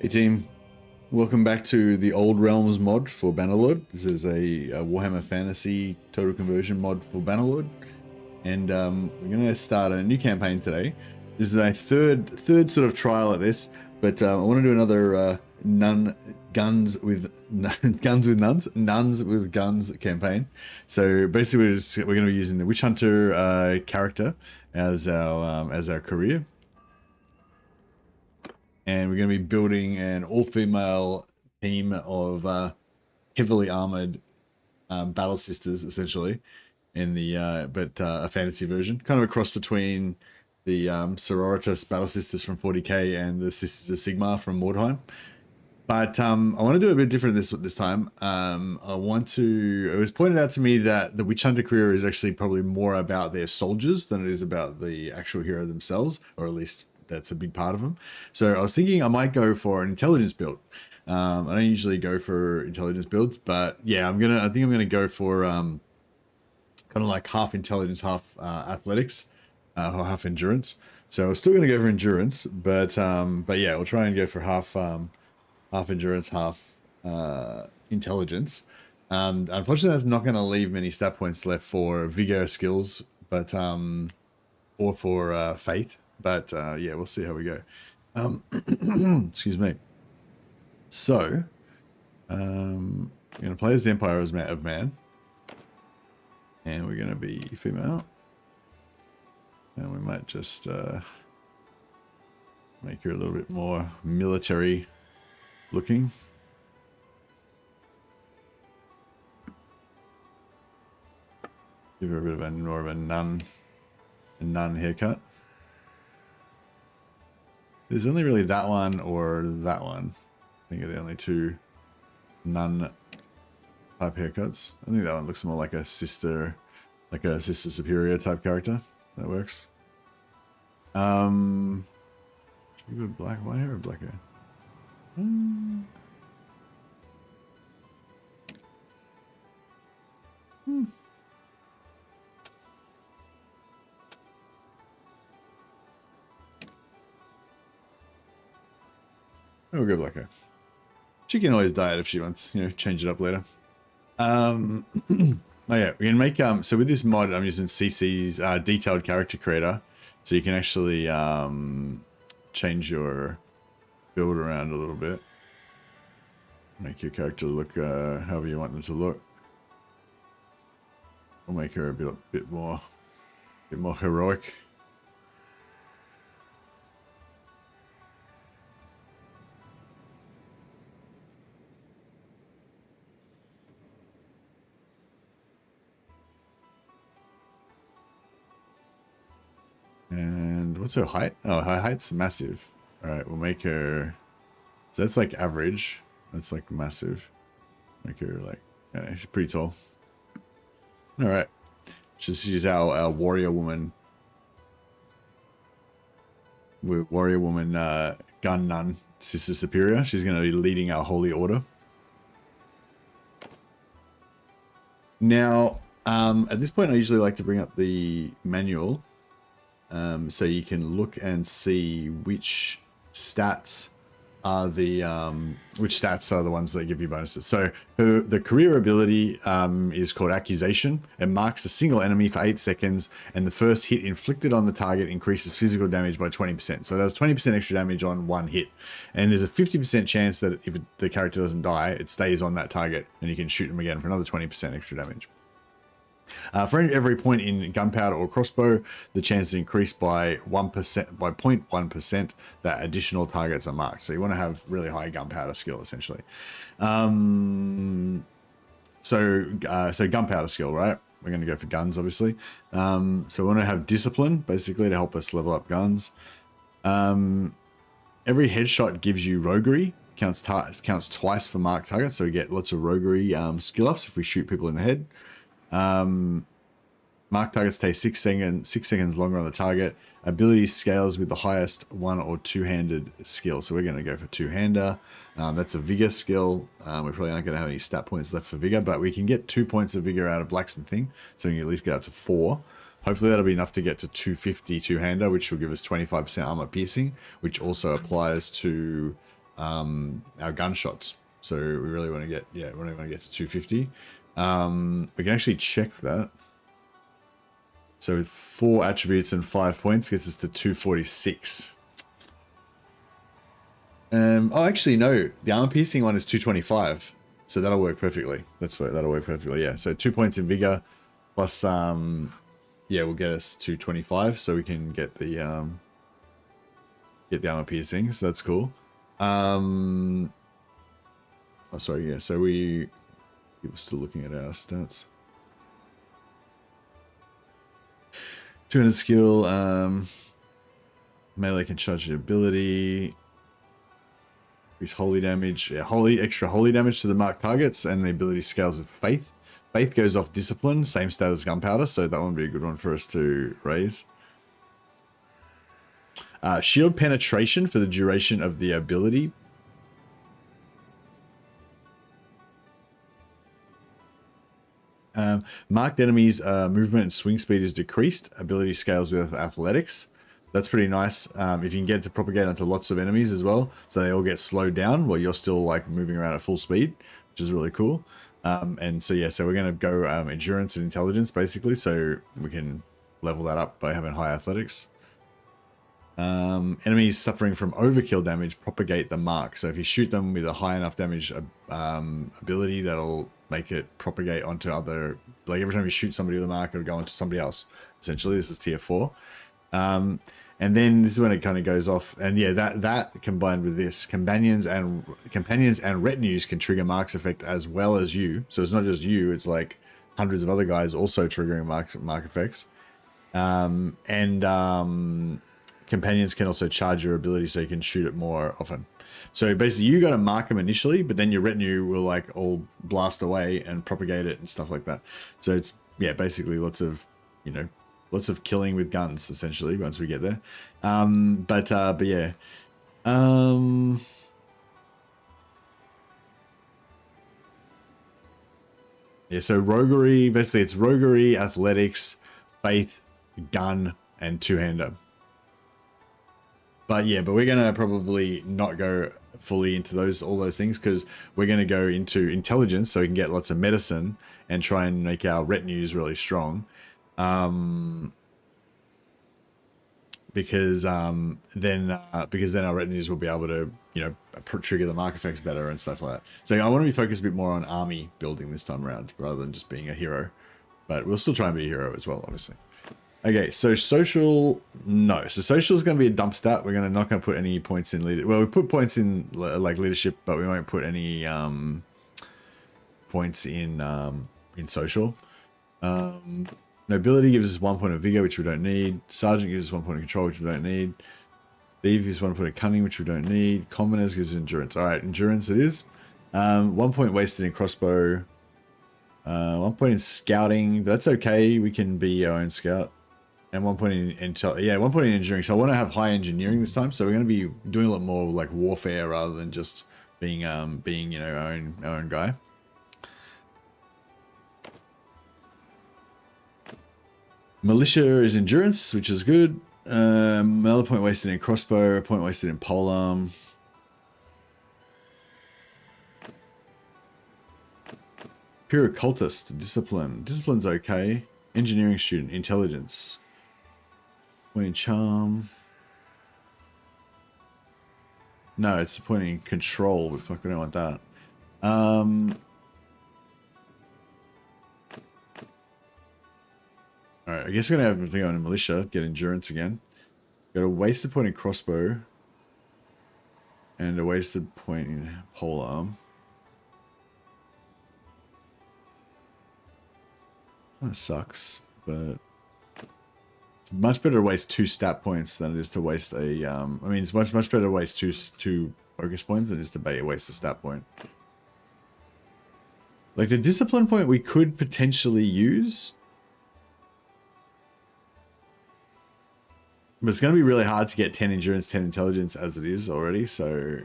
Hey team, welcome back to the Old Realms mod for Bannerlord. This is a Warhammer Fantasy total conversion mod for Bannerlord, and we're going to start a new campaign today. This is a third sort of trial at this, but I want to do another nuns with guns campaign. So basically, we're going to be using the Witch Hunter character as our career. And we're going to be building an all-female team of heavily armored battle sisters, essentially, in the a fantasy version, kind of a cross between the sororitas battle sisters from 40k and the Sisters of Sigmar from Mordheim. But I want to do a bit different this time. It was pointed out to me that the Witch Hunter career is actually probably more about their soldiers than it is about the actual hero themselves, or at least that's a big part of them. So I was thinking I might go for an intelligence build. I don't usually go for intelligence builds, but yeah, I think I'm gonna go for kind of like half intelligence, half athletics, or half endurance. So I'm still gonna go for endurance, but yeah, we'll try and go for half endurance, half intelligence. Unfortunately, that's not going to leave many stat points left for vigor skills, but or for faith. But yeah, we'll see how we go. Excuse me. So, we're going to play as the Empire of Man, and we're going to be female, and we might just make her a little bit more military looking. Give her a bit of more of a nun haircut. There's only really that one or that one. I think are the only two nun type haircuts. I think that one looks more like a sister superior type character. That works. Should we go white hair or black hair? We'll go black hair. She can always dye it if she wants, change it up later. Oh yeah, we can make so with this mod I'm using CC's detailed character creator, so you can actually change your build around a little bit. Make your character look however you want them to look. We'll make her a bit more heroic. And what's her height? Oh, her height's massive. All right, we'll make her. So that's like average. That's like massive. Make her like, yeah, she's pretty tall. All right, she's our warrior woman. Warrior woman, Gun-Nun, Sister Superior. She's going to be leading our holy order. Now, at this point, I usually like to bring up the manual. So you can look and see which stats are the ones that give you bonuses. So the career ability is called Accusation. It marks a single enemy for 8 seconds, and the first hit inflicted on the target increases physical damage by 20%. So it does 20% extra damage on one hit, and there's a 50% chance that if the character doesn't die, it stays on that target, and you can shoot them again for another 20% extra damage. For every point in gunpowder or crossbow, the chances increase by 0.1% that additional targets are marked. So you want to have really high gunpowder skill, essentially. So gunpowder skill, right? We're going to go for guns, obviously. So we want to have discipline, basically, to help us level up guns. Every headshot gives you roguery. Counts twice for marked targets, so we get lots of roguery skill ups if we shoot people in the head. Marked targets stay 6 seconds longer on the target. Ability scales with the highest one or two-handed skill. So we're going to go for two-hander. That's a vigor skill. We probably aren't going to have any stat points left for vigor, but we can get 2 points of vigor out of blacksmithing, so we can at least get up to 4. Hopefully that'll be enough to get to 250 two-hander, which will give us 25% armor piercing, which also applies to our gunshots. So we really want to get, yeah, we really want to get to 250. We can actually check that. So with 4 attributes and 5 points gets us to 246. Oh, actually, no. The armor piercing one is 225. So that'll work perfectly. That'll work perfectly, yeah. So 2 points in vigor plus, yeah, will get us to 25. So we can get the armor piercing. So that's cool. Oh, sorry, yeah. So we were still looking at our stats. 200 skill, melee can charge the ability. Increase holy damage. Yeah, extra holy damage to the marked targets, and the ability scales with faith. Faith goes off discipline, same stat as gunpowder, so that one would be a good one for us to raise. Shield penetration for the duration of the ability. Marked enemies' movement and swing speed is decreased. Ability scales with athletics. That's pretty nice. If you can get it to propagate onto lots of enemies as well, so they all get slowed down while you're still like moving around at full speed, which is really cool. And so yeah, so we're going to go endurance and intelligence basically, so we can level that up by having high athletics. Enemies suffering from overkill damage propagate the mark. So if you shoot them with a high enough damage ability, that'll make it propagate onto other, like every time you shoot somebody with a mark, it'll go onto somebody else. Essentially, this is tier 4. And then this is when it kind of goes off. And yeah, that combined with this, companions and retinues can trigger marks effect as well as you. So it's not just you, it's like hundreds of other guys also triggering mark effects. Companions can also charge your ability so you can shoot it more often. So basically you got to mark them initially, but then your retinue will like all blast away and propagate it and stuff like that. So it's, yeah, basically lots of killing with guns essentially once we get there. But yeah. Yeah, so roguery, basically it's roguery, athletics, faith, gun, and two-hander. But yeah, but we're gonna probably not go fully into all those things, because we're gonna go into intelligence so we can get lots of medicine and try and make our retinues really strong. Because then our retinues will be able to, trigger the mark effects better and stuff like that. So I want to be focused a bit more on army building this time around rather than just being a hero, but we'll still try and be a hero as well, obviously. Okay, so social, no. So social is going to be a dump stat. We're not going to put any points in leadership. Well, we put points in like leadership, but we won't put any points in social. Nobility gives us 1 point of vigor, which we don't need. Sergeant gives us 1 point of control, which we don't need. Thief gives 1 point of cunning, which we don't need. Commoners gives endurance. All right, endurance it is. 1 point wasted in crossbow. 1 point in scouting. That's okay. We can be our own scout. And 1 point in intel. Yeah, 1 point in engineering. So I want to have high engineering this time. So we're going to be doing a lot more like warfare rather than just being our own guy. Militia is endurance, which is good. Another point wasted in crossbow, a point wasted in polearm. Pure occultist, discipline. Discipline's okay. Engineering student, intelligence. Point in charm. No, it's a point in control, but fuck, we don't want that. Alright, I guess we're going to have everything on in militia. Get endurance again. Got a wasted point in crossbow. And a wasted point in polearm. That sucks, but it's much better to waste 2 stat points than it is to waste a, I mean, it's much better to waste two focus points than it is to waste a stat point. Like the discipline point we could potentially use, but it's going to be really hard to get 10 endurance, 10 intelligence as it is already, so.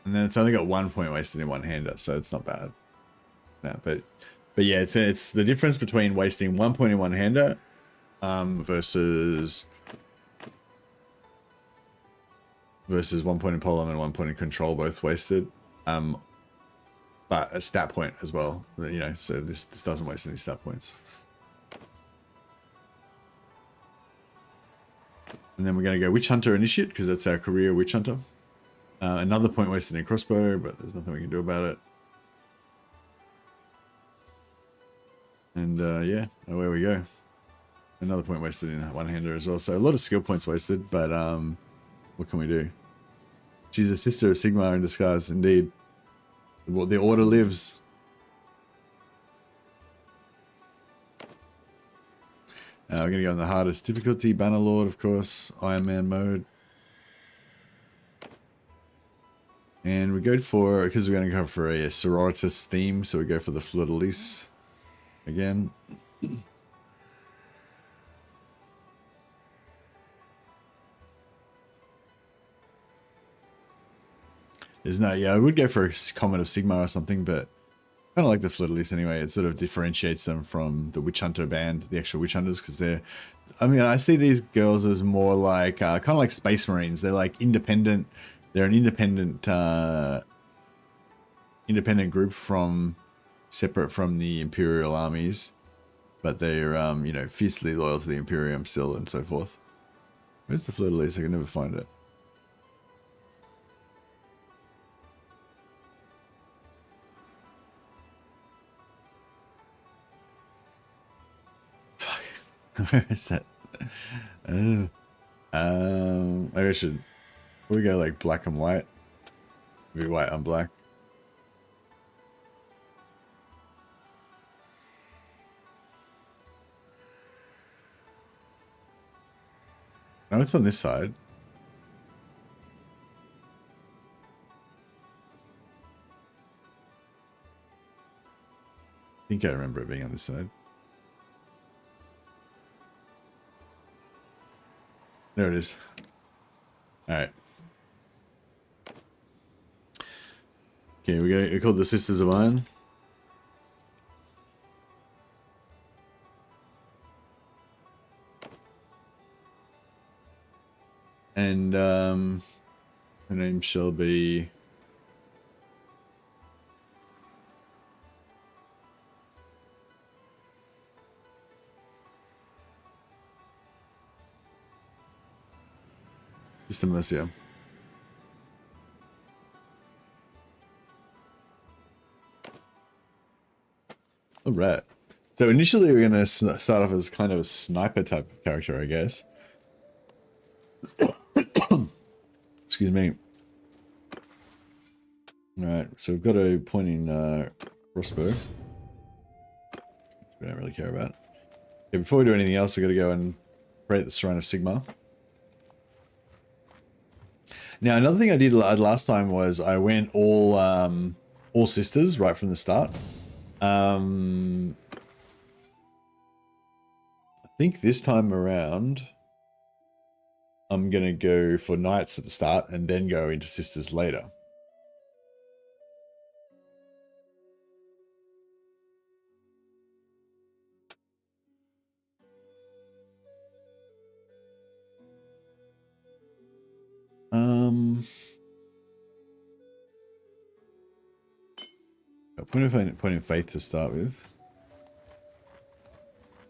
And then it's only got 1 point wasted in one-hander, so it's not bad. No, but yeah, it's the difference between wasting 1 point in one-hander versus versus 1 point in polearm and 1 point in control, both wasted. But a stat point as well, you know, so this doesn't waste any stat points. And then we're going to go Witch Hunter Initiate, because that's our career Witch Hunter. Another point wasted in crossbow, but there's nothing we can do about it. And yeah, away we go. Another point wasted in one-hander as well. So a lot of skill points wasted, but what can we do? She's a sister of Sigmar in disguise, indeed. The order lives. We're going to go on the hardest difficulty. Bannerlord, of course. Iron Man mode. And we go for, because we're going to go for a sororitas theme, so we go for the fleur-de-lis again. There's no, yeah, I would go for a comment of Sigma or something, but I kind of like the fleur-de-lis anyway. It sort of differentiates them from the Witch Hunter band, the actual Witch Hunters, because they're, I mean, I see these girls as more like, kind of like Space Marines. They're like independent, they're an independent group from, separate from the Imperial armies, but they're, you know, fiercely loyal to the Imperium still and so forth. Where's the fleur-de-lis? I can never find it. Where is that? Oh. Maybe I should. We go like black and white. Maybe white on black. No, it's on this side. I think I remember it being on this side. There it is. All right. Okay, we're called the Sisters of Iron. And her name shall be Sister Mercia. All right. So initially we're going to start off as kind of a sniper type of character, I guess. Excuse me. All right. So we've got a pointing crossbow. We don't really care about. Okay, before we do anything else, we've got to go and create the Shrine of Sigmar. Now, another thing I did last time was I went all sisters right from the start. I think this time around, I'm going to go for knights at the start and then go into sisters later. Point in faith to start with.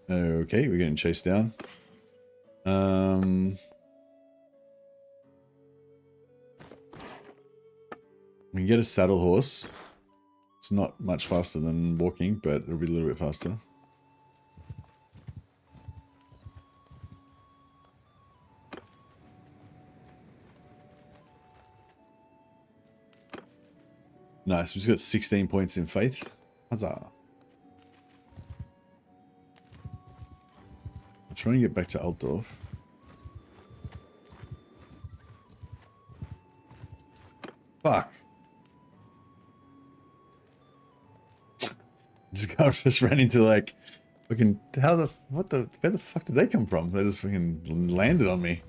Okay, we're getting chased down. We can get a saddle horse. It's not much faster than walking, but it'll be a little bit faster. Nice, we've just got 16 points in faith. Huzzah. I'm trying to get back to Altdorf. Fuck. Just ran into like fucking where the fuck did they come from? They just fucking landed on me.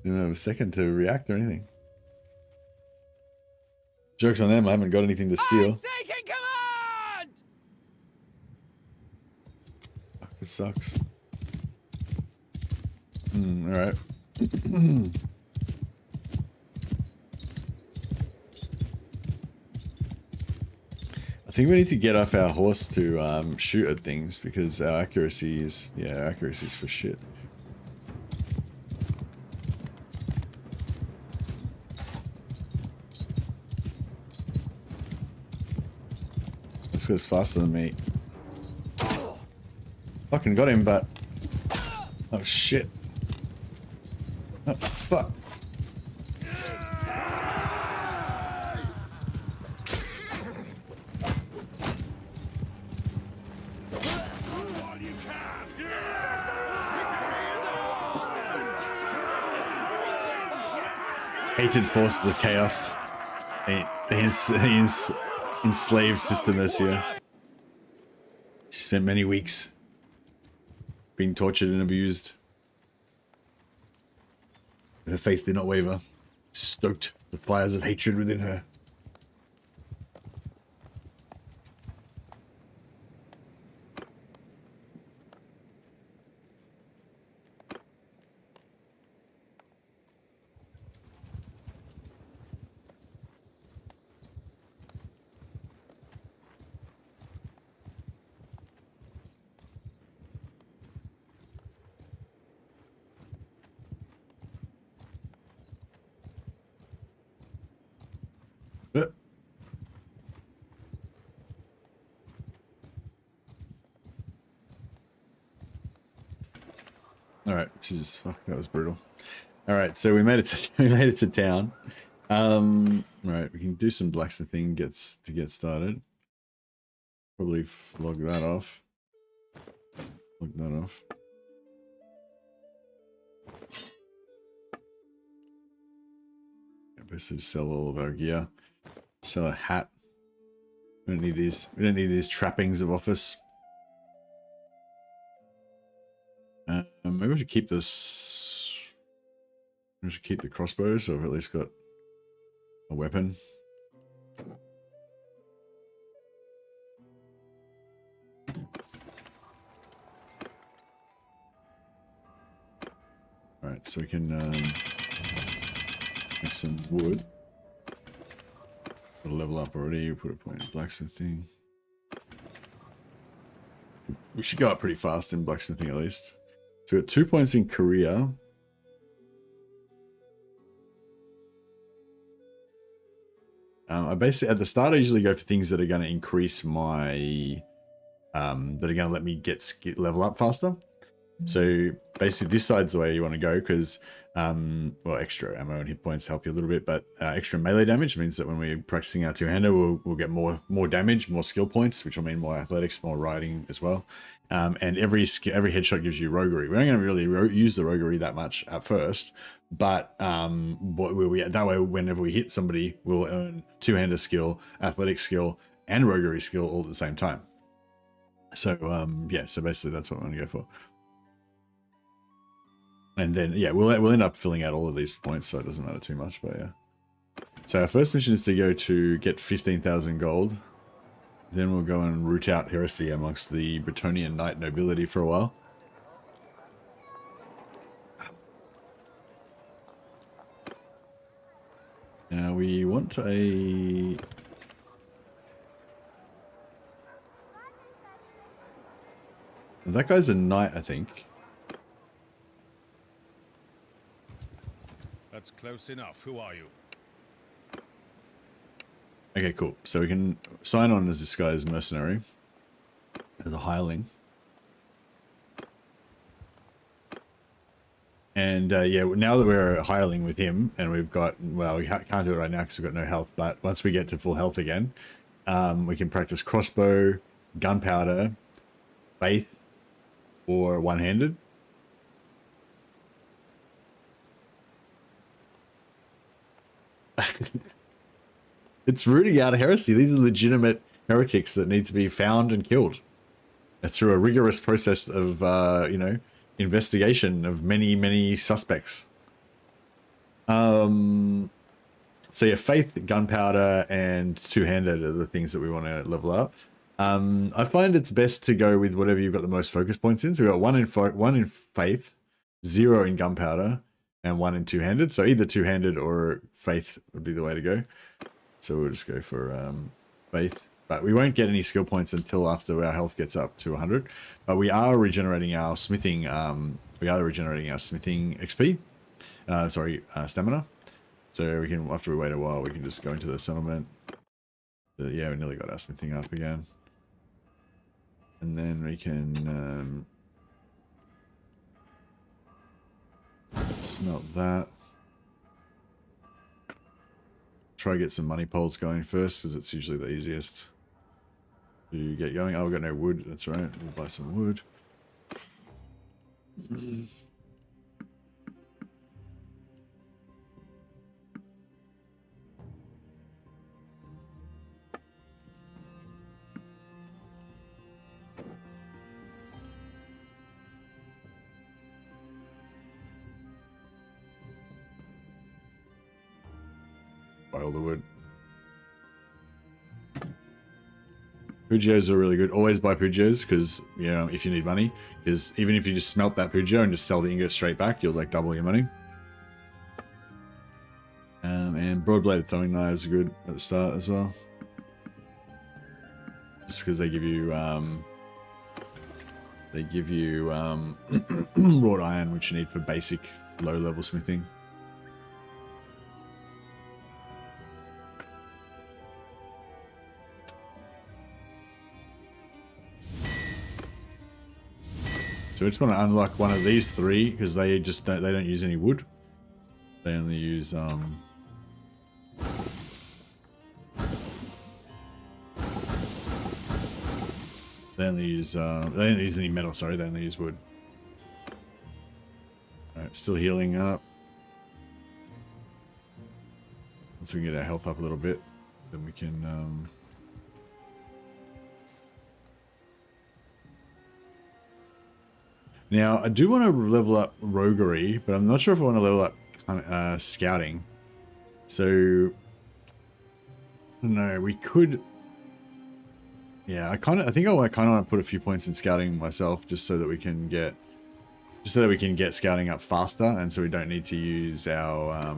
Didn't have a second to react or anything. Joke's on them, I haven't got anything to steal. I'm taking command! Fuck, this sucks. Alright. I think we need to get off our horse to shoot at things because our accuracy is, yeah, our accuracy is for shit. This goes faster than me. Fucking got him, but... Oh shit. Oh fuck. Hated forces of chaos. The enslaved Sister Mercia. She spent many weeks being tortured and abused. But her faith did not waver. Stoked the fires of hatred within her. All right, Jesus, fuck, that was brutal. All right, so we made it to town. Right, we can do some blacksmithing to get started. Probably log that off. Log that off. Basically, sell all of our gear. Sell a hat. We don't need these. We don't need these trappings of office. Maybe we should keep this. We should keep the crossbow, so I've at least got a weapon. All right, so we can make some wood. We'll level up already. Put a point in blacksmithing. We should go up pretty fast in blacksmithing at least. So we got 2 points in career. I basically at the start I usually go for things that are going to increase my that are going to let me level up faster. So basically this side's the way you want to go because well, extra ammo and hit points help you a little bit, but extra melee damage means that when we're practicing our two-hander we'll get more damage, more skill points, which will mean more athletics, more riding as well. And every headshot gives you roguery. We're not going to really use the roguery that much at first, but that way whenever we hit somebody we'll earn two-hander skill, athletic skill, and roguery skill all at the same time. So yeah, so basically that's what I'm going to go for. And then, yeah, we'll end up filling out all of these points, so it doesn't matter too much, but yeah. So our first mission is to go to get 15,000 gold. Then we'll go and root out heresy amongst the Bretonnian knight nobility for a while. Now we want a... That guy's a knight, I think. That's close enough. Who are you? Okay, cool. So we can sign on as this guy's mercenary, as a hireling. And yeah, now that we're a hireling with him, and we've got, well, we can't do it right now because we've got no health, but once we get to full health again, we can practice crossbow, gunpowder, faith, or one-handed. It's rooting out heresy. These are legitimate heretics that need to be found and killed through a rigorous process of, you know, investigation of many suspects. So yeah, faith, gunpowder, and two-handed are the things that we want to level up. I find it's best to go with whatever you've got the most focus points in. So we've got one in faith, 0 in gunpowder, and 1 in two-handed. So either two-handed or faith would be the way to go. So we'll just go for faith. but we won't get any skill points until after our health gets up to 100. But we are regenerating our smithing. We are regenerating our smithing XP. Stamina. So we can, after we wait a while, we can just go into the settlement. Yeah, we nearly got our smithing up again. And then we can smelt that. Try to get some money poles going first, because it's usually the easiest to get going. Oh, we've got no wood. That's right. We'll buy some wood. Buy all the wood. Pugios are really good. Always buy Pugios, because, you know, if you need money, because even if you just smelt that Pugio and just sell the ingot straight back, you'll like double your money. And broad-bladed throwing knives are good at the start as well. Just because they give you wrought iron, which you need for basic low-level smithing. So we just want to unlock one of these three, because they just don't, they don't use any wood. They only use they don't use any metal, sorry, they only use wood. Alright, still healing up. Once we can get our health up a little bit, then we can now, I do want to level up roguery, but I'm not sure if I want to level up scouting. So, no, we could. Yeah, I think I kind of want to put a few points in scouting myself, just so that we can get scouting up faster, and so we don't need to use our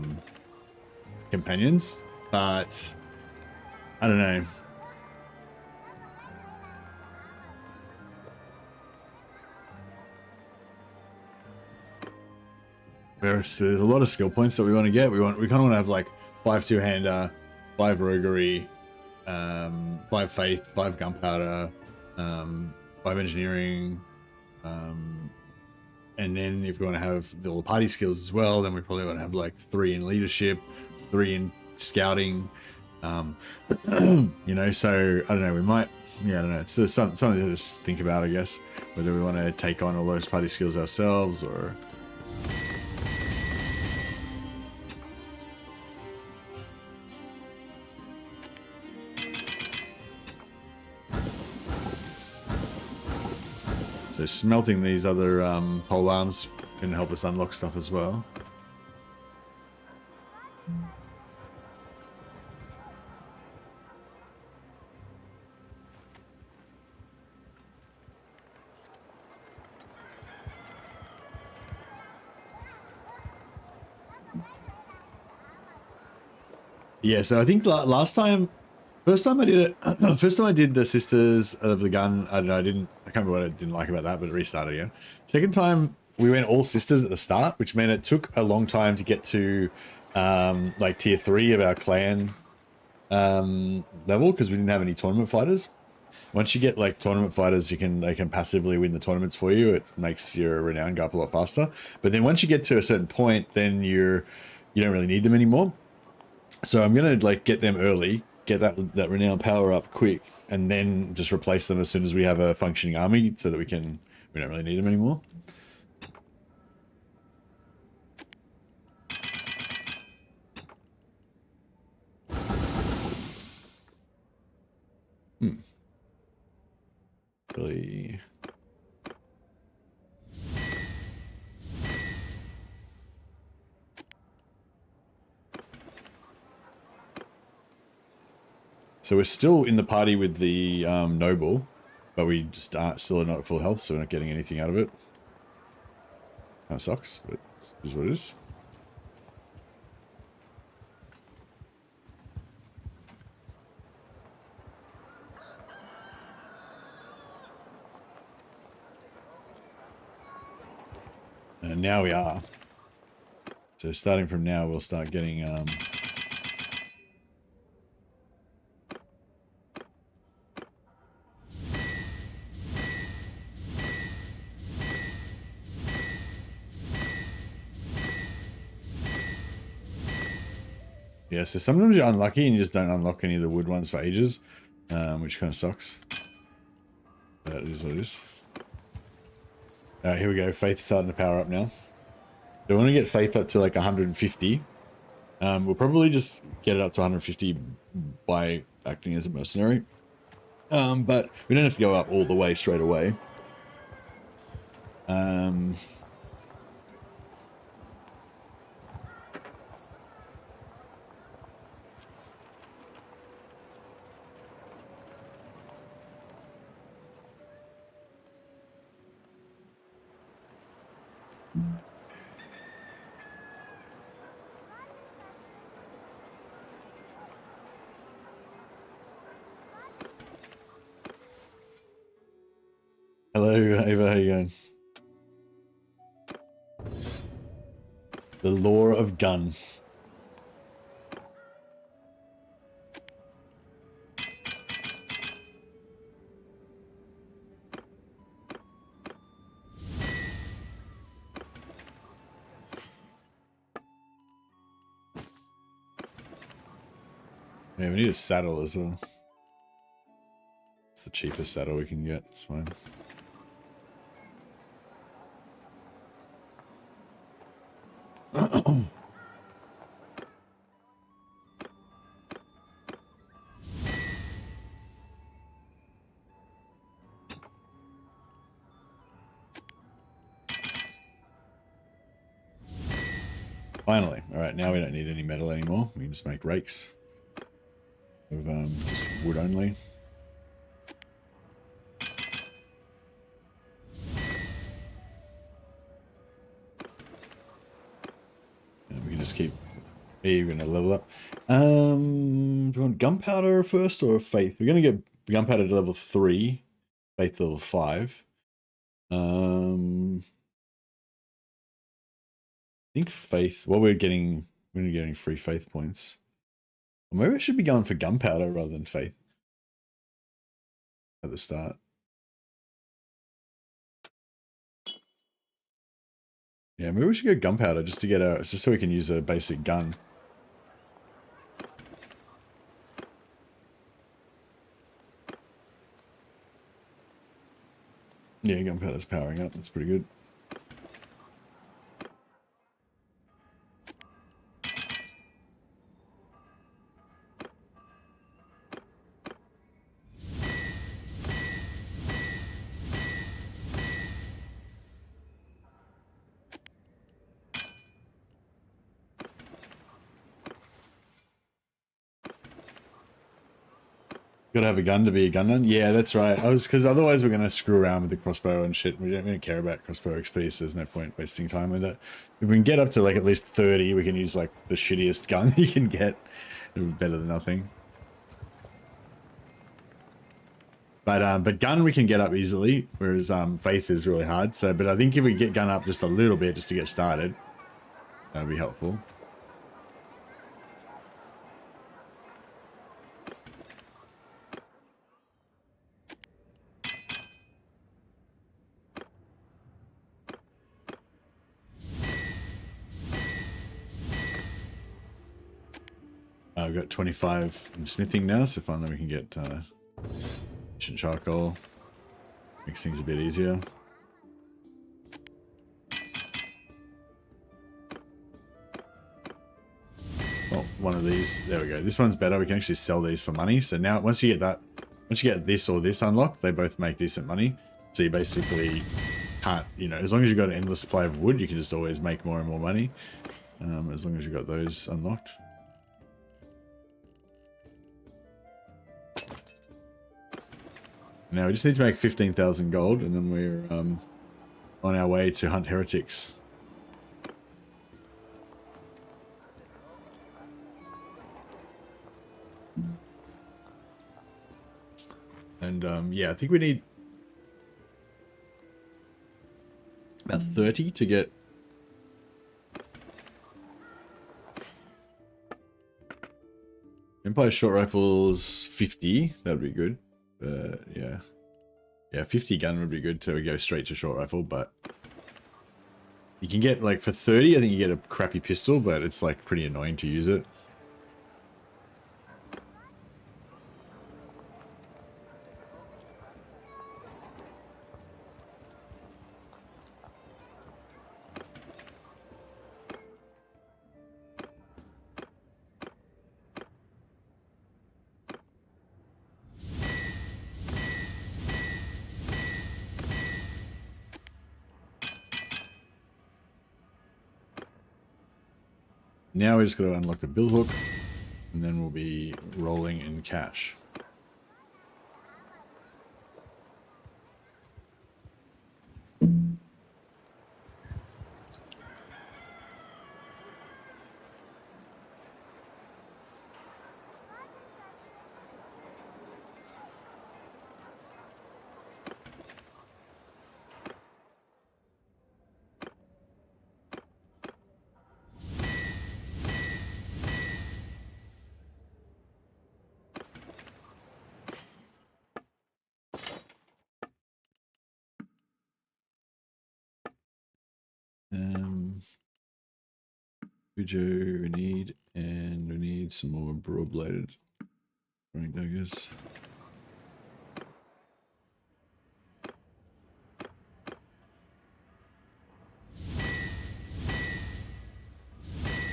companions. But I don't know. There's a lot of skill points that we want to get. We kind of want to have like 5 two-hander, 5 roguery, 5 faith, 5 gunpowder, 5 engineering, and then if we want to have all the party skills as well, then we probably want to have like 3 in leadership, 3 in scouting. You know, so I don't know. We might, yeah, I don't know. It's something to just think about, I guess, whether we want to take on all those party skills ourselves or. So smelting these other pole arms can help us unlock stuff as well. Yeah, so I think first time I did it, first time I did the Sisters of the Gun, I don't know, I can't remember what I didn't like about that, but it restarted again. Second time, we went all Sisters at the start, which meant it took a long time to get to like tier 3 of our clan level, because we didn't have any tournament fighters. Once you get like tournament fighters, they can passively win the tournaments for you. It makes your renown go up a lot faster. But then once you get to a certain point, then you don't really need them anymore. So I'm gonna like get them early, get that renown power up quick, and then just replace them as soon as we have a functioning army, so that we don't really need them anymore. Really. So we're still in the party with the noble, but we just still are not at full health, so we're not getting anything out of it. Kind of sucks, but it is what it is. And now we are. So starting from now, we'll start getting yeah, so sometimes you're unlucky and you just don't unlock any of the wood ones for ages, which kind of sucks. But it is what it is. Alright, here we go. Faith's starting to power up now. So we want to get Faith up to like 150. We'll probably just get it up to 150 by acting as a mercenary. But we don't have to go up all the way straight away. Hello, Ava, how you going? The lore of gun. Yeah, we need a saddle as well. It's the cheapest saddle we can get, it's fine. Finally. Alright, now we don't need any metal anymore. We can just make rakes. With just wood only. And we can just keep... Hey, you're going to level up. Do you want gunpowder first or faith? We're going to get gunpowder to level 3. Faith level 5. I think faith... Well, we're getting free faith points. Well, maybe I should be going for gunpowder rather than faith. At the start. Yeah, maybe we should go gunpowder just to get just so we can use a basic gun. Yeah, gunpowder's powering up. That's pretty good. Gotta have a gun to be a gun-nun? Yeah, that's right. Because otherwise we're gonna screw around with the crossbow and shit. We don't care about crossbow XP, so there's no point wasting time with it. If we can get up to like at least 30, we can use like the shittiest gun you can get. It'll be better than nothing. But gun we can get up easily, whereas faith is really hard. So, but I think if we get gun up just a little bit just to get started, that'd be helpful. We've got 25 in smithing now, so finally we can get ancient charcoal. Makes things a bit easier. Well, one of these, there we go. This one's better. We can actually sell these for money. So now once you get this or this unlocked, they both make decent money. So you basically can't, you know, as long as you've got an endless supply of wood, you can just always make more and more money. As long as you've got those unlocked. Now we just need to make 15,000 gold, and then we're on our way to hunt heretics. And yeah, I think we need about 30 to get Empire short rifles 50. That'd be good. Yeah. Yeah, 50 gun would be good to go straight to short rifle, but you can get like for 30, I think you get a crappy pistol, but it's like pretty annoying to use it. Now we just got to unlock the bill hook, and then we'll be rolling in cash. Cujo we need, and we need some more broad-bladed throwing daggers.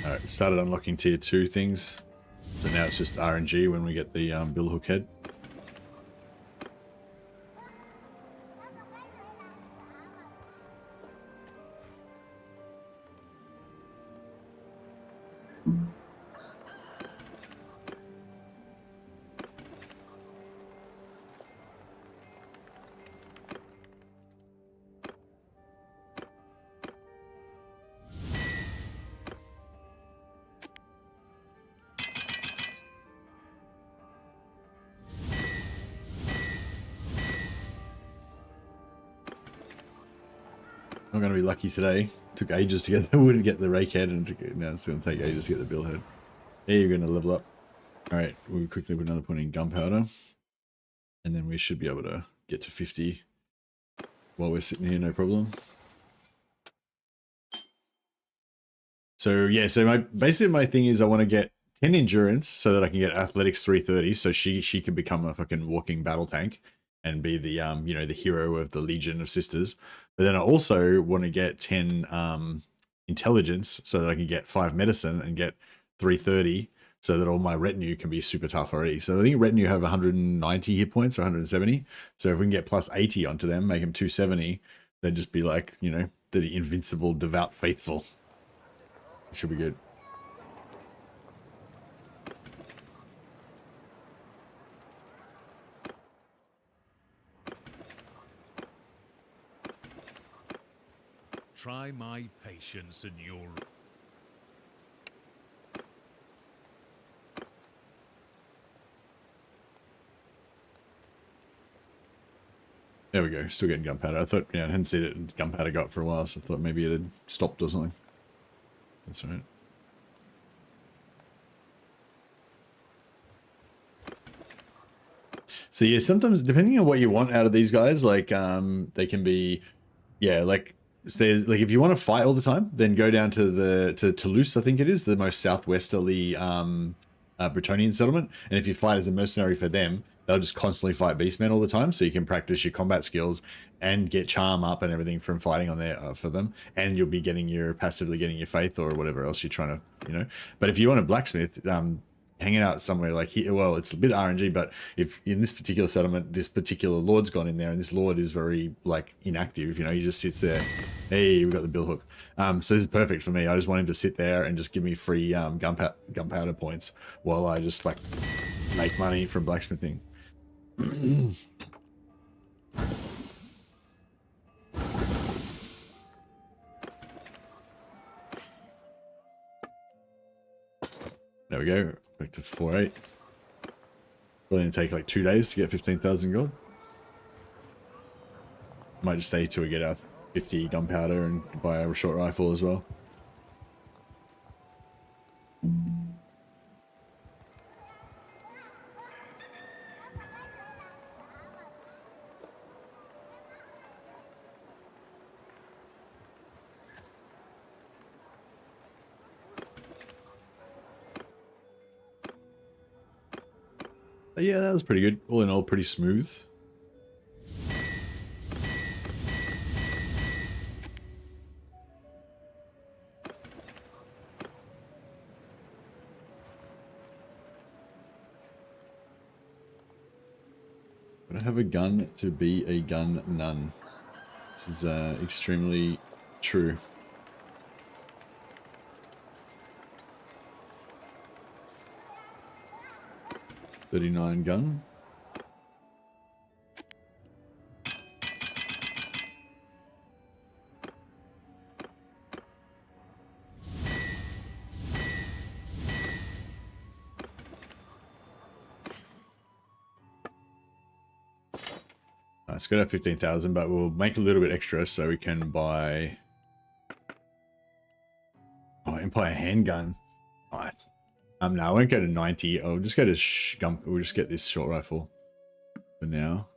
Alright, started unlocking tier 2 things. So now it's just RNG when we get the bill hook head. Not going to be lucky today. Took ages to get. Wouldn't get the rake head, and now it's going to take ages to get the bill head. Yeah, you're going to level up. All right, we'll quickly put another point in gunpowder, and then we should be able to get to 50 while we're sitting here, no problem. So yeah, so basically my thing is I want to get 10 endurance so that I can get athletics 330, so she can become a fucking walking battle tank and be the you know, the hero of the Legion of Sisters. But then I also want to get 10 intelligence so that I can get 5 medicine and get 330 so that all my retinue can be super tough already. So I think retinue have 190 hit points or 170. So if we can get plus 80 onto them, make them 270, they'd just be like, you know, the invincible, devout, faithful. It should be good. Try my patience and you'll... There we go. Still getting gunpowder. I thought, yeah, I hadn't seen it gunpowder got for a while, so I thought maybe it had stopped or something. That's right. So yeah, sometimes depending on what you want out of these guys, like they can be, yeah, like there's like if you want to fight all the time, then go down to Toulouse, I think it is the most southwesterly Bretonnian settlement, and if you fight as a mercenary for them, they'll just constantly fight beastmen all the time, so you can practice your combat skills and get charm up and everything from fighting on there for them, and you'll be getting your passively getting your faith or whatever else you're trying to, you know. But if you want a blacksmith, hanging out somewhere like here, well, it's a bit RNG, but if in this particular settlement, this particular lord's gone in there, and this lord is very like inactive, you know, he just sits there. Hey, we've got the bill hook. So this is perfect for me. I just want him to sit there and just give me free gunpowder points while I just like make money from blacksmithing. There we go. Back to 4.8. Probably gonna take like 2 days to get 15,000 gold. Might just stay till we get our 50 gunpowder and buy a short rifle as well. Yeah, that was pretty good. All in all, pretty smooth. But I have a gun to be a Gun-Nun. This is extremely true. .39 gun. It's got to have 15,000, but we'll make a little bit extra so we can buy Empire handgun. Nice. No, I won't go to 90. I'll just go to we'll just get this short rifle for now.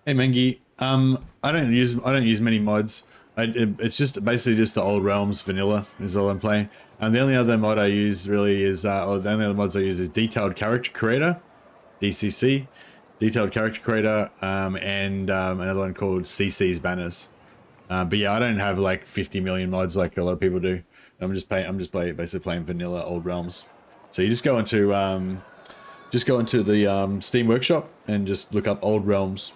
Hey Mengi, I don't use many mods. It's just basically just the old realms vanilla is all I'm playing. And the only other mod I use really is, or the only other mods I use is detailed character creator, DCC, detailed character creator, and another one called CC's banners. But yeah, I don't have like 50 million mods like a lot of people do. I'm just basically playing vanilla old realms. So you just go into the Steam Workshop and just look up old realms.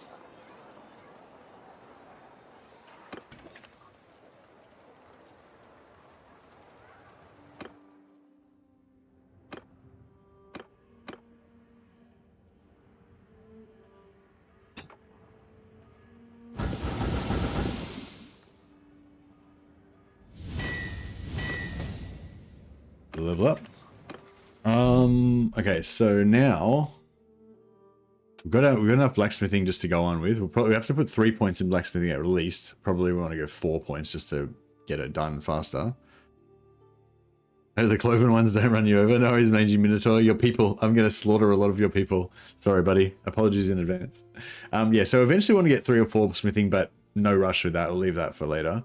Level up. Okay, so now we've got enough blacksmithing just to go on with. We have to put 3 points in blacksmithing at least. Probably we want to go 4 points just to get it done faster. Oh, the cloven ones don't run you over. No, he's mangy minotaur. Your people. I'm going to slaughter a lot of your people. Sorry, buddy. Apologies in advance. Yeah, so eventually we want to get 3 or 4 smithing, but no rush with that. We'll leave that for later.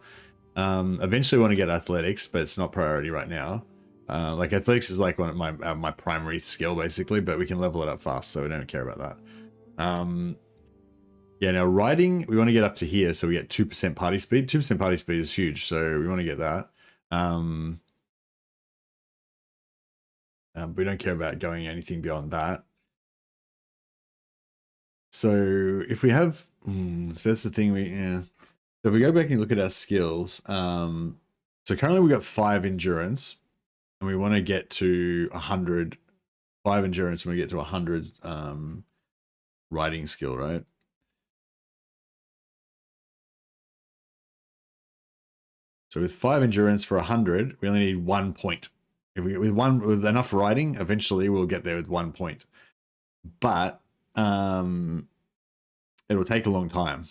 Eventually we want to get athletics, but it's not priority right now. Like athletics is like one of my primary skill basically, but we can level it up fast, so we don't care about that. Yeah, now riding, we want to get up to here, so we get 2% party speed. 2% party speed is huge, so we want to get that. But we don't care about going anything beyond that. So if we have, so that's the thing So if we go back and look at our skills, so currently we got 5 endurance, and we want to get to 100, 5 endurance, and we get to 100 riding skill, right? So with 5 endurance for 100, we only need 1 point. If we with enough riding, eventually we'll get there with 1 point. But it will take a long time.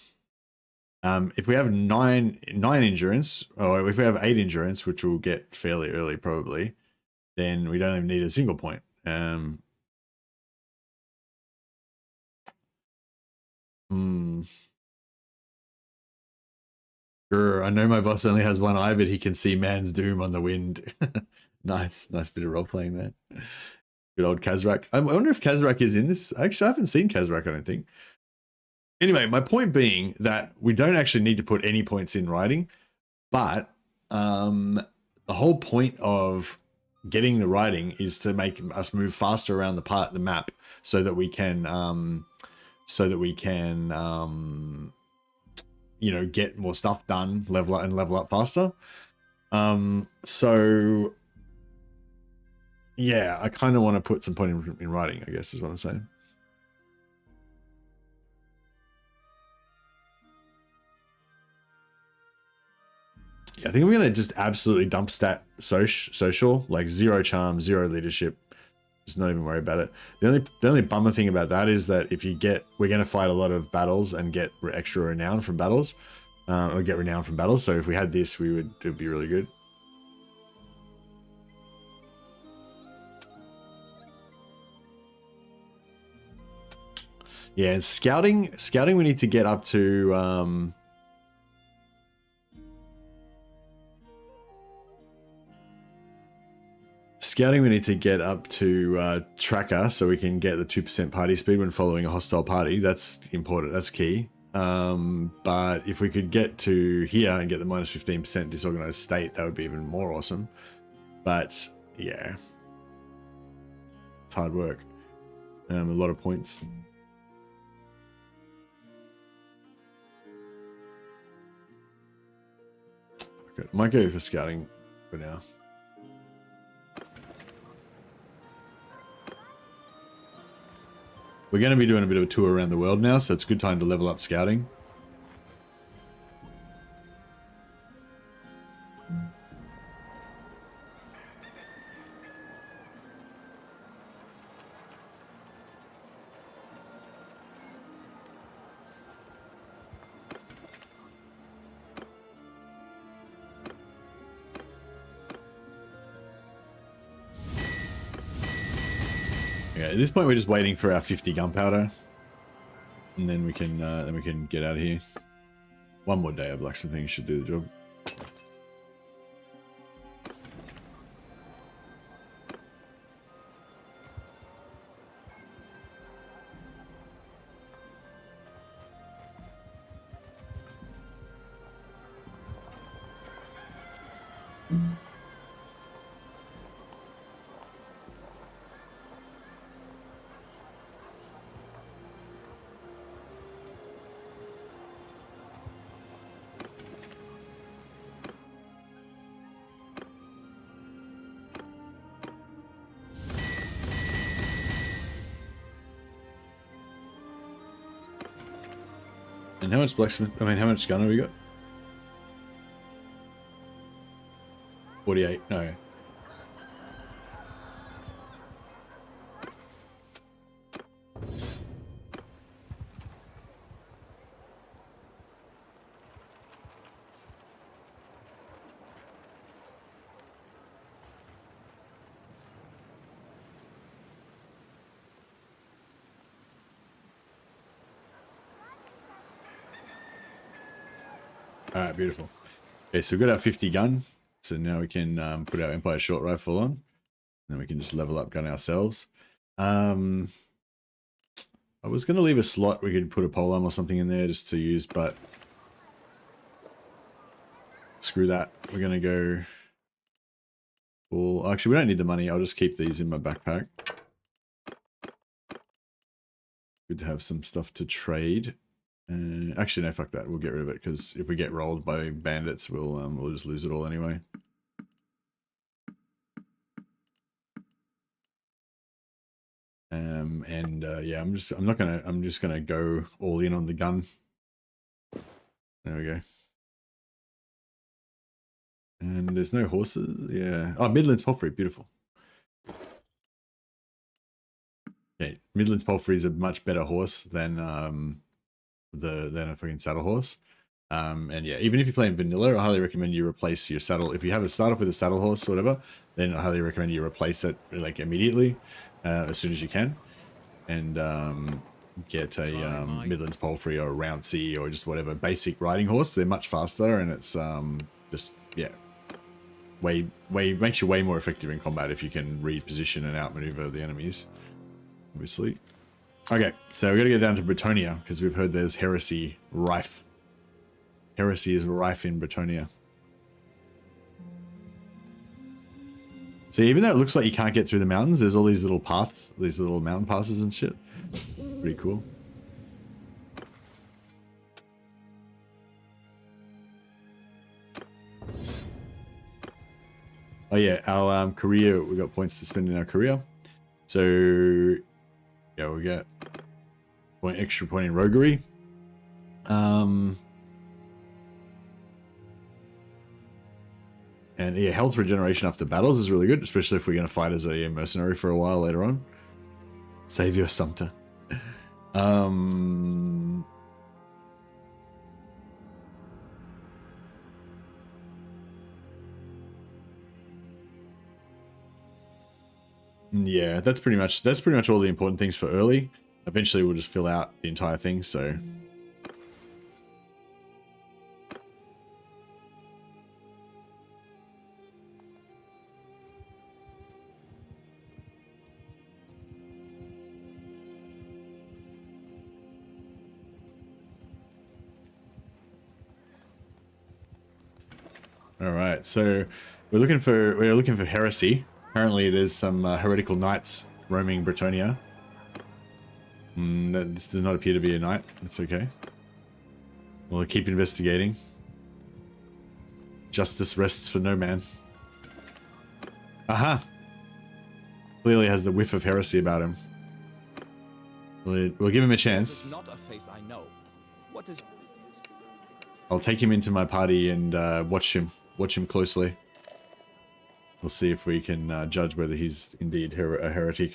If we have 9 endurance, or if we have 8 endurance, which we'll get fairly early probably, then we don't even need a single point. I know my boss only has 1 eye, but he can see man's doom on the wind. Nice bit of role playing there. Good old Kazrak. I wonder if Kazrak is in this. Actually, I haven't seen Kazrak, I don't think. Anyway, my point being that we don't actually need to put any points in riding, but the whole point of getting the riding is to make us move faster around the map, so that we can you know, get more stuff done, level up faster. So yeah, I kind of want to put some point in writing, I guess is what I'm saying. Yeah, I think I'm gonna just absolutely dump stat social, like 0 charm, 0 leadership. Just not even worry about it. The only bummer thing about that is that if you get, we're gonna fight a lot of battles and get extra renown from battles, or get renown from battles. So if we had this, it'd be really good. Yeah, and scouting we need to get up to scouting we need to get up to tracker so we can get the 2% party speed when following a hostile party. That's important, that's key. But if we could get to here and get the minus 15% disorganized state, that would be even more awesome. But yeah, it's hard work. A lot of points. Okay, I might go for scouting for now. We're going to be doing a bit of a tour around the world now, so it's a good time to level up scouting. Okay, at this point we're just waiting for our 50 gunpowder, and then we can get out of here. One more day of blacksmithing should do the job. And how much blacksmith? I mean, how much gunner we got? 48. No. All right, beautiful. Okay, so we've got our 50 gun. So now we can put our Empire short rifle on. And then we can just level up gun ourselves. I was going to leave a slot. We could put a polearm or something in there just to use, but screw that. We're going to go full. Actually, we don't need the money. I'll just keep these in my backpack. Good to have some stuff to trade. Actually, no, fuck that. We'll get rid of it because if we get rolled by bandits, we'll just lose it all anyway. Yeah, I'm just gonna go all in on the gun. There we go. And there's no horses. Yeah. Oh, Midlands Palfrey, beautiful. Okay, Midlands Palfrey is a much better horse than than a fucking saddle horse. And yeah, even if you're playing vanilla, I highly recommend you replace your saddle. If you have a start off with a saddle horse or whatever, then I highly recommend you replace it like immediately, as soon as you can, and get a Midlands Palfrey or a Rouncy or just whatever basic riding horse. They're much faster, and it's just yeah, makes you way more effective in combat if you can read position and outmaneuver the enemies. Obviously. Okay, so we're gonna get down to Bretonia because we've heard there's heresy rife. Heresy is rife in Bretonia. So even though it looks like you can't get through the mountains, there's all these little paths, these little mountain passes and shit. Pretty cool. Oh yeah, our career, we got points to spend in our career. So yeah, we got extra point in roguery. And yeah, health regeneration after battles is really good, especially if we're going to fight as a mercenary for a while later on. Save your Sumter. Yeah, that's pretty much all the important things for early. Eventually we'll just fill out the entire thing, so all right, so we're looking for heresy. Apparently, there's some heretical knights roaming Bretonia. This does not appear to be a knight. That's okay. We'll keep investigating. Justice rests for no man. Aha! Clearly has the whiff of heresy about him. We'll give him a chance. Not a face I know. What is? I'll take him into my party and watch him closely. We'll see if we can judge whether he's indeed a heretic.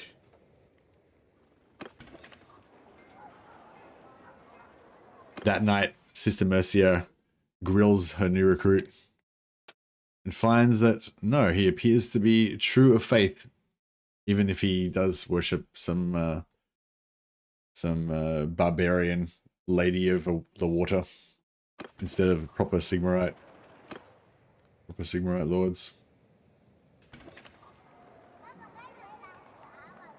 That night, Sister Mercia grills her new recruit and finds that no, he appears to be true of faith, even if he does worship some barbarian lady of the water instead of proper Sigmarite lords.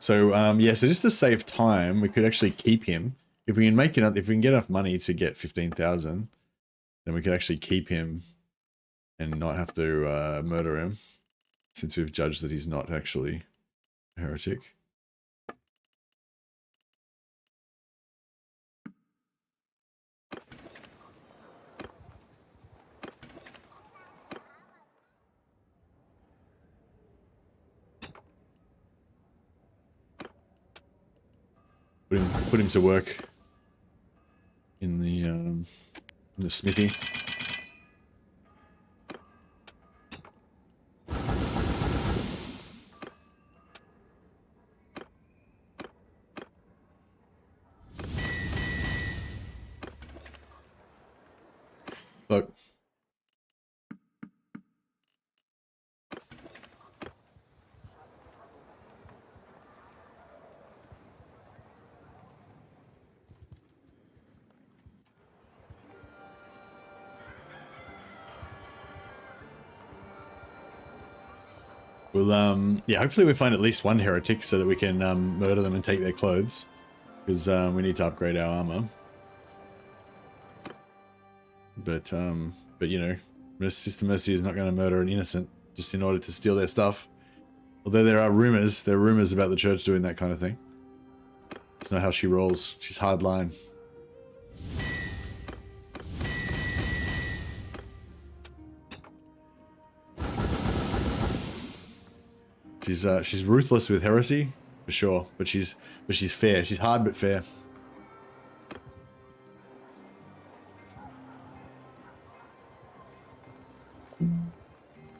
So yeah, so just to save time, we could actually keep him. If we can make enough, if we can get enough money to get 15,000, then we could actually keep him and not have to murder him, since we've judged that he's not actually a heretic. Put him to work in the smithy. Look. Well, yeah, hopefully we find at least one heretic so that we can murder them and take their clothes, because we need to upgrade our armor. But you know, Sister Mercy is not going to murder an innocent just in order to steal their stuff. Although there are rumors about the church doing that kind of thing. It's not how she rolls. She's hardline. She's ruthless with heresy, for sure, but she's fair. She's hard but fair.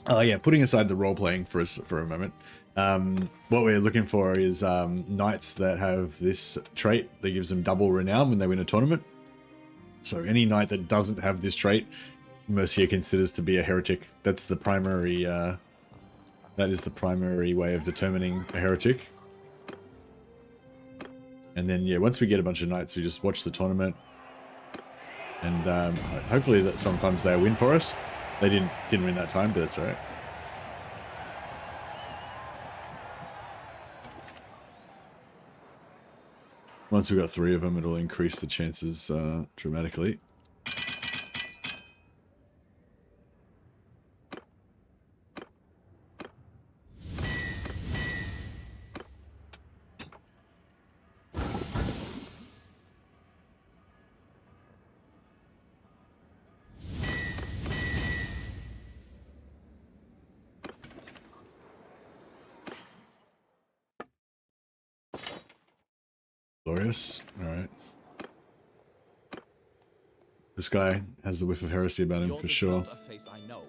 Oh yeah, putting aside the role playing for a moment, what we're looking for is knights that have this trait that gives them double renown when they win a tournament. So any knight that doesn't have this trait, Mercia considers to be a heretic. That's the primary. That is the primary way of determining a heretic. And then, yeah, once we get a bunch of knights, we just watch the tournament. And hopefully that sometimes they'll win for us. They didn't win that time, but that's alright. Once we've got 3 of them, it'll increase the chances dramatically. Glorious. Alright. This guy has the whiff of heresy about him for sure. Not a face I know.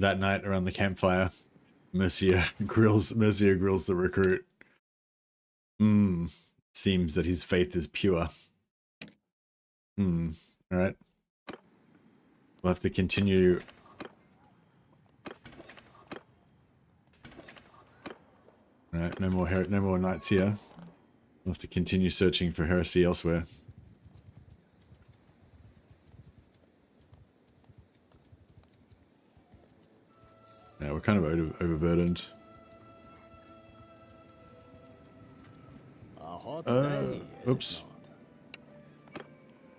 that night around the campfire, Mercia grills the recruit. Seems that his faith is pure. All right. We'll have to continue. All right, no more knights here. We'll have to continue searching for heresy elsewhere. Yeah, we're kind of overburdened. A hot day, is oops. it not?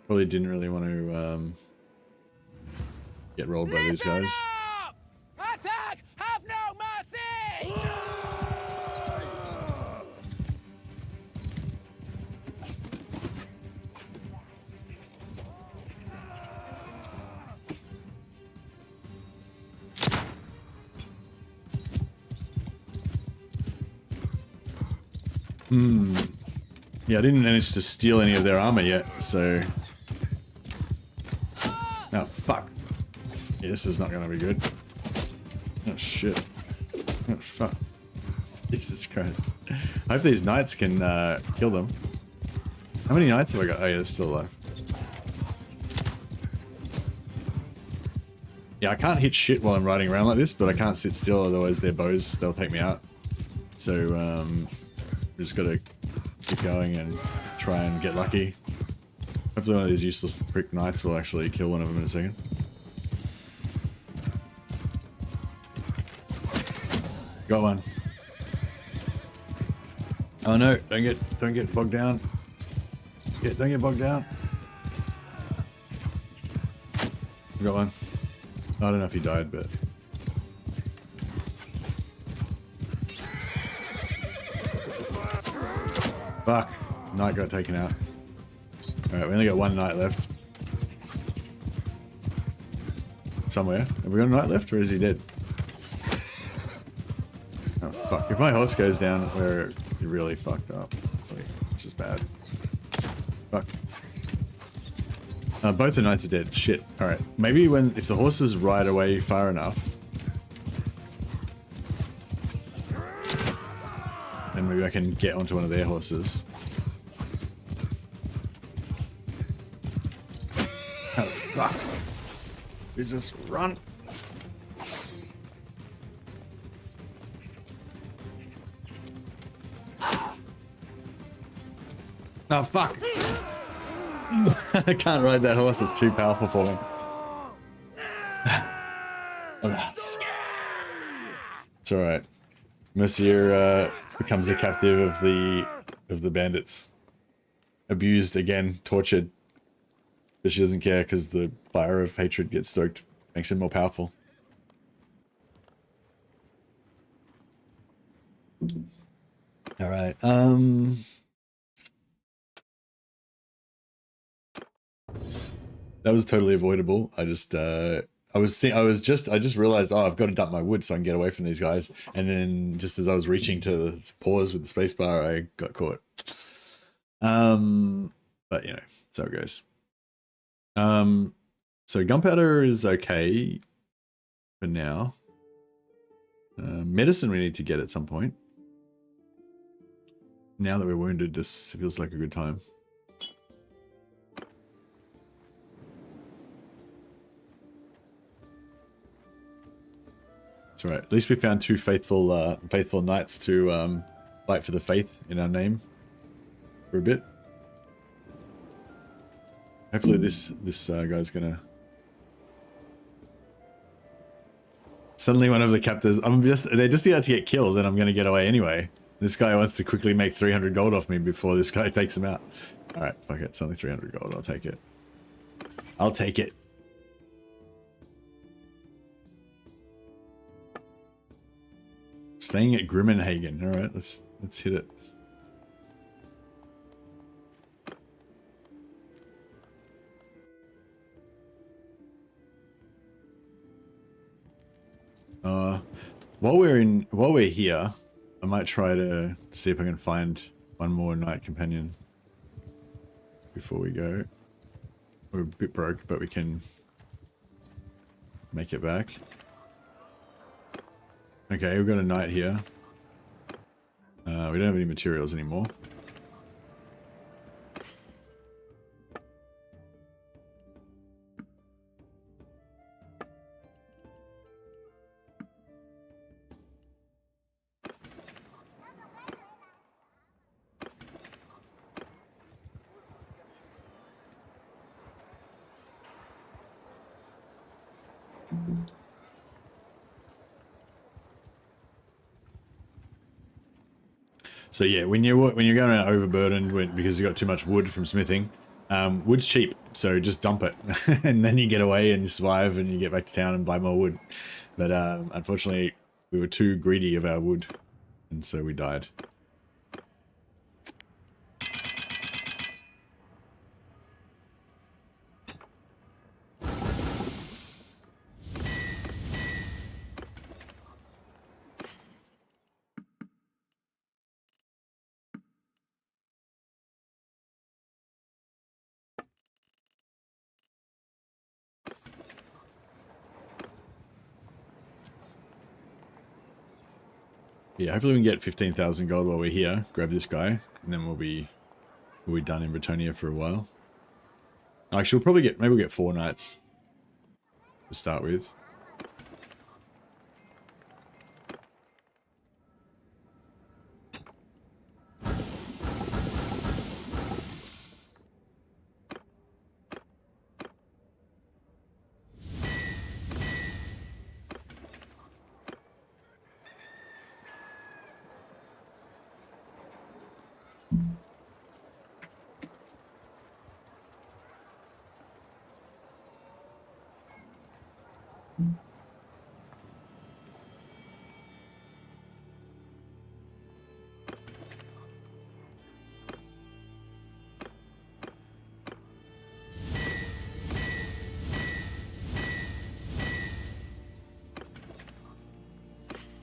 Probably didn't really want to get rolled by these guys. Up! Attack! Have no mercy! Yeah, I didn't manage to steal any of their armor yet, so... Oh, fuck. Yeah, this is not gonna be good. Oh, shit. Oh, fuck. Jesus Christ. I hope these knights can kill them. How many knights have I got? Oh, yeah, they're still alive. Yeah, I can't hit shit while I'm riding around like this, but I can't sit still, otherwise their bows, they'll take me out. So, we just gotta keep going and try and get lucky. Hopefully one of these useless prick knights will actually kill one of them in a second. Got one. Oh no, don't get bogged down. Don't get bogged down. Got one. I don't know if he died, but... Fuck. Knight got taken out. Alright, we only got one knight left. Somewhere. Have we got a knight left, or is he dead? Oh fuck. If my horse goes down, we're really fucked up. Like, this is bad. Fuck. Both the knights are dead. Shit. Alright. Maybe if the horses ride away far enough, then maybe I can get onto one of their horses. Oh, fuck. Jesus, run! Oh, fuck! I can't ride that horse, it's too powerful for me. It's alright. Mercia becomes the captive of the bandits. Abused again, tortured. But she doesn't care because the fire of hatred gets stoked, makes him more powerful. Alright, that was totally avoidable. I just realized, oh, I've got to dump my wood so I can get away from these guys. And then just as I was reaching to pause with the spacebar, I got caught. But you know, so it goes. So gunpowder is okay for now. Medicine we need to get at some point. Now that we're wounded, this feels like a good time. It's alright. At least we found two faithful knights to fight for the faith in our name for a bit. Hopefully this guy's gonna... Suddenly one of the captors... They're just about to get killed and I'm gonna get away anyway. This guy wants to quickly make 300 gold off me before this guy takes him out. Alright, fuck it. It's only 300 gold. I'll take it. I'll take it. Staying at Grimmenhagen. Alright, let's hit it. While we're here, I might try to see if I can find one more knight companion before we go. We're a bit broke, but we can make it back. Okay, we've got a knight here. We don't have any materials anymore. So yeah, when you're going around overburdened because you got too much wood from smithing, wood's cheap, so just dump it, and then you get away and you survive, and you get back to town and buy more wood. But unfortunately, we were too greedy of our wood, and so we died. Yeah, hopefully we can get 15,000 gold while we're here. Grab this guy, and then we'll be done in Bretonia for a while. Actually, maybe we'll get 4 knights to start with.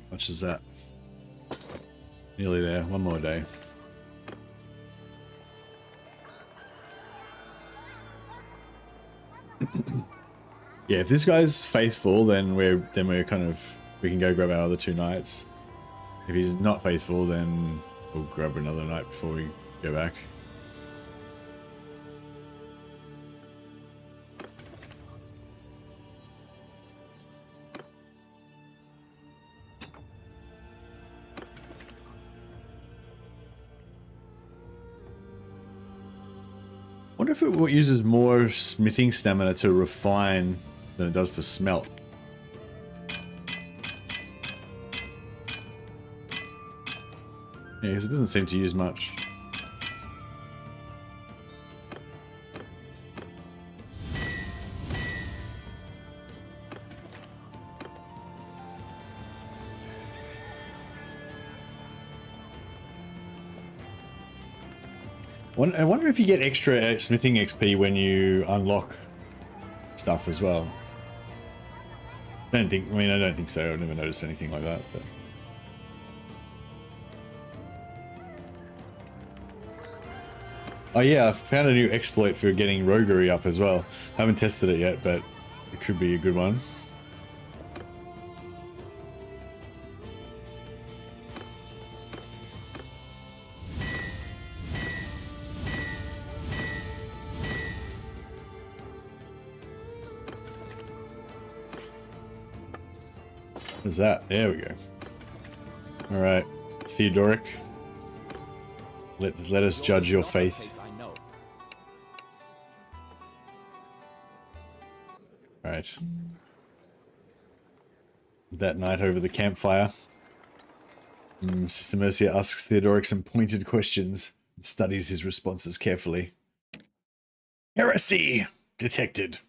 How much is that? Nearly there. One more day. Yeah, if this guy's faithful, then we're kind of, we can go grab our other 2 knights. If he's not faithful, then we'll grab another knight before we go back. I wonder if it uses more smithing stamina to refine than it does to smelt. Yeah, because it doesn't seem to use much. I wonder if you get extra smithing XP when you unlock stuff as well. I don't think so. I've never noticed anything like that. But oh yeah, I found a new exploit for getting roguery up as well. Haven't tested it yet, but it could be a good one. What's that? There we go. All right, Theodoric. Let us judge your faith. All right. That night over the campfire, Sister Mercia asks Theodoric some pointed questions and studies his responses carefully. Heresy detected.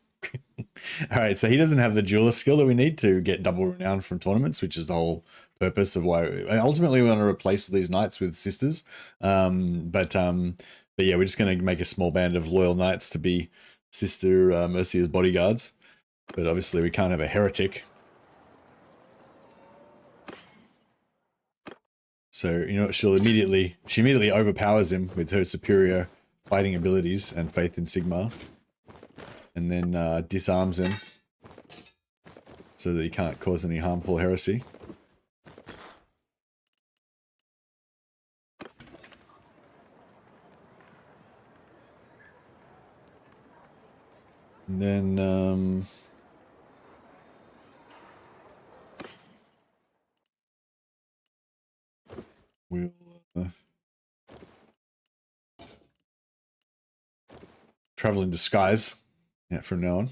All right, so he doesn't have the jeweler skill that we need to get double renown from tournaments, which is the whole purpose of why. Ultimately, we want to replace these knights with sisters, but yeah, we're just going to make a small band of loyal knights to be Sister Mercia's bodyguards. But obviously, we can't have a heretic. So you know, she immediately overpowers him with her superior fighting abilities and faith in Sigmar. And then disarms him so that he can't cause any harmful heresy. And then we'll travel in disguise. Yeah, from now on.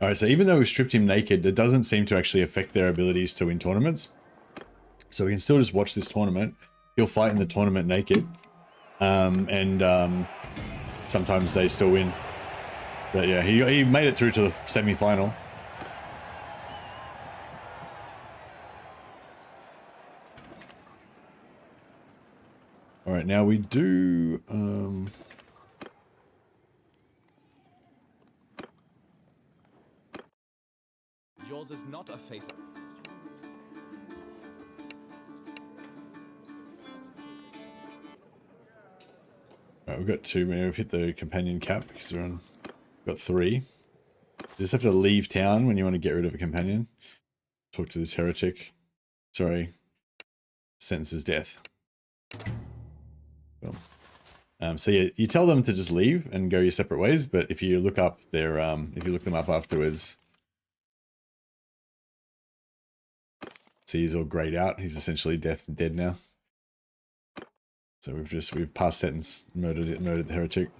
All right, so even though we've stripped him naked, it doesn't seem to actually affect their abilities to win tournaments. So we can still just watch this tournament. He'll fight in the tournament naked. Sometimes they still win. But yeah, he made it through to the semi-final. All right, now we do... Yours is not a face. Alright, we've got 2. We've hit the companion cap because we're on. We've got 3. You just have to leave town when you want to get rid of a companion. Talk to this heretic. Sorry. Sentences death. Cool. So yeah, you tell them to just leave and go your separate ways, but if you look up their if you look them up afterwards, see he's all grayed out. He's essentially dead now. So we've passed sentence, murdered the heretic.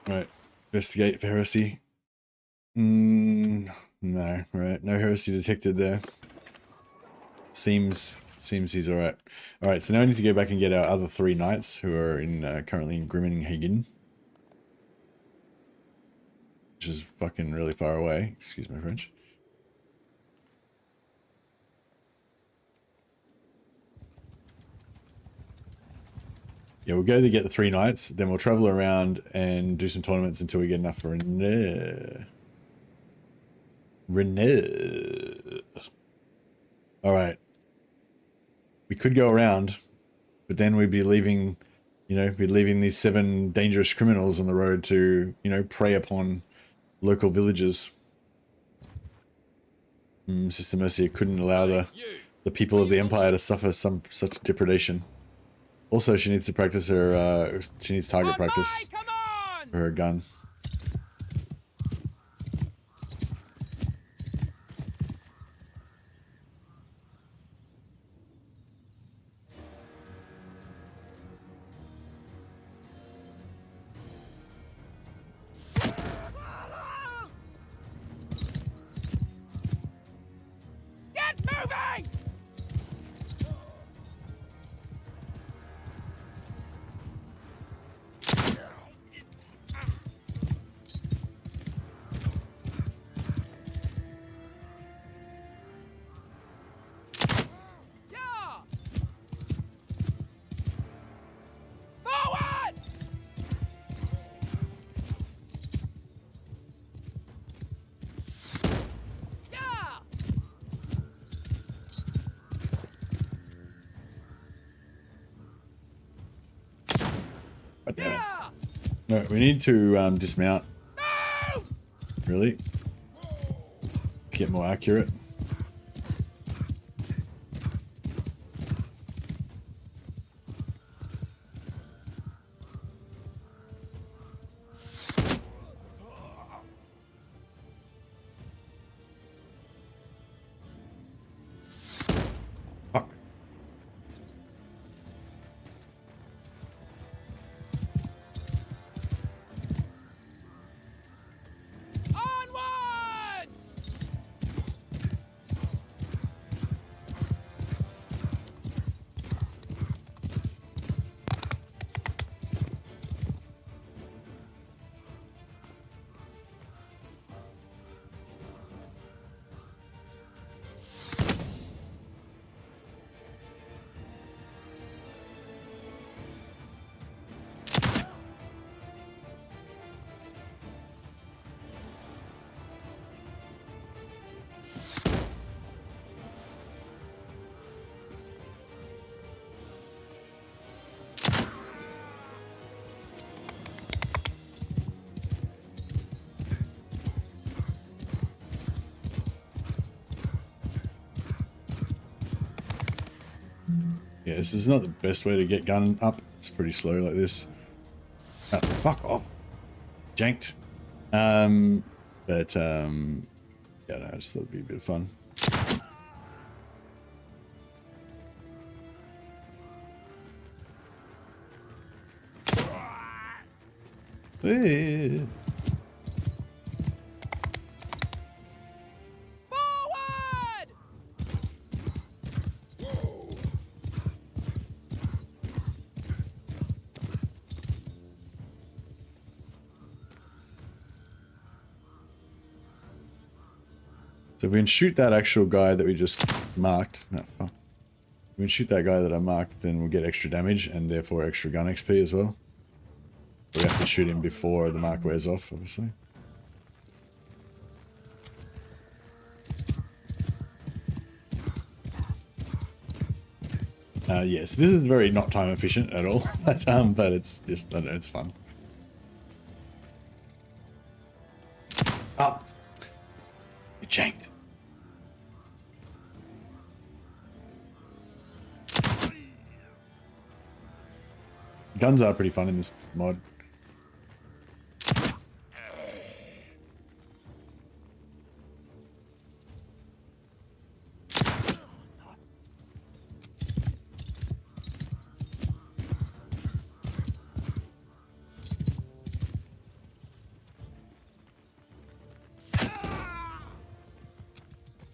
Right, investigate for heresy. No, right, no heresy detected there. Seems he's all right. All right, so now I need to go back and get our other 3 knights who are currently in Grimmenhagen, which is fucking really far away. Excuse my French. Yeah, we'll go to get the 3 knights, then we'll travel around and do some tournaments until we get enough for Renee. All right. We could go around, but then we'd be leaving, these 7 dangerous criminals on the road to, prey upon local villages. Sister Mercia couldn't allow the people of the Empire to suffer such depredation. Also, she needs to practice her, she needs target practice for her gun. Get moving! Yeah! Forward! Yeah! God damn it. Yeah! No, we need to dismount. Move! Really? Get more accurate. Fuck. Onwards! Yeah, this is not the best way to get gun up. It's pretty slow like this. Oh, fuck off. Janked. Yeah, no, I just thought it'd be a bit of fun. Hey. Forward! So we can shoot that actual guy that we just marked. No, fuck. We can shoot that guy that I marked, then we'll get extra damage and therefore extra gun XP as well. We have to shoot him before the mark wears off, obviously. Yes, this is very not time efficient at all, but it's just, I don't know, it's fun. Oh, you janked. Guns are pretty fun in this mod.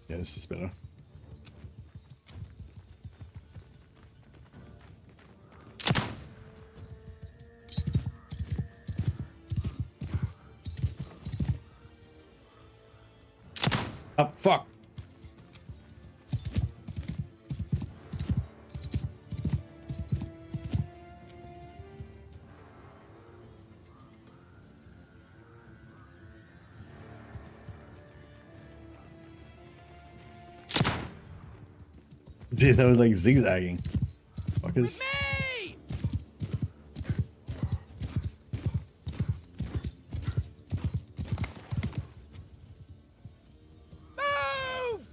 Yeah, this is better. Oh, fuck. Dude, that was like zigzagging. Fuckers. Me! Move!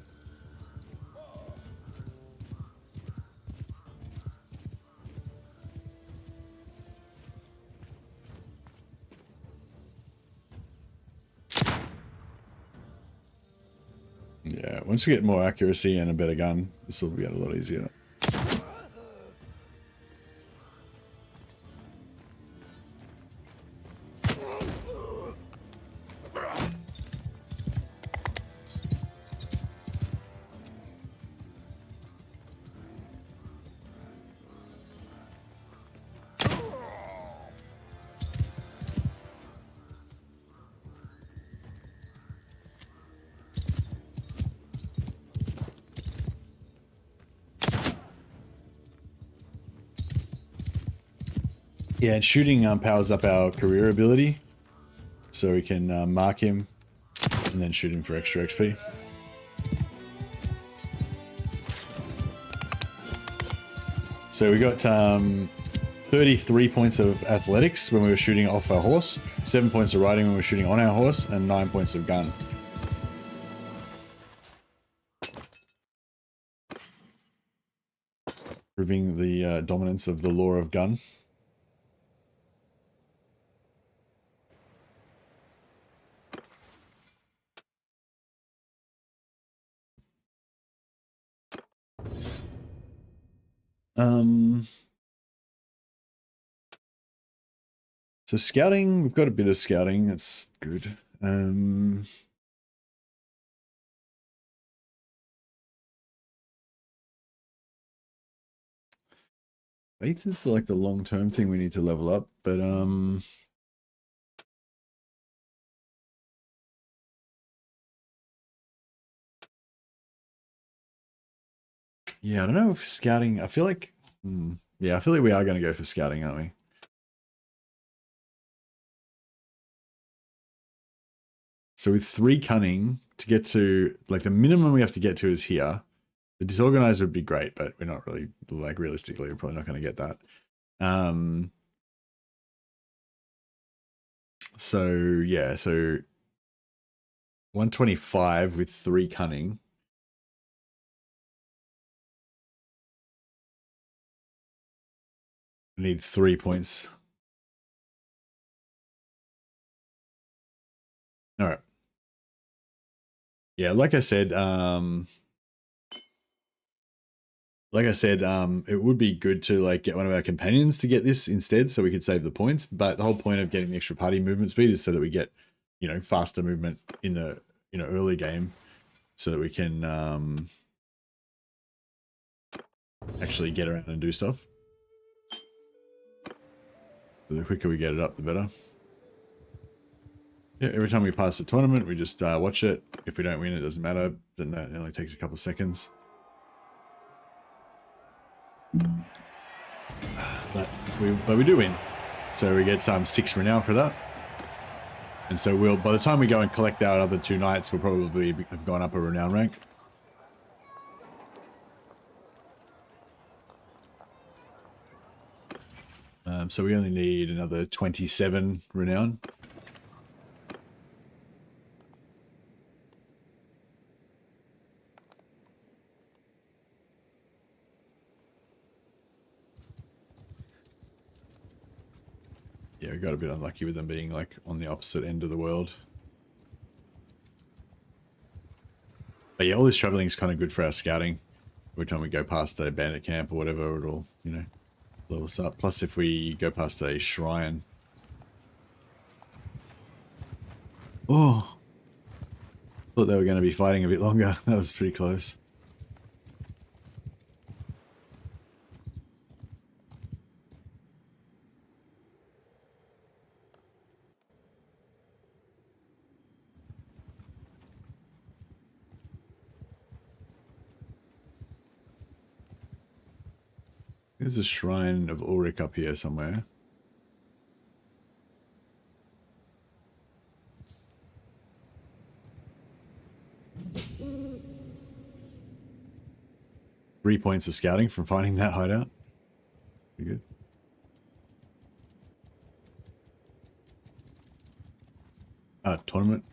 Yeah, once we get more accuracy and a better gun, this will get a lot easier. Yeah, and shooting powers up our career ability, so we can mark him and then shoot him for extra XP. So we got 33 points of athletics when we were shooting off our horse, 7 points of riding when we were shooting on our horse, and 9 points of gun. Proving the dominance of the law of gun. So scouting, we've got a bit of scouting, that's good. Faith is like the long-term thing we need to level up, but yeah, I don't know if scouting, I feel like, yeah, I feel like we are going to go for scouting, aren't we? So with 3 cunning, to get to, like the minimum we have to get to is here. The disorganized would be great, but we're not really, like realistically, we're probably not going to get that. So yeah, so 125 with 3 cunning. We need 3 points. All right. Yeah, like I said, it would be good to like get one of our companions to get this instead, so we could save the points. But the whole point of getting the extra party movement speed is so that we get, you know, faster movement in the early game, so that we can actually get around and do stuff. So the quicker we get it up, the better. Yeah, every time we pass the tournament, we just watch it. If we don't win, it doesn't matter. Then that only takes a couple of seconds. But we do win. So we get 6 renown for that. And so we'll, by the time we go and collect our other 2 knights, we'll probably have gone up a renown rank. So we only need another 27 renown. Yeah, we got a bit unlucky with them being like on the opposite end of the world. But yeah, all this traveling is kind of good for our scouting. Every time we go past a bandit camp or whatever, it'll, you know, level us up. Plus, if we go past a shrine. Oh, thought they were going to be fighting a bit longer. That was pretty close. There's a shrine of Ulrich up here somewhere. Three points of scouting from finding that hideout. Pretty good. Tournament.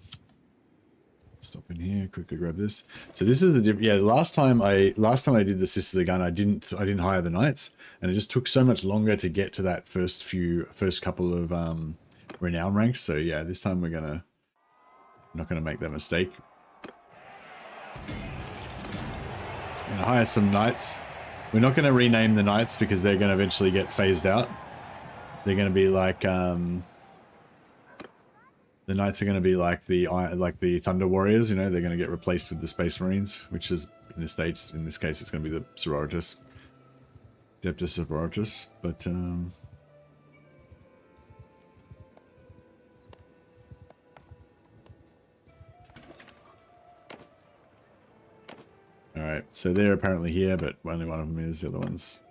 Stop in here, quickly grab this. So this is the yeah. Last time I did the Sisters of the Gun, I didn't hire the knights, and it just took so much longer to get to that first couple of renown ranks. So yeah, this time we're not gonna make that mistake. Gonna hire some knights. We're not gonna rename the knights because they're gonna eventually get phased out. They're gonna be like the knights are going to be like the Thunder Warriors, you know. They're going to get replaced with the Space Marines, which is in this case it's going to be the Sororitas, Adeptus Sororitas. But all right, so they're apparently here, but only one of them is. The other one's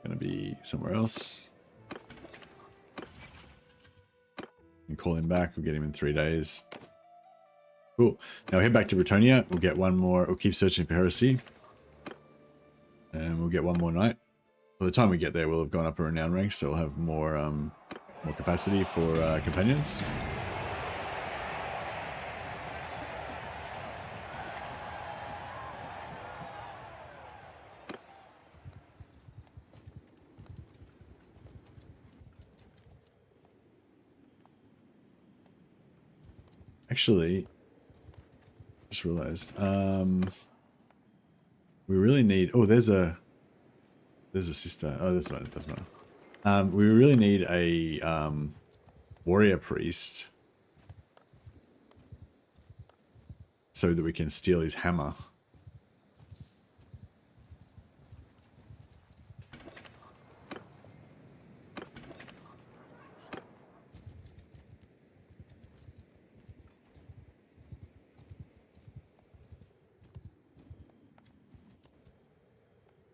going to be somewhere else. And call him back. We'll get him in 3 days. Cool. Now we'll head back to Bretonia. We'll get one more. We'll keep searching for heresy. And we'll get one more knight. By the time we get there, we'll have gone up a renown rank, so we'll have more capacity for companions. Actually, just realized we really need. Oh, there's a sister. Oh, that's not. It doesn't matter. We really need a warrior priest so that we can steal his hammer.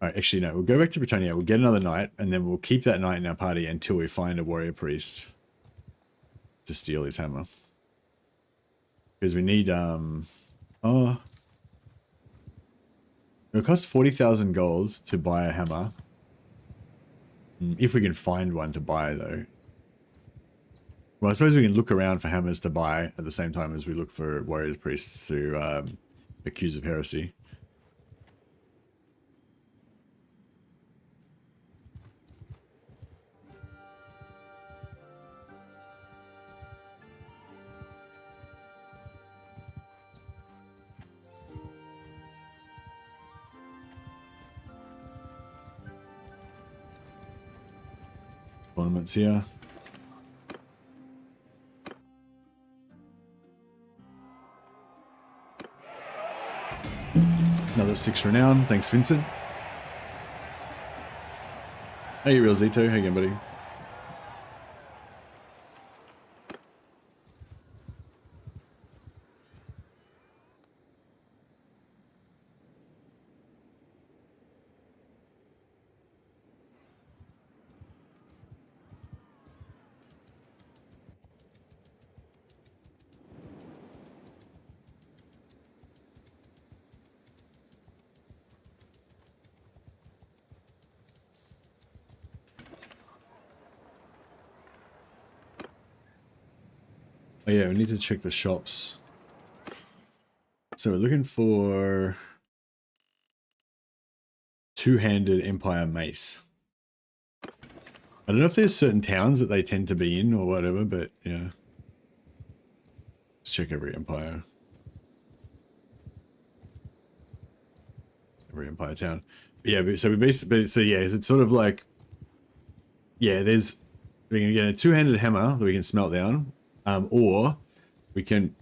All right, actually, no. We'll go back to Britannia. We'll get another knight, and then we'll keep that knight in our party until we find a warrior priest to steal his hammer. Because we need, it'll cost 40,000 gold to buy a hammer. If we can find one to buy, though. Well, I suppose we can look around for hammers to buy at the same time as we look for warrior priests to accuse of heresy. Ornaments here. Another 6 renown. Thanks, Vincent. Hey, Real Zito. How you going, buddy? Oh yeah, we need to check the shops. So we're looking for two-handed Empire mace. I don't know if there's certain towns that they tend to be in or whatever, but yeah. Let's check every Empire. Every Empire town. But yeah, so we basically, so yeah, it's sort of like, yeah, we can get a two-handed hammer that we can smelt down, or we can,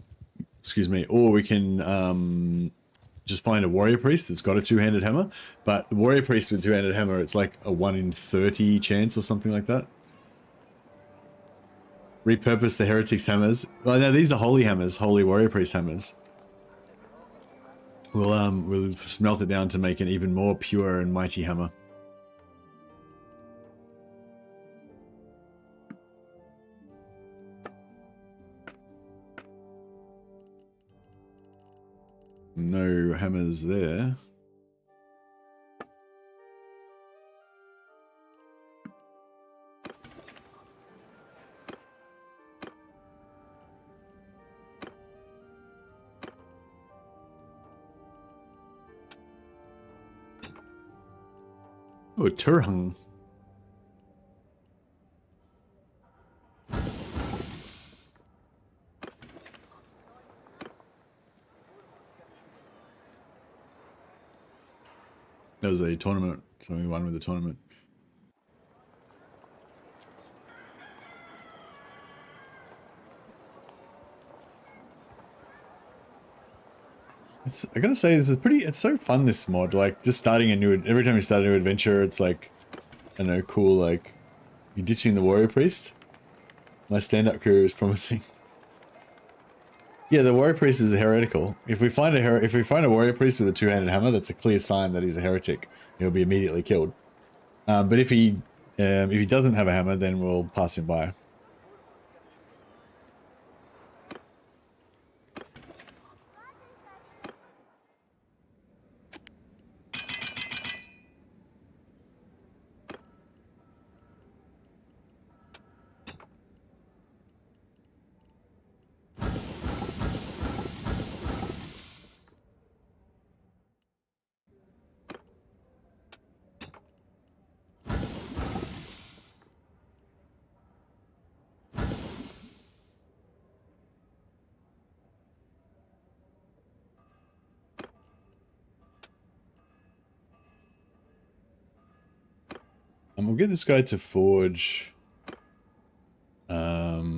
just find a warrior priest that's got a two-handed hammer. But the warrior priest with a two-handed hammer, it's like a 1 in 30 chance or something like that. Repurpose the heretics hammers. Well, no, these are holy hammers, holy warrior priest hammers. We'll smelt it down to make an even more pure and mighty hammer. No hammers there. Oh, Turhung. That was a tournament, so we won with the tournament. I gotta say, this is it's so fun, this mod. Like, just starting every time you start a new adventure, it's like, I don't know, cool, like, you're ditching the warrior priest. My stand-up career is promising. Yeah, the warrior priest is heretical. If we find a warrior priest with a two-handed hammer, that's a clear sign that he's a heretic. He'll be immediately killed. But if he doesn't have a hammer, then we'll pass him by. And we'll get this guy to forge. A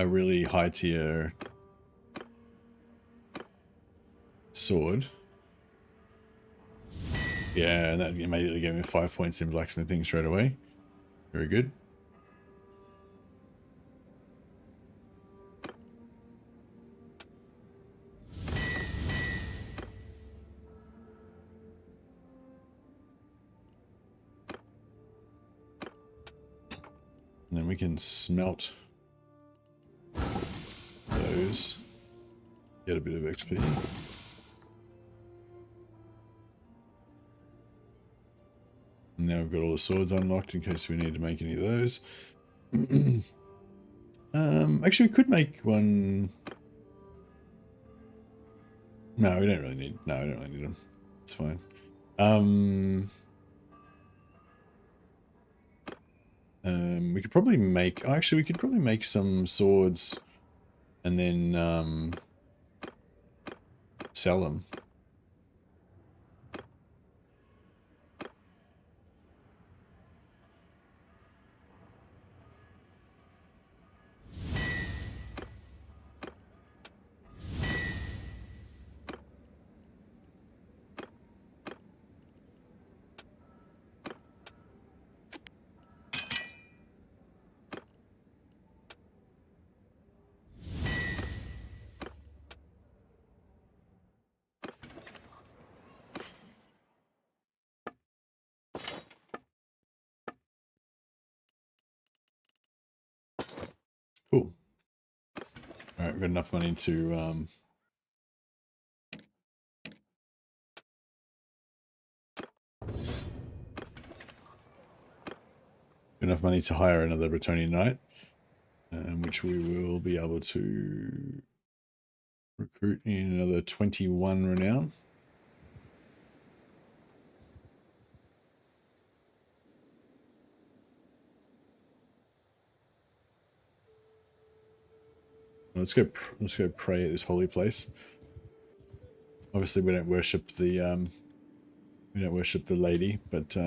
really high tier sword. Yeah, and that immediately gave me 5 points in blacksmithing straight away. Very good. And then we can smelt those. Get a bit of XP. And now we've got all the swords unlocked in case we need to make any of those. Actually, we could make one. No, we don't really need. No, we don't really need them. It's fine. We could probably make. Actually, we could probably make some swords and then sell them. Cool. All right, we've got enough money to hire another Bretonian knight, which we will be able to recruit in another 21 renown. Let's go pray at this holy place. Obviously, we don't worship the lady, but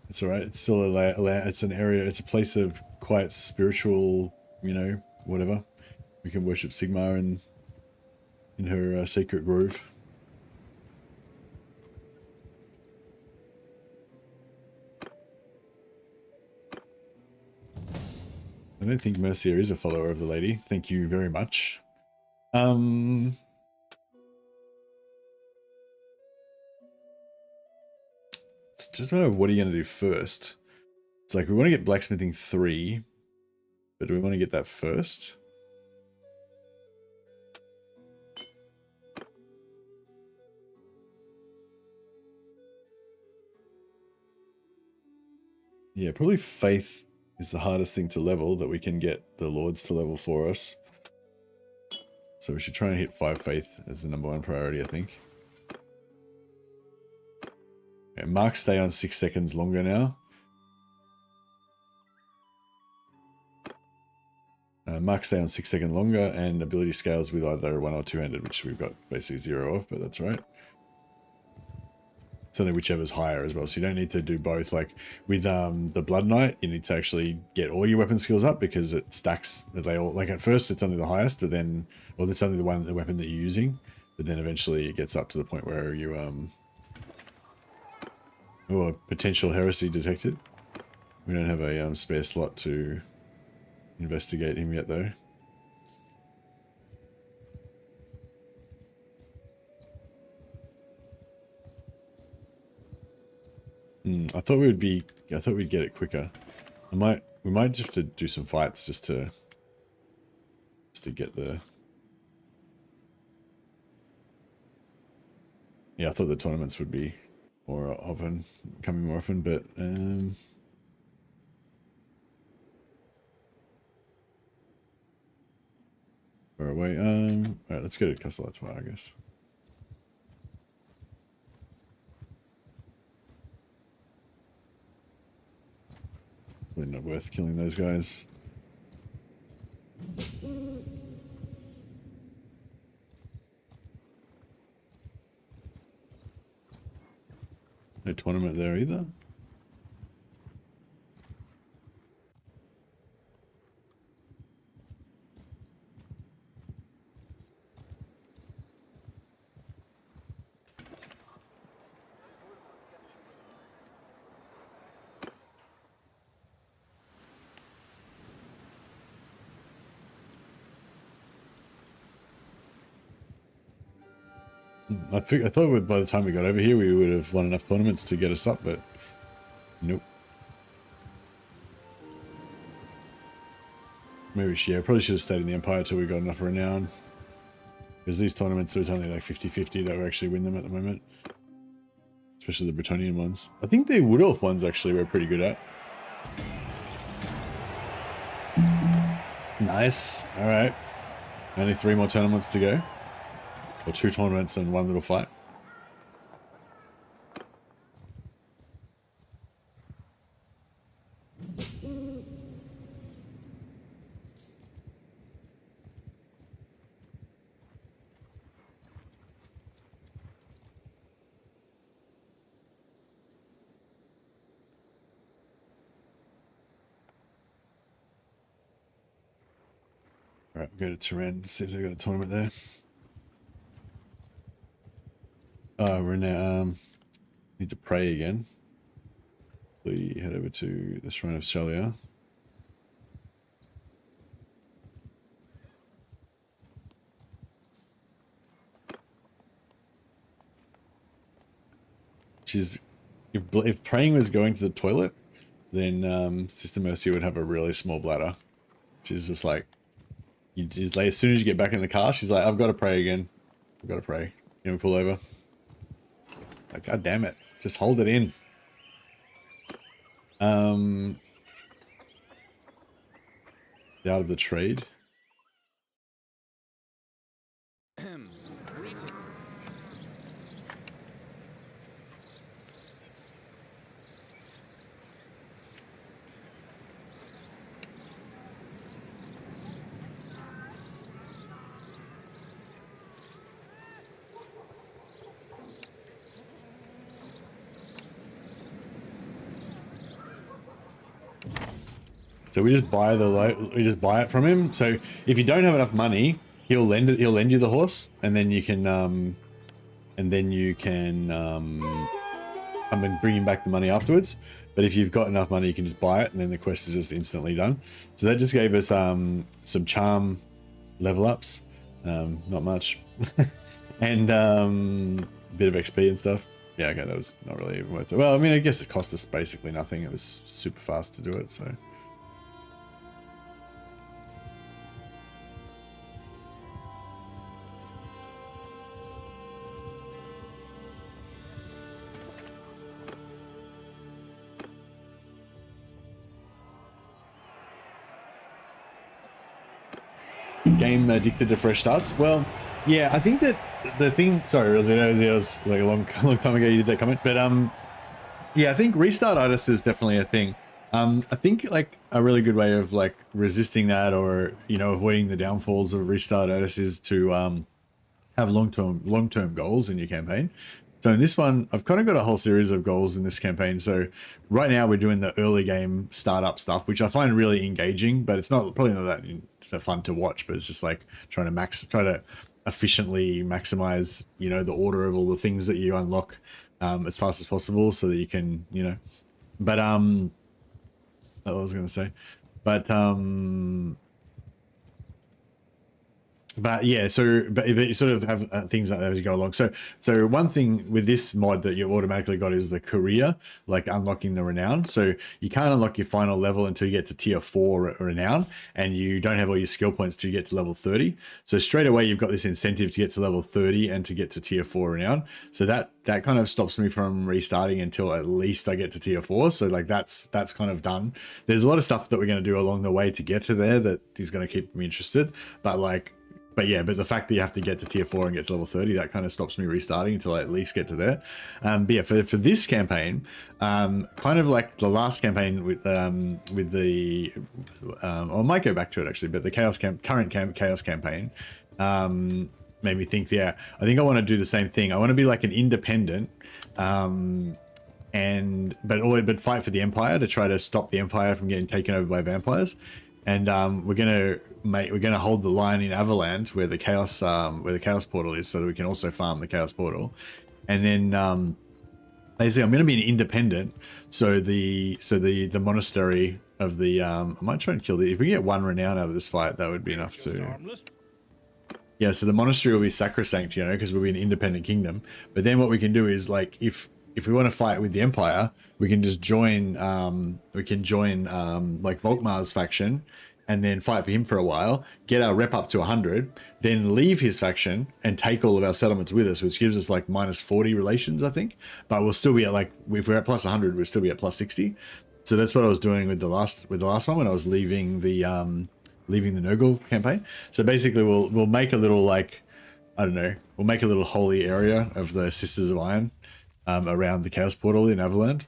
it's all right. It's still it's an area. It's a place of quite spiritual, whatever. We can worship Sigmar in her sacred grove. I don't think Mercia is a follower of the lady. Thank you very much. It's just a matter of what are you going to do first? It's like we want to get blacksmithing 3, but do we want to get that first? Yeah, probably faith is the hardest thing to level that we can get the lords to level for us. So we should try and hit 5 faith as the #1 priority, I think. Okay, marks stay on 6 seconds longer now. Marks stay on 6 seconds longer, and ability scales with either 1 or 2-handed, which we've got basically 0 of, but that's right. It's only whichever's higher as well, so you don't need to do both. Like with the Blood Knight, you need to actually get all your weapon skills up because it stacks. They all, like at first it's only the highest, but then, well, it's only the weapon that you're using, but then eventually it gets up to the point where you oh, potential heresy detected. We don't have a spare slot to investigate him yet, though. I thought we'd get it quicker. We might just have to do some fights just to get the. Yeah, I thought the tournaments would be coming more often, but far away. All right, let's go to Castle Atois, I guess. Probably not worth killing those guys. No tournament there either. I thought by the time we got over here we would have won enough tournaments to get us up, but nope. Maybe I probably should have stayed in the Empire till we got enough renown. Because these tournaments, there's only like 50-50 that we actually win them at the moment. Especially the Bretonian ones. I think the Wood Elf ones actually we're pretty good at. Nice. Alright. Only 3 more tournaments to go. Or 2 tournaments and 1 little fight. Alright, we'll go to Turan, see if they've got a tournament there. Oh, we're now need to pray again. We head over to the Shrine of Shalia. If praying was going to the toilet, then Sister Mercy would have a really small bladder. She's just like, as soon as you get back in the car, she's like, I've got to pray again. I've got to pray. You know, pull over. Like, God damn it. Just hold it in. The Art of the Trade. Greeting. So we just buy it from him. So if you don't have enough money, he'll lend you the horse, and then you can come and bring him back the money afterwards. But if you've got enough money, you can just buy it, and then the quest is just instantly done. So that just gave us some charm level ups, not much, and a bit of XP and stuff. Yeah, okay, that was not really even worth it. Well, I mean, I guess it cost us basically nothing. It was super fast to do it, so. Game addicted to fresh starts. Well, yeah, I think that the thing. Sorry, Rosie, it was like a long time ago you did that comment, but yeah, I think restart-itis is definitely a thing. I think like a really good way of like resisting that, or avoiding the downfalls of restart-itis, is to have long-term goals in your campaign. So in this one, I've kind of got a whole series of goals in this campaign. So right now we're doing the early game startup stuff, which I find really engaging, but it's probably not that fun to watch, but it's just like try to efficiently maximize the order of all the things that you unlock as fast as possible, so that you can but what was I going to say, but yeah, but you sort of have things like that as you go along. So one thing with this mod that you automatically got is the career, like unlocking the renown. So you can't unlock your final level until you get to tier 4 renown, and you don't have all your skill points till you get to level 30. So straight away you've got this incentive to get to level 30 and to get to tier 4 renown. So that kind of stops me from restarting until at least I get to tier 4. So like that's kind of done. There's a lot of stuff that we're going to do along the way to get to there that is going to keep me interested, but the fact that you have to get to tier 4 and get to level 30, that kind of stops me restarting until I at least get to there. But yeah, for this campaign, kind of like the last campaign with the, I might go back to it actually, but the current chaos campaign made me think, yeah, I think I want to do the same thing. I want to be like an independent, but fight for the Empire to try to stop the Empire from getting taken over by vampires. And we're gonna hold the line in Avaland where the chaos portal is, so that we can also farm the chaos portal. And then basically I'm gonna be an independent. So the monastery of the I might try and kill if we get 1 renown out of this fight, that would be enough to. Yeah, so the monastery will be sacrosanct, because we'll be an independent kingdom. But then what we can do is, like, if we want to fight with the Empire, we can just join like Volkmar's faction, and then fight for him for a while, get our rep up to 100, then leave his faction and take all of our settlements with us, which gives us like -40 relations, I think. But we'll still be at like, if we're at plus 100, we'll still be at plus 60. So that's what I was doing with the last one when I was leaving the Nurgle campaign. So basically we'll make a little, like, I don't know, we'll make a little holy area of the Sisters of Iron around the Chaos Portal in Avaland.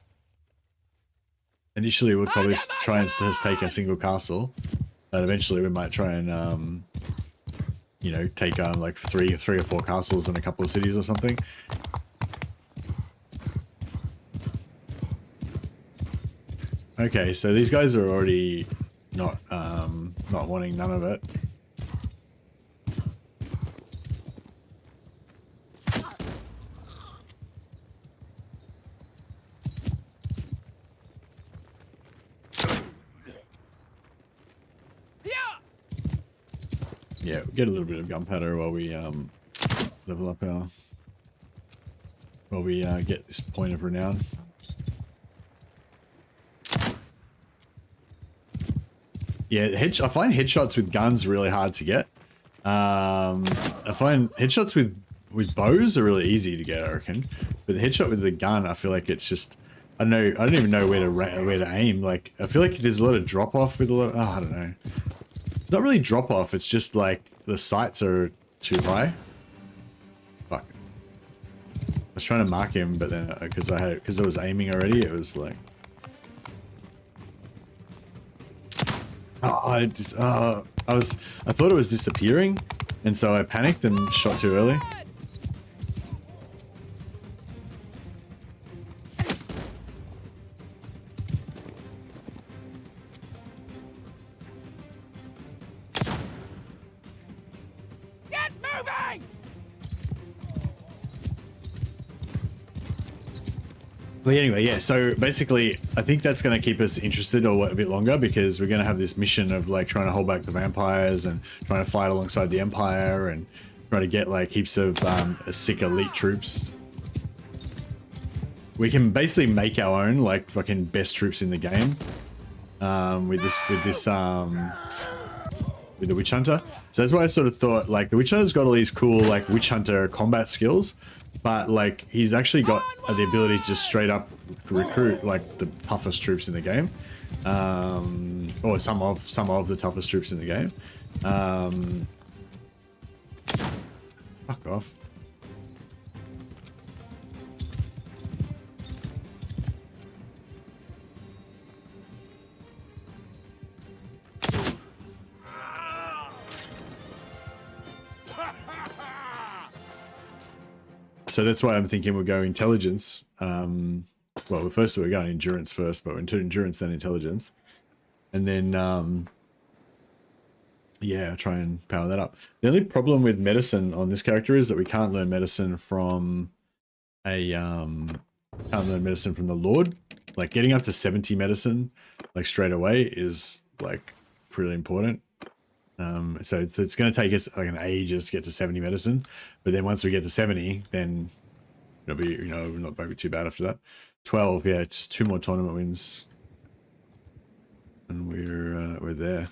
Initially we'll probably try and just take a single castle, but eventually we might try and take like three or 4 castles and a couple of cities or something. Okay, so these guys are already not wanting none of it. yeah, we'll get a little bit of gunpowder while we level up our, while we get this point of renown. Yeah, I find headshots with guns really hard to get. I find headshots with bows are really easy to get, I reckon. But the headshot with the gun, I feel like it's just, I don't know, I don't even know where to aim. Like, I feel like there's a lot of drop off with a lot of, oh, I don't know. It's not really drop off, it's just like the sights are too high. Fuck. I was trying to mark him, but then because I was aiming already, it was like, I thought it was disappearing, and so I panicked and shot too early. Get moving! But anyway, yeah, so basically I think that's going to keep us interested a bit longer, because we're going to have this mission of like trying to hold back the vampires and trying to fight alongside the Empire and trying to get like heaps of sick elite troops. We can basically make our own like fucking best troops in the game with the Witch Hunter. So that's why I sort of thought like the Witch Hunter's got all these cool like Witch Hunter combat skills, but like he's actually got the ability to just straight up recruit like the toughest troops in the game, or some of the toughest troops in the game. Fuck off. So that's why I'm thinking we'll go intelligence. Well, first we're going endurance first, but into endurance then intelligence, and then yeah, try and power that up. The only problem with medicine on this character is that we can't learn medicine from a can't learn medicine from the Lord. Like getting up to 70 medicine like straight away is like really important. So it's going to take us like an ages to get to 70 medicine, but then once we get to 70, then it'll be, you know, not going to be too bad after that. 12, yeah, just 2 more tournament wins, and we're there.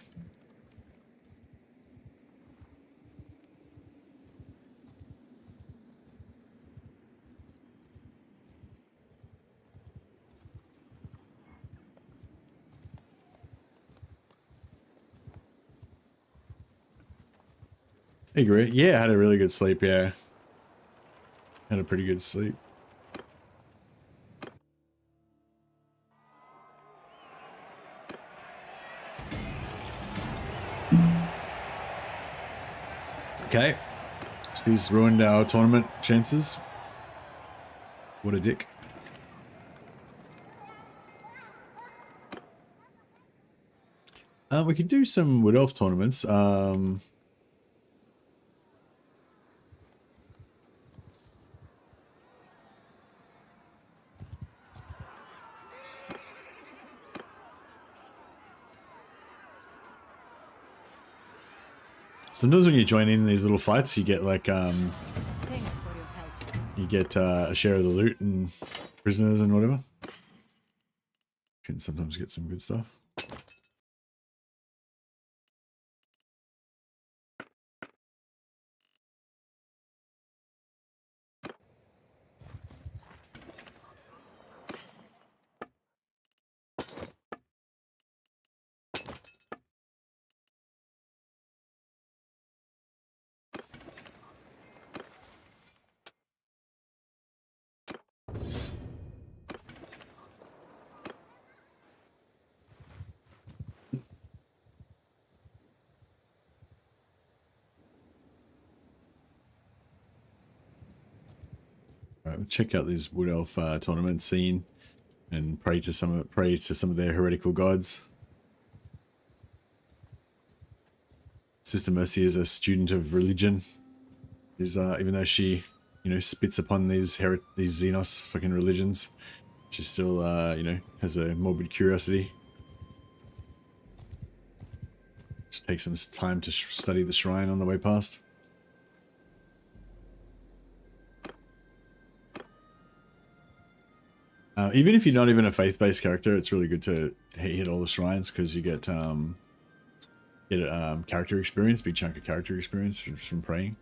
I agree. Yeah, I had a really good sleep, yeah. Had a pretty good sleep. Okay. He's ruined our tournament chances. What a dick. We could do some Wood Elf tournaments. Sometimes when you join in these little fights, you get like Thanks for your help. you get a share of the loot and prisoners and whatever. Can sometimes get some good stuff. Right, we'll check out this Wood Elf tournament scene and pray to some of their heretical gods. Sister Mercy is a student of religion. Is even though she, you know, spits upon these Xenos fucking religions, she still you know, has a morbid curiosity. to take some time to study the shrine on the way past. Even if you're not even a faith-based character, it's really good to hit all the shrines because you get character experience, big chunk of character experience from praying.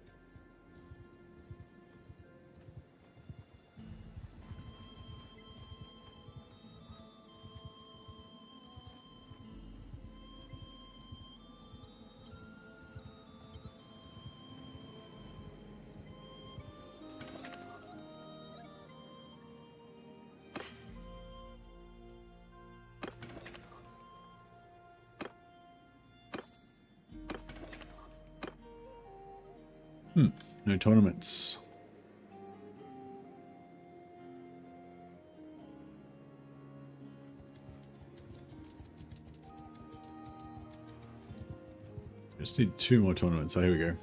No tournaments. Just need 2 more tournaments. Oh, here we go.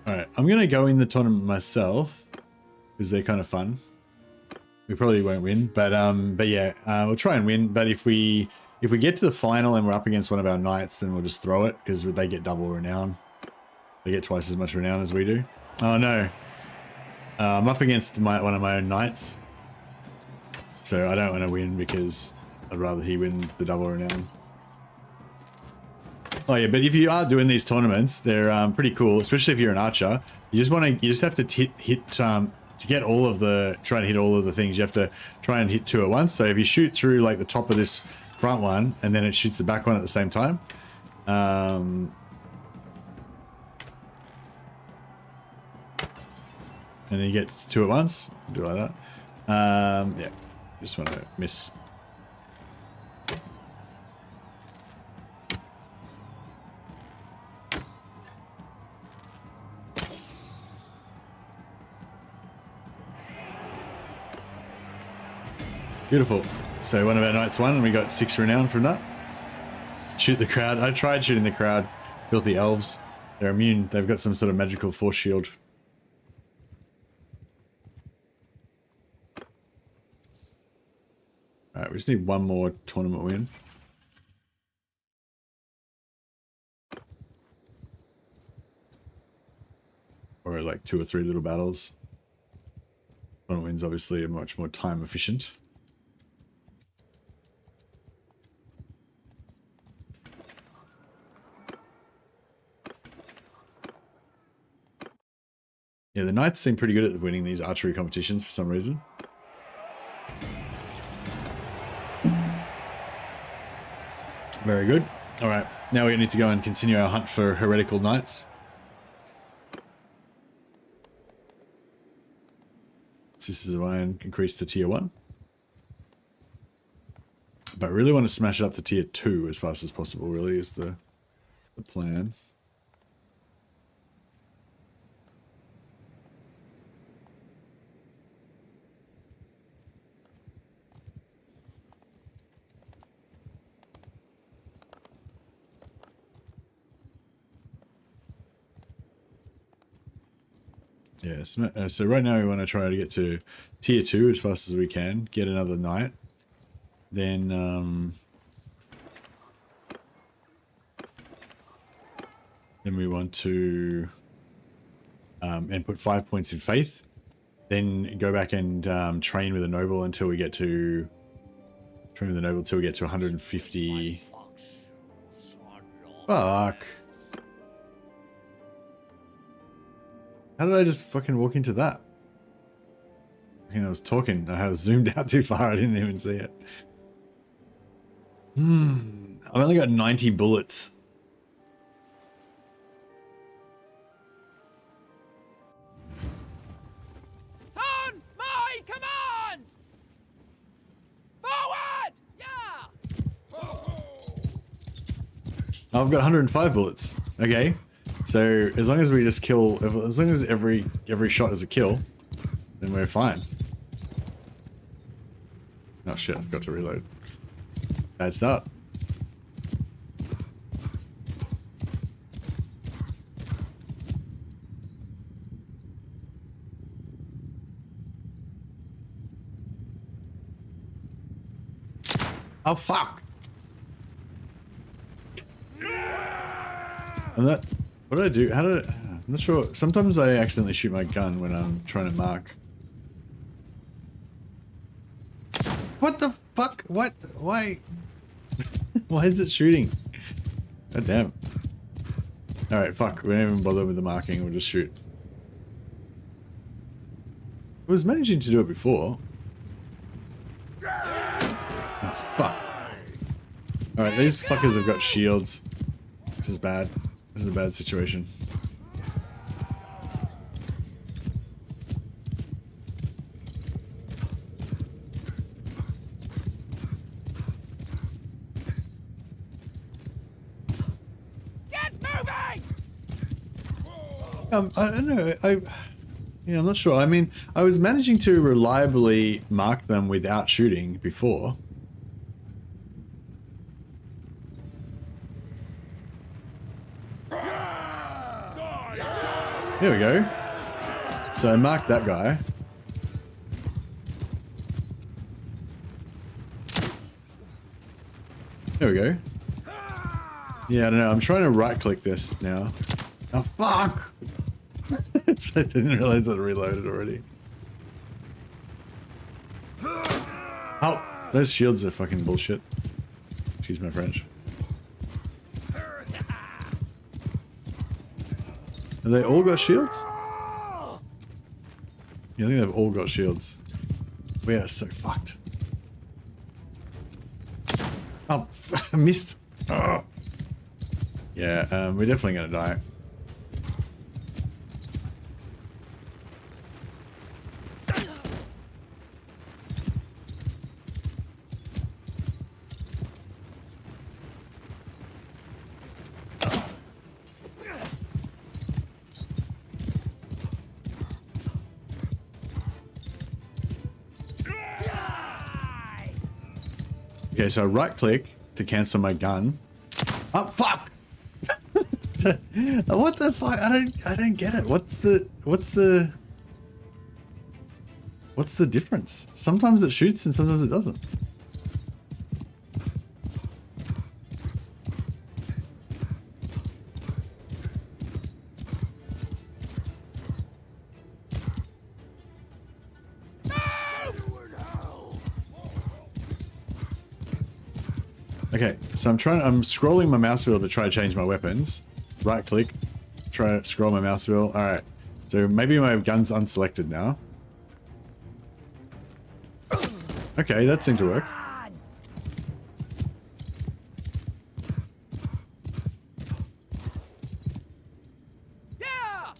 Alright, I'm going to go in the tournament myself because they're kind of fun. We probably won't win, but yeah, we'll try and win. But if we get to the final and we're up against one of our knights, then we'll just throw it because they get double renown. They get twice as much renown as we do. Oh no, I'm up against one of my own knights, so I don't want to win because I'd rather he win the double renown. Oh yeah, but if you are doing these tournaments, they're pretty cool, especially if you're an archer. You just have to hit to get all of the, try and hit all of the things, you have to try and hit 2 at once. So if you shoot through like the top of this front one and then it shoots the back one at the same time, and then you get 2 at once, do it like that. Yeah, just want to miss. Beautiful. So one of our knights won and we got 6 renown from that. Shoot the crowd. I tried shooting the crowd. Filthy elves. They're immune. They've got some sort of magical force shield. Alright, we just need 1 more tournament win. Or like 2 or 3 little battles. Tournament wins obviously are much more time efficient. Yeah, the knights seem pretty good at winning these archery competitions for some reason. Very good. All right, now we need to go and continue our hunt for heretical knights. Sisters of Iron increased to tier 1. But I really want to smash it up to tier 2 as fast as possible, really, is the plan. Yeah, so right now we want to try to get to tier 2 as fast as we can, get another knight. Then we want to and put 5 points in faith. Then go back and train with a noble until we get to 150. Fuck. How did I just fucking walk into that? I was talking. I was zoomed out too far. I didn't even see it. I've only got 90 bullets. On my command! Forward! Yeah! I've got 105 bullets. Okay. So as long as we just kill, as long as every shot is a kill, then we're fine. Oh shit, I forgot to reload. Bad start. Oh fuck! And that, what did I do? How did I, I'm not sure. Sometimes I accidentally shoot my gun when I'm trying to mark. What the fuck? What? Why? Why is it shooting? God damn. Alright, fuck. We don't even bother with the marking. We'll just shoot. I was managing to do it before. Oh, fuck. Alright, these fuckers have got shields. This is bad. This is a bad situation. Get moving! I don't know. Yeah, I'm not sure. I mean, I was managing to reliably mark them without shooting before. There we go. So I marked that guy. There we go. Yeah, I don't know. I'm trying to right-click this now. Oh, fuck! I didn't realize I'd reloaded already. Oh, those shields are fucking bullshit. Excuse my French. Have they all got shields? Yeah, I think they've all got shields. We are so fucked. Oh, I missed. Oh. Yeah, we're definitely gonna die. Okay, so I right click to cancel my gun. Oh fuck! What the fuck? I don't get it. What's the difference? Sometimes it shoots and sometimes it doesn't. Okay, so I'm scrolling my mouse wheel to try to change my weapons. Right click, try to scroll my mouse wheel. Alright, so maybe my gun's unselected now. Okay, that seemed to work. Yeah!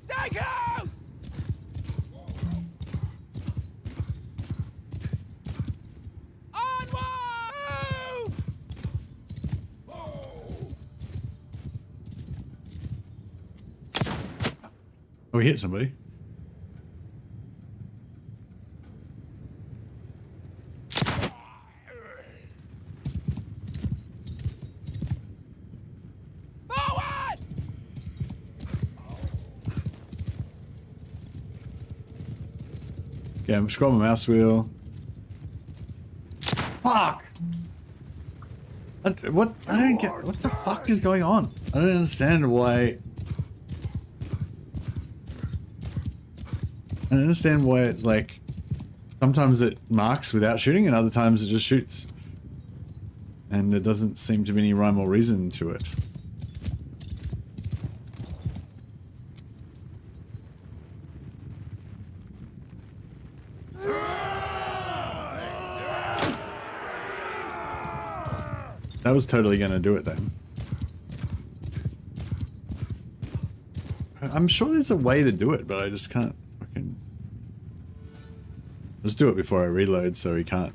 Stay close! Onward! Move! Oh, we hit somebody. Forward! Okay, I'm scrolling my mouse wheel. Fuck! What? I don't get. What the fuck is going on? I don't understand why. I don't understand why it's like. Sometimes it marks without shooting, and other times it just shoots. And there doesn't seem to be any rhyme or reason to it. That was totally gonna do it then. I'm sure there's a way to do it, but I just can't fucking... Let's do it before I reload so he can't.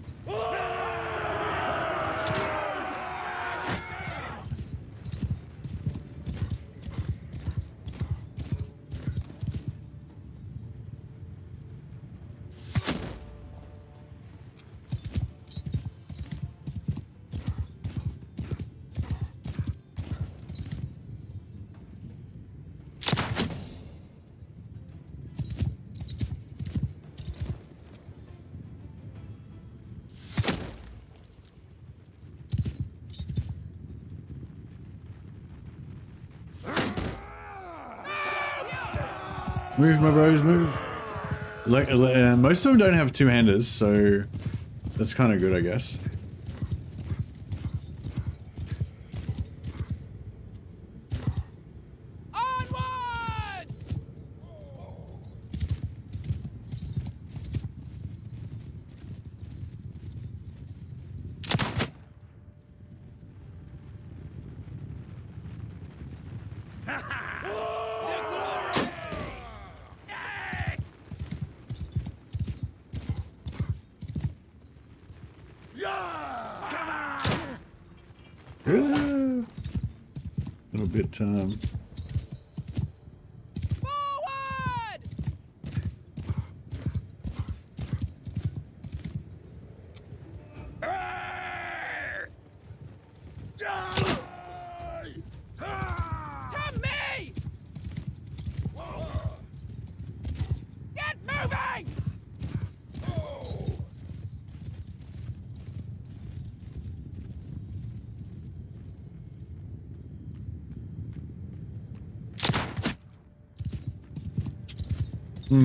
Move, my bros, move. Like, most of them don't have two-handers, so that's kind of good, I guess. Onwards! A little bit, Forward! To me! Get moving! I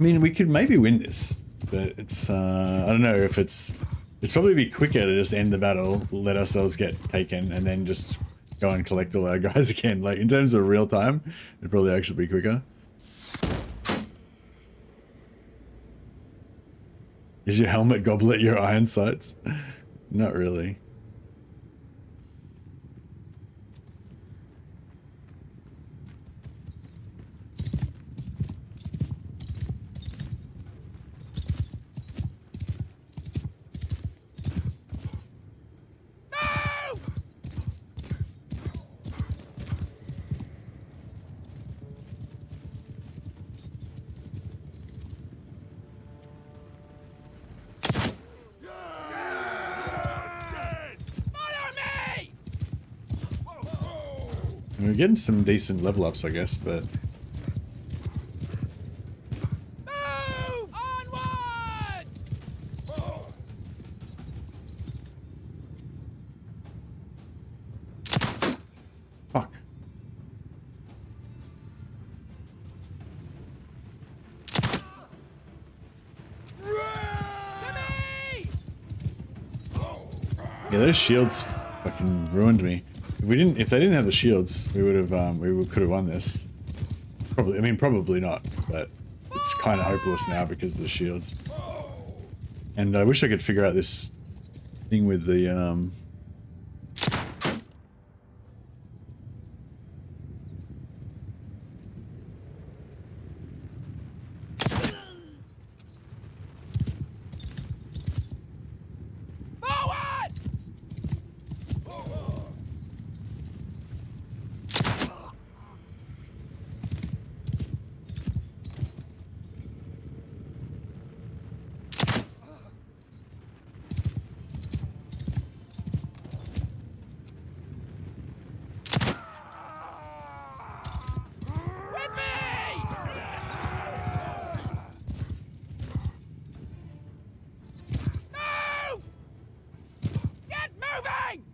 mean, we could maybe win this, but it's, I don't know if it's probably be quicker to just end the battle, let ourselves get taken, and then just go and collect all our guys again. Like, in terms of real time, it'd probably actually be quicker. Is your helmet goblet your iron sights? Not really. Move! Follow me! We're getting some decent level ups, I guess, but Move! Onwards! fuck. To me! Yeah, those shields fucking ruined me. If they didn't have the shields, we would have, could have won this. Probably, I mean, probably not, but it's kind of hopeless now because of the shields. And I wish I could figure out this thing with the, Forward! With me! Move! Get moving!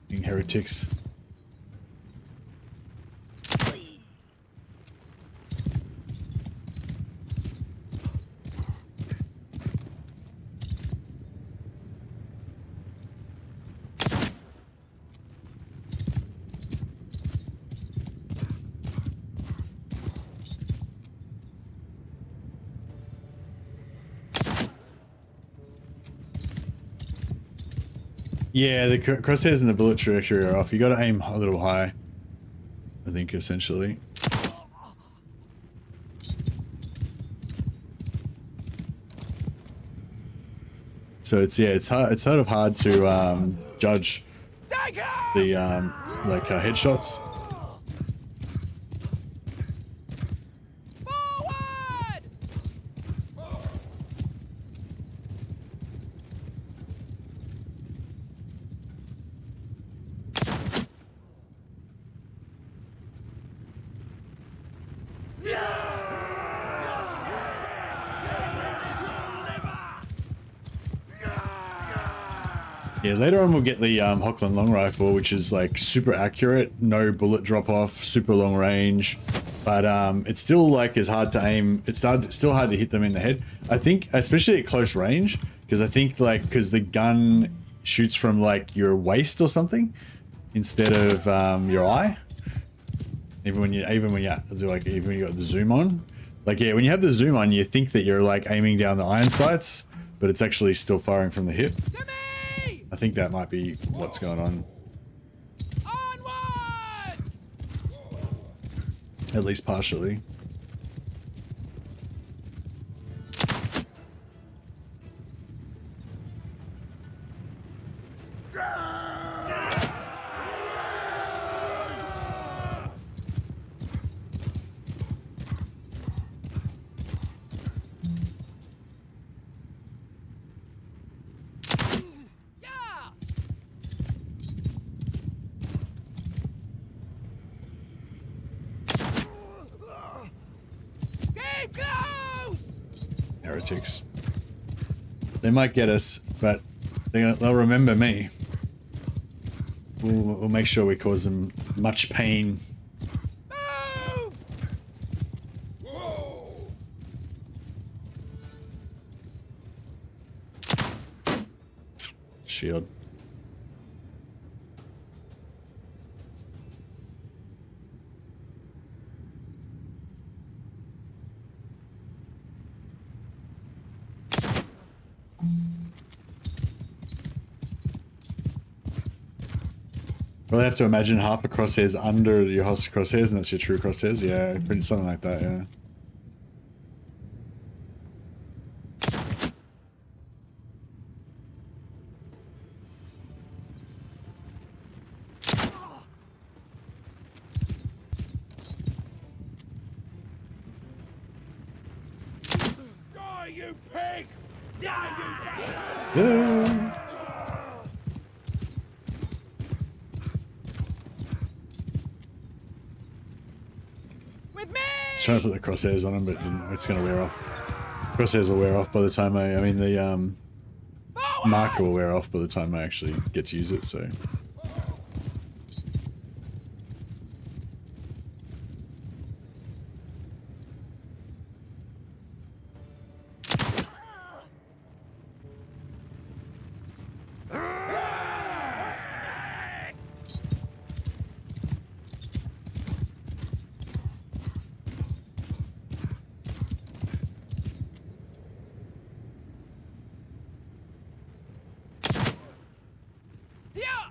being heretics. Yeah, the crosshairs and the bullet trajectory are off. You got to aim a little high, I think, essentially. So it's, yeah, it's hard. It's sort of hard to judge Stay close! the headshots. Forward! Yeah, later on we'll get the Hochland long rifle, which is like super accurate, no bullet drop off, super long range, but it's still like is hard to aim. It's still hard to hit them in the head. I think, especially at close range, because I think like because the gun shoots from like your waist or something instead of your eye. Even when you do like even when you got the zoom on, like yeah, when you have the zoom on, you think that you're like aiming down the iron sights, but it's actually still firing from the hip. To me! I think that might be what's going on. Onwards! At least partially. Yeah! Keep close! Heretics. They might get us, but they'll remember me. We'll make sure we cause them much pain. Move! Shield. Well, I have to imagine Harper crosshairs under your host crosshairs, and that's your true crosshairs. Yeah, pretty something like that. Yeah. Die, you pig! Die, you Yeah. With me! I was trying to put the crosshairs on them, but it's going to wear off. Crosshairs will wear off by the time I mean the Forward! marker will wear off by the time I actually get to use it. So. Yeah!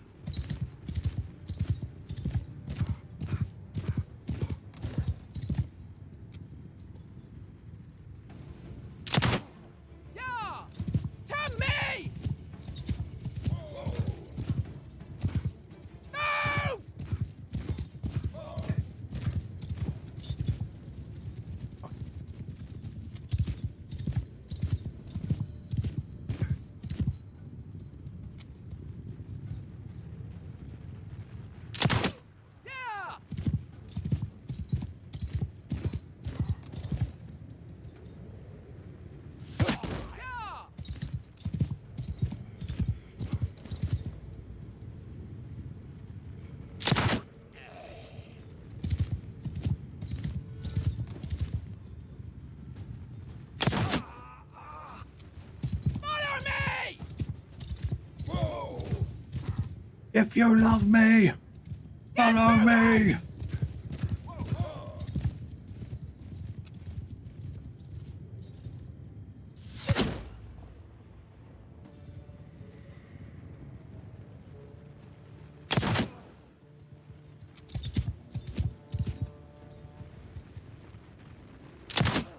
Yeah! To me! Move! Yeah! Yeah! Follow me! If you love me, follow me.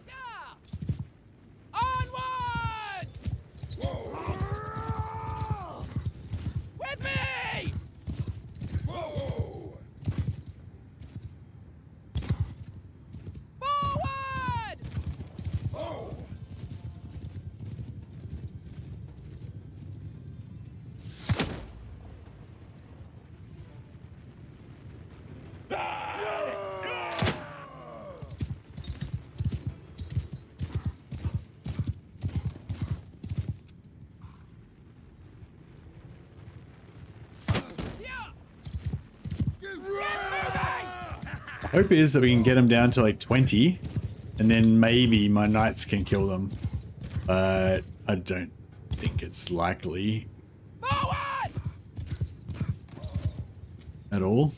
Yeah! Onwards! With me! Forward! The hope is that we can get them down to like 20, and then maybe my knights can kill them. But I don't think it's likely Forward! at all.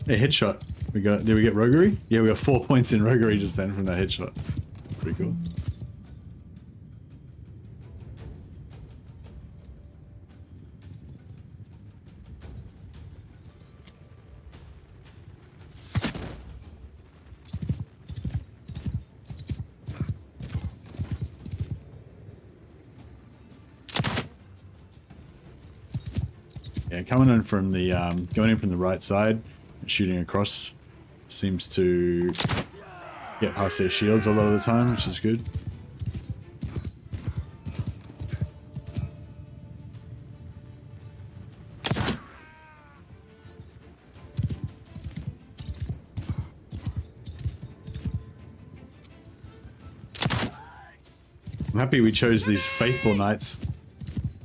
A headshot. Did we get roguery? Yeah, we got 4 points in roguery just then from that headshot. Pretty cool. Yeah, coming in from the going in from the right side and shooting across seems to get past their shields a lot of the time, which is good. I'm happy we chose these faithful knights.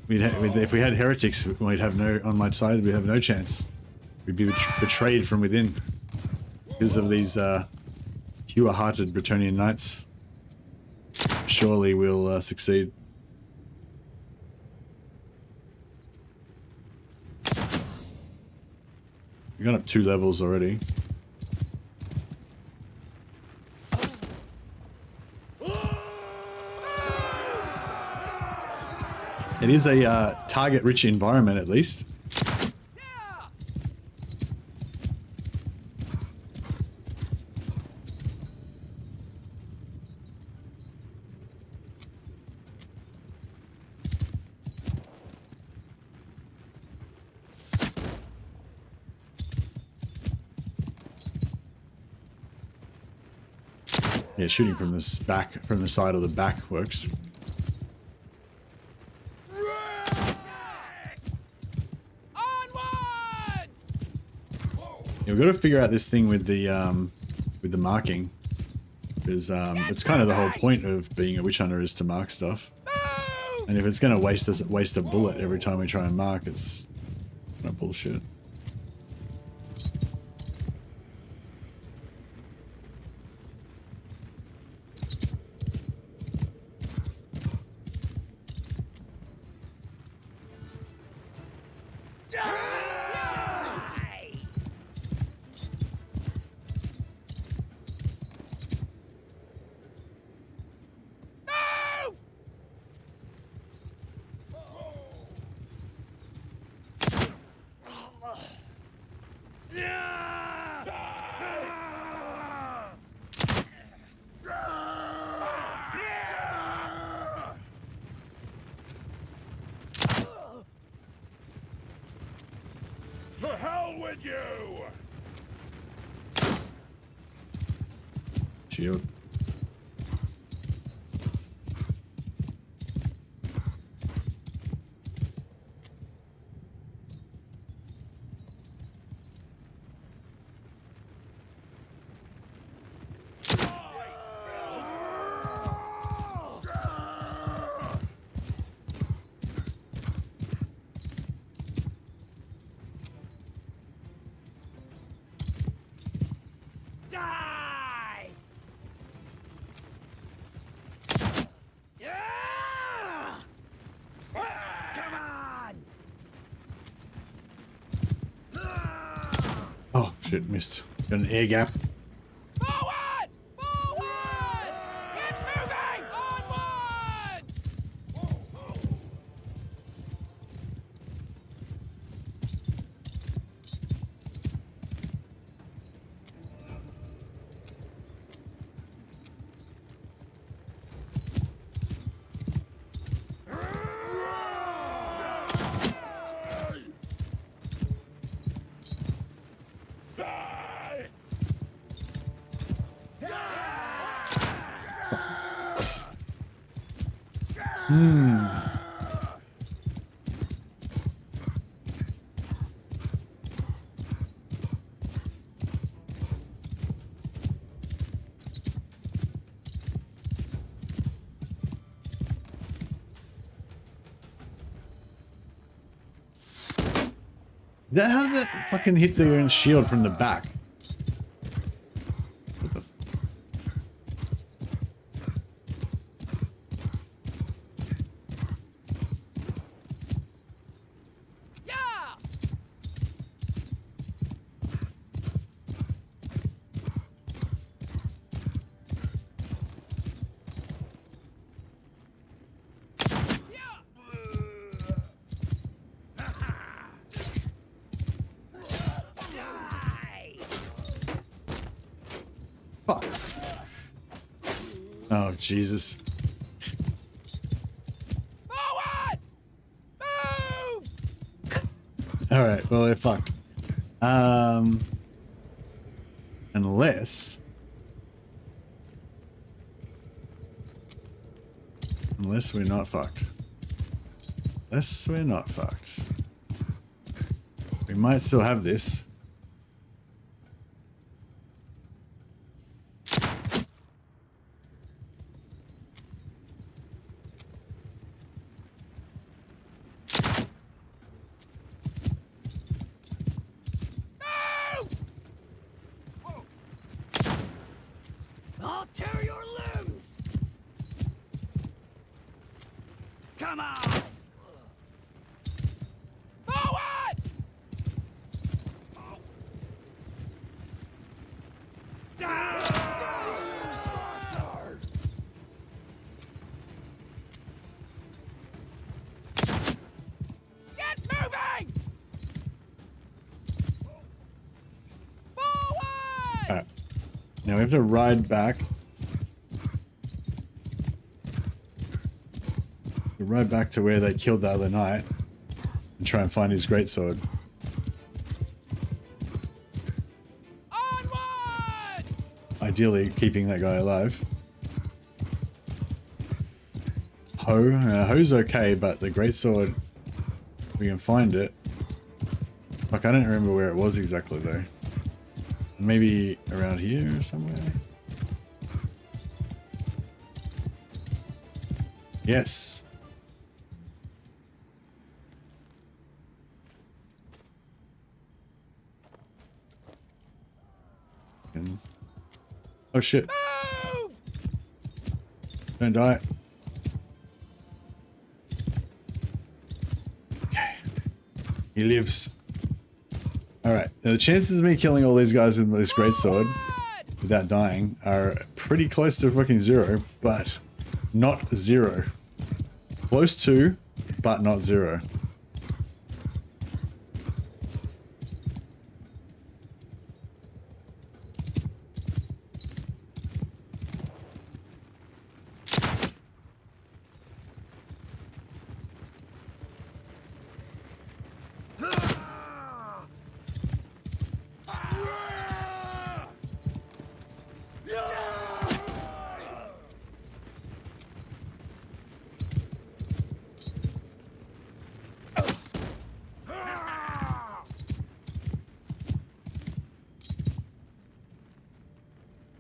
If we had heretics, we'd have no on my side. We'd have no chance. We'd be betrayed from within because of these pure-hearted Bretonnian knights. Surely we'll succeed. We've gone up 2 levels already. It is a target-rich environment, at least. Yeah, shooting from this back, from the side of the back works. Yeah, we've got to figure out this thing with the marking, because it's kind of the whole point of being a witch hunter is to mark stuff. And if it's going to waste a bullet every time we try and mark, it's kind of bullshit. To hell with you! Shield. Oh shit, missed. Got an air gap. Forward! Forward! Get moving! Onwards! How did that fucking hit the shield from the back? What the? Yeah! Fuck. Oh, Jesus. Forward! Move! Alright, well, they're fucked. Unless we're not fucked. Unless we're not fucked. We might still have this. I'll tear your limbs. Come on. Forward! Get moving! Forward! Alright. Now we have to ride back. We ride back to where they killed the other knight and try and find his greatsword. Onwards! Ideally, keeping that guy alive. Ho's okay, but the greatsword, we can find it. Fuck, I don't remember where it was exactly though. Maybe around here or somewhere. Yes. Oh shit. Move! Don't die. Okay. He lives. Alright. Now the chances of me killing all these guys with this greatsword Forward! without dying are pretty close to fucking zero, but not zero. Close to, but not zero.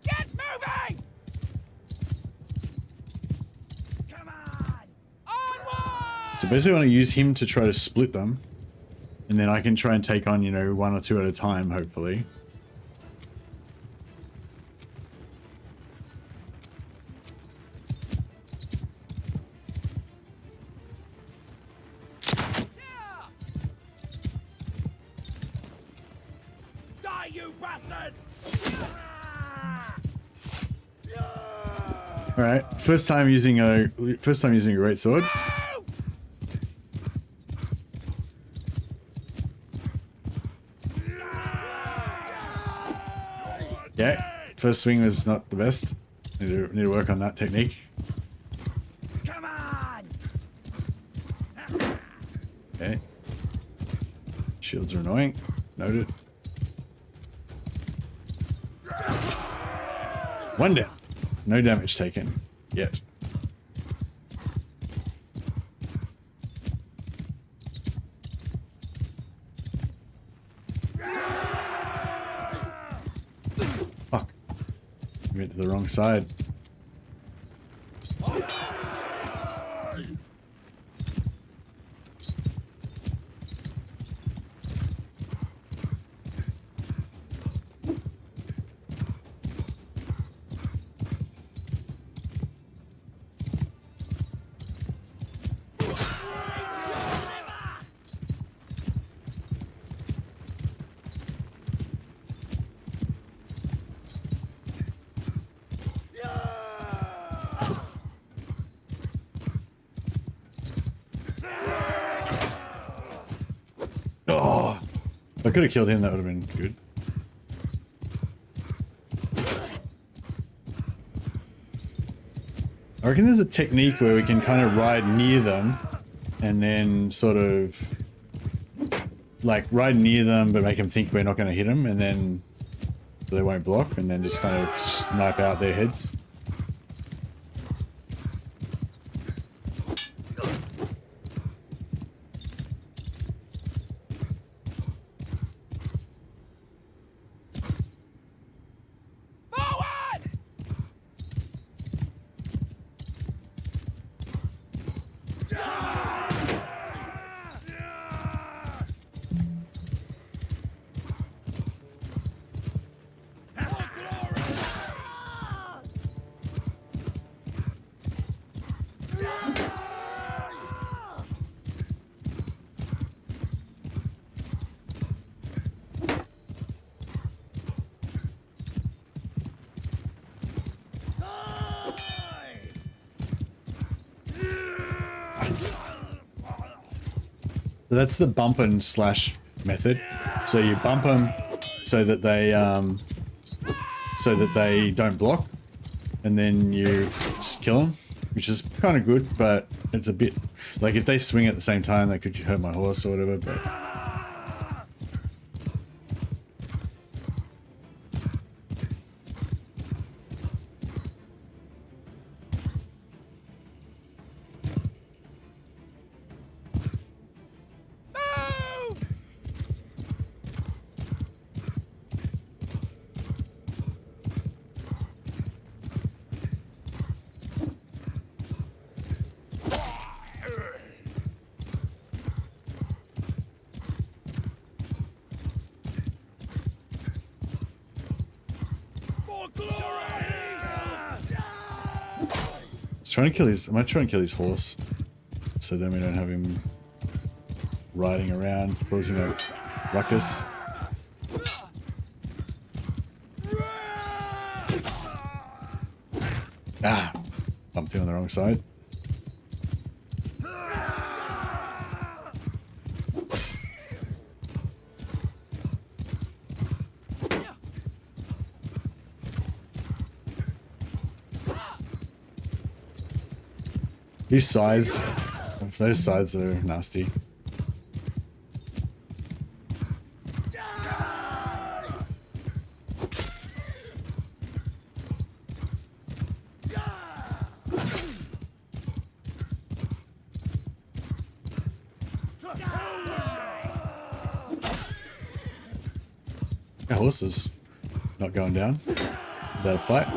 Get moving! Come on. Onward! So basically I want to use him to try to split them. And then I can try and take on, you know, one or two at a time, hopefully. Yeah! Die, you bastard! Alright, first time using a greatsword. Move! Yeah, first swing was not the best. Need to work on that technique. Come on. Okay. Shields are annoying. Noted. One down. No damage taken yet. Fuck. We went to the wrong side. If I could have killed him, that would have been good. I reckon there's a technique where we can kind of ride near them and then sort of like ride near them but make them think we're not going to hit them, and then so they won't block, and then just kind of snipe out their heads. Forward! So that's the bump and slash method. So you bump them so that they don't block, and then you just kill them, which is kind of good, but it's a bit like if they swing at the same time, they could hurt my horse or whatever. But trying to kill his. I might try and kill his horse, so then we don't have him riding around causing a ruckus. Ah, bumped him on the wrong side. These sides, those sides are nasty. That horse is not going down without a fight.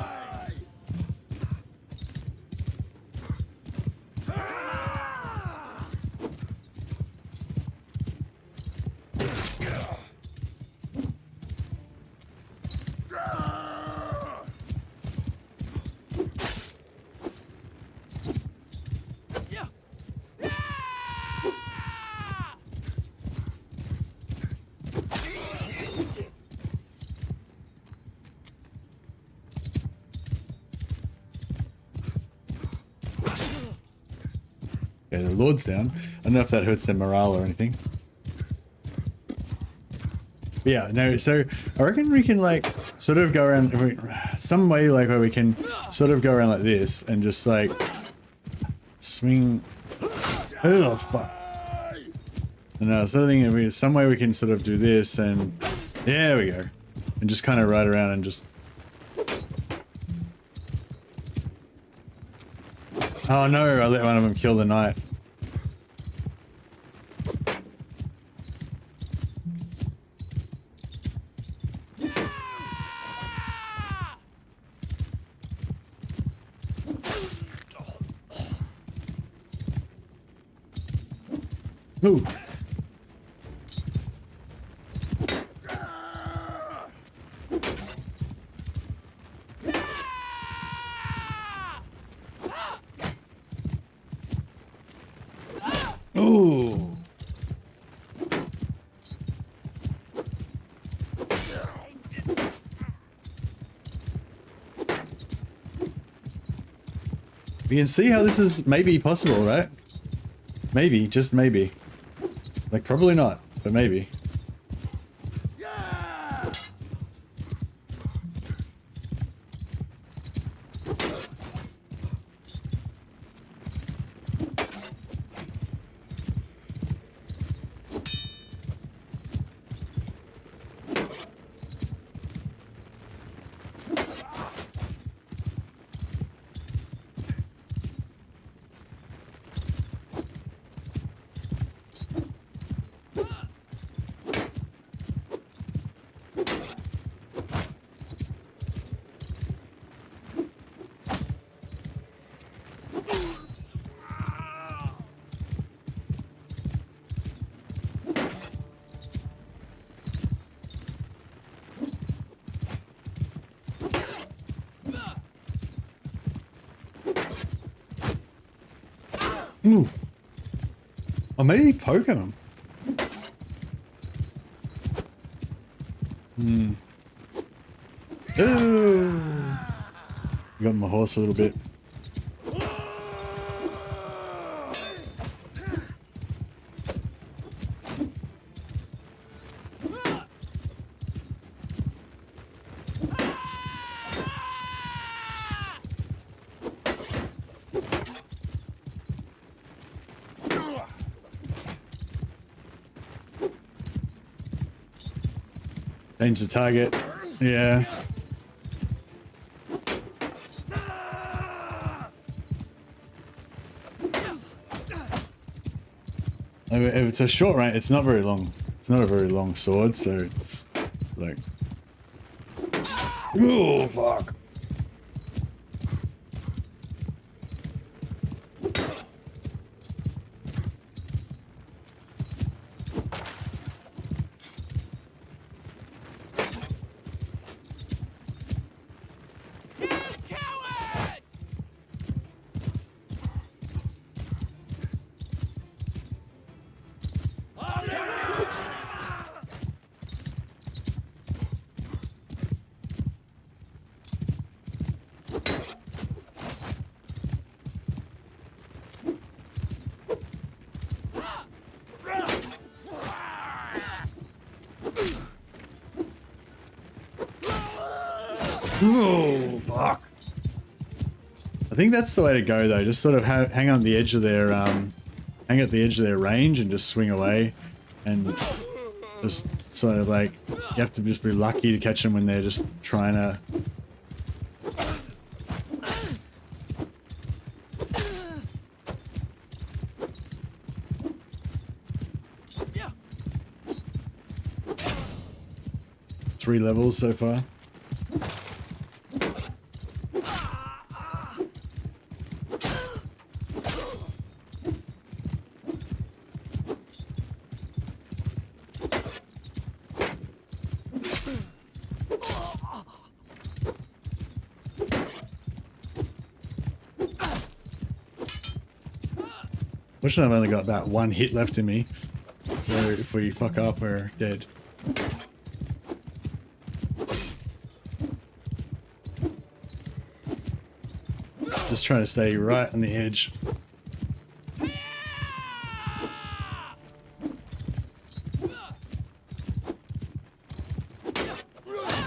Okay, the Lord's down. I don't know if that hurts their morale or anything. But yeah, no, so I reckon we can like sort of go around some way like where we can sort of go around like this and just like swing. Oh fuck. No, sort of thing, some way we can sort of do this, and there we go. And just kind of ride around and just... Oh no, I let one of them kill the knight. Ooh. Ooh. You can see how this is maybe possible, right? Maybe, just maybe. Like, probably not, but maybe. Ooh. Oh, maybe poking them. Hmm. Ooh. Got my horse a little bit. Change the target. Yeah. If it's a short range, it's not very long. It's not a very long sword, so like. Oh fuck! Oh fuck! I think that's the way to go though. Just sort of hang on the edge of their hang at the edge of their range and just swing away, and just sort of like you have to just be lucky to catch them when they're just trying to. Three levels so far. Fortunately, I've only got about one hit left in me, so if we fuck up, we're dead. Just trying to stay right on the edge.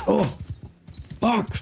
Oh, fuck!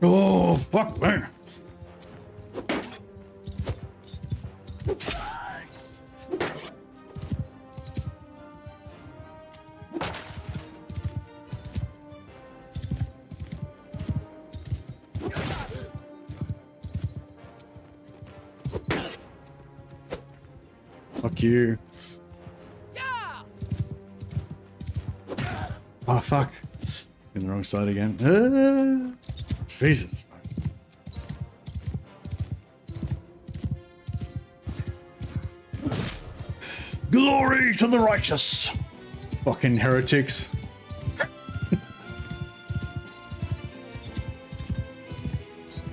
Oh, fuck me. Fuck you. Oh, fuck. In the wrong side again. Jesus. Glory to the righteous. Fucking heretics.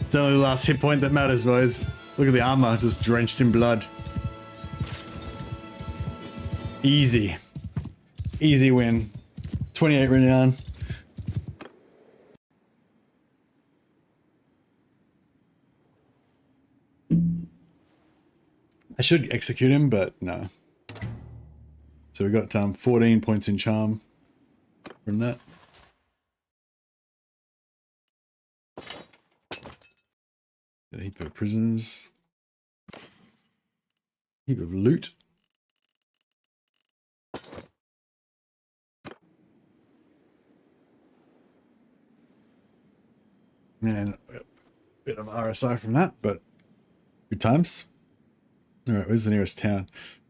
It's only the last hit point that matters, boys. Look at the armor, just drenched in blood. Easy. Easy win. 28 renown. I should execute him, but no. So we got 14 points in charm from that. Got a heap of prisoners. Heap of loot. And a bit of RSI from that, but good times. All right, where's the nearest town?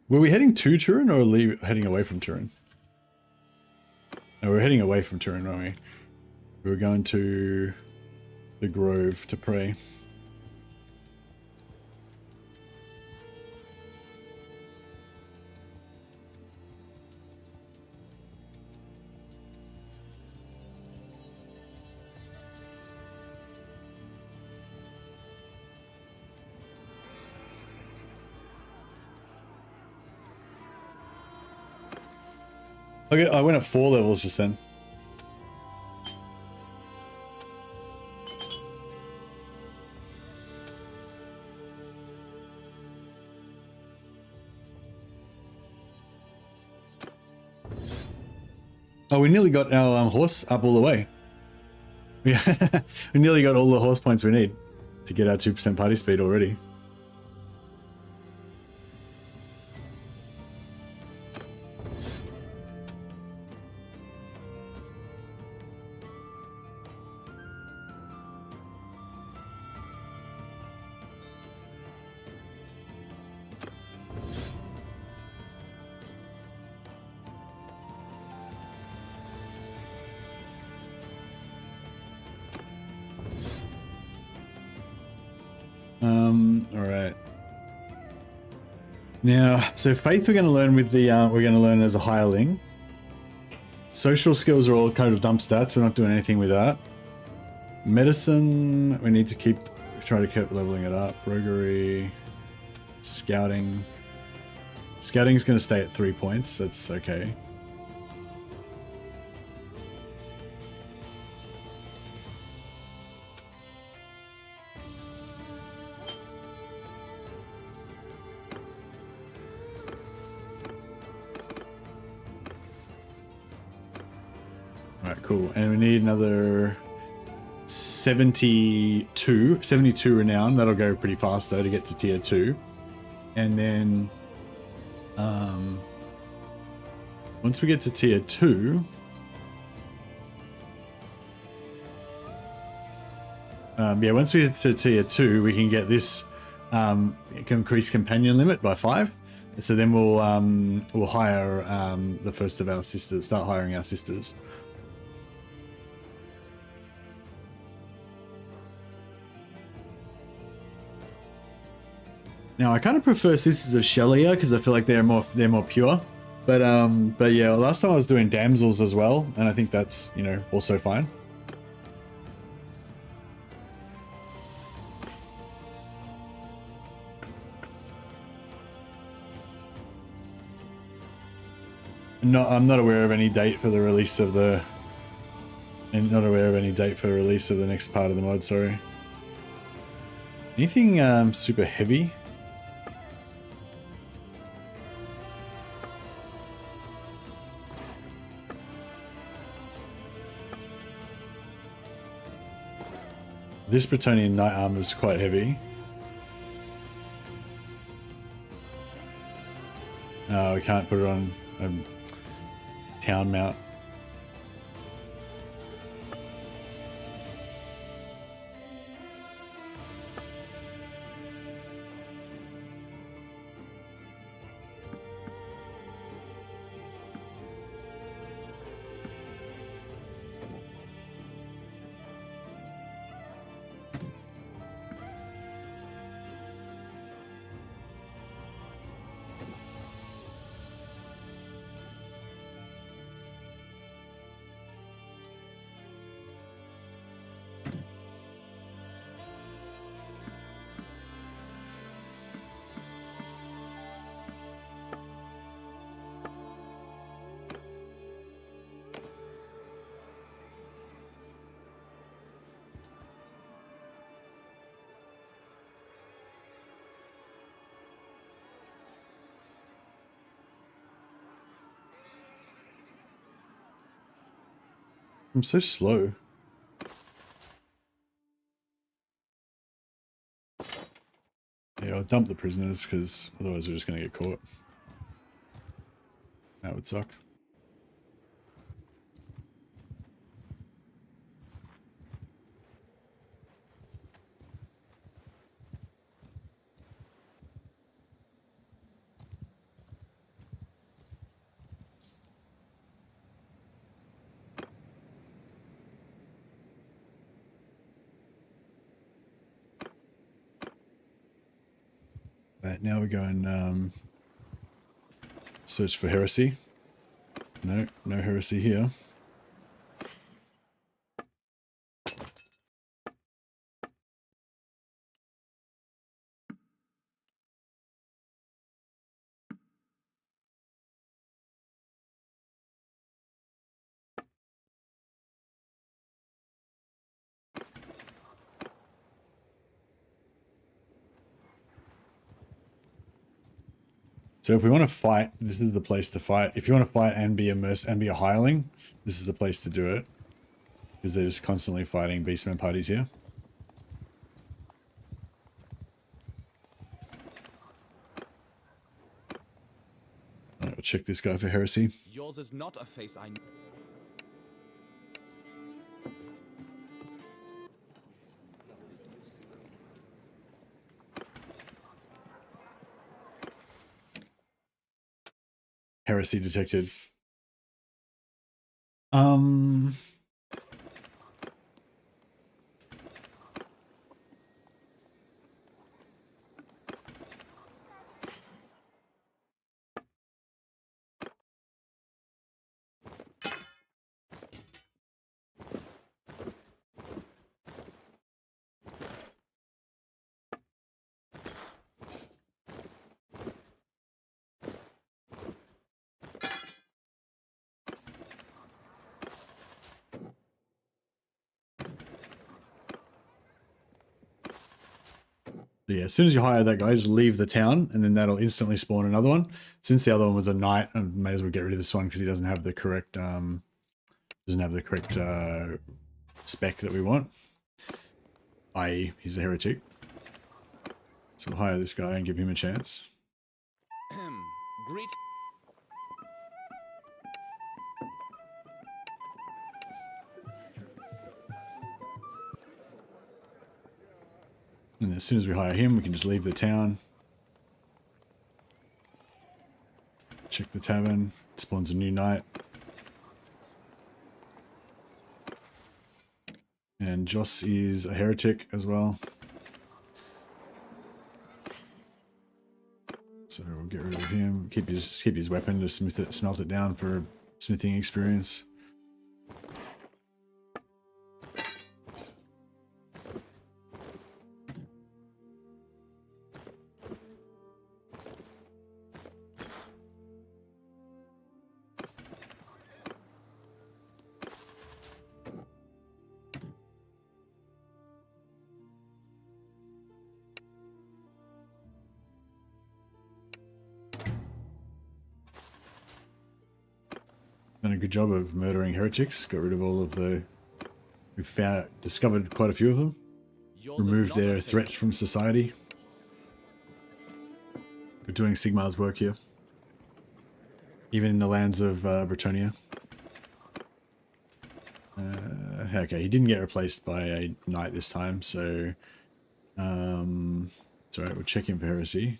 Were we heading to Turin or heading away from Turin? No, we're heading away from Turin, weren't we? We were going to the Grove to pray. Okay, I went up 4 levels just then. Oh, we nearly got our horse up all the way. Yeah, we nearly got all the horse points we need to get our 2% party speed already. All right. Now, so faith we're going to learn with the we're going to learn as a hireling. Social skills are all kind of dump stats. We're not doing anything with that. Medicine, we need to try to keep leveling it up. Roguery, scouting. Scouting is going to stay at 3 points. That's okay. Alright, cool. And we need another 72 renown. That'll go pretty fast though to get to tier 2. And then once we get to tier 2, once we get to tier 2, we can get this increase companion limit by 5. So then we'll hire the first of our sisters, start hiring our sisters. Now I kind of prefer Sisters of Shelia because I feel like they're more pure. But yeah, last time I was doing damsels as well, and I think that's, you know, also fine. No, I'm not aware of any date for the release of the. And not aware of any date for the release of the next part of the mod. Sorry. Anything super heavy? This Bretonnian knight armor is quite heavy. No, we can't put it on a town mount. I'm so slow. Yeah, I'll dump the prisoners because otherwise we're just going to get caught. That would suck. Right, now we go and search for heresy. No, no heresy here. So if we want to fight, this is the place to fight. If you want to fight and be a hireling, this is the place to do it. Because they're just constantly fighting beastmen parties here. Alright, we'll check this guy for heresy. Yours is not a face I know. Heresy detected. Yeah, as soon as you hire that guy, just leave the town, and then that'll instantly spawn another one. Since the other one was a knight, I may as well get rid of this one because he doesn't have the correct spec that we want. I.e., he's a heretic. So we'll hire this guy and give him a chance. Greet. And as soon as we hire him, we can just leave the town. Check the tavern. Spawns a new knight. And Joss is a heretic as well. So we'll get rid of him. Keep his weapon to smelt it down for smithing experience. Done a good job of murdering heretics. Got rid of all of the... We've discovered quite a few of them. Removed their threat from society. We're doing Sigmar's work here. Even in the lands of Bretonnia. Okay, he didn't get replaced by a knight this time, so... it's alright, we'll check him for heresy.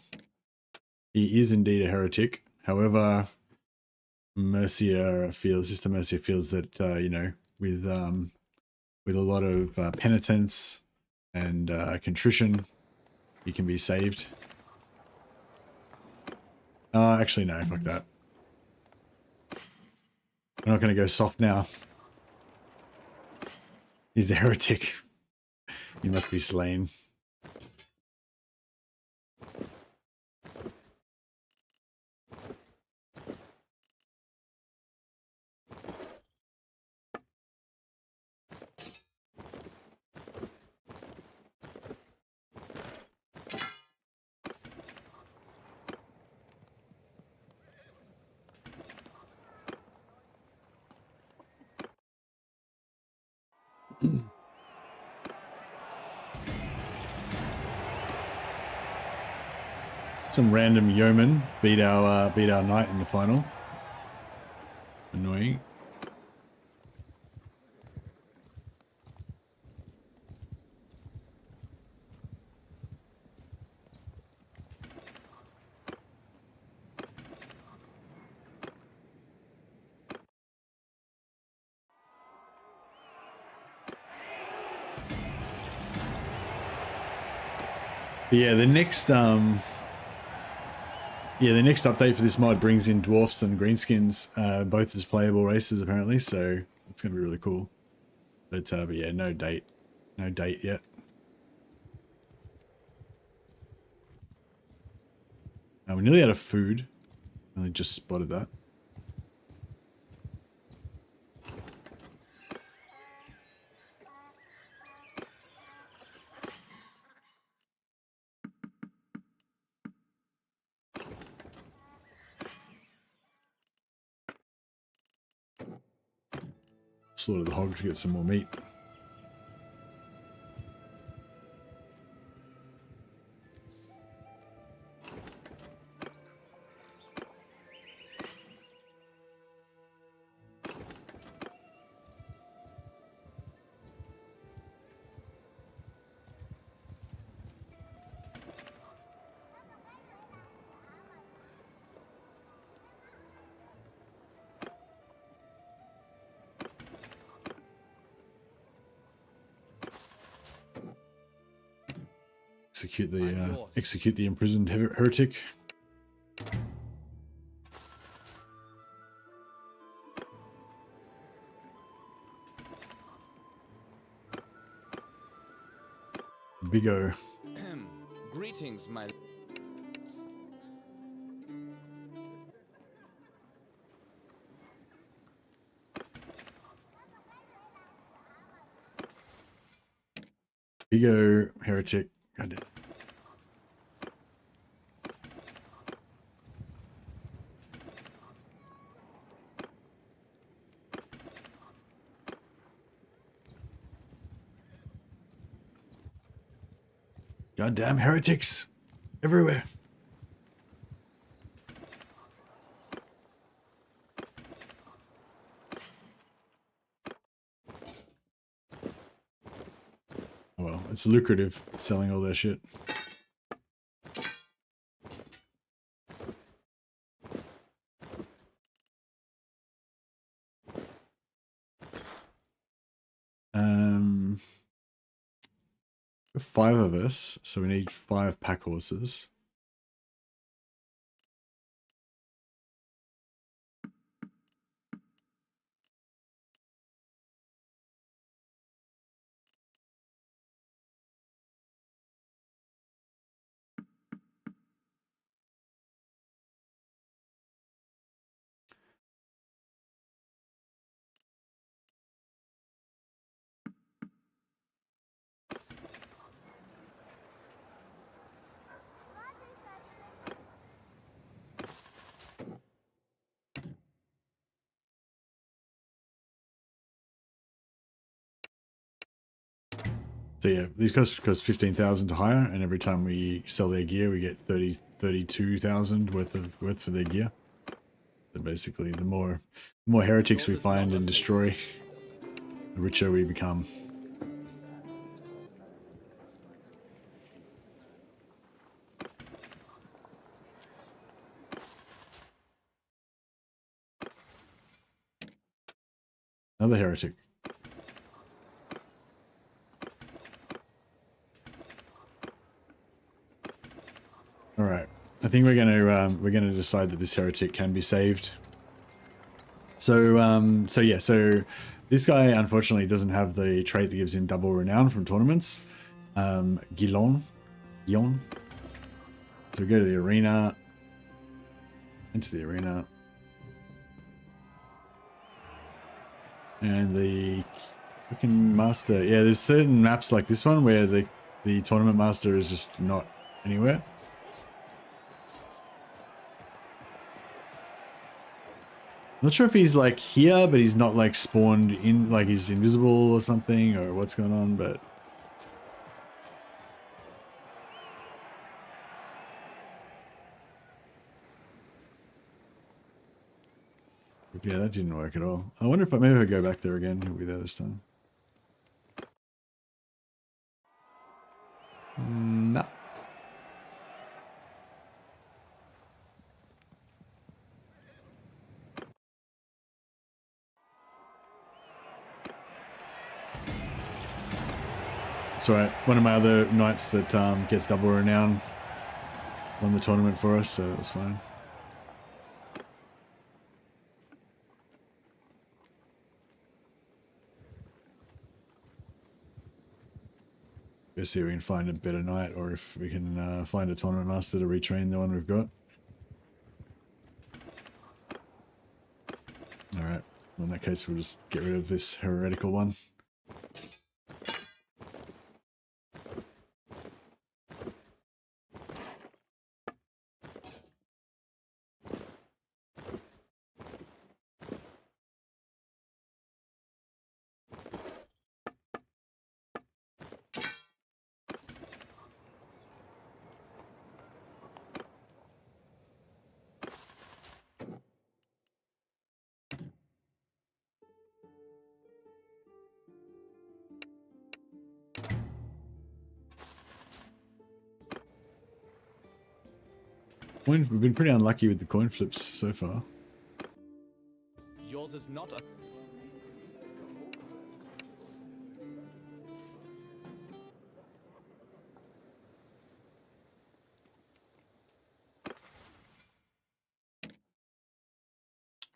He is indeed a heretic. However... Sister Mercia feels that, you know, with a lot of penitence and contrition, he can be saved. Actually, no, fuck that. We're not going to go soft now. He's a heretic. He must be slain. Some random yeoman beat our knight in the final. Annoying. Yeah, the next the next update for this mod brings in dwarfs and greenskins, both as playable races apparently, so it's gonna be really cool. But yeah, no date yet. We're nearly out of food. I only just spotted that. Slaughter the hog to get some more meat. Execute the imprisoned heretic. Big O. Greetings, my... Big O heretic. God damn. Goddamn heretics everywhere. Well, it's lucrative selling all their shit. Five of us, so we need 5 pack horses. So yeah, these cost 15,000 to hire, and every time we sell their gear, we get 32,000 worth for their gear. So basically, the more heretics we find and destroy, the richer we become. Another heretic. All right, I think we're gonna decide that this heretic can be saved. So so this guy unfortunately doesn't have the trait that gives him double renown from tournaments. Guillon. So we go to the arena. Into the arena. And the fucking master. Yeah, there's certain maps like this one where the tournament master is just not anywhere. Not sure if he's like here, but he's not like spawned in, like he's invisible or something, or what's going on, but. Yeah, that didn't work at all. I wonder if maybe if I go back there again, he'll be there this time. No. It's alright. One of my other knights that gets double renown won the tournament for us, so that's fine. Let's see if we can find a better knight, or if we can find a tournament master to retrain the one we've got. Alright. Well, in that case, we'll just get rid of this heretical one. We've been pretty unlucky with the coin flips so far. Yours is not a...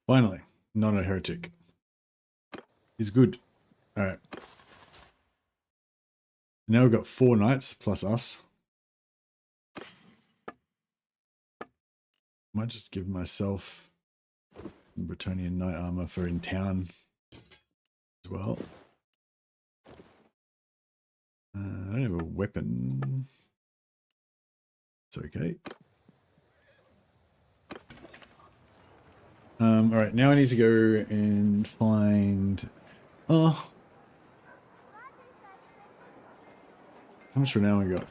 Finally, not a heretic. He's good. Alright. Now we've got 4 knights plus us. Might just give myself some Bretonnian knight armor for in town as well. I don't have a weapon. It's okay. Alright, now I need to go and find... Oh! How much renown we got?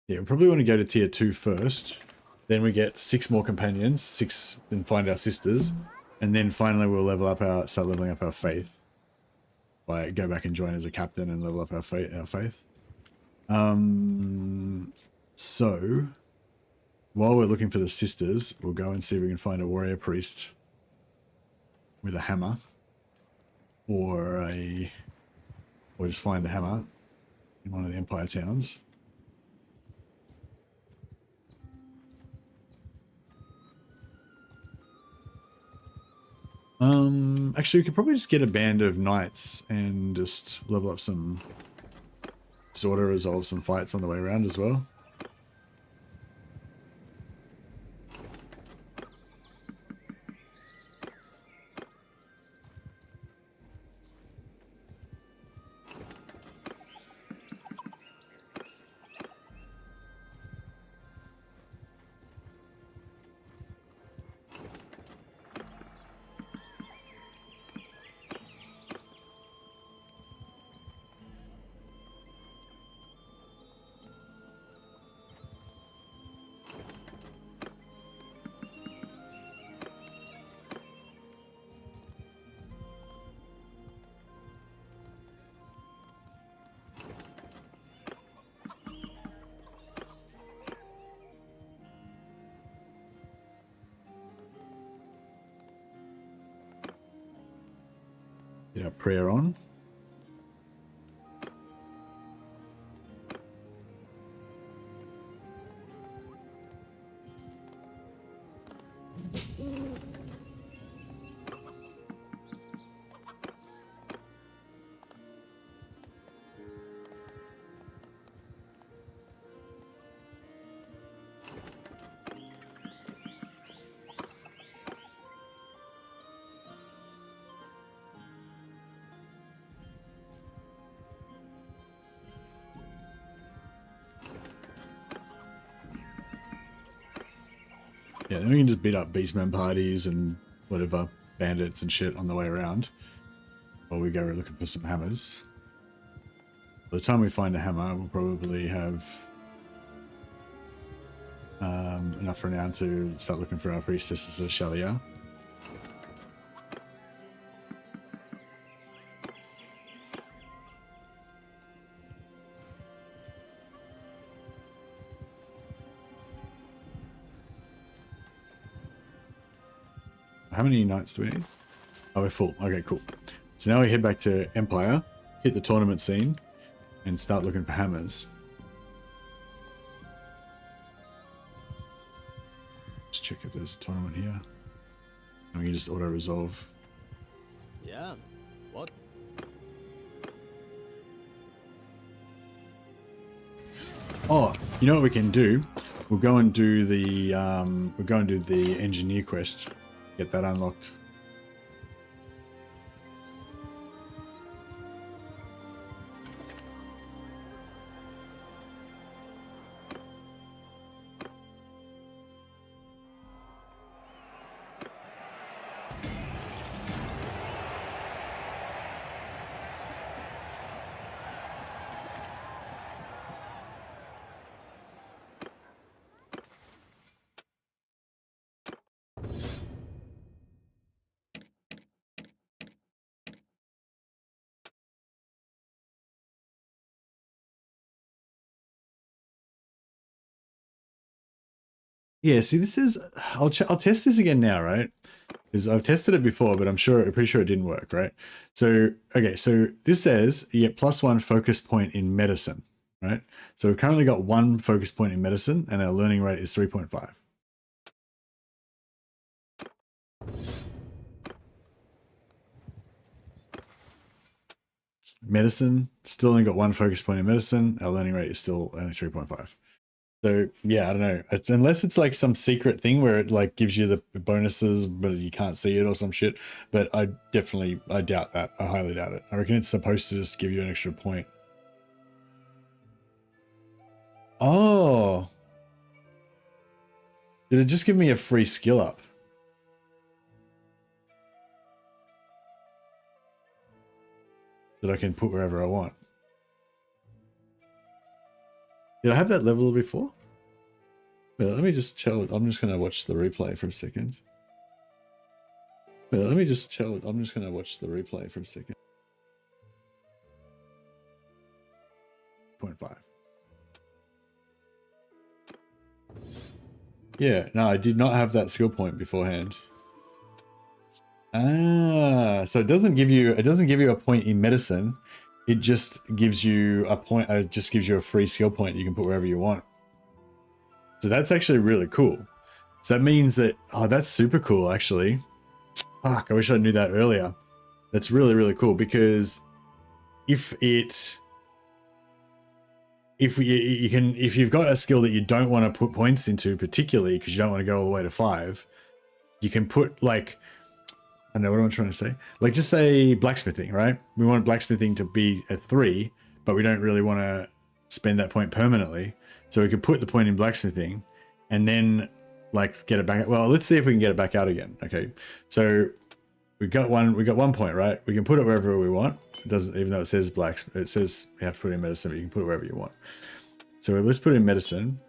Yeah, we probably want to go to tier 2 first. Then we get 6 more companions, 6, and find our sisters. And then finally we'll level up start leveling up our faith. Go back and join as a captain and level up our faith. So, while we're looking for the sisters, we'll go and see if we can find a warrior priest with a hammer. Or just find a hammer in one of the Empire towns. Actually, we could probably just get a band of knights and just level up some... sort of resolve some fights on the way around as well. Get our prayer on. Yeah, then we can just beat up beastmen parties and whatever bandits and shit on the way around. While we go looking for some hammers. By the time we find a hammer, we'll probably have enough renown to start looking for our priestesses of Shalia. How many knights do we need? Oh, we're full. Okay, cool. So now we head back to Empire, hit the tournament scene, and start looking for hammers. Let's check if there's a tournament here. And we can just auto-resolve. Yeah. What? Oh, you know what we can do? We'll go and do the engineer quest. Get that unlocked. Yeah, see, this is... I'll test this again now, right? Because I've tested it before, but I'm pretty sure it didn't work, right? So, okay, so this says you get +1 focus point in medicine, right? So we've currently got 1 focus point in medicine, and our learning rate is 3.5. Medicine, still only got 1 focus point in medicine. Our learning rate is still only 3.5. So yeah, I don't know. Unless it's like some secret thing where it like gives you the bonuses, but you can't see it or some shit. But I doubt that. I highly doubt it. I reckon it's supposed to just give you an extra point. Oh. Did it just give me a free skill up? That I can put wherever I want. Did I have that level before? Wait, let me just chill. I'm just going to watch the replay for a second. Wait, let me just chill. I'm just going to watch the replay for a second. 0.5. Yeah, no, I did not have that skill point beforehand. Ah, so it doesn't give you a point in medicine. It just gives you a point. It just gives you a free skill point you can put wherever you want. So that's actually really cool. So that means that, oh, that's super cool actually. Fuck, I wish I knew that earlier. That's really, really cool because if you've got a skill that you don't want to put points into, particularly because you don't want to go all the way to 5, you can put like, I don't know, what am I trying to say? Like just say blacksmithing, right? We want blacksmithing to be at 3, but we don't really want to spend that point permanently. So we could put the point in blacksmithing and then like get it back. Well, let's see if we can get it back out again. Okay. So we got 1 point, right? We can put it wherever we want. It doesn't, even though it says it says we have to put it in medicine, but you can put it wherever you want. So let's put it in medicine.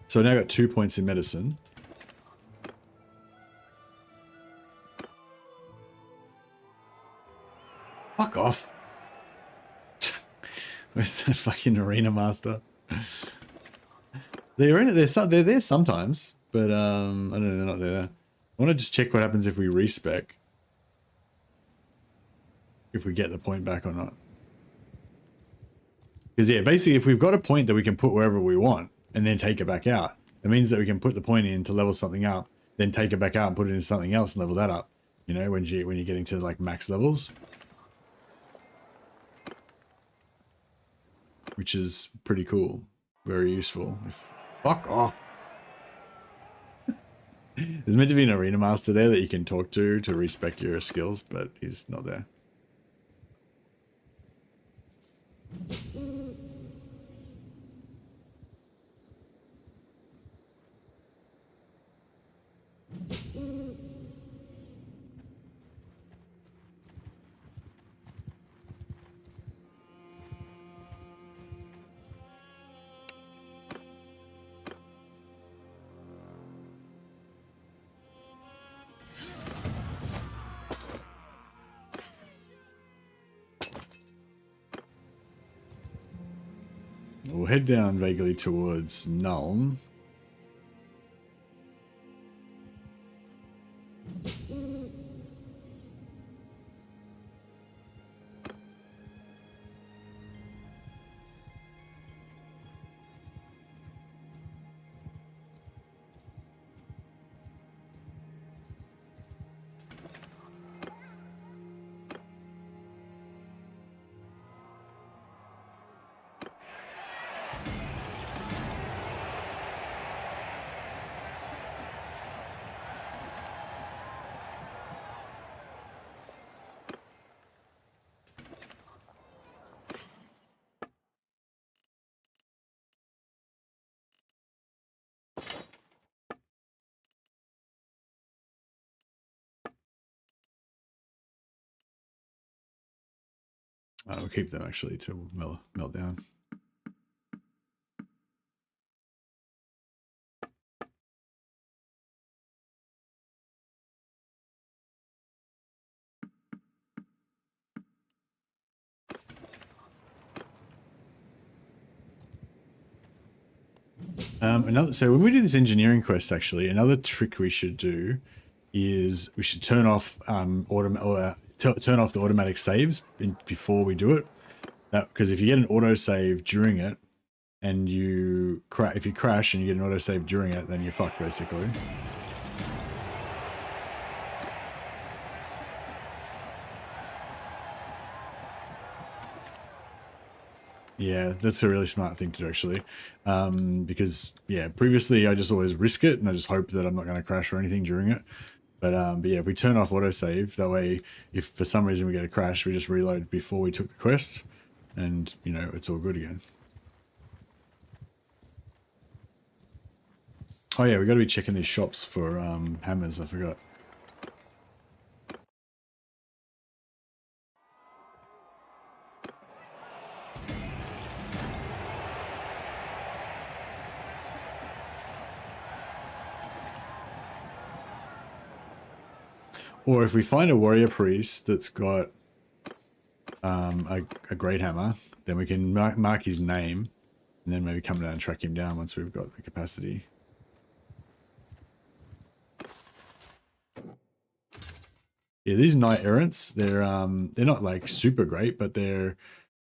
So now I got 2 points in medicine. Fuck off. Where's that fucking arena master? They're there sometimes, but I don't know, they're not there. I want to just check what happens if we respec. If we get the point back or not. Because yeah, basically if we've got a point that we can put wherever we want and then take it back out, it means that we can put the point in to level something up, then take it back out and put it into something else and level that up. You know, when you're getting to like max levels. Which is pretty cool. Very useful. Fuck off. There's meant to be an arena master there that you can talk to respec your skills, but he's not there. We'll head down vaguely towards Nuln. We'll keep them actually to melt down. So when we do this engineering quest, actually, another trick we should do is we should turn off turn off the automatic saves before we do it. Because if you get an auto save during it, and if you crash and you get an auto save during it, then you're fucked basically. Yeah, that's a really smart thing to do, actually. Because, yeah, previously I just always risk it and I just hope that I'm not going to crash or anything during it. But yeah, if we turn off autosave, that way, if for some reason we get a crash, we just reload before we took the quest and, you know, it's all good again. Oh, yeah, we got to be checking these shops for hammers, I forgot. Or if we find a warrior priest that's got a great hammer, then we can mark his name and then maybe come down and track him down once we've got the capacity. Yeah, these knight errants, they're not like super great, but they're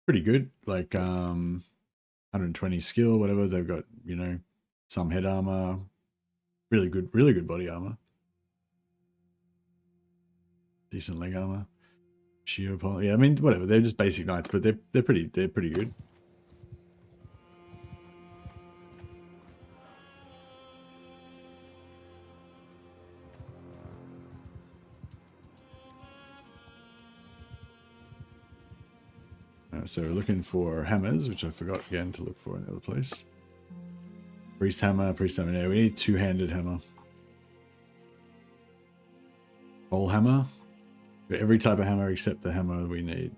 pretty good. Like 120 skill, whatever. They've got, you know, some head armor, really good body armor. Decent leg armor. Shield pole. Yeah, I mean, whatever. They're just basic knights, but they're pretty good. So we're looking for hammers, which I forgot again to look for in the other place. Priest hammer. Yeah, we need two-handed hammer. Pole hammer. Every type of hammer except the hammer we need.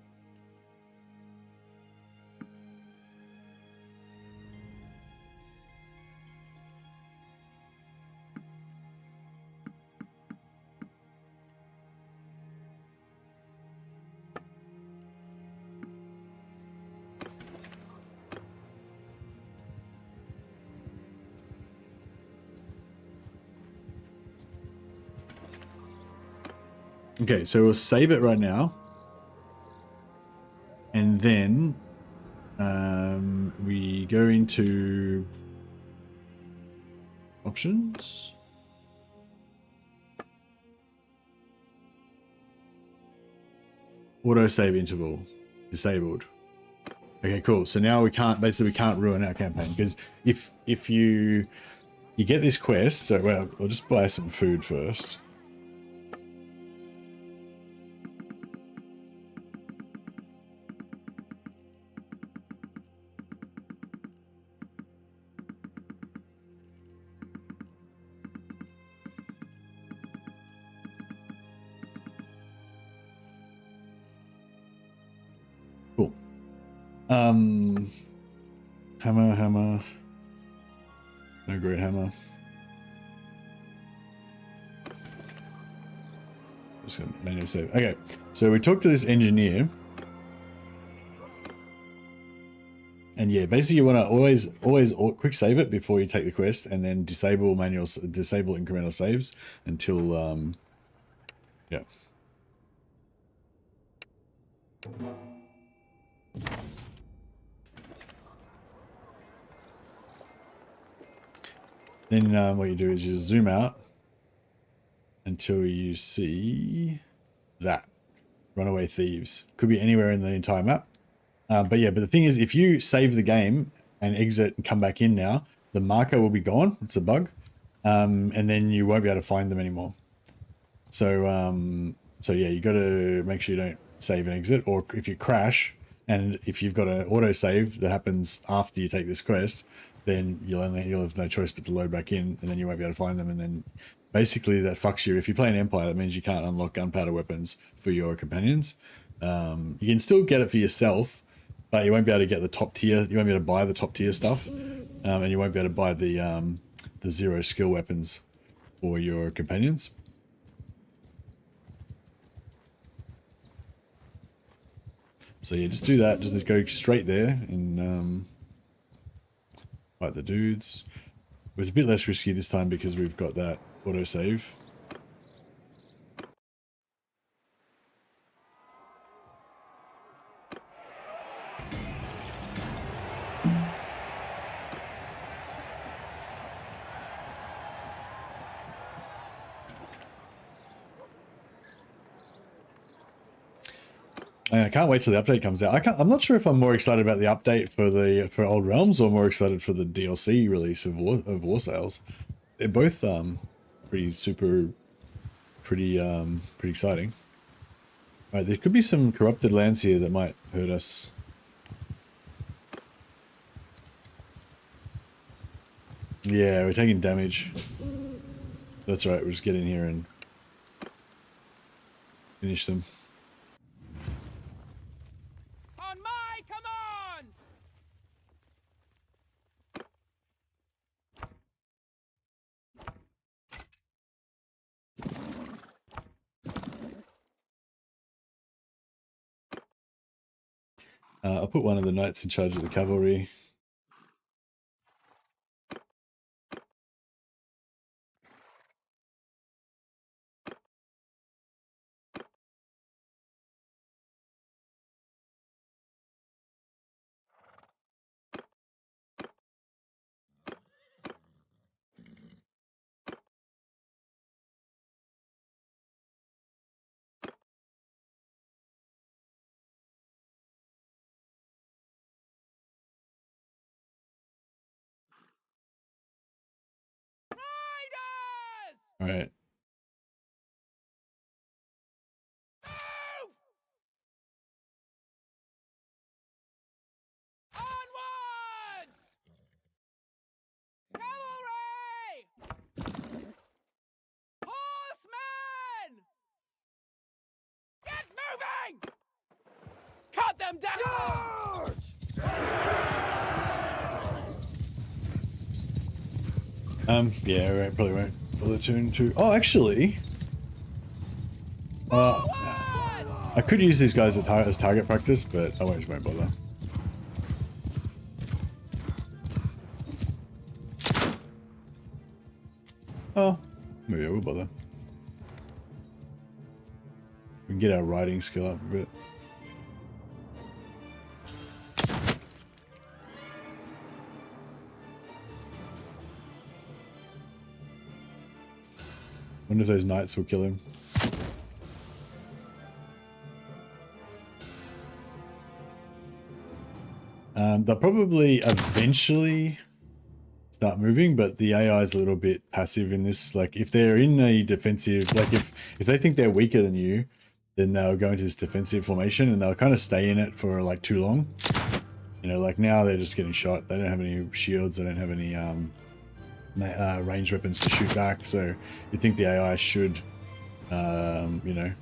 Okay, so we'll save it right now. And then we go into options. Auto save interval disabled. Okay, cool. So now we can't ruin our campaign, because if you get this quest, so well, I'll just buy some food first. Hammer. No great hammer. Just gonna manually save. Okay, so we talked to this engineer. And yeah, basically you want to always quick save it before you take the quest, and then disable incremental saves until yeah. Then what you do is you zoom out until you see that runaway thieves. Could be anywhere in the entire map. But yeah, but the thing is, if you save the game and exit and come back in now, the marker will be gone. It's a bug. And then you won't be able to find them anymore. So, so yeah, you got to make sure you don't save and exit, or if you crash, and if you've got an auto save that happens after you take this quest, then you'll have no choice but to load back in, and then you won't be able to find them, and then basically that fucks you. If you play an Empire, that means you can't unlock gunpowder weapons for your companions. You can still get it for yourself, but you won't be able to get the top tier. You won't be able to buy the top tier stuff, and you won't be able to buy the 0 skill weapons for your companions. So yeah, just do that. Just go straight there and fight the dudes. It was a bit less risky this time because we've got that autosave. And I can't wait till the update comes out. I'm not sure if I'm more excited about the update for Old Realms or more excited for the DLC release of War Sales. They're both pretty exciting. All right, there could be some corrupted lands here that might hurt us. Yeah, we're taking damage. That's right. We'll just get in here and finish them. I'll put one of the knights in charge of the cavalry. All right. Onwards! Cavalry! Horsemen! Get moving! Cut them down! Yeah, right, probably won't bother to. Oh, actually, I could use these guys as target practice, but I won't bother. Oh, maybe I will bother. We can get our riding skill up a bit. Wonder if those knights will kill him. They'll probably eventually start moving, but the AI is a little bit passive in this. Like, if they're in a defensive, like if they think they're weaker than you, then they'll go into this defensive formation and they'll kind of stay in it for like too long. You know, like now they're just getting shot. They don't have any shields. They don't have any ranged weapons to shoot back. So you think the AI should, you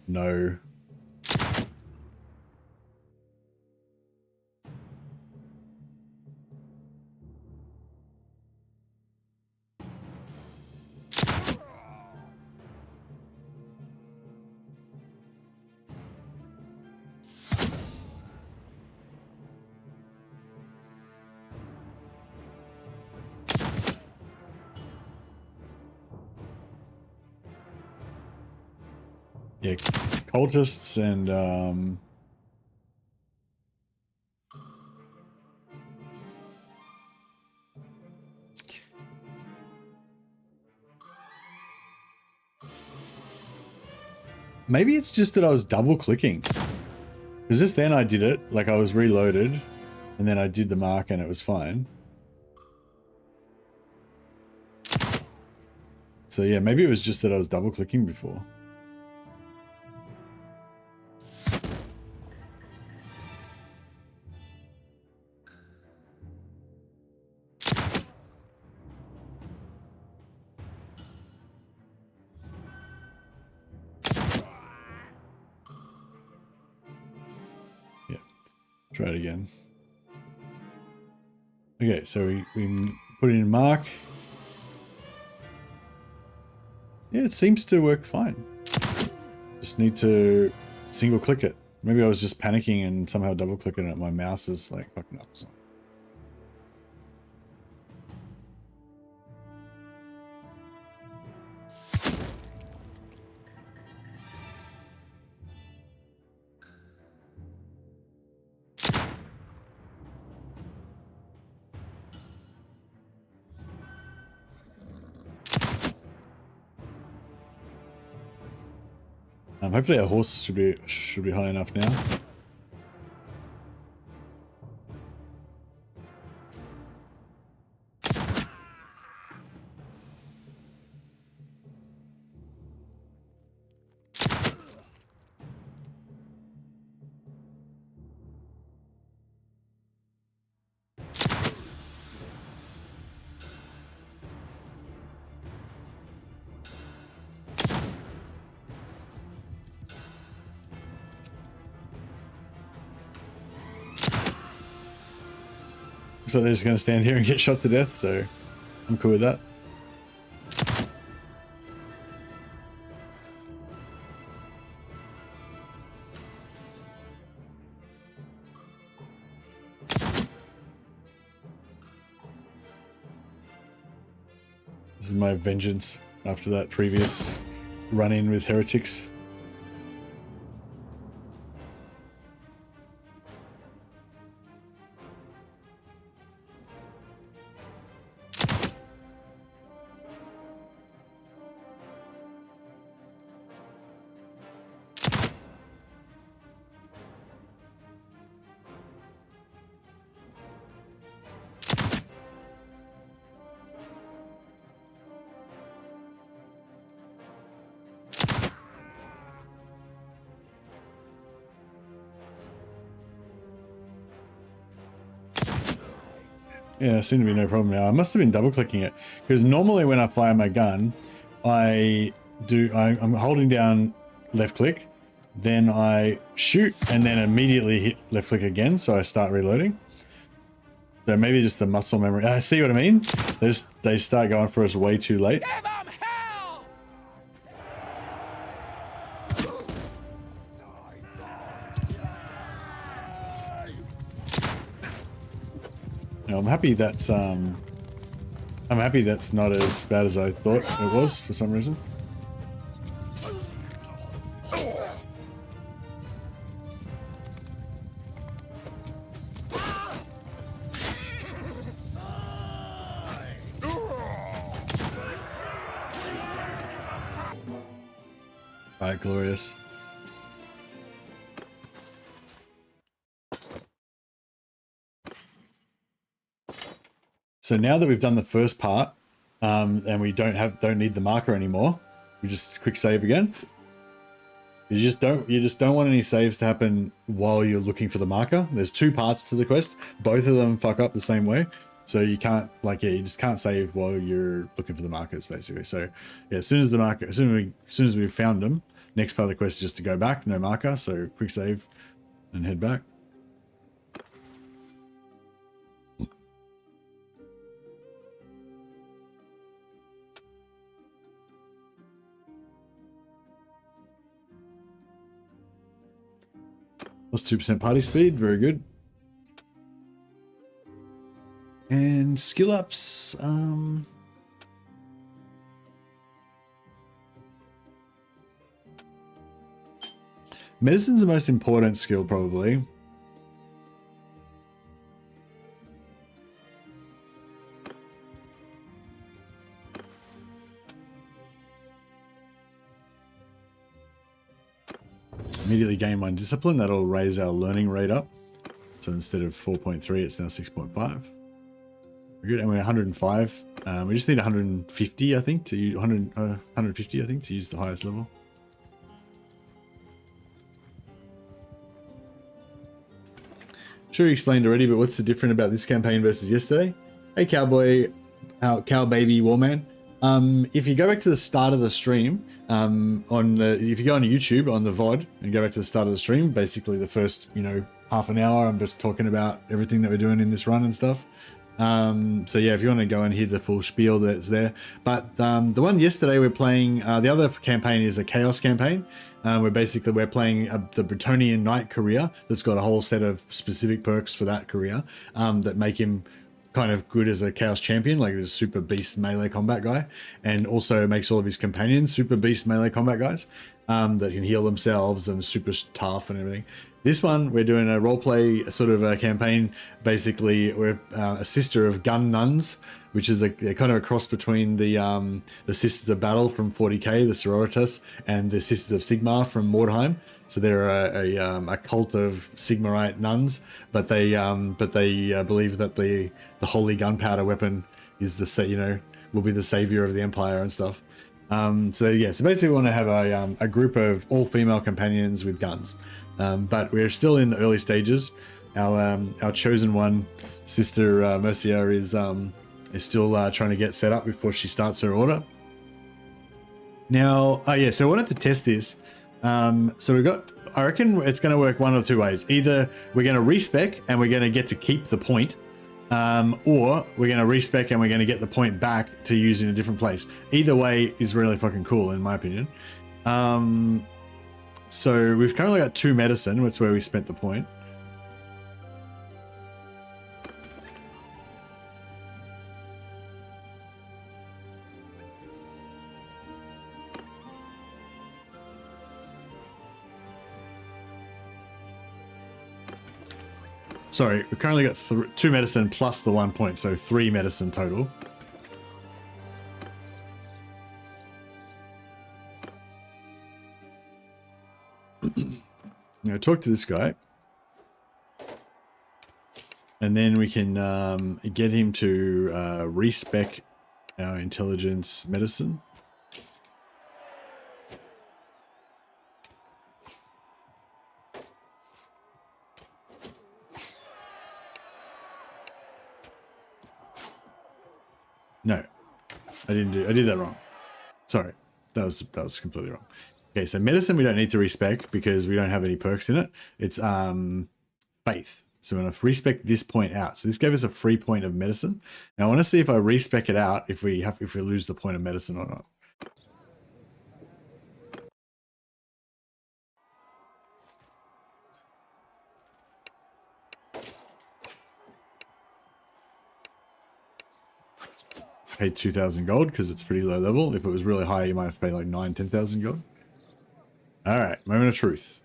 know. Yeah, cultists and maybe it's just that I was double clicking. Because just then I did it, like I was reloaded, and then I did the mark and it was fine. So yeah, maybe it was just that I was double clicking before. Yeah, try it again. Okay, so we put in mark. Yeah, it seems to work fine. Just need to single click it. Maybe I was just panicking and somehow double clicking it. My mouse is like fucking up or something. Hopefully our horse should be high enough now. So they're just going to stand here and get shot to death, so I'm cool with that. This is my vengeance after that previous run-in with heretics. Yeah, seemed to be no problem now. I must have been double clicking it because normally when I fire my gun, I'm holding down left click, then I shoot and then immediately hit left click again. So I start reloading. So maybe just the muscle memory. I see what I mean. They start going for us way too late. Give 'em hell! No, I'm happy that's not as bad as I thought it was for some reason. Alright, glorious. So now that we've done the first part, and we don't need the marker anymore, we just quick save again. You just don't want any saves to happen while you're looking for the marker. There's two parts to the quest. Both of them fuck up the same way. So you can't you just can't save while you're looking for the markers basically. So yeah, as soon as we've found them, next part of the quest is just to go back, no marker. So quick save and head back. Plus 2% party speed, very good. And skill ups, Medicine's the most important skill, probably. Immediately gain 1 discipline. That'll raise our learning rate up. So instead of 4.3, it's now 6.5. We're good, and we're 105. We just need 150, I think, to use 150, I think, to use the highest level. Sure, you explained already, but what's the different about this campaign versus yesterday? Hey, cowboy, cow baby warman. If you go back to the start of the stream, if you go on YouTube on the VOD and go back to the start of the stream, basically the first, half an hour, I'm just talking about everything that we're doing in this run and stuff. So yeah, if you want to go and hear the full spiel, that's there. But the one yesterday we're playing, the other campaign is a chaos campaign. We're playing the Bretonian Knight career that's got a whole set of specific perks for that career that make him kind of good as a chaos champion, like a super beast melee combat guy, and also makes all of his companions super beast melee combat guys that can heal themselves and super tough and everything. This one, we're doing a roleplay sort of a campaign. Basically, we're a sister of Gun-Nuns, which is a kind of a cross between the Sisters of Battle from 40k, the Sororitas, and the Sisters of Sigmar from Mordheim. So they're a cult of Sigmarite nuns, but they believe that the holy gunpowder weapon is will be the savior of the empire and stuff. So basically we want to have a group of all female companions with guns. But we're still in the early stages. Our chosen one, Sister Mercia, is still trying to get set up before she starts her order. Now, so I wanted to test this. So I reckon it's going to work one of two ways. Either we're going to respec and we're going to get to keep the point, or we're going to respec and we're going to get the point back to use in a different place. Either way is really fucking cool, in my opinion. So we've currently got 2 medicine. That's where we spent the point. Sorry, we've currently got 2 medicine plus the 1 point, so 3 medicine total. I'm going to talk to this guy. And then we can get him to respec our intelligence medicine. No, I did that wrong. Sorry, that was completely wrong. Okay, so medicine we don't need to respec because we don't have any perks in it. It's faith. So we're going to respec this point out. So this gave us a free point of medicine. Now I want to see if I respec it out if we lose the point of medicine or not. Paid 2,000 gold because it's pretty low level. If it was really high, you might have to pay like 10,000 gold. All right, moment of truth.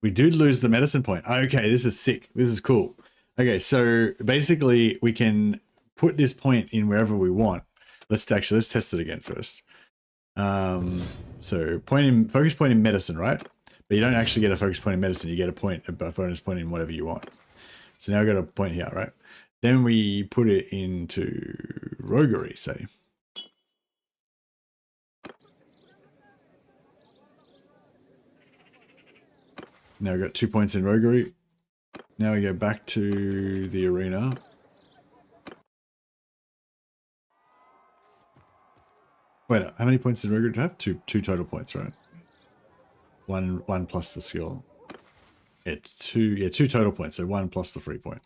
We did lose the medicine point. Okay, this is sick. This is cool. Okay, so basically we can put this point in wherever we want. Let's test it again first. So focus point in medicine, right? But you don't actually get a focus point in medicine. You get a bonus point in whatever you want. So now I've got a point here, right? Then we put it into roguery, say. Now we've got 2 points in roguery. Now we go back to the arena. Wait, how many points in roguery do I have? Two total points, right? One plus the skill. It's two total points, so 1 plus the free point.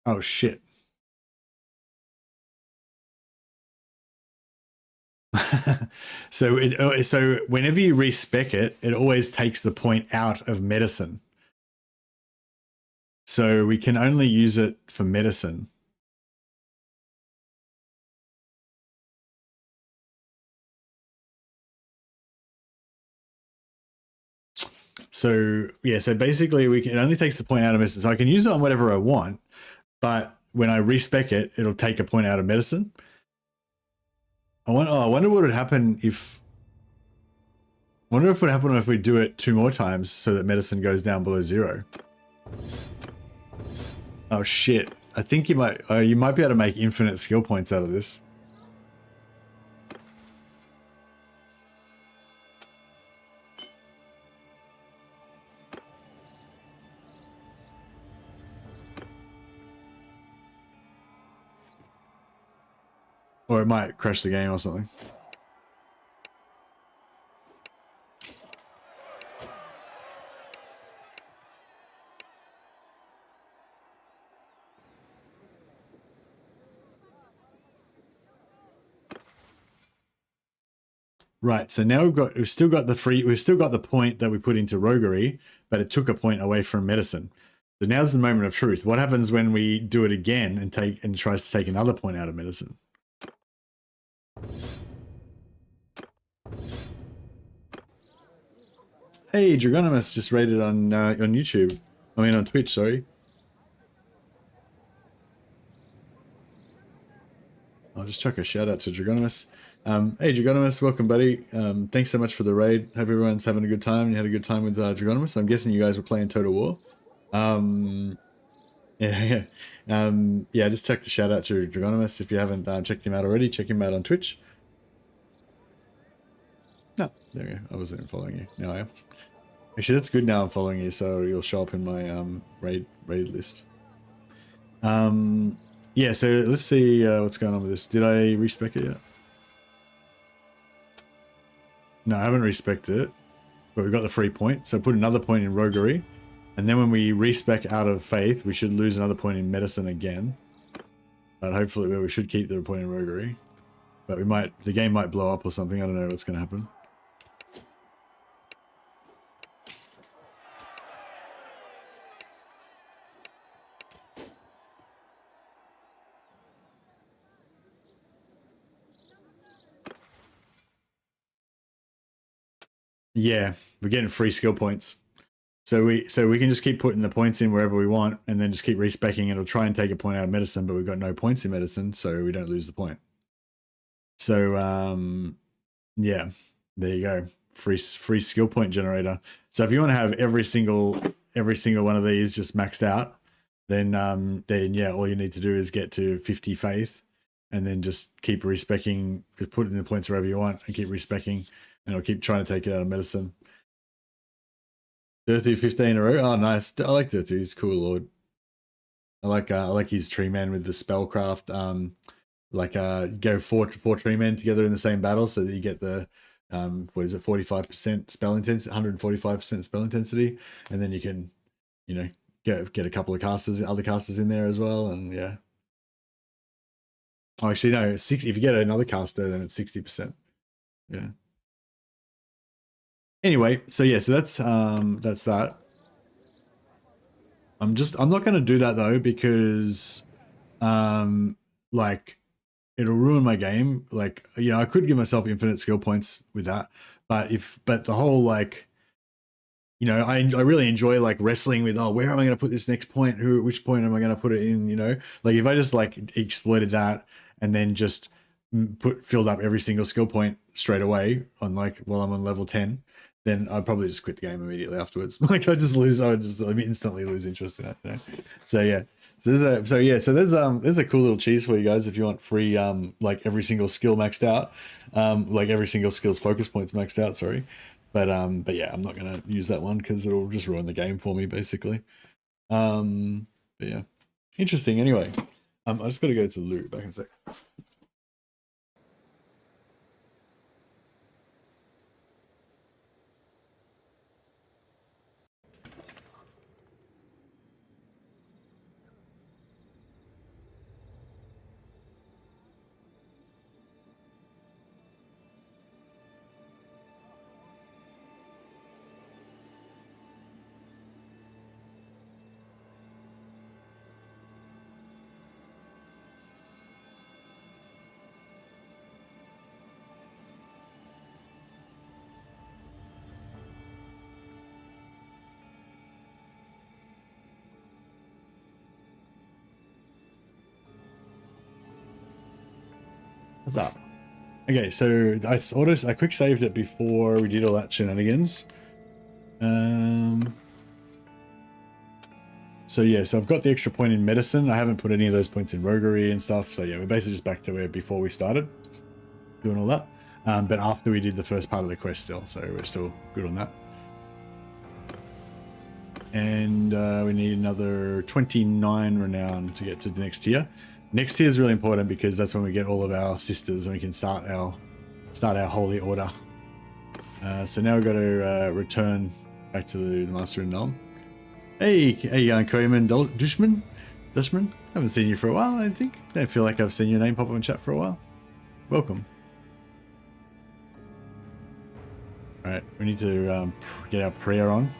Oh shit. So whenever you respec it, it always takes the point out of medicine. So we can only use it for medicine. So yeah, so basically it only takes the point out of medicine. So I can use it on whatever I want, but when I respec it, it'll take a point out of medicine. I wonder what would happen if. I wonder if what would happen if we do it 2 more times so that medicine goes down below 0. Oh shit! I think you might be able to make infinite skill points out of this. Or it might crash the game or something. Right, so now we've still got the point that we put into roguery, but it took a point away from medicine. So now's the moment of truth. What happens when we do it again and tries to take another point out of medicine? Hey, Dragonimus just rated on YouTube. I mean on Twitch, sorry. I'll just chuck a shout out to Dragonimus. Hey Dragonimus, welcome buddy. Thanks so much for the raid. Hope everyone's having a good time. You had a good time with Dragonimus. I'm guessing you guys were playing Total War. Yeah. Just check the shout out to Dragonimus. If you haven't checked him out already, check him out on Twitch. No, there you go. I wasn't even following you. Now I am. Actually, that's good. Now I'm following you, so you'll show up in my raid list. Yeah, so let's see what's going on with this. Did I respec it yet? No, I haven't respected it, but we got the free point. So put another point in roguery. And then when we respec out of faith, we should lose another point in medicine again. But hopefully we should keep the point in roguery. But the game might blow up or something. I don't know what's going to happen. Yeah, we're getting free skill points. So we can just keep putting the points in wherever we want and then just keep respecing. It'll try and take a point out of medicine, but we've got no points in medicine, so we don't lose the point. So yeah, there you go. Free skill point generator. So if you want to have every single one of these just maxed out, then yeah, all you need to do is get to 50 faith and then just keep respecing, just put in the points wherever you want and keep respecing, and it'll keep trying to take it out of medicine. Dirty 15 in a row. Oh, nice. I like Dirty. He's cool, Lord. I like his tree man with the spellcraft. Go four tree men together in the same battle so that you get the 45% spell intensity, 145% spell intensity, and then you can, get a couple of other casters in there as well, and yeah. Oh, actually, no, 60. If you get another caster, then it's 60%. Yeah. Anyway, so yeah, so that's that. I'm not going to do that though, because it'll ruin my game. I could give myself infinite skill points with that, but the whole I really enjoy wrestling with, where am I going to put this next point? Which point am I going to put it in? If I just exploited that and then just filled up every single skill point straight away on while I'm on level 10, then I'd probably just quit the game immediately afterwards. I would instantly lose interest in it. So yeah. So there's a cool little cheese for you guys if you want free every single skill maxed out, every single skill's focus points maxed out. Sorry, but yeah, I'm not gonna use that one because it'll just ruin the game for me basically. But yeah, interesting. Anyway, I just got to go to the loot. Back in a sec. What's up? Okay, so I quick saved it before we did all that shenanigans. So yeah, so I've got the extra point in medicine. I haven't put any of those points in roguery and stuff. So yeah, we're basically just back to where before we started doing all that. But after we did the first part of the quest still, so we're still good on that. And we need another 29 renown to get to the next tier. Next tier is really important because that's when we get all of our sisters and we can start our holy order. So now we've got to return back to the Master in Nuln. Hey, how you going, Koreman Dushman? Haven't seen you for a while, I think. Don't feel like I've seen your name pop up in chat for a while. Welcome. Alright, we need to get our prayer on.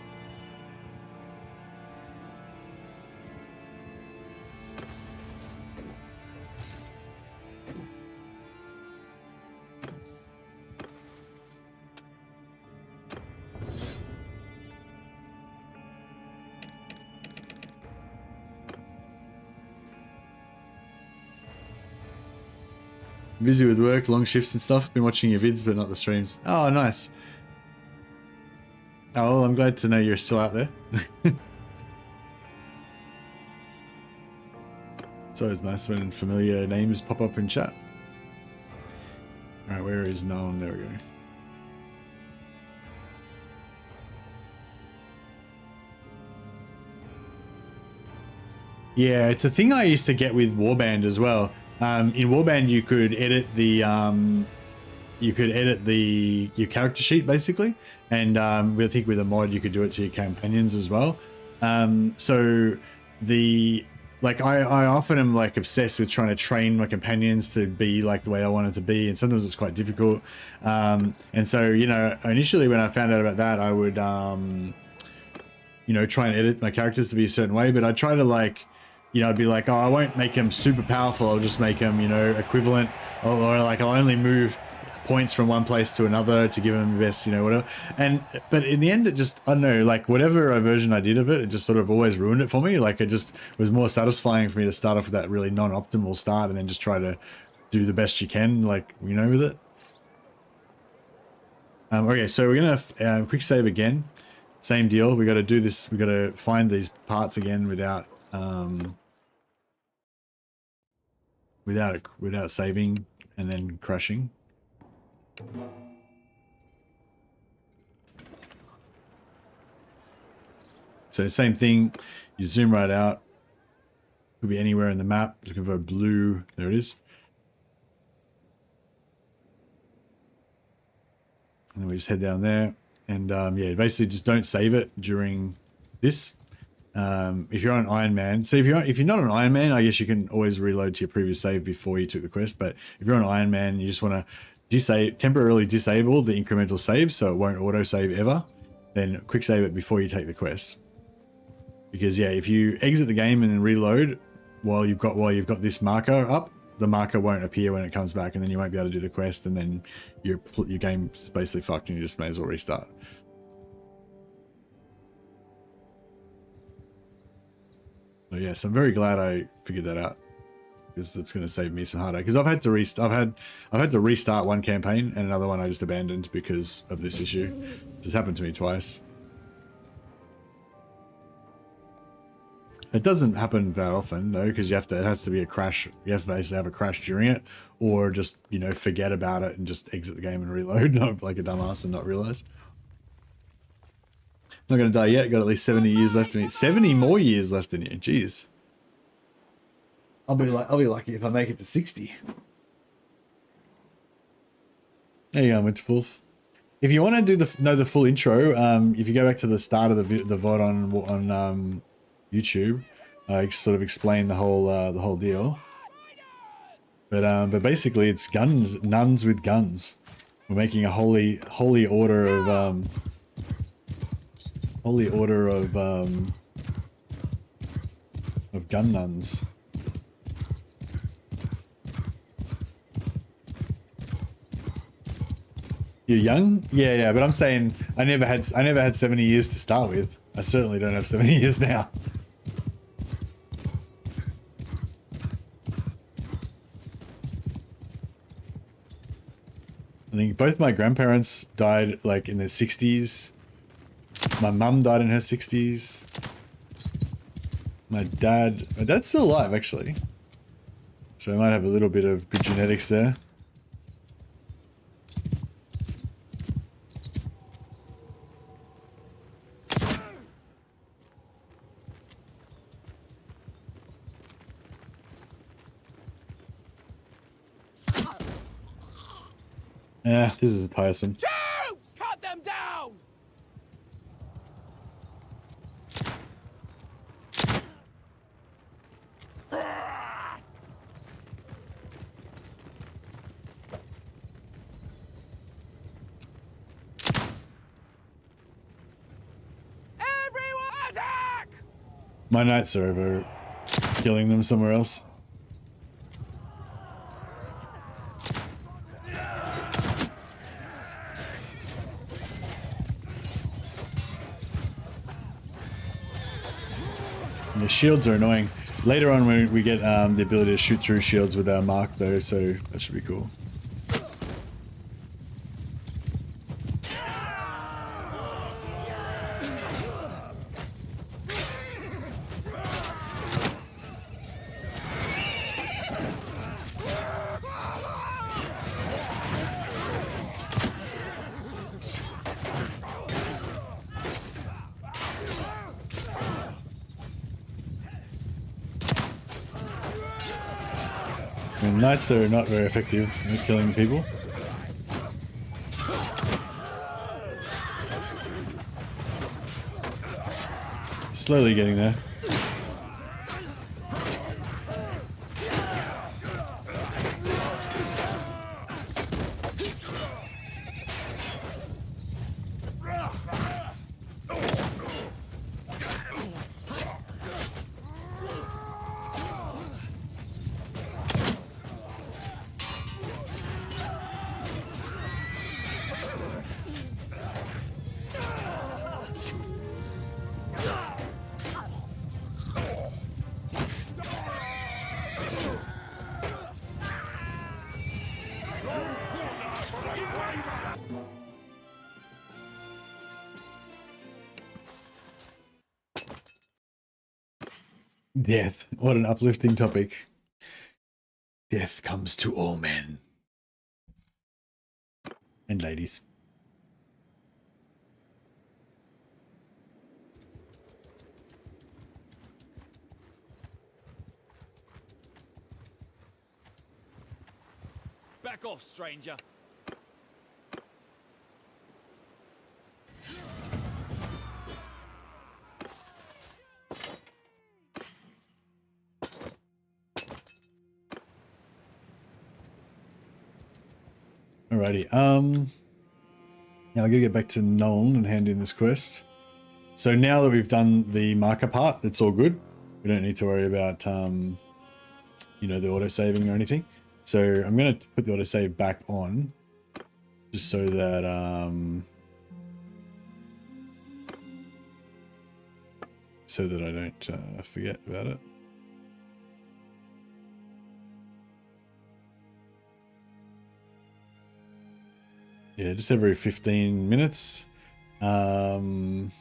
Busy with work, long shifts and stuff. Been watching your vids, but not the streams. Oh, nice. Oh, well, I'm glad to know you're still out there. It's always nice when familiar names pop up in chat. Alright, where is Nolan? There we go. Yeah, it's a thing I used to get with Warband as well. In Warband, you could edit your character sheet basically, and I think with a mod you could do it to your companions as well. So I often am like obsessed with trying to train my companions to be like the way I want it to be, and sometimes it's quite difficult. And so, you know, initially when I found out about that, I would you know, try and edit my characters to be a certain way, but I try to like, you know, I'd be like, oh, I won't make them super powerful. I'll just make them, you know, equivalent, or like I'll only move points from one place to another to give them the best, you know, whatever. But in the end, it just, I don't know, like whatever version I did of it, it just sort of always ruined it for me. Like it just was more satisfying for me to start off with that really non-optimal start and then just try to do the best you can, like, you know, with it. Okay, so we're gonna quick save again. Same deal. We got to do this. We got to find these parts again without saving and then crashing. So same thing, you zoom right out. Could be anywhere in the map. Looking for a blue. There it is. And then we just head down there. And yeah, basically just don't save it during this. If you're on Iron Man, so if you're not on Iron Man, I guess you can always reload to your previous save before you took the quest. But if you're on Iron Man, you just want to temporarily disable the incremental save so it won't auto save ever. Then quick save it before you take the quest. Because yeah, if you exit the game and then reload while you've got this marker up, the marker won't appear when it comes back, and then you won't be able to do the quest, and then your game's basically fucked, and you just may as well restart. So yes, I'm very glad I figured that out, because that's going to save me some heartache. Because I've had to restart one campaign and another one I just abandoned because of this issue. This happened to me twice. It doesn't happen that often though, because it has to be a crash. You have to basically have a crash during it, or just, you know, forget about it and just exit the game and reload, not like a dumbass and not realize. Not going to die yet. Got at least 70 years left in me. 70 more years left in you. Jeez. I'll be lucky if I make it to 60. There you go, Winterwolf. If you want to know the full intro, if you go back to the start of the VOD on YouTube, I sort of explain the whole deal. But basically, it's nuns with guns. We're making a holy order of gun nuns. You're young? Yeah, but I'm saying I never had 70 years to start with. I certainly don't have 70 years now. I think both my grandparents died like in their 60s. My mum died in her 60s. My dad's still alive actually. So I might have a little bit of good genetics there. Yeah, this is tiresome. Troops! Cut them down! Everyone attack! My nights are over killing them somewhere else. And the shields are annoying. Later on when we get the ability to shoot through shields with our mark though, so that should be cool. And knights are not very effective at killing people. Slowly getting there. Death. What an uplifting topic. Death comes to all men. And ladies. Back off, stranger. Alrighty, now I gotta get back to Nolan and hand in this quest. So now that we've done the marker part, it's all good. We don't need to worry about, you know, the auto-saving or anything. So I'm gonna put the auto-save back on, just so that, I don't forget about it. Yeah, just every 15 minutes. That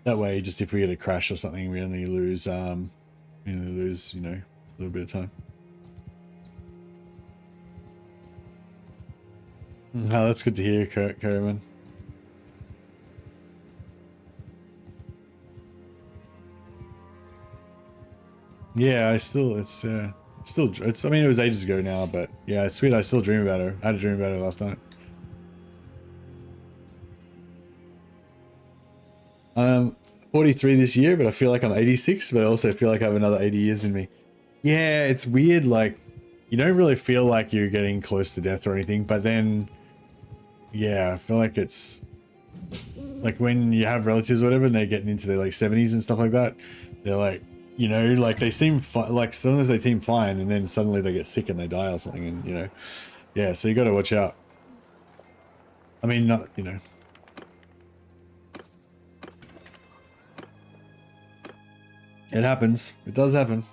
way, just if we get a crash or something, we only lose, you know, a little bit of time. Oh, that's good to hear, Kerriman. Yeah, I mean, it was ages ago now, but yeah, it's sweet. I still dream about her. I had a dream about her last night. 43 this year, but I feel like I'm 86, but I also feel like I have another 80 years in me. Yeah, it's weird. Like, you don't really feel like you're getting close to death or anything, but then, yeah, I feel like it's like when you have relatives or whatever, and they're getting into their like 70s and stuff like that, they're like, you know, like they seem like sometimes they seem fine, and then suddenly they get sick and they die or something, and you know, yeah. So you got to watch out. I mean, not, you know. It happens. It does happen.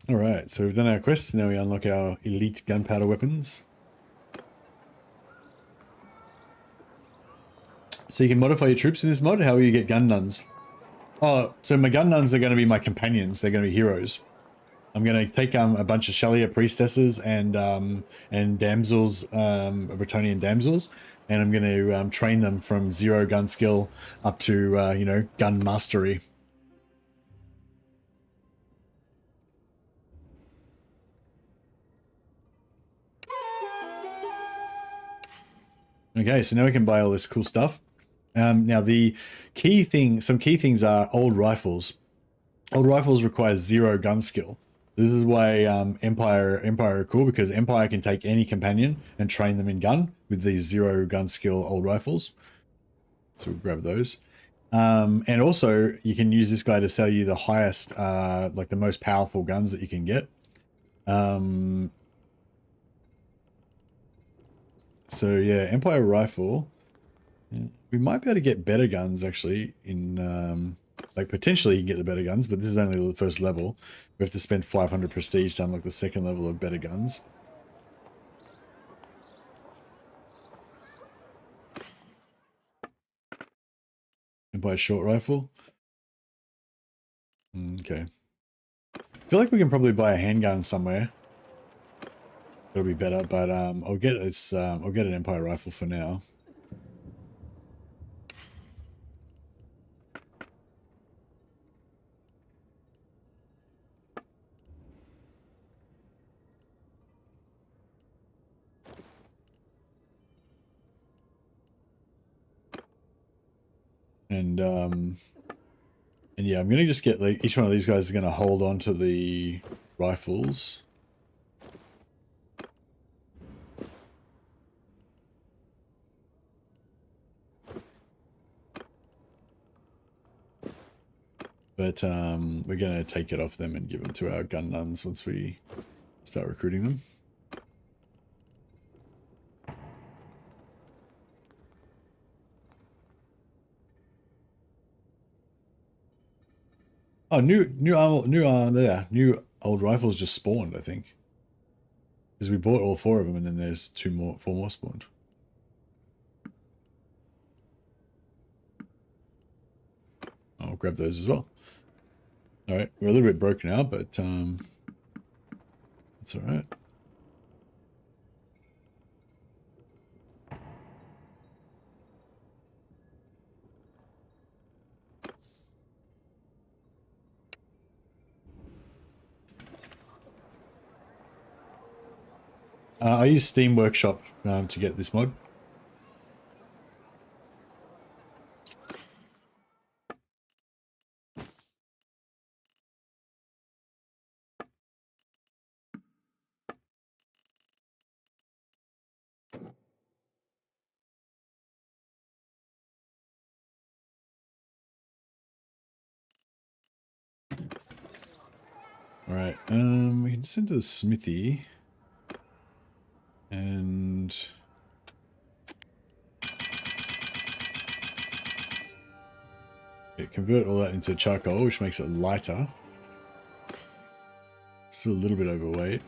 All right, so we've done our quest. Now we unlock our elite gunpowder weapons. So you can modify your troops in this mod. How will you get Gun-Nuns? Oh, so my Gun-Nuns are going to be my companions. They're going to be heroes. I'm going to take a bunch of Shalia priestesses and damsels, Bretonnian damsels, and I'm going to train them from 0 gun skill up to, you know, gun mastery. Okay, so now we can buy all this cool stuff. Now the some key things are old rifles. Old rifles require 0 gun skill. This is why Empire are cool, because Empire can take any companion and train them in gun with these 0 gun skill old rifles. So we'll grab those. And also you can use this guy to sell you the highest, like the most powerful guns that you can get. So yeah, Empire rifle. We might be able to get better guns actually in, like potentially you can get the better guns, but this is only the first level. We have to spend 500 prestige to unlock the second level of better guns. And buy a short rifle. Okay. I feel like we can probably buy a handgun somewhere. It'll be better, but I'll get this. I'll get an Empire rifle for now. And yeah, I'm gonna just get like each one of these guys is gonna hold on to the rifles. But we're gonna take it off them and give them to our gun nuns once we start recruiting them. Oh, new old rifles just spawned, I think. Because we bought all 4 of them, and then there's 4 more spawned. I'll grab those as well. All right, we're a little bit broken out, but it's all right. I use Steam Workshop to get this mod. All right, we can just enter the smithy and convert all that into charcoal, which makes it lighter. Still a little bit overweight.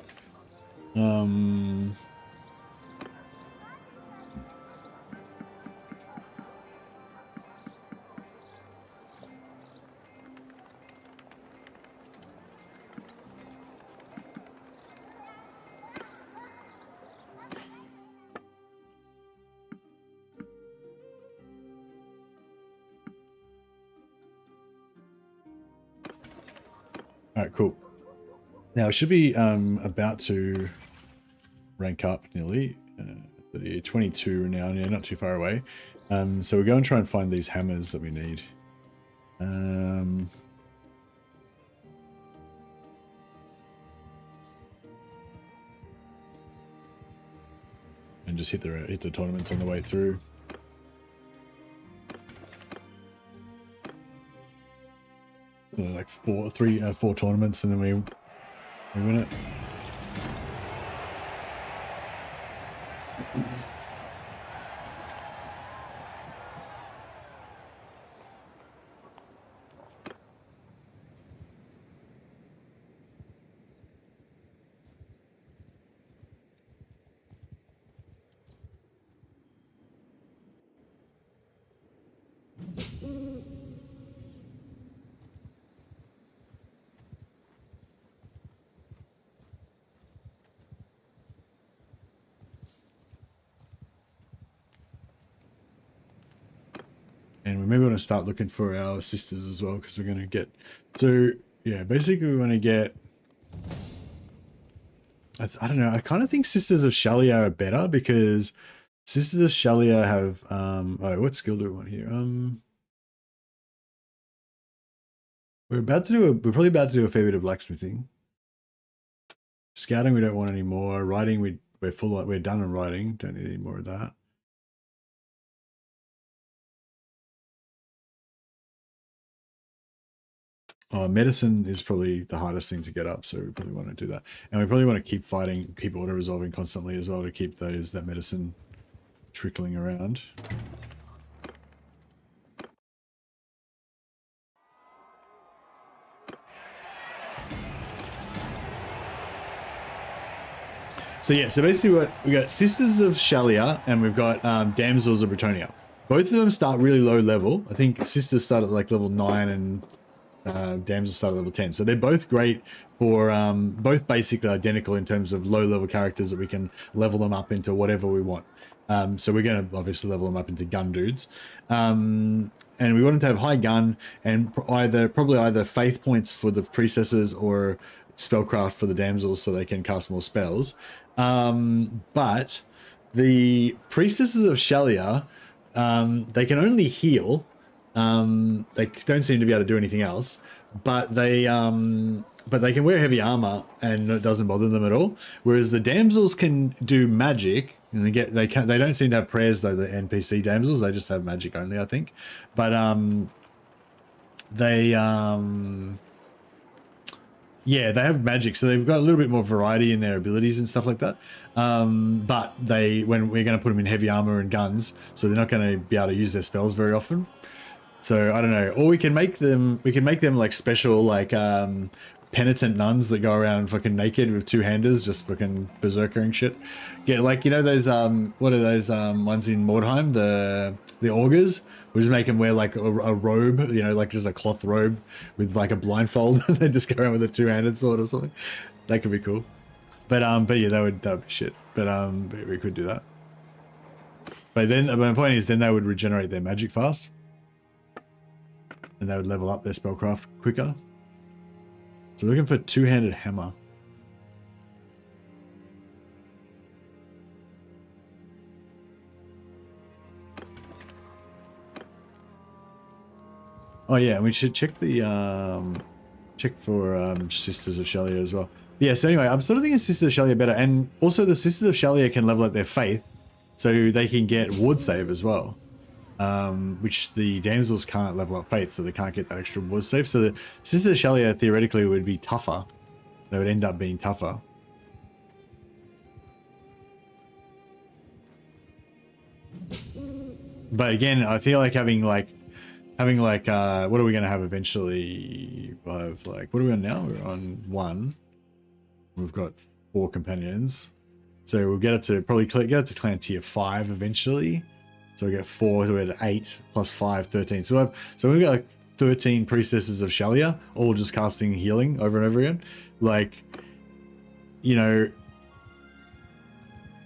All right, cool. Now, I should be about to rank up nearly. 22 now, yeah, not too far away. So we're going to try and find these hammers that we need. And just hit the tournaments on the way through. So like 4 tournaments, and then we win it. And we maybe want to start looking for our sisters as well, because we're going to get... So, yeah, basically we want to get... I don't know, I kind of think Sisters of Shalia are better, because Sisters of Shalia have... oh, what skill do we want here? We're probably about to do a fair bit of blacksmithing. Scouting we don't want any more. Riding we're done on riding. Don't need any more of that. Medicine is probably the hardest thing to get up, so we probably want to do that. And we probably want to keep fighting, keep auto-resolving constantly as well, to keep that medicine trickling around. So yeah, so basically we got Sisters of Shalia and we've got Damsels of Britonia. Both of them start really low level. I think Sisters start at like level 9 and Damsels start at level 10. So they're both great for, both basically identical in terms of low level characters that we can level them up into whatever we want. So we're going to obviously level them up into gun dudes. And we want them to have high gun and probably either faith points for the priestesses or spellcraft for the damsels so they can cast more spells. But the priestesses of Shalia, they can only heal. They don't seem to be able to do anything else, but they can wear heavy armor and it doesn't bother them at all. Whereas the damsels can do magic, and they don't seem to have prayers though. The NPC damsels, they just have magic only, I think. But yeah, they have magic, so they've got a little bit more variety in their abilities and stuff like that. But when we're going to put them in heavy armor and guns, so they're not going to be able to use their spells very often. So I don't know, or we can make them like special, like penitent nuns that go around fucking naked with two-handers, just fucking berserkering shit. Yeah, like, you know those what are those ones in Mordheim, the augurs? We just make them wear like a robe, you know, like just a cloth robe with like a blindfold, and they just go around with a two-handed sword or something. That could be cool. But yeah, that would be shit. But we could do that. But then my point is, then they would regenerate their magic fast, and they would level up their spellcraft quicker. So we're looking for two-handed hammer. Oh yeah, we should check the check for Sisters of Shalia as well. Yeah, so anyway, I'm sort of thinking Sisters of Shalia better, and also the Sisters of Shalia can level up their faith, so they can get ward save as well. Which the damsels can't level up faith, so they can't get that extra ward save. So the Sisters of Shalia theoretically would be tougher. They would end up being tougher. But again, I feel like having like what are we going to have eventually? We'll have like, what are we on now? We're on 1. We've got 4 companions, so we'll get it to clan tier 5 eventually. So we get 4, so we're at 8 plus 5, 13. So we've got like 13 priestesses of Shalia, all just casting healing over and over again. Like, you know,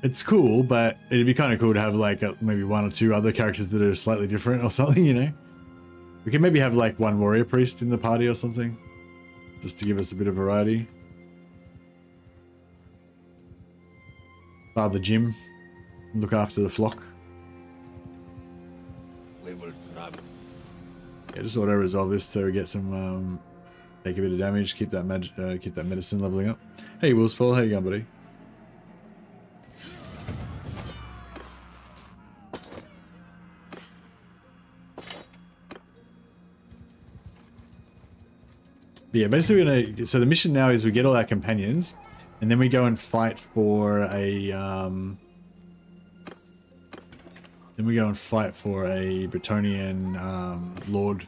it's cool, but it'd be kind of cool to have like maybe 1 or 2 other characters that are slightly different or something, you know? We can maybe have like 1 warrior priest in the party or something, just to give us a bit of variety. Father Jim, look after the flock. We will travel. Yeah, just auto resolve this so we get some, take a bit of damage, keep that medicine leveling up. Hey, Willspaul, how you going, buddy? But yeah, basically so the mission now is we get all our companions, and then we go and fight for a Bretonian lord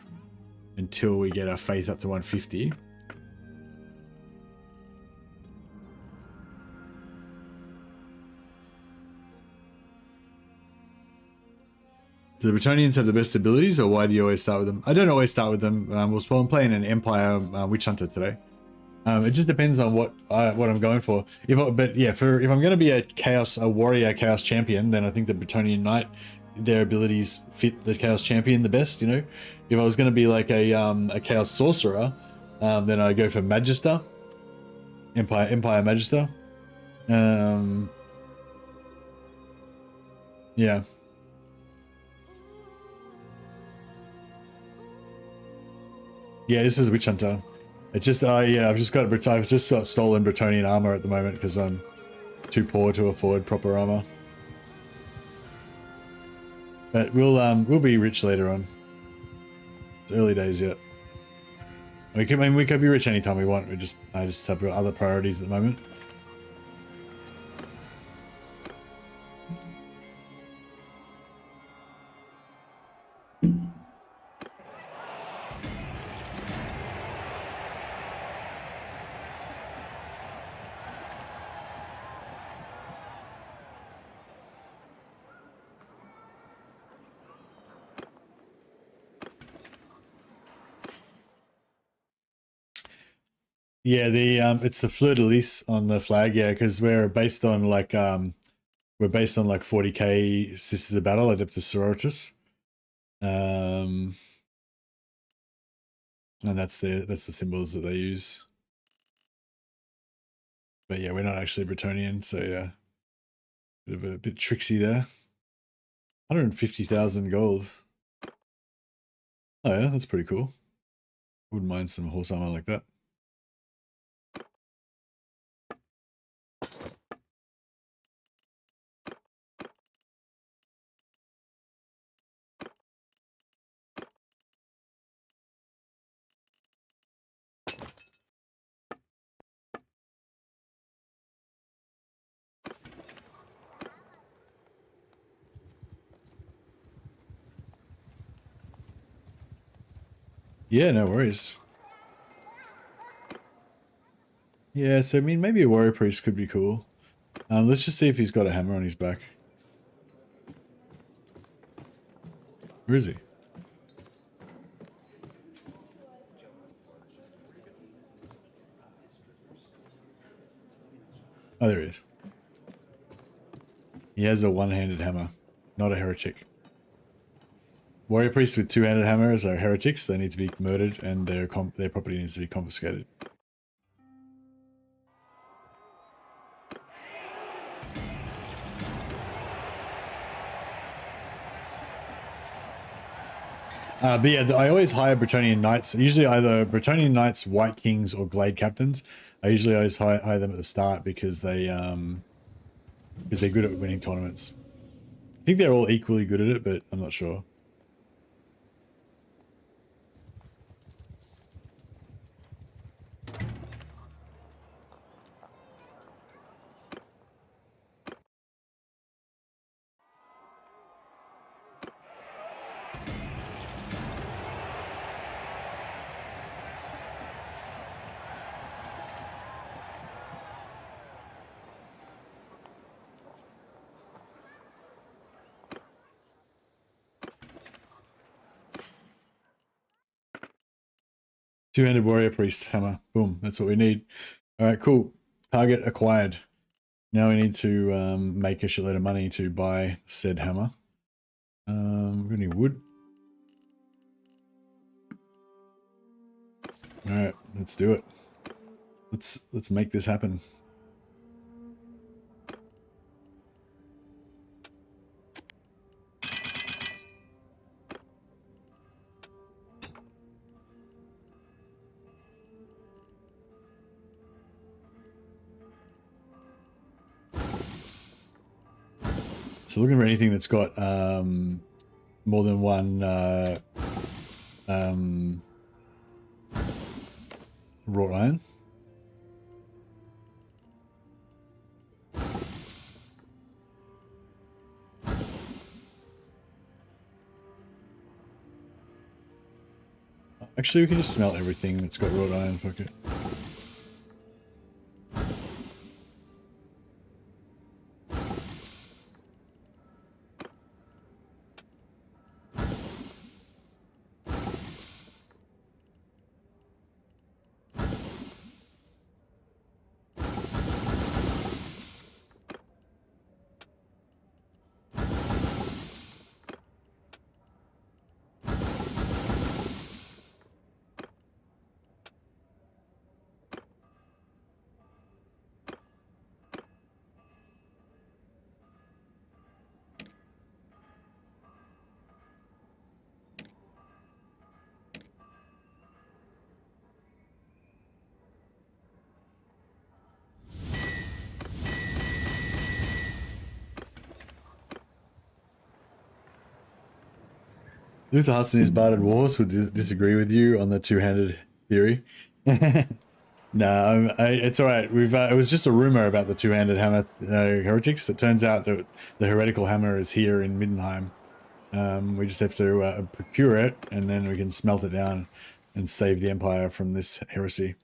until we get our faith up to 150. Do the Bretonians have the best abilities, or why do you always start with them? I don't always start with them. I'm playing an Empire Witch Hunter today. It just depends on what I'm going for. If I'm going to be a warrior chaos champion, then I think the Bretonian Knight, their abilities fit the chaos champion the best. You know, if I was going to be like a chaos sorcerer, then I go for Magister, Empire Magister. Yeah. Yeah, this is Witch Hunter. It's just, I've just got stolen Bretonian armor at the moment because I'm too poor to afford proper armor. But we'll be rich later on. It's early days yet. We could be rich anytime we want. I just have other priorities at the moment. Yeah, it's the fleur de lis on the flag, yeah, because we're based on like 40k Sisters of Battle, Adeptus Sororitas. And that's the symbols that they use. But yeah, we're not actually Bretonian, so yeah. A bit tricksy there. 150,000 gold. Oh yeah, that's pretty cool. Wouldn't mind some horse armor like that. Yeah, no worries. Yeah, so I mean, maybe a warrior priest could be cool. Let's just see if he's got a hammer on his back. Where is he? Oh, there he is. He has a one-handed hammer, not a heretic. Warrior priests with two-handed hammers are heretics. They need to be murdered, and their property needs to be confiscated. But yeah, I always hire Bretonian Knights. Usually either Bretonian Knights, White Kings, or Glade Captains. I usually always hire them at the start because they're good at winning tournaments. I think they're all equally good at it, but I'm not sure. Two-handed warrior priest hammer. Boom. That's what we need. All right, cool. Target acquired. Now we need to make a shitload of money to buy said hammer. Got any wood? All right, let's do it. Let's make this happen. So looking for anything that's got more than one wrought iron. Actually, we can just smelt everything that's got wrought iron. Fuck it. Luther Hudson is Barded Warhorse would disagree with you on the two-handed theory. No, it's all right. It was just a rumor about the two-handed hammer heretics. It turns out that the heretical hammer is here in Middenheim. We just have to procure it, and then we can smelt it down and save the Empire from this heresy.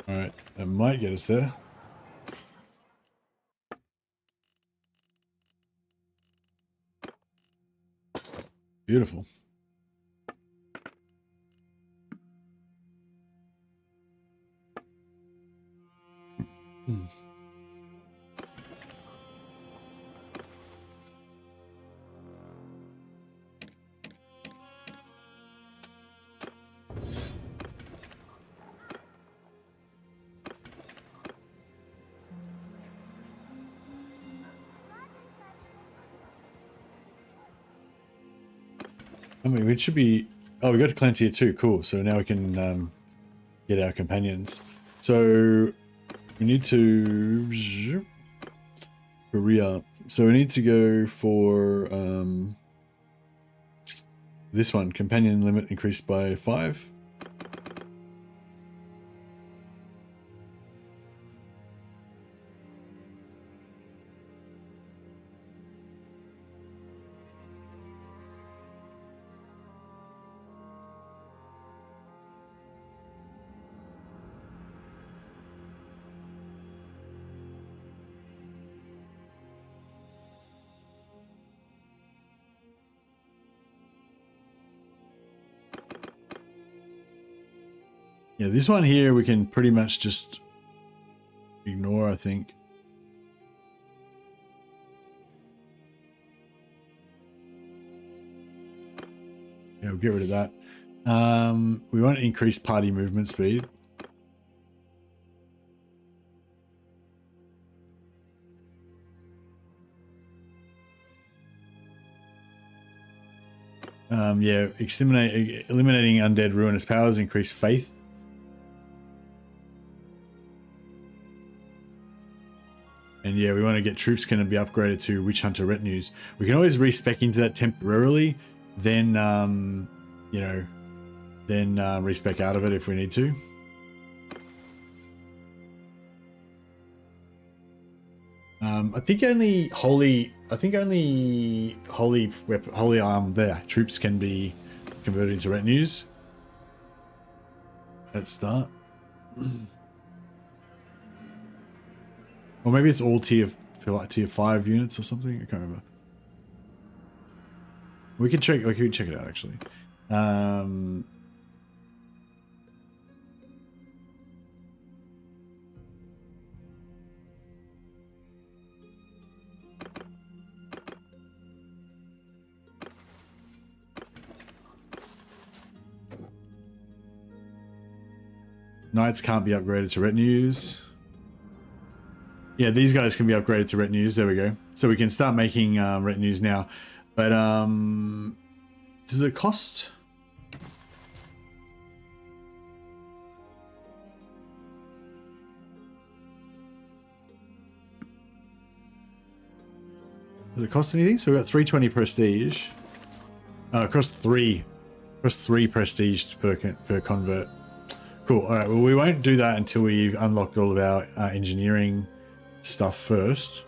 All right, that might get us there. Beautiful. I mean, it should be... Oh, we got to clan tier 2. Cool. So now we can get our companions. So we need to... Korea. So we need to go for this one. Companion limit increased by 5. Yeah, this one here we can pretty much just ignore, I think. Yeah, we'll get rid of that. We want to increase party movement speed. Yeah, eliminating undead ruinous powers, increase faith. And yeah, we want to get troops can be upgraded to Witch Hunter retinues. We can always respec into that temporarily, then, you know, then respec out of it if we need to. I think only holy troops can be converted into retinues. Let's start. Or maybe it's all tier 5 units or something. I can't remember. We can check it out actually. Knights can't be upgraded to retinues. Yeah, these guys can be upgraded to retinues. There we go. So we can start making retinues now. But does it cost? Does it cost anything? So we've got 320 prestige. Cost 3 prestige per convert. Cool. All right. Well, we won't do that until we've unlocked all of our engineering stuff first.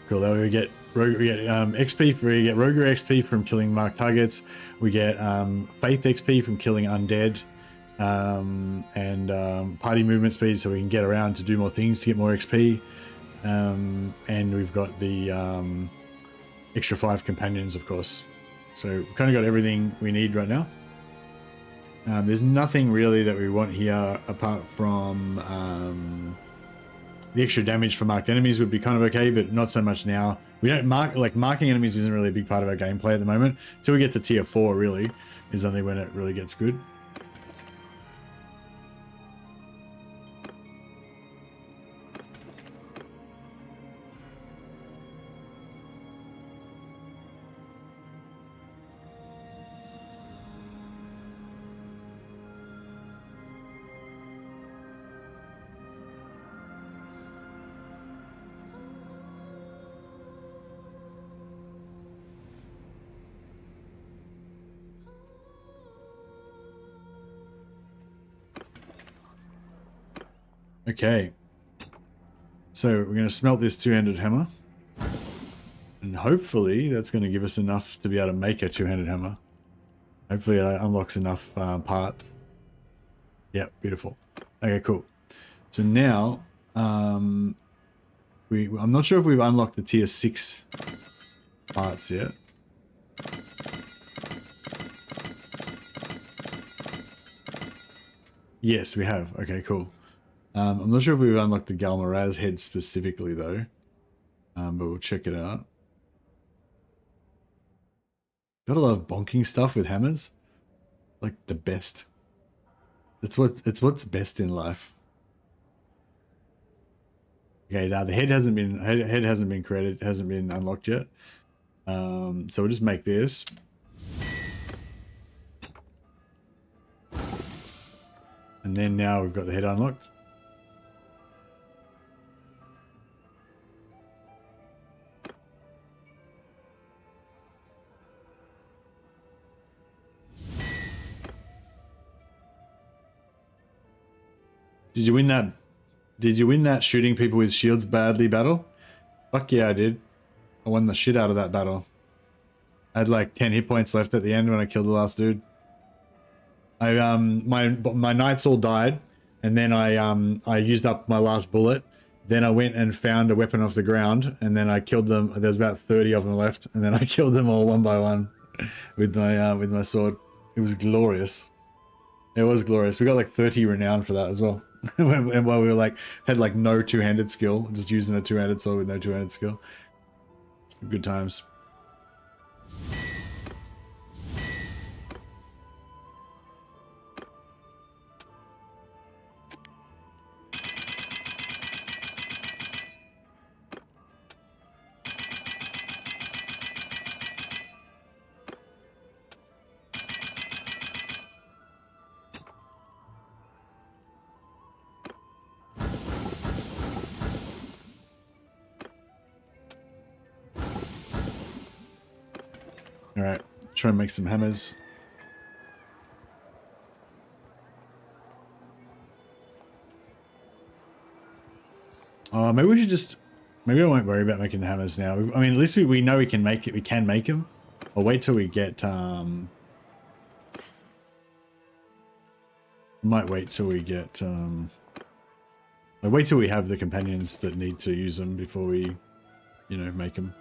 Cool. Then we get XP. We get roguery XP from killing marked targets. We get faith XP from killing undead. and party movement speed, so we can get around to do more things to get more XP. And we've got the extra 5 companions, of course. So we've kind of got everything we need right now. There's nothing really that we want here apart from the extra damage for marked enemies would be kind of okay, but not so much now. We don't marking enemies isn't really a big part of our gameplay at the moment. Until we get to tier 4 really is only when it really gets good. Okay, so we're going to smelt this two-handed hammer, and hopefully that's going to give us enough to be able to make a two-handed hammer. Hopefully it unlocks enough parts. Yep, beautiful. Okay, cool. So now I'm not sure if we've unlocked the tier 6 parts yet. Yes, we have. Okay, cool. I'm not sure if we've unlocked the Galmaraz head specifically though, but we'll check it out. Got a lot of bonking stuff with hammers, like the best. It's what's best in life. Okay, now the head hasn't been created, hasn't been unlocked yet. So we'll just make this. And then now we've got the head unlocked. Did you win that? Did you win that shooting people with shields badly battle? Fuck yeah, I did. I won the shit out of that battle. I had like 10 hit points left at the end when I killed the last dude. My knights all died, and then I used up my last bullet. Then I went and found a weapon off the ground, and then I killed them. There's about 30 of them left, and then I killed them all one by one with my sword. It was glorious. It was glorious. We got like 30 renown for that as well. And while we were like had like no two-handed skill, just using a two-handed sword with no two-handed skill. Good times. Alright, try and make some hammers. Maybe we should just... Maybe I won't worry about making the hammers now. I mean, at least we know we can make it. We can make them. I'll wait till we get... might wait till we get... I'll wait till we have the companions that need to use them before we, you know, make them.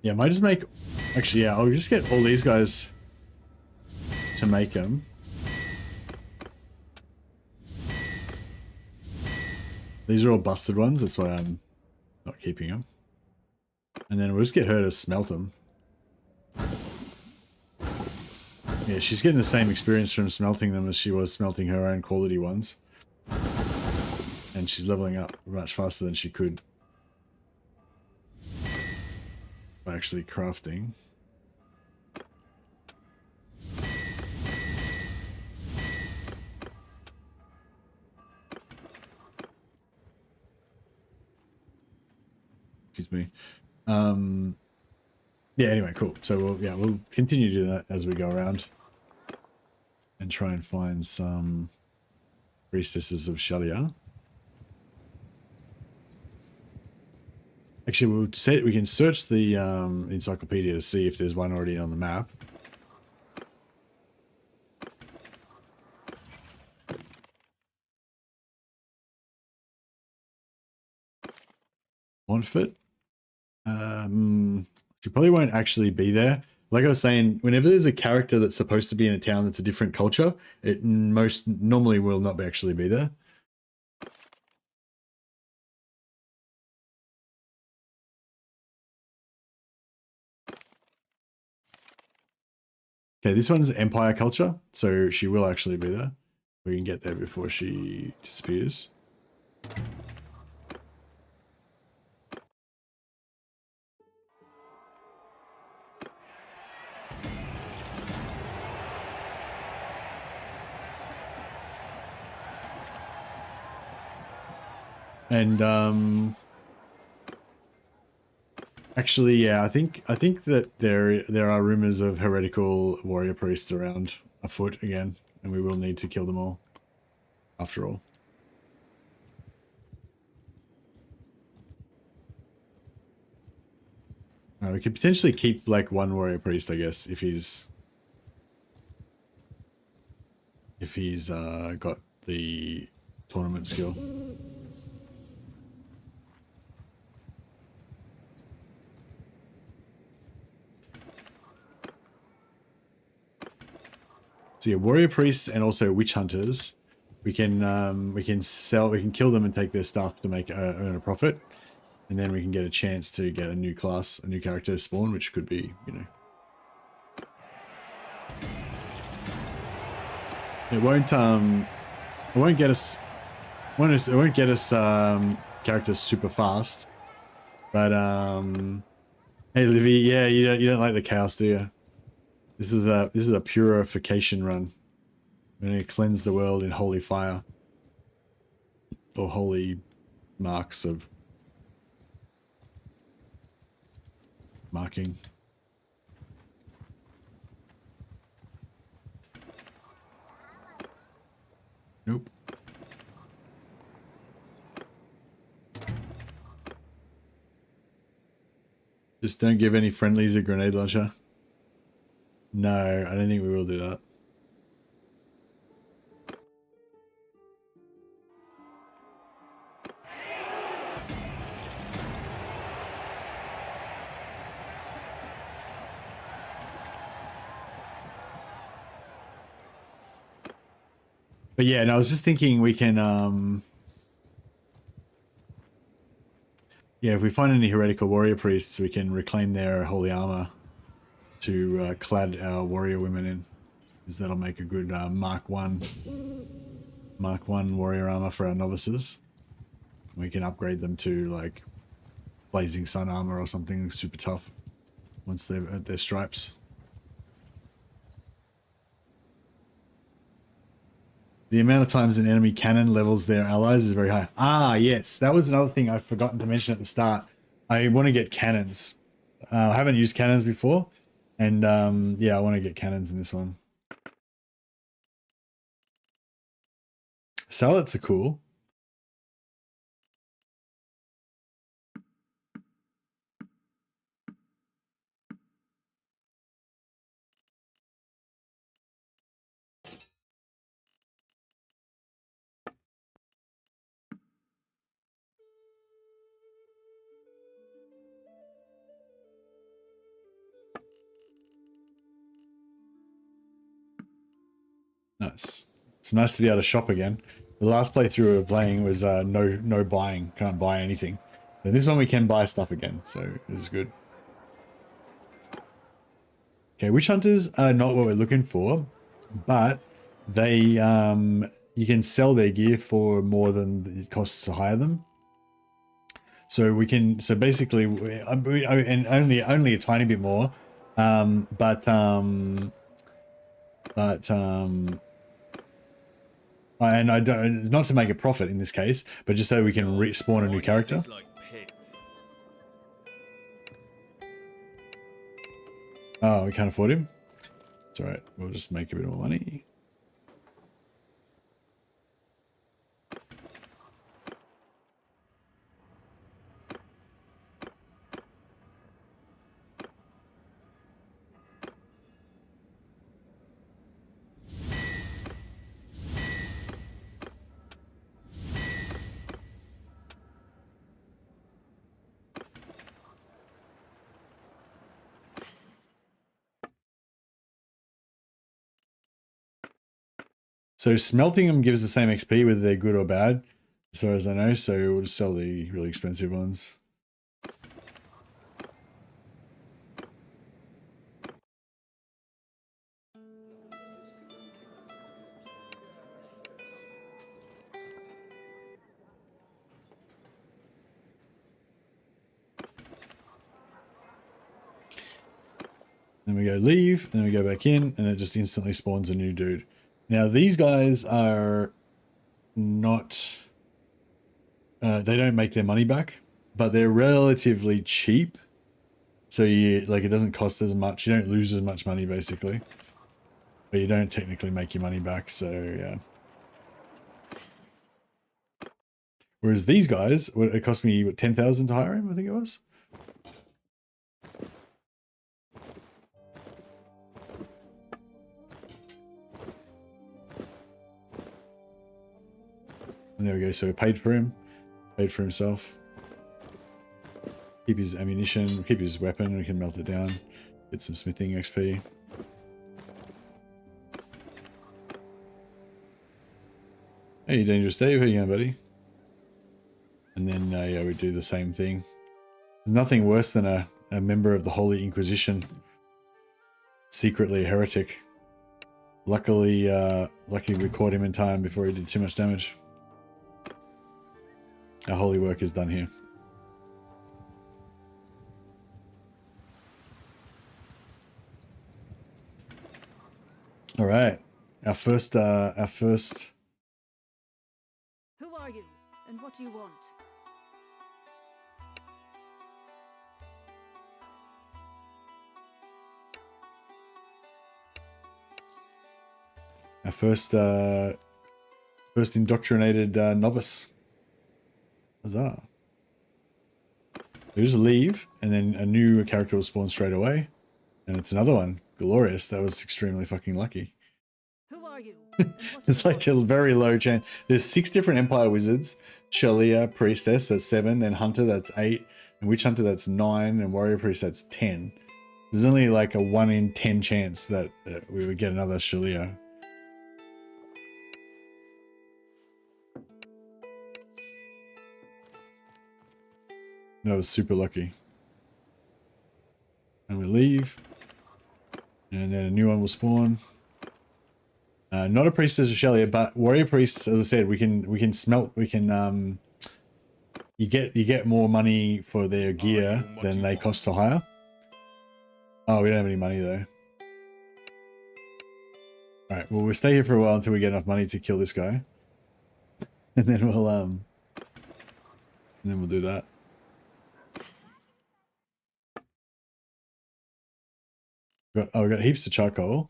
Yeah, I might just make... Actually, yeah, I'll just get all these guys to make them. These are all busted ones, that's why I'm not keeping them. And then we'll just get her to smelt them. Yeah, she's getting the same experience from smelting them as she was smelting her own quality ones. And she's leveling up much faster than she could. By actually crafting. Excuse me. Yeah, anyway, cool. So we'll continue to do that as we go around and try and find some priestesses of Shalia. Actually, we can search the encyclopedia to see if there's one already on the map. Montfort. She probably won't actually be there. Like I was saying, whenever there's a character that's supposed to be in a town that's a different culture, it most normally will not actually be there. Okay, this one's Empire culture, so she will actually be there. We can get there before she disappears. And actually, yeah, I think that there are rumors of heretical warrior priests around afoot again, and we will need to kill them all. After all, we could potentially keep like one warrior priest, I guess, if he's got the tournament skill. So yeah, warrior priests and also witch hunters. We can kill them and take their stuff to make earn a profit, and then we can get a chance to get a new class, a new character spawn, which could be, you know, it won't get us characters super fast, but hey Livy, yeah, you don't like the chaos, do you? This is a purification run. We're going to cleanse the world in holy fire. Or holy marks of marking. Nope. Just don't give any friendlies a grenade launcher. No, I don't think we will do that. But yeah, and I was just thinking we can, yeah, if we find any heretical warrior priests, we can reclaim their holy armor to clad our warrior women in, because that'll make a good Mark 1 warrior armor for our novices. We can upgrade them to like blazing sun armor or something super tough once they've earned their stripes. The amount of times an enemy cannon levels their allies is very high. Ah, yes, that was another thing I've forgotten to mention at the start. I want to get cannons. I haven't used cannons before, and yeah, I want to get cannons in this one. Salads are cool. Nice. It's nice to be able to shop again. The last playthrough we were playing was no buying. Can't buy anything. And this one we can buy stuff again, so it is good. Okay, witch hunters are not what we're looking for, but they you can sell their gear for more than it costs to hire them. So we can, so basically, and only a tiny bit more, but and I don't, not to make a profit in this case, but just so we can respawn a new character. Oh, we can't afford him? It's alright. We'll just make a bit more money. So smelting them gives the same XP whether they're good or bad, as far as I know, so we'll just sell the really expensive ones. Then we go leave, and then we go back in, and it just instantly spawns a new dude. Now these guys are not... they don't make their money back, but they're relatively cheap. So you like it doesn't cost as much. You don't lose as much money basically, but you don't technically make your money back. So yeah. Whereas these guys, it cost me what, 10,000 to hire him. I think it was. And there we go. So we paid for him, paid for himself. Keep his ammunition, keep his weapon, we can melt it down, get some smithing XP. Hey, Dangerous Dave, how you going, buddy? And then, yeah, we do the same thing. There's nothing worse than a member of the Holy Inquisition, secretly a heretic. Luckily, lucky we caught him in time before he did too much damage. Our holy work is done here. All right, our first. Who are you, and what do you want? Our first indoctrinated novice. Huzzah. We just leave, and then a new character will spawn straight away. And it's another one. Glorious. That was extremely fucking lucky. Who are you? It's like a very low chance. There's 6 different Empire Wizards. Shalia, Priestess, that's 7. Then Hunter, that's 8. And Witch Hunter, that's 9. And Warrior Priest, that's 10. There's only like a 1 in 10 chance that we would get another Shalia. That was super lucky. And we leave. And then a new one will spawn. Not a priestess or Shalia, but warrior priests, as I said, we can smelt, we can you get more money for their gear than they cost to hire. Oh, we don't have any money though. Alright, well we'll stay here for a while until we get enough money to kill this guy. And then we'll do that. We got heaps of charcoal.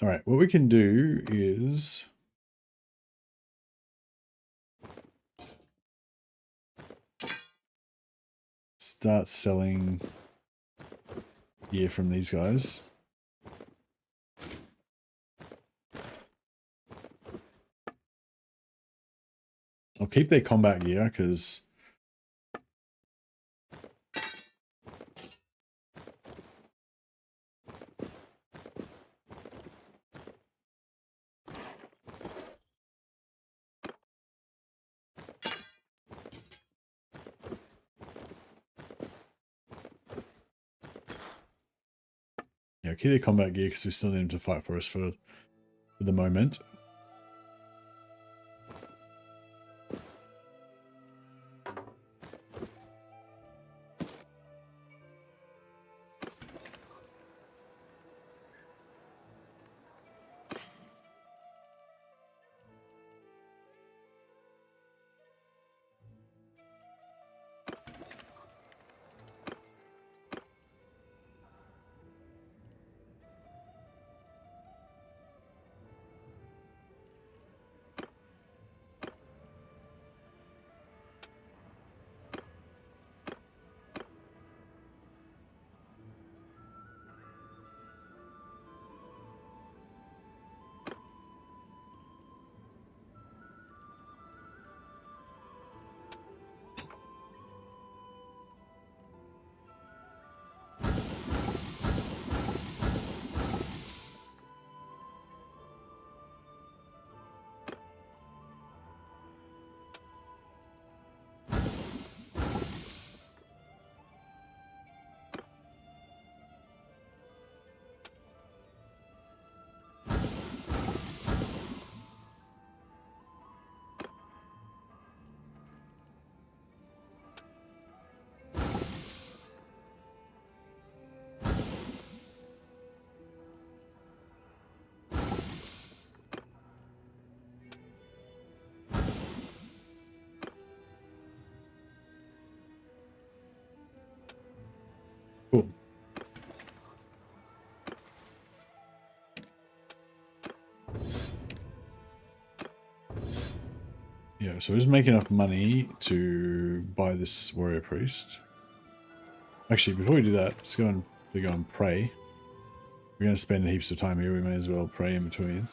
All right, what we can do is start selling gear from these guys. I'll keep their combat gear because yeah, keep their combat gear because we still need them to fight for us for the moment. Yeah, so just make enough money to buy this warrior priest. Actually, before we do that, let's go and pray. We're going to spend heaps of time here. We may as well pray in between.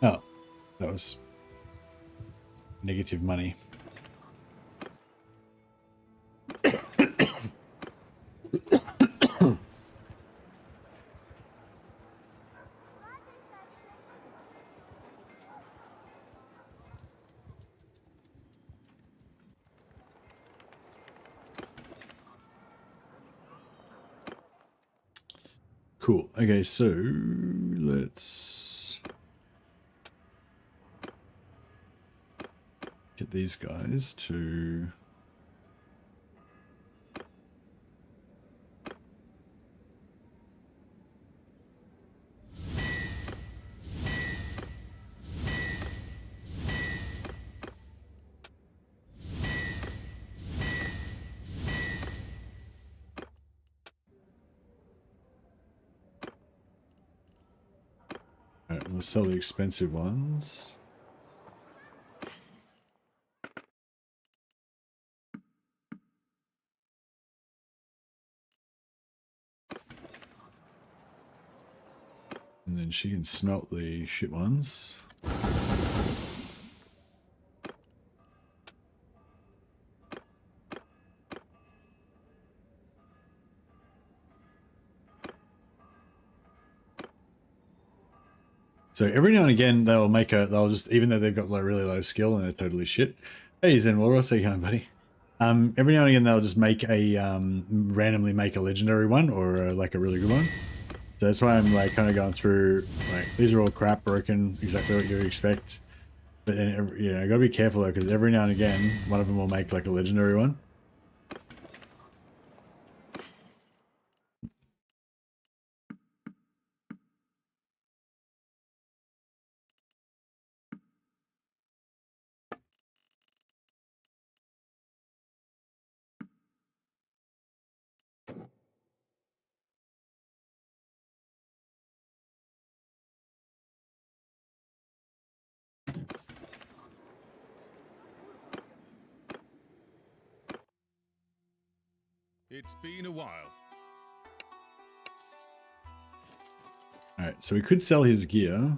Oh, that was negative money. Cool. Okay, so let's get these guys to... Alright, we'll sell the expensive ones. And then she can smelt the shit ones. So every now and again they'll just, even though they've got like really low skill and they're totally shit. Hey Zen, what's that going, buddy? Every now and again they'll just make a randomly make a legendary one or like a really good one. So that's why I'm like kind of going through like these are all crap, broken, exactly what you would expect. But then you know, gotta be careful though, because every now and again one of them will make like a legendary one. It's been a while. Alright, so we could sell his gear.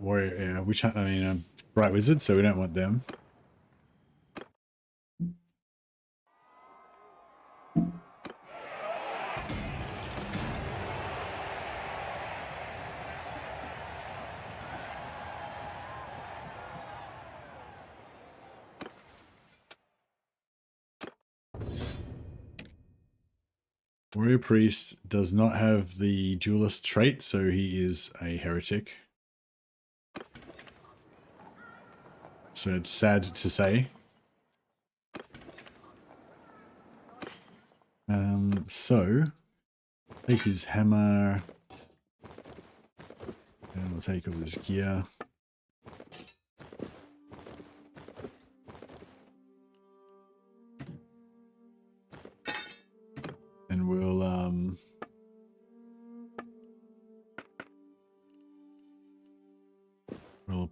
Warrior, yeah, which, I mean, Bright Wizard, so we don't want them. Warrior Priest does not have the duelist trait, so he is a heretic. So it's sad to say. So take his hammer, and we'll take all his gear. And we'll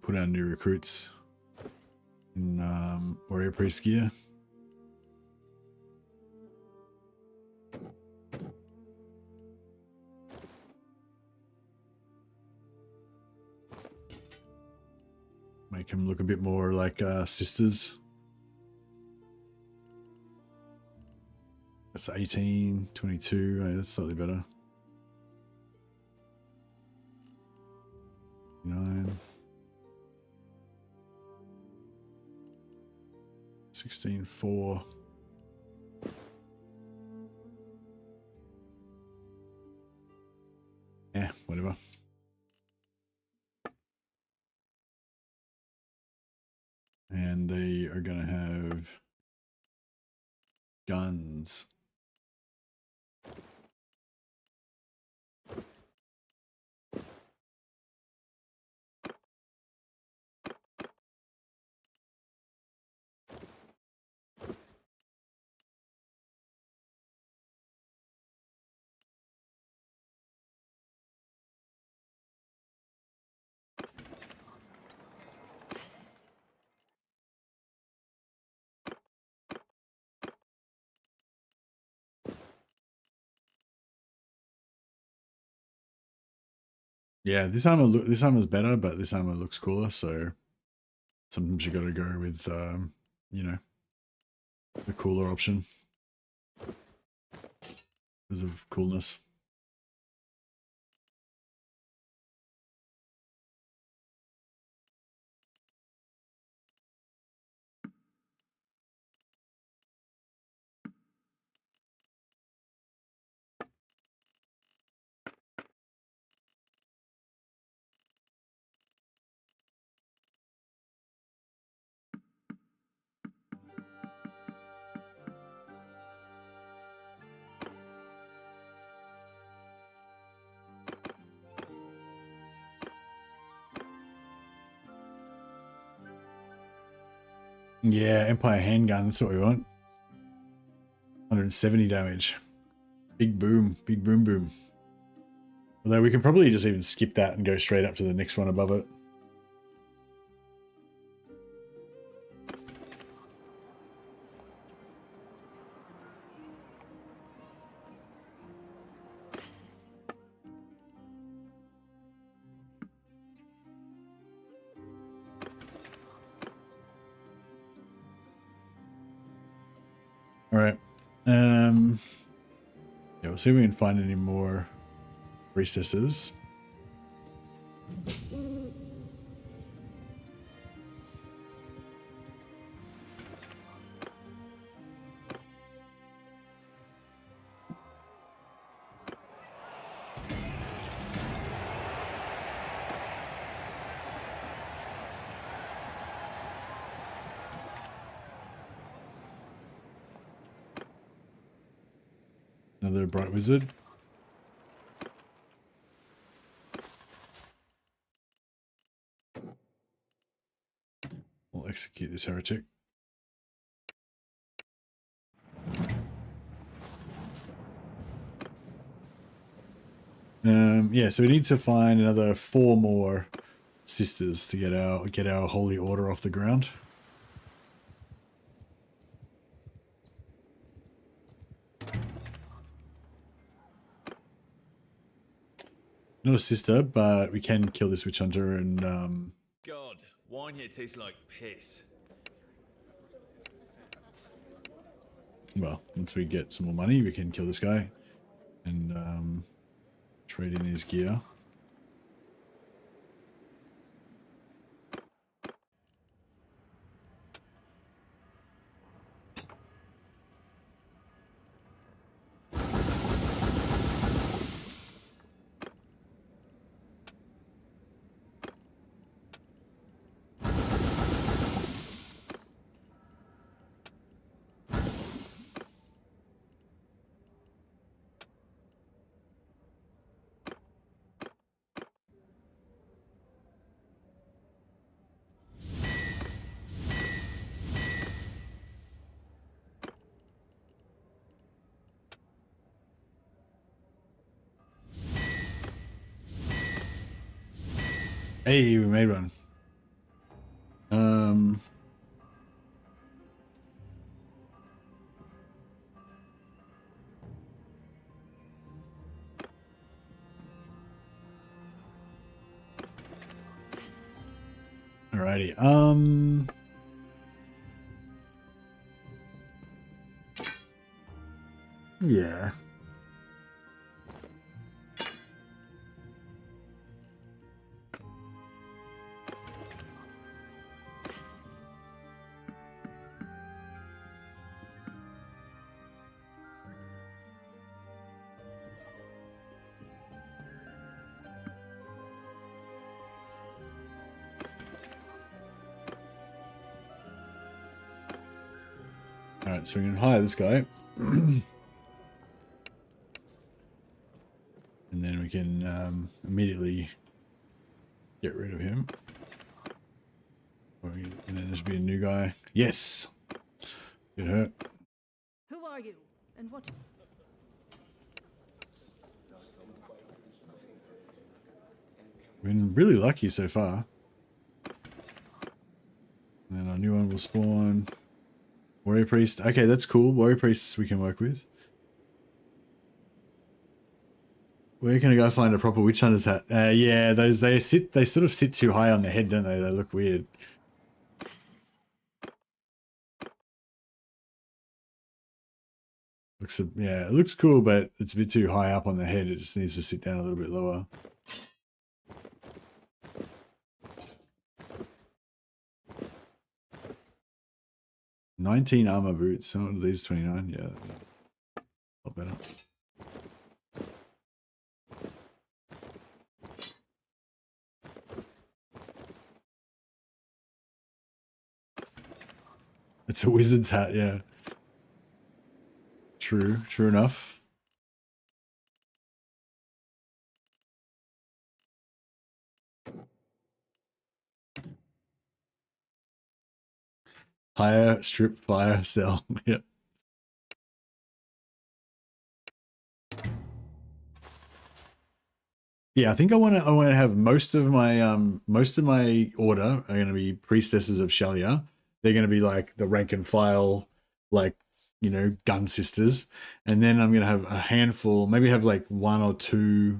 put our new recruits in Warrior Priest gear. Make them look a bit more like sisters. That's 18, 22. Oh, that's slightly better. 9. 16, 4. Yeah, whatever. And they are going to have guns. Yeah, this armor's better, but this armor looks cooler. So sometimes you got to go with you know, the cooler option because of coolness. Yeah, Empire handgun. That's what we want. 170 damage. Big boom. Big boom boom. Although we can probably just even skip that and go straight up to the next one above it. All right. Yeah, we'll see if we can find any more recesses. Another bright wizard. We'll execute this heretic. Yeah, so we need to find another 4 more sisters to get our holy order off the ground. Not a sister, but we can kill this witch hunter and God, wine here tastes like piss. well, once we get some more money, we can kill this guy and trade in his gear. Hey, we made one. Alrighty. Yeah. Alright, so we can hire this guy. And then we can immediately get rid of him. And then there's be a new guy. Yes! Get hurt. Who are you? And what? We've been really lucky so far. And then our new one will spawn. Warrior Priest. Okay, that's cool. Warrior Priests we can work with. Where can I go find a proper witch hunter's hat? Yeah, those they sort of sit too high on their head, don't they? They look weird. Yeah, it looks cool, but it's a bit too high up on the head. It just needs to sit down a little bit lower. $19 armor boots. Oh, these 29. Yeah, a lot better. It's a wizard's hat, yeah. True enough. Hire, strip, fire, sell. Yeah. Yeah, I think I want to have most of my order are going to be priestesses of Shalia. They're going to be like the rank and file, like, you know, gun sisters. And then I'm going to have a handful, maybe have like one or two,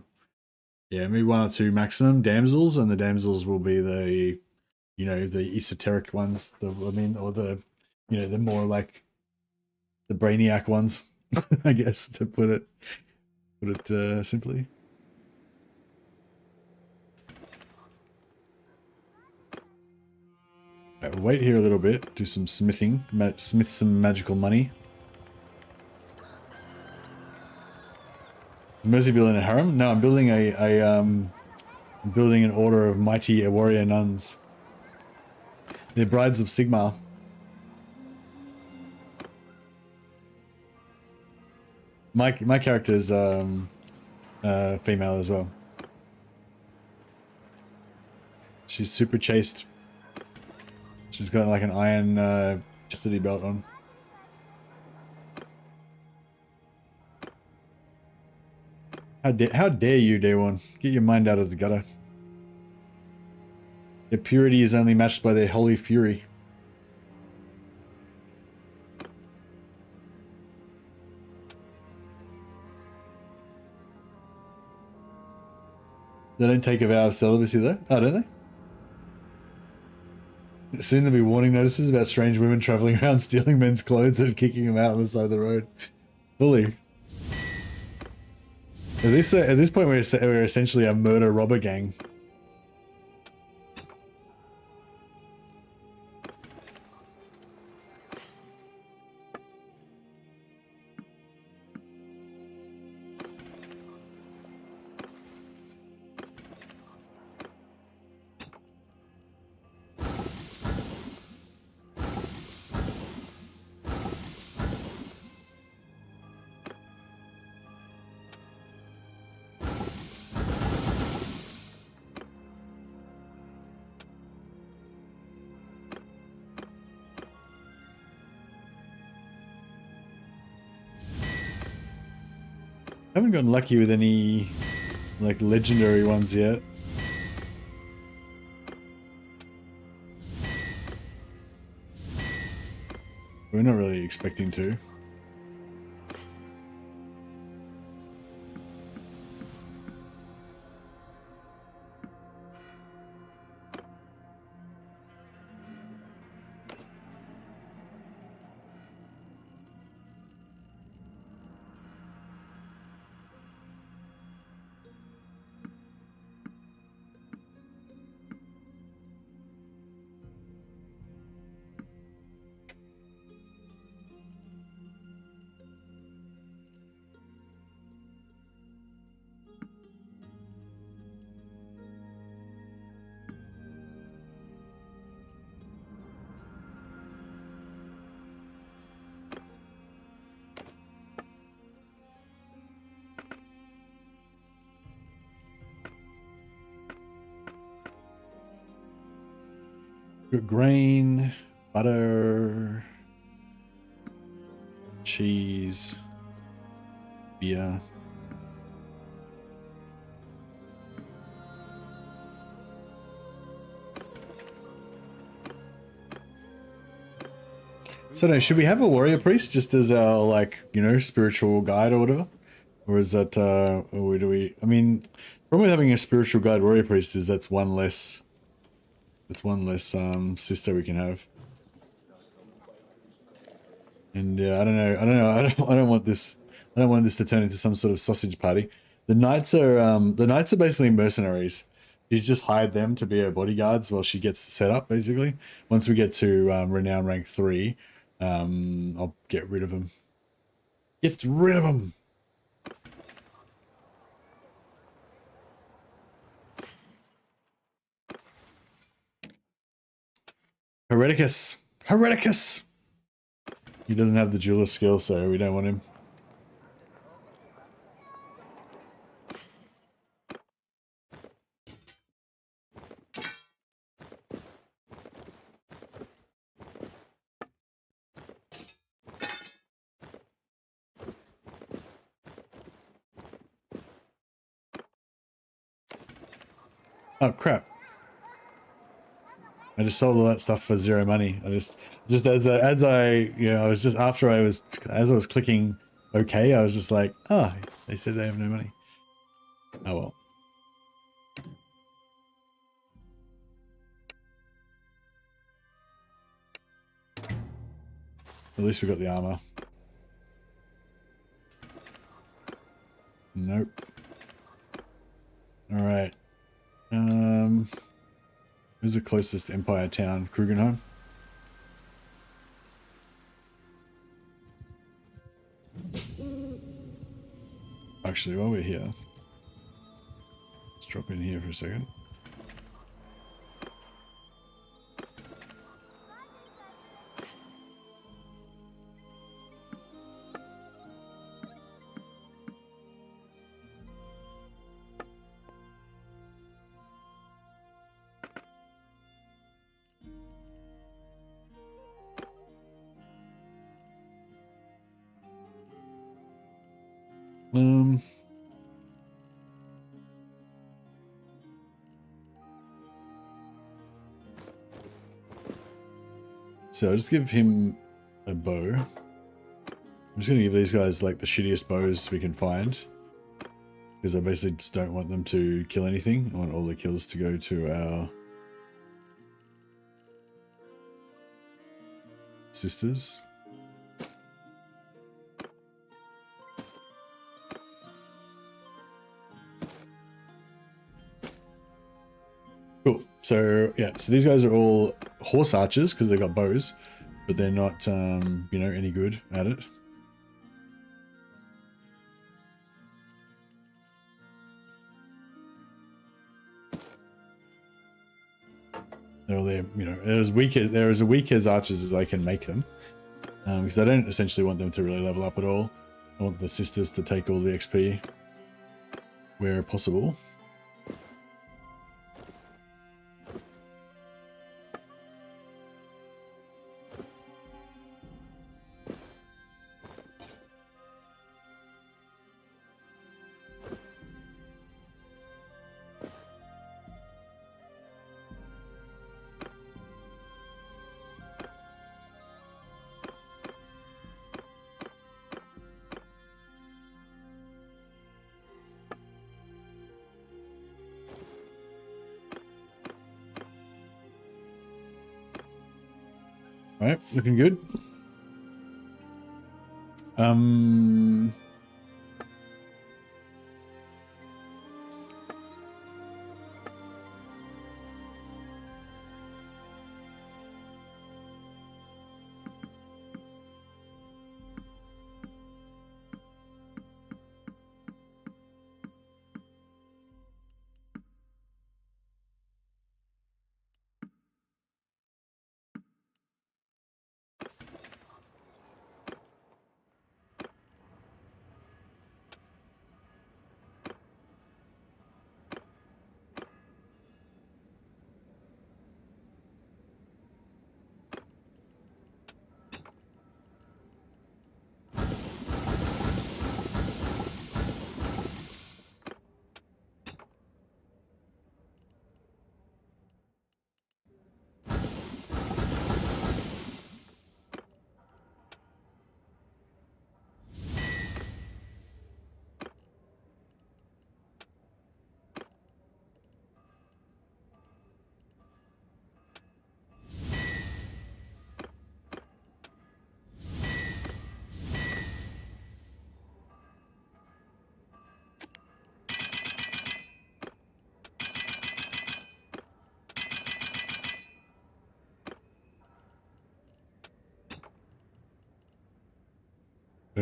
yeah, maybe one or two maximum damsels, and the damsels will be the, you know, the esoteric ones, or the, you know, the more like the brainiac ones, I guess, to put it simply. Right, we'll wait here a little bit, do some smithing, smith some magical money. Mercy building a harem? No, I'm building I'm building an order of mighty warrior nuns. They're brides of Sigmar. My character is female as well. She's super chaste. She's got like an iron chastity belt on. How dare you, Day One? Get your mind out of the gutter. Their purity is only matched by their holy fury. They don't take a vow of celibacy though? Oh, don't they? Soon there'll be warning notices about strange women traveling around stealing men's clothes and kicking them out on the side of the road. Fully. At this point, we're essentially a murder robber gang. I haven't gotten lucky with any like legendary ones yet. We're not really expecting to. Got grain, butter, cheese, beer. So now, should we have a warrior priest just as our, like, you know, spiritual guide or whatever? Or is that, or do we, I mean, problem with having a spiritual guide warrior priest is that's one less sister we can have. And I don't know, I don't want this, to turn into some sort of sausage party. The knights are basically mercenaries. She's just hired them to be her bodyguards while she gets set up, basically. Once we get to renown rank 3, I'll get rid of them. Get rid of them! Hereticus! Hereticus! He doesn't have the jeweler skill, so we don't want him. Oh crap. I just sold all that stuff for 0 money. I just as I you know, I was just after I was clicking OK, I was just like, oh, they said they have no money. Oh well. At least we got the armor. Nope. All right. Where's the closest Empire town? Krugenheim? Actually, while we're here, let's drop in here for a second. So I'll just give him a bow. I'm just going to give these guys like the shittiest bows we can find. Because I basically just don't want them to kill anything. I want all the kills to go to our sisters. Cool. So yeah, so these guys are all horse archers because they've got bows, but they're not, you know, any good at it. They're, you know, they're as weak as archers as I can make them, because I don't essentially want them to really level up at all. I want the sisters to take all the XP where possible. All right, looking good.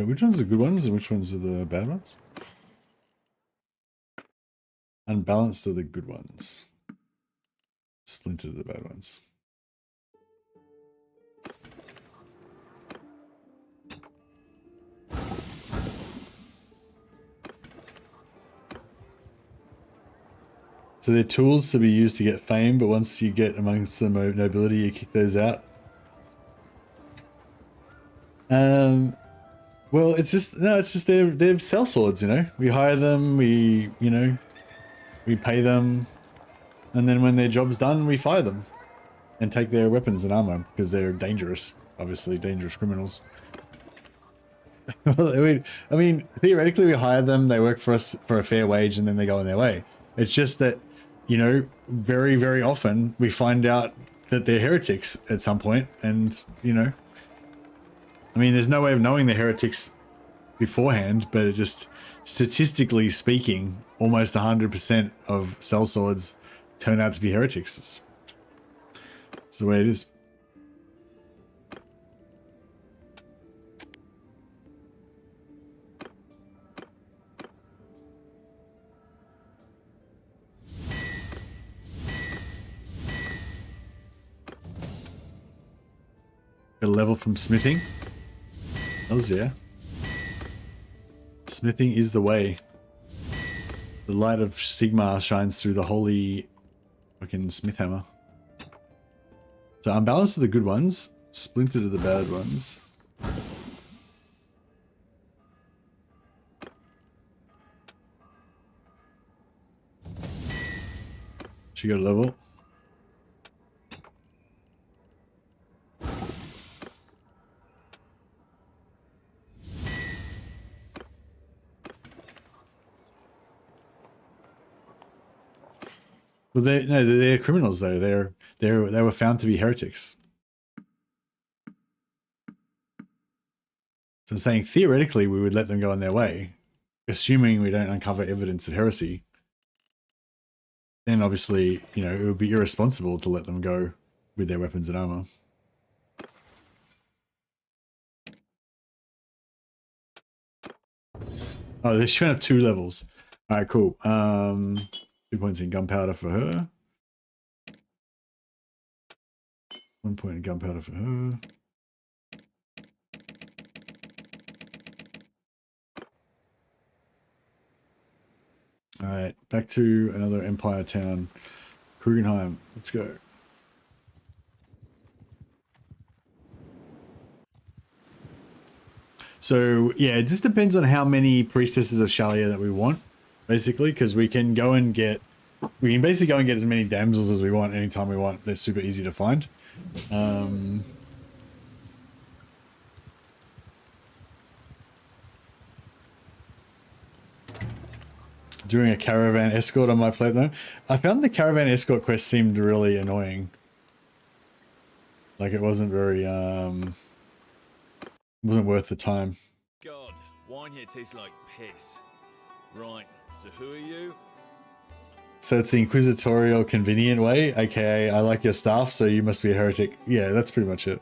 Which ones are the good ones and which ones are the bad ones? Unbalanced are the good ones. Splintered are the bad ones. So they're tools to be used to get fame, but once you get amongst the nobility, you kick those out. Well, it's just they're sellswords, you know. We hire them, we pay them, and then when their job's done, we fire them and take their weapons and armor because they're dangerous, obviously dangerous criminals. Well, I mean, theoretically, we hire them, they work for us for a fair wage, and then they go on their way. It's just that, you know, very, very often we find out that they're heretics at some point, and, you know, I mean, there's no way of knowing they're heretics beforehand, but it just, statistically speaking, almost 100% of sellswords turn out to be heretics. It's the way it is. Got a level from smithing. Hells yeah. Smithing is the way. The light of Sigmar shines through the holy fucking smith hammer. So unbalanced are the good ones, splintered are the bad ones. She got a level. Well, they're criminals though. They were found to be heretics. So I'm saying theoretically we would let them go on their way, assuming we don't uncover evidence of heresy. Then obviously, you know, it would be irresponsible to let them go with their weapons and armor. Oh, they should have 2 levels. All right, cool. 2 points in gunpowder for her. 1 point in gunpowder for her. All right, back to another Empire town, Krugenheim. Let's go. So yeah, it just depends on how many priestesses of Shalia that we want, basically, because we can basically go and get as many damsels as we want anytime we want. They're super easy to find. Doing a caravan escort on my plate though. I found the caravan escort quest seemed really annoying. Like it wasn't very wasn't worth the time. God, wine here tastes like piss. Right, so who are you? So it's the inquisitorial convenient way, aka I like your staff, so you must be a heretic. Yeah, that's pretty much it.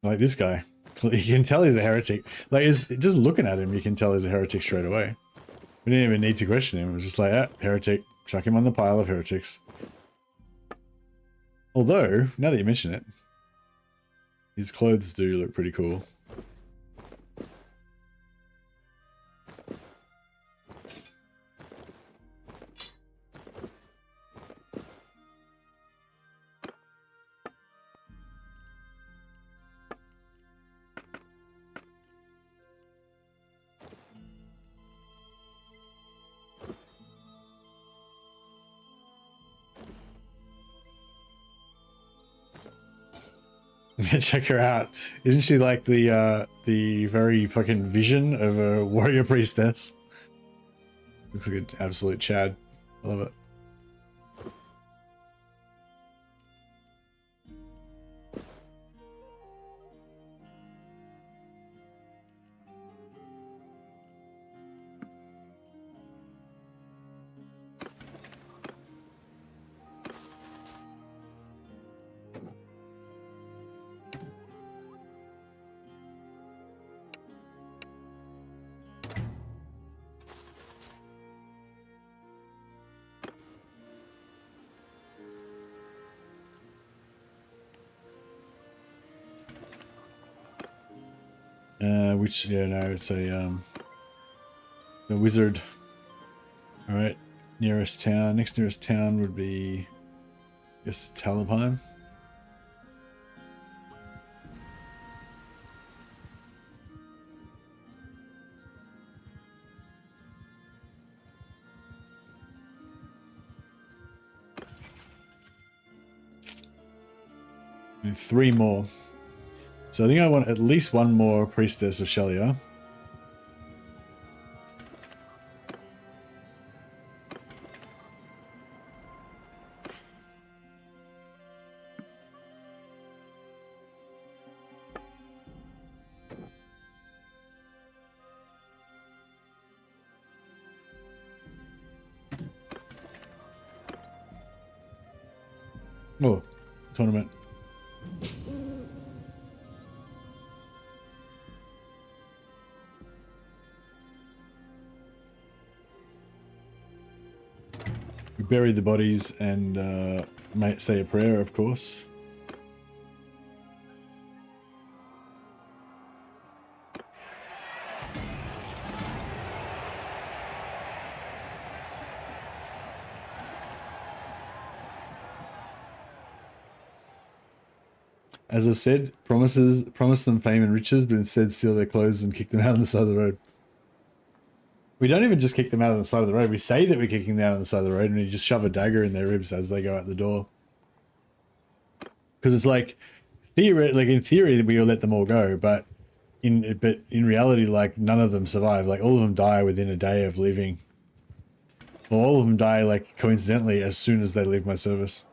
Like this guy. You can tell he's a heretic. Like, just looking at him, you can tell he's a heretic straight away. We didn't even need to question him. It was just like, ah, heretic. Chuck him on the pile of heretics. Although, now that you mention it, his clothes do look pretty cool. Check her out. Isn't she like the very fucking vision of a warrior priestess? Looks like an absolute Chad. I love it. Which, yeah, no, it's a, the wizard. Alright, nearest town. Next nearest town would be, I guess, Talabheim. And 3 more. So I think I want at least 1 more priestess of Shelia. Oh, tournament. We bury the bodies and say a prayer, of course. As I've said, promise them fame and riches, but instead steal their clothes and kick them out on the side of the road. We don't even just kick them out on the side of the road. We say that we're kicking them out on the side of the road, and we just shove a dagger in their ribs as they go out the door. Because it's like, in theory, we will let them all go, but in reality, like, none of them survive. Like, all of them die within a day of leaving. Well, all of them die, like, coincidentally, as soon as they leave my service.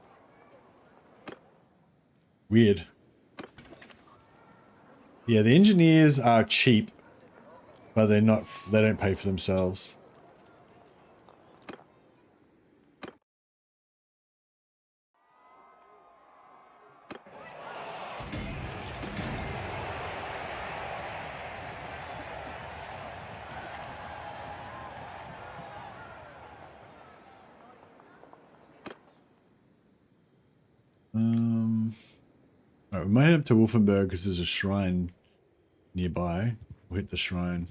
Weird. Yeah, the engineers are cheap, but they don't pay for themselves. All right, we might head up to Wolfenberg because there's a shrine nearby. We'll hit the shrine.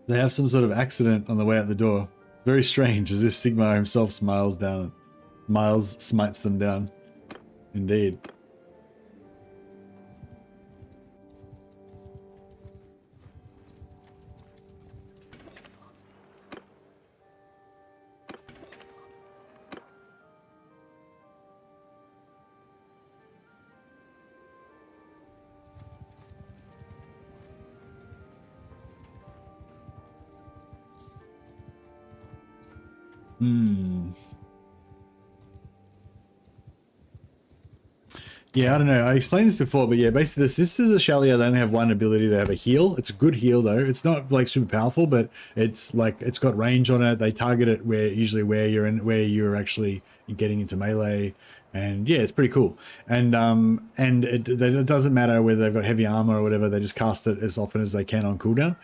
They have some sort of accident on the way out the door. It's very strange, as if Sigmar himself smiles, smites them down. Indeed. Yeah, I don't know. I explained this before, but yeah, basically this is a Shalia. They only have 1 ability. They have a heal. It's a good heal though. It's not like super powerful, but it's like it's got range on it. They target it where you're actually getting into melee, and yeah, it's pretty cool. And it doesn't matter whether they've got heavy armor or whatever. They just cast it as often as they can on cooldown.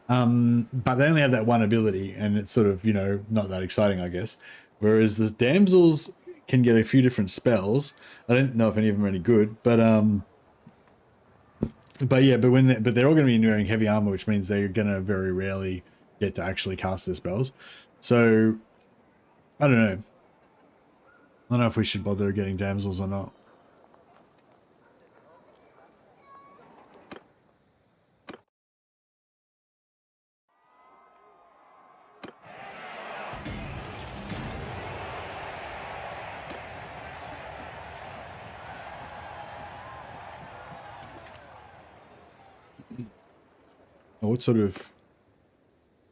But they only have that 1 ability, and it's sort of, you know, not that exciting, I guess. Whereas the damsels can get a few different spells. I don't know if any of them are any good, but they're all going to be wearing heavy armor, which means they're going to very rarely get to actually cast their spells. So I don't know. I don't know if we should bother getting damsels or not. What sort of?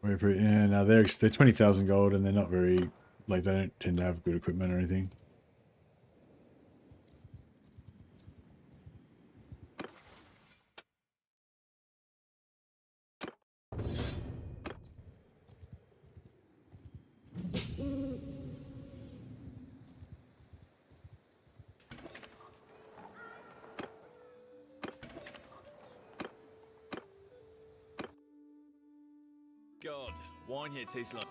Yeah, no, they're 20,000 gold, and they're not very, like, they don't tend to have good equipment or anything. God, wine here tastes like...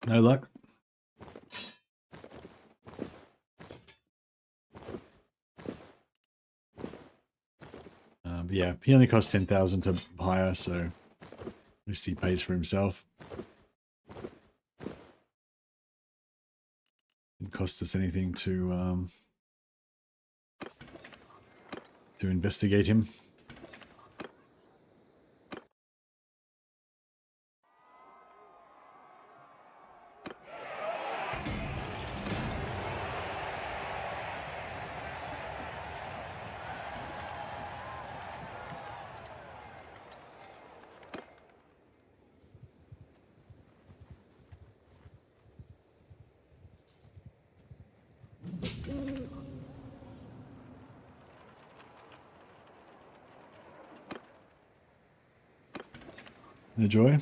No luck. But yeah, he only costs 10,000 to hire, so at least he pays for himself. Didn't cost us anything to investigate him. The joy.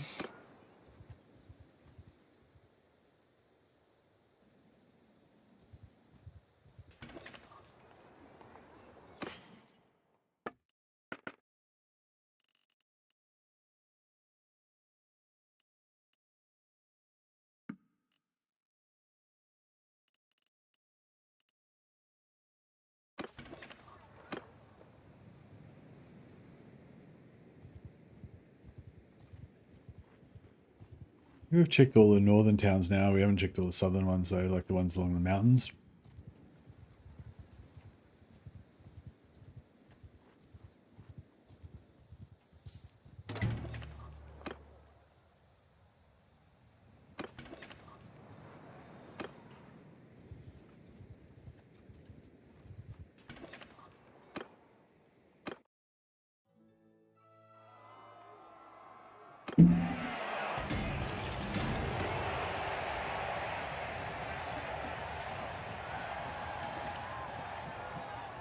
We've checked all the northern towns now. We haven't checked all the southern ones though, like the ones along the mountains.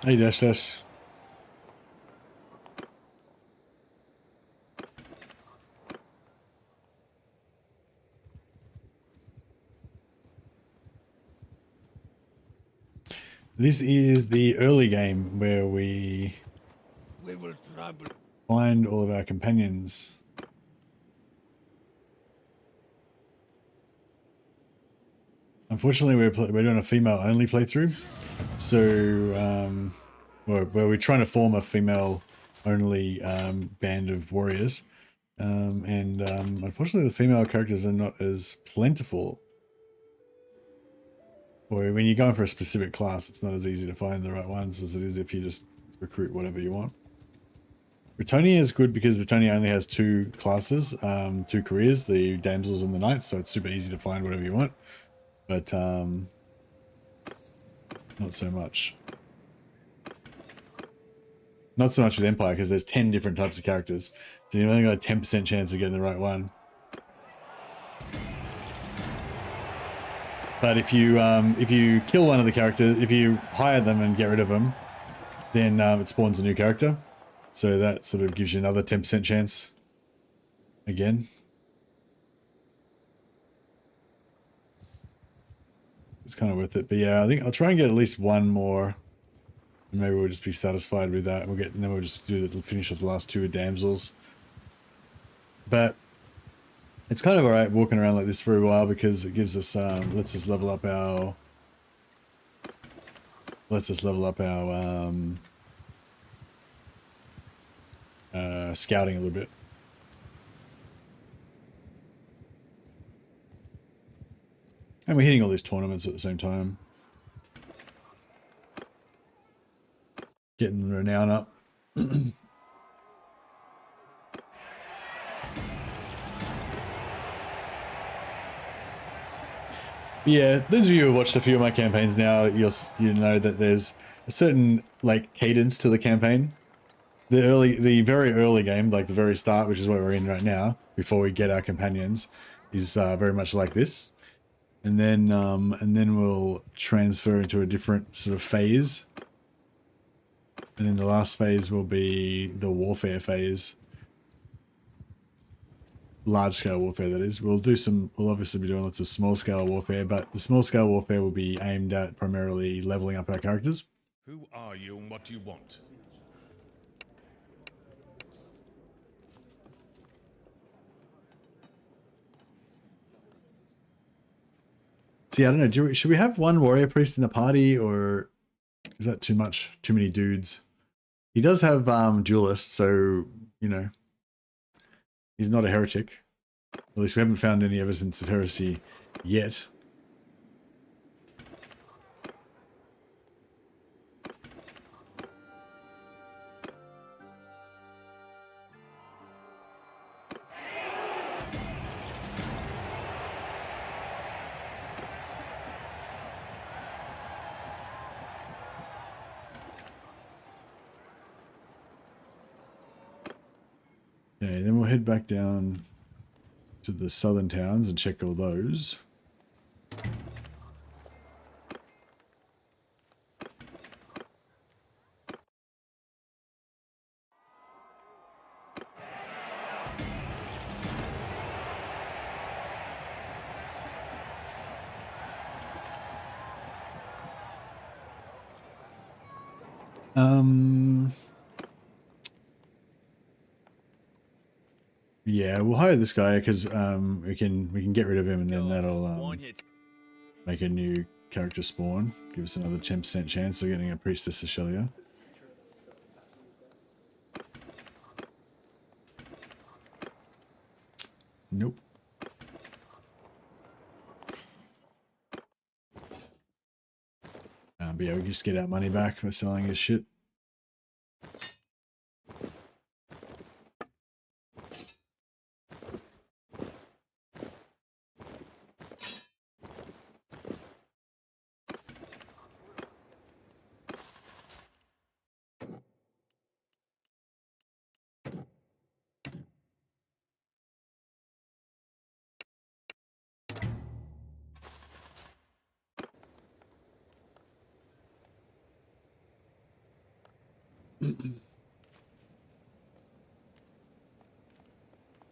Hey, Dash Dash. This is the early game where we will trouble. find all of our companions. Unfortunately, we're doing a female-only playthrough, so we're trying to form a female-only band of warriors, and unfortunately, the female characters are not as plentiful. Or when you're going for a specific class, it's not as easy to find the right ones as it is if you just recruit whatever you want. Bretonnia is good because Bretonnia only has two classes, two careers, the damsels and the knights, so it's super easy to find whatever you want. But not so much. Not so much with Empire because there's 10 different types of characters, so you've only got a 10% chance of getting the right one. But if you kill one of the characters, if you hire them and get rid of them, then it spawns a new character. So that sort of gives you another 10% chance again. It's kind of worth it. But yeah, I think I'll try and get at least one more. And maybe we'll just be satisfied with that. And then we'll just finish off the last two with damsels. But it's kind of alright walking around like this for a while because it gives us lets us level up our scouting a little bit. And we're hitting all these tournaments at the same time. Getting renown up. Yeah, those of you who have watched a few of my campaigns now, you know that there's a certain like cadence to the campaign. The very early game, like the very start, which is what we're in right now, before we get our companions, is very much like this. and then we'll transfer into a different sort of phase. And then the last phase will be the warfare phase. Large scale warfare, that is. We'll obviously be doing lots of small scale warfare, but the small scale warfare will be aimed at primarily leveling up our characters. Who are you and what do you want? See, I don't know. Should we have one warrior priest in the party, or is that too much? Too many dudes? He does have duelist, so you know he's not a heretic. At least we haven't found any evidence of heresy yet. Okay, then we'll head back down to the southern towns and check all those. Yeah, we'll hire this guy because we can get rid of him, and then that'll make a new character spawn. Give us another 10% chance of getting a priestess of Shelia. Nope. But yeah, we can just get our money back for selling his shit.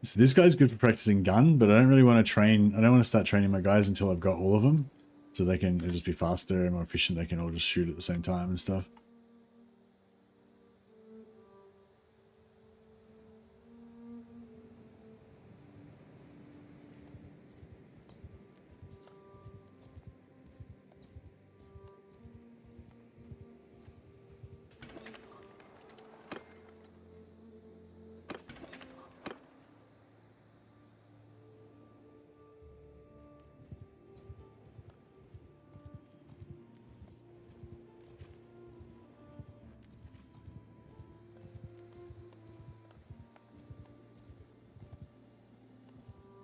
So this guy's good for practicing gun, but I don't really want to train. I don't want to start training my guys until I've got all of them, so they'll just be faster and more efficient. They can all just shoot at the same time and stuff.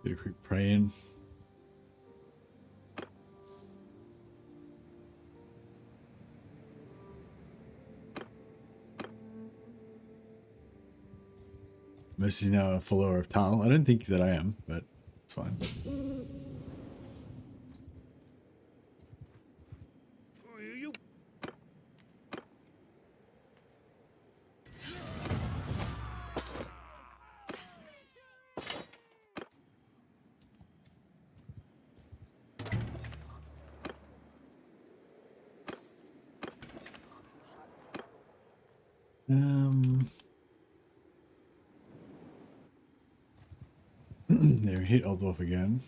Do a quick praying. Mercy's now a follower of Tal. I don't think that I am, but it's fine. There, hit Aldorf again.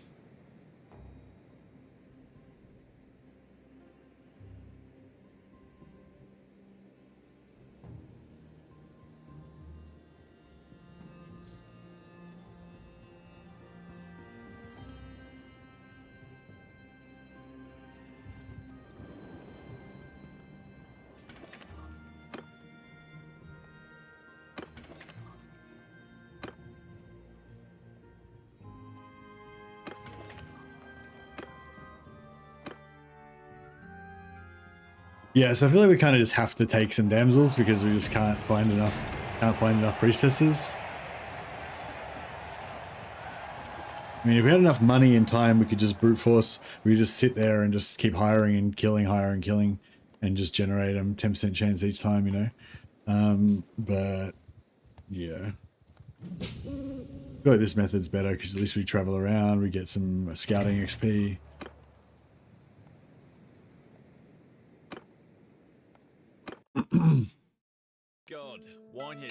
Yeah, so I feel like we kind of just have to take some damsels because we just can't find enough priestesses. I mean, if we had enough money and time, we could just brute force. We could just sit there and just keep hiring and killing, hiring, killing, and just generate them 10% chance each time, you know. But yeah, I feel like this method's better because at least we travel around, we get some scouting XP. God, wine here.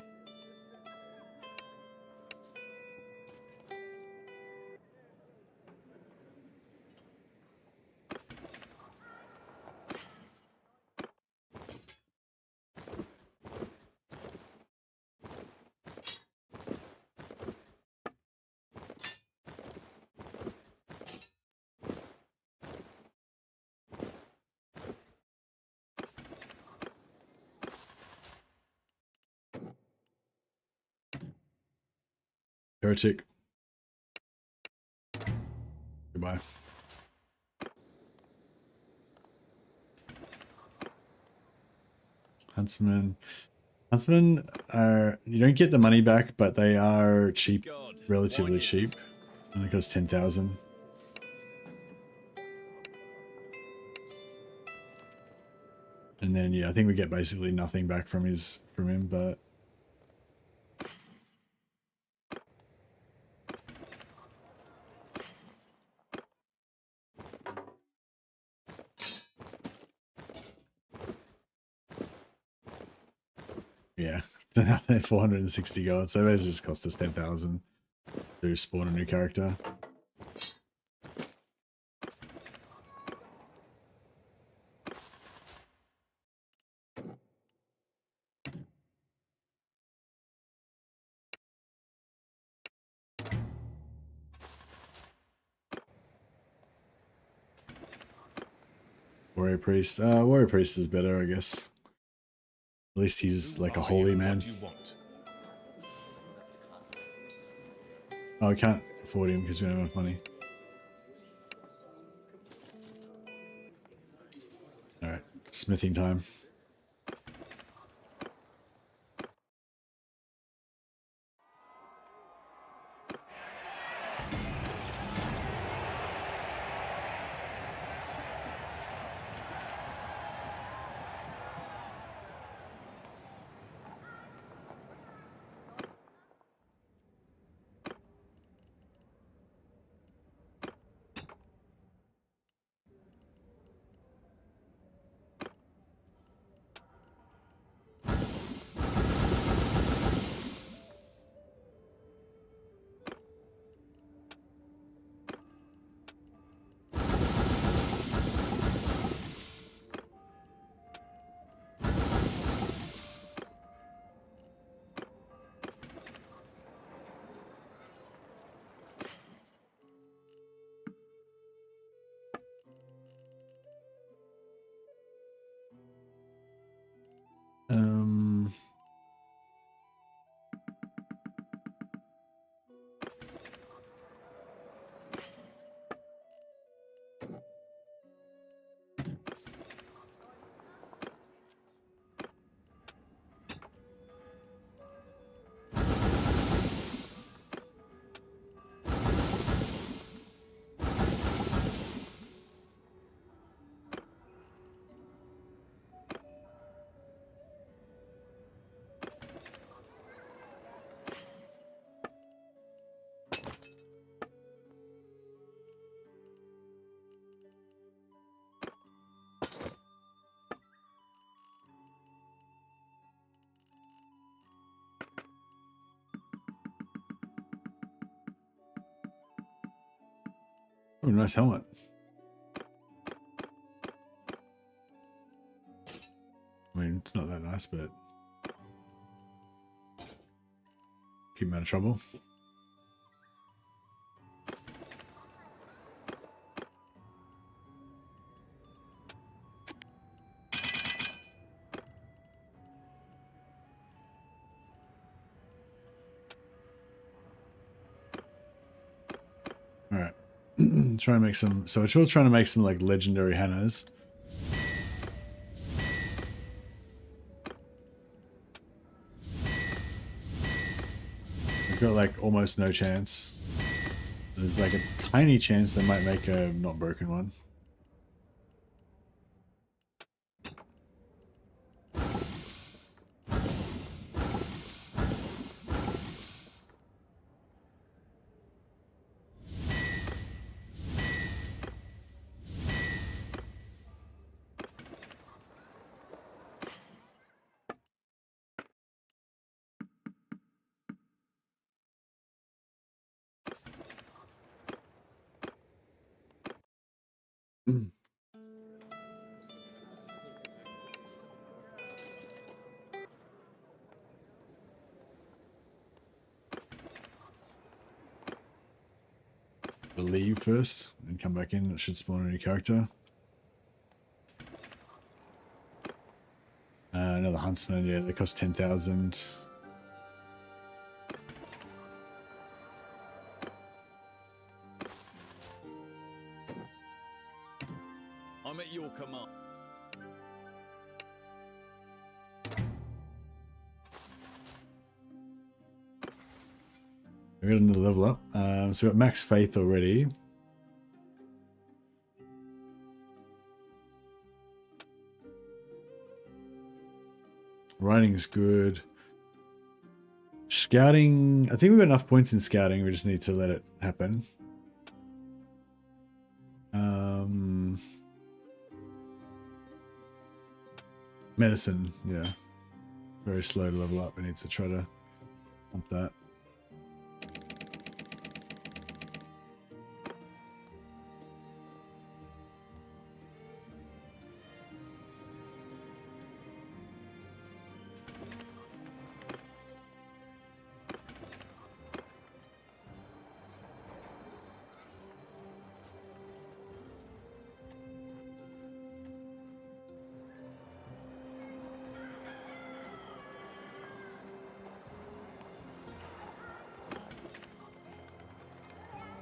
Heretic. Goodbye. Huntsman. Huntsmen are, you don't get the money back, but they are cheap, God, relatively wine cheap. here. Only costs 10,000. And then yeah, I think we get basically nothing back from him, but yeah, it's another 460 gold. So those just cost us 10,000 to spawn a new character. Warrior Priest. Warrior Priest is better, I guess. At least he's Who like a are holy you and man. What you want? Oh, I can't afford him because we don't have enough money. Alright, smithing time. Um, oh, nice helmet. I mean, it's not that nice, but keep him out of trouble. All right, trying to make some. So we're still trying to make some like legendary Hannas. We've got like almost no chance. There's like a tiny chance they might make a not broken one. Leave first and come back in. It should spawn a new character. Another huntsman. Yeah, they cost 10,000. I'm at your command. We got another level up. So we got max faith already. Writing's good. Scouting, I think we've got enough points in scouting. We just need to let it happen. Medicine, yeah. Very slow to level up. We need to try to pump that.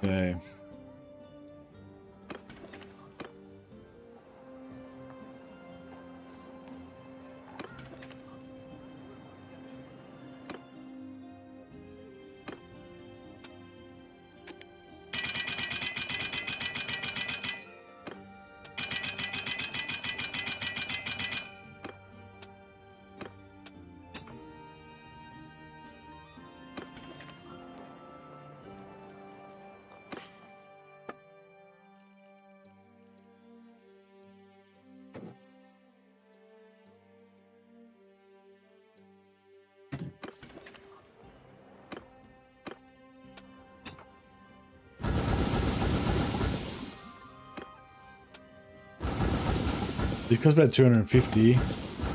Okay. It costs about 250,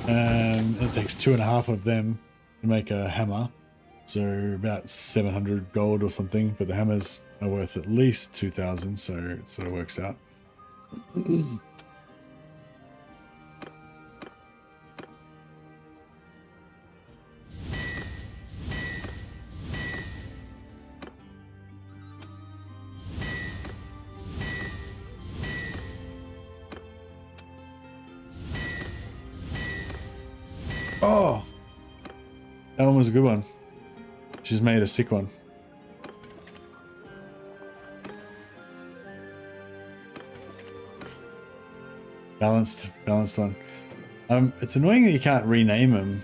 and it takes 2.5 of them to make a hammer. So about 700 gold or something, but the hammers are worth at least 2,000, so it sort of works out. Oh, that one was a good one. She's made a sick one. Balanced one. It's annoying that you can't rename them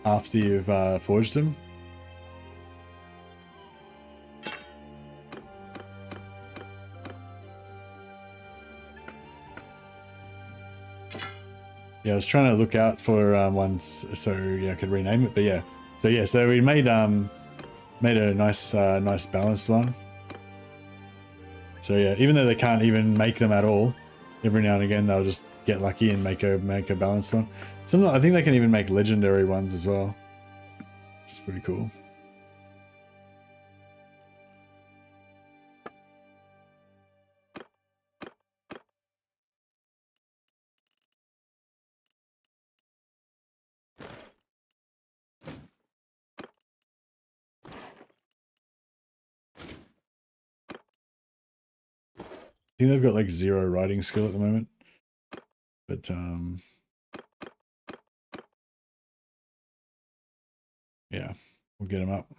after you've forged them. Yeah, I was trying to look out for ones so yeah I could rename it, but yeah. So we made a nice balanced one. So yeah, even though they can't even make them at all, every now and again they'll just get lucky and make a balanced one. I think they can even make legendary ones as well, which is pretty cool. I think they've got like 0 writing skill at the moment, but yeah, we'll get them up.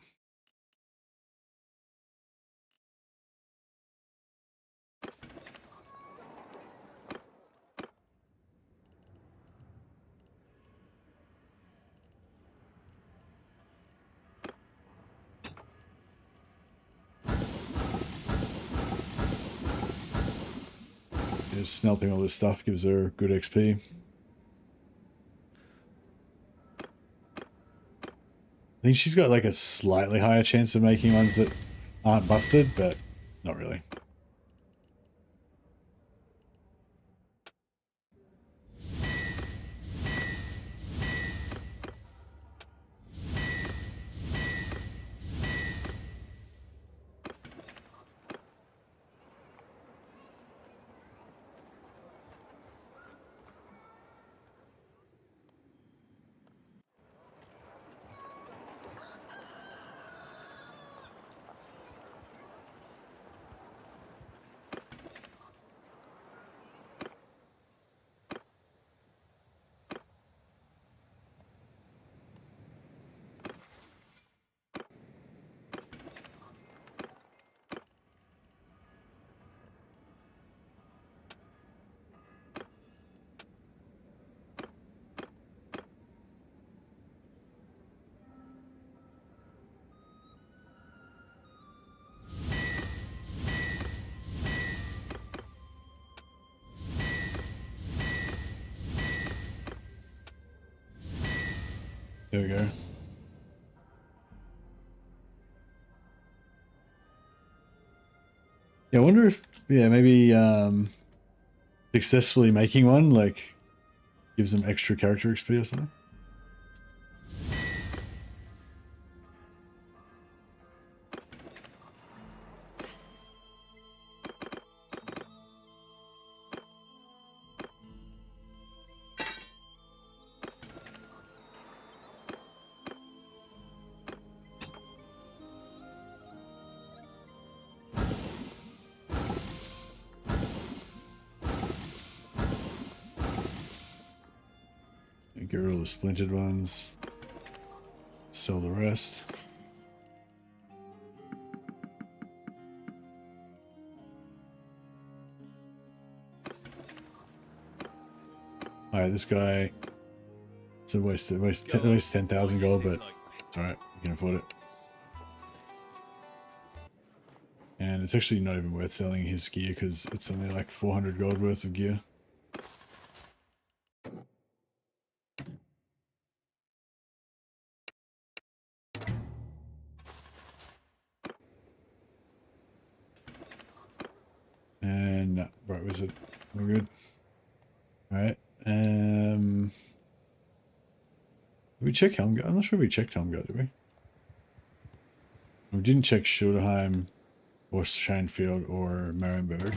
Just smelting all this stuff gives her good XP. I think she's got like a slightly higher chance of making ones that aren't busted, but not really. There we go. Yeah, I wonder if, yeah, maybe successfully making one, like, gives them extra character XP or something. Get rid of the splintered ones. Sell the rest. Alright, this guy, it's a waste 10,000 gold, but it's alright, you can afford it. And it's actually not even worth selling his gear because it's only like 400 gold worth of gear. And right, was it? We're good. All right. Did we check Helmgard? I'm not sure we checked Helmgard, did we? We didn't check Schilderheim or Scheinfeld or Marienburg.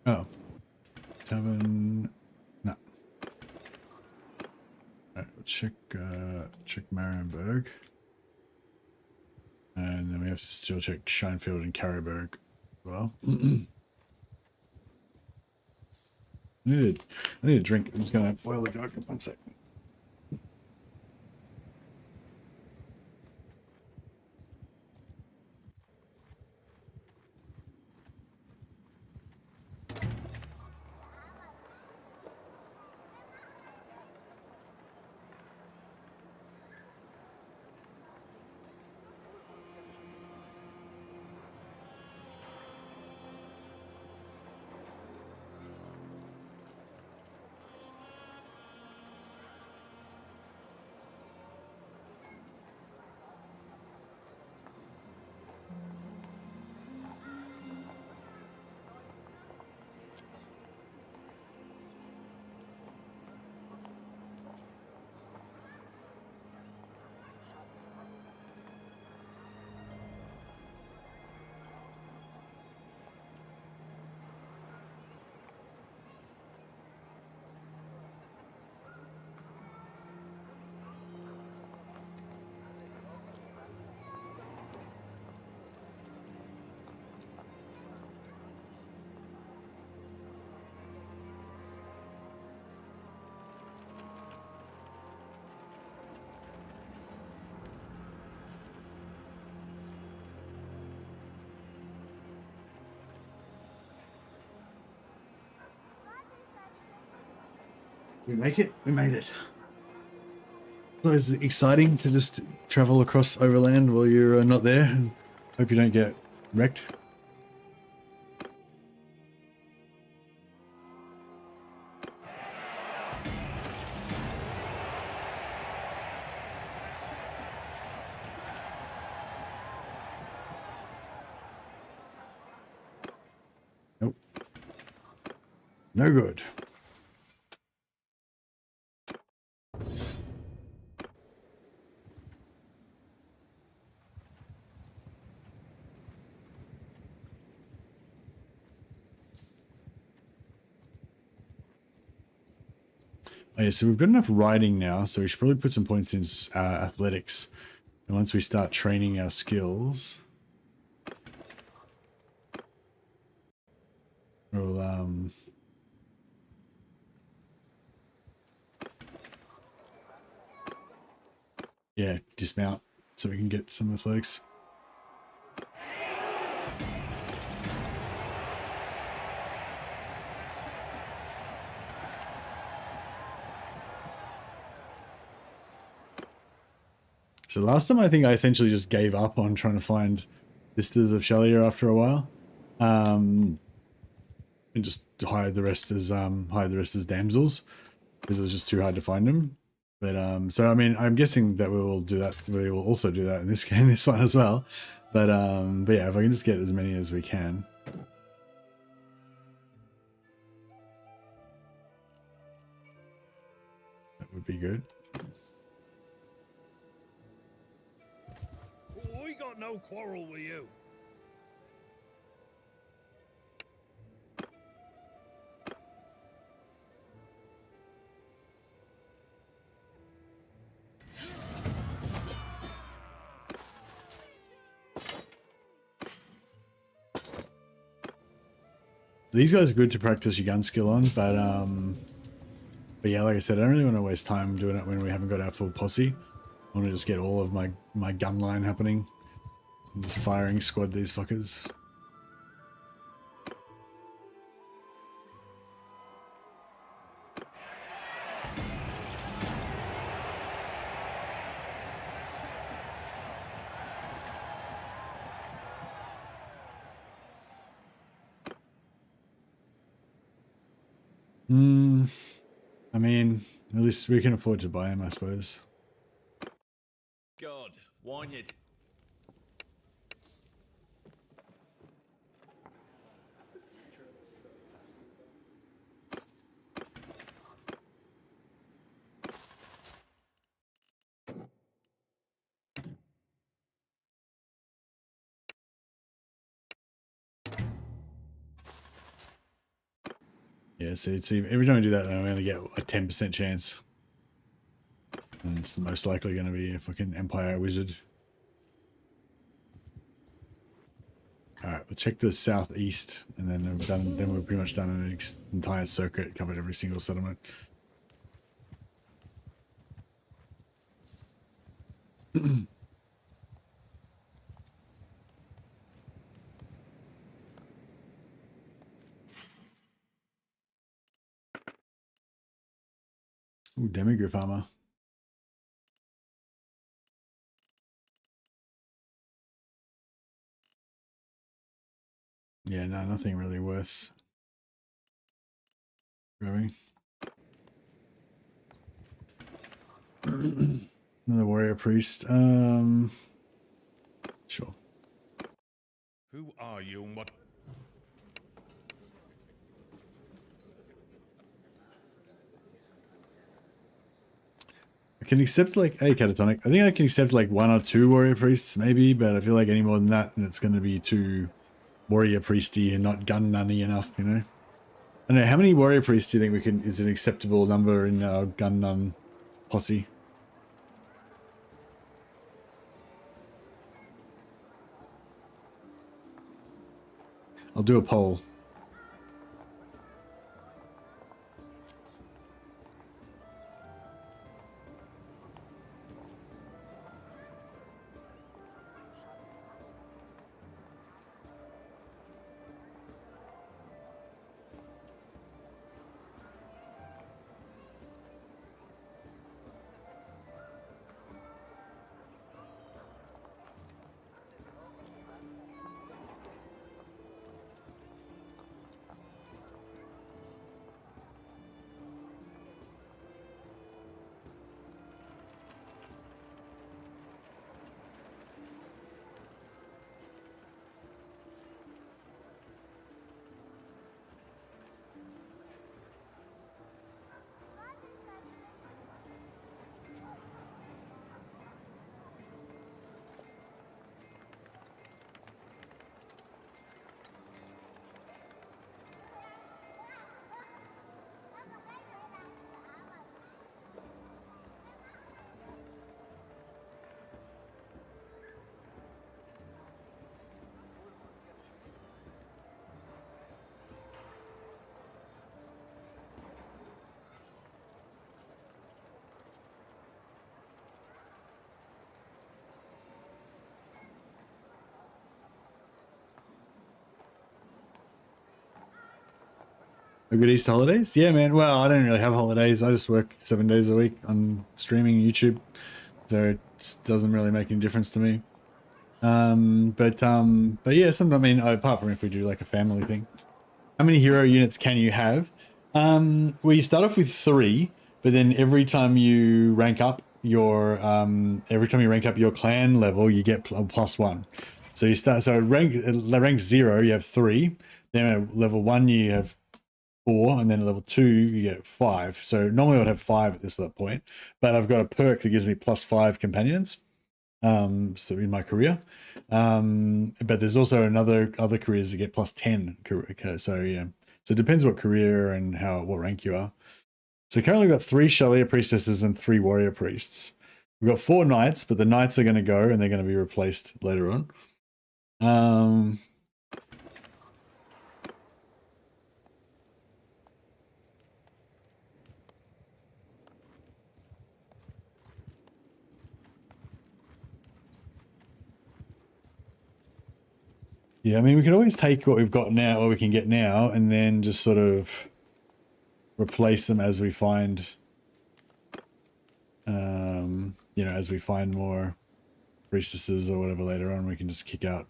Oh. Tavern. No. Alright, we'll check Marienburg. And then we have to still check Scheinfeld and Carryberg as well. I need a drink. I'm just gonna boil the jug in 1 second. We make it. We made it. So it's exciting to just travel across overland while you're not there. Hope you don't get wrecked. Nope. No good. Oh, yeah, so we've got enough riding now, so we should probably put some points in athletics. And once we start training our skills, we'll yeah, dismount so we can get some athletics. So last time I think I essentially just gave up on trying to find vistas of Shalia after a while. And just hired the rest as damsels because it was just too hard to find them. But so I mean I'm guessing that we will do that. We will also do that in this game, this one as well. But yeah, if I can just get as many as we can. That would be good. We got no quarrel with you. These guys are good to practice your gun skill on, but yeah, like I said, I don't really want to waste time doing it when we haven't got our full posse. I want to just get all of my gun line happening and just firing squad these fuckers. I mean, at least we can afford to buy him, I suppose. God, wine here. Yeah, so every time we do that, then we only get a 10% chance. And it's most likely going to be a fucking Empire Wizard. Alright, we'll check the southeast, and then we're pretty much done an entire circuit, covered every single settlement. Ooh, demigriff armor. Yeah, no, nothing really worth grabbing. Another warrior priest. Sure. Who are you and what? I can accept like a catatonic. I think I can accept like 1 or 2 warrior priests maybe, but I feel like any more than that, and it's going to be too warrior priesty and not gun-nunny enough, you know. I don't know, how many warrior priests do you think is an acceptable number in our Gun-Nun posse? I'll do a poll. A good Easter holidays? Yeah, man. Well, I don't really have holidays. I just work 7 days a week on streaming YouTube, so it doesn't really make any difference to me. But yeah, sometimes, I mean, apart from if we do like a family thing. How many hero units can you have? Well, you start off with 3, but then every time you rank up your clan level, you get +1. So you start, so rank 0, you have 3. Then at level 1, you have 4, and then at level 2, you get 5. So normally I would have 5 at this point, but I've got a perk that gives me +5 companions. So in my career, but there's also other careers that get +10. So yeah, so it depends what career and what rank you are. So currently we've got 3 Shalier priestesses and 3 warrior priests. We've got 4 knights, but the knights are going to go and they're going to be replaced later on. Yeah, I mean, we can always take what we've got now, what we can get now, and then just sort of replace them as we find, as we find more priestesses or whatever later on. We can just kick out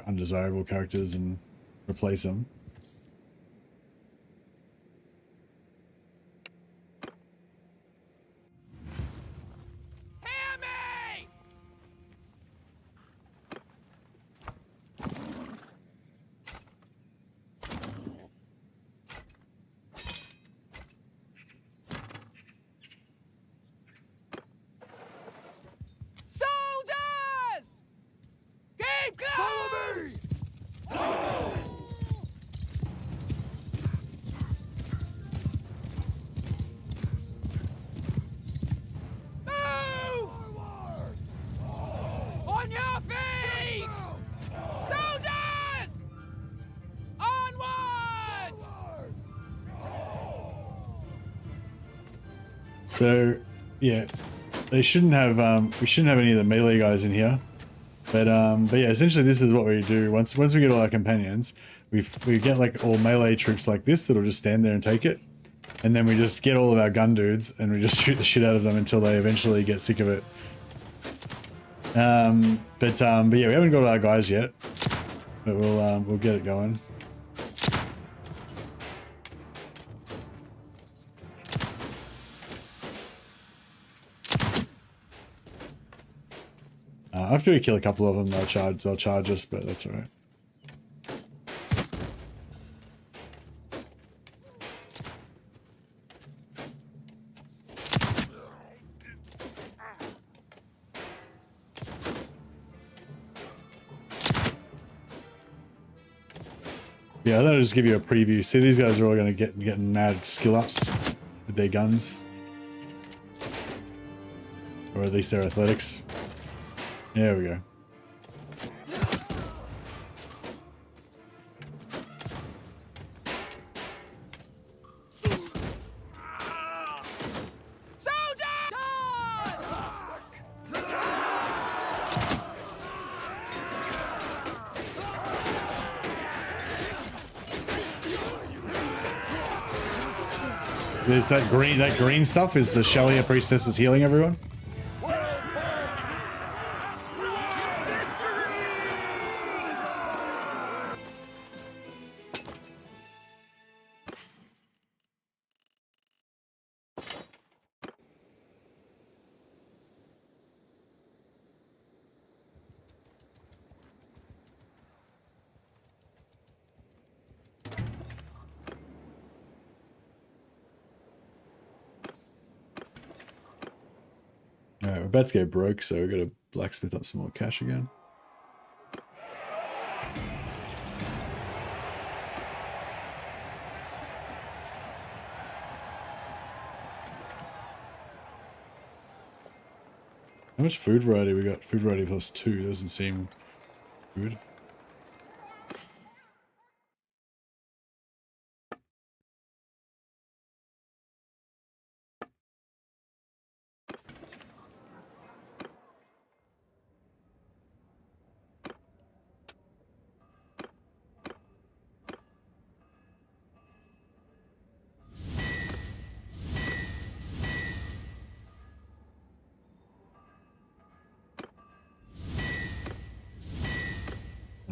undesirable characters and replace them. Hammy! Soldiers! Keep close! Follow me! Move! On your feet! Soldiers! Onwards! So, yeah, they shouldn't have. We shouldn't have any of the melee guys in here. But yeah, essentially this is what we do. Once we get all our companions, we get like all melee troops like this that'll just stand there and take it, and then we just get all of our gun dudes and we just shoot the shit out of them until they eventually get sick of it. But yeah, we haven't got our guys yet, but we'll get it going. After we kill a couple of them, they'll charge us, but that's all right. Yeah, I thought I'd just give you a preview. See, these guys are all going to get mad skill ups with their guns, or at least their athletics. There we go. There's that green stuff is the Shalier priestesses healing everyone. Alright, we're about to go broke, so we've got to blacksmith up some more cash again. How much food variety we got? Food variety +2 doesn't seem good.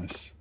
Nice.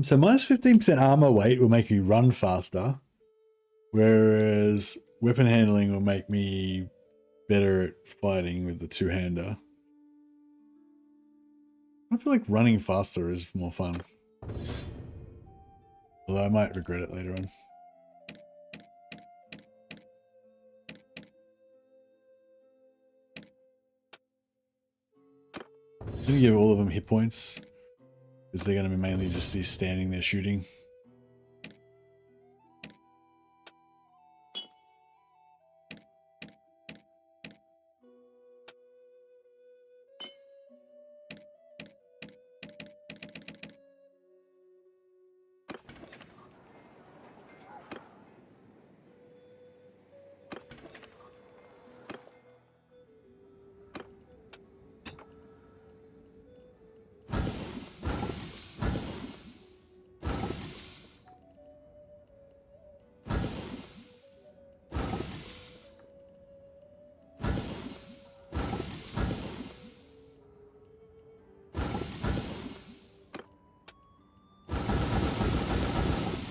So minus 15% armor weight will make you run faster, whereas weapon handling will make me better at fighting with the two-hander. I feel like running faster is more fun. Although I might regret it later on. I'm going to give all of them hit points, because they're going to be mainly just these standing there shooting.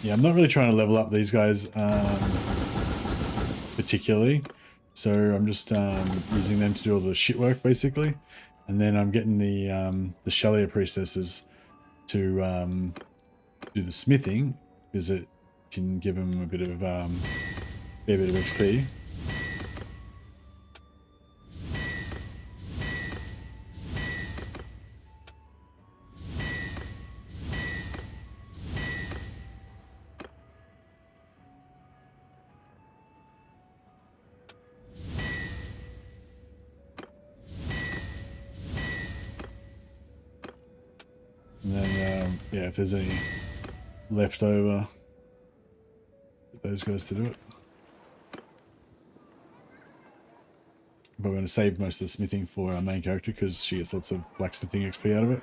Yeah, I'm not really trying to level up these guys particularly, so I'm just using them to do all the shit work basically, and then I'm getting the Shalier priestesses to do the smithing, because it can give them a bit of fair bit of XP. And then, yeah, if there's any left over, get those guys to do it. But we're going to save most of the smithing for our main character, because she gets lots of blacksmithing XP out of it.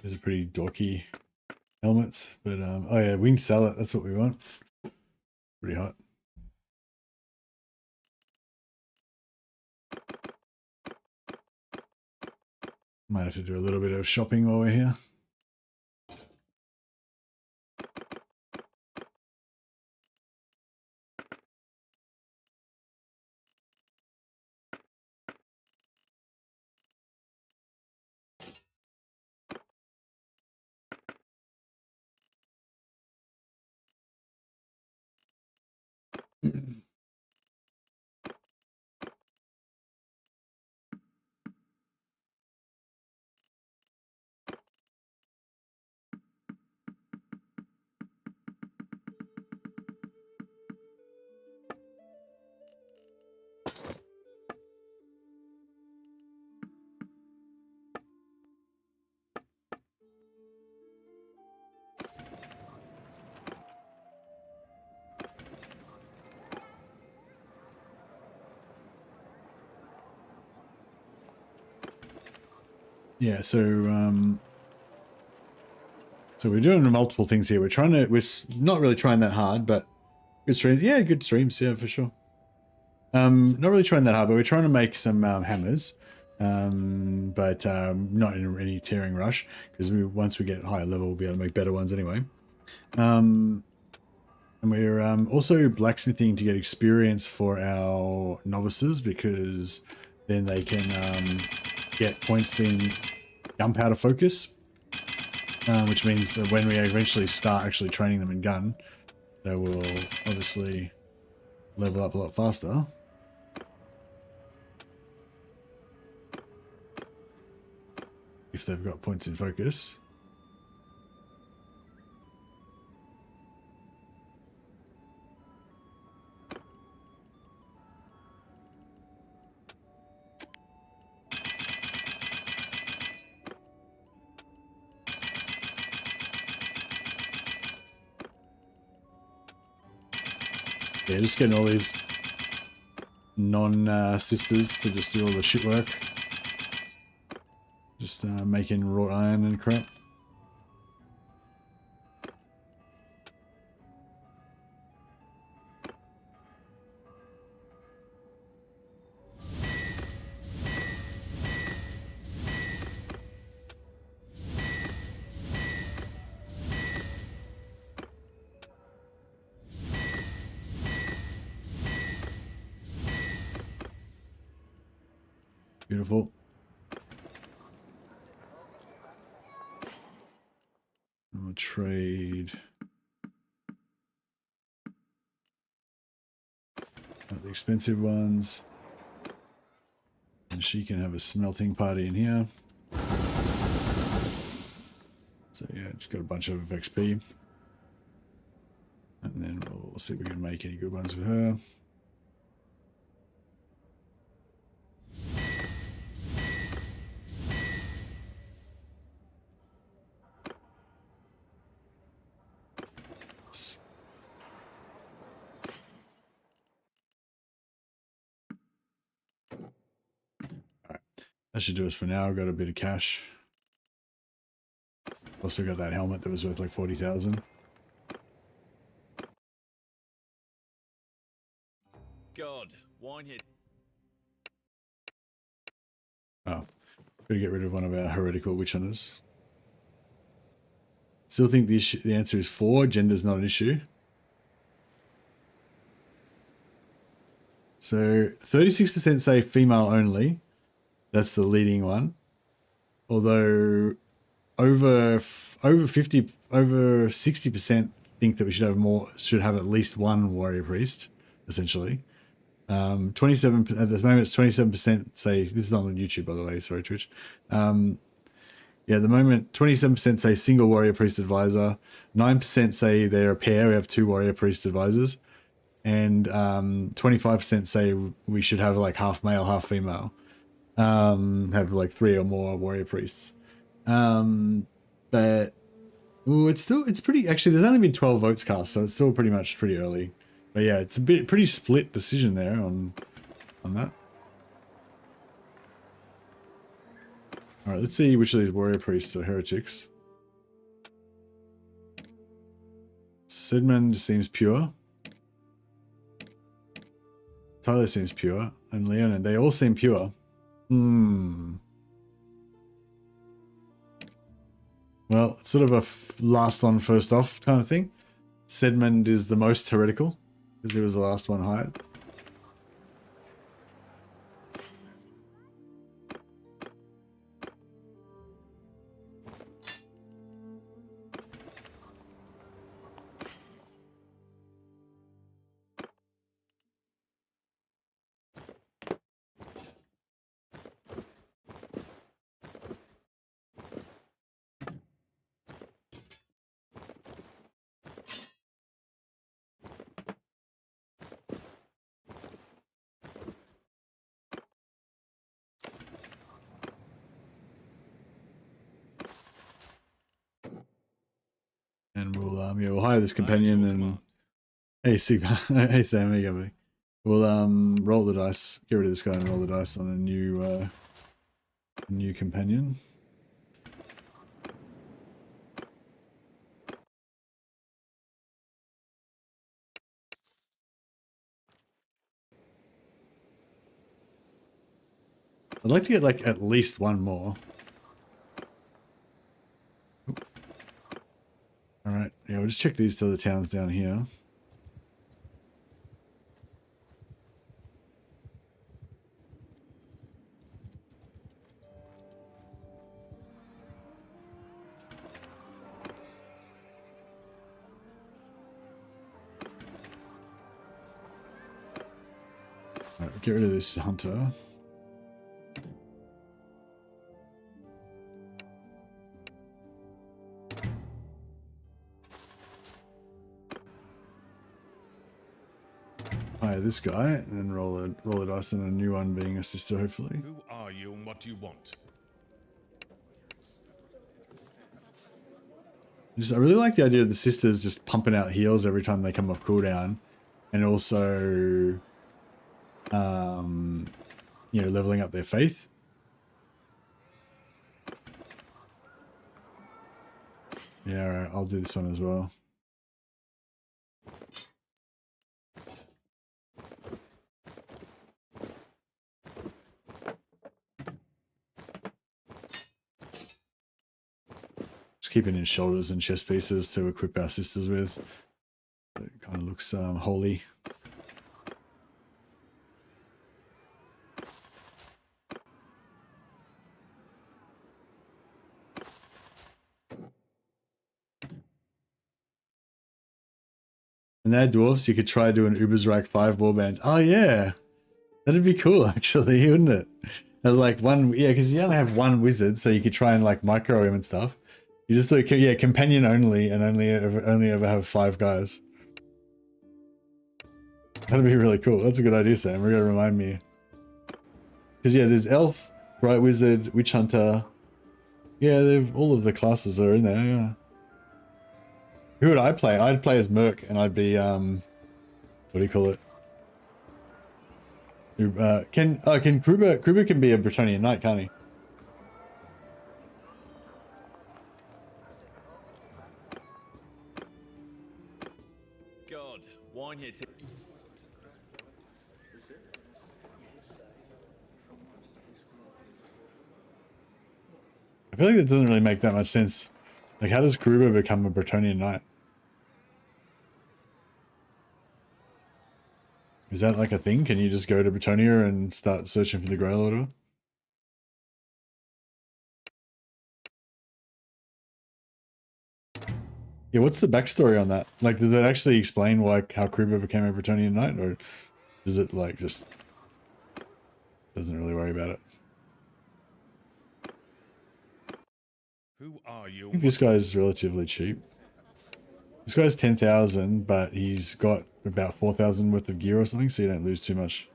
These are pretty dorky helmets, but oh yeah, we can sell it. That's what we want. Pretty hot. Might have to do a little bit of shopping while we're here. yeah, so we're doing multiple things here. We're not really trying that hard, but good streams. Yeah, good streams. Yeah, for sure. Not really trying that hard, but we're trying to make some hammers, but not in any tearing rush, because once we get higher level, we'll be able to make better ones anyway. And we're also blacksmithing to get experience for our novices, because then they can get points in gunpowder focus, which means that when we eventually start actually training them in gun, they will obviously level up a lot faster. If they've got points in focus. Yeah, just getting all these non-sisters to just do all the shit work. Just making wrought iron and crap. Beautiful. I'll trade the expensive ones. And she can have a smelting party in here. So yeah, just got a bunch of XP. And then we'll see if we can make any good ones with her. That should do us for now. I've got a bit of cash. Also got that helmet that was worth like 40,000. God, wine hit. Oh, gotta get rid of one of our heretical witch hunters. Still think the answer is 4. Gender's not an issue. So 36% say female only. That's the leading one. Although over 60% think that we should have at least one warrior priest, essentially. 27 at this moment it's 27% say, this is not on YouTube by the way, sorry Twitch. Yeah, at the moment 27% say single warrior priest advisor, 9% say they're a pair, we have 2 warrior priest advisors, and 25% say we should have like half male, half female. Have like 3 or more warrior priests. But it's pretty, actually there's only been 12 votes cast, so it's still pretty early. But yeah, it's a pretty split decision there on that. All right, let's see which of these warrior priests are heretics. Sidmund seems pure. Tyler seems pure, and Leon, and they all seem pure. Well, it's sort of a last on, first off kind of thing. Sedmund is the most heretical, because he was the last one hired. And we'll hire this companion and hey Sig hey Sam, how you going, buddy? We'll roll the dice, get rid of this guy and roll the dice on a new companion. I'd like to get like at least one more. All right, yeah, we'll just check these other towns down here. All right, get rid of this hunter. Hire this guy and then roll a dice on a new one being a sister, hopefully. Who are you and what do you want? I really like the idea of the sisters just pumping out heals every time they come off cooldown, and also, you know, leveling up their faith. Yeah, all right, I'll do this one as well. Keeping in shoulders and chest pieces to equip our sisters with. It kind of looks holy. And they're dwarves, you could try to do an Ubersreich 5 warband. Oh yeah, that'd be cool actually, wouldn't it? And like one, yeah, because you only have one wizard, so you could try and like micro him and stuff. You just do, yeah, companion only, and only ever have 5 guys. That'd be really cool. That's a good idea, Sam. We're gonna remind me. Because yeah, there's elf, bright wizard, witch hunter. Yeah, all of the classes are in there. Yeah. Who would I play? I'd play as Merc, and I'd be what do you call it? Can Kruber can be a Bretonnian knight, can't he? God, wine here. I feel like that doesn't really make that much sense. Like, how does Kruber become a Bretonnian knight? Is that like a thing? Can you just go to Bretonia and start searching for the Grail or whatever? Yeah, what's the backstory on that? Like, does it actually explain how Kruber became a Bretonnian knight, or does it like just doesn't really worry about it? Who are you? I think this guy's relatively cheap. This guy's 10,000, but he's got about 4,000 worth of gear or something, so you don't lose too much.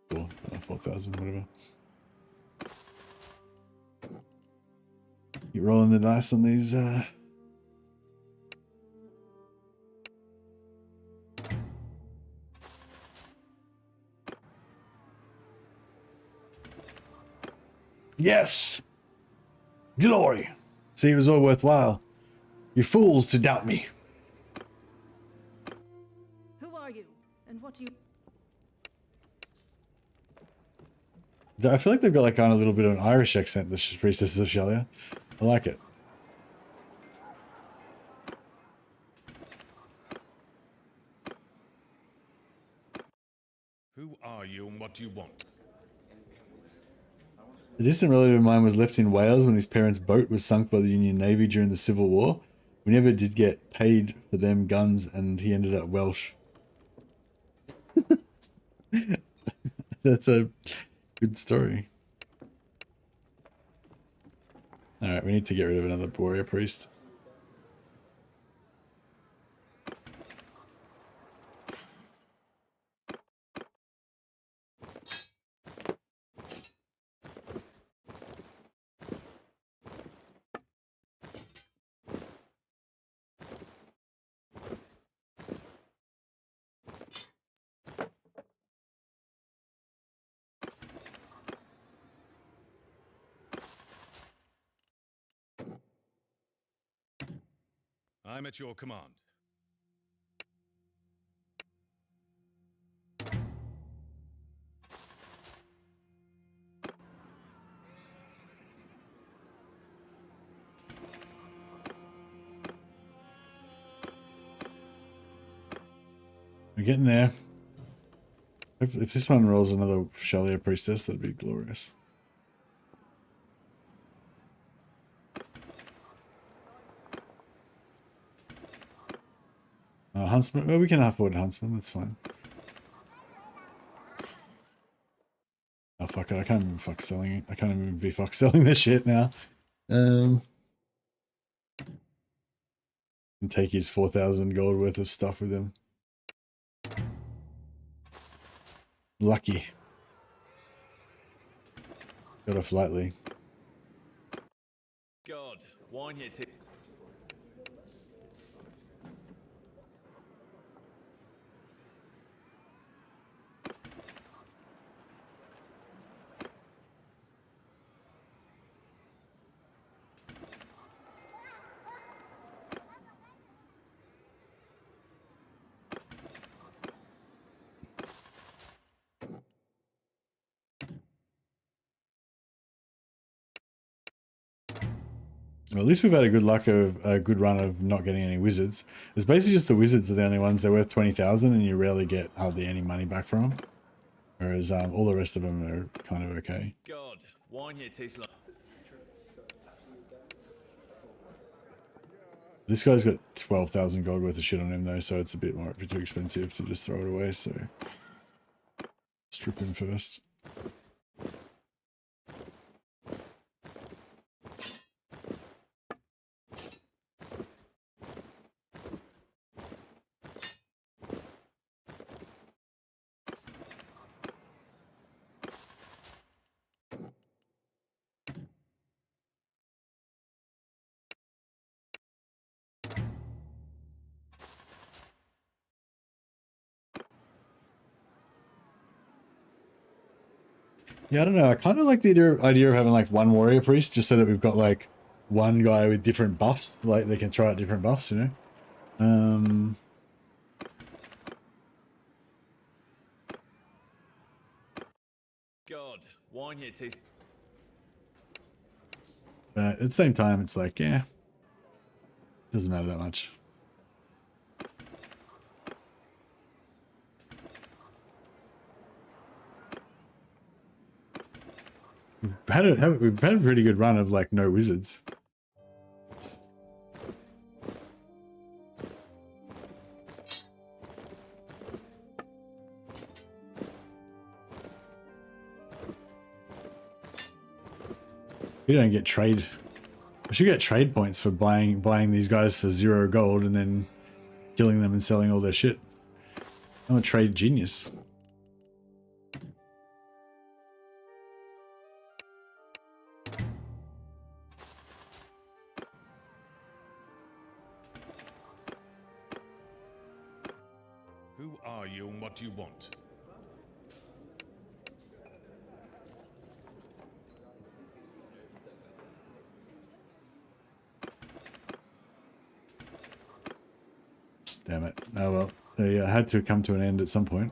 Cool. 4,000, whatever. You rolling the dice on these, Yes! Glory! See, it was all worthwhile. You fools to doubt me. Who are you? And what do you... I feel like they've got like kind of a little bit of an Irish accent, the Priestesses of Shelia. I like it. Who are you and what do you want? A distant relative of mine was left in Wales when his parents' boat was sunk by the Union Navy during the Civil War. We never did get paid for them guns, and he ended up Welsh. That's a good story. Alright, we need to get rid of another warrior priest. I'm at your command. We're getting there. If this one rolls another Shalia Priestess, that'd be glorious. Huntsman. Well, we can afford Huntsman. That's fine. Oh fuck it! I can't even fuck selling it. I can't even be fuck selling this shit now. And take his 4,000 gold worth of stuff with him. Lucky. Got off lightly. God, wine here. Well, at least we've had a good run of not getting any wizards. It's basically just the wizards are the only ones. They're worth 20,000, and you rarely get hardly any money back from them. Whereas all the rest of them are kind of okay. God, wine here tastes like. This guy's got 12,000 gold worth of shit on him though, so it's a bit too expensive to just throw it away. So strip him first. Yeah, I don't know. I kind of like the idea of having like one warrior priest, just so that we've got like one guy with different buffs, like they can throw out different buffs, you know. God, wine here tastes. But at the same time, it's like, yeah, doesn't matter that much. We've had a pretty good run of like no wizards. We don't get trade. I should get trade points for buying these guys for 0 gold and then killing them and selling all their shit. I'm a trade genius. Who are you and what do you want? Damn it. Oh well. They had to come to an end at some point.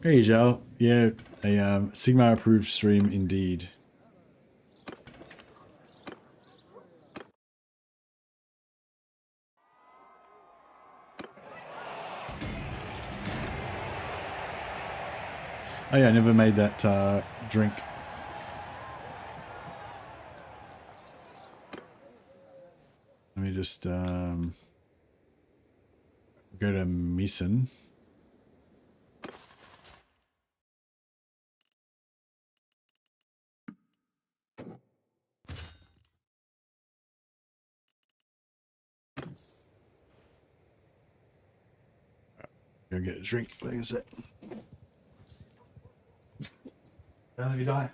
Hey, Zhao. Yeah, a Sigma approved stream indeed. Oh yeah, I never made that drink. Let me just go to Meeson. Go get a drink. Wait a sec. Don't let me die.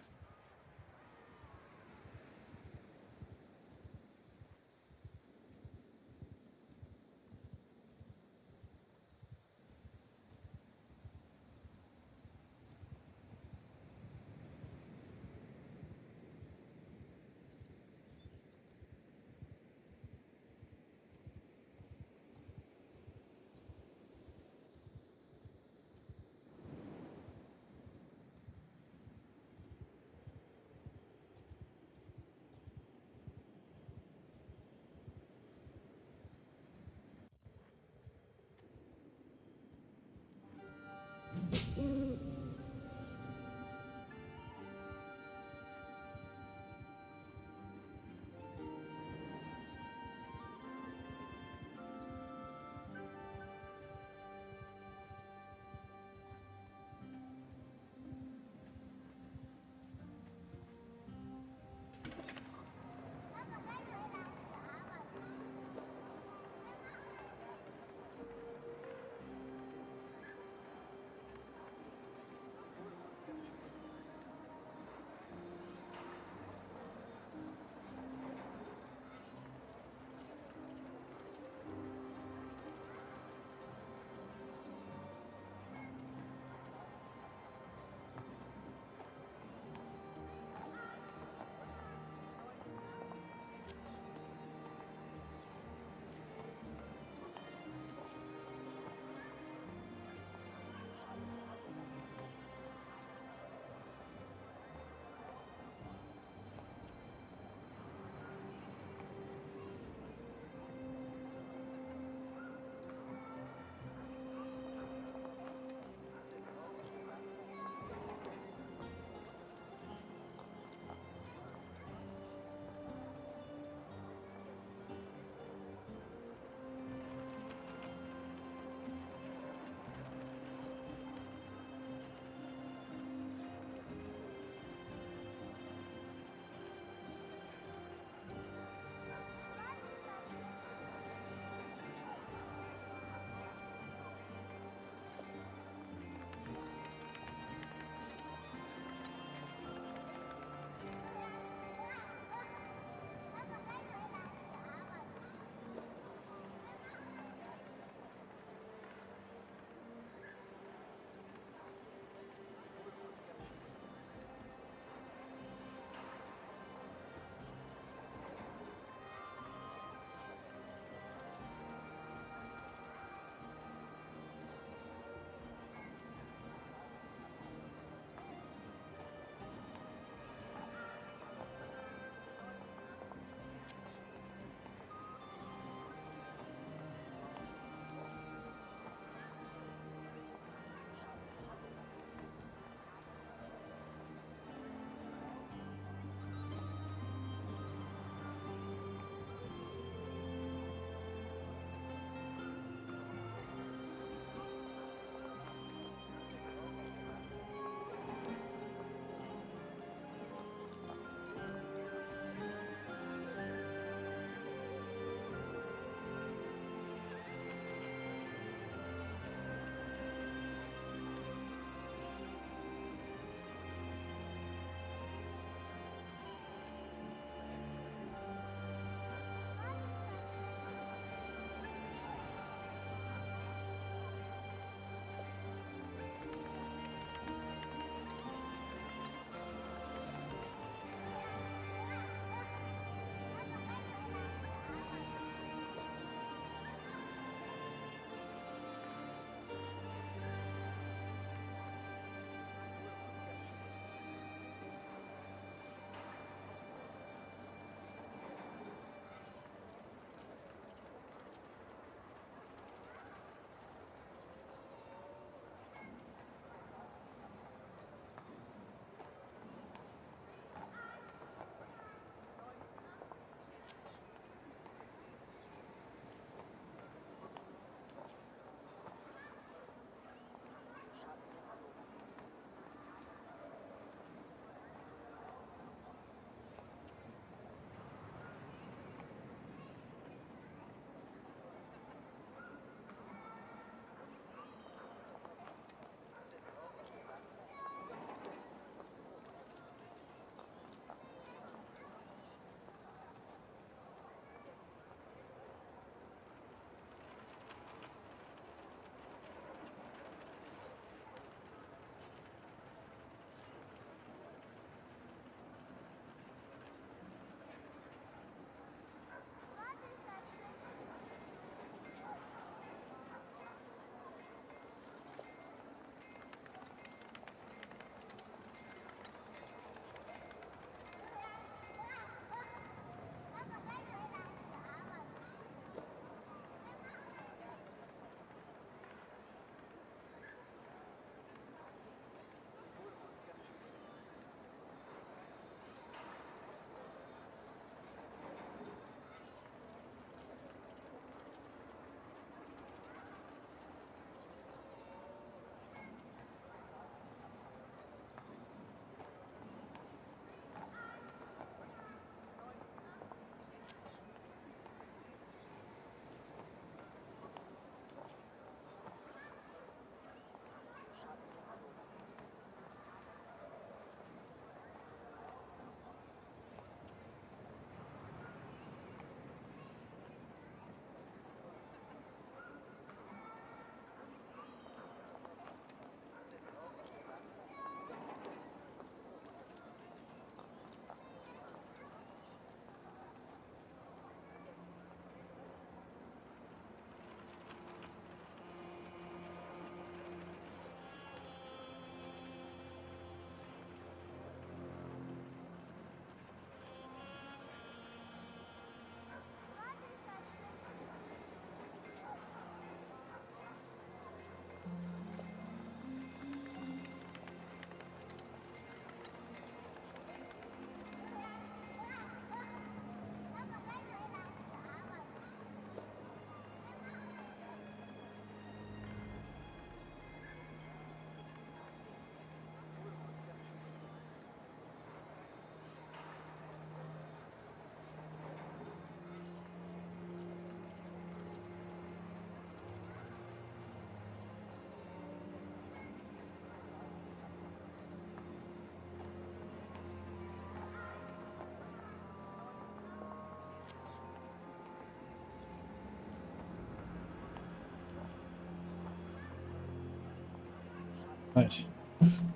Right.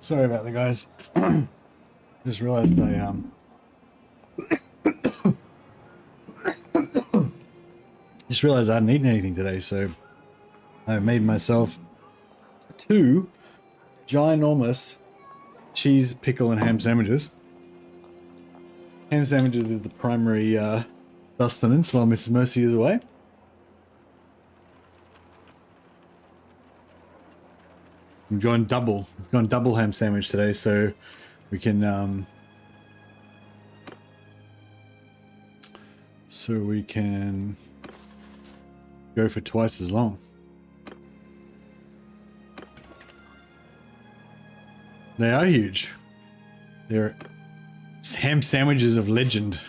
Sorry about that, guys. Just realized I hadn't eaten anything today, so I made myself 2 ginormous cheese, pickle, and ham sandwiches. Ham sandwiches is the primary sustenance while Mrs. Mercy is away. We've gone double ham sandwich today, so we can go for twice as long. They are huge. They're ham sandwiches of legend.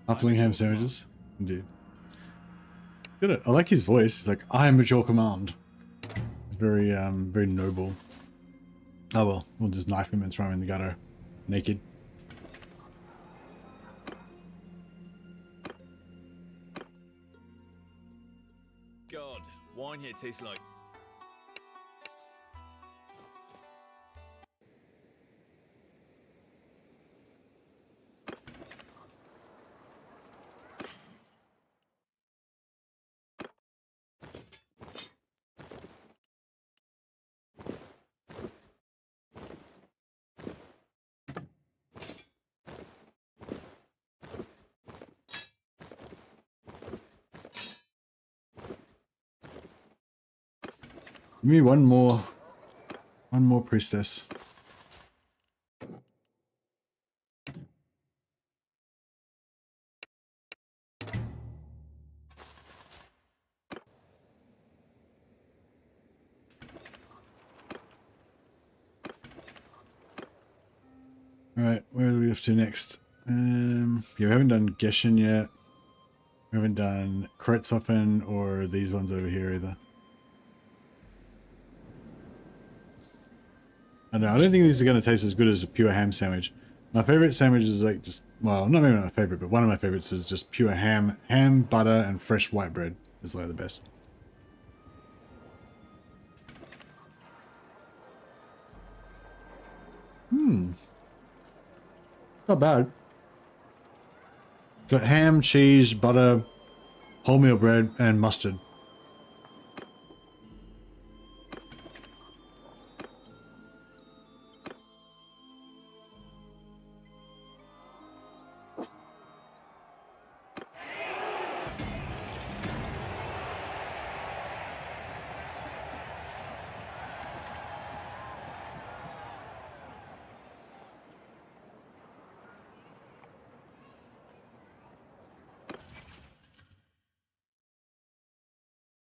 Halfling ham sandwiches, indeed. Good. I like his voice. He's like, "I am at your command." It's very, very noble. Oh well, we'll just knife him and throw him in the gutter, naked. God, wine here tastes like. Give me one more priestess. All right, where are we off to next? Yeah, we haven't done Geshen yet. We haven't done Kretzofen or these ones over here either. I don't think these are going to taste as good as a pure ham sandwich. My favorite sandwich is like just, well, not maybe my favorite, but one of my favorites is just pure ham, butter, and fresh white bread. It's like the best. Not bad. Got ham, cheese, butter, wholemeal bread, and mustard.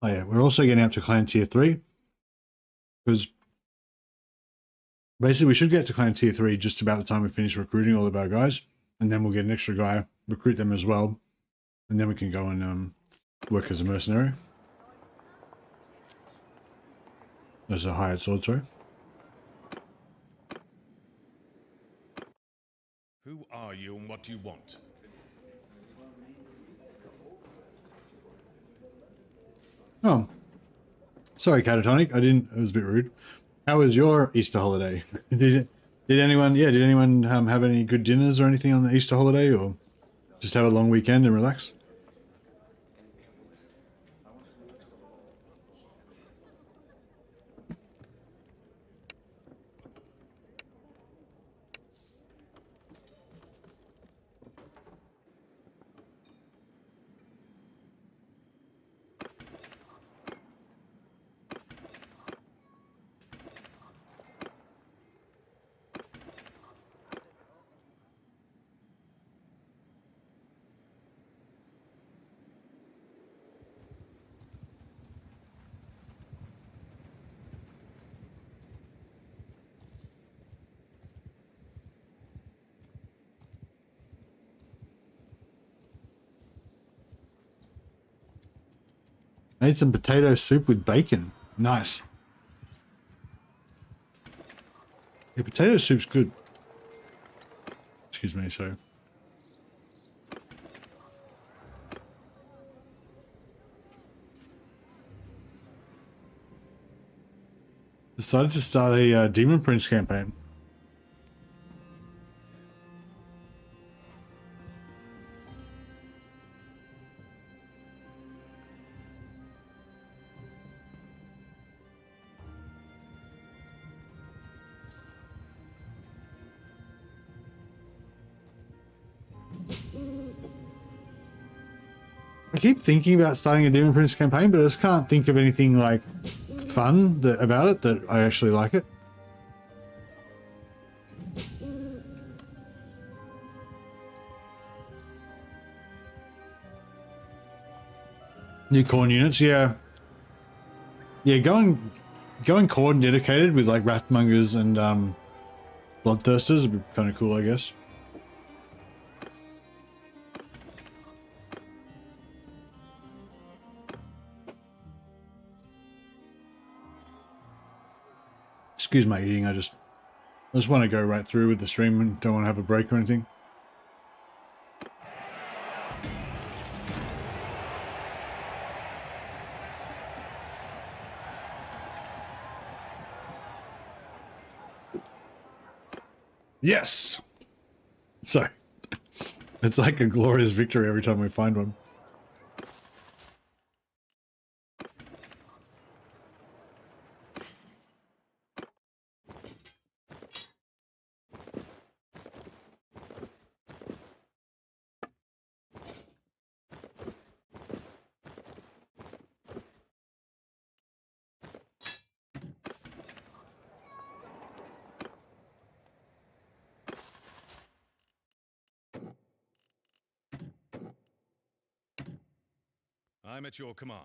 Oh yeah, we're also getting up to clan tier 3. Because basically we should get to clan tier 3 just about the time we finish recruiting all of our guys. And then we'll get an extra guy, recruit them as well. And then we can go and work as a mercenary. As a hired sword, sorry. Who are you and what do you want? Oh, sorry, Catatonic. It was a bit rude. How was your Easter holiday? Did anyone have any good dinners or anything on the Easter holiday, or just have a long weekend and relax? Made some potato soup with bacon. Nice. Yeah, potato soup's good. Excuse me, sorry. Decided to start a Demon Prince campaign. I keep thinking about starting a Demon Prince campaign, but I just can't think of anything like fun about it that I actually like it. New corn units, yeah. Yeah, going corn dedicated with like Wrathmongers and Bloodthirsters would be kind of cool, I guess. Excuse my eating, I just want to go right through with the stream and don't want to have a break or anything. Yes! So, it's like a glorious victory every time we find one. I'm at your command.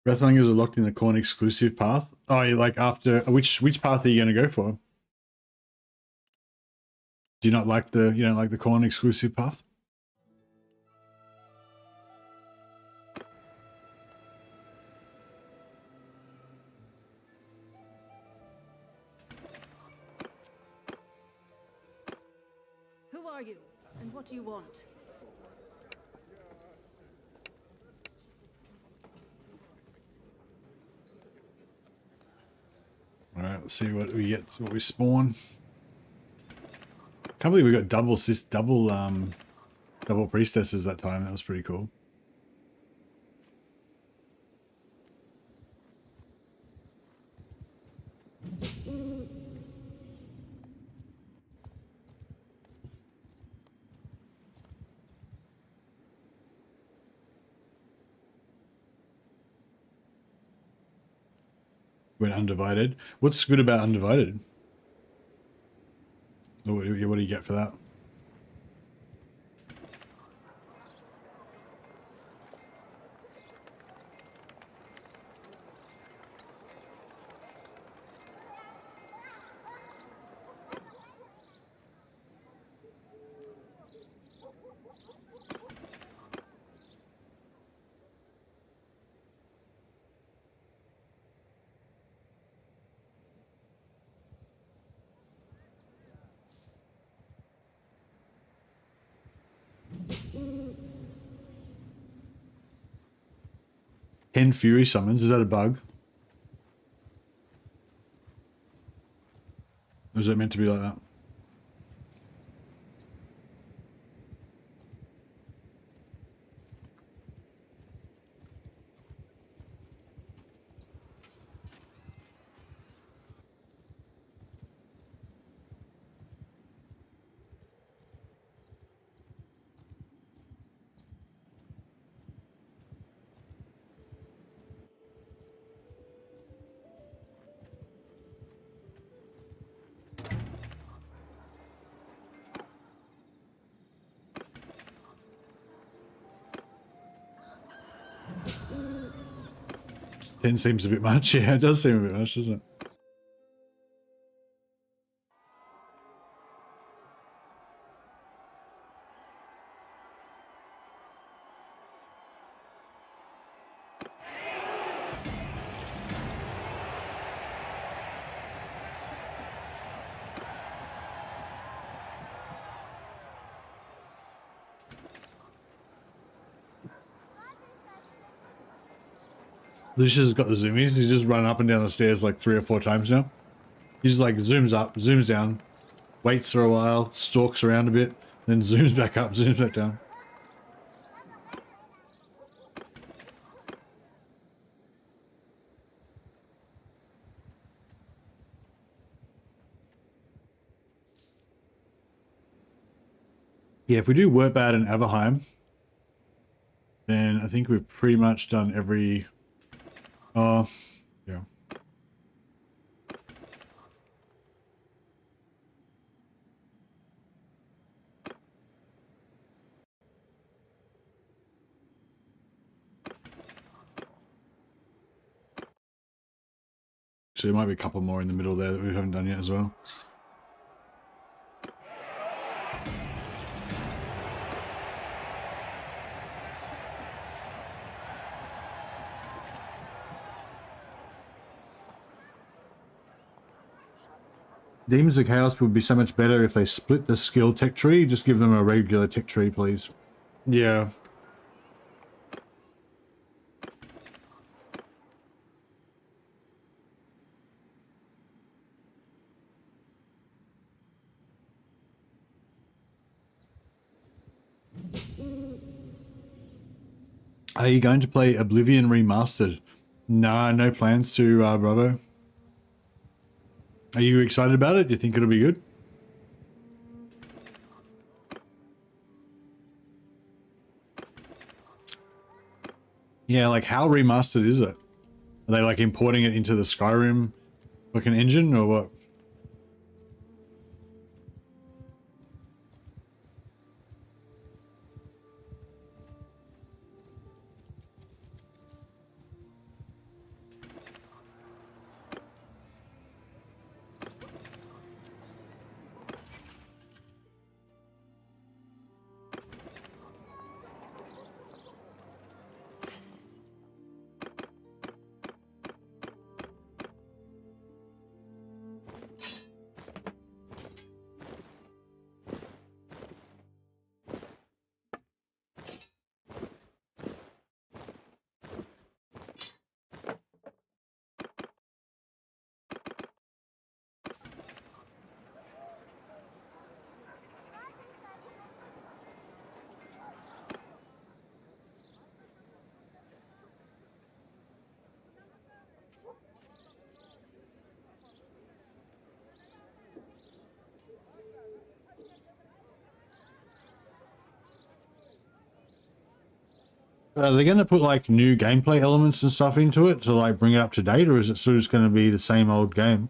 Wrathmongers are locked in the corn exclusive path. Oh, you like after which path are you going to go for? Do you not like the you don't like the corn exclusive path? Who are you, and what do you want? All right, let's see what we get. What we spawn. Can't believe we got double priestesses that time. That was pretty cool. Went undivided. What's good about undivided? What do you get for that? Ten Fury summons. Is that a bug? Or is it meant to be like that? Ten seems a bit much. Yeah, it does seem a bit much, doesn't it? Lucius has got the zoomies. He's just run up and down the stairs like 3 or 4 times now. He just like zooms up, zooms down, waits for a while, stalks around a bit, then zooms back up, zooms back down. Yeah, if we do Wertbad and Averheim, then I think we've pretty much done every... yeah. So there might be a couple more in the middle there that we haven't done yet as well. Demons of Chaos would be so much better if they split the skill tech tree. Just give them a regular tech tree, please. Yeah. Are you going to play Oblivion Remastered? Nah, no plans to, Bravo. Are you excited about it? Do you think it'll be good? Yeah, like how remastered is it? Are they like importing it into the Skyrim fucking engine or what? Are they going to put like new gameplay elements and stuff into it to like bring it up to date, or is it sort of just going to be the same old game?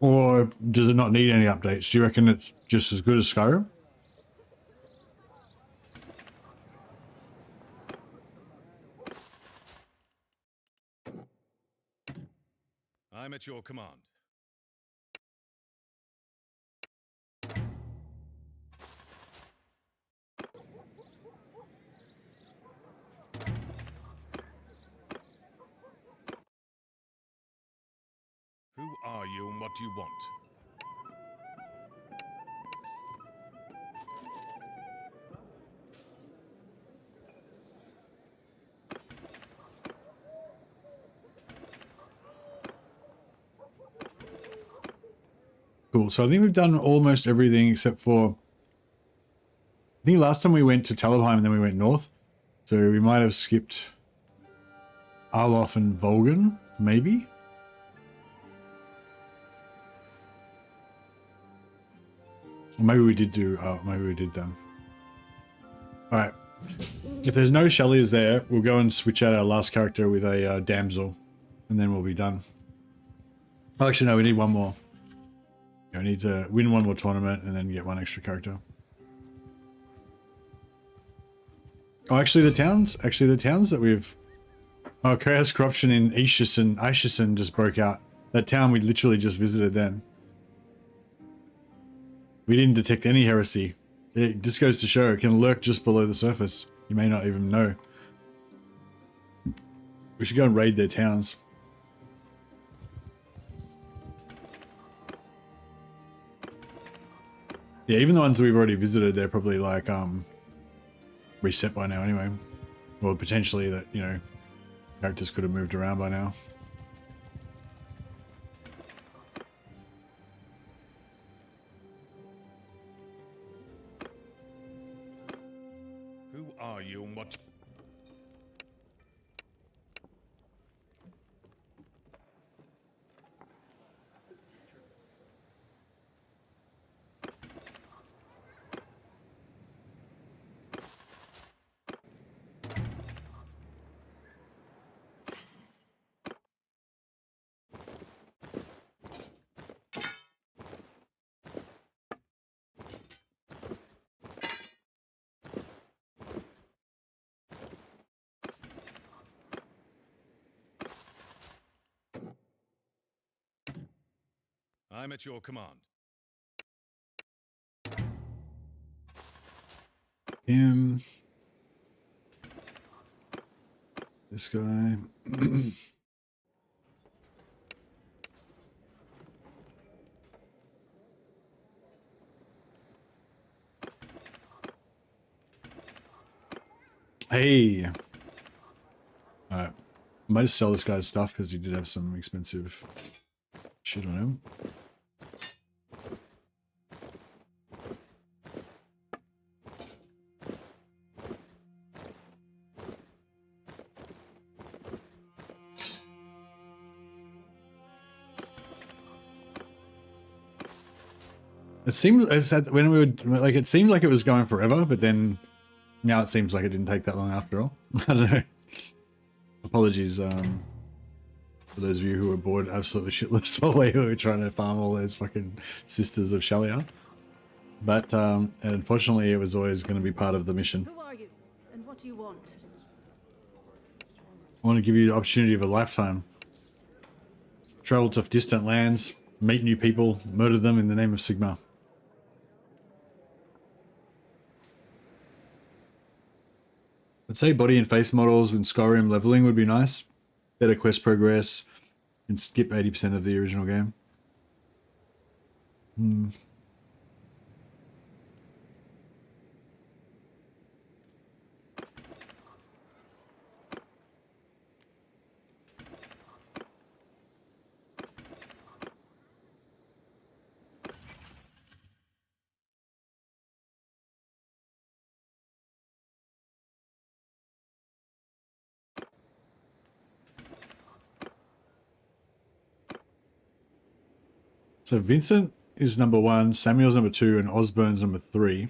Or does it not need any updates? Do you reckon it's just as good as Skyrim? I'm at your command. Who are you and what do you want? Cool. So I think we've done almost everything except for... I think last time we went to Talabheim and then we went north. So we might have skipped Arlof and Volgan, maybe? Or maybe we did do... Oh, maybe we did them. Alright. If there's no Shellies there, we'll go and switch out our last character with a damsel. And then we'll be done. Oh, actually, no, we need one more. Yeah, we need to win one more tournament and then get one extra character. Oh, actually, the towns that we've... Oh, chaos corruption in Ishison just broke out. That town we literally just visited then. We didn't detect any heresy. It just goes to show it can lurk just below the surface. You may not even know. We should go and raid their towns. Yeah, even the ones we've already visited, they're probably like reset by now anyway. Well, potentially that, you know, characters could have moved around by now. Who are you and what? I'm at your command. Him. This guy. Hey. Alright. Might just sell this guy's stuff because he did have some expensive shit on him. It seemed as when we were like, it seemed like it was going forever, but then now it seems like it didn't take that long after all. I don't know. Apologies for those of you who were bored absolutely shitless while we were trying to farm all those fucking sisters of Shalia. But unfortunately, it was always going to be part of the mission. Who are you, and what do you want? I want to give you the opportunity of a lifetime. Travel to distant lands, meet new people, murder them in the name of Sigma. I'd say body and face models with Skyrim leveling would be nice. Better quest progress, and skip 80% of the original game. So Vincent is number 1, Samuel's number 2, and Osborne's number 3.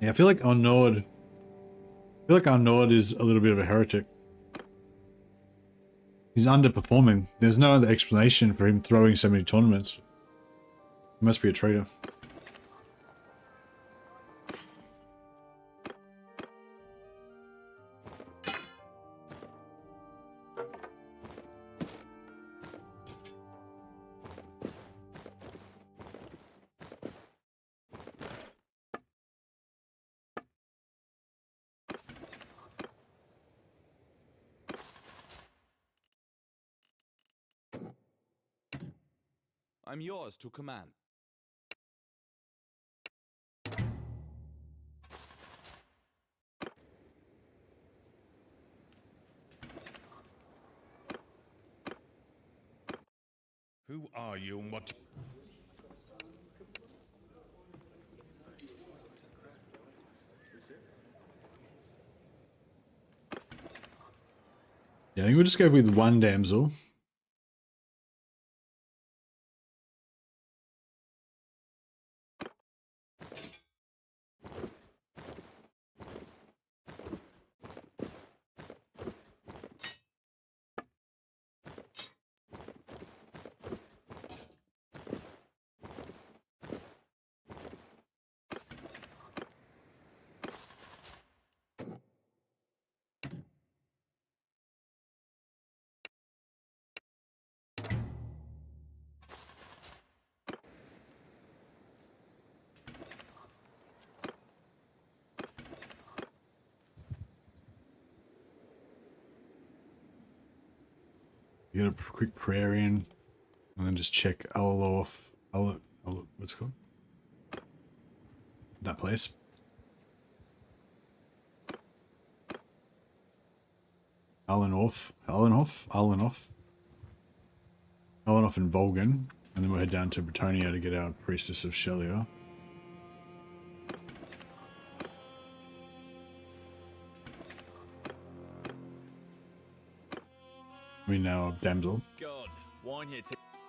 Yeah, I feel like Arnaud is a little bit of a heretic. He's underperforming. There's no other explanation for him throwing so many tournaments. He must be a traitor. I'm yours to command. Who are you and what? Yeah, I think we'll just go with one damsel. Get a quick prayer in, and then just check what's it called? That place. Allenhof and Volgan, and then we'll head down to Bretonia to get our Priestess of Shelia. We now have damsel. God, wine here.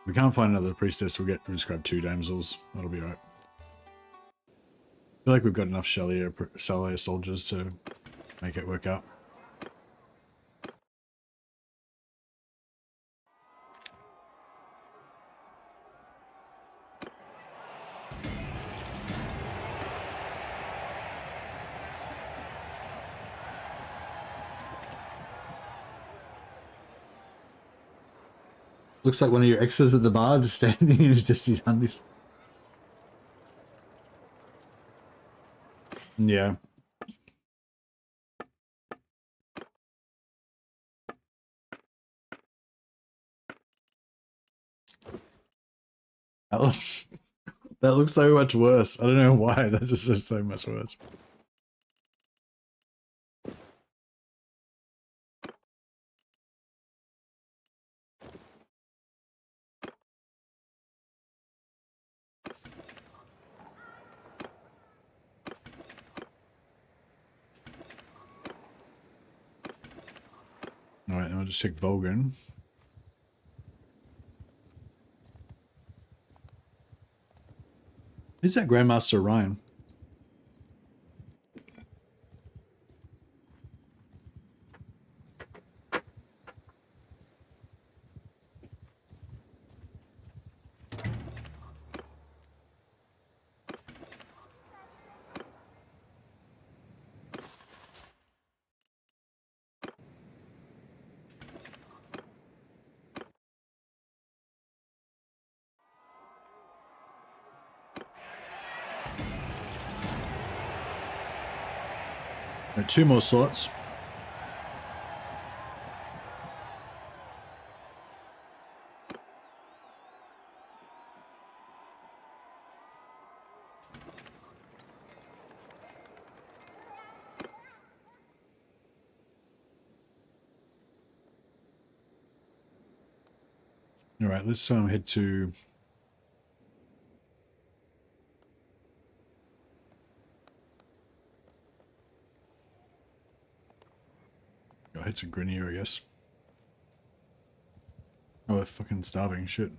We can't find another priestess. We'll just grab 2 damsels. That'll be alright. I feel like we've got enough Shelia soldiers to make it work out. Looks like one of your exes at the bar just standing in just his undies. Yeah. That looks so much worse. I don't know why. That just is so much worse. Alright, and I'll just check Volgan. Who's that Grandmaster Ryan? Right, 2 more slots. All right, let's head to head to Grenier, I guess. Oh, they're fucking starving. Shit.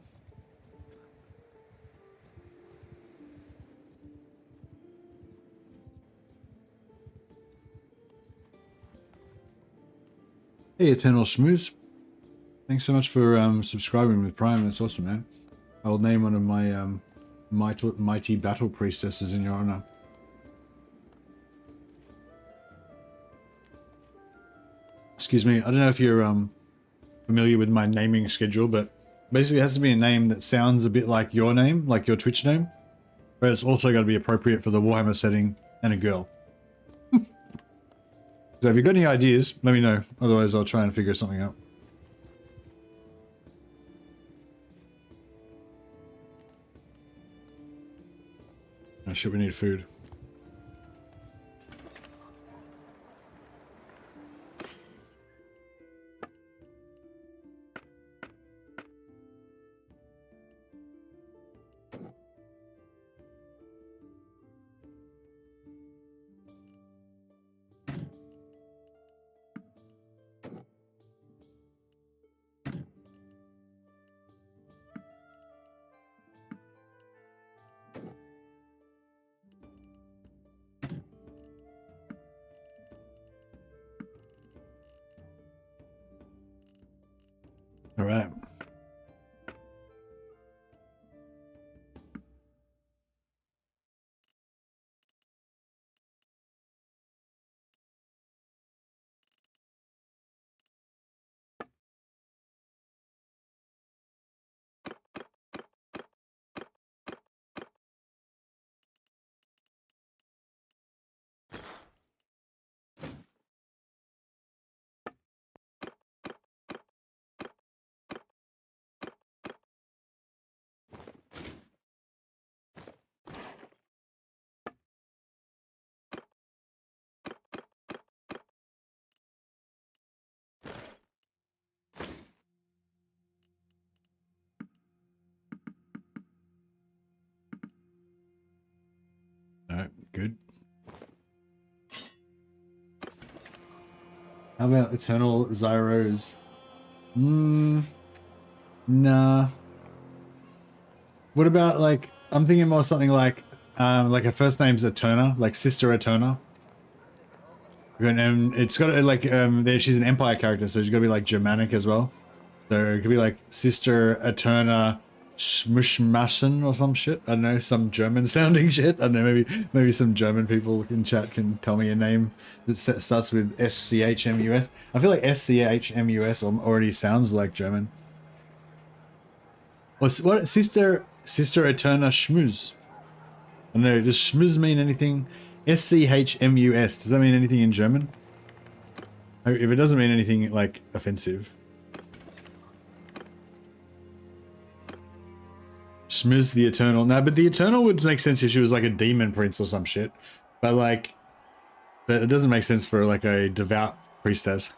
Hey, Eternal Schmooze. Thanks so much for subscribing with Prime. That's awesome, man. I'll name one of my mighty battle priestesses in your honor. Excuse me. I don't know if you're familiar with my naming schedule, but basically it has to be a name that sounds a bit like your name, like your Twitch name, but it's also got to be appropriate for the Warhammer setting and a girl. So if you've got any ideas, let me know. Otherwise, I'll try and figure something out. Oh shit, we need food. All right. good. How about Eternal Zyros? Nah. What about like, I'm thinking more something like her first name's Eterna, like Sister Eterna. And it's got like there she's an Empire character, so she's got to be like Germanic as well. So it could be like Sister Eterna Schmushmaschen or some shit. I don't know, some German sounding shit. I don't know, maybe some German people in chat can tell me a name that starts with SCHMUS. I feel like SCHMUS already sounds like German. What Sister Eterna Schmuz? I don't know, does Schmuz mean anything? SCHMUS, does that mean anything in German? If it doesn't mean anything like offensive. Schmiz the Eternal. No, but the Eternal would make sense if she was like a demon prince or some shit. But it doesn't make sense for like a devout priestess.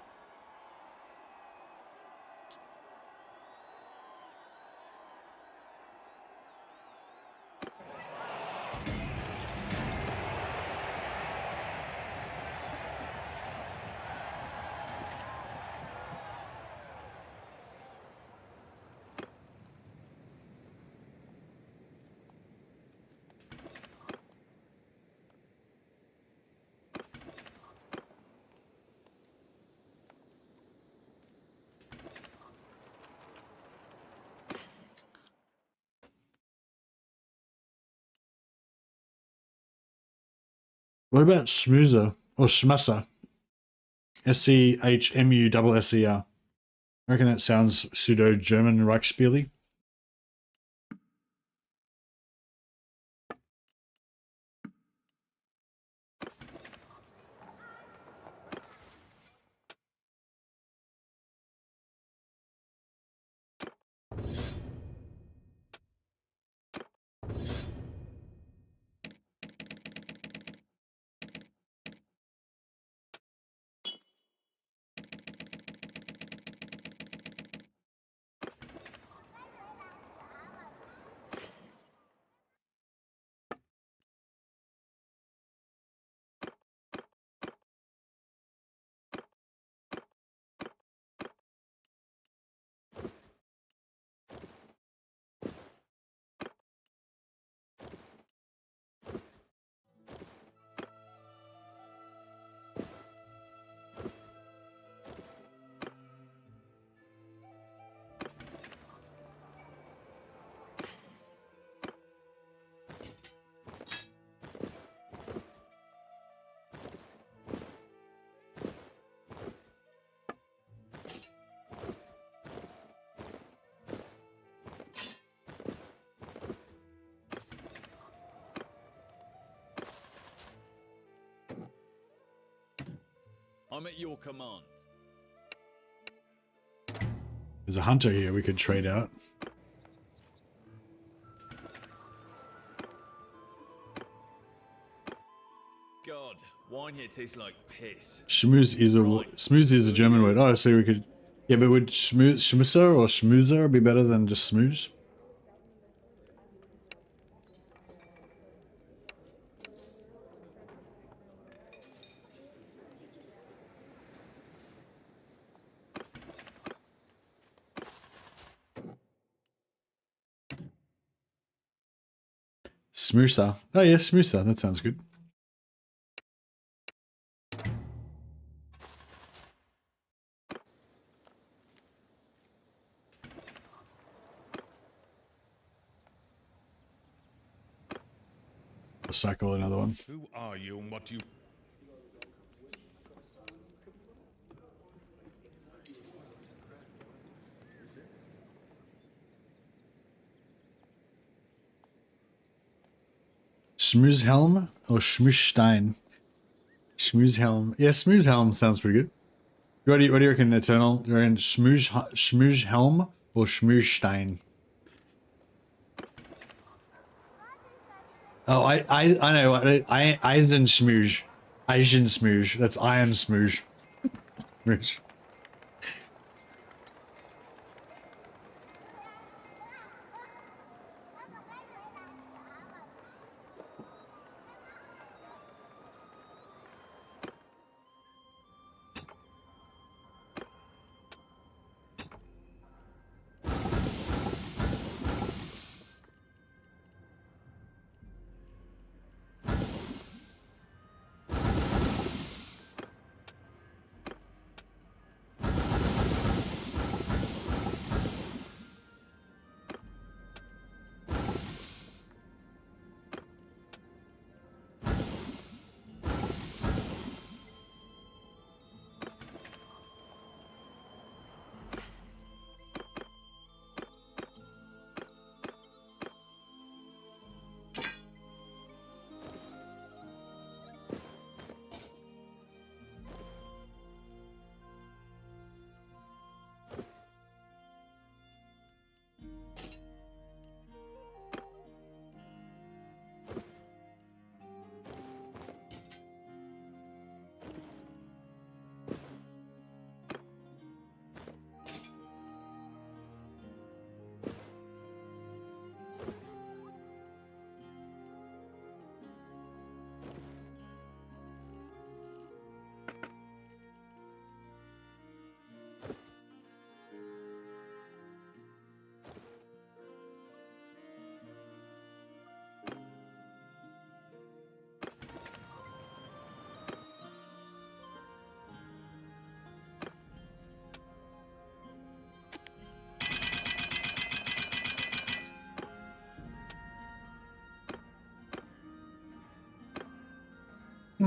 What about Schmoozer or Schmusser? SCHMUSSER. I reckon that sounds pseudo-German Reichsspiele. I'm at your command. There's a hunter here we could trade out. God, wine here tastes like piss. Schmooze is a German word. Oh, so we could, yeah, but would schmusser or schmoozer be better than just smooze? Smoosa. Oh yeah, smoosa. That sounds good. I'll cycle another one. Who are you and what you... Schmoozhelm or Schmoozstein? Schmoozhelm. Yeah, Schmoozhelm sounds pretty good. What do you reckon, Eternal? Do you reckon Schmoozhelm or Schmoozstein? Oh, I know what Eisen Smooge. Eisen Smooge. That's Iron Smooge. Smooge.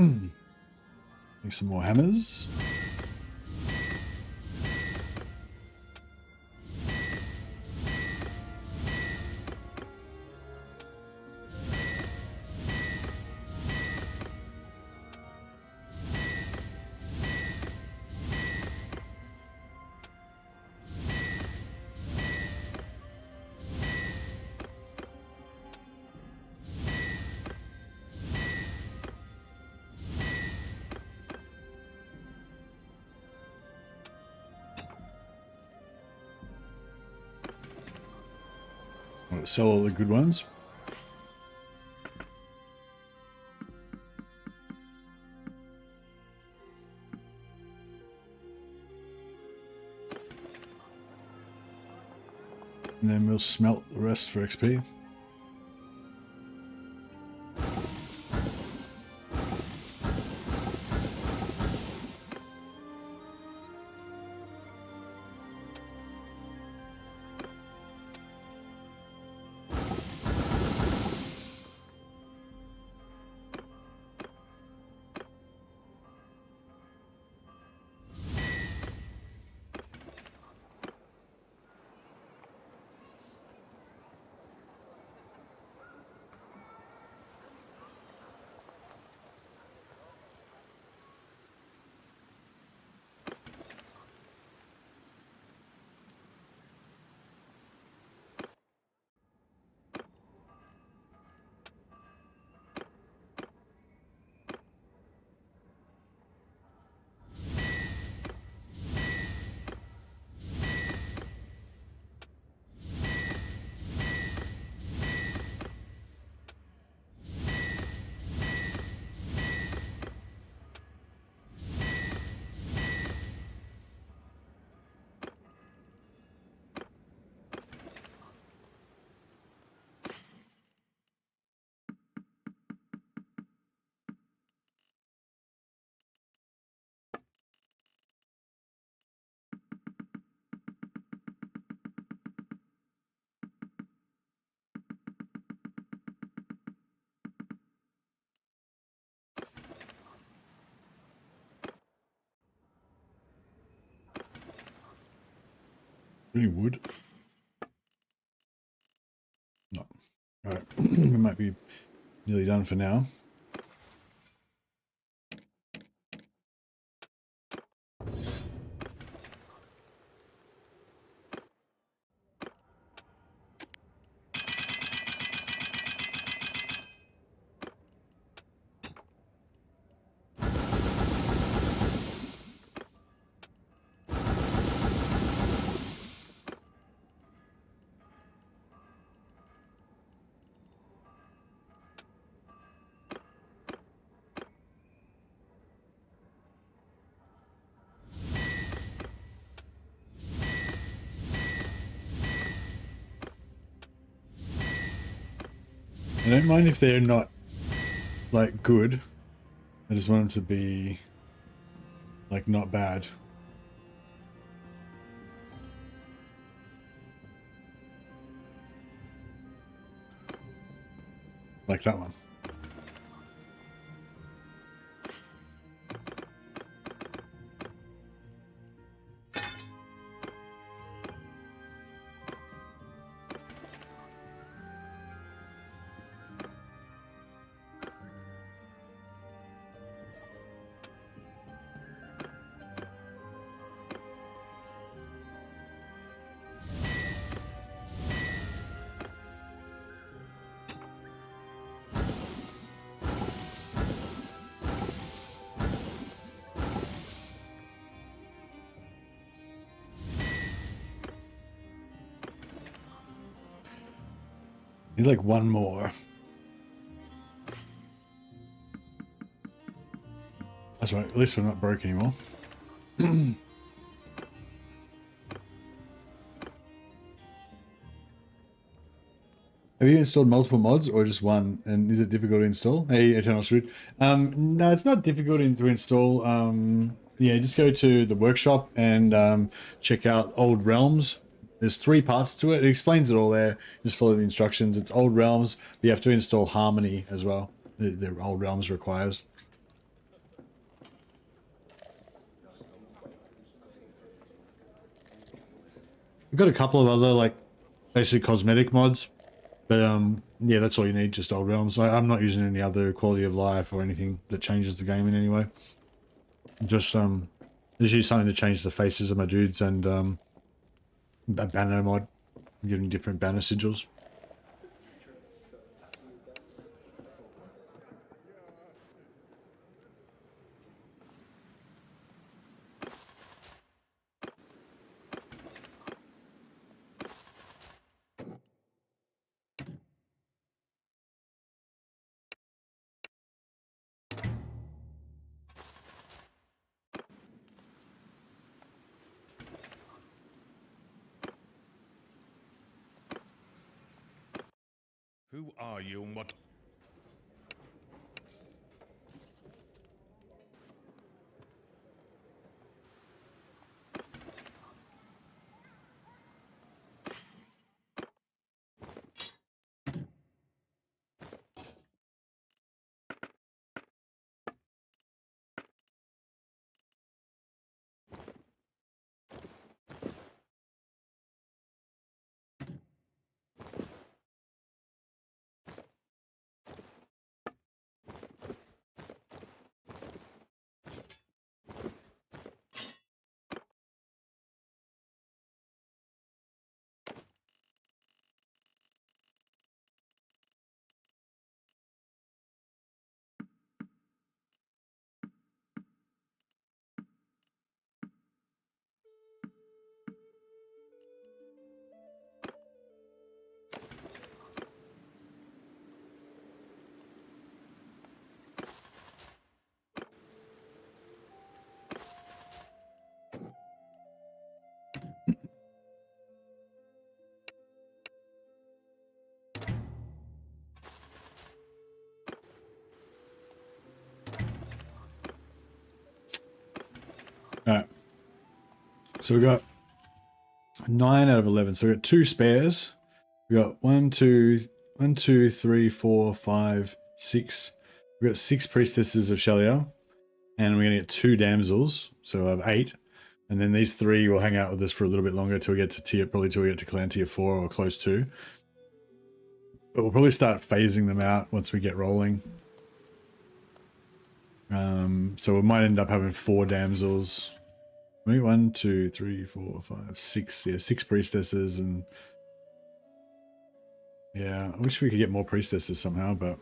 Make some more hammers. I'll sell all the good ones. And then we'll smelt the rest for XP. Any wood? No. Alright, we might be nearly done for now. I don't mind if they're not, like, good. I just want them to be, like, not bad. Like that one. Need like one more. That's right, at least we're not broke anymore. Have you installed multiple mods or just one? And is it difficult to install? Hey, Eternal Shrewd. No, it's not difficult to install. Yeah, just go to the workshop and check out Old Realms. There's 3 parts to it. It explains it all there. Just follow the instructions. It's Old Realms. You have to install Harmony as well. The Old Realms requires. We've got a couple of other like basically cosmetic mods, but yeah, that's all you need, just old realms. I'm not using any other quality of life or anything that changes the game in any way. Just there's usually something to change the faces of my dudes and a banner mod, giving different banner sigils. Who are you and what? All right. So we got 9 out of 11. So we got 2 spares. We got 1, 2, 3, 4, 5, 6. We got 6 priestesses of Sheliar, and we're gonna get 2 damsels. So I have 8, and then these 3 will hang out with us for a little bit longer till we get to till we get to clan tier 4 or close to. But we'll probably start phasing them out once we get rolling. So we might end up having 4 damsels. Maybe 1, 2, 3, 4, 5, 6. Yeah, 6 priestesses, and yeah, I wish we could get more priestesses somehow, but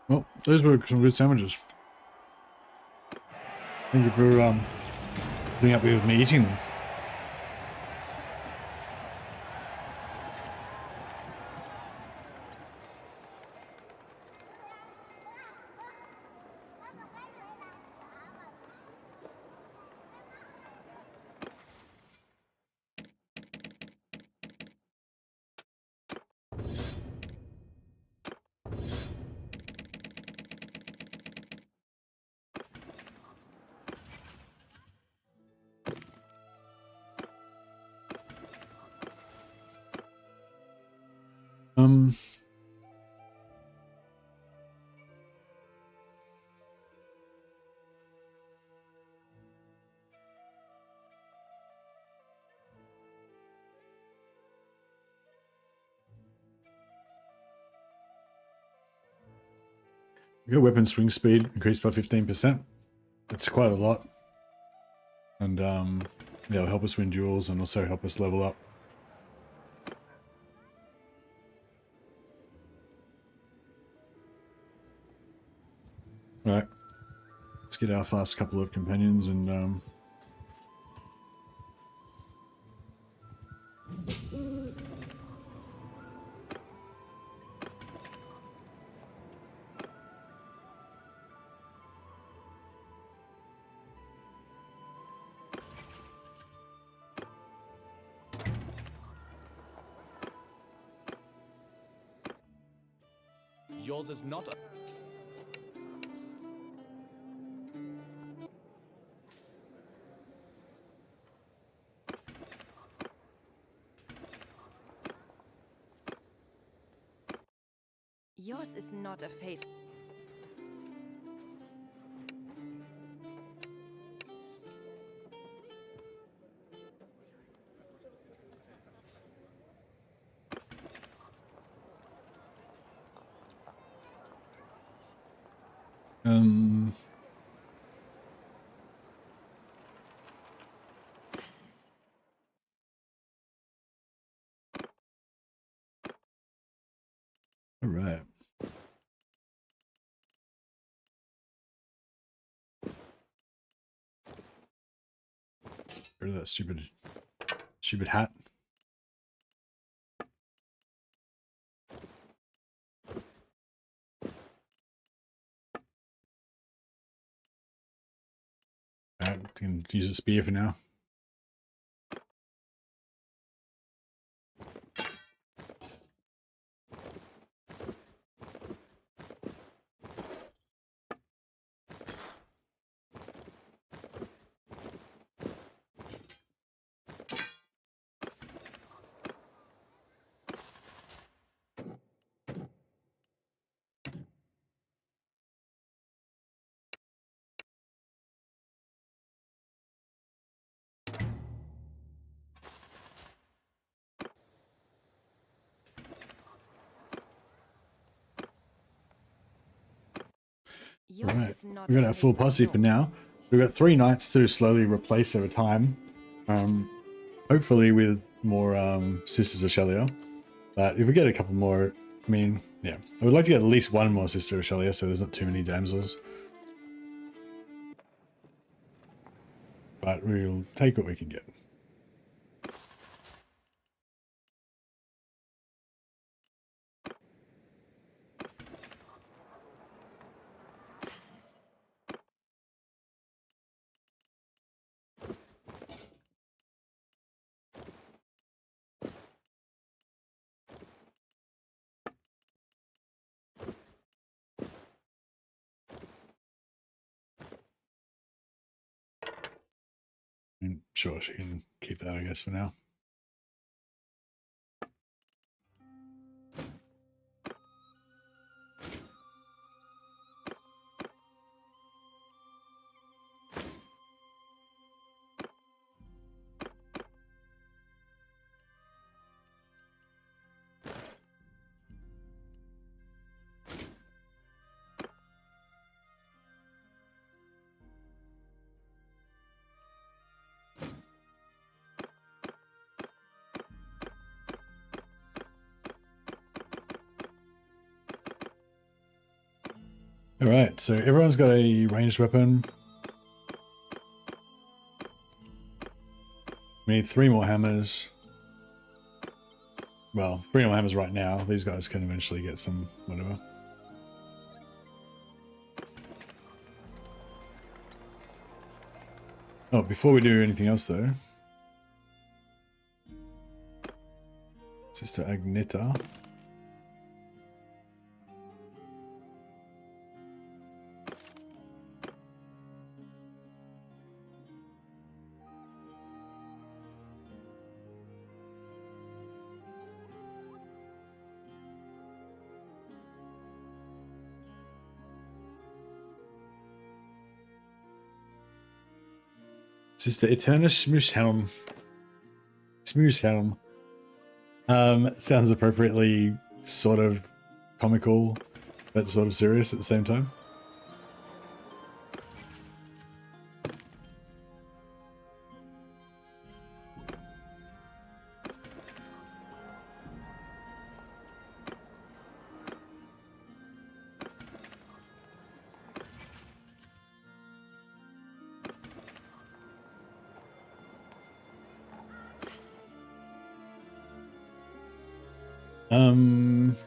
well, those were some good sandwiches. Thank you for putting up with me eating them. We got weapon swing speed increased by 15%. That's quite a lot. And yeah, it'll help us win duels and also help us level up. Right. Let's get our fast couple of companions and Yours is not a... Yours is not a face. all right. Rid of that stupid hat. Alright, we can use a spear for now. Yours Right, is not we've got a our full face posse at for all. now. We've got 3 knights to slowly replace over time. Hopefully with more Sisters of Shelier. But if we get a couple more, I mean, yeah. I would like to get at least 1 more Sister of Shelier so there's not too many damsels. But we'll take what we can get. Sure, she can keep that, I guess, for now. Alright, so everyone's got a ranged weapon. We need 3 more hammers. Well, 3 more hammers right now. These guys can eventually get some whatever. Oh, before we do anything else though. Sister Agneta. Sister Eterna Smooshhelm. Smooshhelm. Sounds appropriately sort of comical, but sort of serious at the same time. Um.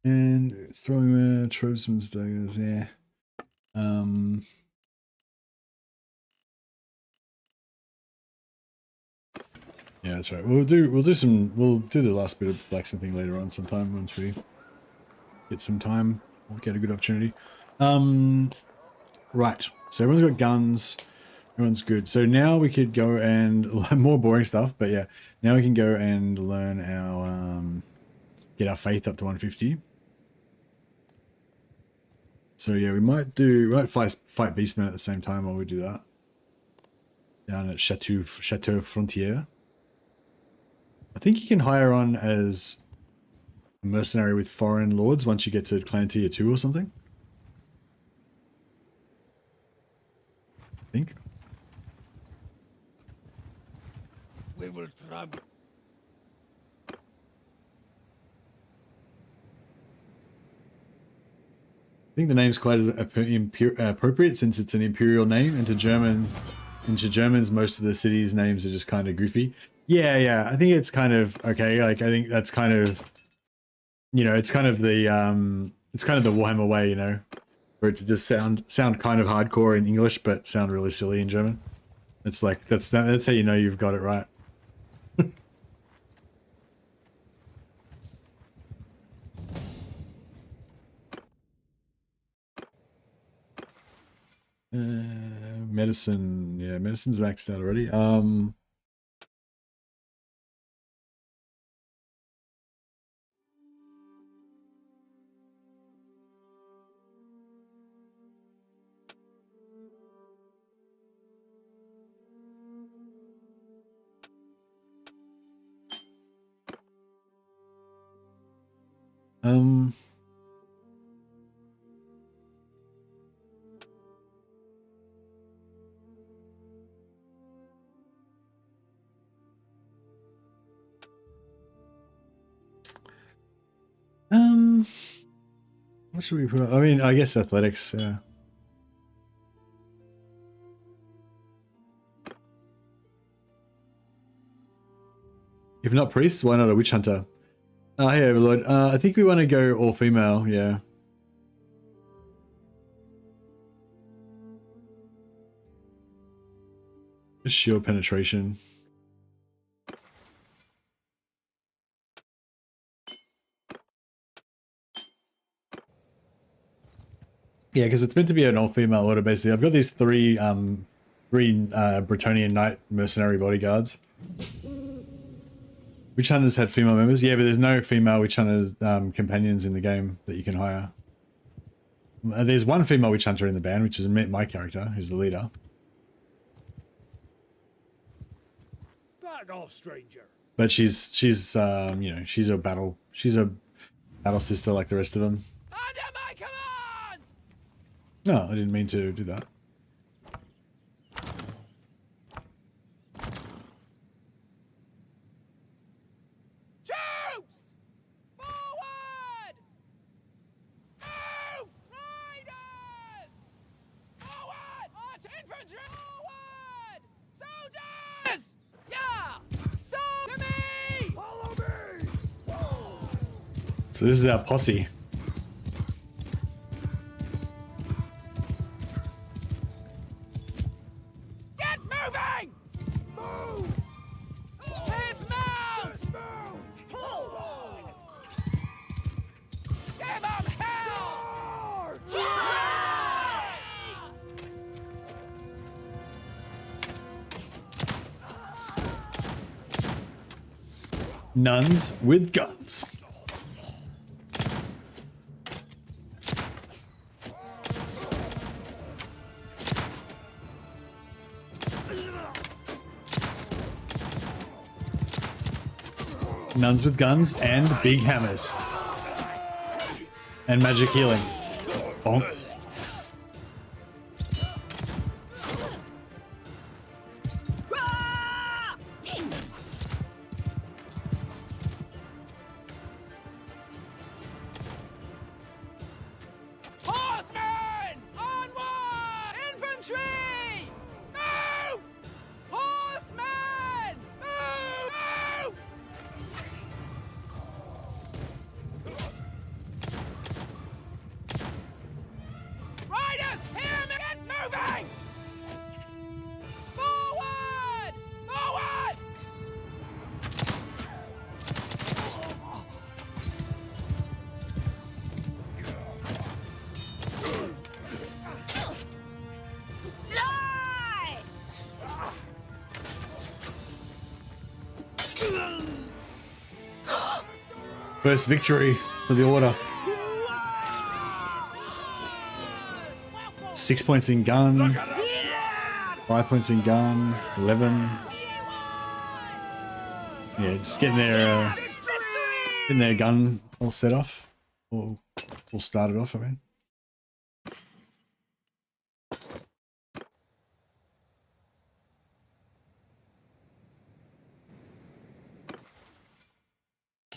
And throwing Trosman's daggers, yeah. Yeah, that's right. We'll do the last bit of blacksmithing later on sometime once we get some time. We'll get a good opportunity. Right. So everyone's got guns. Everyone's good. So now we could go and more boring stuff, but yeah, now we can go and learn our get our faith up to 150. So yeah, we might fight beastmen at the same time while we do that. Down at Chateau Frontier. I think you can hire on as a mercenary with foreign lords once you get to clan tier 2 or something. I think. We will trouble. I think the name's quite appropriate since it's an imperial name, and to Germans, most of the cities' names are just kind of goofy. Yeah, I think it's kind of okay. Like, I think that's kind of, you know, it's kind of the Warhammer way, you know, for it to just sound kind of hardcore in English, but sound really silly in German. It's like that's how you know you've got it right. Medicine, yeah, medicine's maxed out already. What should we put on? I mean, I guess athletics, yeah. If not priests, why not a witch hunter? Hey, Overlord. I think we want to go all female, yeah. Just shield penetration. Yeah, because it's meant to be an all-female order, basically. I've got these three Bretonnian Knight mercenary bodyguards. Witch Hunters had female members. Yeah, but there's no female Witch Hunters companions in the game that you can hire. There's one female Witch Hunter in the band, which is my character, who's the leader. Back off, stranger. But she's you know, she's a battle sister like the rest of them. Under my command! No, I didn't mean to do that. Troops! Forward! Move! Riders! Forward! Arch infantry! Forward! Soldiers! Yeah! So to me! Follow me! So this is our posse. Nuns with guns. Nuns with guns and big hammers. And magic healing. Bonk. Horsemen! Onward! Infantry! Move! Horsemen! Move! Riders, hear me! Get moving! Forward! Forward! Die! First victory for the order. 6 points in gun. 5 points in gun. 11. Yeah, just getting their gun all set off. All started off, I mean.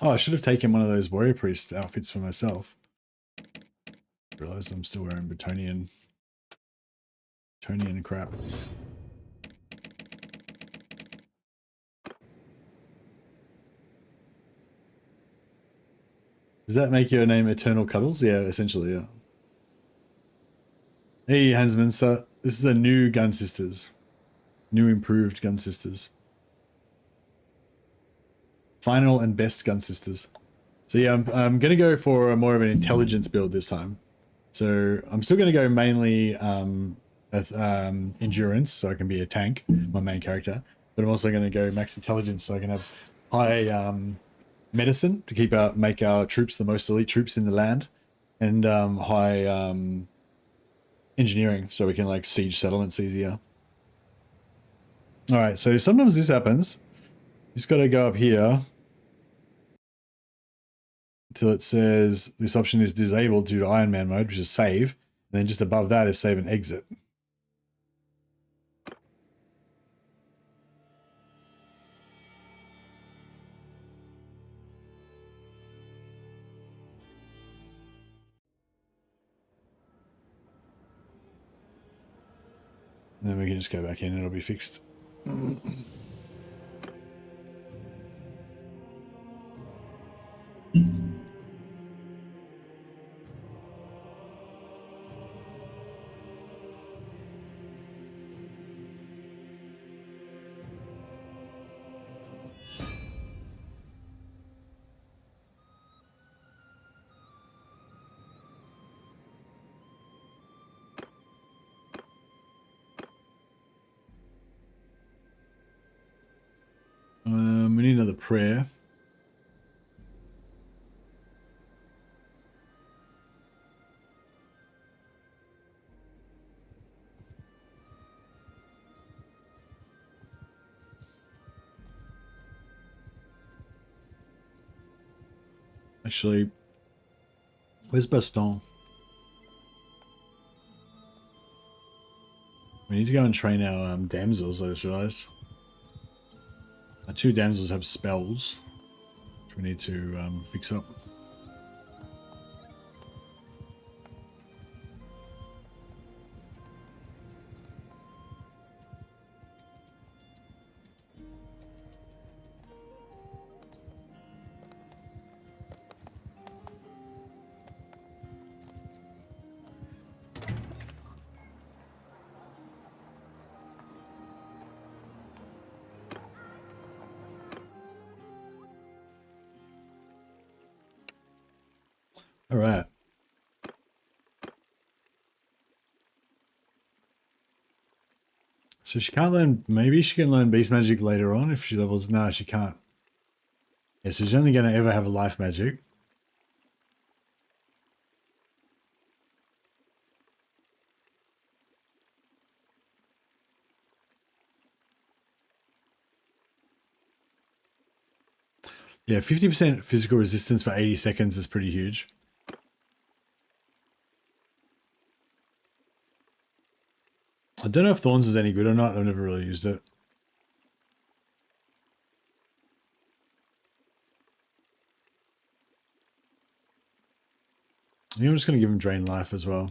Oh, I should have taken one of those warrior priest outfits for myself. Realized I'm still wearing Bretonian crap. Does that make your name Eternal Cuddles? Yeah, essentially, yeah. Hey, Hansman, so this is a new Gun Sisters. New improved Gun Sisters. Final and best Gun Sisters. So yeah, I'm going to go for more of an intelligence build this time. So I'm still going to go mainly endurance, so I can be a tank, my main character. But I'm also going to go max intelligence, so I can have high medicine to make our troops the most elite troops in the land, and high engineering, so we can like siege settlements easier. All right, so sometimes this happens. You just got to go up here until it says this option is disabled due to Iron Man mode, which is save. And then just above that is save and exit. And then we can just go back in and it'll be fixed. We need another prayer. Actually, where's Baston? We need to go and train our damsels, I just realized. Our 2 damsels have spells, which we need to fix up. All right. So she can't learn, maybe she can learn beast magic later on if she levels, no, she can't. Yeah, so he's only going to ever have a life magic. Yeah, 50% physical resistance for 80 seconds is pretty huge. I don't know if Thorns is any good or not. I've never really used it. I think I'm just going to give him Drain Life as well.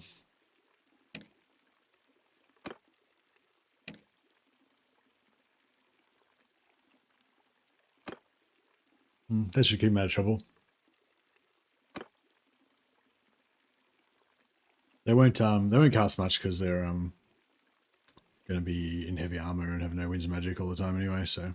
That should keep him out of trouble. They won't cast much because they're going to be in heavy armor and have no winds of magic all the time anyway, so.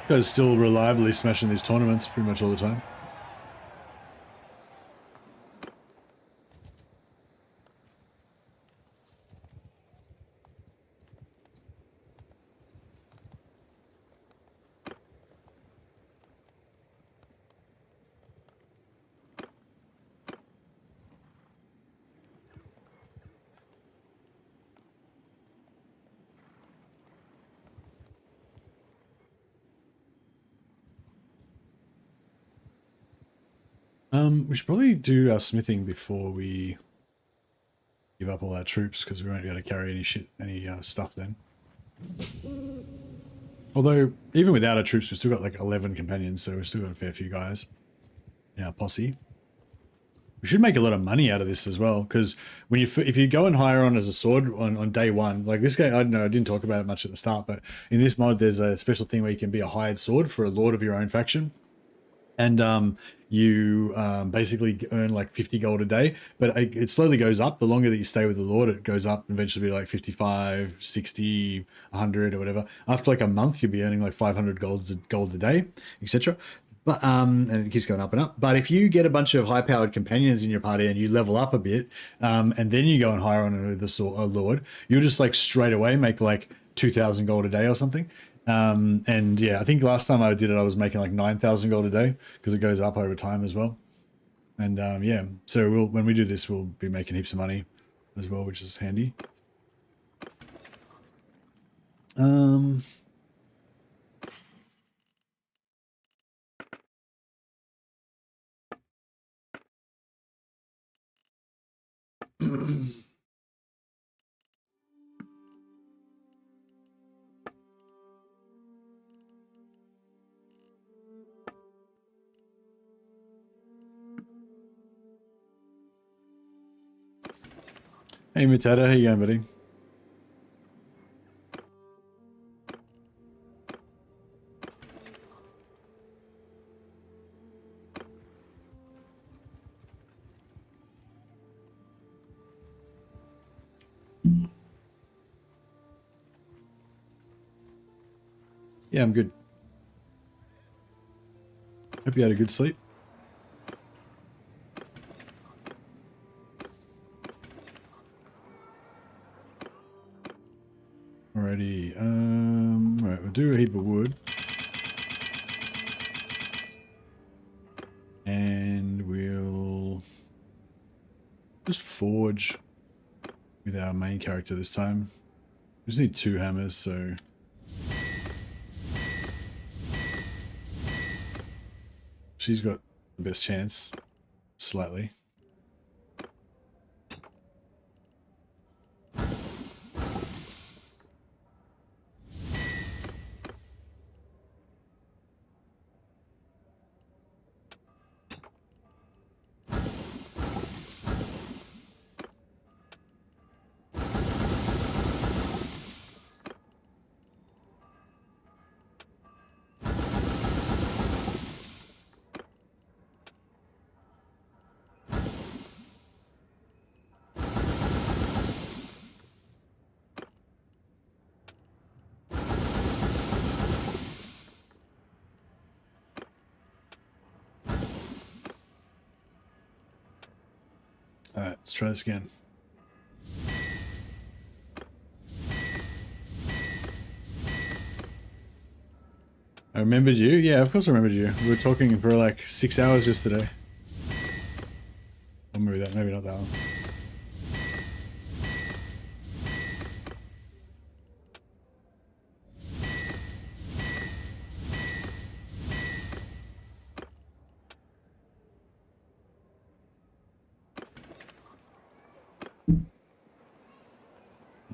This guy's still reliably smashing these tournaments pretty much all the time. We should probably do our smithing before we give up all our troops because we won't be able to carry any stuff then. Although, even without our troops, we've still got like 11 companions, so we've still got a fair few guys in our posse. We should make a lot of money out of this as well, because when if you go and hire on as a sword on day one, like this guy, I don't know, I didn't talk about it much at the start, but in this mod, there's a special thing where you can be a hired sword for a lord of your own faction. And you basically earn like 50 gold a day, but it slowly goes up. The longer that you stay with the Lord, it goes up and eventually be like 55, 60, 100 or whatever. After like a month, you'll be earning like 500 gold a day, etc. But and it keeps going up and up. But if you get a bunch of high-powered companions in your party and you level up a bit, and then you go and hire on a Lord, you'll just like straight away make like 2,000 gold a day or something. And yeah, I think last time I did it, I was making like 9,000 gold a day because it goes up over time as well. And yeah, so when we do this, we'll be making heaps of money as well, which is handy. Hey, Mutata, how you going, buddy? Yeah, I'm good. Hope you had a good sleep. Alrighty, right, we'll do a heap of wood. And we'll just forge with our main character this time. We just need 2 hammers, so... She's got the best chance, slightly. Alright, let's try this again. I remembered you? Yeah, of course I remembered you. We were talking for like 6 hours yesterday. Or maybe not that one.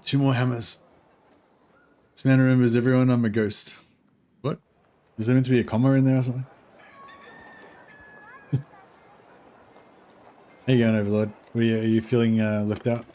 Two more hammers. This man remembers everyone. I'm a ghost. What? Is there meant to be a comma in there or something? How you going, Overlord? Are you feeling left out?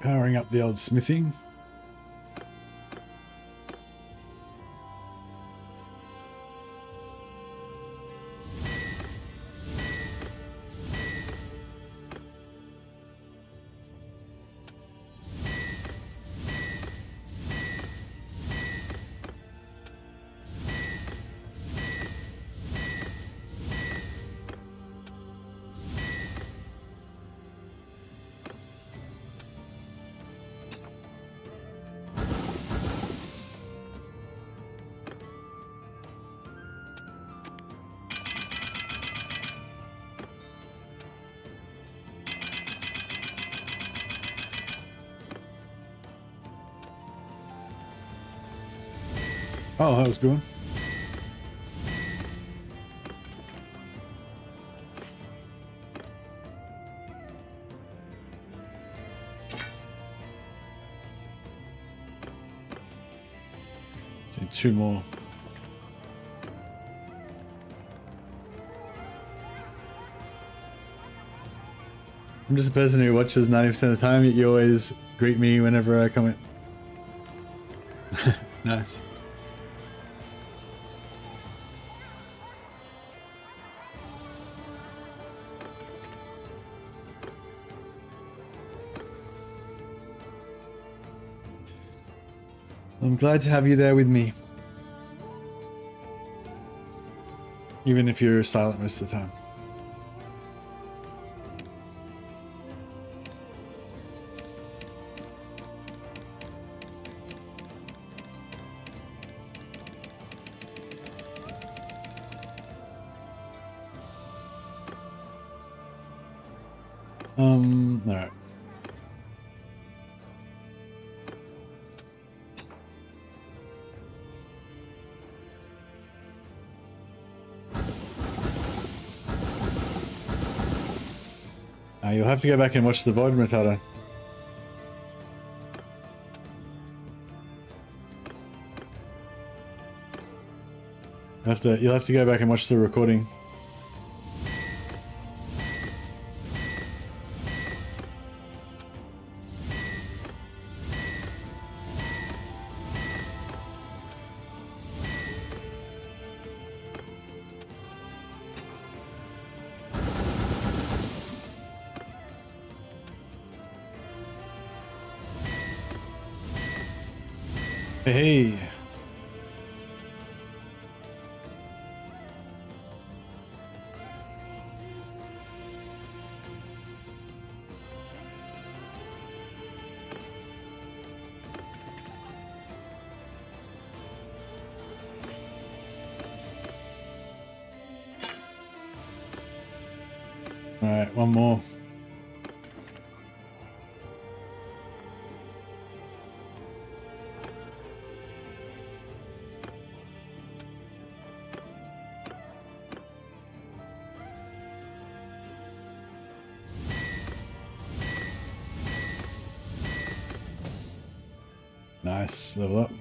Powering up the old smithing. Oh, that was good. So 2 more. I'm just a person who watches 90% of the time, yet you always greet me whenever I comment. Nice. I'm glad to have you there with me. Even if you're silent most of the time. Alright. You'll have to go back and watch the VOD, Matata. You'll have to go back and watch the recording. Hey. All right, one more. Nice, level up.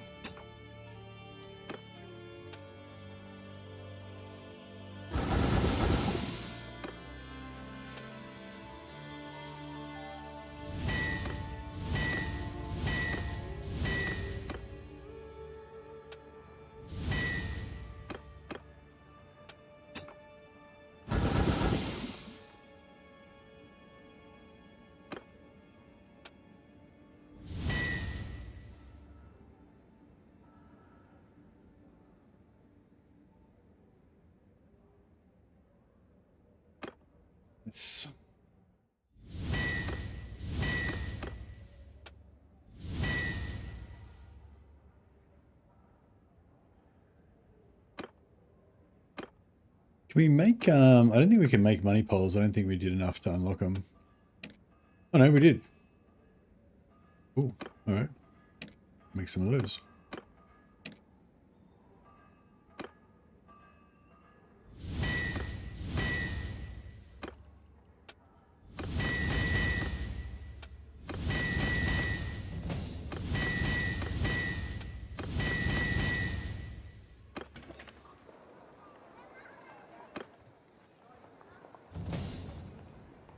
It's Can we make, I don't think we can make money poles. I don't think we did enough to unlock them. Oh no, we did. Oh, all right. Make some of those.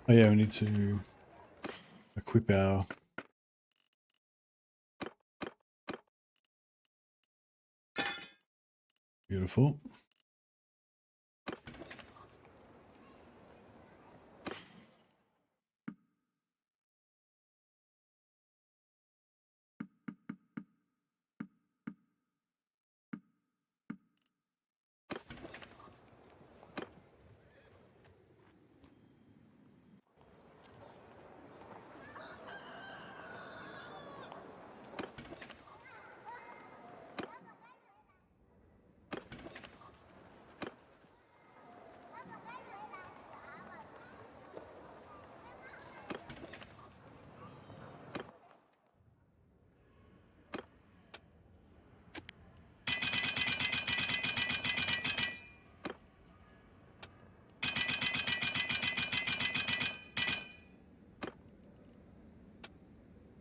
Oh yeah, we need to equip our... Beautiful.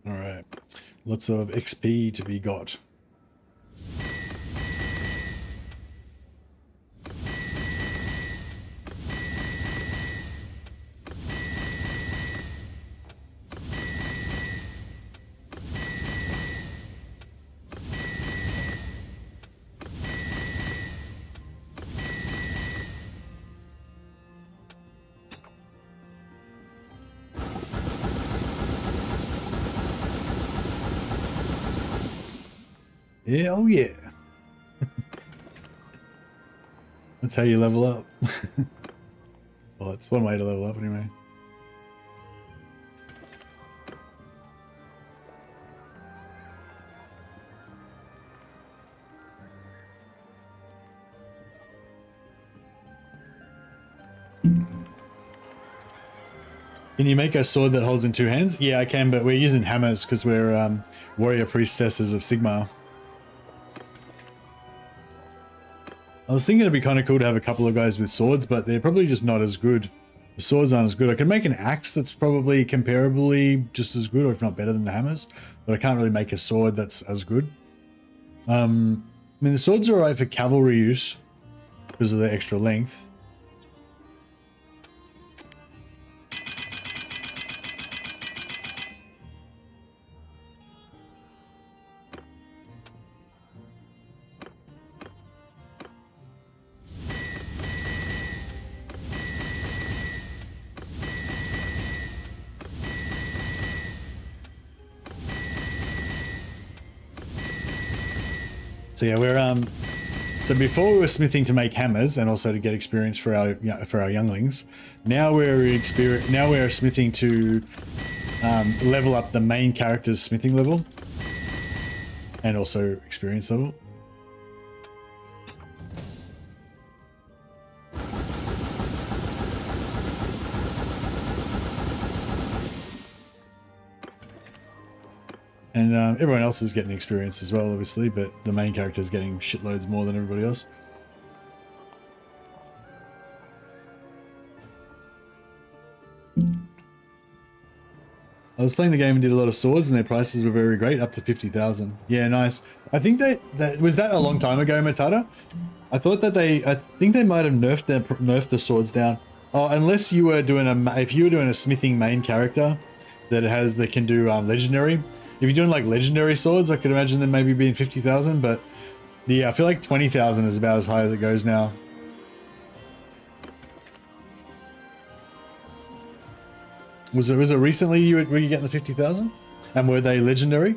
All right. Lots of XP to be got. Yeah, oh yeah. That's how you level up. Well, it's one way to level up anyway. Can you make a sword that holds in two hands? Yeah, I can, but we're using hammers because we're warrior priestesses of Sigmar. I was thinking it'd be kind of cool to have a couple of guys with swords, but they're probably just not as good. The swords aren't as good. I can make an axe that's probably comparably just as good, or if not better than the hammers, but I can't really make a sword that's as good. I mean, the swords are alright for cavalry use because of the extra length. So yeah, we're so before we were smithing to make hammers and also to get experience for our younglings. Now we're smithing to level up the main character's smithing level and also experience level. And everyone else is getting experience as well, obviously, but the main character is getting shitloads more than everybody else. I was playing the game and did a lot of swords, and their prices were very great, up to 50,000. Yeah, nice. I think that was that a long time ago, Matata. I thought that I think they might have nerfed the swords down. Oh, unless you were doing if you were doing a smithing main character that can do legendary. If you're doing like legendary swords, I could imagine them maybe being 50,000, but yeah, I feel like 20,000 is about as high as it goes now. Was it recently were you getting the 50,000? And were they legendary?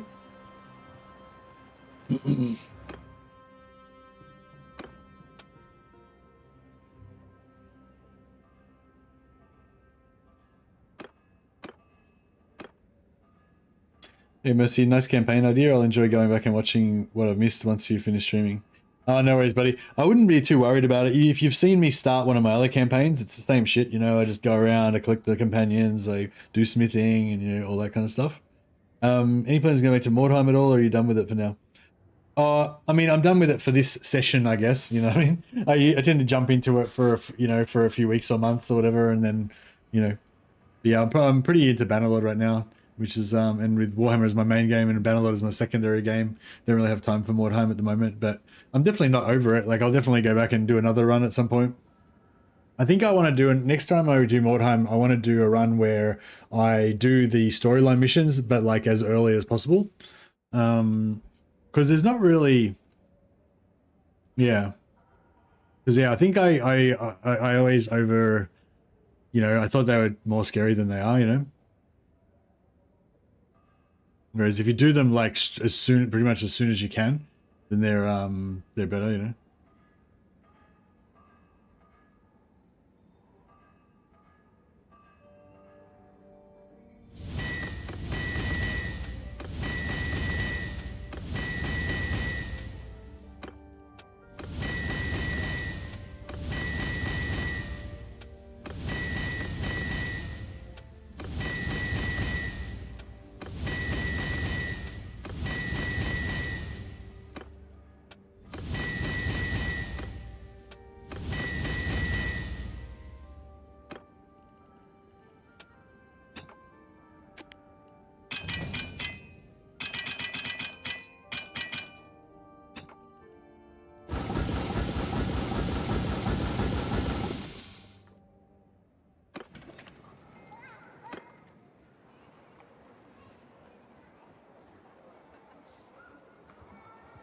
Hey, Mercy, nice campaign idea. I'll enjoy going back and watching what I've missed once you finish streaming. Oh, no worries, buddy. I wouldn't be too worried about it. If you've seen me start one of my other campaigns, it's the same shit, you know. I just go around, I collect the companions, I do smithing, and you know, all that kind of stuff. Any plans to go back to Mordheim at all, or are you done with it for now? I mean, I'm done with it for this session, I guess. You know what I mean? I tend to jump into it for for a few weeks or months or whatever, and then yeah, I'm pretty into Bannerlord right now, which is and with Warhammer as my main game and Bannerlord as my secondary game. Don't really have time for Mordheim at the moment, but I'm definitely not over it. Like, I'll definitely go back and do another run at some point. I think I want to do next time I do Mordheim. I want to do a run where I do the storyline missions, but like as early as possible, because there's not really, yeah. Because yeah, I think I always over, I thought they were more scary than they are, Whereas if you do them like pretty much as soon as you can, then they're better,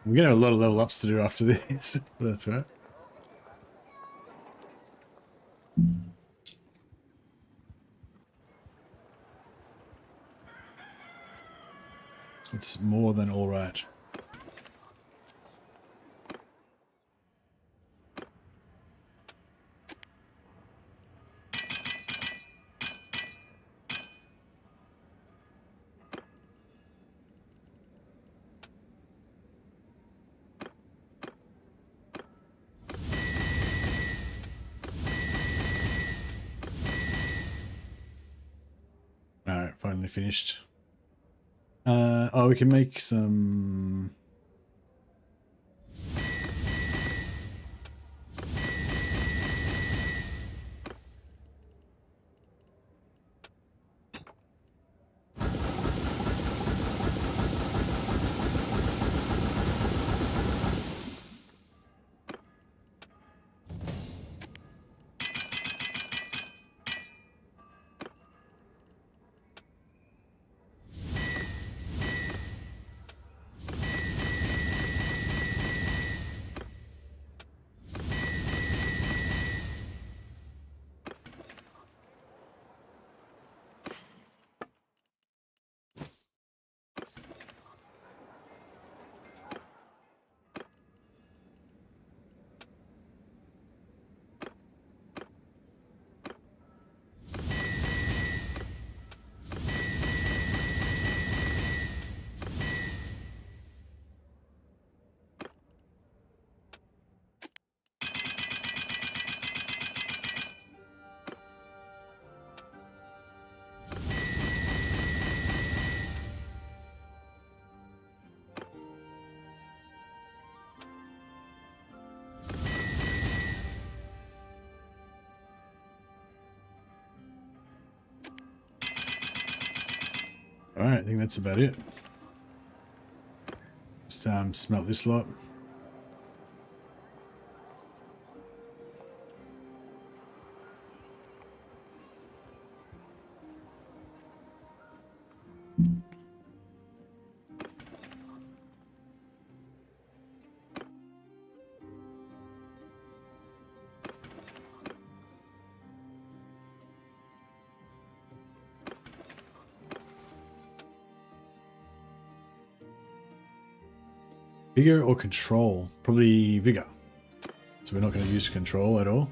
We're gonna have a lot of level ups to do after this, but that's right. It's more than all right. Alright, finally finished. Oh, we can make some... Alright, I think that's about it. Just smelt this lot. Vigor or control? Probably vigor. So we're not going to use control at all.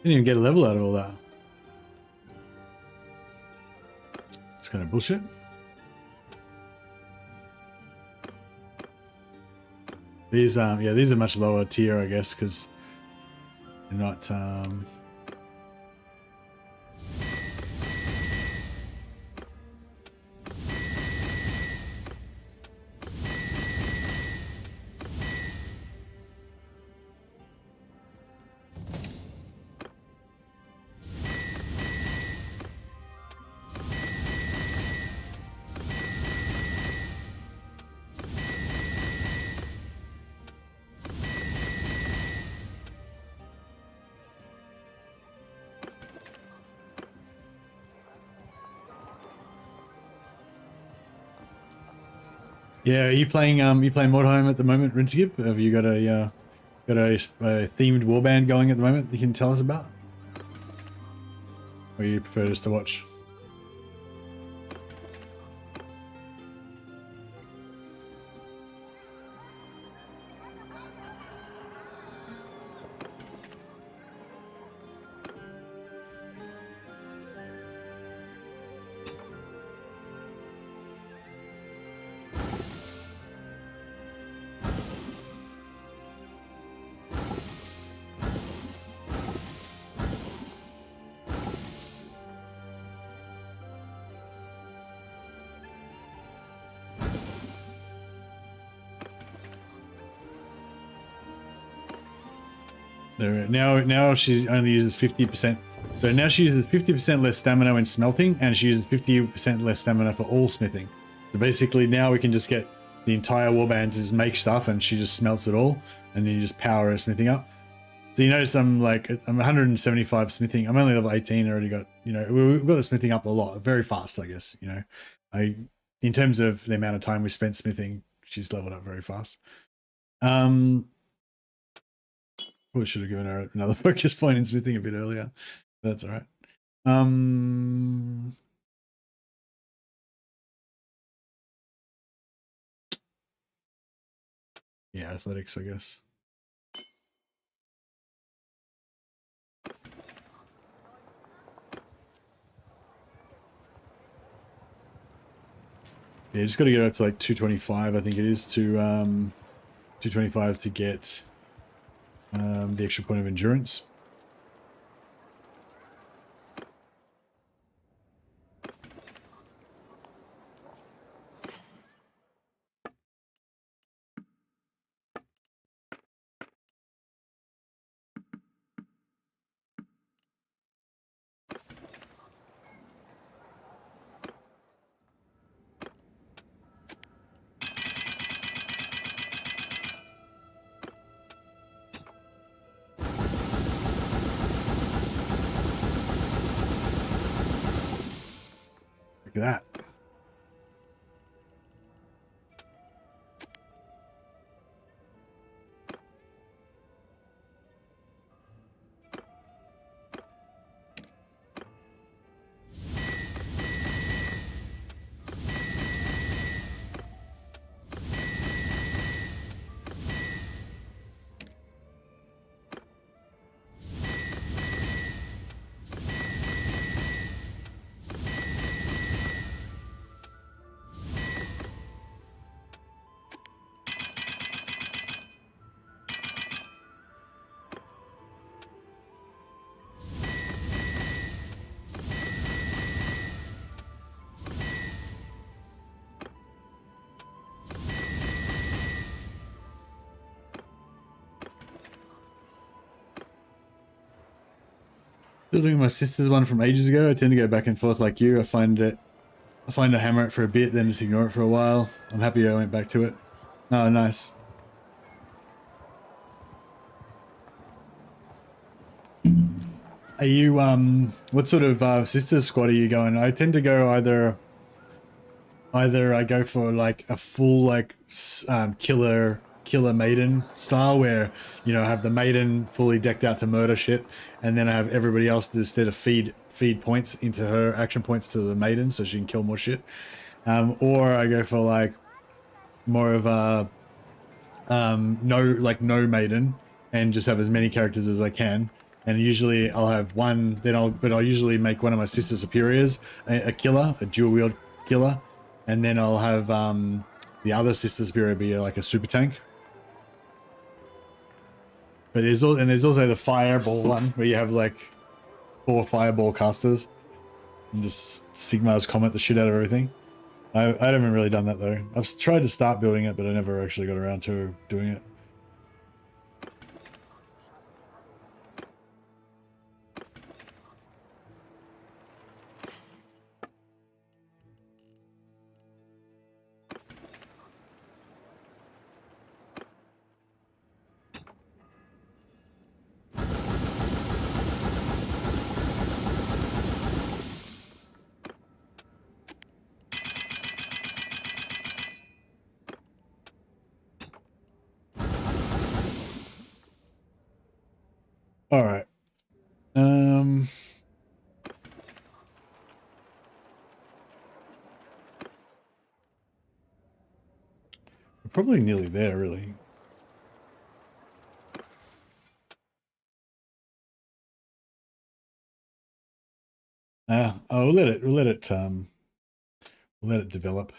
Didn't even get a level out of all that. It's kind of bullshit. These yeah, these are much lower tier, I guess, because they're not yeah, are you playing Mordheim at the moment, Rinskip? Have you got a themed warband going at the moment that you can tell us about? Or you prefer just to watch? There, now she only uses 50%. So now she uses 50% less stamina when smelting, and she uses 50% less stamina for all smithing. So basically now we can just get the entire warband to just make stuff, and she just smelts it all, and then you just power her smithing up. So you notice I'm 175 smithing. I'm only level 18. I already got, we've got the smithing up a lot, very fast, I guess. In terms of the amount of time we spent smithing, she's leveled up very fast. We should have given her another focus point in smithing a bit earlier. That's all right. Yeah, athletics, I guess. Yeah, just got to get up to like 225, I think it is, to 225 to get the extra point of endurance. Look at that. Still doing my sister's one from ages ago. I tend to go back and forth like you. I find I hammer it for a bit, then just ignore it for a while. I'm happy I went back to it. Oh, nice. Are you what sort of sister squad are you going? I tend to go either I go for like a full like killer maiden style, where I have the maiden fully decked out to murder shit, and then I have everybody else instead of feed points into her action points to the maiden so she can kill more shit, or I go for like more of a no maiden and just have as many characters as I can, and usually I'll have one. I'll usually make one of my sister superiors a killer, a dual wield killer, and then I'll have the other sister superior be like a super tank. But there's also the fireball one where you have like 4 fireball casters and just Sigmar's Comet the shit out of everything. I haven't really done that though. I've tried to start building it, but I never actually got around to doing it. All right. We're probably nearly there, really. We'll let it develop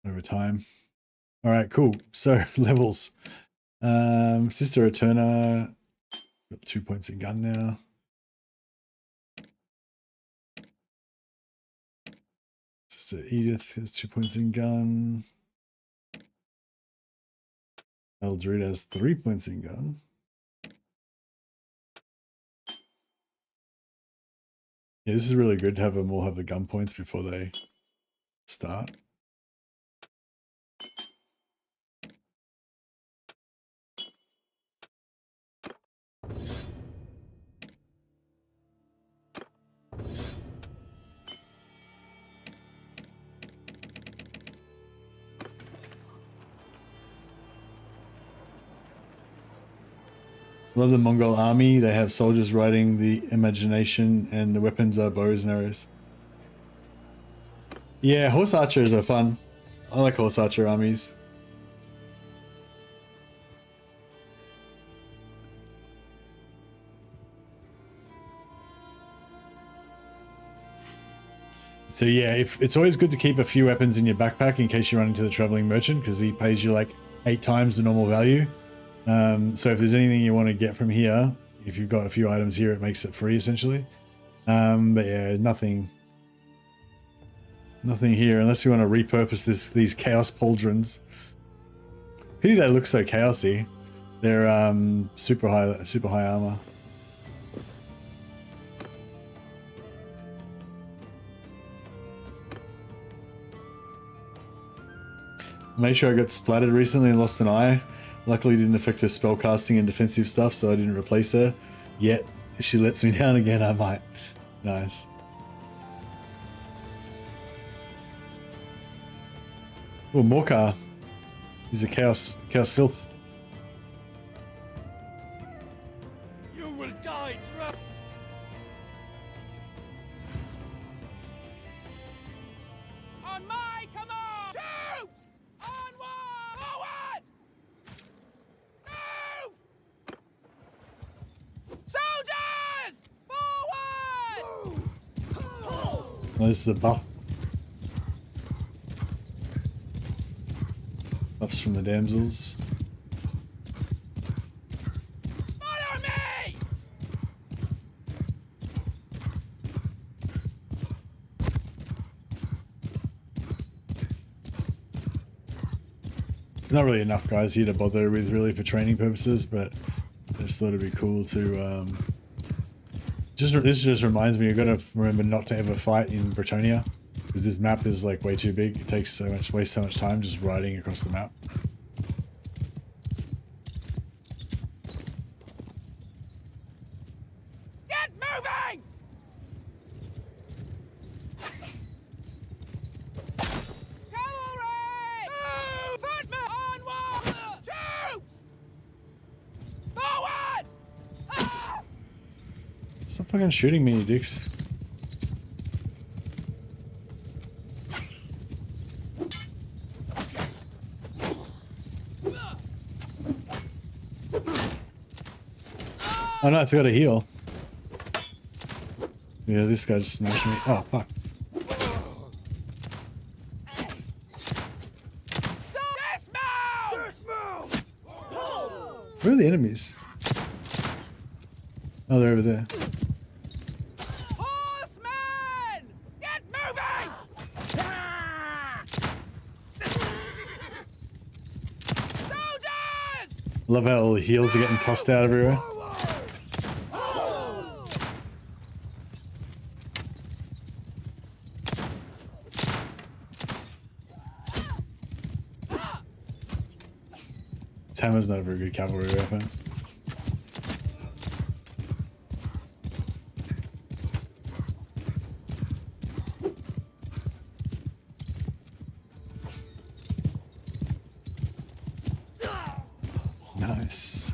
over time. All right, cool. So levels. Sister Eterna, got 2 points in gun now. Sister Edith has 2 points in gun. Eldred has 3 points in gun. Yeah, this is really good to have them all have the gun points before they start. Love the Mongol army. They have soldiers riding the imagination, and the weapons are bows and arrows. Yeah, horse archers are fun. I like horse archer armies. So yeah, it's always good to keep a few weapons in your backpack in case you run into the traveling merchant, because he pays you like 8 times the normal value. So if there's anything you want to get from here, if you've got a few items here, it makes it free essentially. But yeah, nothing here unless you want to repurpose these chaos pauldrons. Pity they look so chaosy. They're super high armor. Made sure I got splattered recently and lost an eye. Luckily, it didn't affect her spellcasting and defensive stuff, so I didn't replace her. Yet, if she lets me down again, I might. Nice. Oh, Morcar. He's a chaos filth. You will die, On my command! Troops! Onward! Forward! Move! Soldiers! Forward! Oh, this is a buff. Buffs from the damsels. Follow me! Not really enough guys here to bother with really for training purposes, but I just thought it'd be cool to this just reminds me, I've got to remember not to ever fight in Bretonia, because this map is like way too big. It takes wastes so much time just riding across the map. Get moving! Cavalry! Move! Footmen! Onward! Troops! Forward! Ah! Stop fucking shooting me, you dicks. Oh no, it's got a heal. Yeah, this guy just smashed me. Oh fuck. Dismount! Where are the enemies? Oh, they're over there. Horsemen! Get moving! Soldiers! I love how all the heals are getting tossed out everywhere. Hammer's not a very good cavalry weapon. Nice.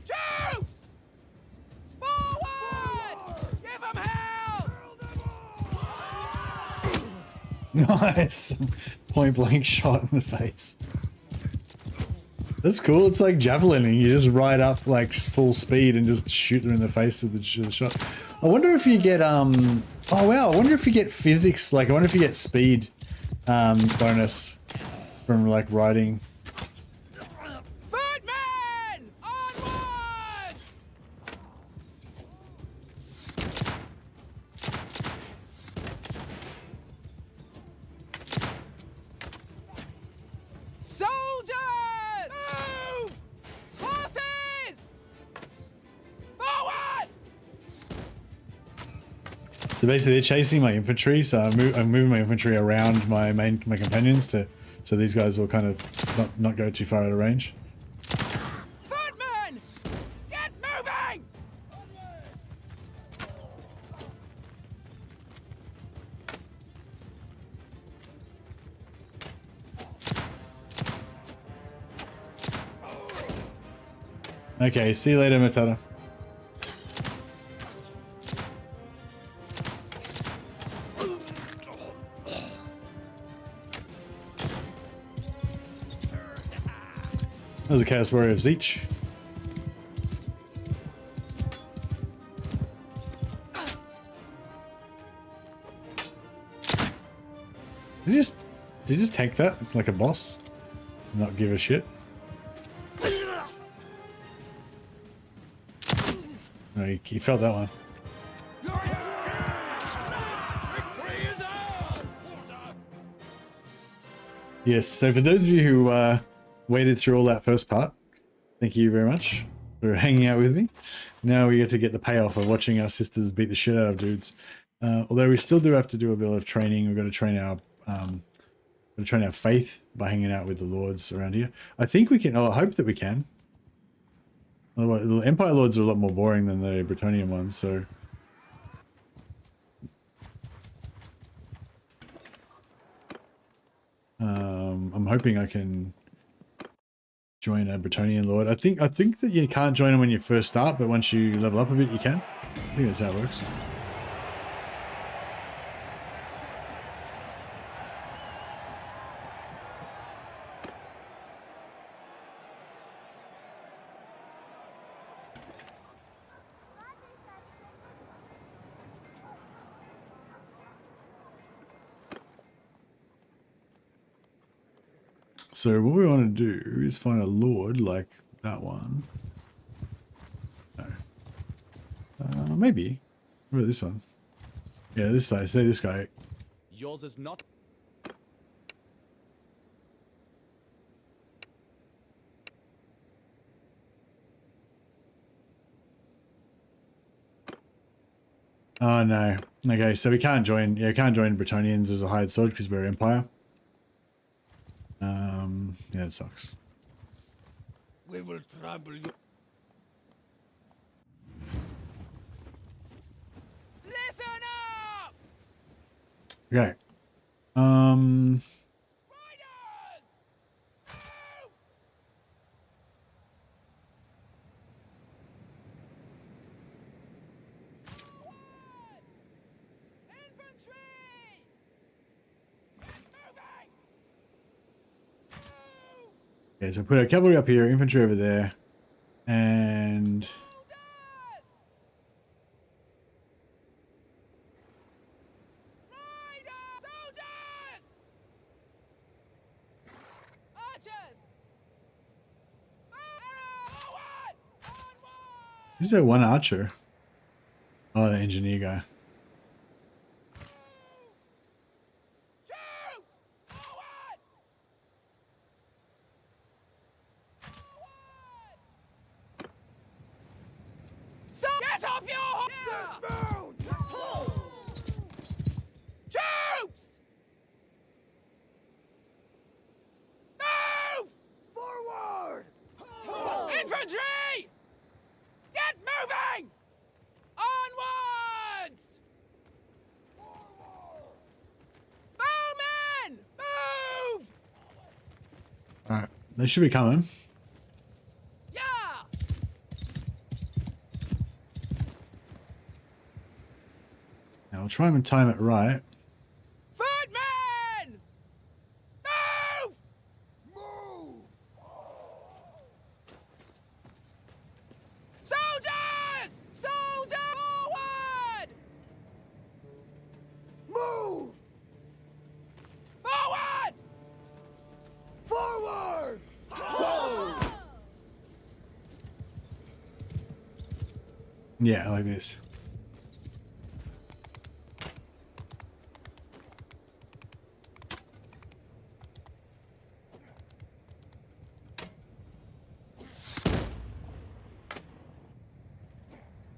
Troops! Forward! Give 'em hell! Nice. Point blank shot in the face. That's cool. It's like javelining. You just ride up like full speed and just shoot them in the face with the shot. I wonder if you get oh wow, I wonder if you get physics, like I wonder if you get speed bonus from like riding. Footmen! Onwards! Soldiers! Move! Horses! Forward! So basically they're chasing my infantry, so I'm moving my infantry around my companions to so these guys will kind of not go too far out of range. Footmen! Get moving! Okay, see you later, Matata. That was a Chaos Warrior of Zeech. Did you just tank that like a boss? Not give a shit? No, you felt that one. Victory is ours! Yes, so for those of you who waited through all that first part, thank you very much for hanging out with me. Now we get to get the payoff of watching our sisters beat the shit out of dudes. Although we still do have to do a bit of training. We've got to train our faith by hanging out with the lords around here. I think we can. Oh, I hope that we can. Otherwise, the Empire lords are a lot more boring than the Bretonnian ones. So. I'm hoping I can join a Bretonnian lord. I think that you can't join them when you first start, but once you level up a bit, you can. I think that's how it works. So what we want to do is find a lord like that one. No. Maybe. What about this one? Yeah, this guy. Say this guy. Yours is not. Oh no. Okay, so we can't join. Yeah, we can't join Bretonnians as a hired sword because we're Empire. Yeah, it sucks. We will trample you. Listen up! Okay. Riders! Move! Forward! Infantry! Get moving! Move! Okay, so put our cavalry up here, infantry over there, and Soldiers! Who's that one archer? Oh, the engineer guy. Troops! Forward! So get off your horse! Troops! Move! Forward! Infantry! Get moving! Onwards! Bowmen! Move! Alright, they should be coming. Yeah! Now I'll try and time it right. Footmen! Move! Move! Soldiers! Soldier forward! Move! Forward! Forward! Yeah, like this.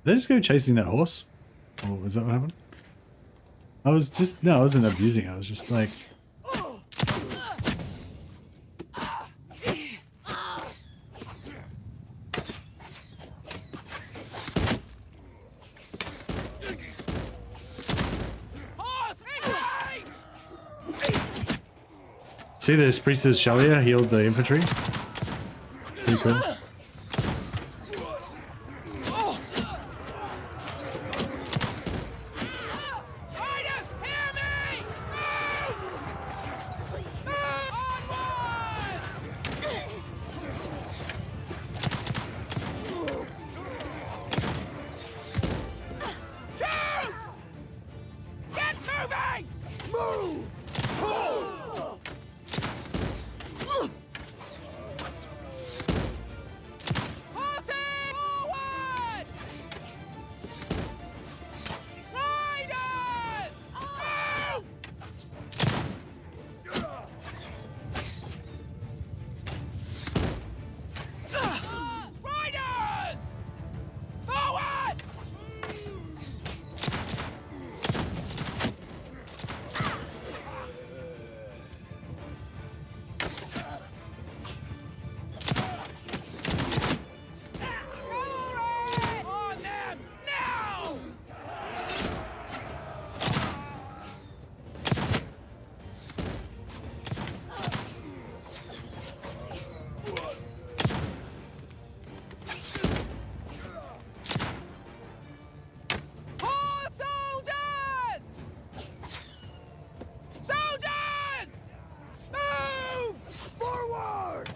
Did they just go chasing that horse? Or was that what happened? I wasn't abusing it. I was just like, Horse engage! see this priestess Shalia healed the infantry? Pretty cool. Riders, hear me! Move! Move onwards! Troops! Get moving! Move! Horses! Forward! Riders! Move! Riders! Forward! On them now! Horse soldiers! Soldiers! Move! Forward!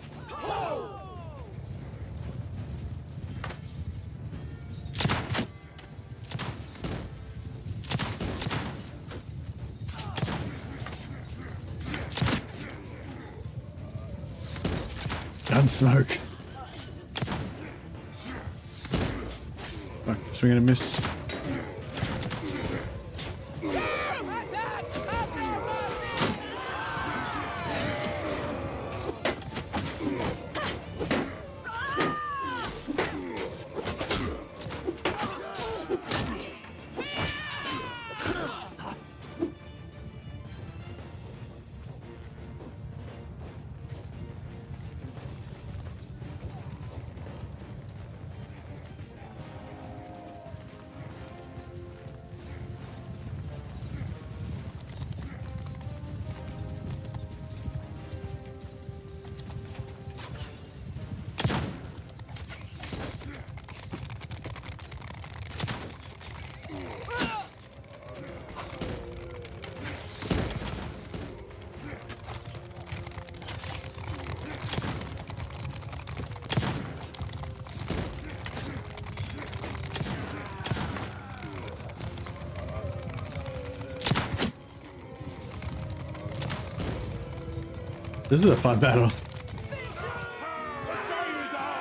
Gun smoke. Fuck, swing and a miss. Attack! At their mercy! This is a fun battle.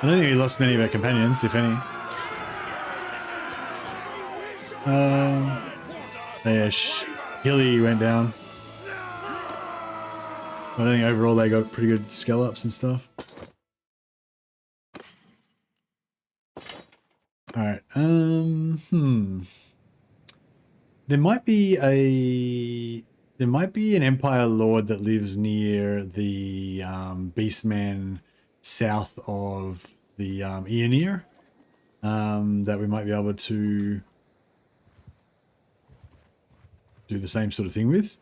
I don't think we lost many of our companions, if any. Yeah, Hilly went down. But I think overall they got pretty good scale ups and stuff. Alright, There might be an Empire Lord that lives near the Beastman south of the Eoneer that we might be able to do the same sort of thing with.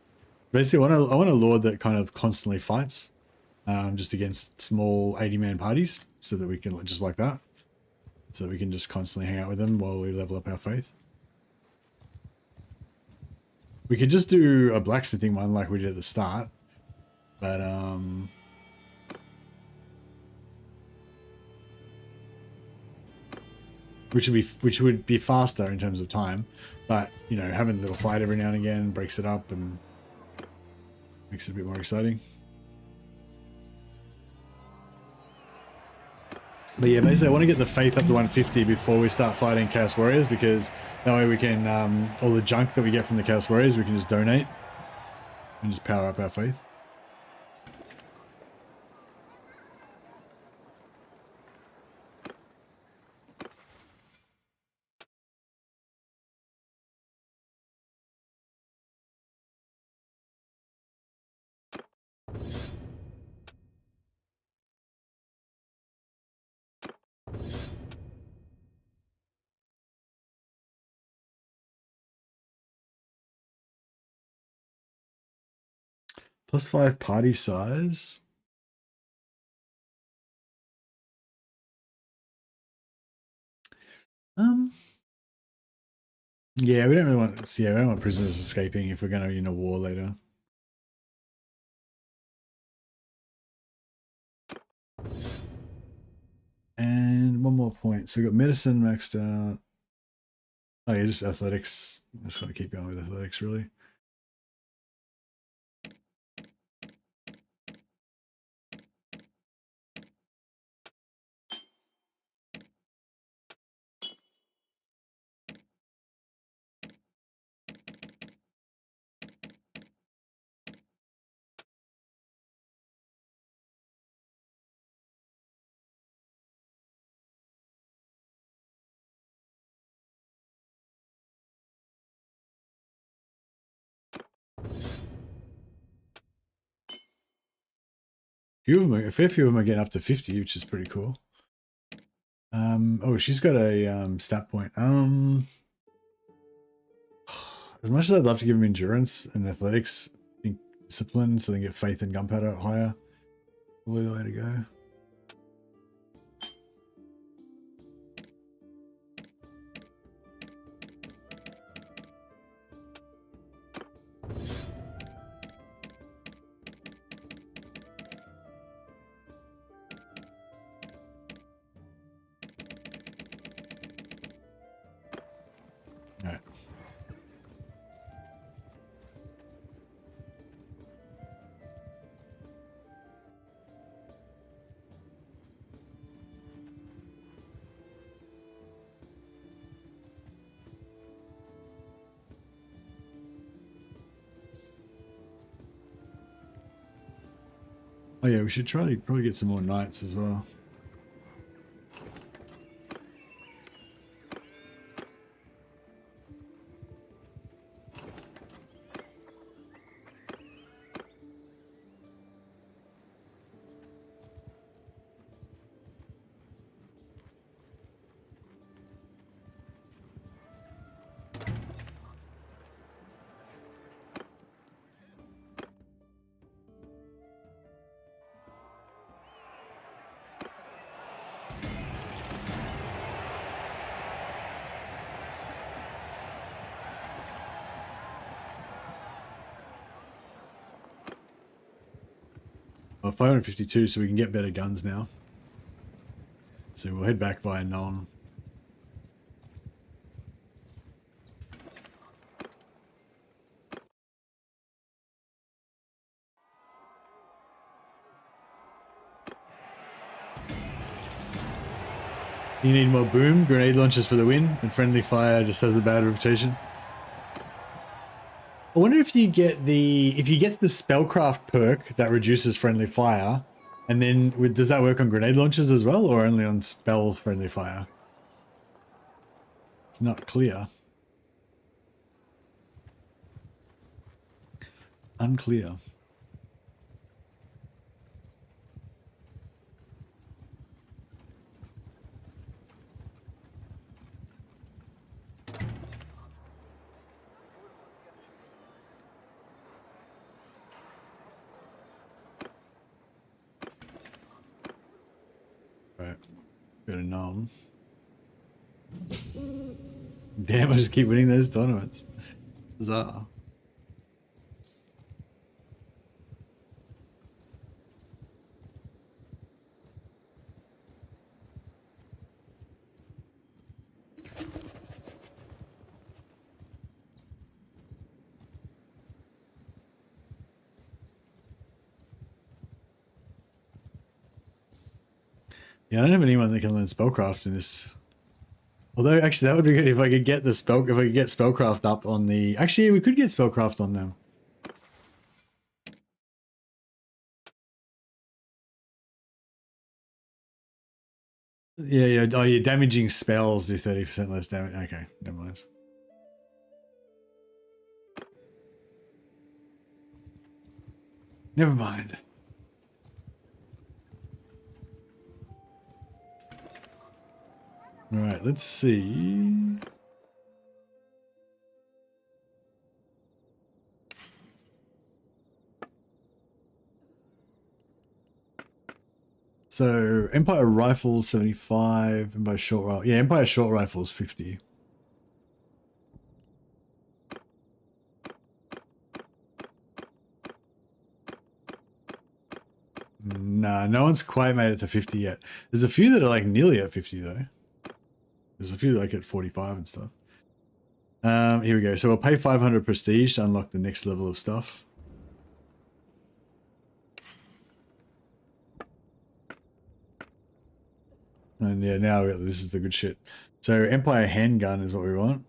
Basically, I want a Lord that kind of constantly fights just against small 80-man parties so that we can, just like that, so that we can just constantly hang out with them while we level up our faith. We could just do a blacksmithing one like we did at the start, but which would be faster in terms of time, but you know, having a little fight every now and again breaks it up and makes it a bit more exciting. But yeah, basically I want to get the faith up to 150 before we start fighting Chaos Warriors, because that way we can, all the junk that we get from the Chaos Warriors, we can just donate and just power up our faith. +5 party size. Yeah, we don't really want. Yeah, we don't want prisoners escaping if we're going to be in a war later. And one more point. So we got medicine maxed out. Oh yeah, just athletics. I just want to keep going with athletics, really. A fair few of them are getting up to 50, which is pretty cool. Oh, she's got a stat point. As much as I'd love to give them endurance and athletics, I think discipline, so they can get faith and gunpowder higher. Probably the way to go. Alright. Oh yeah, we should probably get some more knights as well. Well, 552, so we can get better guns now. So we'll head back via Nuln. You need more boom, grenade launchers for the win, and friendly fire just has a bad reputation. I wonder if you get the spellcraft perk that reduces friendly fire, and then does that work on grenade launchers as well, or only on spell friendly fire? It's not clear. Unclear. Right. Go to Nom. Damn, I just keep winning those tournaments. Bizarre. Yeah, I don't have anyone that can learn spellcraft in this. Although, actually, that would be good if I could get the spell. If I could get spellcraft up on the. Actually, we could get spellcraft on them. Yeah, yeah. Oh, yeah. Damaging spells do 30% less damage. Okay, never mind. Never mind. All right, let's see. So Empire rifles 75, Empire short rifle. Yeah, Empire short rifles 50. Nah, no one's quite made it to 50 yet. There's a few that are like nearly at 50 though. There's a few like at 45 and stuff. Here we go. So we'll pay 500 prestige to unlock the next level of stuff. And yeah, now this is the good shit. So Empire handgun is what we want.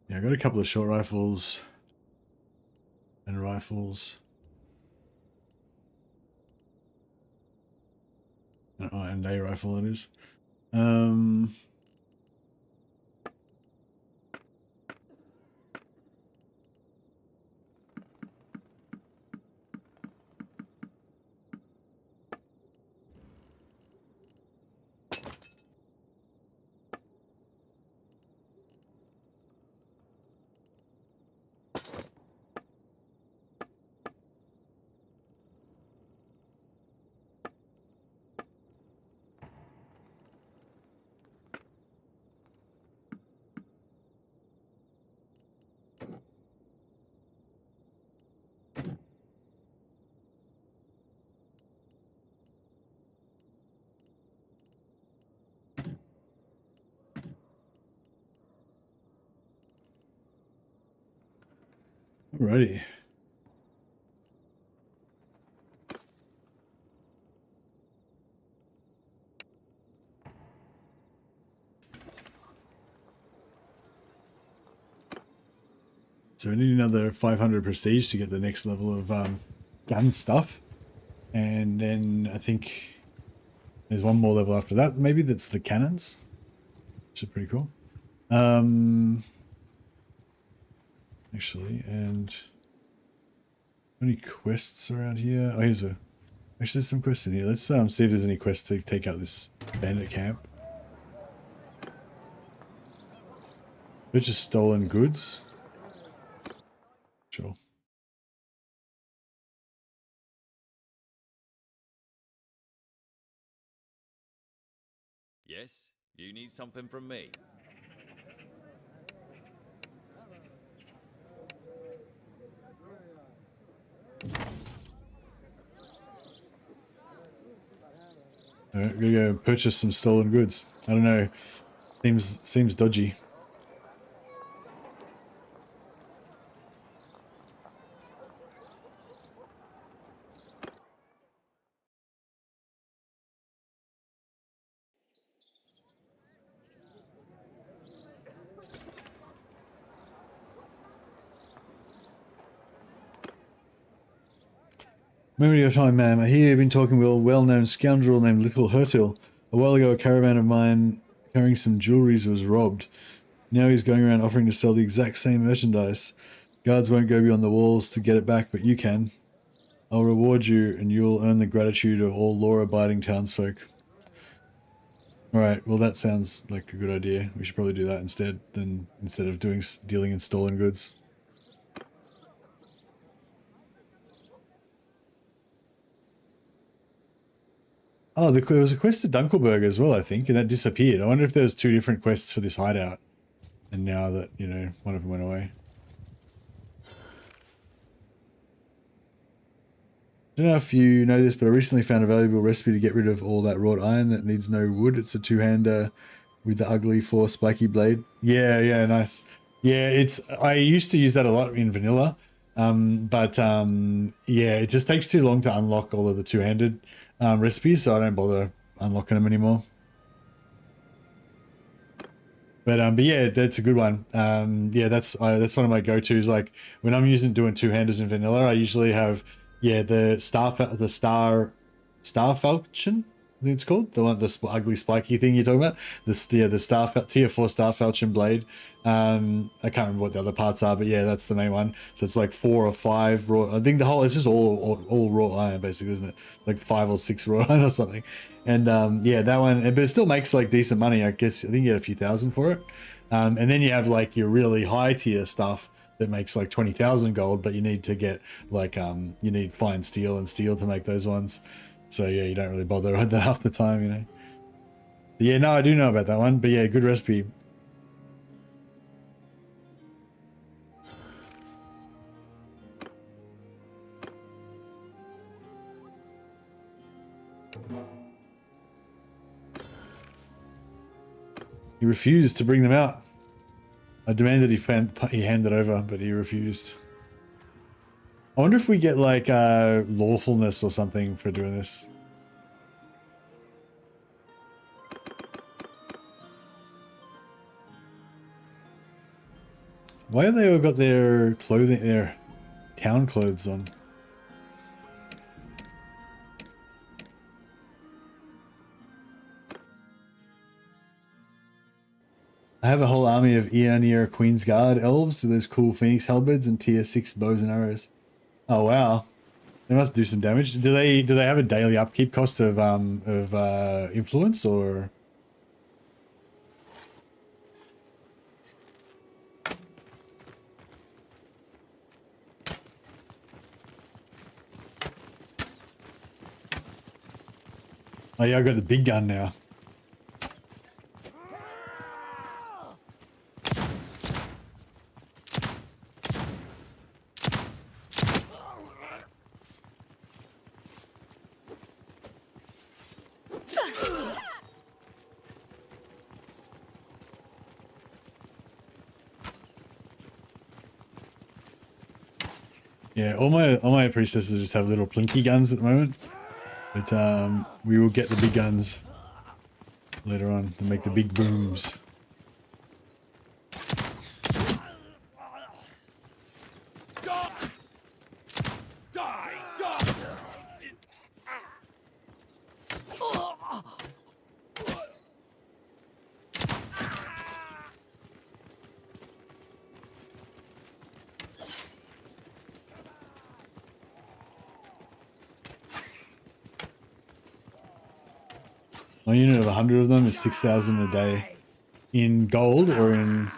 Yeah, I got a couple of short rifles and rifles. Oh, and a rifle it is. Alrighty. So we need another 500 prestige to get the next level of gun stuff. And then I think there's one more level after that. Maybe that's the cannons, which is pretty cool. Actually, and any quests around here? Oh, here's a. Actually, there's some quests in here. Let's see if there's any quests to take out this bandit camp. Purchase stolen goods. Sure. Yes, you need something from me. Alright, gotta go purchase some stolen goods. I don't know. Seems dodgy. Memory of time, ma'am. I hear you've been talking with a well-known scoundrel named Little Hurtil. A while ago, a caravan of mine carrying some jewelries was robbed. Now he's going around offering to sell the exact same merchandise. Guards won't go beyond the walls to get it back, but you can. I'll reward you, and you'll earn the gratitude of all law-abiding townsfolk. Alright, well that sounds like a good idea. We should probably do that instead of dealing in stolen goods. Oh, there was a quest to Dunkelberg as well, I think, and that disappeared. I wonder if there's 2 different quests for this hideout. And now that, you know, one of them went away. I don't know if you know this, but I recently found a valuable recipe to get rid of all that wrought iron that needs no wood. It's a 2-hander with the ugly 4 spiky blade. Yeah, nice. Yeah, I used to use that a lot in vanilla. Yeah, it just takes too long to unlock all of the 2-handed recipes, so I don't bother unlocking them anymore. But yeah, that's a good one. Yeah, that's one of my go-tos. Like when I'm doing 2-handers in vanilla, I usually have the star falchion. I think it's called the ugly spiky thing you're talking about. The tier 4 star falchion blade. I can't remember what the other parts are, but yeah, that's the main one. So it's like 4 or 5 raw. I think it's just all raw iron basically, isn't it? It's like 5 or 6 raw iron or something. And yeah, that one, but it still makes like decent money. I guess I think you get a few thousand for it. And then you have like your really high tier stuff that makes like 20,000 gold, but you need to get like you need fine steel and steel to make those ones. So yeah, you don't really bother with that half the time, you know. But yeah, no, I do know about that one. But yeah, good recipe. He refused to bring them out. I demanded he hand it over, but he refused. I wonder if we get like lawfulness or something for doing this. Why have they all got their town clothes on? I have a whole army of Eonia Queen's Guard elves, so those cool Phoenix halberds and tier 6 bows and arrows. Oh wow, they must do some damage. Do they have a daily upkeep cost of influence or? Oh yeah, I got the big gun now. Yeah, all my priestesses just have little plinky guns at the moment, but we will get the big guns later on to make the big booms. My unit of 100 of them is 6,000 a day in gold or in.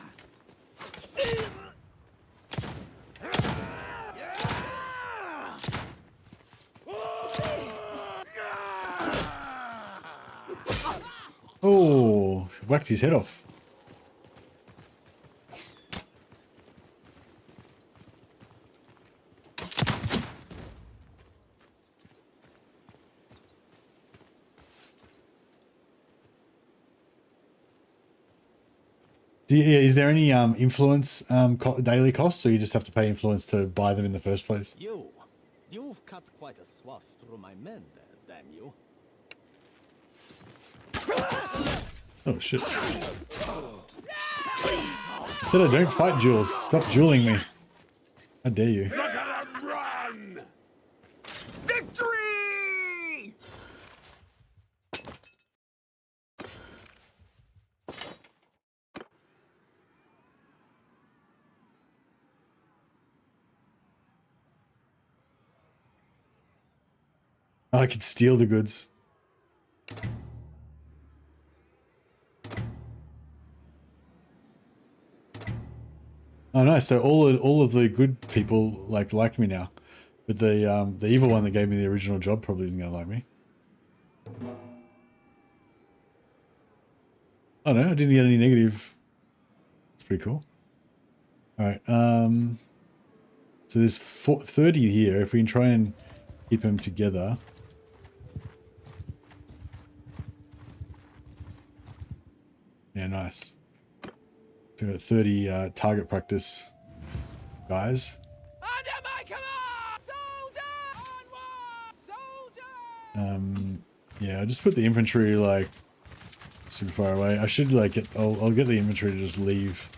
Oh, whacked his head off. Is there any influence daily costs, or you just have to pay influence to buy them in the first place? You've cut quite a swath through my men there, damn you. Oh shit. I said I don't fight duels. Stop dueling me. How dare you? Look at him run! Victory! Oh, I could steal the goods. Oh nice, so all of the good people like me now. But the evil one that gave me the original job probably isn't gonna like me. Oh no, I didn't get any negative. It's pretty cool. Alright, so there's 30 here. If we can try and keep them together. Yeah, nice. So we've got 30 target practice guys. Under my command! Soldier! Onward! Soldier! Yeah, I just put the infantry like super far away. I should like I'll get the infantry to just leave.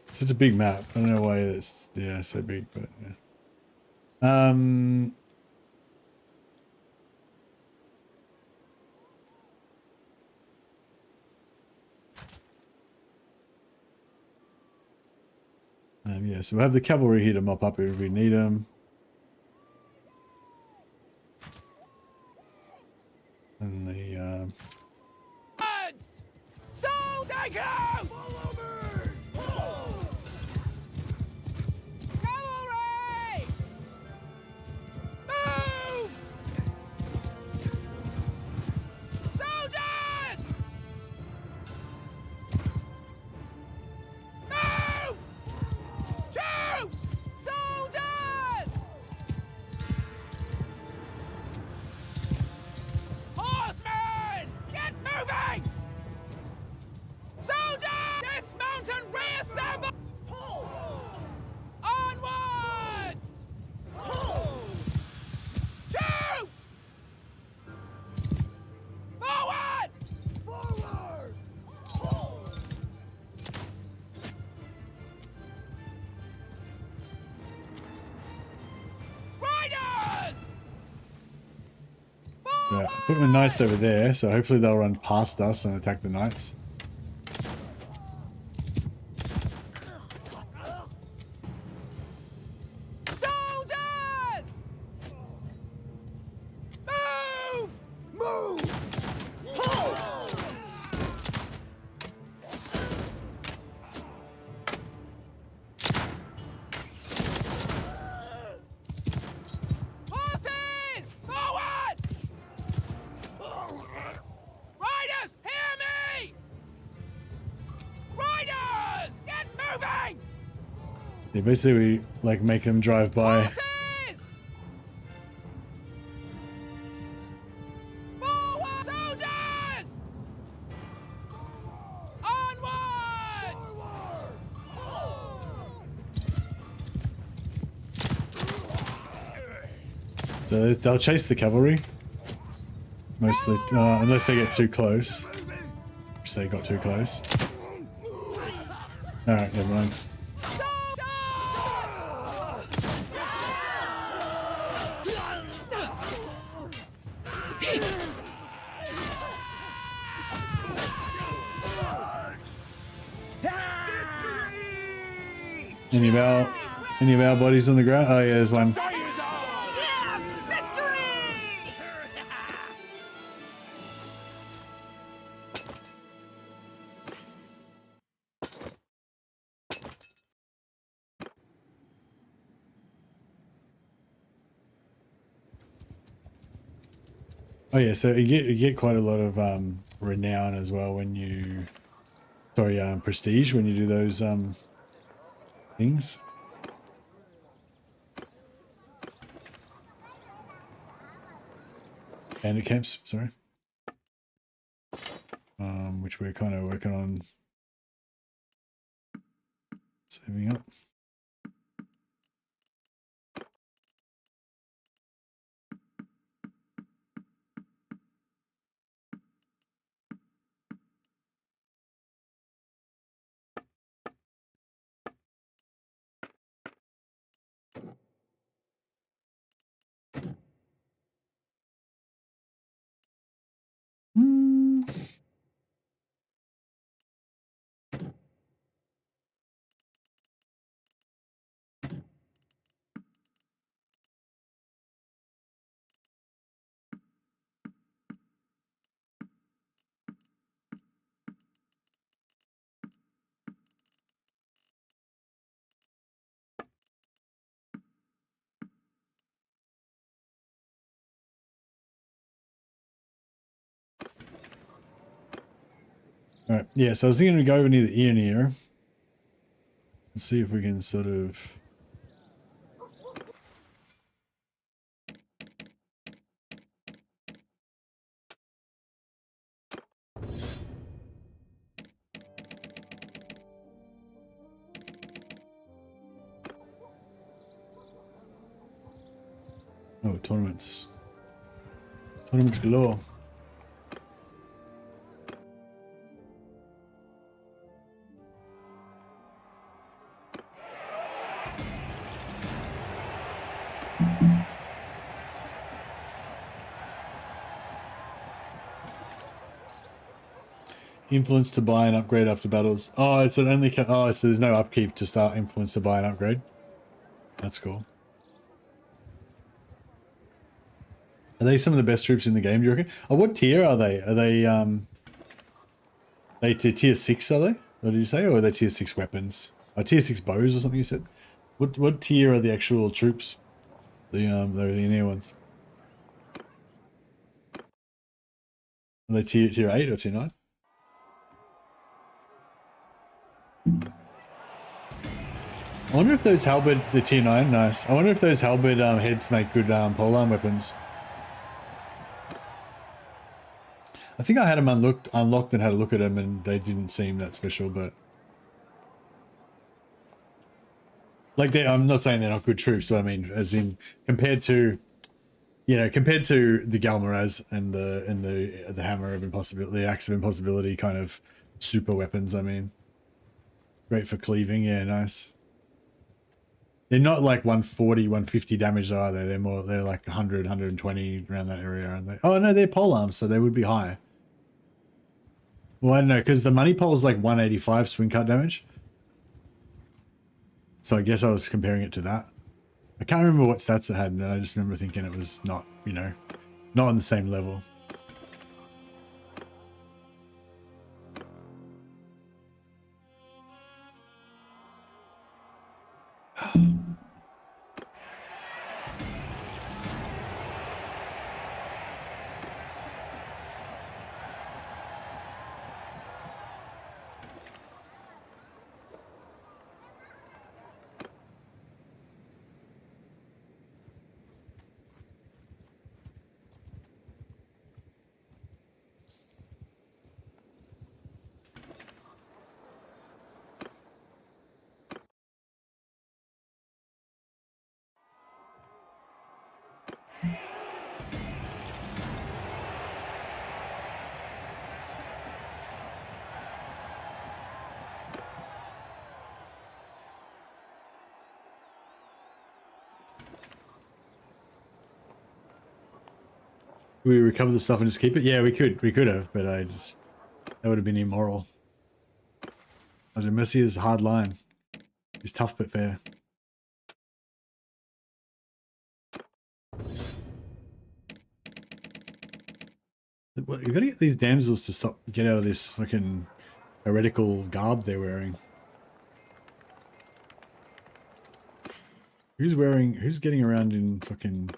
It's such a big map. I don't know why it's so big, but yeah. Yeah, so we'll have the cavalry here to mop up if we need them. And the Soldiers! Follow me! Cavalry! Move! Soldiers! Move! Troops! Soldiers! Horsemen! Get moving! Soldiers! Dismount and reassemble! Onwards! Troops! Forward! Forward! Riders! yeah, put my knights over there, so hopefully they'll run past us and attack the knights. Soldiers! Move! Move! Horses! Forward! Riders, hear me! Riders! Get moving! Yeah, basically we like make them drive by. Horses! Forward! Soldiers! Onwards! So they'll chase the cavalry. Mostly, unless they get too close. Which they got too close. Alright, never mind. Any of our bodies on the ground? Oh yeah, there's one. Oh yeah, so you get quite a lot of renown as well when you, prestige when you do those things. Bandit camps, sorry. which we're kind of working on saving up. All right, yeah, so I was thinking to go over near the ear near and see if we can sort of... Oh, tournaments. Tournaments galore. Influence to buy and upgrade after battles. Oh, so it only oh, so there's no upkeep to start influence to buy and upgrade. That's cool. Are they some of the best troops in the game, do you reckon? Oh, what tier are they? Are they tier 6, are they? What did you say? Or are they tier 6 weapons? Oh, tier 6 bows or something you said? What tier are the actual troops? The near ones. Are they tier 8 or tier 9? I wonder if those halberd, the tier 9, nice. I wonder if those halberd heads make good polearm weapons. I think I had them unlocked and had a look at them and they didn't seem that special, but... Like, I'm not saying they're not good troops, but I mean, as in, compared to, you know, compared to the Galmaraz and the Hammer of Impossibility, the Axe of Impossibility kind of super weapons, I mean. Great for cleaving, yeah, nice. They're not like 140, 150 damage, are they? They're like 100, 120 around that area, aren't they? Oh, no, they're polearms, so they would be high. Well, I don't know, because the money pole is like 185 swing cut damage. So I guess I was comparing it to that. I can't remember what stats it had, and I just remember thinking it was not, you know, not on the same level. We recover the stuff and just keep it? Yeah, we could have, but that would have been immoral. Mercy is a hard line. He's tough but fair. You've got to get these damsels to get out of this fucking heretical garb they're wearing. Who's getting around in fucking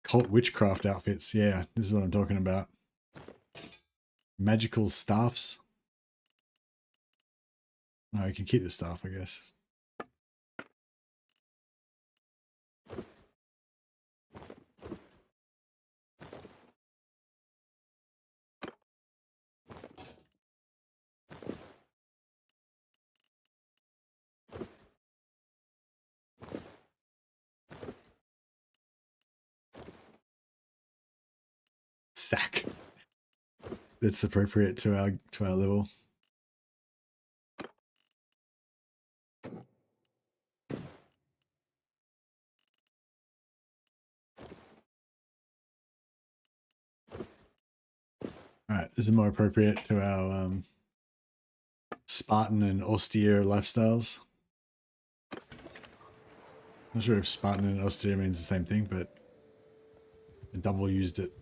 cult witchcraft outfits? Yeah, this is what I'm talking about. Magical staffs. No, you can keep the staff, I guess. sack that's appropriate to our level. All right, this is more appropriate to our Spartan and austere lifestyles. Not sure if Spartan and austere means the same thing, but I double used it.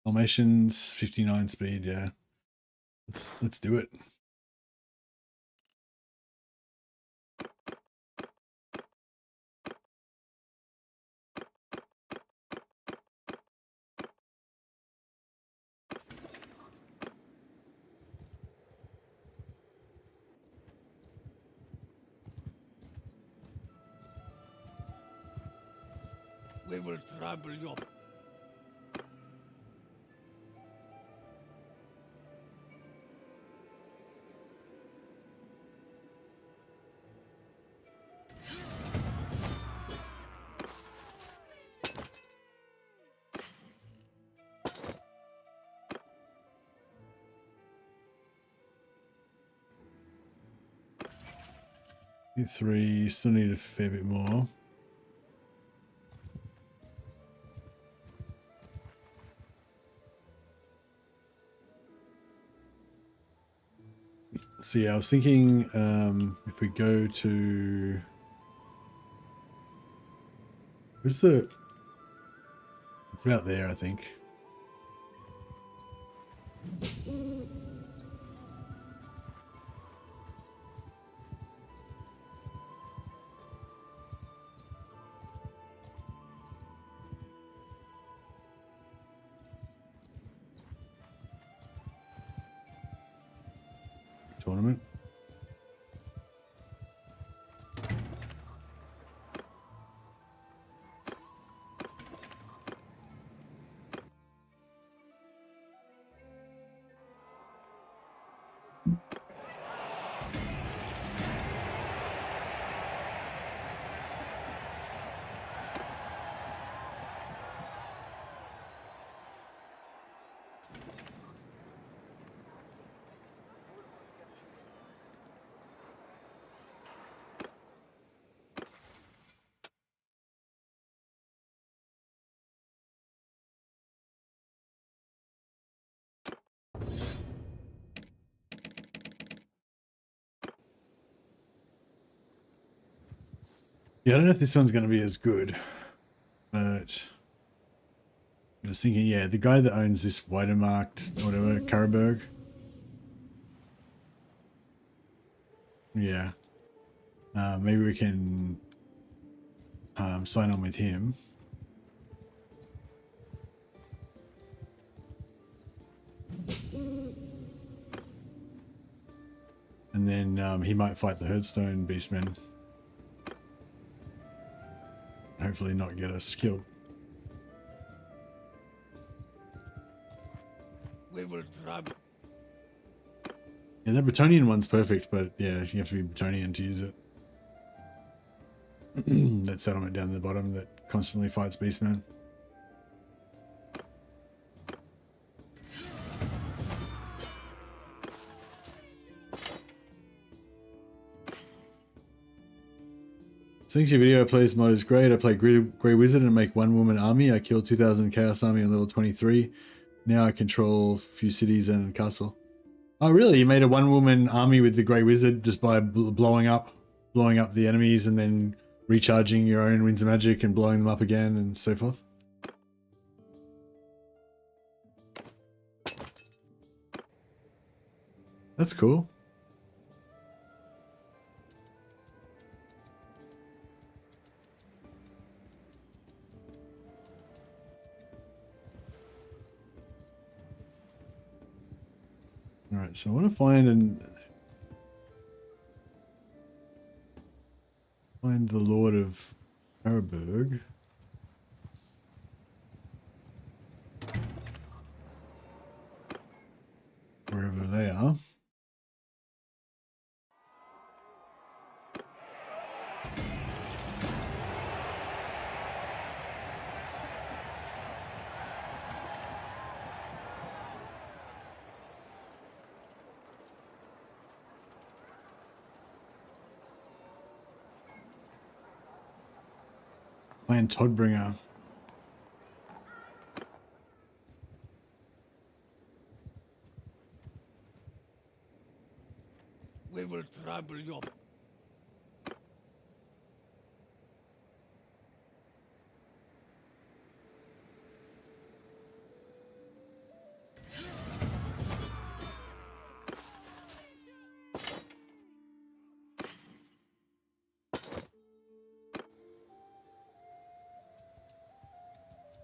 Dalmatians 59 speed, yeah. Let's do it. We will trample your... Three, still need a fair bit more. So yeah, I was thinking if we go to... Where's the... It's about there, I think. Tournament. Yeah, I don't know if this one's going to be as good, but I was thinking, yeah, the guy that owns this Weidemarkt, whatever, Karaberg. Yeah. Maybe we can sign on with him. And then he might fight the Herdstone Beastmen. Hopefully not get us killed. We will trample... Yeah, that Bretonian one's perfect, but yeah, you have to be Bretonian to use it. That settlement down the bottom that constantly fights Beastmen. Thanks your video. I play this mod is great. I play Grey Wizard and make one woman army. I killed 2,000 Chaos Army on level 23. Now I control a few cities and castle. Oh really? You made a one woman army with the Grey Wizard just by blowing up the enemies and then recharging your own Winds of Magic and blowing them up again and so forth? That's cool. All right, so I want to find the Lord of Araberg. Wherever they are. Playing Toddbringer. We will trouble your...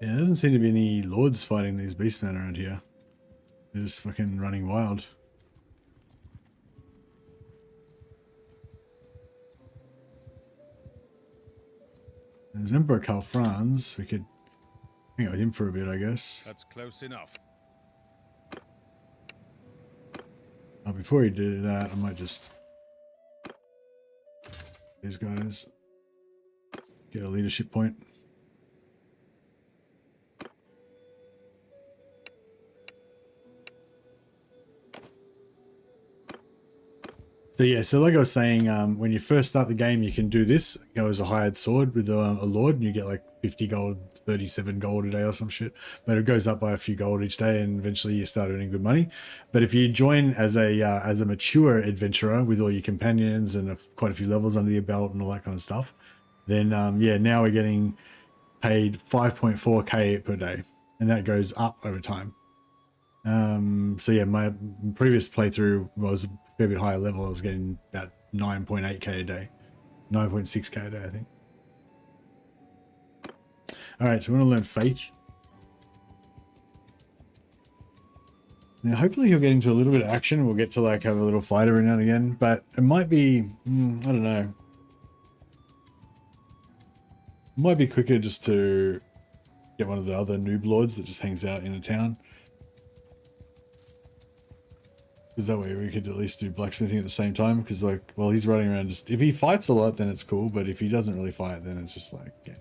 Yeah, there doesn't seem to be any lords fighting these beastmen around here. They're just fucking running wild. There's Emperor Karl Franz. We could hang out with him for a bit, I guess. That's close enough. Before he did that, I might just... These guys. Get a leadership point. So yeah, so like I was saying, when you first start the game, you can do this, go as a hired sword with a lord, and you get like 50 gold, 37 gold a day or some shit. But it goes up by a few gold each day, and eventually you start earning good money. But if you join as a mature adventurer with all your companions and quite a few levels under your belt and all that kind of stuff, then yeah, now we're getting paid 5.4k per day, and that goes up over time. So yeah, my previous playthrough was a fair bit higher level. I was getting about 9.8k a day, 9.6k a day, I think. All right, so we want to learn faith. Now, hopefully he'll get into a little bit of action. We'll get to like have a little fight every now and again, but it might be, I don't know. It might be quicker just to get one of the other noob lords that just hangs out in a town. Because that way we could at least do blacksmithing at the same time. Because like, well, he's running around just... If he fights a lot, then it's cool. But if he doesn't really fight, then it's just like, yeah.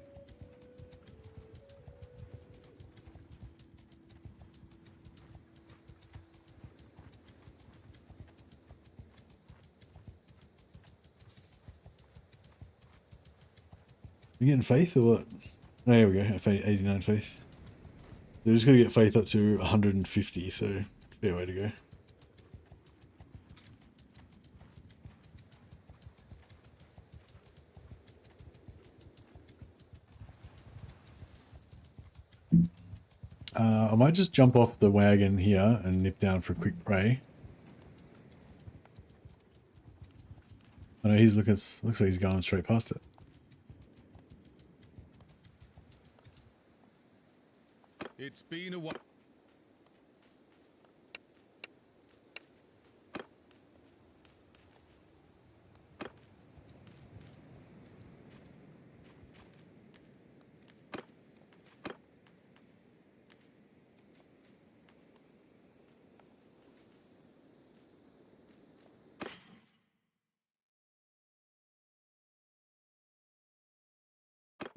You getting faith or what? Oh, here we go. 89 faith. They're just going to get faith up to 150. So, fair way to go. I might just jump off the wagon here and nip down for a quick pray. I know he's looks like he's going straight past it. It's been a while.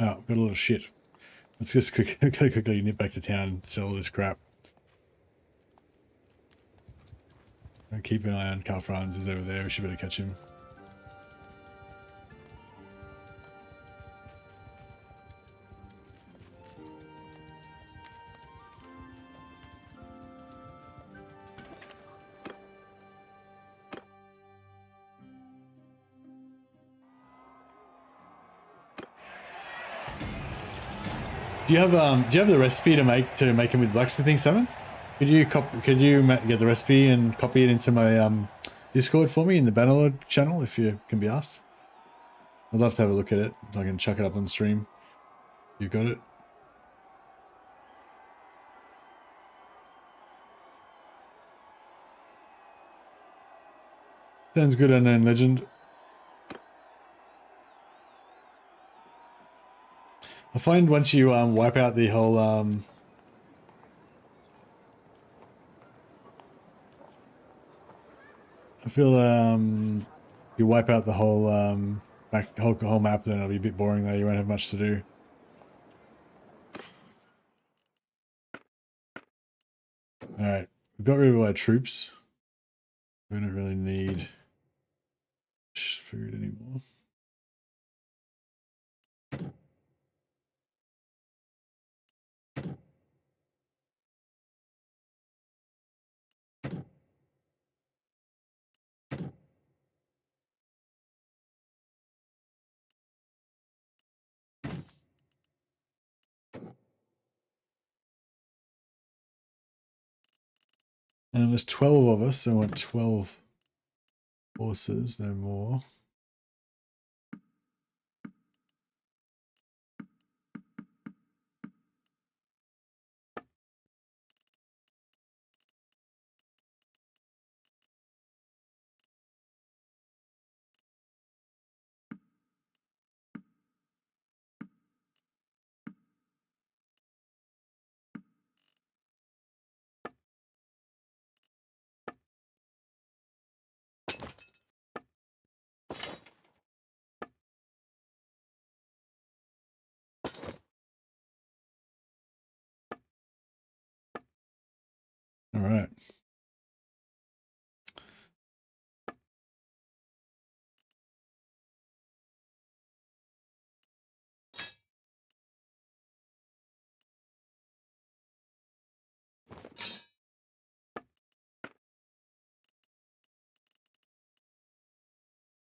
Oh, got a lot of shit. Let's just gotta quickly nip back to town and sell all this crap. And keep an eye on Karl Franz is over there. We should better catch him. Do you have the recipe to make him with blacksmithing, Simon? Could you get the recipe and copy it into my Discord for me in the Bannerlord channel if you can be asked? I'd love to have a look at it. I can chuck it up on stream. You got it? Sounds good, Unknown Legend. I find once you wipe out the whole I feel you wipe out the whole whole map, then it'll be a bit boring though. You won't have much to do. All right, we've got rid of our troops. We don't really need food anymore. And there's 12 of us, so I want 12 horses, no more. All right.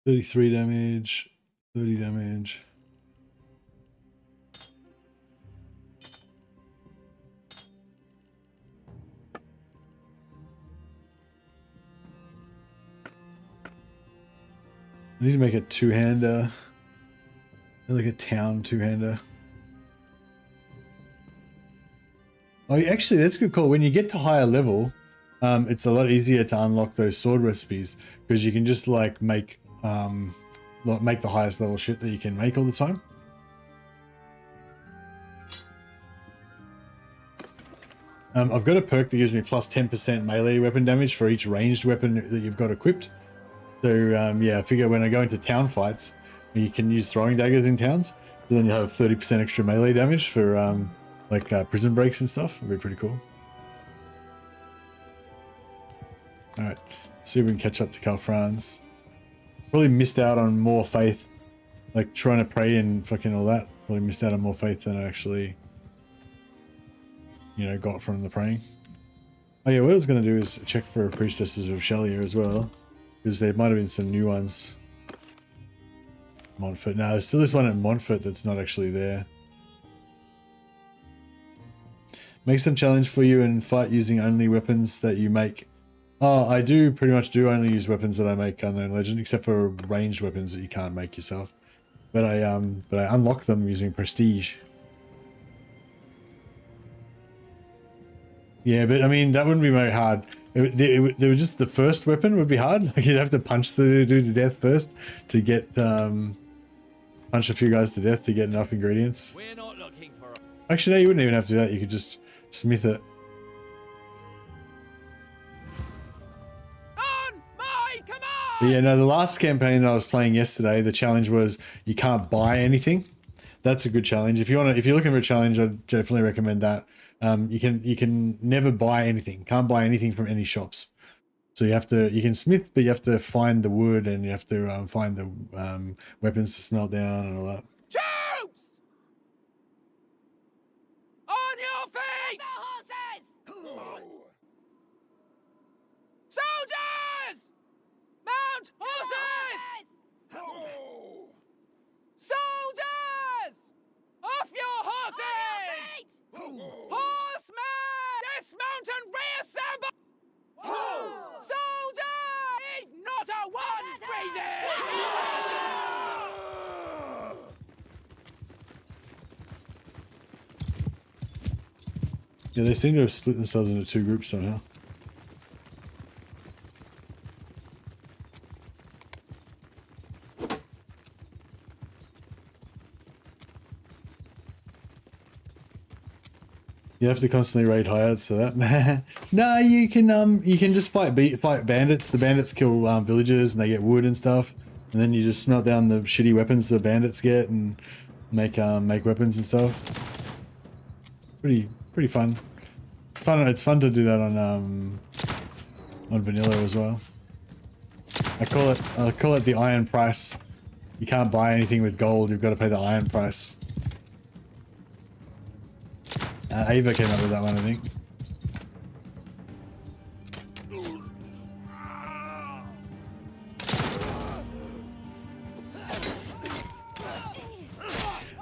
$33 damage, 30 damage. I need to make a two-hander, like a town two-hander. Oh, actually, that's a good call. When you get to higher level, it's a lot easier to unlock those sword recipes because you can just like make the highest level shit that you can make all the time. I've got a perk that gives me plus 10% melee weapon damage for each ranged weapon that you've got equipped. So yeah, I figure when I go into town fights, you can use throwing daggers in towns. So then you have 30% extra melee damage for like prison breaks and stuff. It'd be pretty cool. All right, see if we can catch up to Calfrans. Probably missed out on more faith, like trying to pray and fucking all that. Probably missed out on more faith than I actually, you know, got from the praying. Oh yeah, what I was going to do is check for priestesses of Shelley as well, because there might have been some new ones. Montfort. No, there's still this one at Montfort that's not actually there. Make some challenge for you and fight using only weapons that you make. Oh, I do pretty much only use weapons that I make Unknown Legend, except for ranged weapons that you can't make yourself. But I unlock them using prestige. Yeah, but I mean that wouldn't be very hard. They were just the first weapon would be hard. Like you'd have to punch the dude to death first to get punch a few guys to death to get enough ingredients. We're not looking for. Actually, no, you wouldn't even have to do that. You could just smith it. On my command! But yeah, no, the last campaign that I was playing yesterday, the challenge was you can't buy anything. That's a good challenge. If you're looking for a challenge, I'd definitely recommend that. You can never buy anything. Can't buy anything from any shops. So you can smith, but you have to find the wood and you have to find the weapons to smelt down and all that. Troops! On your feet! The horses! Soldiers! Mount horses! Soldiers! Off your horses! Yeah, they seem to have split themselves into two groups somehow. You have to constantly raid hideouts so that. No, you can just fight bandits. The bandits kill villagers and they get wood and stuff, and then you just smelt down the shitty weapons the bandits get and make weapons and stuff. Pretty fun. It's fun to do that on vanilla as well. I call it the iron price. You can't buy anything with gold. You've got to pay the iron price. Ava came up with that one, I think.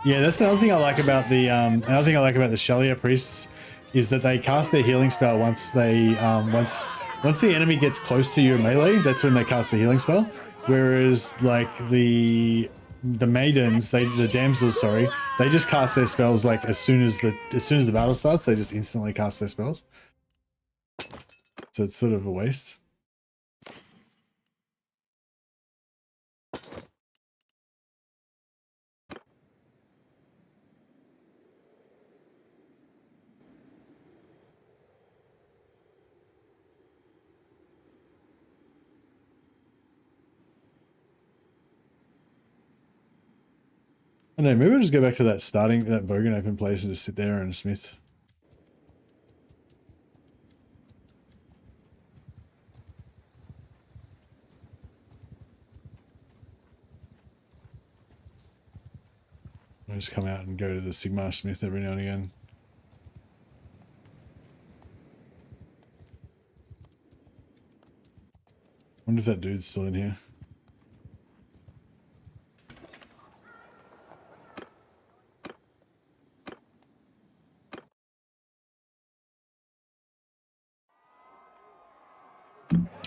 Yeah, that's another thing I like about the Shalia priests is that they cast their healing spell once they once the enemy gets close to you in melee. That's when they cast the healing spell. Whereas like the maidens, the damsels, sorry, they just cast their spells like as soon as the battle starts. They just instantly cast their spells. So it's sort of a waste. I don't know, maybe we'll just go back to that Bogan open place and just sit there and smith. I'll just come out and go to the Sigmar Smith every now and again. Wonder if that dude's still in here.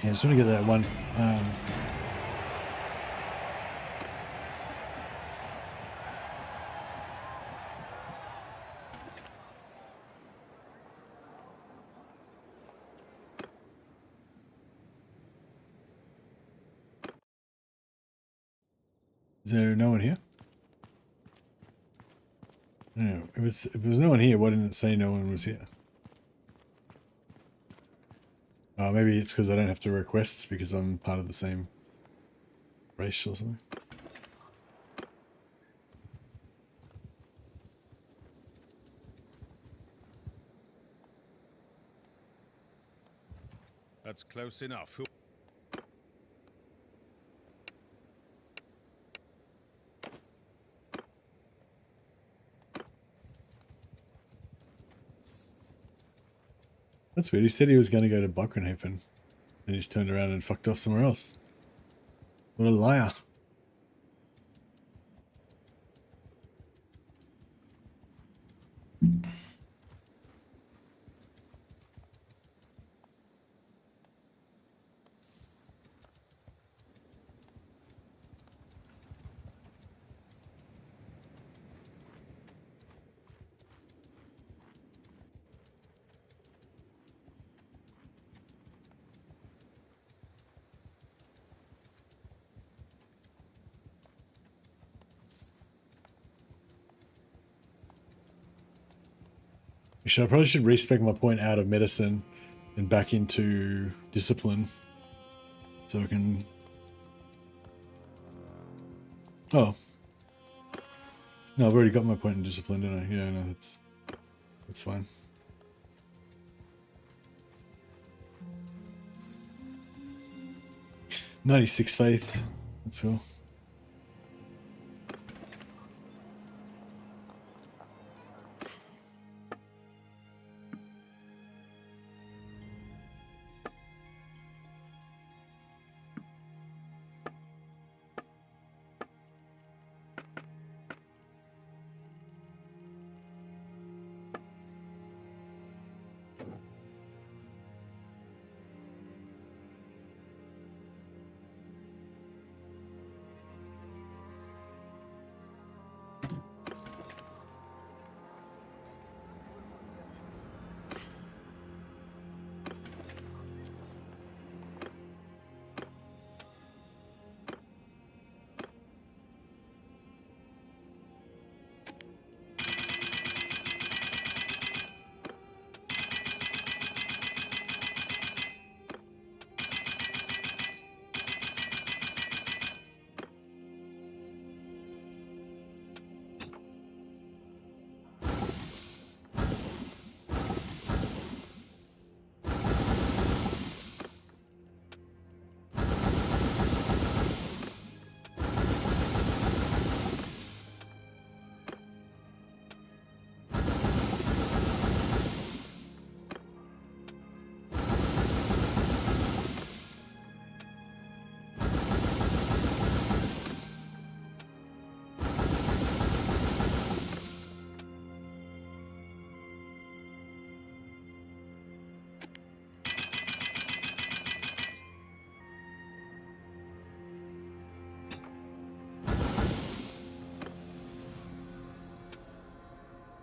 Yeah, I just want to get that one. Is there no one here? I don't know. If there's no one here, why didn't it say no one was here? Maybe it's because I don't have to request because I'm part of the same race or something. That's close enough. That's weird. He said he was going to go to Buckrenhaven. Then he's turned around and fucked off somewhere else. What a liar. I probably should respec my point out of medicine and back into discipline. So I can... Oh. No, I've already got my point in discipline, didn't I? Yeah, no, that's fine. '96 faith. That's cool.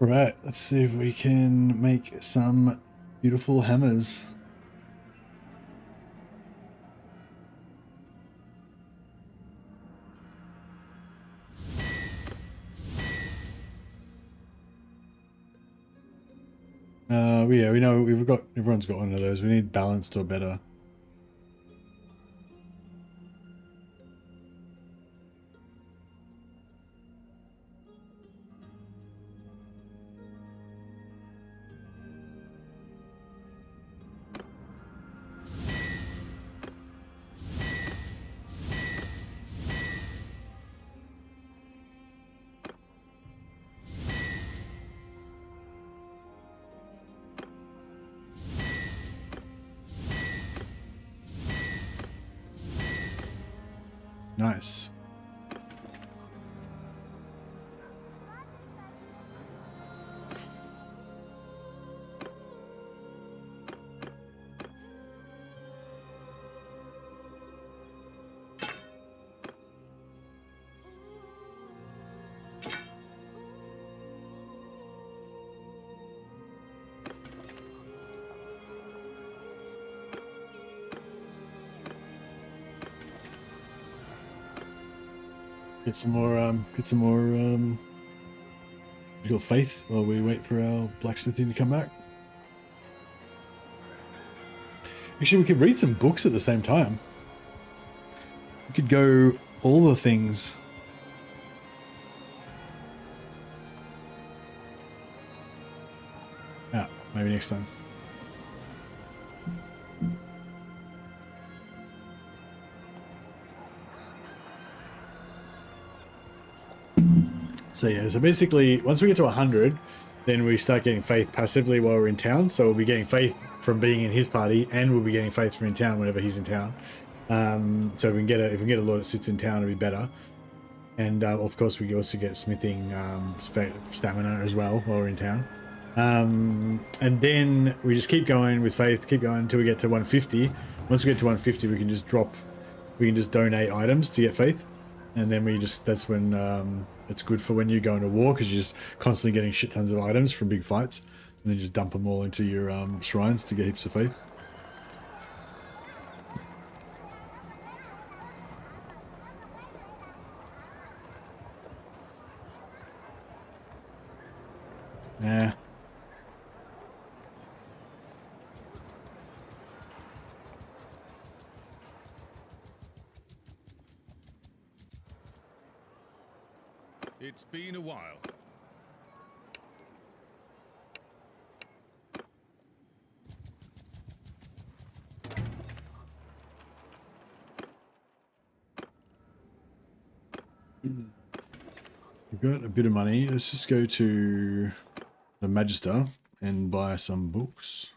Right, let's see if we can make some beautiful hammers. Yeah, we know everyone's got one of those. We need balanced or better. Nice. Get some more your faith while we wait for our blacksmithing to come back. Actually, we could read some books at the same time. We could go all the things. Ah, maybe next time. So yeah, so basically once we get to 100, then we start getting faith passively while we're in town. So we'll be getting faith from being in his party, and we'll be getting faith from in town whenever he's in town. So if we can get a lord that sits in town, it'll be better. And of course, we also get smithing stamina as well while we're in town. And then we just keep going with faith, keep going until we get to 150. Once we get to 150, we can just donate items to get faith. And then that's when it's good for when you go into war, because you're just constantly getting shit tons of items from big fights, and then just dump them all into your shrines to get heaps of faith. Yeah. It's been a while. We've got a bit of money. Let's just go to the Magister and buy some books.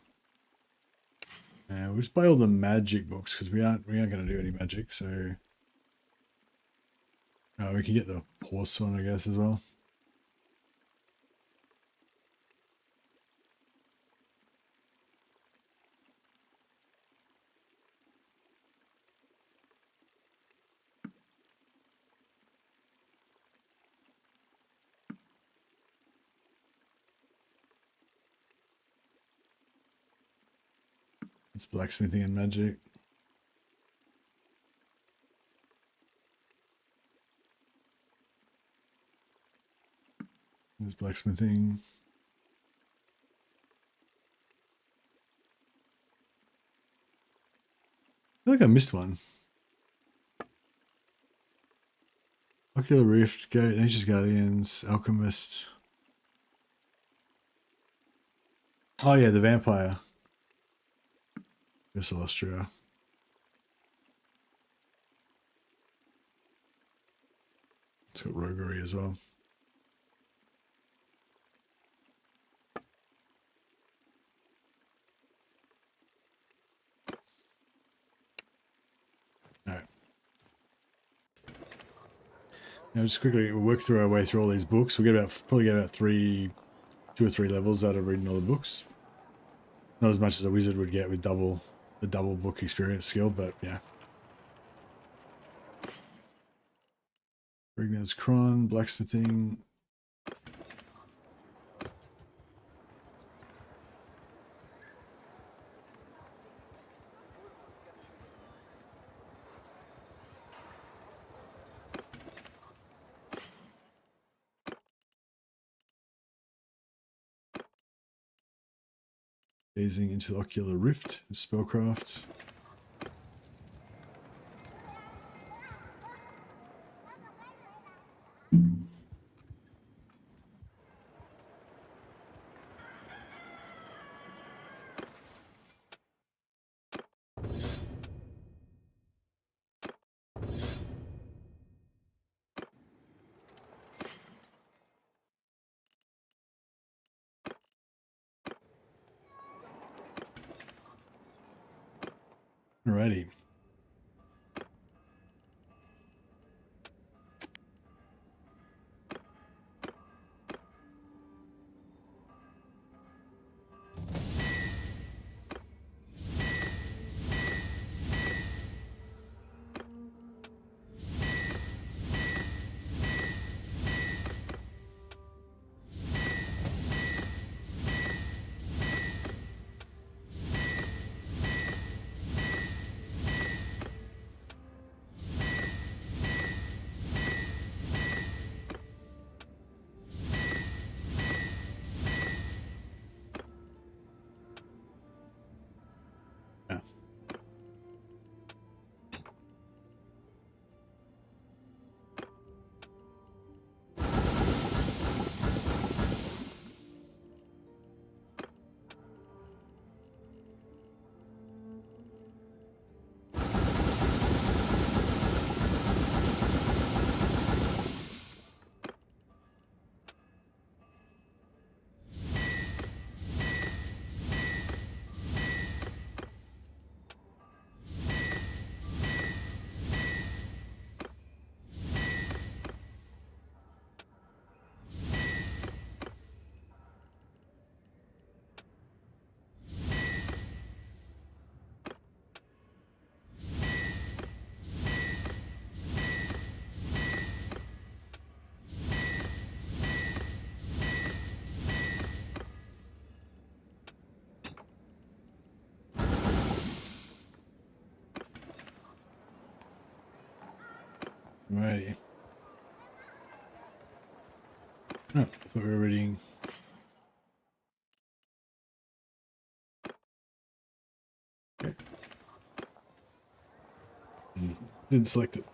We'll just buy all the magic books because we aren't going to do any magic. So we can get the horse one, I guess, as well. It's blacksmithing and magic. There's blacksmithing. I feel like I missed one. Ocular Rift, Nature's Guardians, Alchemist. Oh yeah, the Vampire. Yes, Austria. It's got roguery as well. All right. Now just quickly we'll work through our way through all these books. We'll probably get about 2 or 3 levels out of reading all the books. Not as much as a wizard would get with the double book experience skill, but yeah. Brigand's Cron, blacksmithing. Gazing into the ocular rift. Spellcraft. Alrighty. Yeah. Alrighty. Oh, I thought we were reading. Okay. Didn't select it.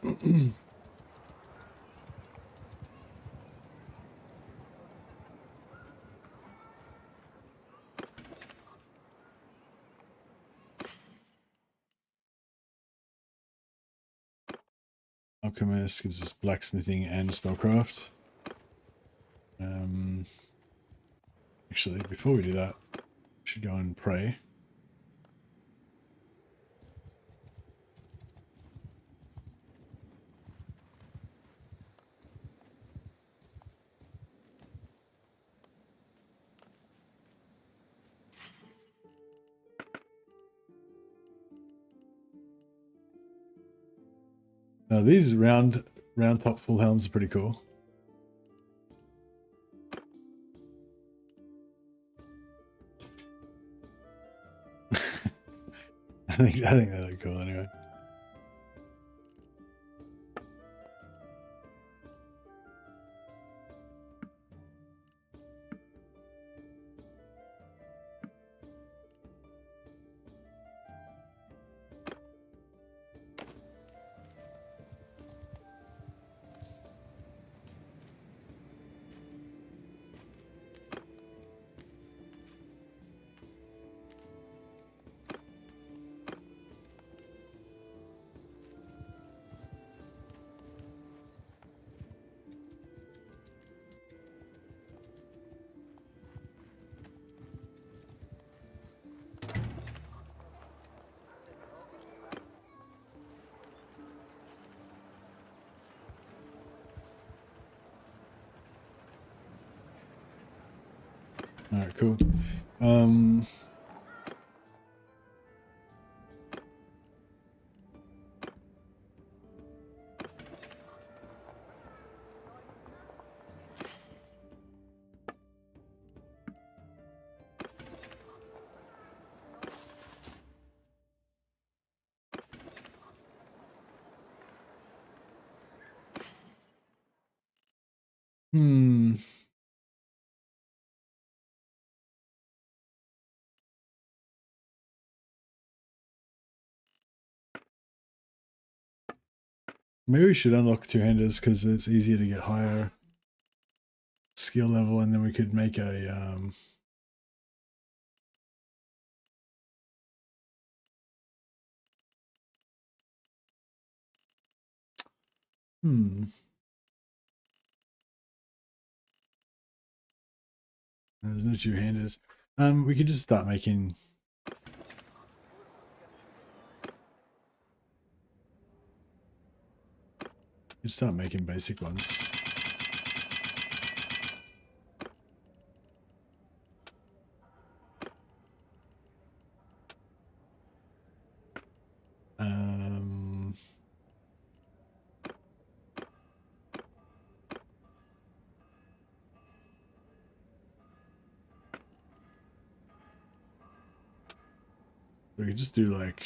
Alchemist gives us blacksmithing and spellcraft. Actually, before we do that, we should go and pray. Now these round top full helms are pretty cool. I think they look cool anyway. All right, cool. Hmm. Maybe we should unlock two-handers because it's easier to get higher skill level, and then we could make a There's no two-handers. We could just start making. Just start making basic ones. We could just do like.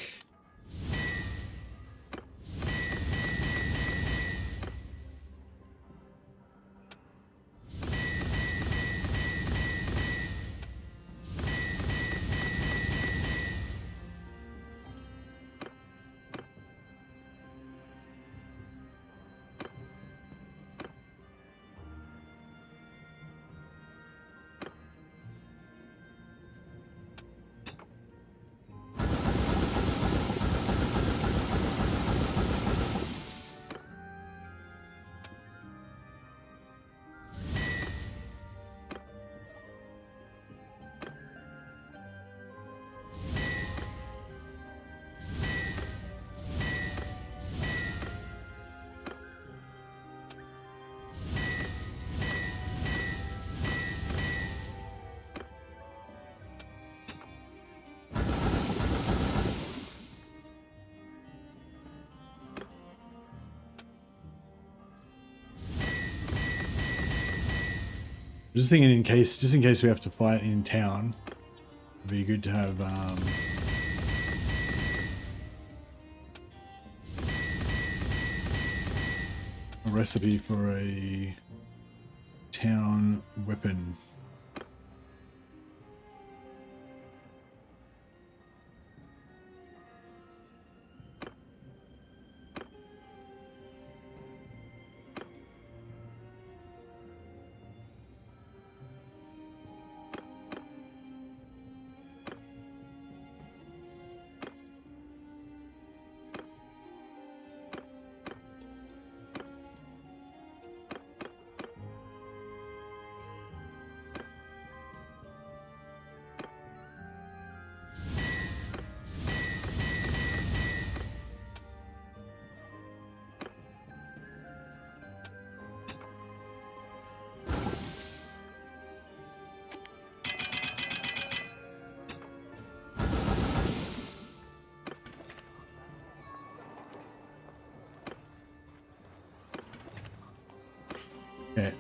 Just thinking just in case we have to fight in town, it'd be good to have a recipe for a town weapon. Okay,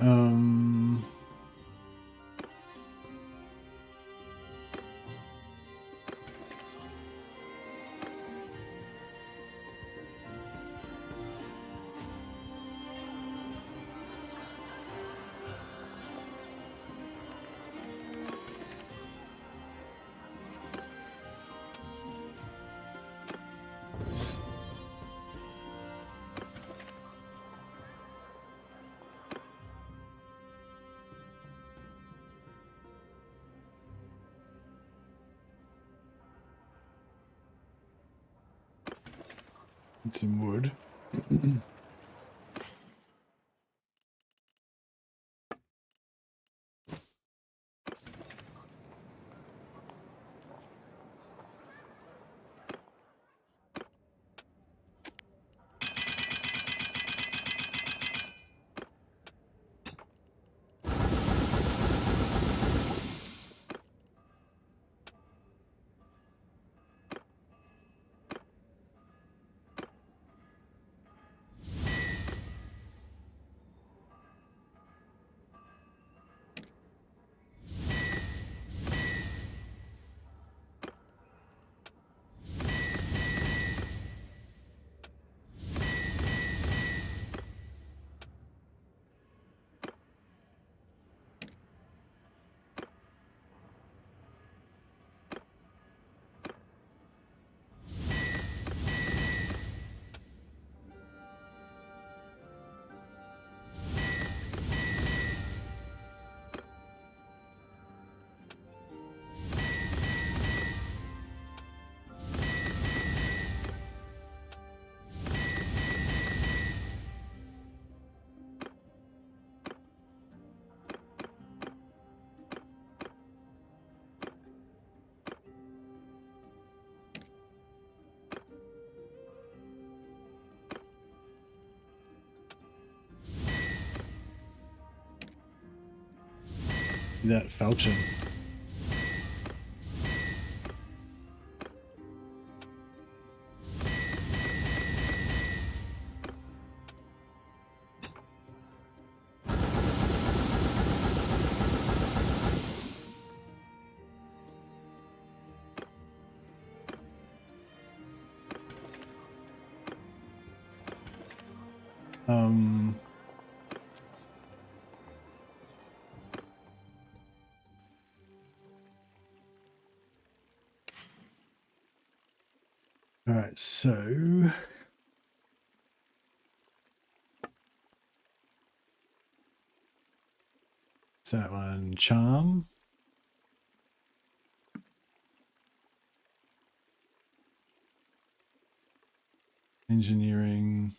some wood. That falchion. All right, so it's that one, charm. Engineering,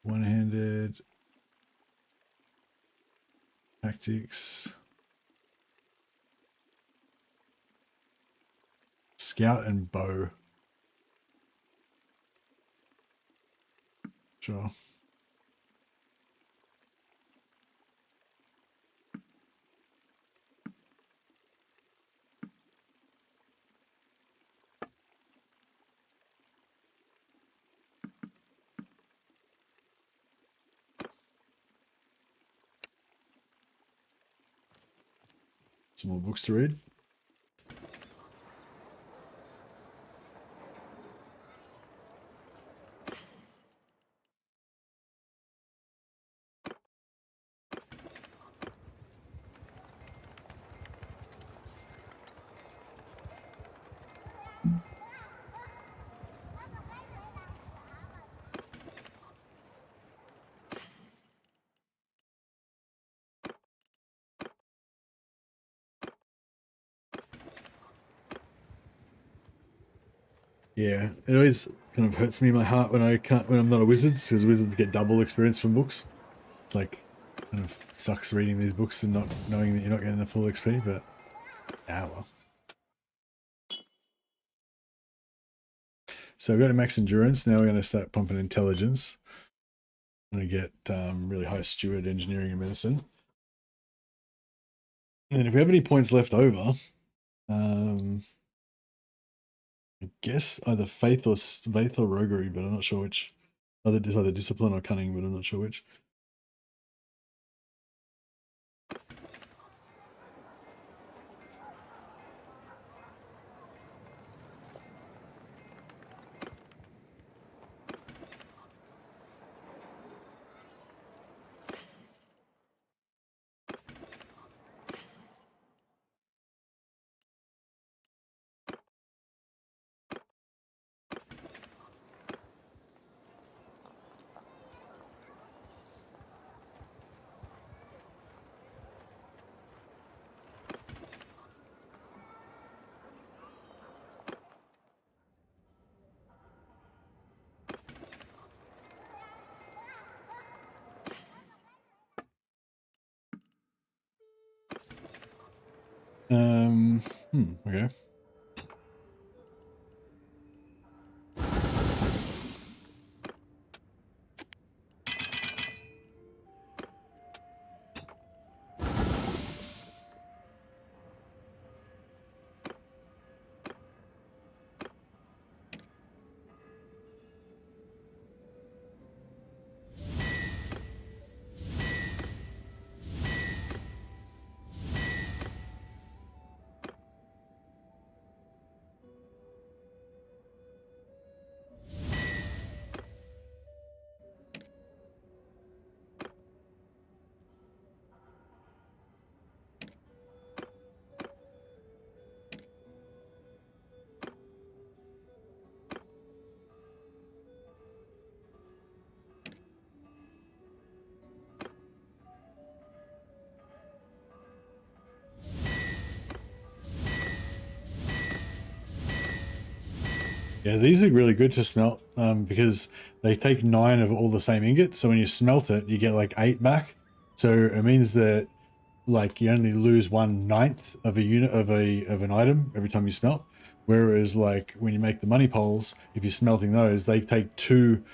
one-handed, tactics, scout and bow. Sure. Some more books to read. Yeah, it always kind of hurts me in my heart when I'm not a wizard, because wizards get double experience from books. It's like kind of sucks reading these books and not knowing that you're not getting the full XP, but well. So we've got a max endurance. Now we're going to start pumping intelligence. I'm going to get really high steward, engineering, and medicine. And then if we have any points left over, I guess either faith or roguery, but I'm not sure which. Either discipline or cunning, but I'm not sure which. Okay. Yeah, these are really good to smelt because they take 9 of all the same ingot. So when you smelt it, you get like 8 back. So it means that like you only lose 1/9 of a unit of an item every time you smelt. Whereas like when you make the money poles, if you're smelting those, they take 2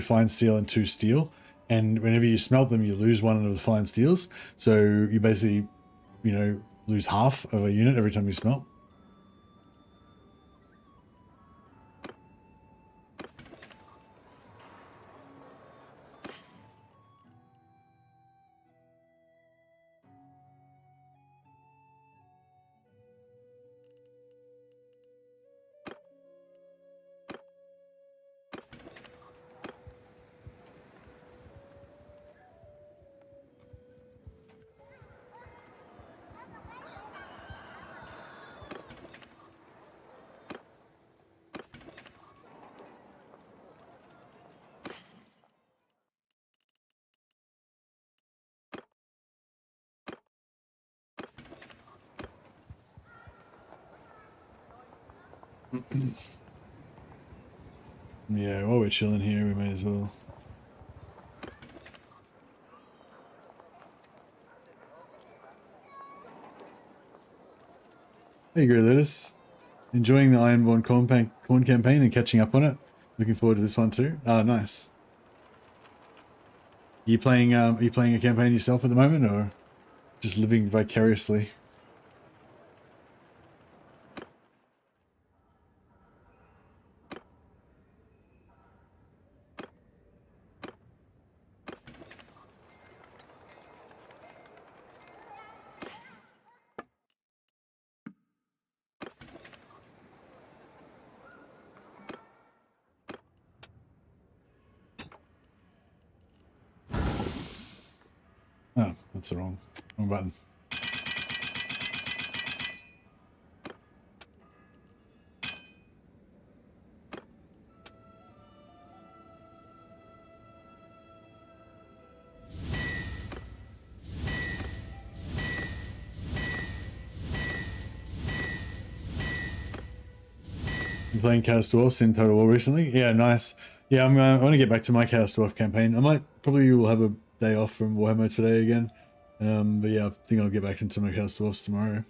fine steel and 2 steel. And whenever you smelt them, you lose 1 of the fine steels. So you basically you know, lose half of a unit every time you smelt. Yeah, while we're chilling here, we may as well. Hey, Grey Lettuce. Enjoying the Ironborn corn campaign and catching up on it. Looking forward to this one too. Oh, nice. Are you playing a campaign yourself at the moment, or just living vicariously? Oh, that's the wrong button. You playing Chaos Dwarfs in Total War recently? Yeah, nice. Yeah, I want to get back to my Chaos Dwarf campaign. I might probably will have a day off from Warhammer today again. But yeah, I think I'll get back into my Chaos Dwarfs tomorrow.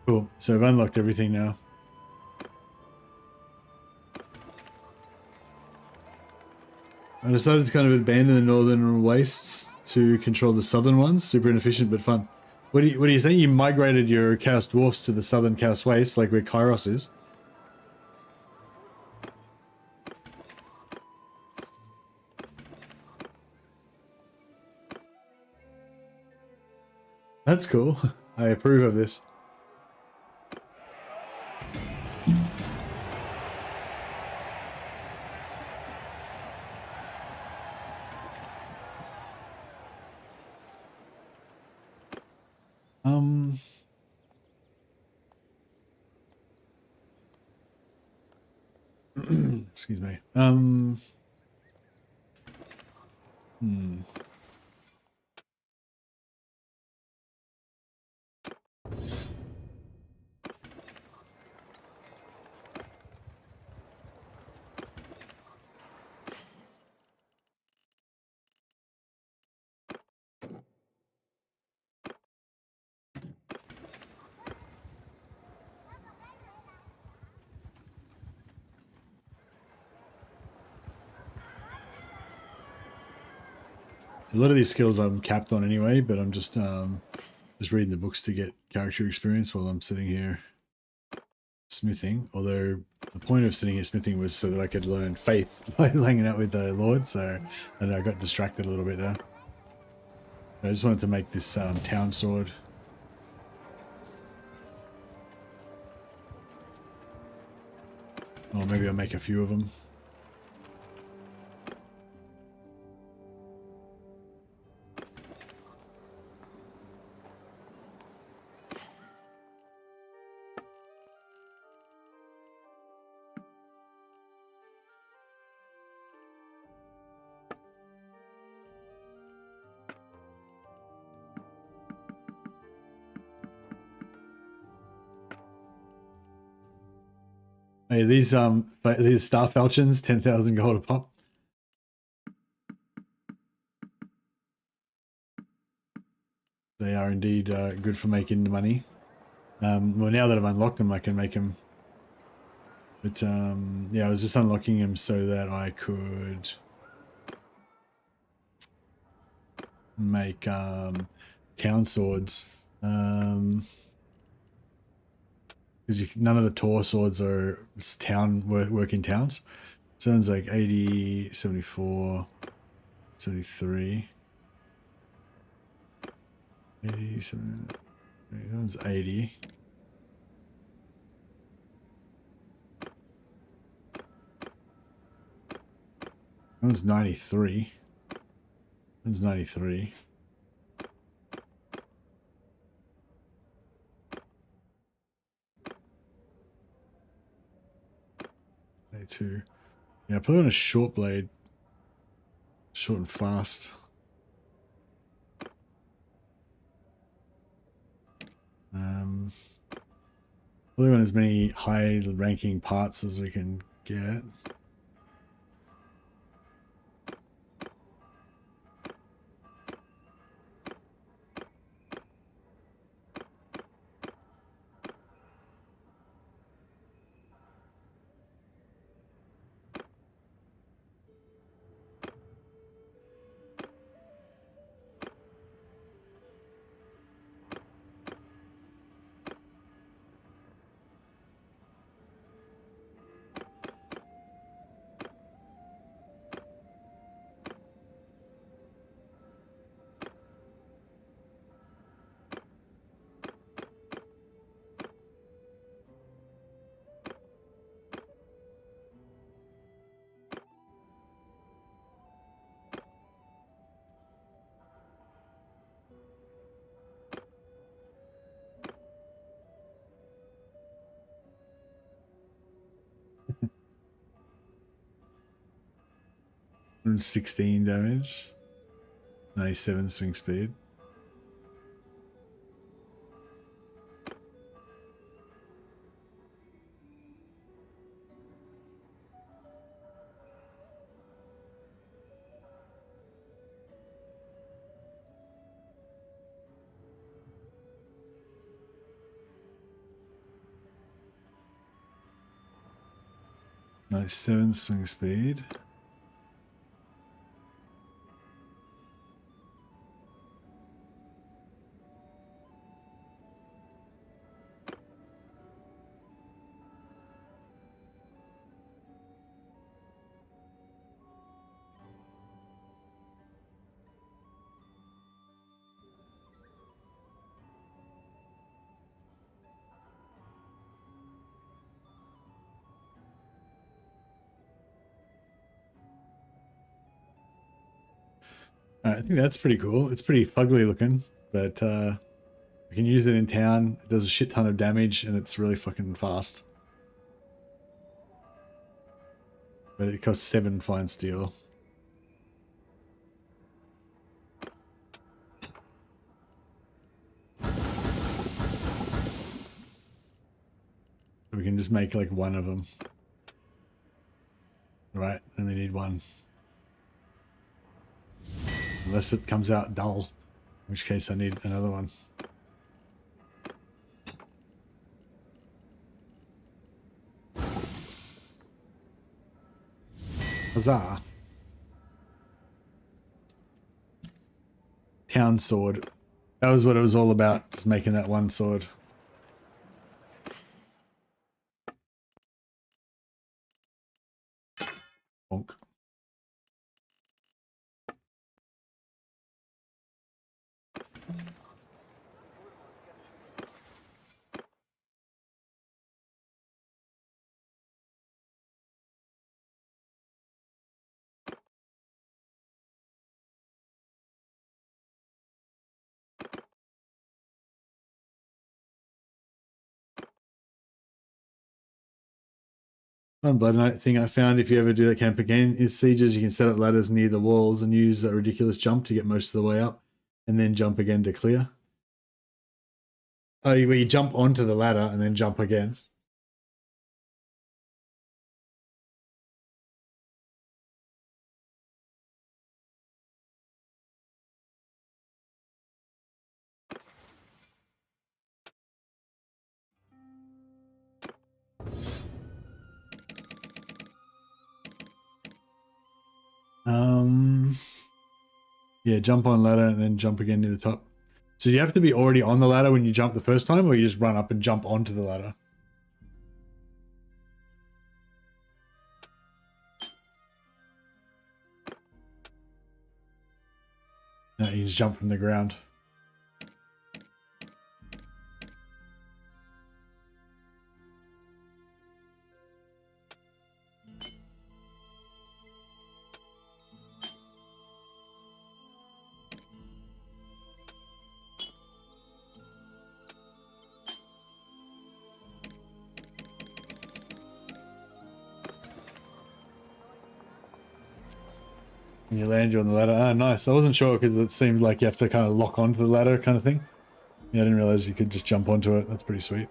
Cool. So I've unlocked everything now. I decided to kind of abandon the northern wastes to control the southern ones. Super inefficient, but fun. What do you say? You migrated your Chaos Dwarfs to the southern Chaos Wastes, like where Kairos is? That's cool. I approve of this. Excuse me. A lot of these skills I'm capped on anyway, but I'm just reading the books to get character experience while I'm sitting here smithing. Although the point of sitting here smithing was so that I could learn faith by hanging out with the Lord. So I got distracted a little bit there. I just wanted to make this town sword. Or maybe I'll make a few of them. Hey, these star falchions, 10,000 gold a pop. They are indeed good for making the money. Well, now that I've unlocked them, I can make them. But yeah, I was just unlocking them so that I could make town swords. Because none of the Tor swords are working towns. So one's like 80, 74, 73. 80, 70, that one's 80. That one's 93. That one's 93. Two. Yeah, put on a short blade. Short and fast. Really want as many high ranking parts as we can get. And 16 damage. 97 swing speed. Nice 7 swing speed. I think that's pretty cool. It's pretty fugly looking, but we can use it in town. It does a shit ton of damage and it's really fucking fast. But it costs 7 fine steel. We can just make like one of them. Right, only need one. Unless it comes out dull, in which case I need another one. Huzzah. Town sword. That was what it was all about, just making that one sword. Bonk. One Blood Knight thing I found, if you ever do that camp again, is sieges. You can set up ladders near the walls and use a ridiculous jump to get most of the way up, and then jump again to clear. Oh, where you jump onto the ladder and then jump again. Yeah, jump on ladder and then jump again near the top. So you have to be already on the ladder when you jump the first time, or you just run up and jump onto the ladder? No, you just jump from the ground. When you land, you're on the ladder. Ah, nice. I wasn't sure because it seemed like you have to kind of lock onto the ladder kind of thing. Yeah, I didn't realize you could just jump onto it. That's pretty sweet.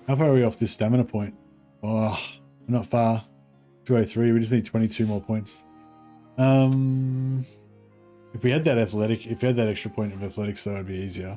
How far are we off this stamina point? Oh, we're not far. 203. We just need 22 more points. If we had that extra point of athletics, that would be easier.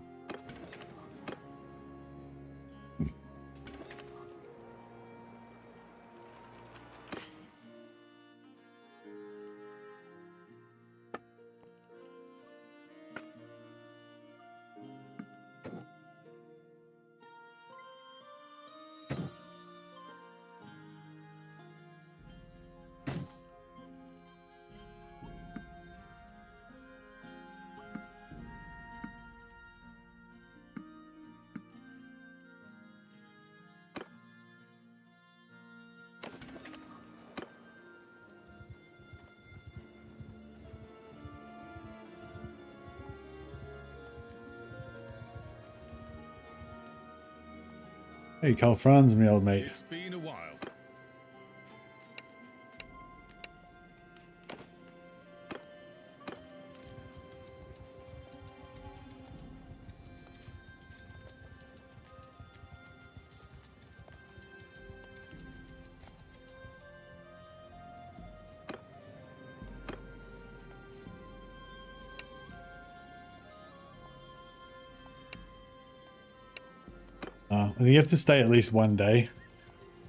Hey, Carl Franz, me old mate. It's been a while. I think you have to stay at least one day.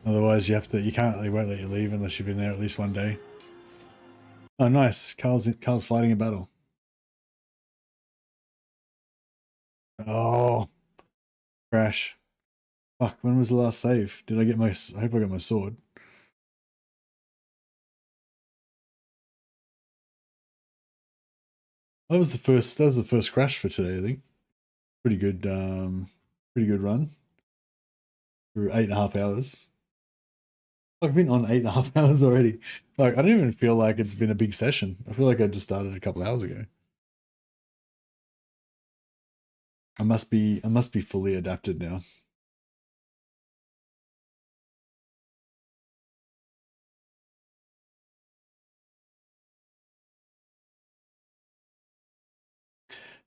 Otherwise, they won't let you leave unless you've been there at least one day. Oh, nice. Carl's fighting a battle. Oh, crash. Fuck, when was the last save? I hope I got my sword. That was the first crash for today, I think. Pretty good run. For 8.5 hours. I've been on 8.5 hours already. Like, I don't even feel like it's been a big session. I feel like I just started a couple hours ago. I must be fully adapted now.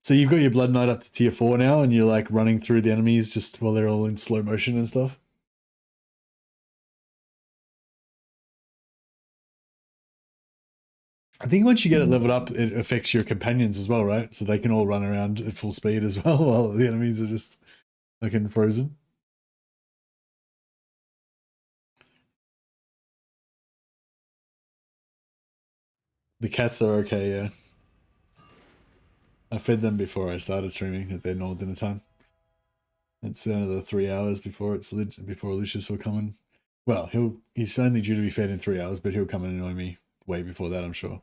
So you've got your Blood Knight up to tier 4 now, and you're like running through the enemies just while they're all in slow motion and stuff? I think once you get it leveled up, it affects your companions as well, right? So they can all run around at full speed as well while the enemies are just fucking frozen. The cats are okay, yeah. I fed them before I started streaming at their normal dinner time. It's another 3 hours before Lucius will come in. Well, he's only due to be fed in 3 hours, but he'll come and annoy me way before that, I'm sure.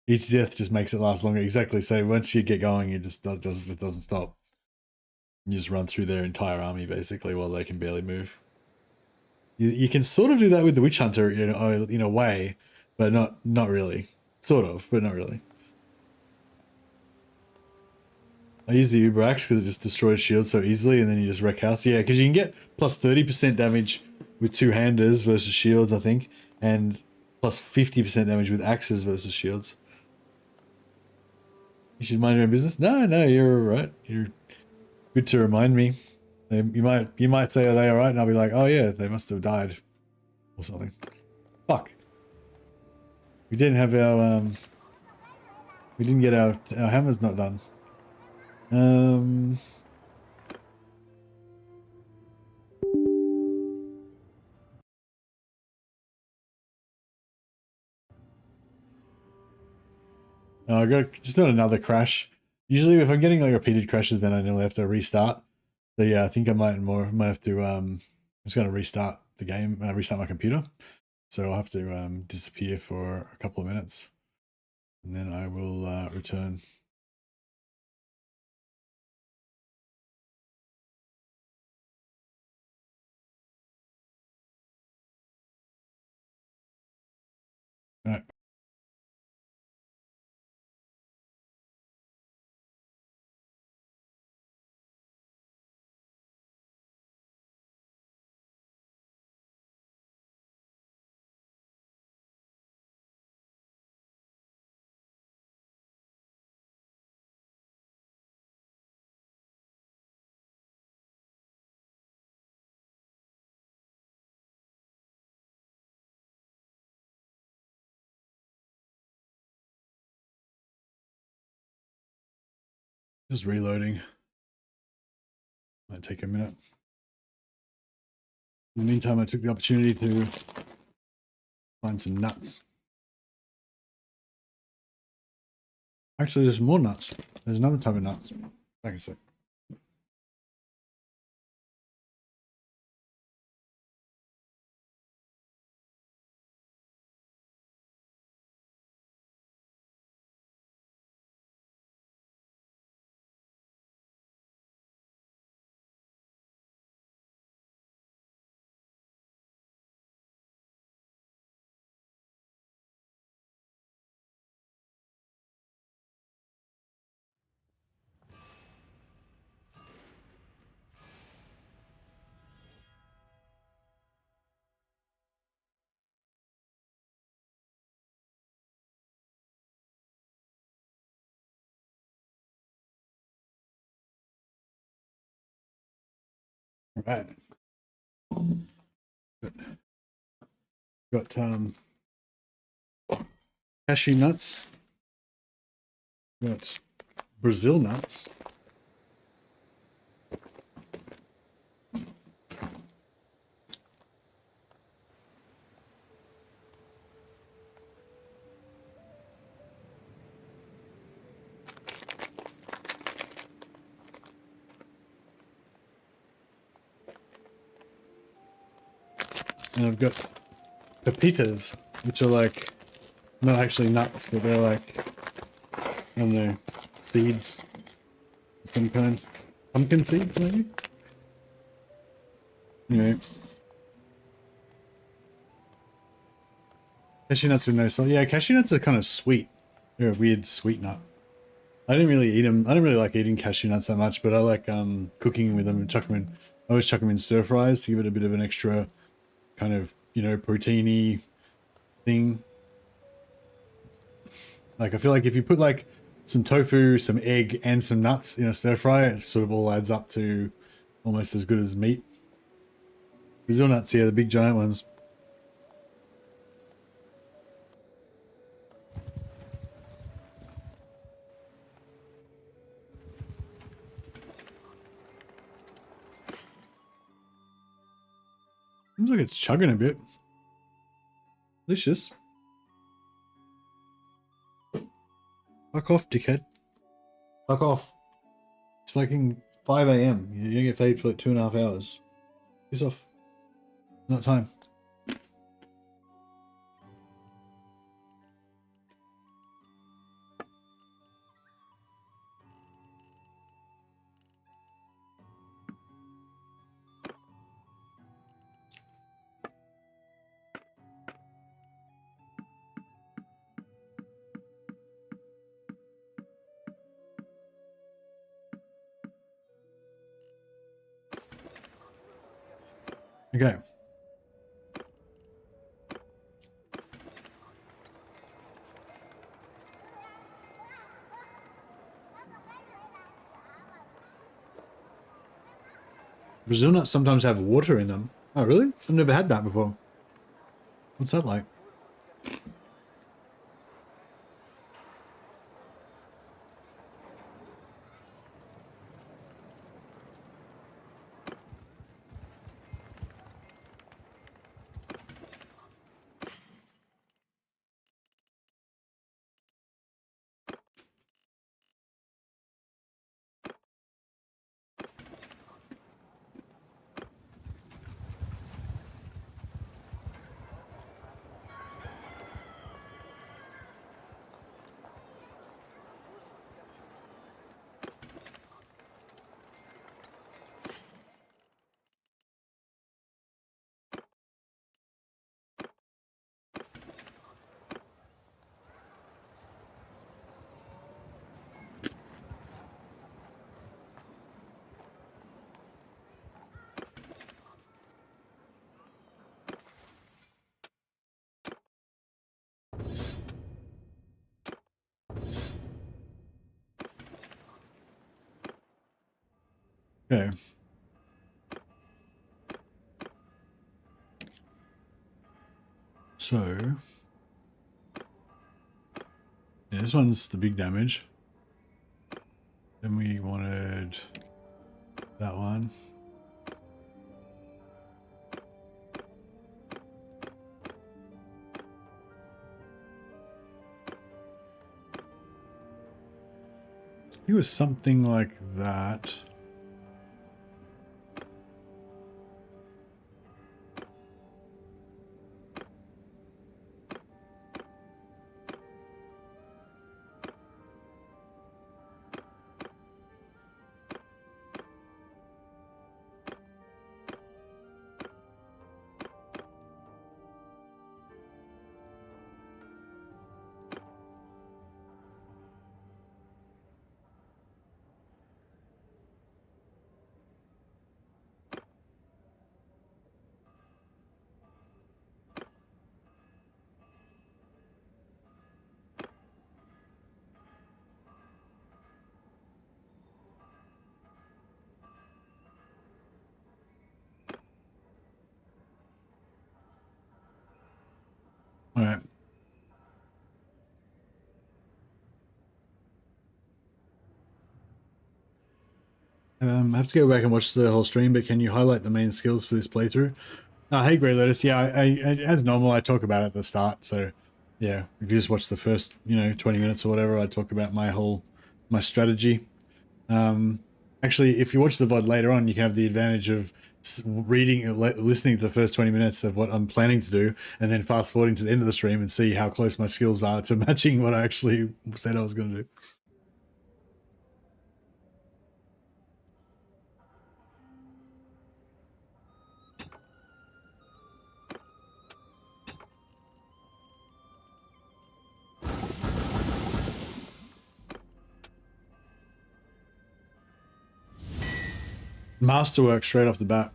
Each death just makes it last longer. Exactly. So once you get going, it doesn't stop. You just run through their entire army basically while they can barely move. You can sort of do that with the Witch Hunter, in a way, but not really. Sort of, but not really. I use the Uber Axe because it just destroys shields so easily, and then you just wreck house. Yeah, because you can get plus 30% damage with two-handers versus shields, I think, and plus 50% damage with axes versus shields. You should mind your own business. No, you're all right. You're good to remind me. You might say, "Are they all right?" And I'll be like, "Oh yeah, they must have died, or something." Fuck. We didn't have our We didn't get our hammer's not done. I got just not another crash. Usually, if I'm getting like repeated crashes, then I normally have to restart. So yeah, I think I might have to. I'm just gonna restart the game, restart my computer. So I'll have to disappear for a couple of minutes, and then I will return. All right. Just reloading. Might take a minute. In the meantime, I took the opportunity to find some nuts. Actually, there's more nuts. There's another type of nuts. Back a sec. All right. Got cashew nuts. Got Brazil nuts. And I've got pepitas, which are like not actually nuts, but they're like, I don't know, seeds of some kind. Pumpkin seeds, maybe? Anyway. Cashew nuts with no salt. Yeah, cashew nuts are kind of sweet. They're a weird sweet nut. I didn't really eat them. I don't really like eating cashew nuts that much, but I like cooking with them and chuck them in. I always chuck them in stir fries to give it a bit of an extra kind of, you know, proteiny thing. Like, I feel like if you put like some tofu, some egg, and some nuts in a stir fry, it sort of all adds up to almost as good as meat. Brazil nuts, yeah, the big giant ones. Seems like it's chugging a bit. Delicious. Fuck off, dickhead. Fuck off. It's fucking 5 a.m. You don't get paid for like 2.5 hours. Piss off. Not time. Okay. Brazil nuts sometimes have water in them. Oh, really? I've never had that before. What's that like? Okay. So, yeah, this one's the big damage. Then we wanted that one. It was something like that. All right. I have to go back and watch the whole stream, but can you highlight the main skills for this playthrough? Hey, Grey Lotus. Yeah, I as normal, I talk about it at the start. So, yeah, if you just watch the first, 20 minutes or whatever, I talk about my strategy. Actually, if you watch the VOD later on, you can have the advantage of reading, listening to the first 20 minutes of what I'm planning to do, and then fast forwarding to the end of the stream and see how close my skills are to matching what I actually said I was going to do. Masterwork straight off the bat.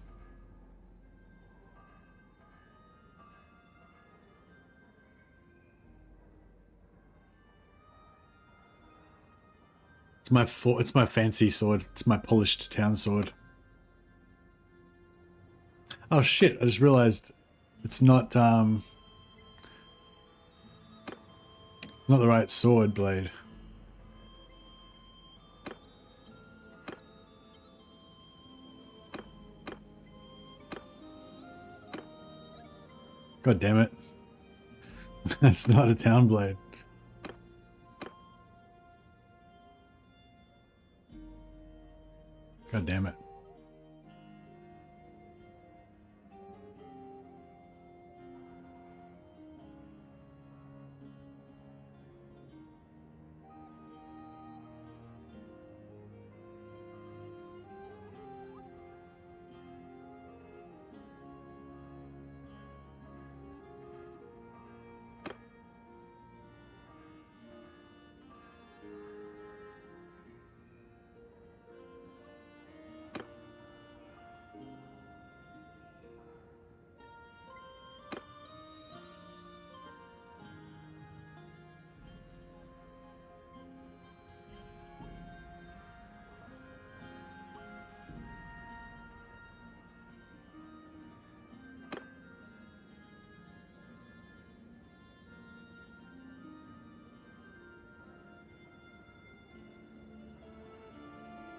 It's my fancy sword. It's my polished town sword. Oh shit, I just realized it's not not the right sword blade. God damn it. That's not a town blade. God damn it.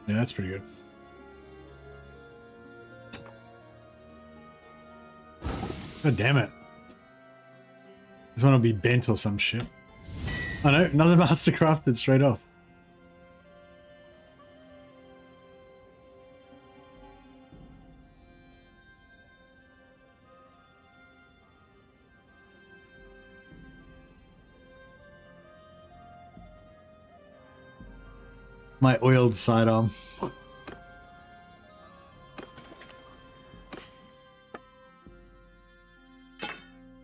Yeah, that's pretty good. God damn it. This one will be bent or some shit. Oh no, another master crafted straight off. My oiled sidearm.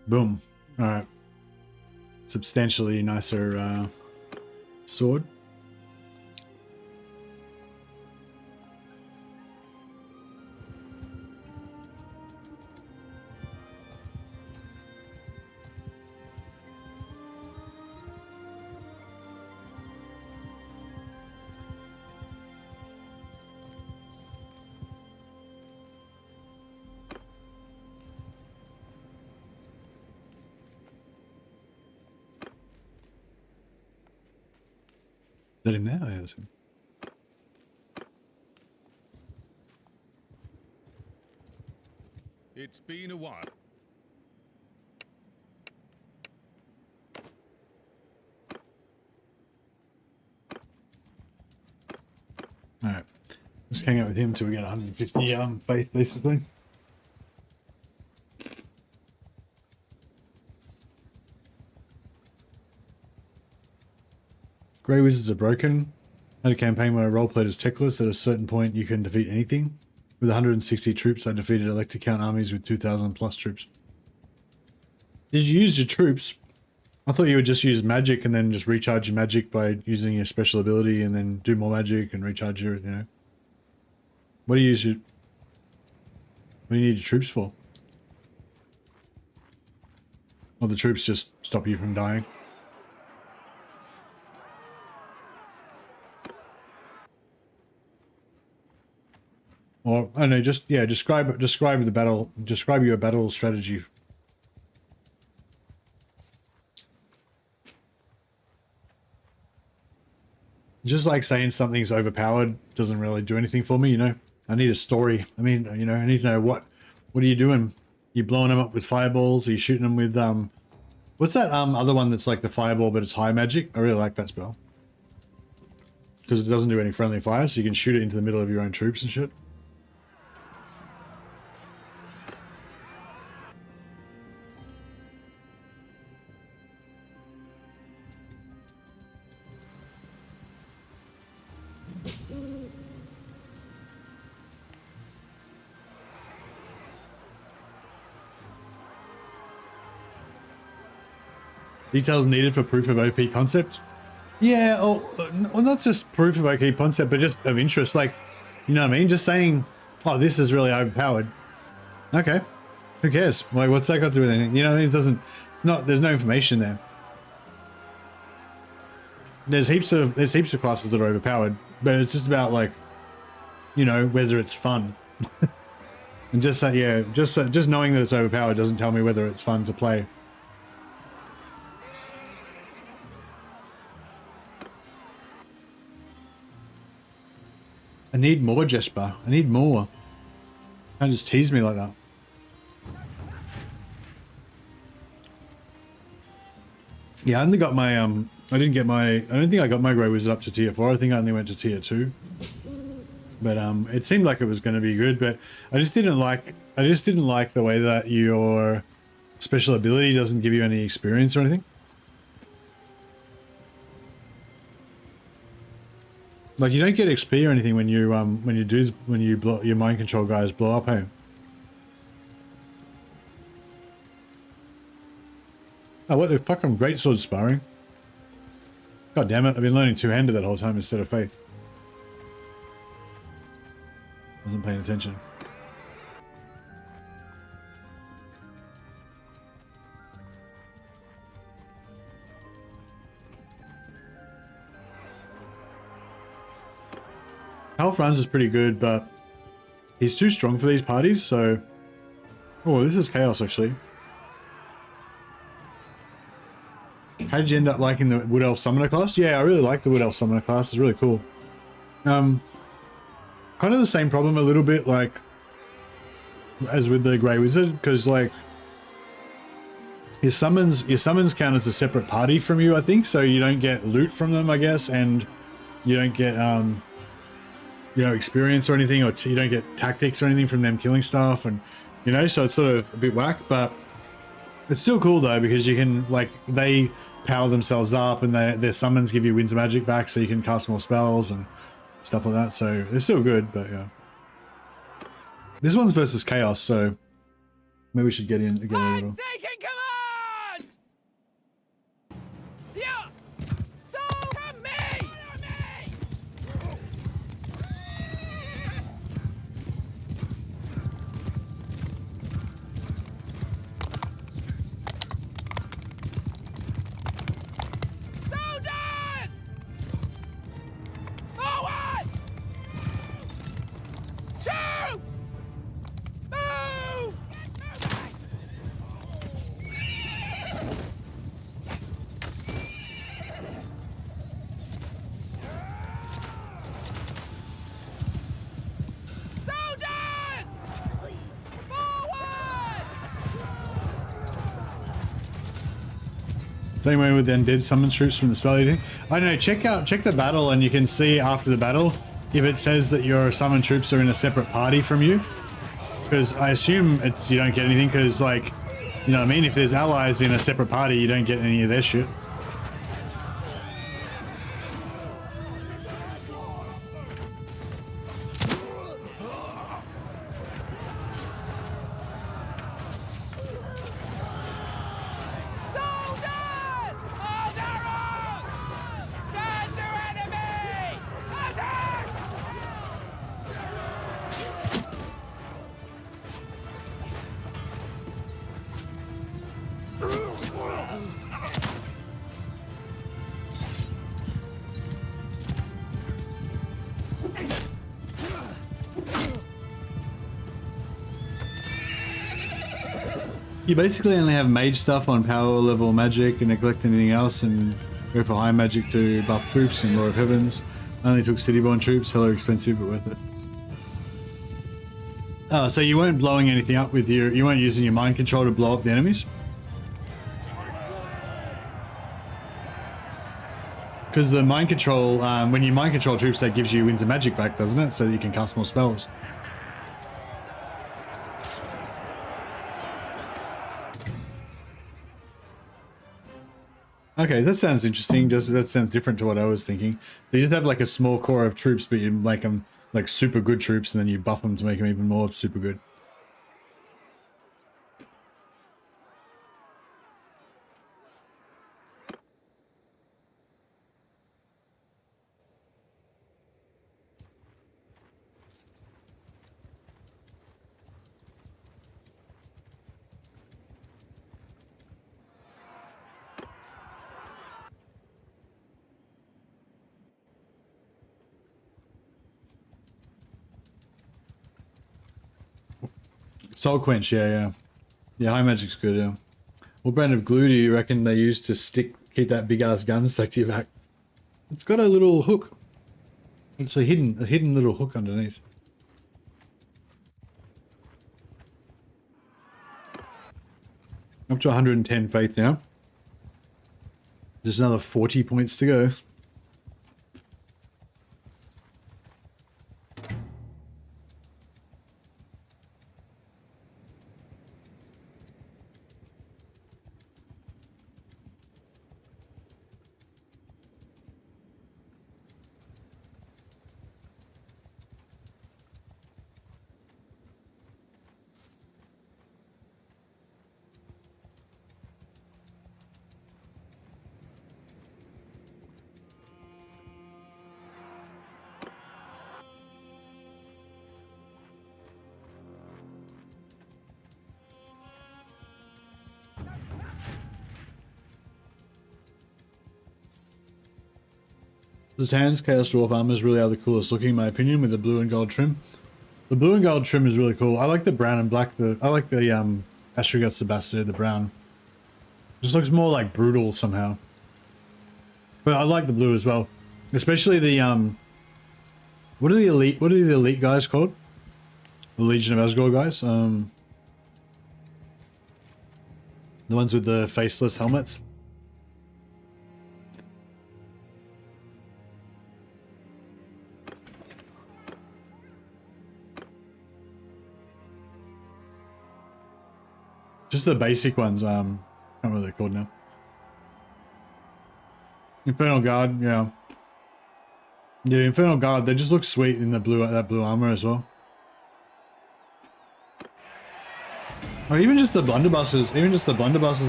Boom. All right. Substantially nicer sword. that him there? Oh, yeah, that's him. It's been a while. Alright. Just hang out with him until we get 150 faith, basically. Grey Wizards are broken. I had a campaign where I roleplayed as Techless. At a certain point, you can defeat anything. With 160 troops, I defeated Elector Count armies with 2,000 plus troops. Did you use your troops? I thought you would just use magic and then just recharge your magic by using your special ability and then do more magic and recharge your, you know. What do you use your... What do you need your troops for? Or the troops just stop you from dying? Or, I don't know, just, yeah, describe the battle, describe your battle strategy. Just like saying something's overpowered doesn't really do anything for me, you know? I need a story. I mean, you know, I need to know what are you doing? You blowing them up with fireballs? Are you shooting them with, what's that other one that's like the fireball but it's high magic? I really like that spell. Because it doesn't do any friendly fire, so you can shoot it into the middle of your own troops and shit. Details needed for proof of OP concept? Yeah, or not just proof of OP concept, but just of interest. Like, you know what I mean? Just saying, oh, this is really overpowered. Okay, who cares? Like, what's that got to do with anything? You know what I mean? It doesn't, it's not, there's no information there. There's heaps of classes that are overpowered, but it's just about like, you know, whether it's fun. And just yeah, just knowing that it's overpowered doesn't tell me whether it's fun to play. I need more, Jesper. I need more. Don't just tease me like that. Yeah, I only got my I don't think I got my Grey Wizard up to tier 4. I think I only went to tier 2. But it seemed like it was going to be good, but I just didn't like the way that your special ability doesn't give you any experience or anything. Like, you don't get XP or anything when you blow, your mind control guys blow up, hey? Oh, what the fuck? I'm greatsword sparring. God damn it! I've been learning two-handed that whole time instead of faith. Wasn't paying attention. Health runs is pretty good, but he's too strong for these parties, so... Oh, this is chaos, actually. How did you end up liking the Wood Elf Summoner class? Yeah, I really like the Wood Elf Summoner class. It's really cool. Kind of the same problem a little bit, like, as with the Grey Wizard, because, like, your summons count as a separate party from you, I think, so you don't get loot from them, I guess, and you don't get, you know, experience or anything, or you don't get tactics or anything from them killing stuff, and, you know, so it's sort of a bit whack, but it's still cool, though, because you can, like, they power themselves up, and their summons give you Winds of Magic back, so you can cast more spells and stuff like that, so it's still good, but yeah. This one's versus Chaos, so maybe we should get in again a little. Taking command! Yeah! So from me! Follow me! Soldiers! Forward! Troops! Move! Same way with then dead summon troops from the spell editing. I don't know, check the battle and you can see after the battle if it says that your summon troops are in a separate party from you. Because I assume you don't get anything because, like, you know what I mean? If there's allies in a separate party, you don't get any of their shit. Soldiers! Hold arrows! Turn to enemy! Attack! You basically only have mage stuff on power level magic and neglect anything else and go for high magic to buff troops and Lord of Heavens. Only took city-born troops, hella expensive but worth it. Oh, so you weren't blowing anything up with you weren't using your mind control to blow up the enemies? Because the mind control, when you mind control troops, that gives you winds of magic back, doesn't it? So that you can cast more spells. Okay, that sounds interesting. That sounds different to what I was thinking. So you just have like a small core of troops, but you make them like super good troops, and then you buff them to make them even more super good. Soul Quench, yeah. Yeah, high magic's good, yeah. What brand of glue do you reckon they use to keep that big ass gun stuck to your back? It's got a little hook. It's a hidden little hook underneath. Up to 110 faith now. There's another 40 points to go. The Tans Chaos Dwarf armors really are the coolest looking in my opinion, with the blue and gold trim. The blue and gold trim is really cool. I like the brown and black. I like the Astruguts the Bastard, the brown. Just looks more like brutal somehow. But I like the blue as well. Especially the what are the elite guys called? The Legion of Asgore guys. The ones with the faceless helmets. Just the basic ones, I can't remember what they're called now. Infernal Guard, yeah. Yeah, Infernal Guard, they just look sweet in the blue, that blue armor as well. Or even just the blunderbusses,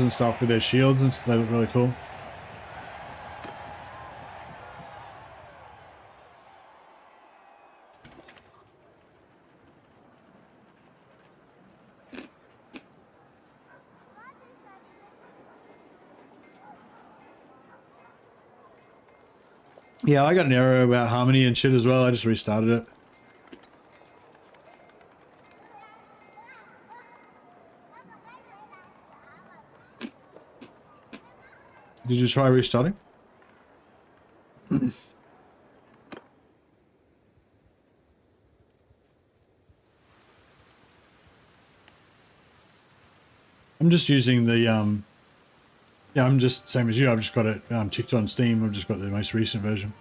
and stuff with their shields and stuff, they look really cool. Yeah, I got an error about harmony and shit as well. I just restarted it. Did you try restarting? I'm just using the Yeah, I'm just same as you. I've just got it ticked on Steam. I've just got the most recent version.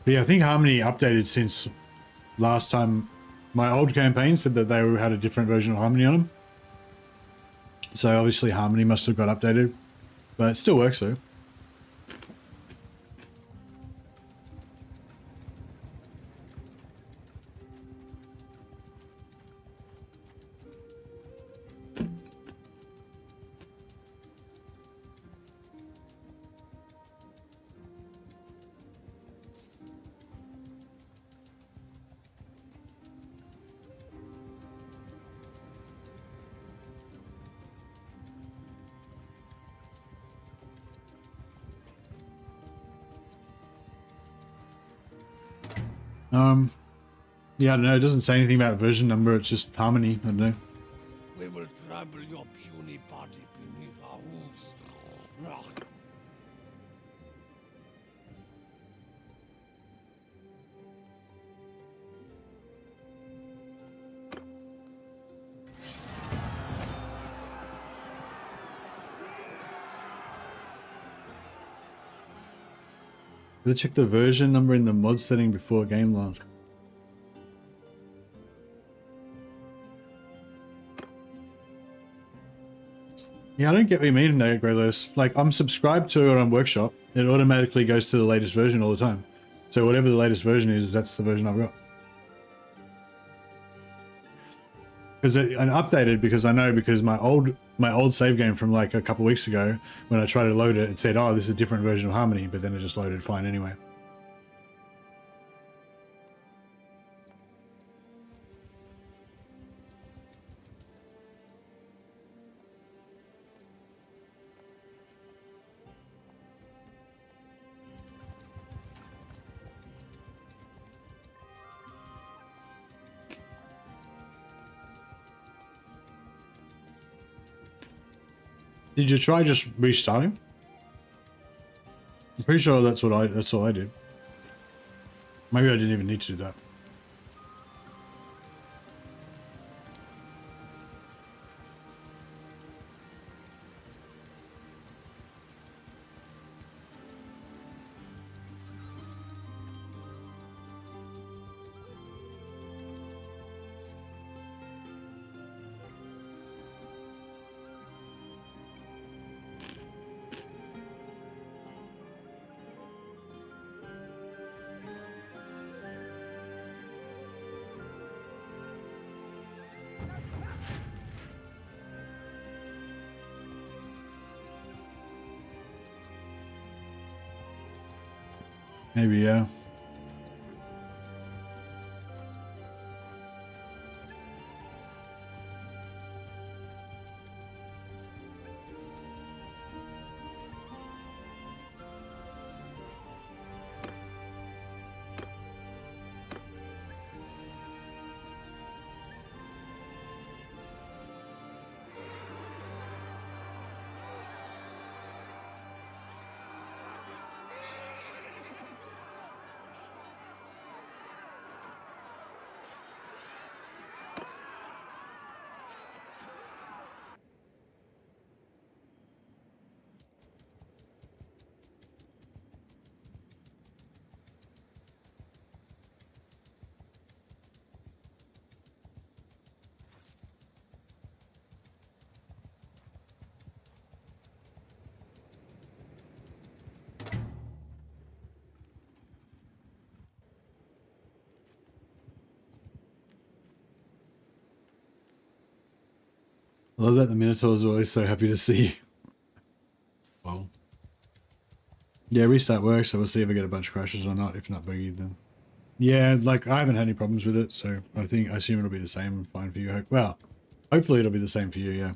But yeah, I think Harmony updated since last time. My old campaign said that they had a different version of Harmony on them. So obviously Harmony must have got updated, but it still works though. Yeah, I don't know. It doesn't say anything about version number. It's just Harmony. I don't know. We will trample your puny body beneath our hooves. Ugh. Gotta check the version number in the mod setting before game launch. Yeah, I don't get what you mean there, Greylos. Like, I'm subscribed to it on Workshop. It automatically goes to the latest version all the time. So whatever the latest version is, that's the version I've got. Because and updated, because I know, because my old save game from like a couple weeks ago, when I tried to load it, it said, oh, this is a different version of Harmony, but then it just loaded fine anyway. Did you try just restarting? I'm pretty sure that's all I did. Maybe I didn't even need to do that. Maybe, yeah. I love that the Minotaurs are always so happy to see you. Well, yeah, restart works, so we'll see if I get a bunch of crashes or not. If not buggy, then yeah, like I haven't had any problems with it, so I assume it'll be the same. Fine for you. Well, hopefully it'll be the same for you. Yeah.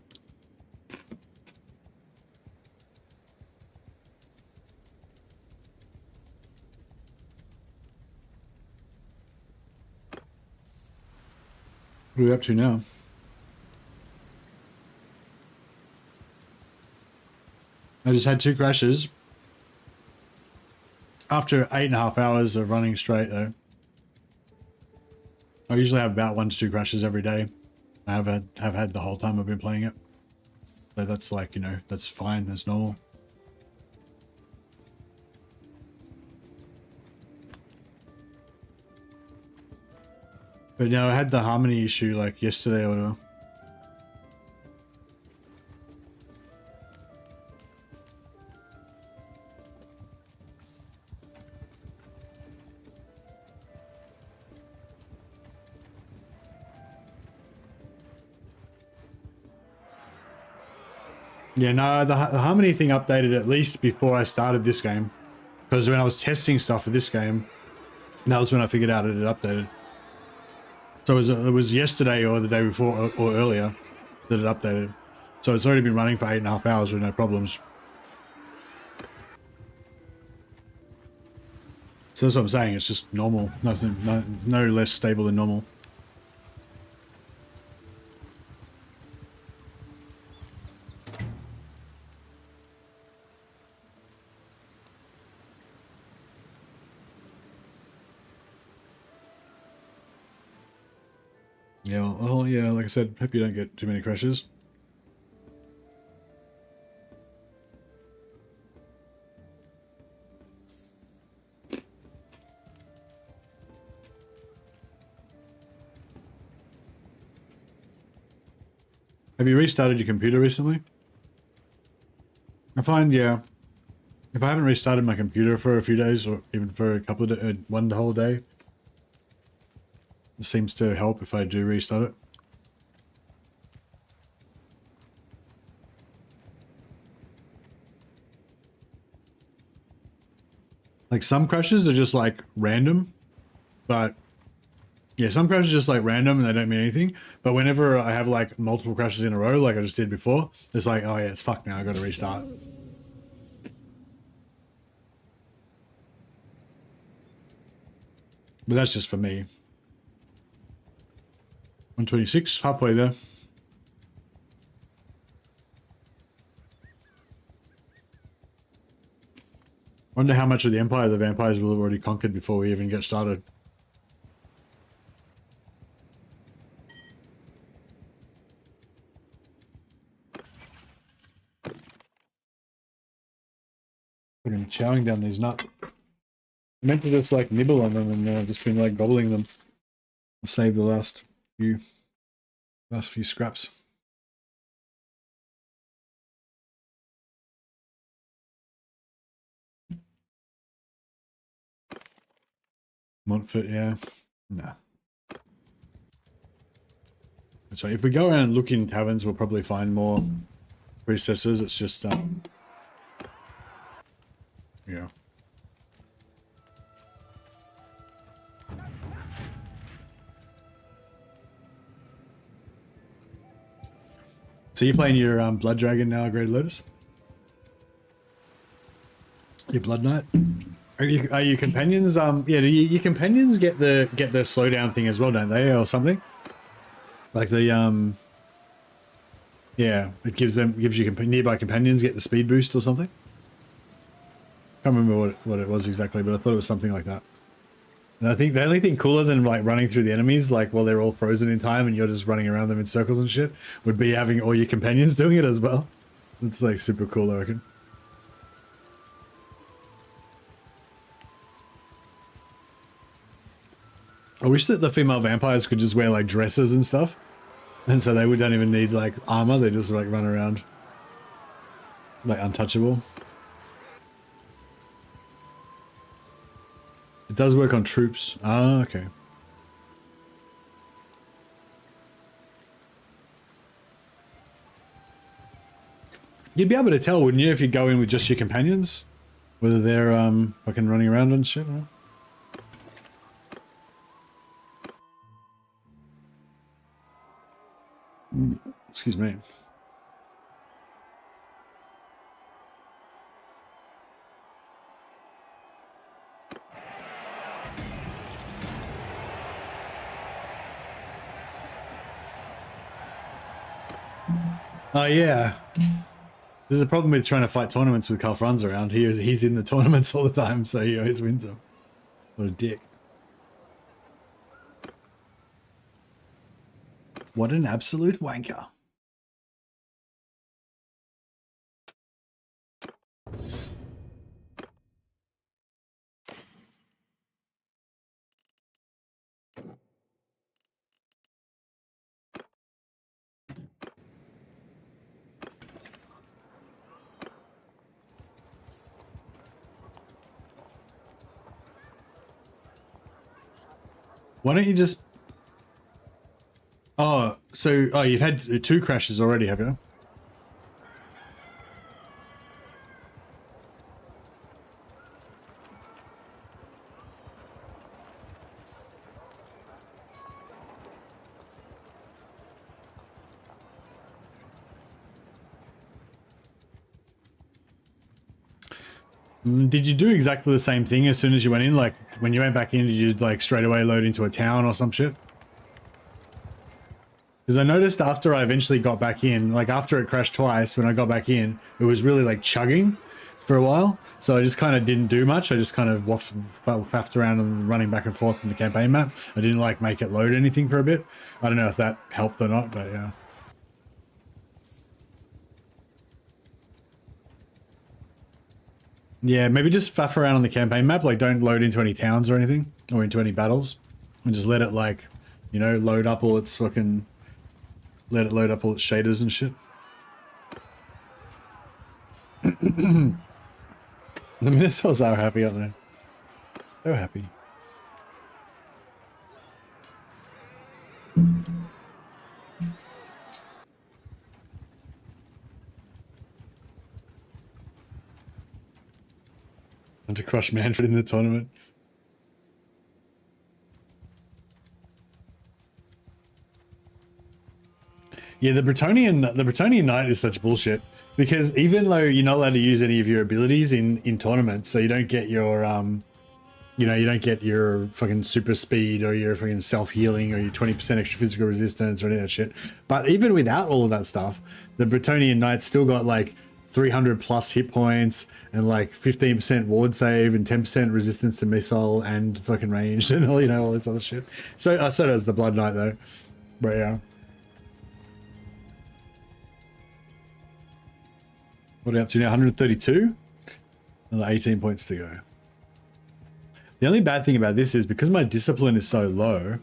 What are we up to now? I just had 2 crashes after 8.5 hours of running straight though. I usually have about 1 to 2 crashes every day. I have had the whole time I've been playing it. So that's like, you know, that's fine, that's normal. But no, I had the harmony issue like yesterday or whatever. Yeah, no, the harmony thing updated at least before I started this game. Because when I was testing stuff for this game, that was when I figured out it had updated. So it was yesterday or the day before or earlier that it updated. So it's already been running for 8.5 hours with no problems. So that's what I'm saying. It's just normal. Nothing, no less stable than normal. Yeah, well, yeah, like I said, hope you don't get too many crashes. Have you restarted your computer recently? I find, yeah, if I haven't restarted my computer for a few days or even for a couple of one whole day, it seems to help if I do restart it. Like some crashes are just like random, but yeah, some crashes are just like random and they don't mean anything. But whenever I have like multiple crashes in a row, like I just did before, it's like, oh yeah, it's fucked now. I got to restart. But that's just for me. 126, halfway there. Wonder how much of the Empire the vampires will have already conquered before we even get started. Fucking chowing down these nuts. I meant to just like nibble on them and I've just been like gobbling them. I'll save the last few scraps. Montfort, yeah. Nah. That's right. If we go around and look in taverns, we'll probably find more priestesses. It's just yeah. So you're playing your Blood Dragon now, Great Lotus? Your Blood Knight? Are you companions? Yeah, do your companions get the slowdown thing as well, don't they, or something? Like the yeah, it gives you nearby companions get the speed boost or something. Can't remember what it was exactly, but I thought it was something like that. And I think the only thing cooler than like running through the enemies, like while they're all frozen in time and you're just running around them in circles and shit, would be having all your companions doing it as well. It's like super cool, I reckon. I wish that the female vampires could just wear like dresses and stuff. And so they don't even need like armor, they just like run around like untouchable. It does work on troops. Ah, okay. You'd be able to tell, wouldn't you, if you go in with just your companions? Whether they're fucking running around and shit, or... Excuse me. Oh yeah. There's a problem with trying to fight tournaments with Carl Franz around. He's in the tournaments all the time, so he always wins them. What a dick. What an absolute wanker. Why don't you just... Oh, so... Oh, you've had 2 crashes already, have you? Did you do exactly the same thing as soon as you went in? Like, when you went back in, did you, like, straight away load into a town or some shit? Because I noticed after I eventually got back in, like, after it crashed twice, when I got back in, it was really, like, chugging for a while. So I just kind of didn't do much. I just kind of faffed around and running back and forth in the campaign map. I didn't, like, make it load anything for a bit. I don't know if that helped or not, but yeah. Yeah, maybe just faff around on the campaign map. Like, don't load into any towns or anything, or into any battles, and just let it, like, you know, load up all its fucking, let it load up all its shaders and shit. The Minotaurs are happy, aren't they? So happy. And to crush Manfred in the tournament. Yeah, the Bretonian Knight is such bullshit, because even though you're not allowed to use any of your abilities in tournaments, so you don't get your you know, you don't get your fucking super speed or your fucking self-healing or your 20% extra physical resistance or any of that shit. But even without all of that stuff, the Bretonian Knight's still got like 300 plus hit points and like 15% ward save and 10% resistance to missile and fucking ranged and all, you know, all this other shit. So so does the Blood Knight though. But yeah. What are we up to now? 132? Another 18 points to go. The only bad thing about this is because my discipline is so low,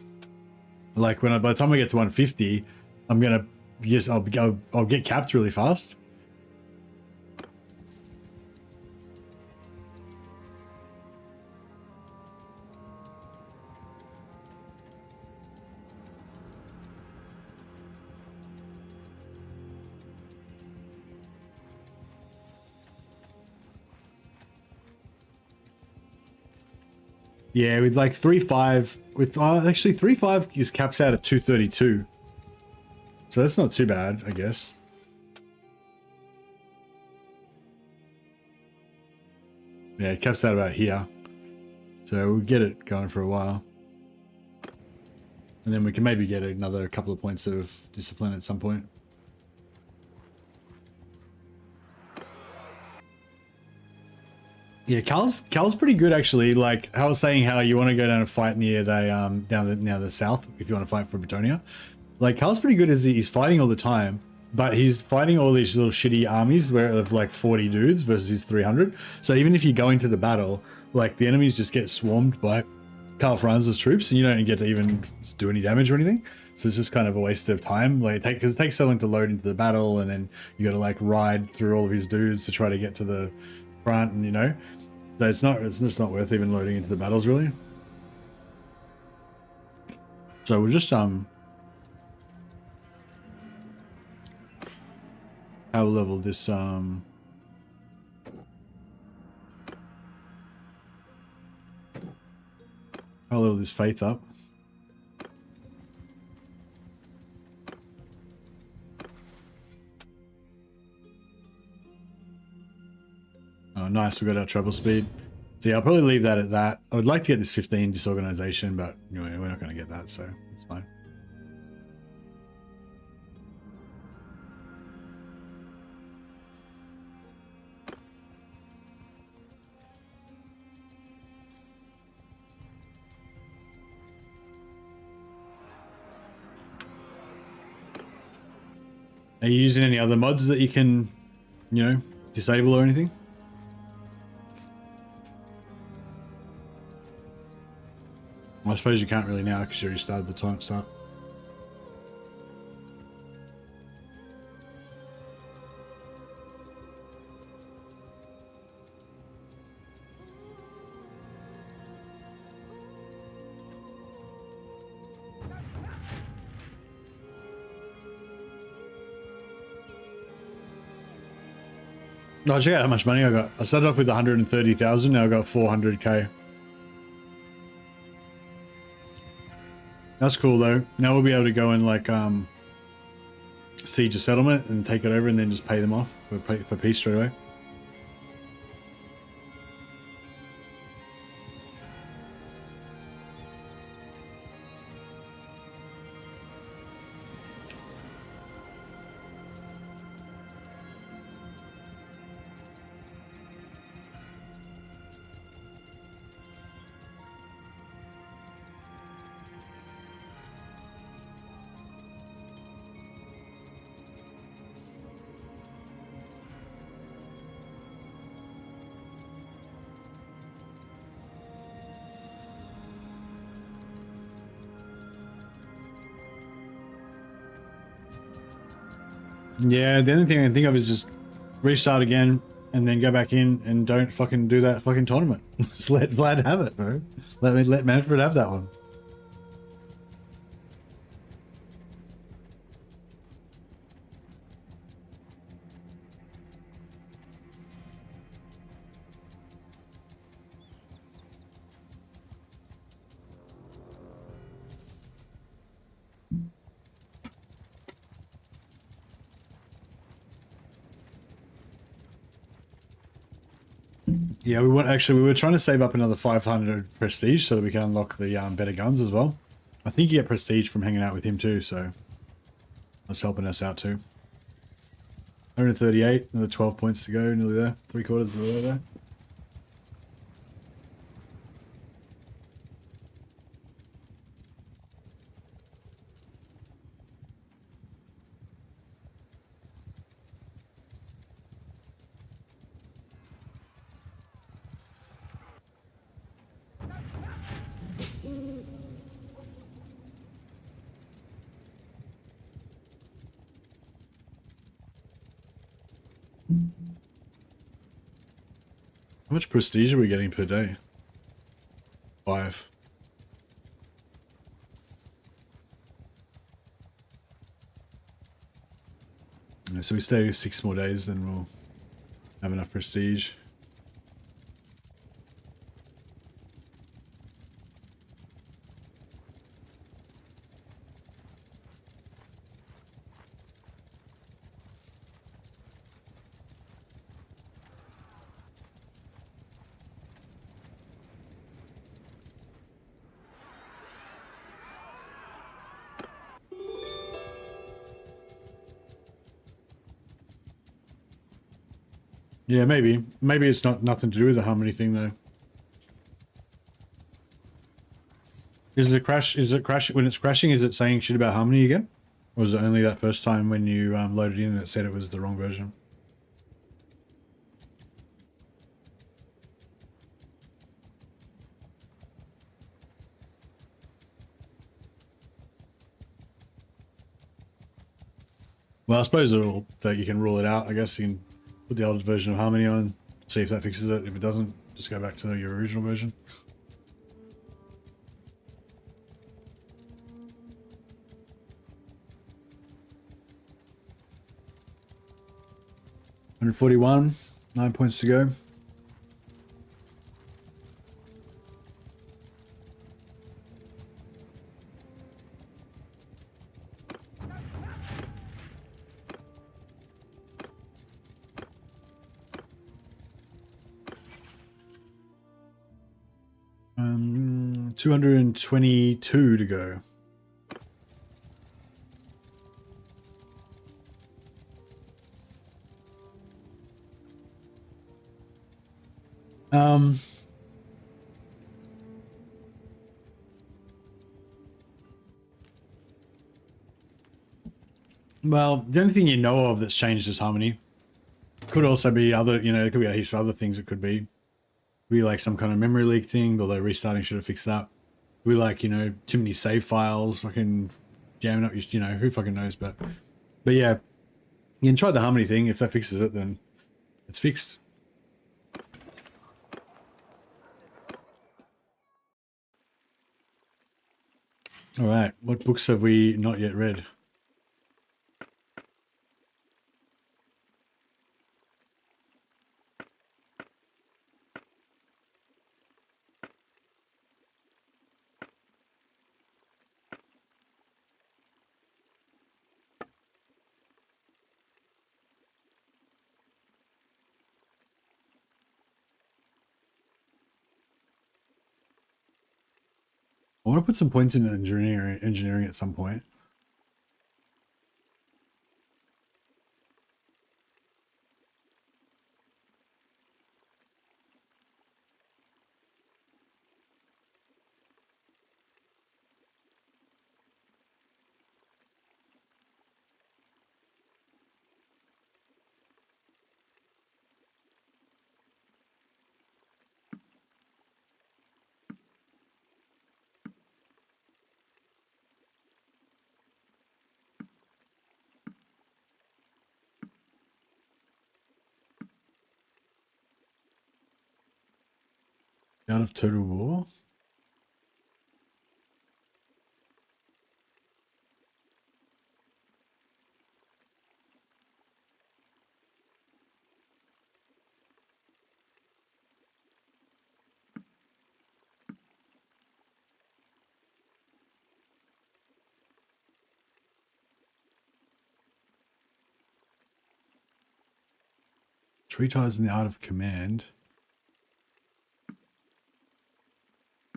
like by the time I get to 150, I'm gonna, yes, I'll get capped really fast. Yeah, with like 3.5, with actually 3.5 is caps out at 232. So that's not too bad, I guess. Yeah, it caps out about here. So we'll get it going for a while. And then we can maybe get another couple of points of discipline at some point. Yeah, Cal's pretty good actually. Like I was saying, how you want to go down and fight near the down the south if you want to fight for Bretonia. Like Cal's pretty good as he's fighting all the time, but he's fighting all these little shitty armies where of like 40 dudes versus his 300. So even if you go into the battle, like the enemies just get swarmed by Karl Franz's troops, and you don't get to even do any damage or anything. So it's just kind of a waste of time. Like because it takes so long to load into the battle, and then you got to like ride through all of his dudes to try to get to the front, and you know. So it's just not worth even loading into the battles really. So we'll just how level this I'll level this faith up. Oh, nice. We got our treble speed. So yeah, I'll probably leave that at that. I would like to get this 15 disorganization, but anyway, we're not going to get that, so it's fine. Are you using any other mods that you can, you know, disable or anything? I suppose you can't really now because you already started the time start. No, check out how much money I got. I started off with 130,000. Now I got 400k. That's cool though. Now we'll be able to go and like siege a settlement and take it over, and then just pay them off for peace straight away. Yeah, the only thing I can think of is just restart again and then go back in and don't fucking do that fucking tournament. Just let Vlad have it, bro. Let Manfred have that one. Yeah, we were trying to save up another 500 prestige so that we can unlock the better guns as well. I think you get prestige from hanging out with him too, so that's helping us out too. 138, another 12 points to go, nearly there, 3/4 of the way there. How much prestige are we getting per day? 5. Yeah, so we stay 6 more days, then we'll have enough prestige. Yeah, maybe. Maybe it's not nothing to do with the harmony thing though. Is it crash? Is it crash when it's crashing? Is it saying shit about harmony again, or was it only that first time when you loaded in and it said it was the wrong version? Well, I suppose that you can rule it out. I guess you can put the old version of harmony on, see if that fixes it. If it doesn't, just go back to your original version. $141, 9 points to go. $222 to go. Well, the only thing you know of that's changed is harmony. Could also be other, there could be a heap of other things it could be. Be like some kind of memory leak thing, although restarting should have fixed that. We like, too many save files, fucking jamming up, who fucking knows, but yeah, you can try the harmony thing. If that fixes it, then it's fixed. All right, what books have we not yet read? want to put some points in engineering at some point. Out of total war. Treatise in the art of command.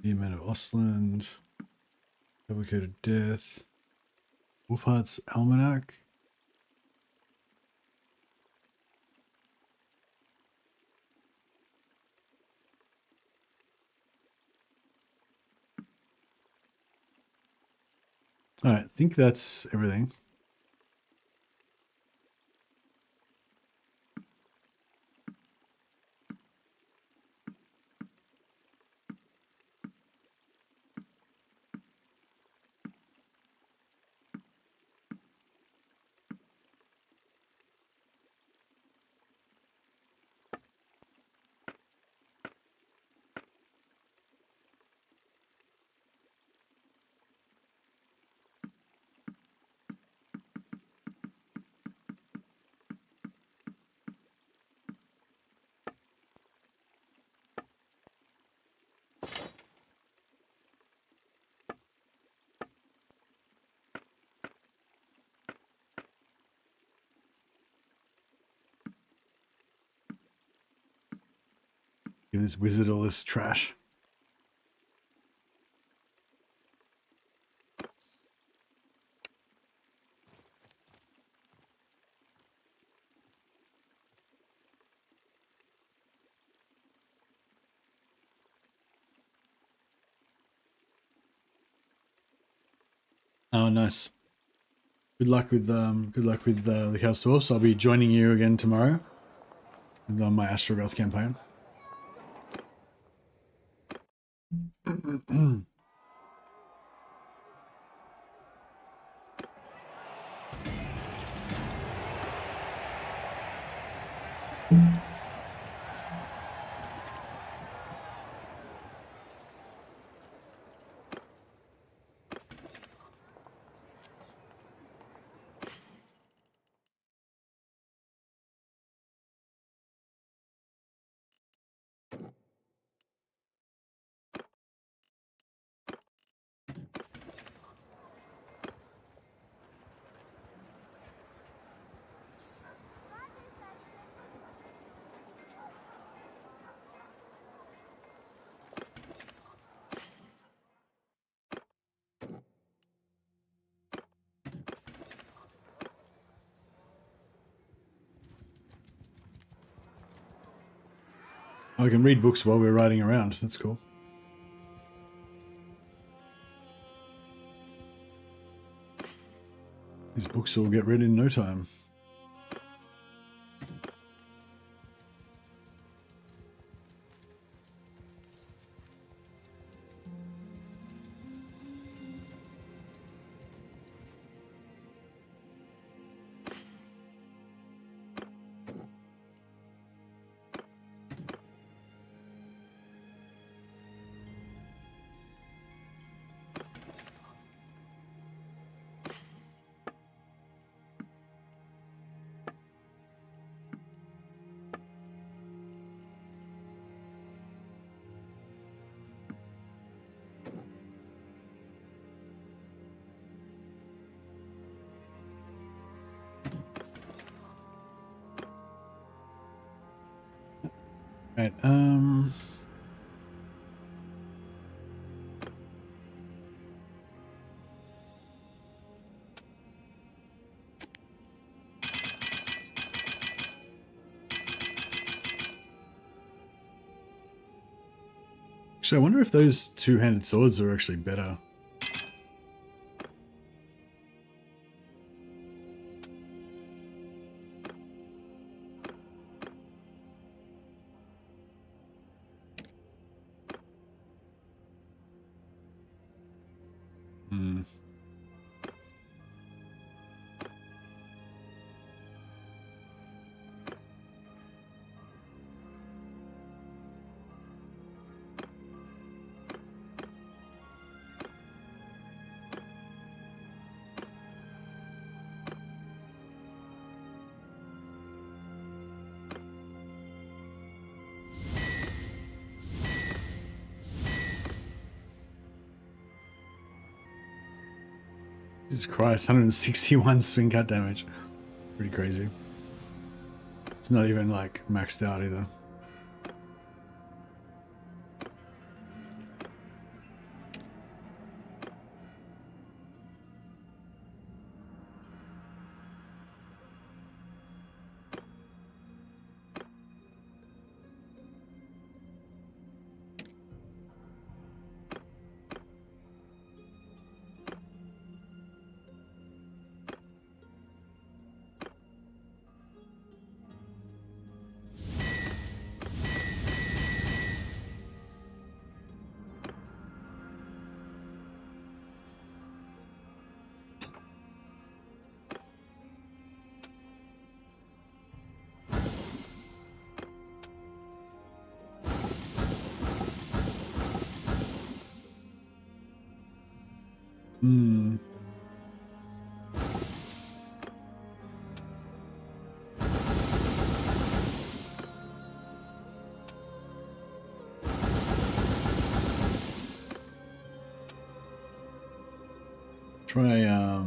The Man of Ostland. Fabricated Death. Wolfhart's Almanac. All right, I think that's everything. Give this wizard all this trash. Oh, nice. Good luck with the Chaos Dwarfs. I'll be joining you again tomorrow with my Astrogoth campaign. I can read books while we're riding around. That's cool. These books will get read in no time. Right, Actually, I wonder if those two-handed swords are actually better. Hmm. Jesus Christ, 161 swing cut damage. Pretty crazy. It's not even like maxed out either. Hmm. Try, I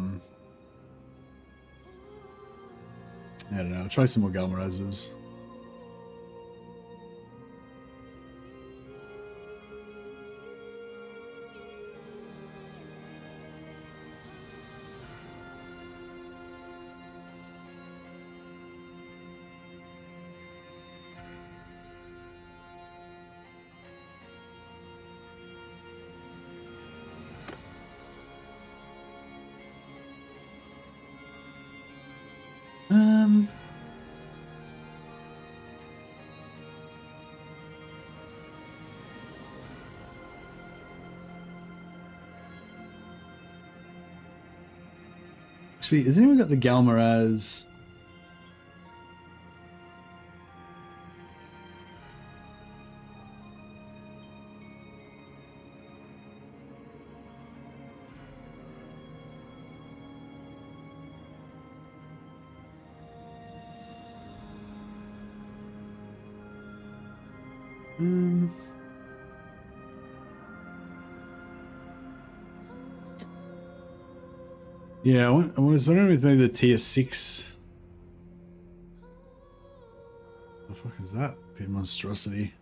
don't know, try some more Galmarazes. Actually, has anyone got the Galmaraz? Yeah, I was wondering if maybe the tier 6. The fuck is that? Big monstrosity.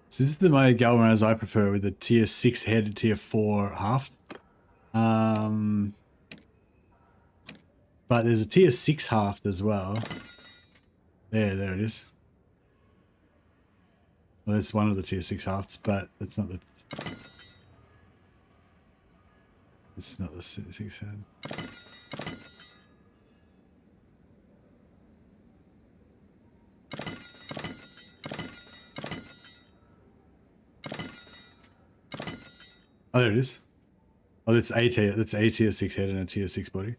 So this is the my Galmaraz I prefer with the tier 6 head, tier 4 haft. But there's a tier 6 haft as well. There it is. Well, that's one of the tier 6 hafts, but it's not the... It's not the 6 head. Oh, there it is. Oh, that's a tier. That's a tier 6 head and a tier 6 body.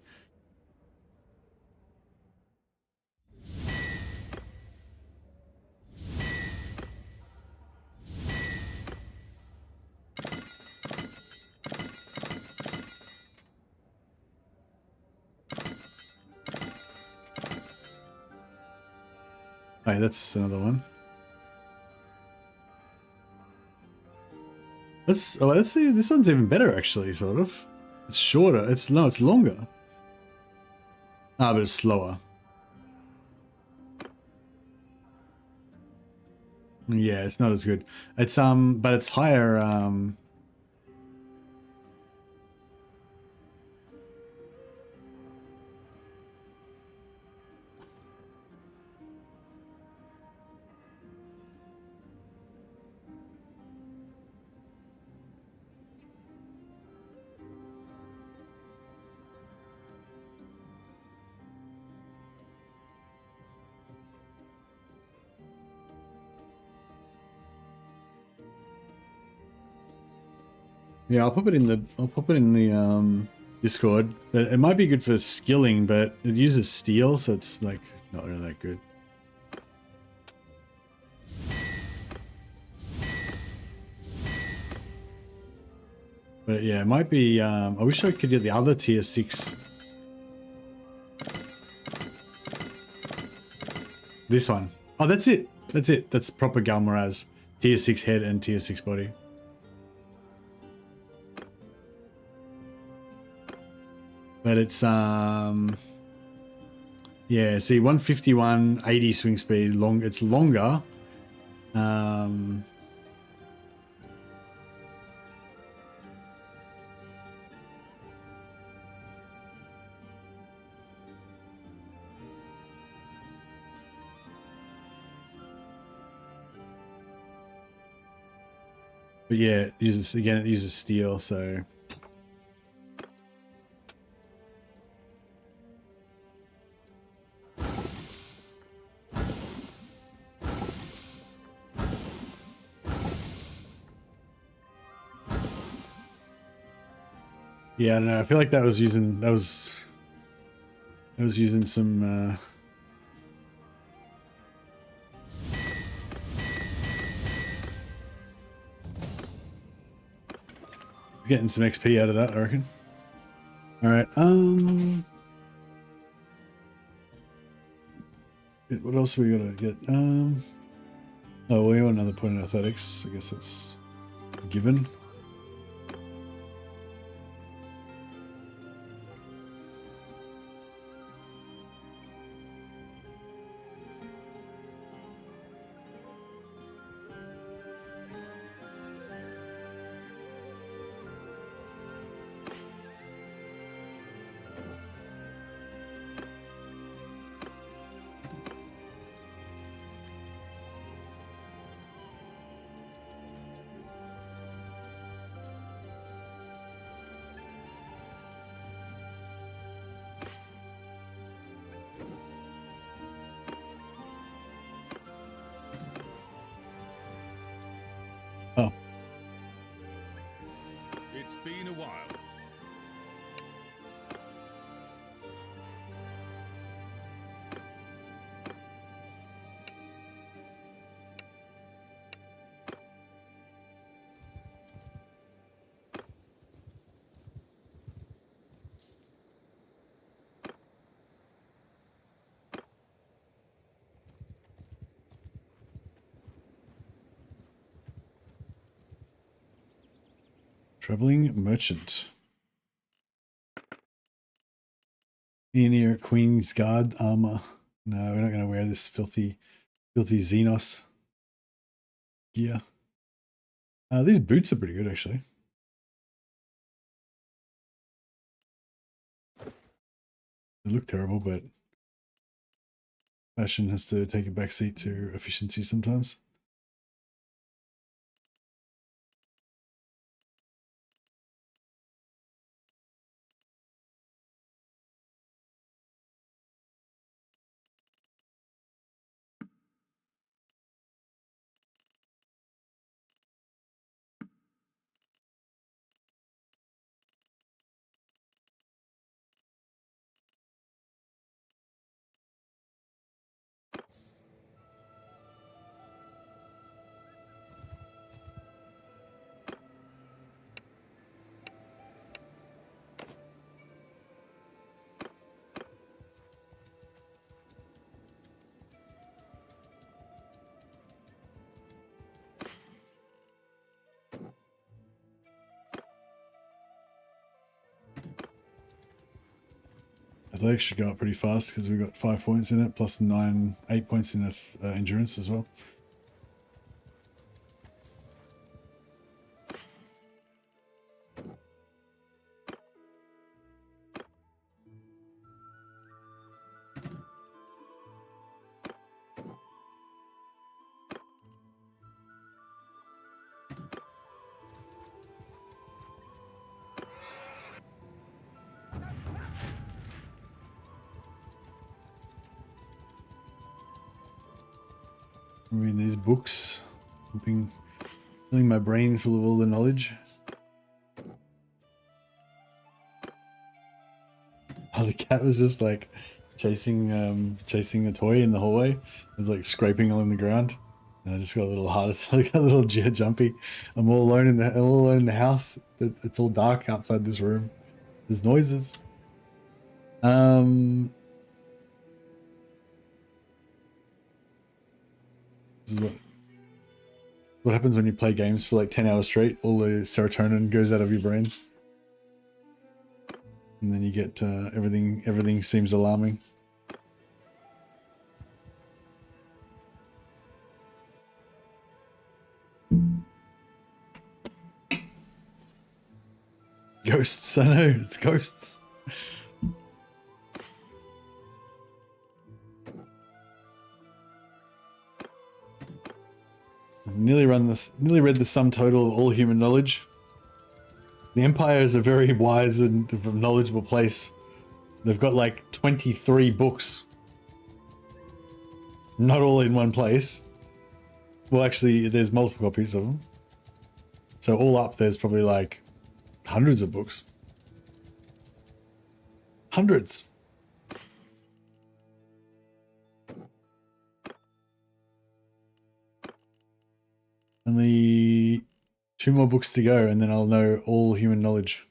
Hey, that's another one. Let's see. This one's even better, actually. Sort of. It's shorter. It's longer. Ah, but it's slower. Yeah, it's not as good. It's but it's higher. Yeah, I'll pop it in the Discord. But it might be good for skilling, but it uses steel, so it's like not really that good. But yeah, it might be. I wish I could get the other tier 6. This one. Oh, that's it. That's it. That's proper Galmaraz. Tier 6 head and tier 6 body. But it's yeah, see 151, 80 swing speed, it's longer. But yeah, it uses steel, so yeah, I don't know. I feel like that was using some getting some XP out of that, I reckon. All right. What else we gotta get? Oh, we want another point in athletics. I guess that's a given. Oh. It's been a while. Traveling merchant. Aenear Queen's Guard armor. No, we're not going to wear this filthy Xenos gear. These boots are pretty good, actually. They look terrible, but fashion has to take a backseat to efficiency sometimes. Athletics should go up pretty fast because we've got 5 points in it, plus 8 points in endurance as well. Reading these books, filling my brain full of all the knowledge. Oh, the cat was just like chasing a toy in the hallway. It was like scraping along the ground, and I just got a little hard, got a little jumpy. I'm all alone in the house. It's all dark outside this room. There's noises. This is what happens when you play games for like 10 hours straight. All the serotonin goes out of your brain. And then you get everything seems alarming. Ghosts, I know, it's ghosts. Nearly read the sum total of all human knowledge. The Empire is a very wise and knowledgeable place. They've got like 23 books. Not all in one place. Well, actually, there's multiple copies of them. So all up, there's probably like hundreds of books. Hundreds. Only 2 more books to go, and then I'll know all human knowledge.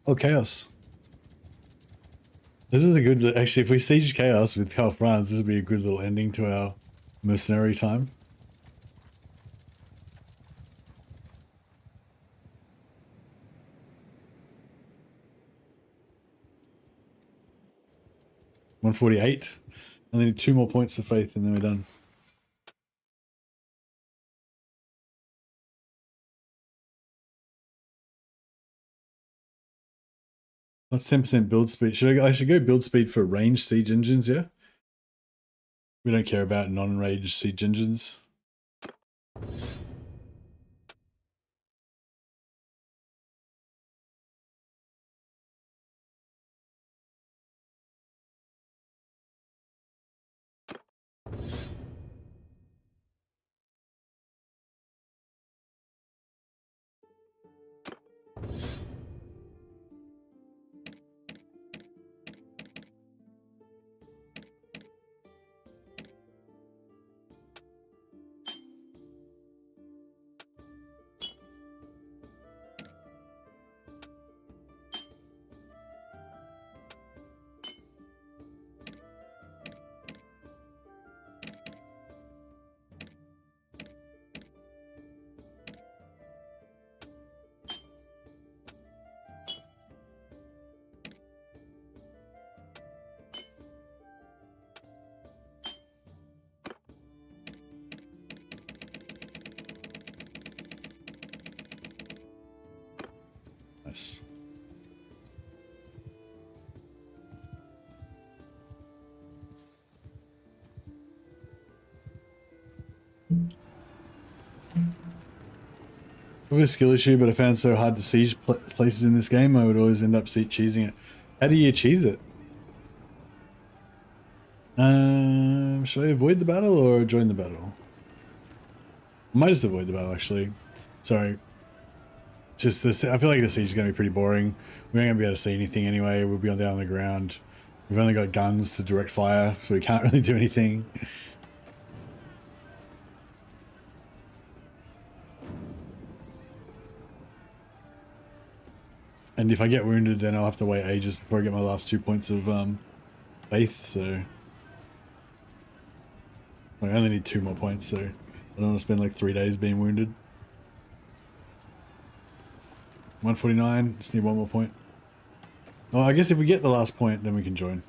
Oh, Chaos. This is a good... Actually, if we siege Chaos with Carl Franz, this would be a good little ending to our mercenary time. $148. I need 2 more points of faith and then we're done. That's 10% build speed. I should go build speed for ranged siege engines, yeah? We don't care about non-ranged siege engines. Nice. Probably a skill issue, but I found it so hard to siege places in this game, I would always end up cheesing it. How do you cheese it? Should I avoid the battle or join the battle? I might just avoid the battle, actually. Sorry. Just this, I feel like the siege is going to be pretty boring. We aren't going to be able to see anything anyway. We'll be down on the ground. We've only got guns to direct fire, so we can't really do anything. And if I get wounded, then I'll have to wait ages before I get my last 2 points of faith, so I only need 2 more points, so I don't want to spend like 3 days being wounded. 149, just need 1 more point. Oh, I guess if we get the last point, then we can join.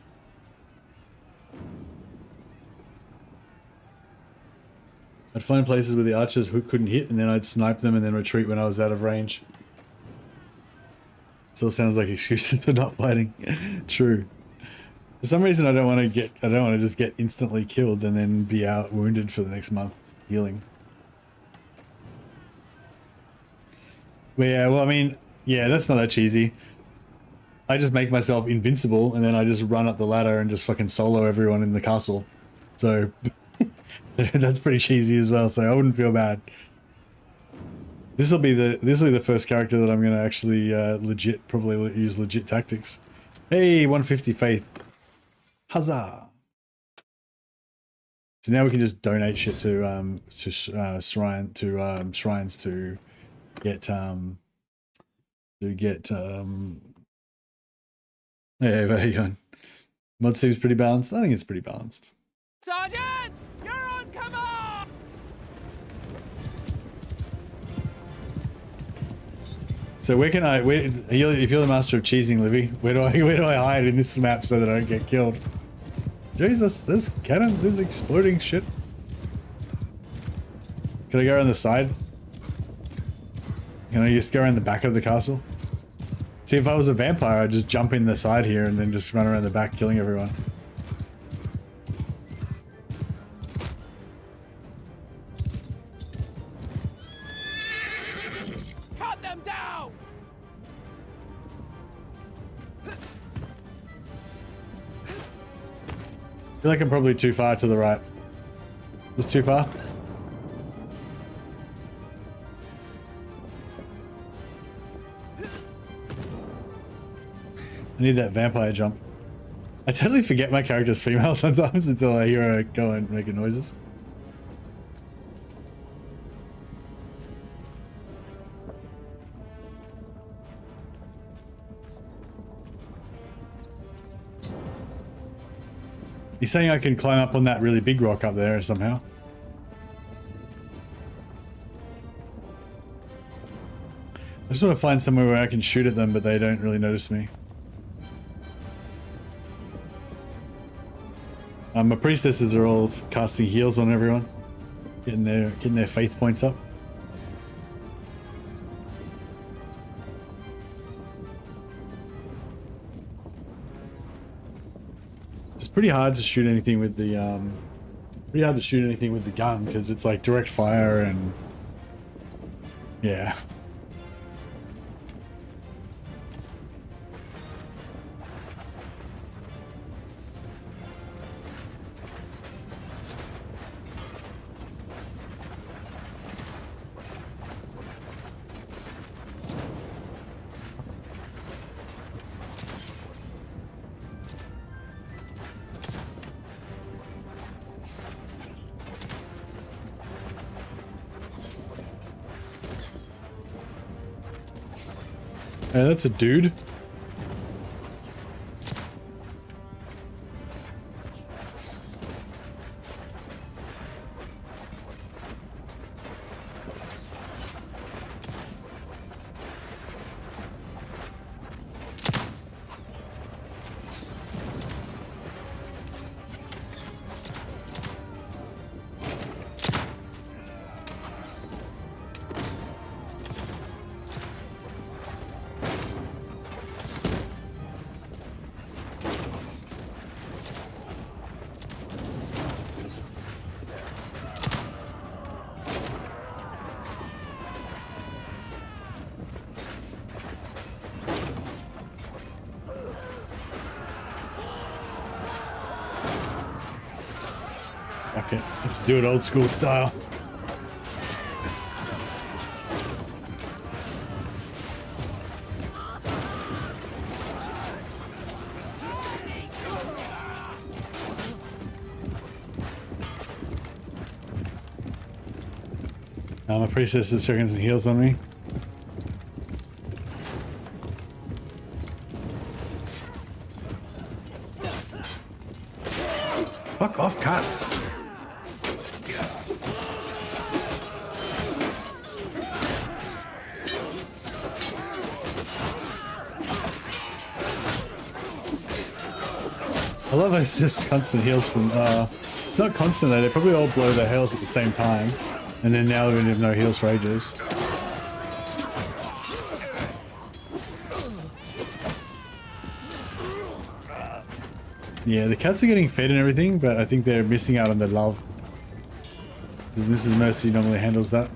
I'd find places where the archers who couldn't hit, and then I'd snipe them and then retreat when I was out of range. Still sounds like excuses for not fighting. True. For some reason, I don't want to just get instantly killed and then be out wounded for the next month healing. But yeah, well, I mean, yeah, that's not that cheesy. I just make myself invincible and then I just run up the ladder and just fucking solo everyone in the castle. So that's pretty cheesy as well, so I wouldn't feel bad. This will be the first character that I'm gonna actually probably use legit tactics. Hey, 150 faith. Huzzah! So now we can just donate shit to shrines to get yeah, there you go. Mod seems pretty balanced. I think it's pretty balanced. Sergeant! You're on command! So where can if you're the master of cheesing, Livy, where do I hide in this map so that I don't get killed? Jesus, there's cannon, there's exploding shit. Can I go around the side? Can I just go around the back of the castle? See, if I was a vampire, I'd just jump in the side here and then just run around the back killing everyone. Cut them down! I feel like I'm probably too far to the right. Just too far? I need that vampire jump. I totally forget my character's female sometimes until I hear her go and make noises. You're saying I can climb up on that really big rock up there somehow? I just want to find somewhere where I can shoot at them, but they don't really notice me. My priestesses are all casting heals on everyone, getting their faith points up. It's pretty hard to shoot anything with the gun because it's like direct fire and yeah. Hey, that's a dude. Fuck it, let's do it old school style. My priestess is circling some heals on me. I love how it's just constant heals from, it's not constant though, they probably all blow their heals at the same time. And then now they're gonna have no heals for ages. Yeah, the cats are getting fed and everything, but I think they're missing out on the love. Because Mrs. Mercy normally handles that.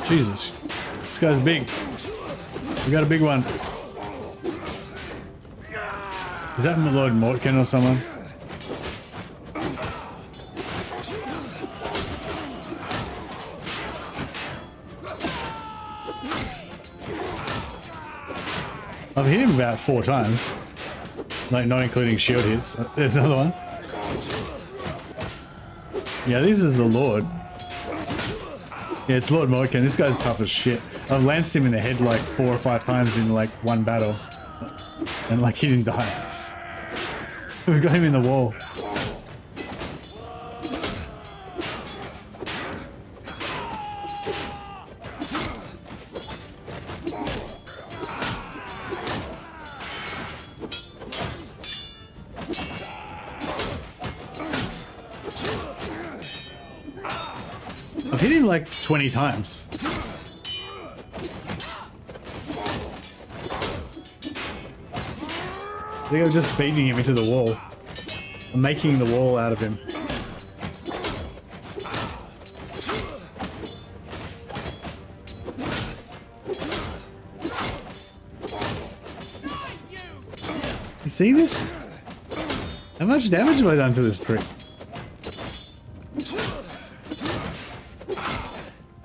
Jesus, this guy's big. We got a big one. Is that my Lord Mortkin or someone? I've hit him about 4 times. Like, not including shield hits. There's another one. Yeah, this is the Lord. Yeah, it's Lord Mortkin. This guy's tough as shit. I've lanced him in the head like 4 or 5 times in like one battle. And like he didn't die. We've got him in the wall. I've hit him like 20 times. I think I'm just beating him into the wall. I'm making the wall out of him. You see this? How much damage have I done to this prick?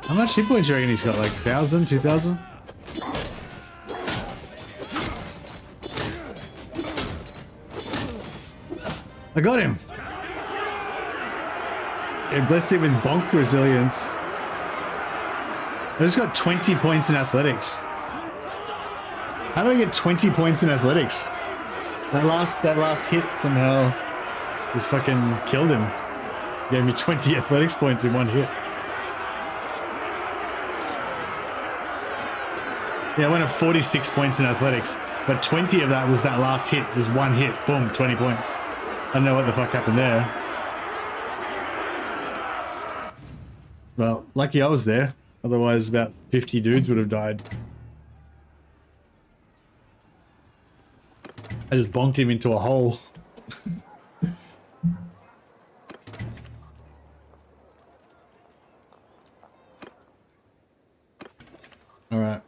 How much hit points do you reckon he's got? Like 1,000, 2,000? I got him! It blessed him with bonk resilience. I just got 20 points in athletics. How do I get 20 points in athletics? That last hit somehow just fucking killed him. Gave me 20 athletics points in one hit. Yeah, I went at 46 points in athletics, but 20 of that was that last hit. Just one hit, boom, 20 points. I don't know what the fuck happened there. Well, lucky I was there. Otherwise, about 50 dudes would have died. I just bonked him into a hole. All right.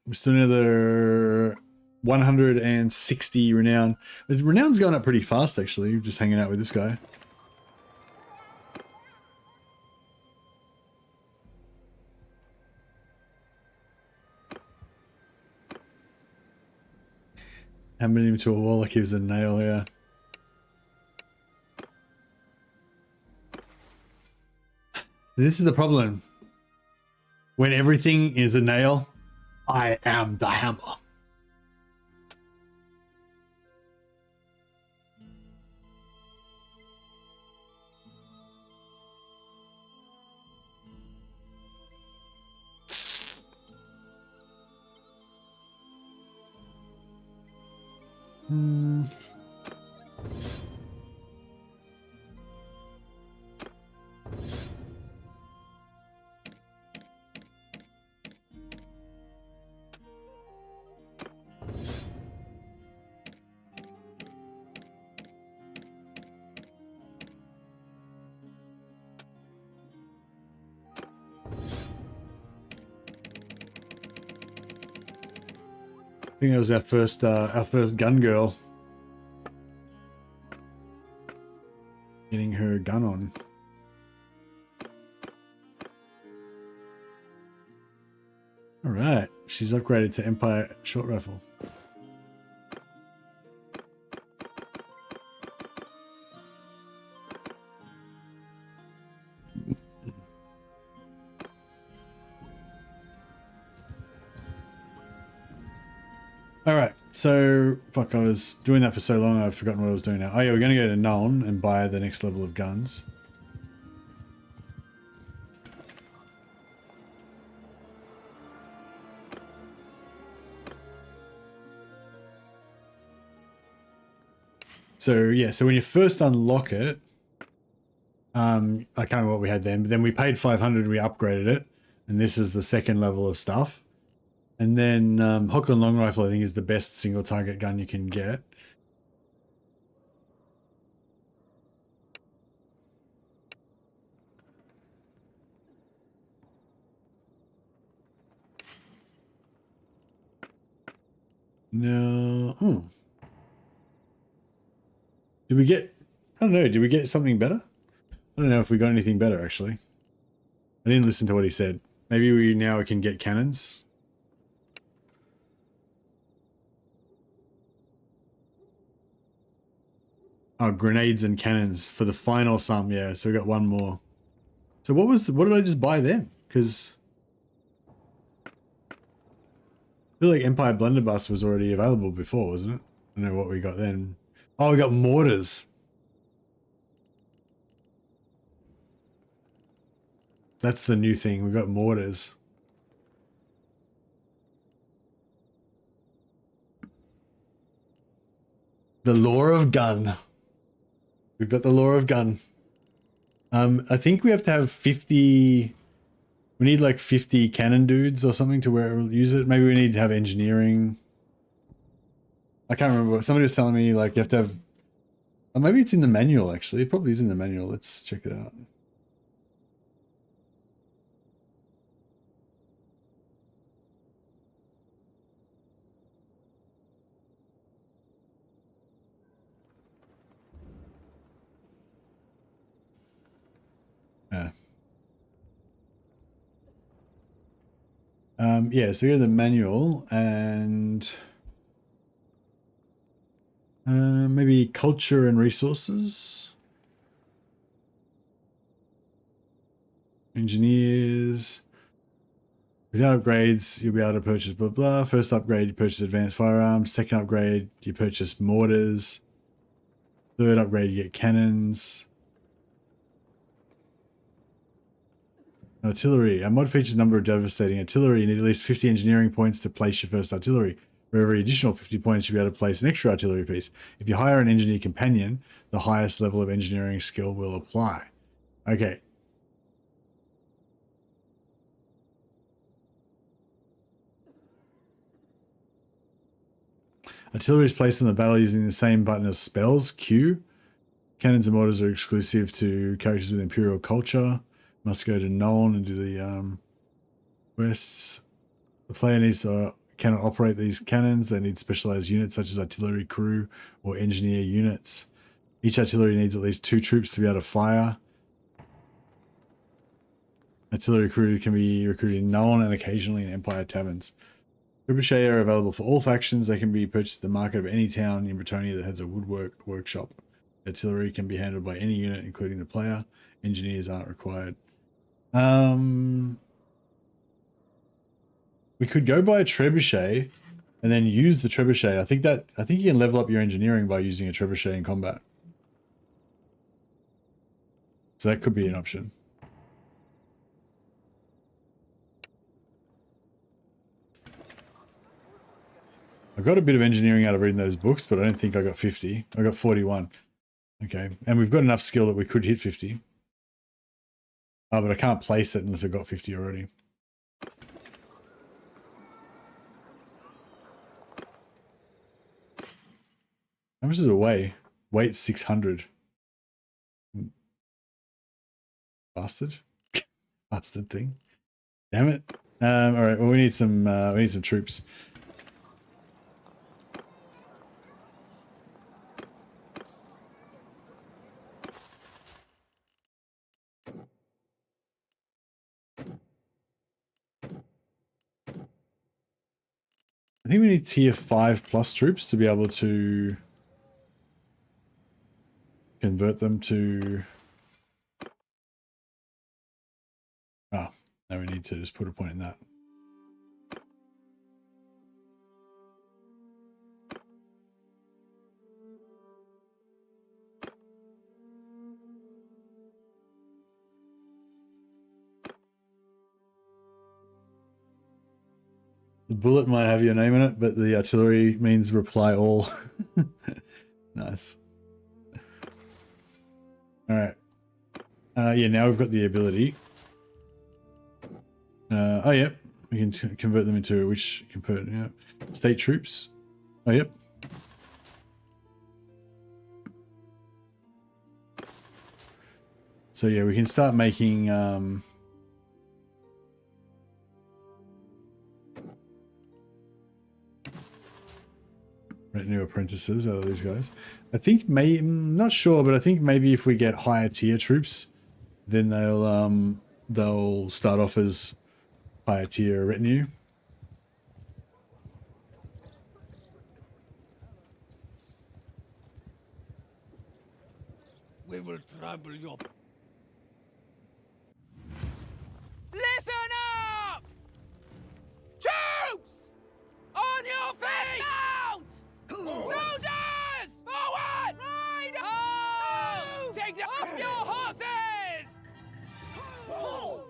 We're still another 160 renown. Renown's going up pretty fast, actually. Just hanging out with this guy. Hammering him to a wall like he was a nail, yeah. This is the problem. When everything is a nail, I am the hammer. I think that was our first gun girl. Getting her gun on. All right, she's upgraded to Empire short rifle. so fuck, I was doing that for so long I've forgotten what I was doing now. Oh yeah, we're going to go to Nuln and buy the next level of guns. So yeah, so when you first unlock it, I can't remember what we had then, but then we paid 500, we upgraded it, and this is the second level of stuff. And then Hook and Long Rifle, I think, is the best single target gun you can get. No. Did we get... I don't know. Did we get something better? I don't know if we got anything better, actually. I didn't listen to what he said. Maybe we now can get cannons. Oh, grenades and cannons for the final sum. Yeah, so we got one more. So what did I just buy then? Because I feel like Empire Blunderbuss was already available before, wasn't it? I don't know what we got then. Oh, we got mortars. That's the new thing. We got mortars. The lore of gun. We've got the lore of gun. I think we have to have 50... We need like 50 cannon dudes or something to where we'll use it. Maybe we need to have engineering. I can't remember. Somebody was telling me like you have to have... Or maybe it's in the manual actually. It probably is in the manual. Let's check it out. Yeah. Yeah, so here's the manual and maybe culture and resources. Engineers. Without upgrades, you'll be able to purchase blah blah. First upgrade, you purchase advanced firearms. Second upgrade, you purchase mortars. Third upgrade, you get cannons. Artillery. A mod features a number of devastating artillery. You need at least 50 engineering points to place your first artillery. For every additional 50 points, you'll be able to place an extra artillery piece. If you hire an engineer companion, the highest level of engineering skill will apply. Okay. Artillery is placed on the battle using the same button as spells, Q. Cannons and mortars are exclusive to characters with Imperial culture. Must go to Nolan and do the quests. The player cannot operate these cannons. They need specialized units such as artillery crew or engineer units. Each artillery needs at least 2 troops to be able to fire. Artillery crew can be recruited in Nolan and occasionally in Empire taverns. Trebuchet are available for all factions. They can be purchased at the market of any town in Bretonnia that has a woodwork workshop. Artillery can be handled by any unit, including the player. Engineers aren't required. We could go buy a trebuchet and then use the trebuchet. I think you can level up your engineering by using a trebuchet in combat. So that could be an option. I got a bit of engineering out of reading those books, but I don't think I got 50. I got 41. Okay, and we've got enough skill that we could hit 50. Oh, but I can't place it unless I've got 50 already. How much does it weigh? Weight 600. Bastard. Bastard thing. Damn it. All right, well we need some troops. I think we need tier 5+ troops to be able to convert them to... Oh, now we need to just put a point in that. The bullet might have your name in it, but the artillery means reply all. Nice. All right. Yeah, now we've got the ability. Oh, yep. We can convert them into which convert, yeah. State troops. Oh, yep. So yeah, we can start making new apprentices out of these guys. I think I'm not sure, but I think maybe if we get higher tier troops, then they'll start off as higher tier retinue. We will trouble your... Listen up! Troops! On your feet! Out! Soldiers! Forward! Ride! Oh! Take them off your horses! Move!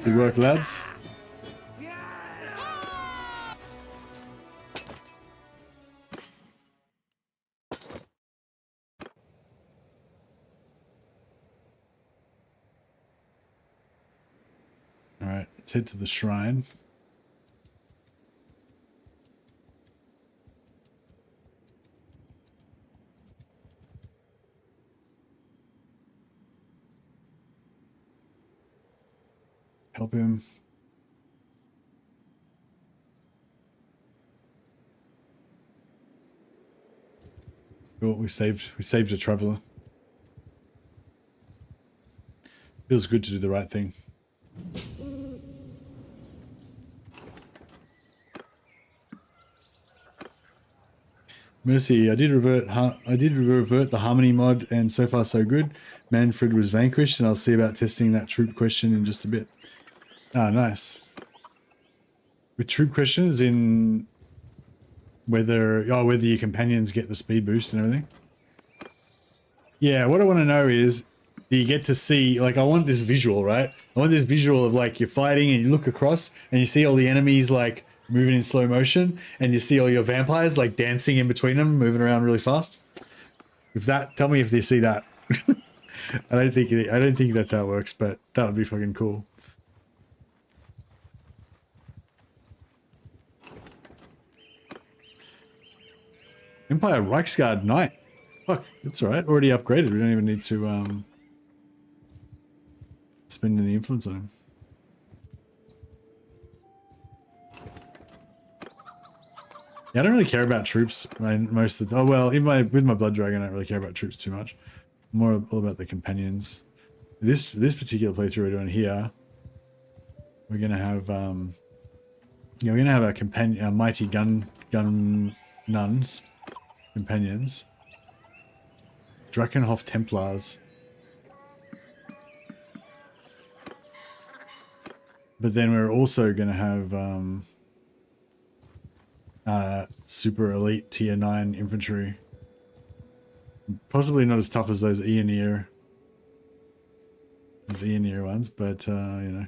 Good work, lads. All right, let's head to the shrine. Help him. Cool, we saved a traveler. Feels good to do the right thing. Mercy, I did revert the harmony mod, and so far so good. Manfred was vanquished, and I'll see about testing that troop question in just a bit. Ah, nice. With troop questions in whether your companions get the speed boost and everything. Yeah, what I want to know is, do you get to see, like, I want this visual, right? I want this visual of, like, you're fighting and you look across and you see all the enemies, like, moving in slow motion, and you see all your vampires, like, dancing in between them, moving around really fast. Tell me if they see that. I don't think that's how it works, but that would be fucking cool. Empire Reichsguard Knight. Fuck, that's all right. Already upgraded. We don't even need to spend any influence on him. Yeah, I don't really care about troops. Most of the, with my Blood Dragon, I don't really care about troops too much. More all about the companions. This particular playthrough we're doing here, we're gonna have our mighty Gun-Nuns companions, Drakenhof Templars. But then we're also going to have super elite tier 9 infantry. Possibly not as tough as those Eoneer ones, but you know.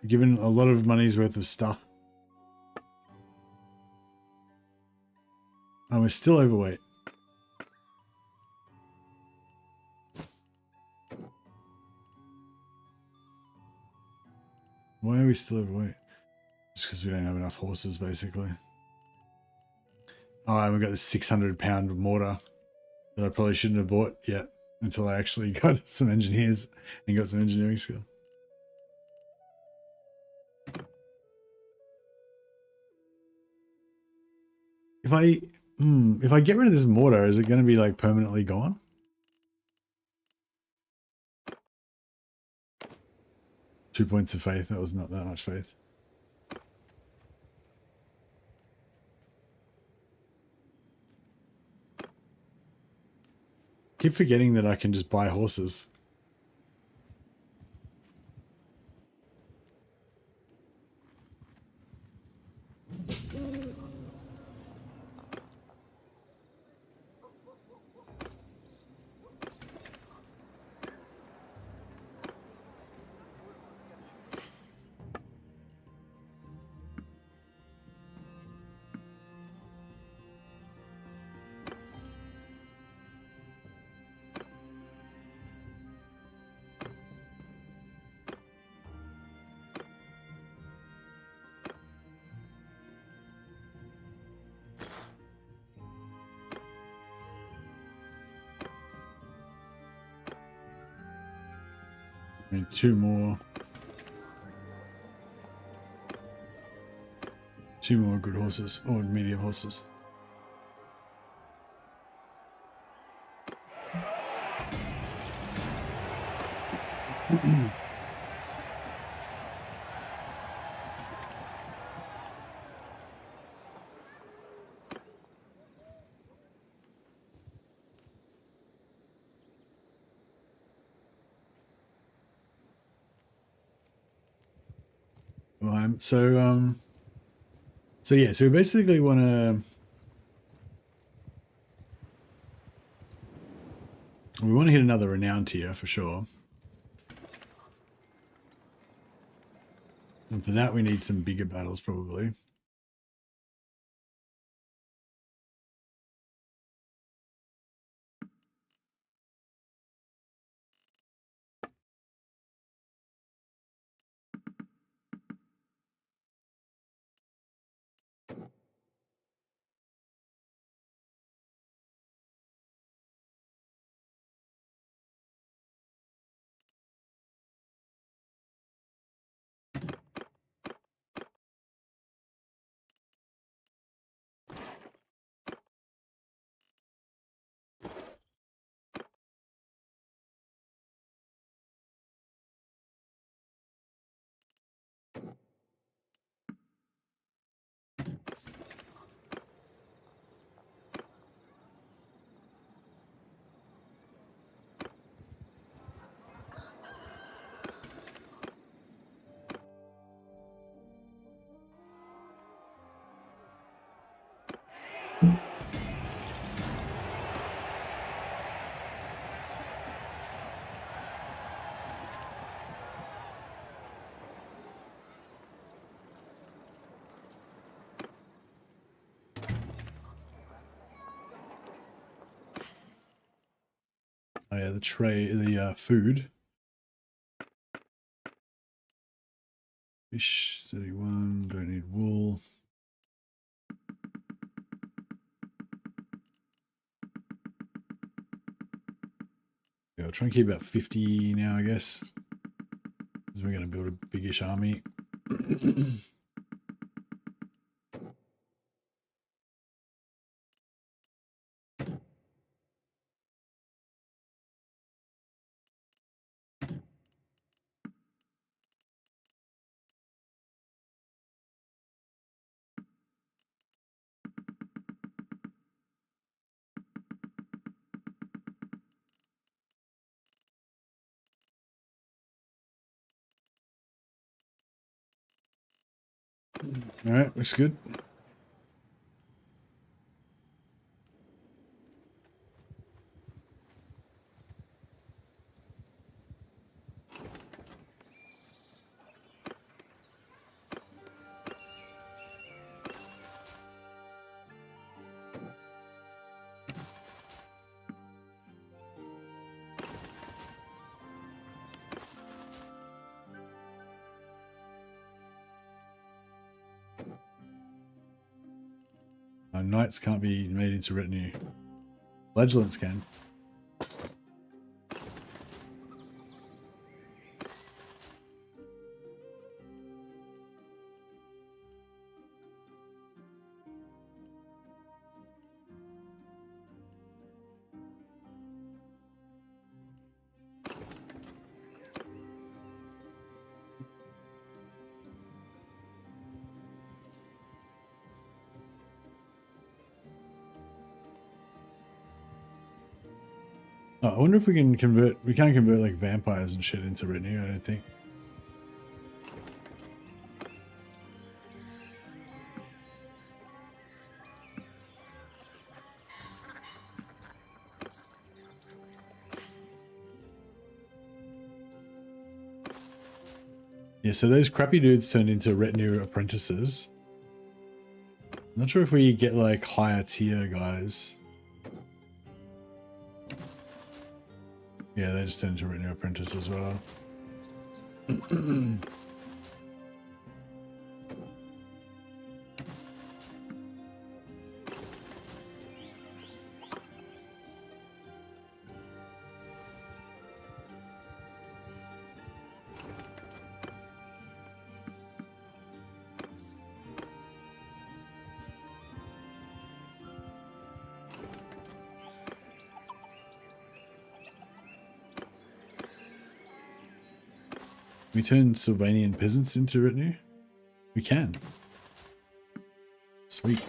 given a lot of money's worth of stuff. And we're still overweight. Why are we still overweight? Just because we don't have enough horses, basically. Oh, and we got this 600-pound mortar that I probably shouldn't have bought yet until I actually got some engineers and got some engineering skill. If I get rid of this mortar, is it going to be like permanently gone? Two points of faith. That was not that much faith. Keep forgetting that I can just buy horses. I need two more good horses, or medium horses. So yeah, so we basically want to hit another renown tier for sure. And for that we need some bigger battles probably. Oh yeah, the food. Fish 31, don't need wool. Yeah, I'll try and keep about 50 now, I guess. Because we're going to build a biggish army. All right, looks good. Knights can't be made into retinue. Flagellants can. Oh, I wonder if we can convert. We can't convert like vampires and shit into retinue. I don't think. Yeah, so those crappy dudes turned into retinue apprentices. I'm not sure if we get like higher tier guys. Yeah, they just turned into retinue apprentice as well. We turn Sylvanian peasants into retinue? We can. Sweet.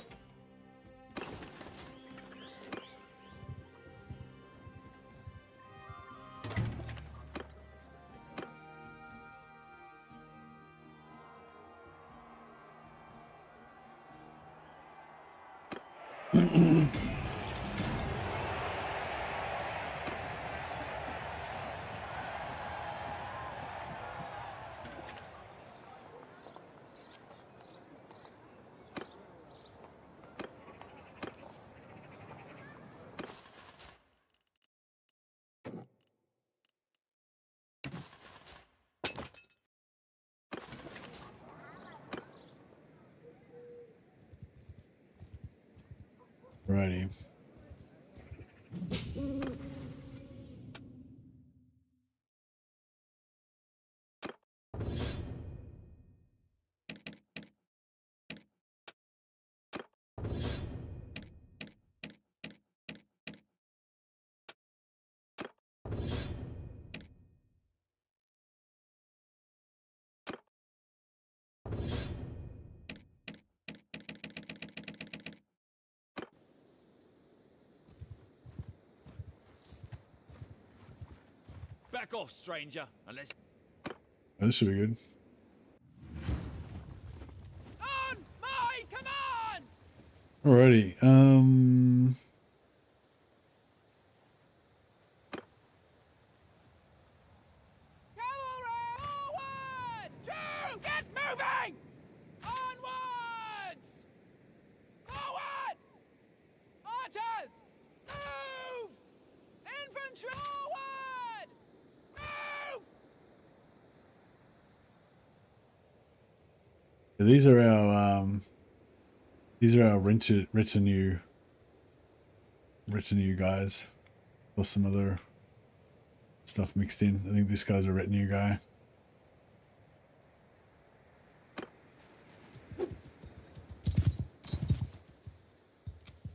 Righty. Back off, stranger, and let's... This should be good. On my command! Alrighty. Cavalry, forward! To get moving! Onwards! Forward! Archers! Move! Infantry! Forward! Move! These are our retinue guys, plus some other stuff mixed in. I think this guy's a retinue guy.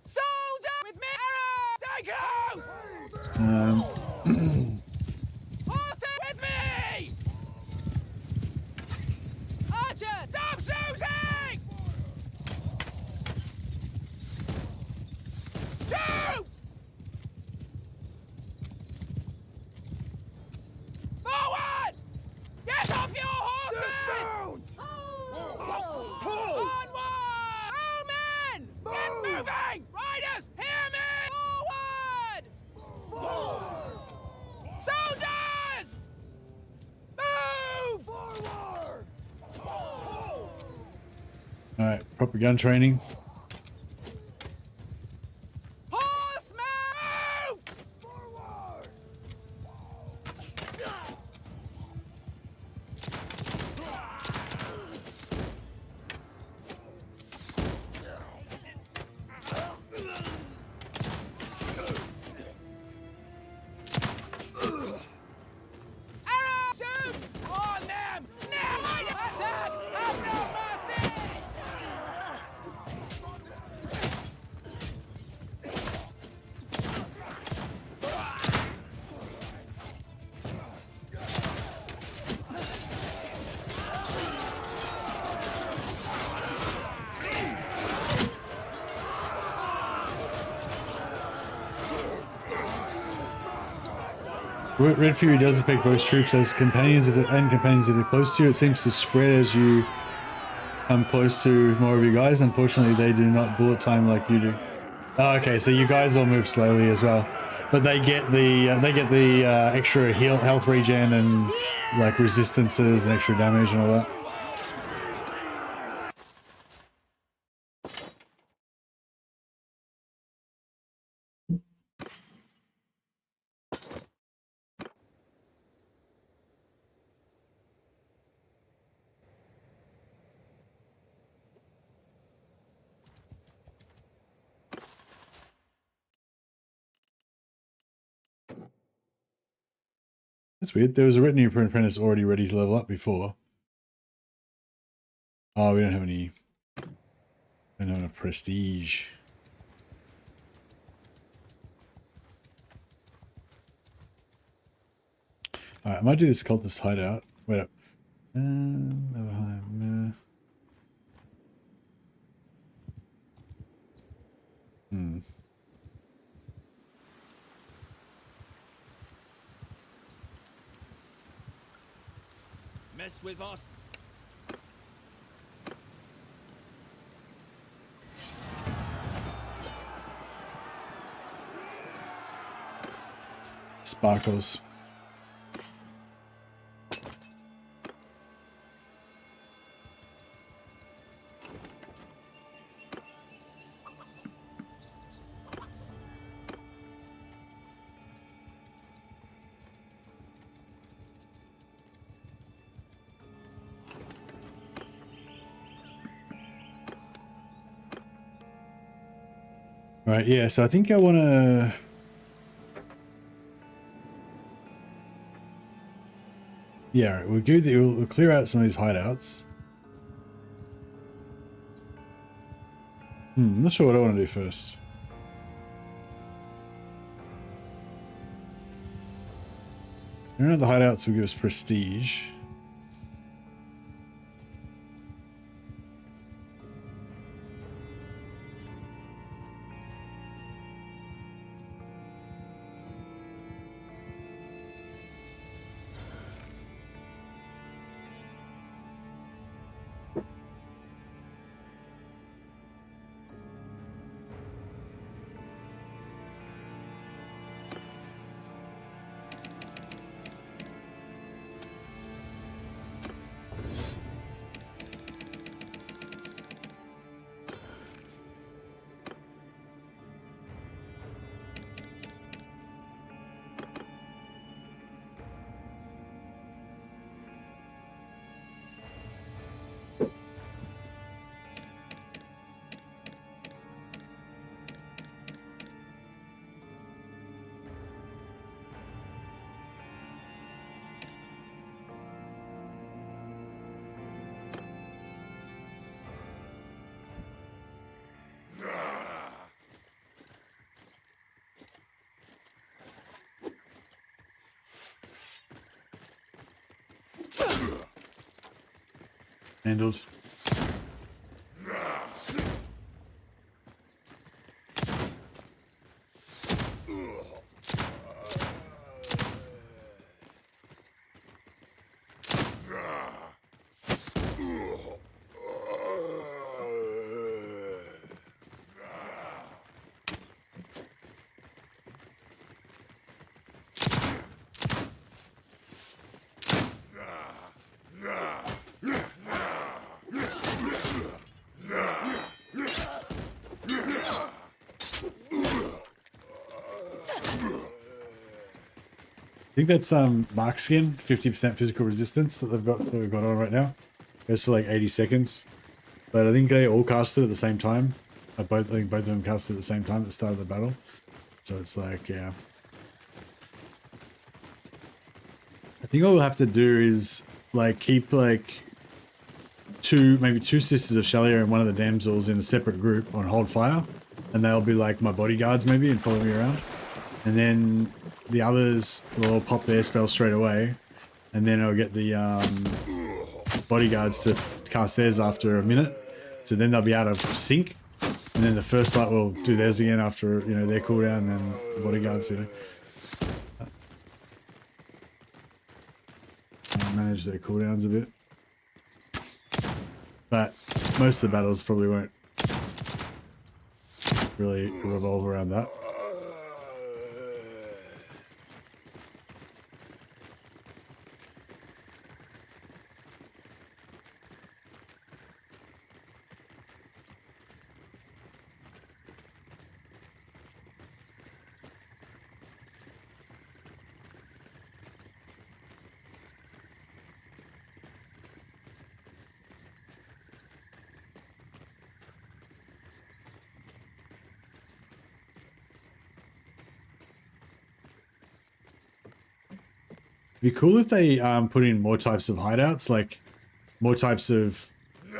Soldier with me! Stay close! Horses with me! Archers, stop shooting! Troops! Forward! Get off your horses! Dismount! Onward! All men! Get moving! Riders, hear me! Forward! Soldiers! Move! Forward! Alright, proper gun training. Horsemen! Move! Forward! Red Fury does affect both troops as companions and companions that are close to you. It seems to spread as you come close to more of you guys. Unfortunately, they do not bullet time like you do. Oh, okay, so you guys all move slowly as well, but they get the extra health regen and like resistances and extra damage and all that. That's weird. There was a retinue apprentice already ready to level up before. Oh, we don't have any. We don't have enough prestige. Alright, I might do this cultist hideout. Wait up. Mess with us. Sparkles. Right, yeah, so I think I want to... Yeah, right, we'll clear out some of these hideouts. I'm not sure what I want to do first. Clearing out the hideouts will give us prestige. Handled. I think that's Mark skin, 50% physical resistance that we've got on right now. Goes for like 80 seconds. But I think they all casted at the same time. I think both of them casted at the same time at the start of the battle. So it's like, yeah. I think all we'll have to do is like keep like maybe two sisters of Shalia and one of the damsels in a separate group on hold fire. And they'll be like my bodyguards maybe and follow me around. And then the others will all pop their spell straight away. And then I'll get the bodyguards to cast theirs after a minute. So then they'll be out of sync. And then the first light will do theirs again after, you know, their cooldown and then the bodyguards, you know. manage their cooldowns a bit. But most of the battles probably won't really revolve around that. It'd be cool if they put in more types of hideouts, like more types of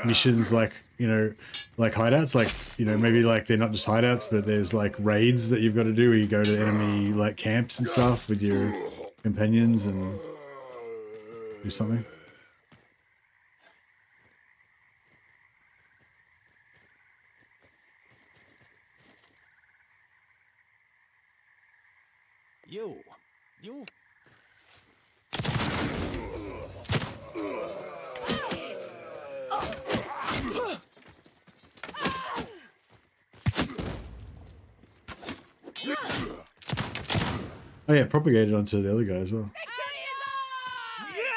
missions, like, you know, like hideouts, like, you know, maybe like they're not just hideouts, but there's like raids that you've got to do where you go to enemy like camps and stuff with your companions and do something. You. Oh yeah, propagated onto the other guy as well.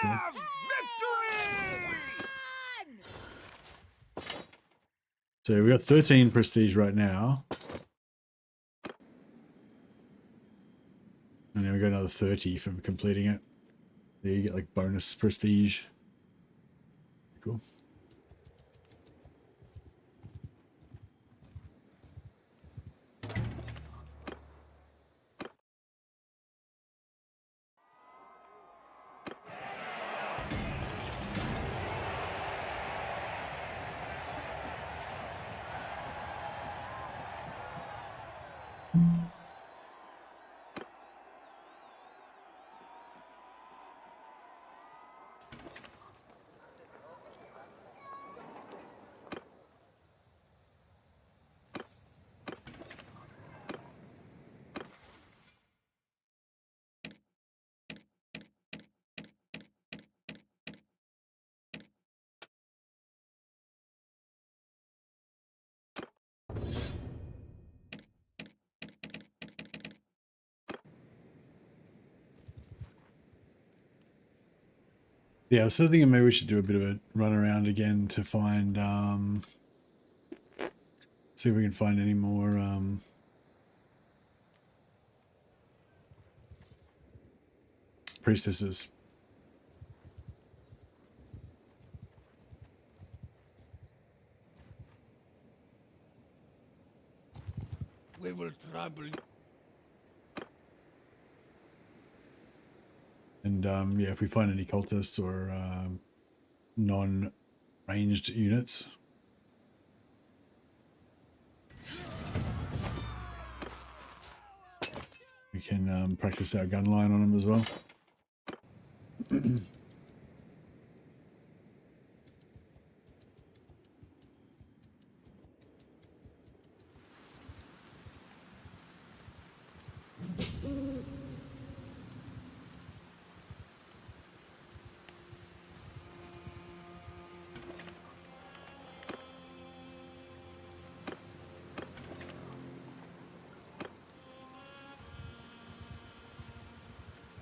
Yeah! Victory! So we got 13 prestige right now. And then we got another 30 from completing it. There you get like bonus prestige. Cool. Yeah, I was sort of thinking maybe we should do a bit of a run around again to find, see if we can find any more, priestesses. We will trouble you. And yeah, if we find any cultists or non-ranged units. We can practice our gun line on them as well.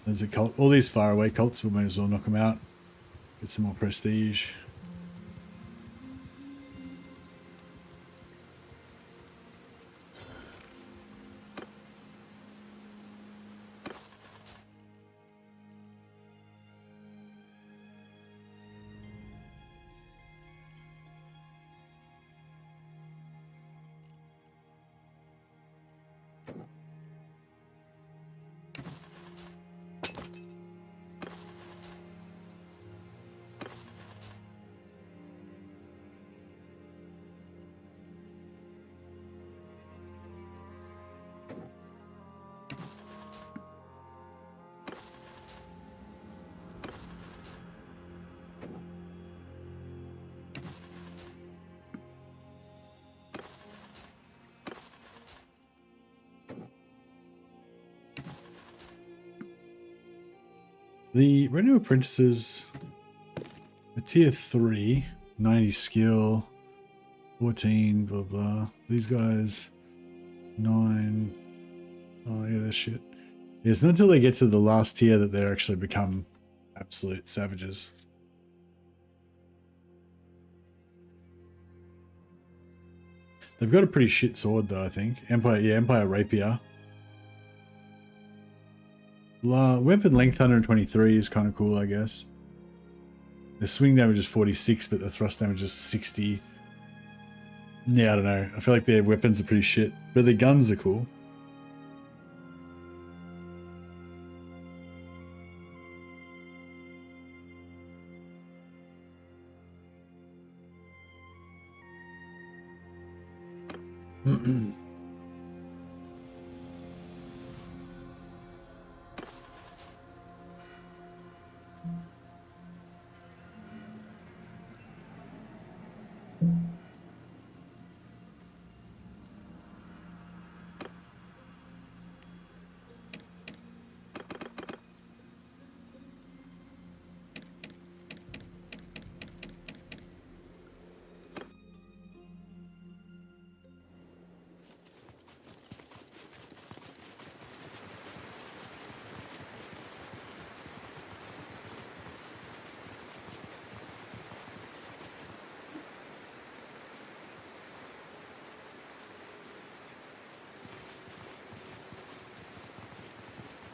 There's a cult. All these far away cults, we may as well knock them out. Get some more prestige. The retinue apprentices tier 3, 90 skill, 14, blah blah. These guys, 9. Oh yeah, this shit. Yeah, it's not until they get to the last tier that they actually become absolute savages. They've got a pretty shit sword though, I think. Empire, yeah, Empire Rapier. Weapon length 123 is kind of cool, I guess. The swing damage is 46, but the thrust damage is 60. Yeah, I don't know. I feel like their weapons are pretty shit, but their guns are cool.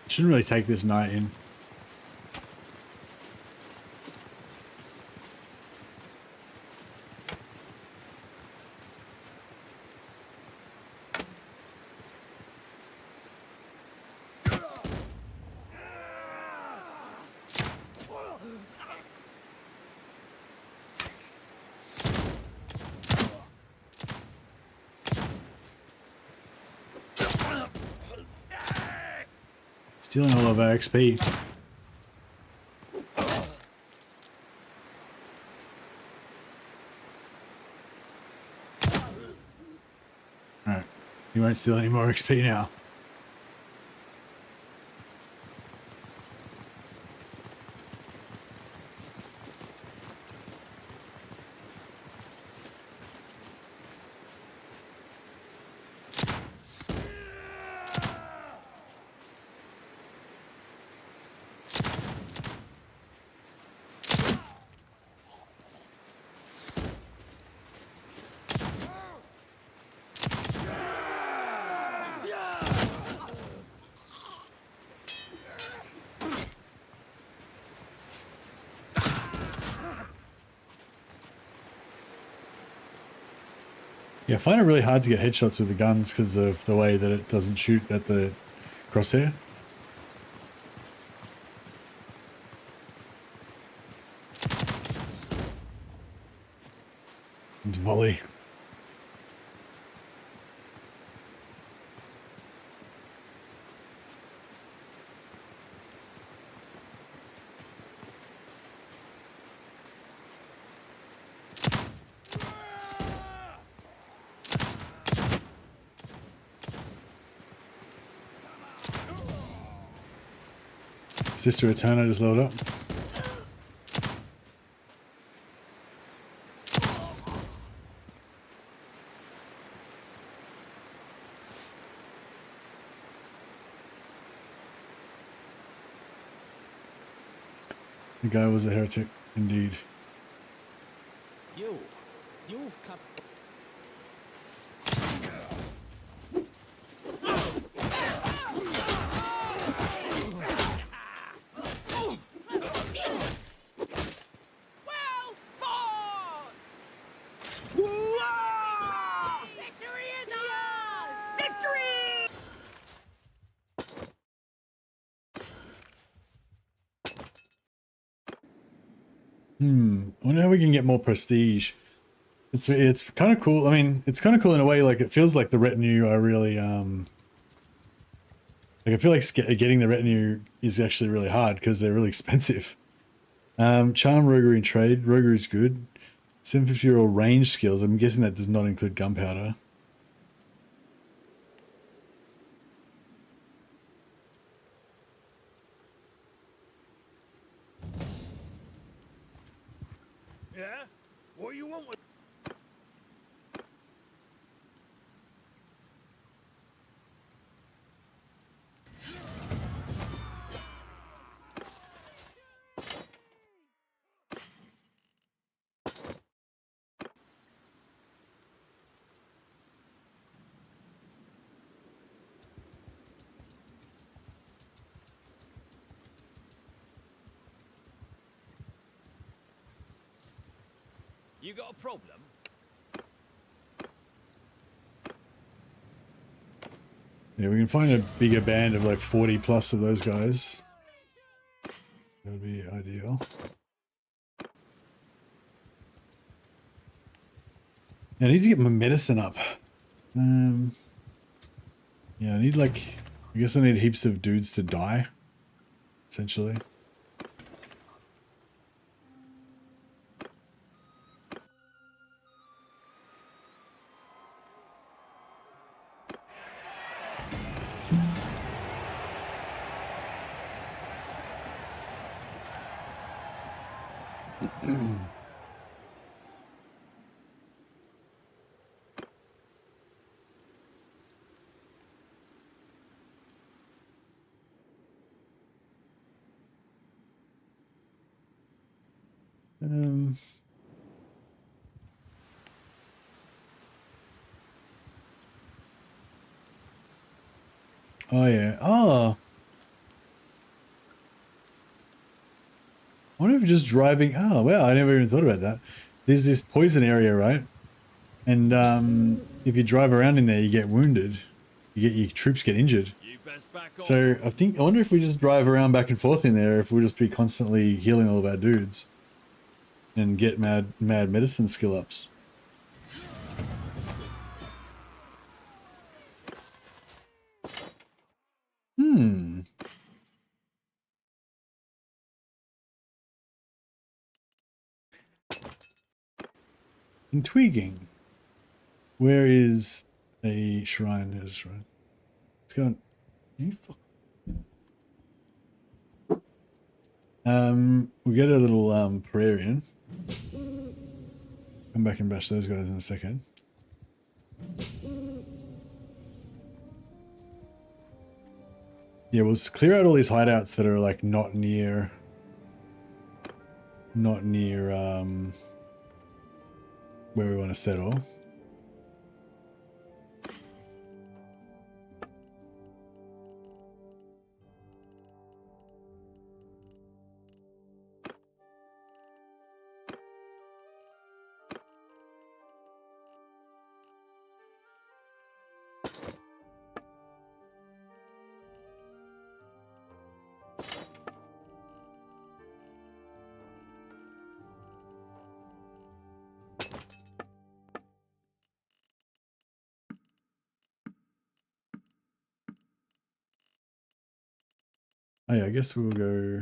Shouldn't really take this knight in. Stealing all of our XP. Alright. You won't steal any more XP now. Yeah, I find it really hard to get headshots with the guns because of the way that it doesn't shoot at the crosshair. It's volley. Sister Eterna just leveled up. The guy was a heretic, indeed. You've cut. Well fought! Victory is ours! Victory! I wonder how we can get more prestige. It's kind of cool. I mean, it's kind of cool in a way. Like it feels like the retinue are really like I feel like getting the retinue is actually really hard because they're really expensive. Charm, roguery, and trade. Roguery is good. 750-year-old range skills. I'm guessing that does not include gunpowder. Yeah? What you want with... You got a problem? Yeah, we can find a bigger band of like 40 plus of those guys. That would be ideal. I need to get my medicine up. Yeah, I need like, I guess I need heaps of dudes to die, essentially. Um, oh yeah. Oh. I wonder if just driving. Oh wow, I never even thought about that. There's this poison area, right? And if you drive around in there, you get wounded. You get your troops get injured. You best back off. So I wonder if we just drive around back and forth in there, if we'll just be constantly healing all of our dudes and get mad medicine skill ups. Hmm. Intriguing. Where is a shrine? There's a shrine. Let's go. We'll get a little prayer in. Come back and bash those guys in a second. Yeah, we'll clear out all these hideouts that are like not near where we want to settle. Oh yeah, I guess we'll go.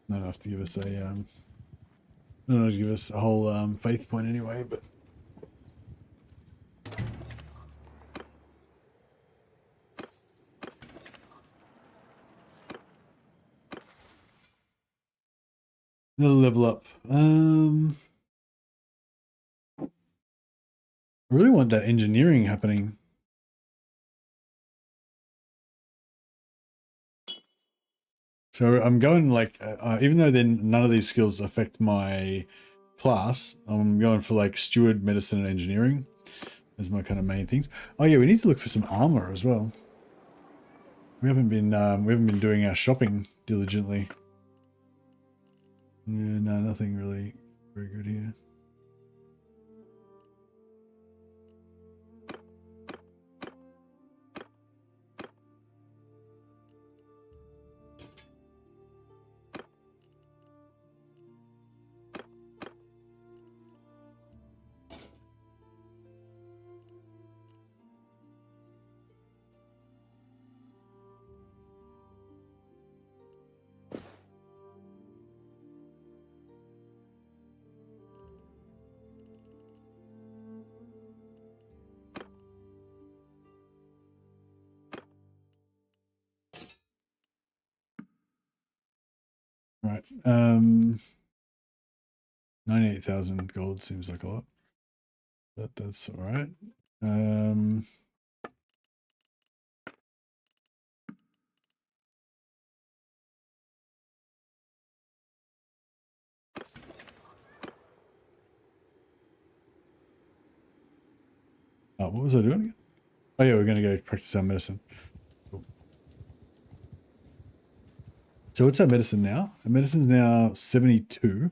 Not enough to give us a not enough to give us a whole faith point anyway, but another level up. I really want that engineering happening. So I'm going like, even though then none of these skills affect my class, I'm going for like steward, medicine, and engineering as my kind of main things. Oh yeah, we need to look for some armor as well. We haven't been doing our shopping diligently. Yeah, no, nothing really very good here. Right. 98,000 gold seems like a lot. That's all right. Oh, what was I doing again? Oh yeah, we're gonna go practice our medicine. Cool. So what's our medicine now? Our medicine's now 72.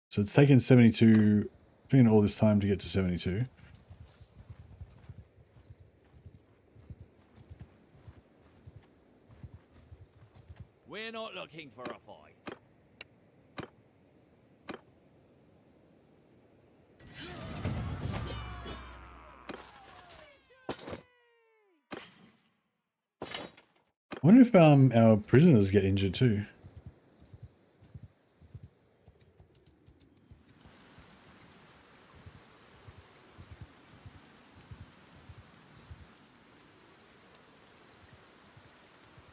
So it's taken 72, taken all this time to get to 72. We're not looking for a fight. I wonder if our prisoners get injured too.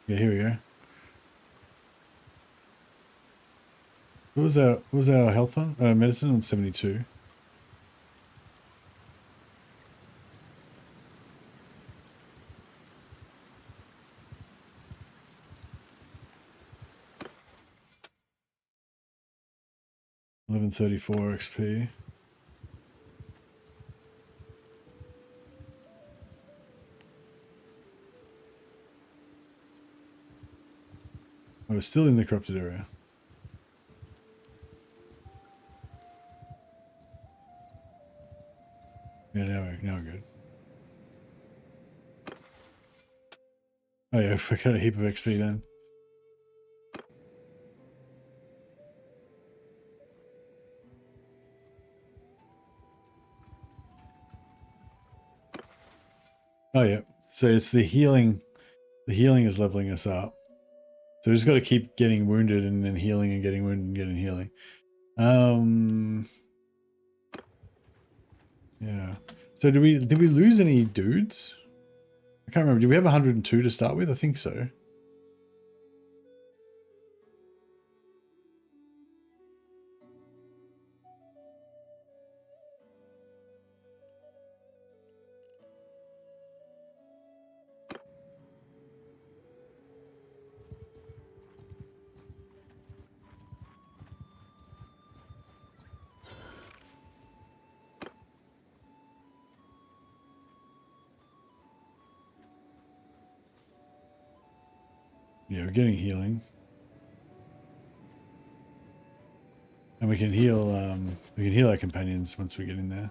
Yeah, here we go. What was our health on? Medicine on 72. $1134 XP. I was still in the corrupted area. Yeah, now we're good. Oh yeah, I got a heap of XP then. Oh yeah. So it's the healing. The healing is leveling us up. So we just got to keep getting wounded and then healing and getting wounded and getting healing. Yeah. So did we lose any dudes? I can't remember. Did we have 102 to start with? I think so. Yeah, we're getting healing. And we can heal our companions once we get in there.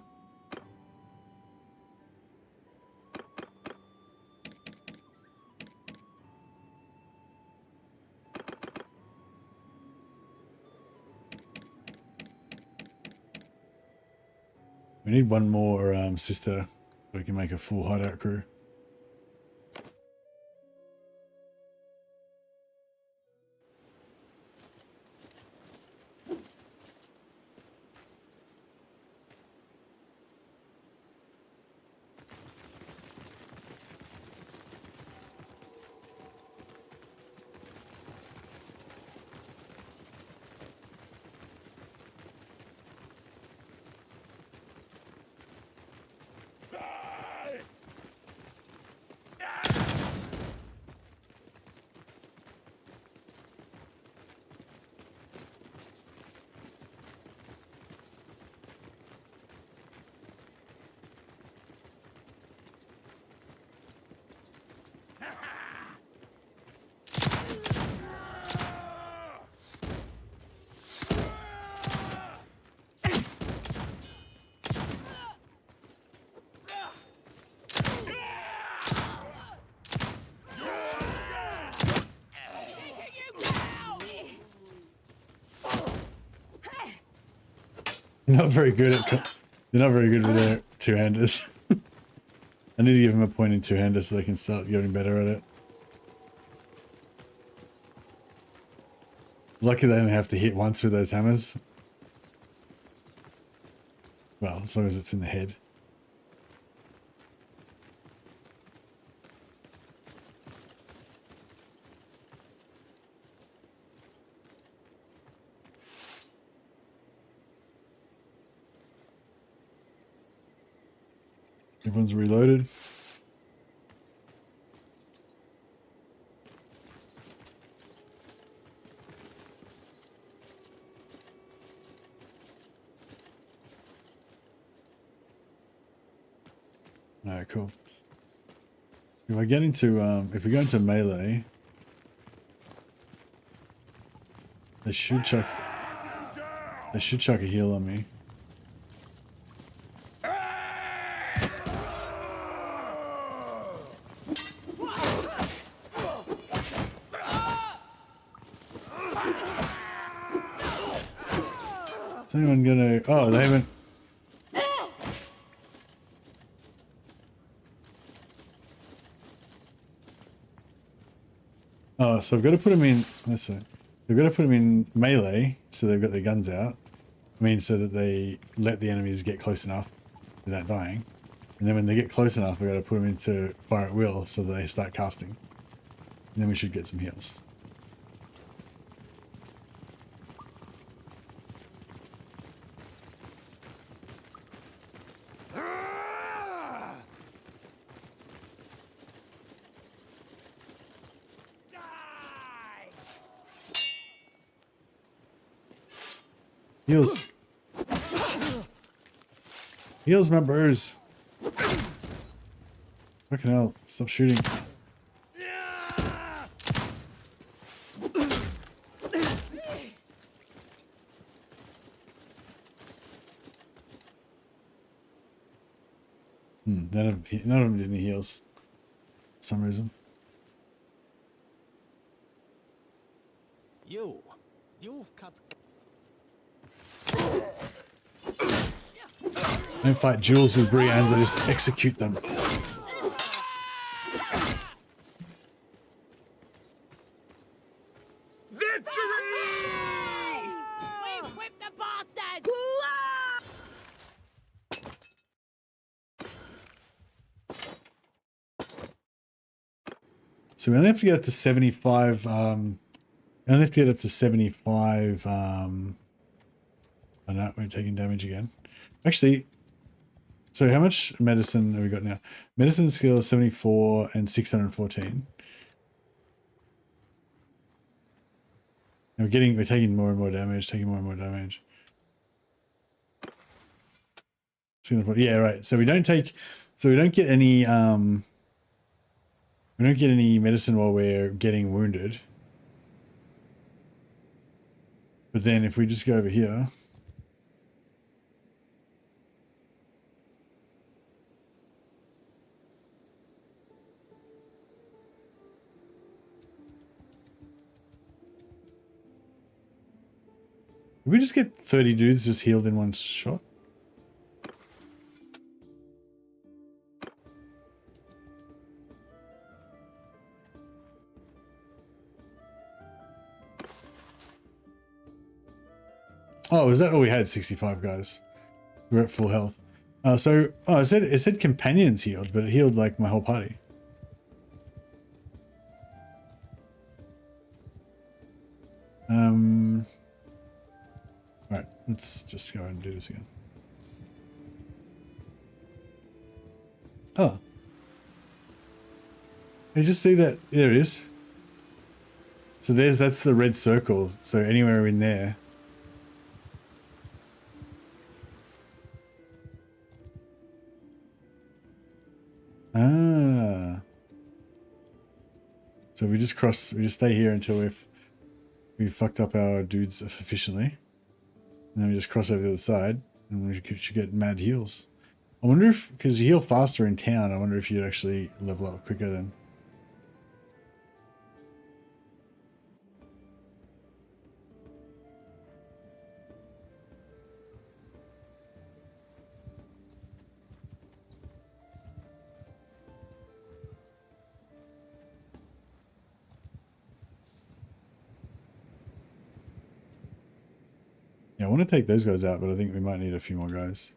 We need one more sister so we can make a full hideout crew. They're not very good with their two-handers. I need to give them a point in two-handers so they can start getting better at it. Lucky they only have to hit once with those hammers. Well, as long as it's in the head. Everyone's reloaded. Alright, cool. If I get into if we go into melee, they should chuck a heal on me. Is anyone gonna oh they haven't Oh, so I've got to put them in. Let's see. We've got to put them in melee, so they've got their guns out. I mean, so that they let the enemies get close enough without dying. And then when they get close enough, we've got to put them into fire at will, so that they start casting. And then we should get some heals. Heals. Heals, my birds. Fucking hell. Stop shooting. None of them did any heals. For some reason. You've cut. I don't fight duels with Brians, I just execute them. We've whipped the bastards! So we only have to get up to 75, we only have to get up to 75, oh no, we're taking damage again. Actually, so how much medicine have we got now? Medicine skill is 74 and 614. And we're taking more and more damage, Yeah, right. So we don't get any medicine while we're getting wounded. But then if we just go over here, did we just get 30 dudes just healed in one shot? Oh, is that all we had? 65 guys. We're at full health. It said companions healed, but it healed like my whole party. Right, let's just go ahead and do this again. Oh. You just see that? There it is. So that's the red circle. So anywhere in there. Ah. So we just stay here until we've fucked up our dudes efficiently. And then we just cross over the other side and we should get mad heals. I wonder if, because you heal faster in town, I wonder if you'd actually level up quicker then. Yeah, I want to take those guys out, but I think we might need a few more guys.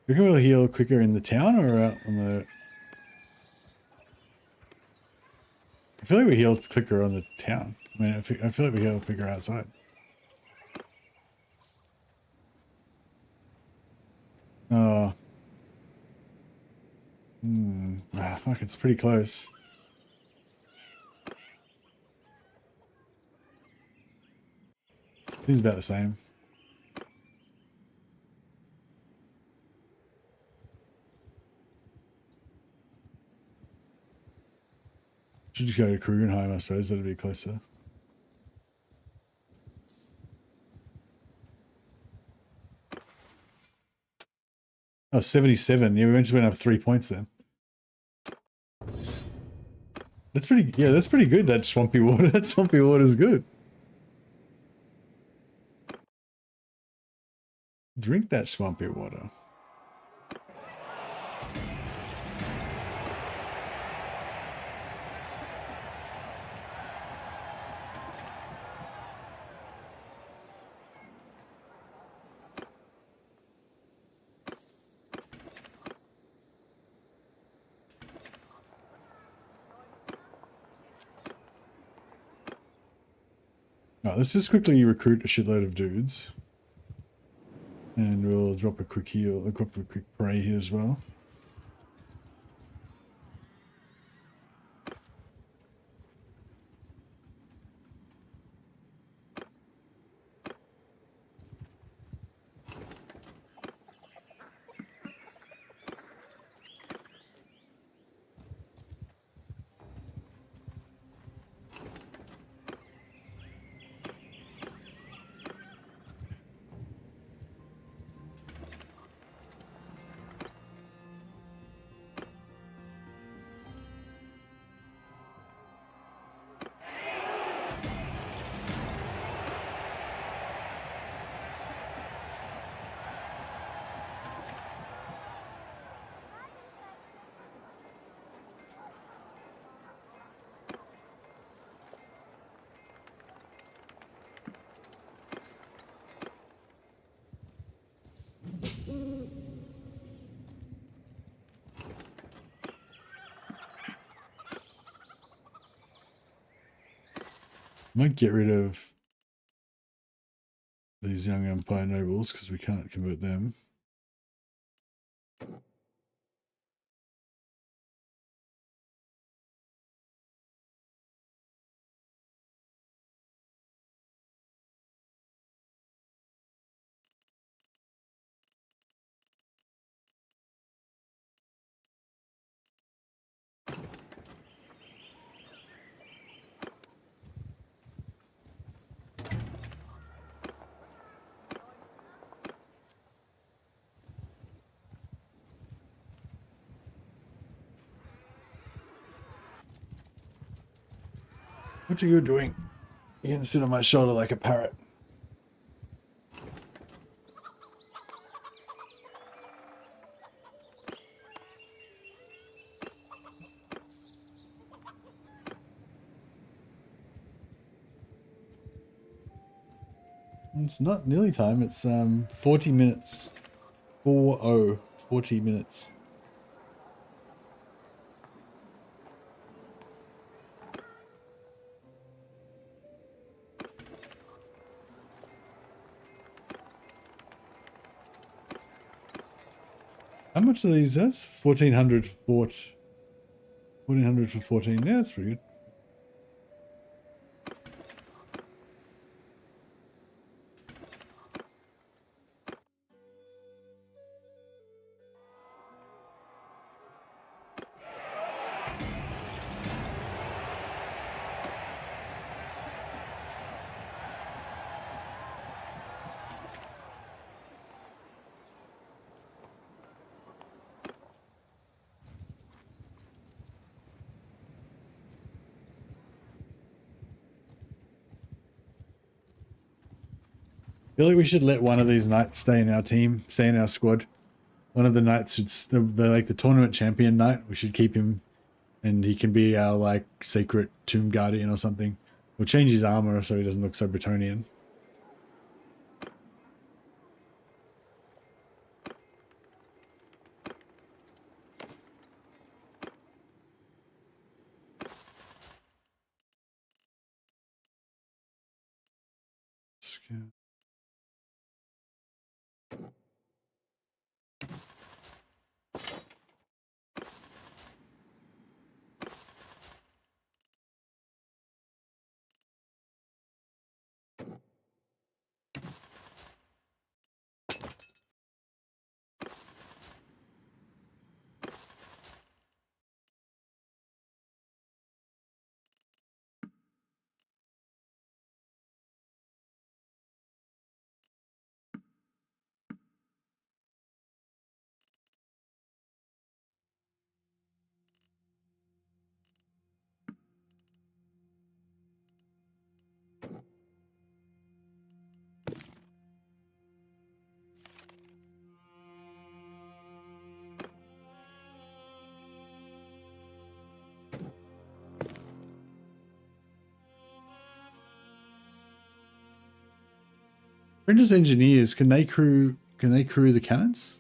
You reckon we'll heal quicker in the town or out on the... I feel like we healed Clicker on the town. I mean, I feel like we healed Clicker outside. Oh. Fuck, it's pretty close. He's about the same. Should just go to Krugenheim, I suppose. That'd be closer. Oh, 77. Yeah, we just went up 3 points then. That's pretty, yeah, that's pretty good, that swampy water. That swampy water is good. Drink that swampy water. Right, let's just quickly recruit a shitload of dudes. And we'll drop a quick heal, drop a quick pray here as well. Might get rid of these young Empire nobles because we can't convert them. What are you doing? You're gonna sit on my shoulder like a parrot. It's not nearly time, it's 40 minutes. 40 minutes. How much are these? That's 1400 fort. 1400 for 14. Yeah, that's pretty good. I feel like we should let one of these knights stay in our team, stay in our squad. One of the knights should, the like the tournament champion knight, we should keep him, and he can be our like secret tomb guardian or something. We'll change his armor so he doesn't look so Bretonian. Apprentice engineers, can they crew the cannons?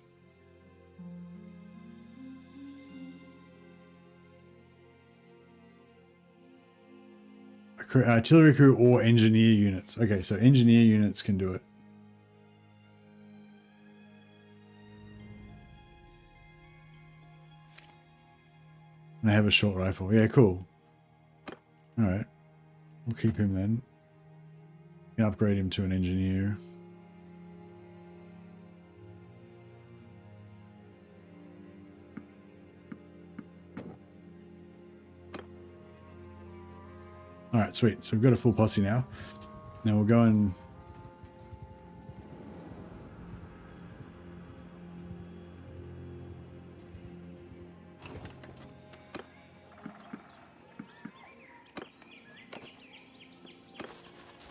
Artillery crew or engineer units. Okay, so engineer units can do it. And they have a short rifle. Yeah, cool. Alright. We'll keep him then. We can upgrade him to an engineer. Alright, sweet. So we've got a full posse now. Now we'll go and...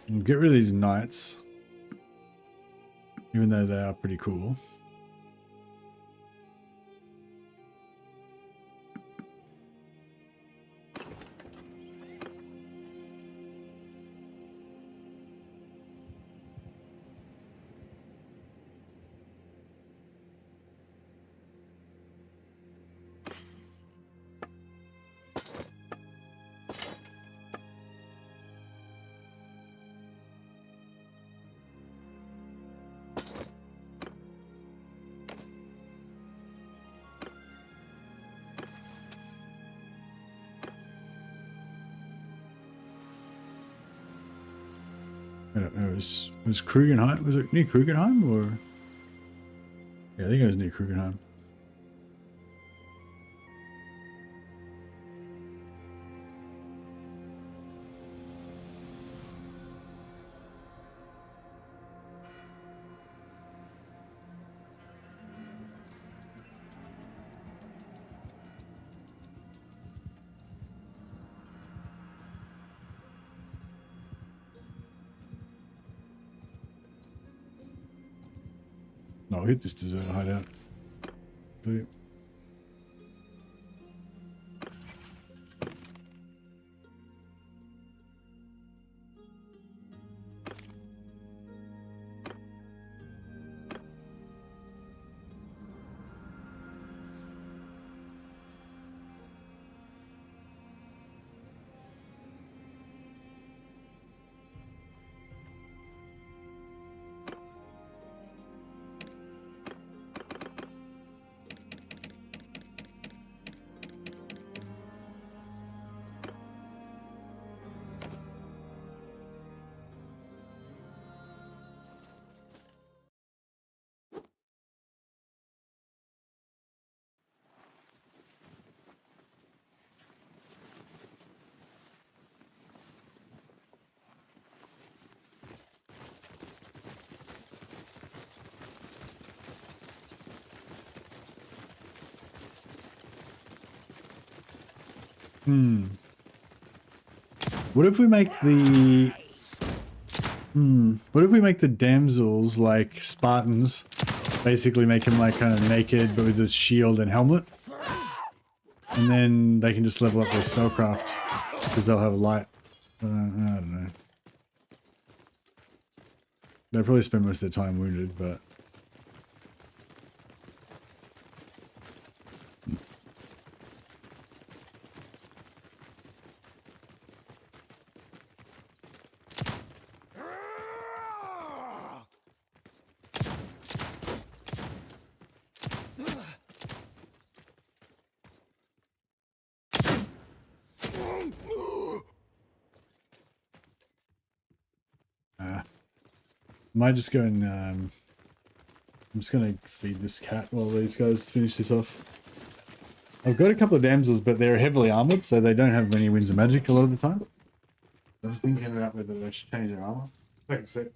we'll get rid of these knights. Even though they are pretty cool. I don't know, was Krugenheim? Was it near Krugenheim or? Yeah, I think it was near Krugenheim. No, I'll hit this desert hideout. Boop. What if we make the... What if we make the damsels like Spartans? Basically make them like kind of naked but with a shield and helmet. And then they can just level up their spellcraft. Because they'll have a light. I don't know. They'll probably spend most of their time wounded, but... Might just go and I'm just gonna feed this cat while these guys finish this off. I've got a couple of damsels, but they're heavily armored, so they don't have many winds of magic a lot of the time. So I'm thinking about whether they should change their armor. Wait a sec.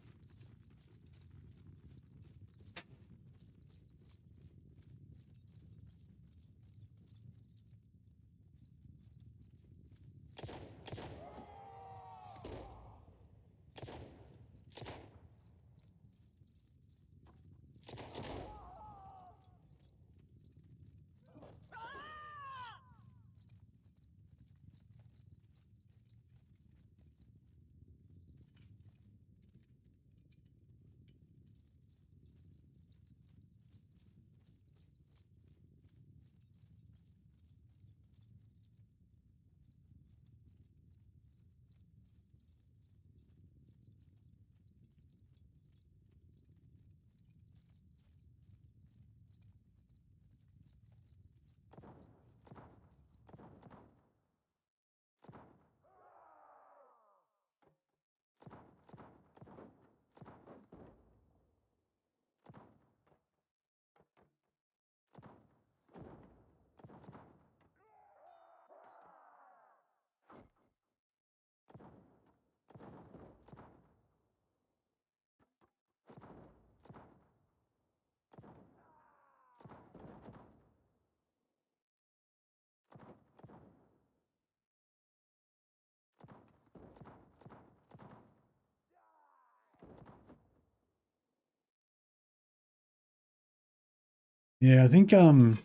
Yeah, I think I don't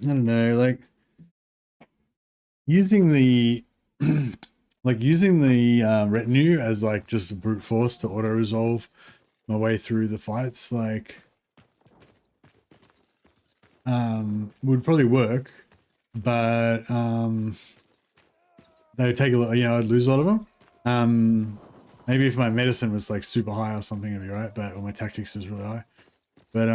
know, like using the using the retinue as like just brute force to auto resolve my way through the fights, like would probably work, but they would take a lot, you know, I'd lose a lot of them. Maybe if my medicine was like super high or something, it'd be right, but or my tactics was really high. But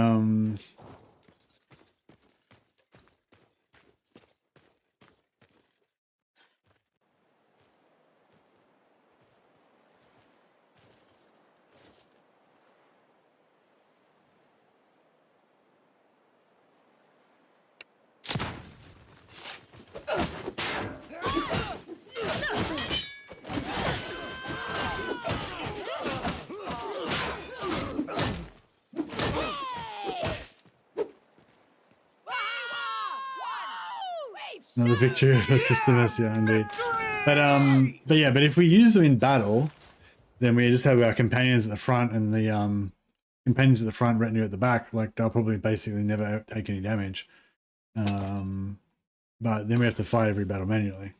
another victory of a systemist, yeah, indeed. But yeah, but if we use them in battle, then we just have our companions at the front and the companions at the front, retinue at the back. Like they'll probably basically never take any damage. But then we have to fight every battle manually.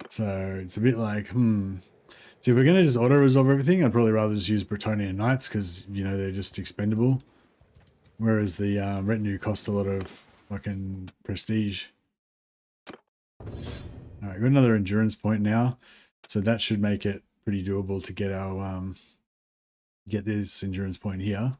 So it's a bit like, See, if we're gonna just auto resolve everything, I'd probably rather just use Bretonnian Knights because you know they're just expendable. Whereas the retinue cost a lot of fucking prestige. All right, got another endurance point now, so that should make it pretty doable to get our get this endurance point here.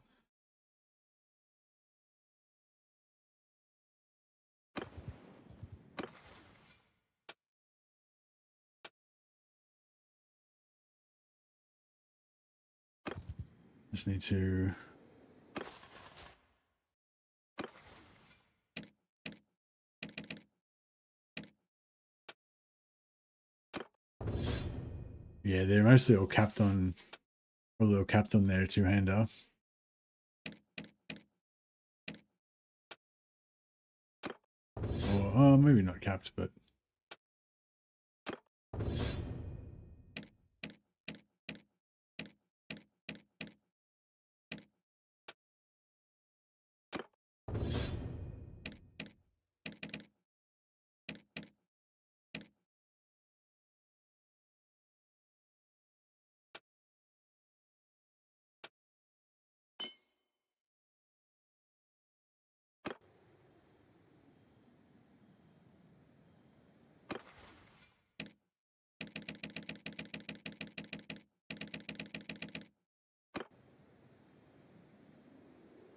Just need to yeah, they're mostly all capped on, probably all capped on their two-hander. Or maybe not capped, but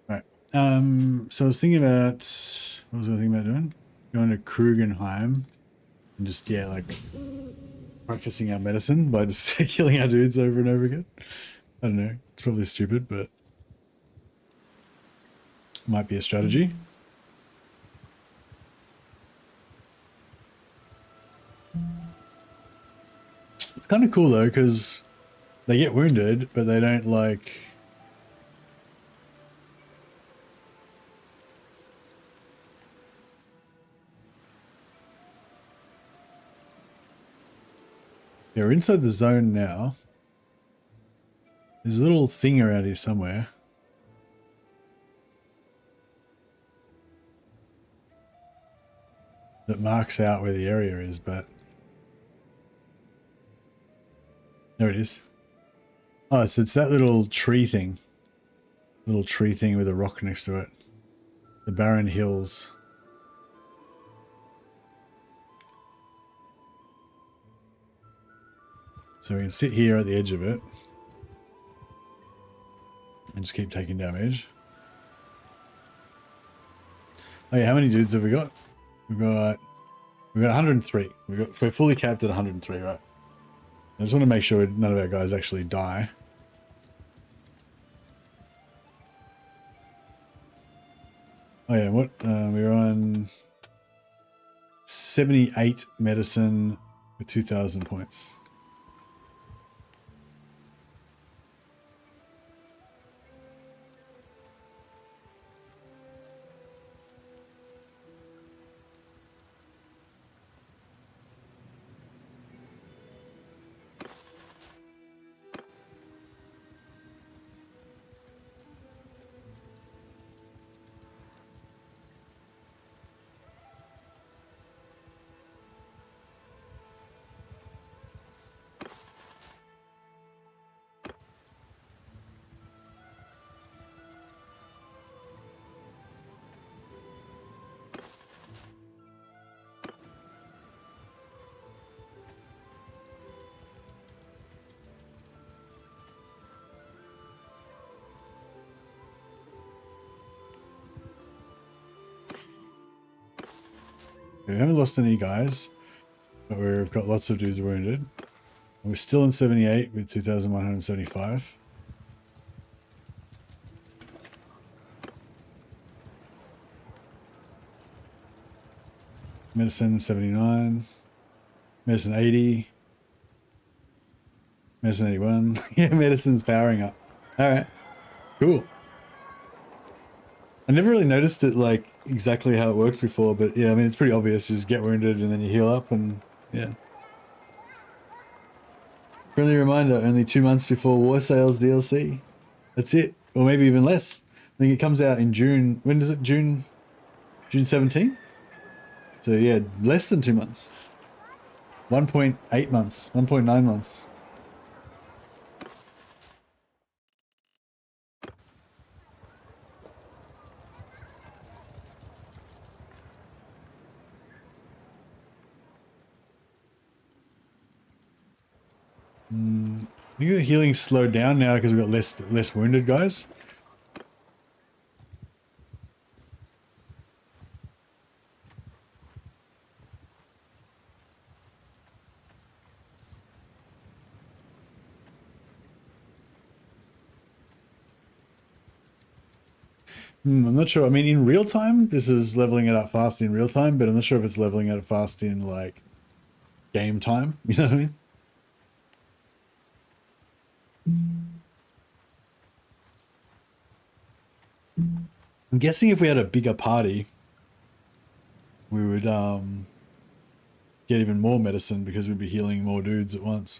right. So I was thinking about, what was I thinking about doing? Going to Krugenheim and just, yeah, like practicing our medicine by just killing our dudes over and over again. I don't know. It's probably stupid, but might be a strategy. It's kind of cool though, because they get wounded, but they don't like... Yeah, we're inside the zone now. There's a little thing around here somewhere. That marks out where the area is, but... There it is. Oh, so it's that little tree thing. Little tree thing with a rock next to it. The barren hills. So we can sit here at the edge of it. And just keep taking damage. Oh yeah, how many dudes have we got? We've got 103. We're fully capped at 103, right? I just want to make sure none of our guys actually die. Oh yeah, what? We're on 78 medicine with 2,000 points. We haven't lost any guys, but we've got lots of dudes wounded. We're still in 78 with 2,175. Medicine 79. Medicine 80. Medicine 81. Yeah, medicine's powering up. Alright. Cool. I never really noticed it like exactly how it worked before, but yeah, I mean, it's pretty obvious. You just get wounded and then you heal up and yeah. Friendly reminder, only 2 months before War Sales DLC. That's it. Or maybe even less. I think it comes out in June. When does it? June 17? So yeah, less than 2 months. 1.8 months. 1.9 months. I think the healing's slowed down now because we've got less wounded guys. I'm not sure. I mean, in real time, this is leveling it up fast in real time, but I'm not sure if it's leveling it up fast in like game time. You know what I mean? I'm guessing if we had a bigger party, we would get even more medicine because we'd be healing more dudes at once.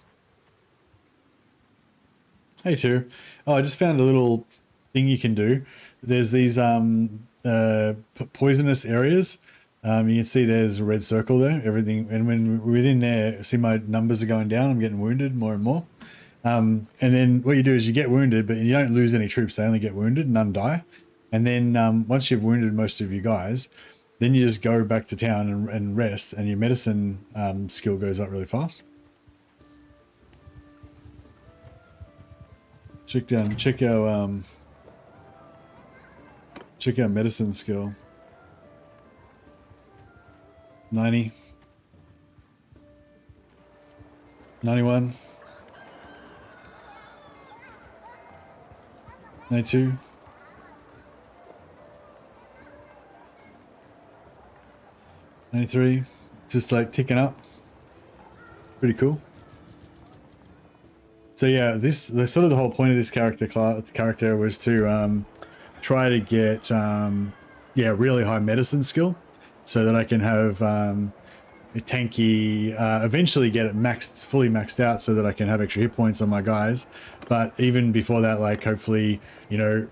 Hey, too. Oh, I just found a little thing you can do. There's these poisonous areas. You can see there's a red circle there. Everything, and when we're within there, see my numbers are going down. I'm getting wounded more and more. And then what you do is you get wounded, but you don't lose any troops. They only get wounded, none die. And then once you've wounded most of your guys, then you just go back to town and rest, and your medicine skill goes up really fast. Check our medicine skill. 90. 91. 92. 93. Just like ticking up. Pretty cool. So yeah, the sort of the whole point of this character was to try to get really high medicine skill, so that I can have a tanky, eventually get it fully maxed out, so that I can have extra hit points on my guys. But even before that, like hopefully, you know,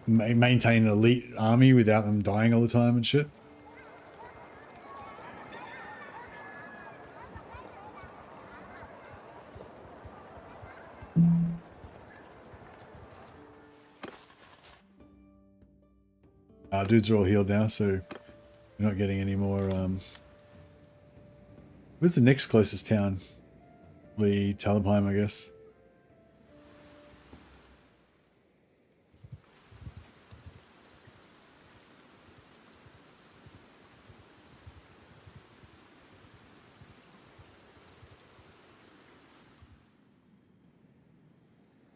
maintain an elite army without them dying all the time and shit. Our dudes are all healed now, so we're not getting any more. Where's the next closest town? Talabheim, I guess.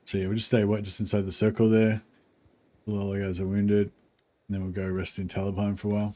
So yeah, we'll just stay just inside the circle there. All the other guys are wounded. And then we'll go rest in Talabheim for a while.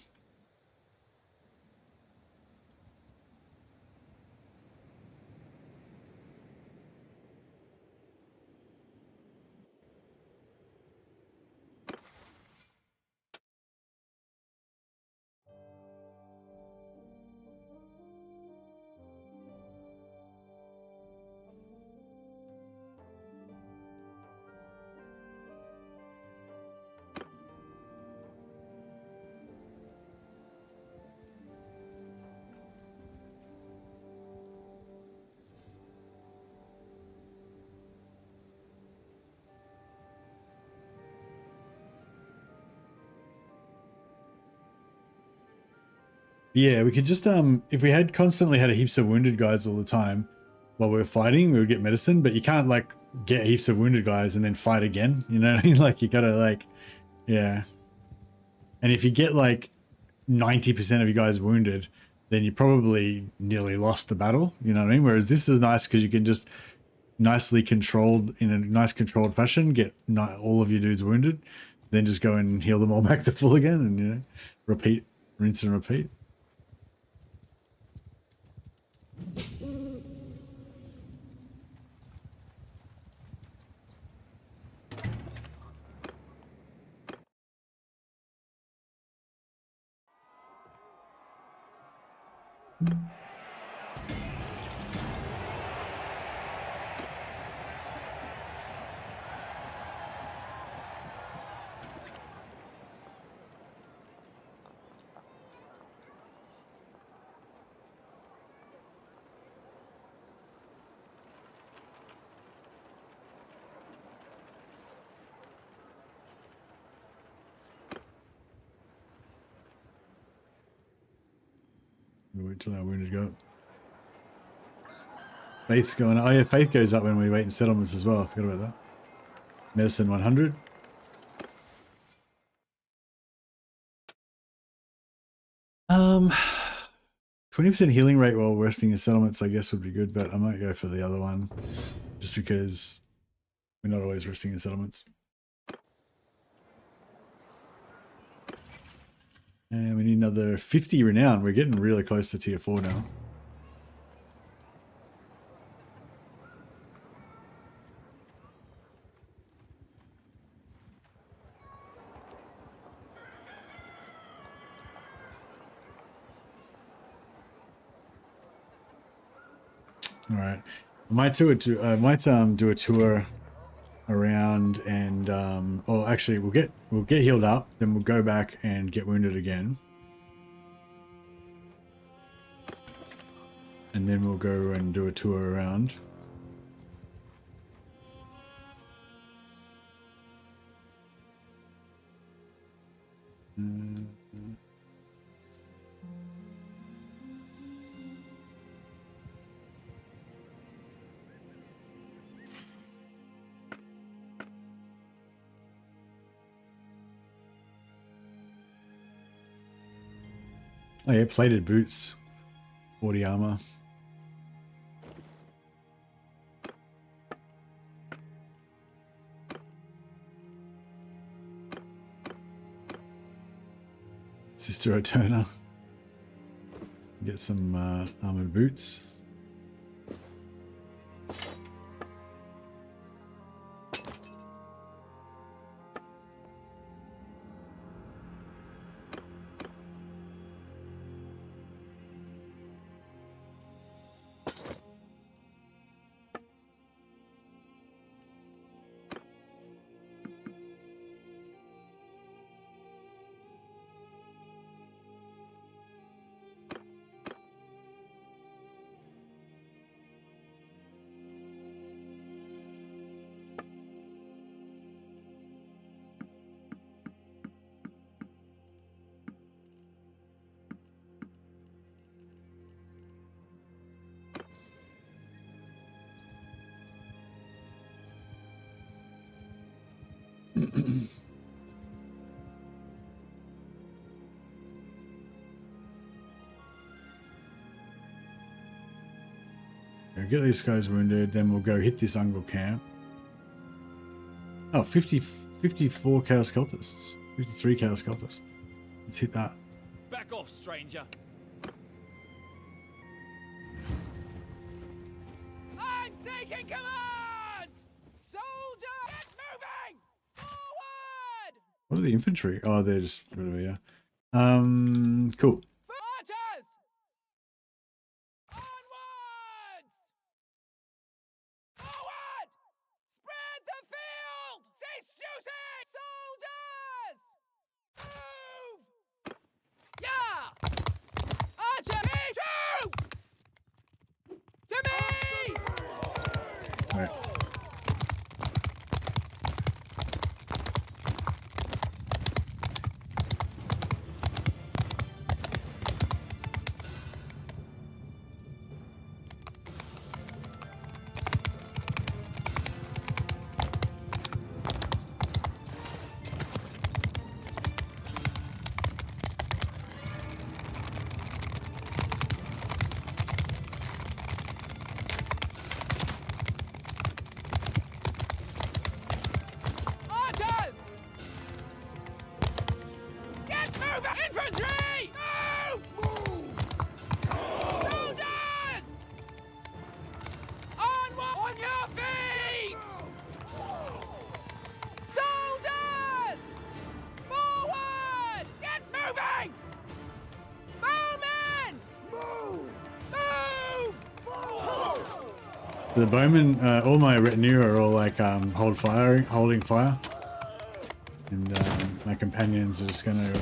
Yeah, we could just if we had constantly had heaps of wounded guys all the time while we were fighting, we would get medicine, but you can't like get heaps of wounded guys and then fight again, you know what I mean? Like you gotta like, yeah. And if you get like 90% of you guys wounded, then you probably nearly lost the battle, you know what I mean? Whereas this is nice because you can just nicely controlled, in a nice controlled fashion, get not all of your dudes wounded, then just go and heal them all back to full again, and you know, repeat, rinse and repeat. Wait till our wounded go up. Faith's going up. Oh yeah, faith goes up when we wait in settlements as well. I forgot about that. Medicine 100. Um, 20% healing rate while resting in settlements, I guess, would be good, but I might go for the other one just because we're not always resting in settlements. And we need another 50 renown. We're getting really close to tier 4 now. All right, I might do a tour around and or actually we'll get healed up, then we'll go back and get wounded again, and then we'll go and do a tour around. Oh yeah, plated boots, 40 armor. Sister O'Turner. Get some armored boots. Get these guys wounded, then we'll go hit this Ungle camp. Oh, 54 Chaos Cultists. 53 Chaos Cultists. Let's hit that. Back off, stranger. I'm taking command! Soldier, get moving! Forward! What are the infantry? Oh, they're just whatever, yeah. Cool. Archers! Onwards! Forward! Spread the field! Cease shooting! Soldiers! Move! Yeah! Archer! Troops! To me! All right. Archers! Get moving! Infantry! Move! Soldiers! Onward! On your feet! Soldiers! Forward! Get moving! Bowmen! Move! Move! The bowmen, all my retinue are all like holding fire, and my companions are just gonna.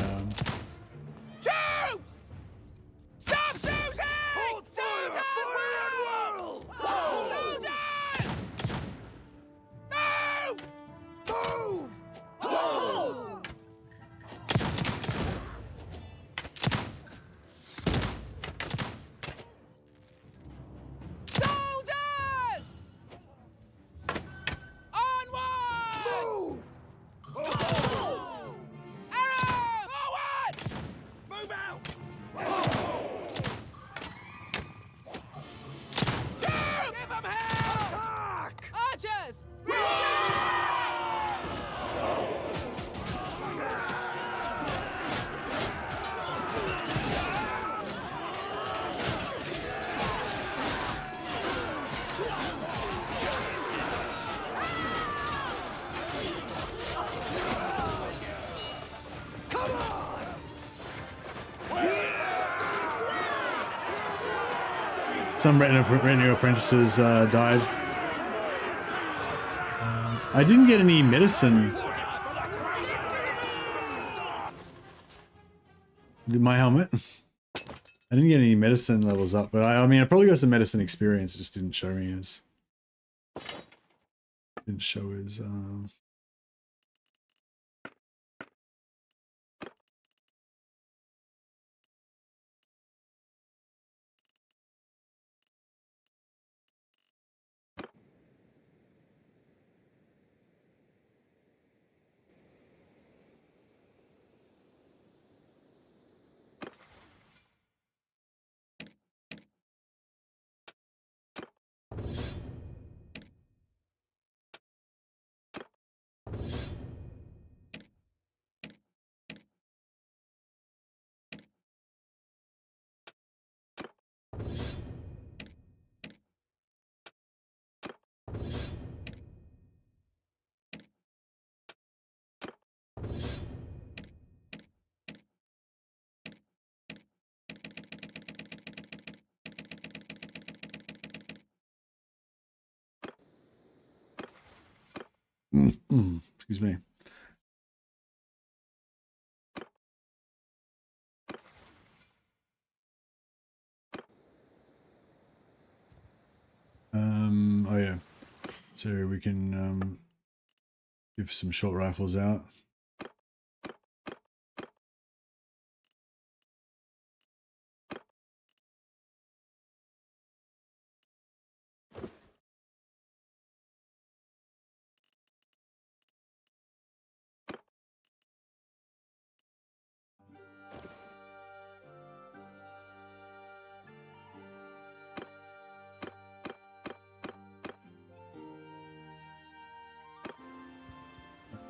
Troops! Stop shooting! Hold fire! Fire at will! Soldiers! Move! Move! Soldiers! Onward! Move! Arrow! Forward! Move out! Shoot! Give 'em hell! Attack! Archers! Some retinue apprentices died. I didn't get any medicine. My helmet. I didn't get any medicine levels up, but I mean, I probably got some medicine experience. It just didn't show me as. Didn't show as. Excuse me. Oh yeah. So we can give some short rifles out.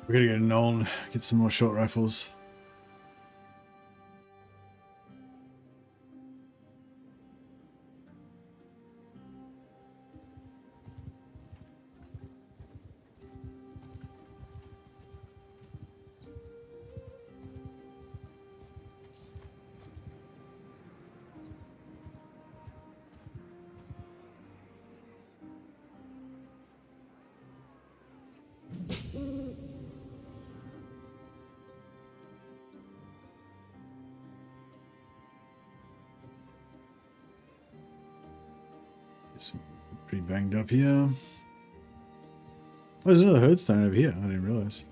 We're gonna get known, get some more short rifles. Some pretty banged up here. Oh, there's another herdstone over here. I didn't realize.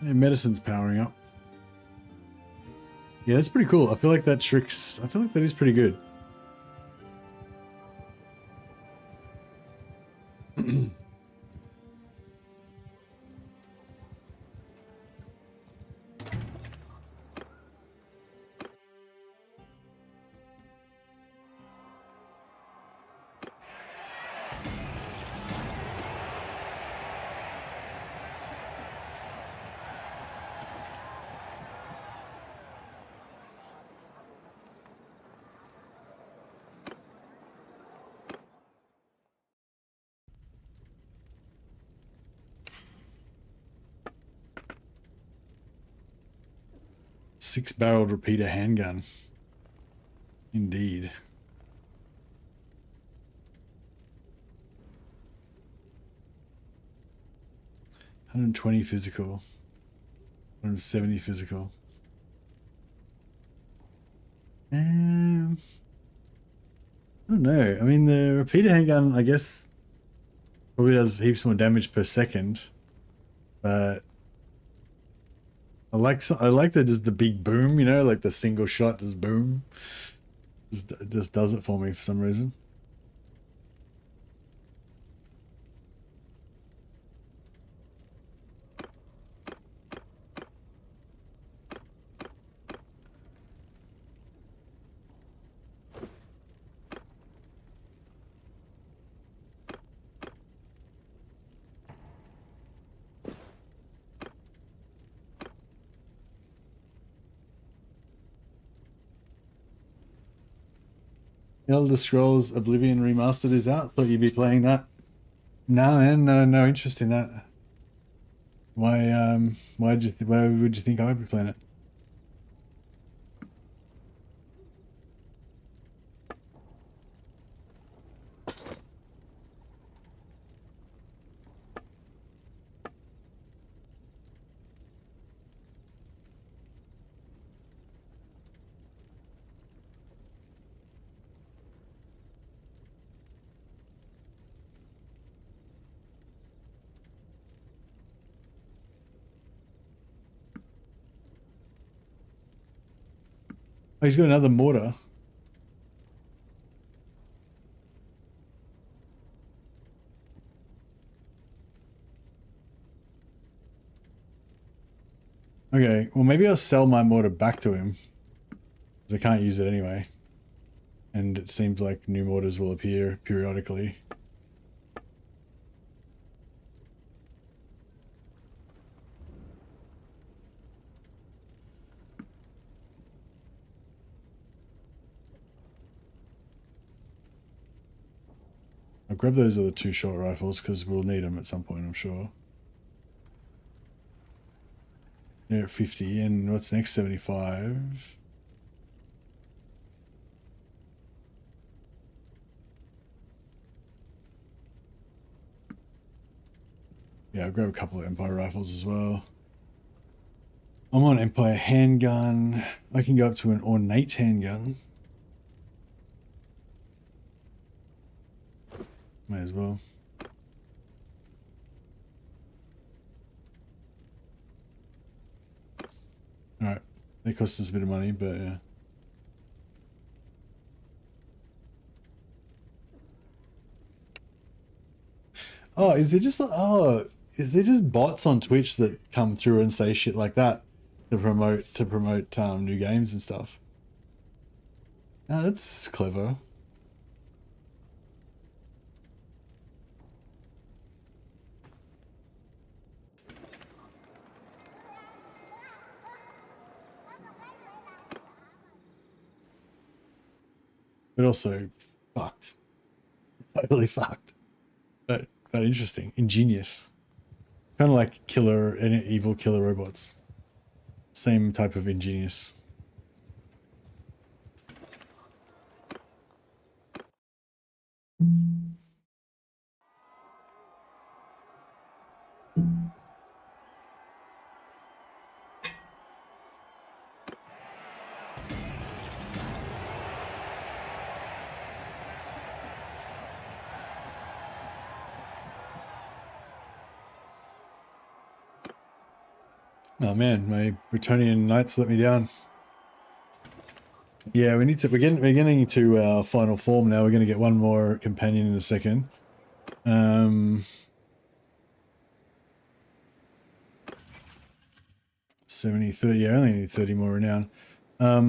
Yeah, medicine's powering up. Yeah, that's pretty cool. I feel like that tricks. I feel like that is pretty good. Six-barreled repeater handgun. Indeed. $120 physical. $170 physical. I don't know. I mean, the repeater handgun, I guess, probably does heaps more damage per second, but I like that just the big boom, you know, like the single shot just boom. Just does it for me for some reason. Elder Scrolls Oblivion Remastered is out. Thought you'd be playing that. No, man, no interest in that. Why would you think I'd be playing it? Oh, he's got another mortar. Okay, well maybe I'll sell my mortar back to him. Because I can't use it anyway. And it seems like new mortars will appear periodically. I'll grab those other 2 short rifles because we'll need them at some point, I'm sure. They're at 50, and what's next? 75. Yeah, I'll grab a couple of Empire rifles as well. I'm on Empire handgun. I can go up to an ornate handgun. Might as well. Alright. They cost us a bit of money, but yeah. Oh, is there just is there just bots on Twitch that come through and say shit like that to promote new games and stuff? Oh, that's clever. But also fucked. Totally fucked. But interesting. Ingenious. Kind of like killer and evil killer robots. Same type of ingenious. Oh man, my Bretonian knights let me down. Yeah, we need to. We're getting to our final form now. We're going to get one more companion in a second. 70, 30. Yeah, I only need 30 more renown. All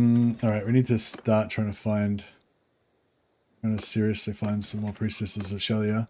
right, we need to start trying to seriously find some more priestesses of Shelia.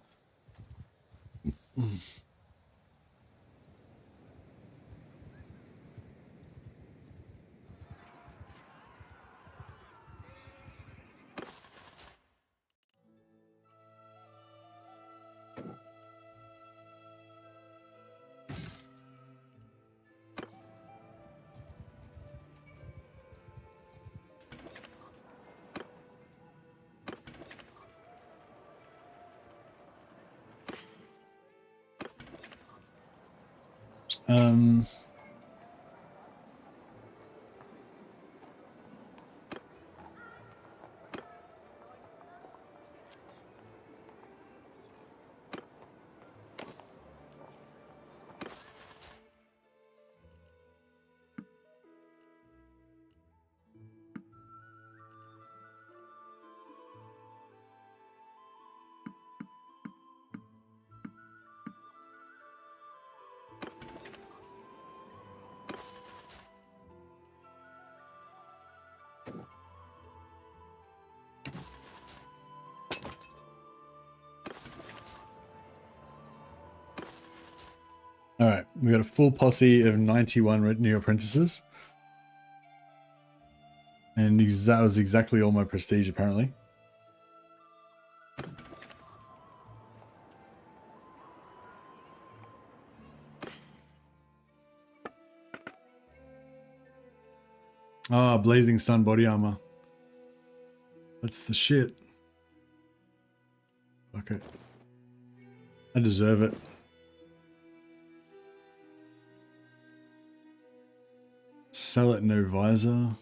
Um, all right, we got a full posse of 91 new apprentices. And that was exactly all my prestige, apparently. Ah, Blazing Sun body armor. That's the shit. Okay. I deserve it. Sell it, no visor.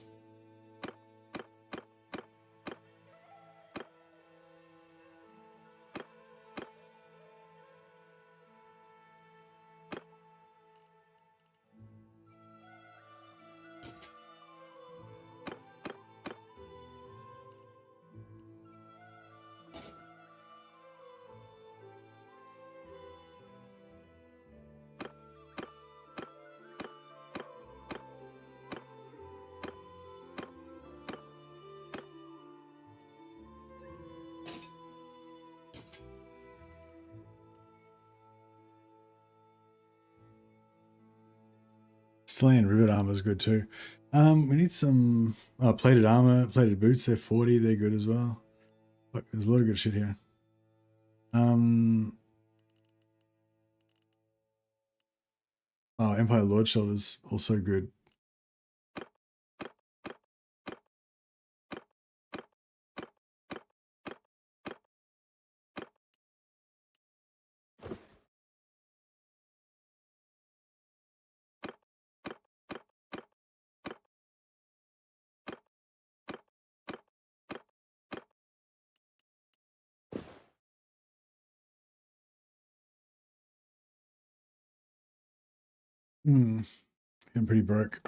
Slaying rivet armor is good too. We need some plated armor, plated boots. They're 40. They're good as well. Look, there's a lot of good shit here. Oh, Empire Lord Shoulder's also good. I'm pretty broke.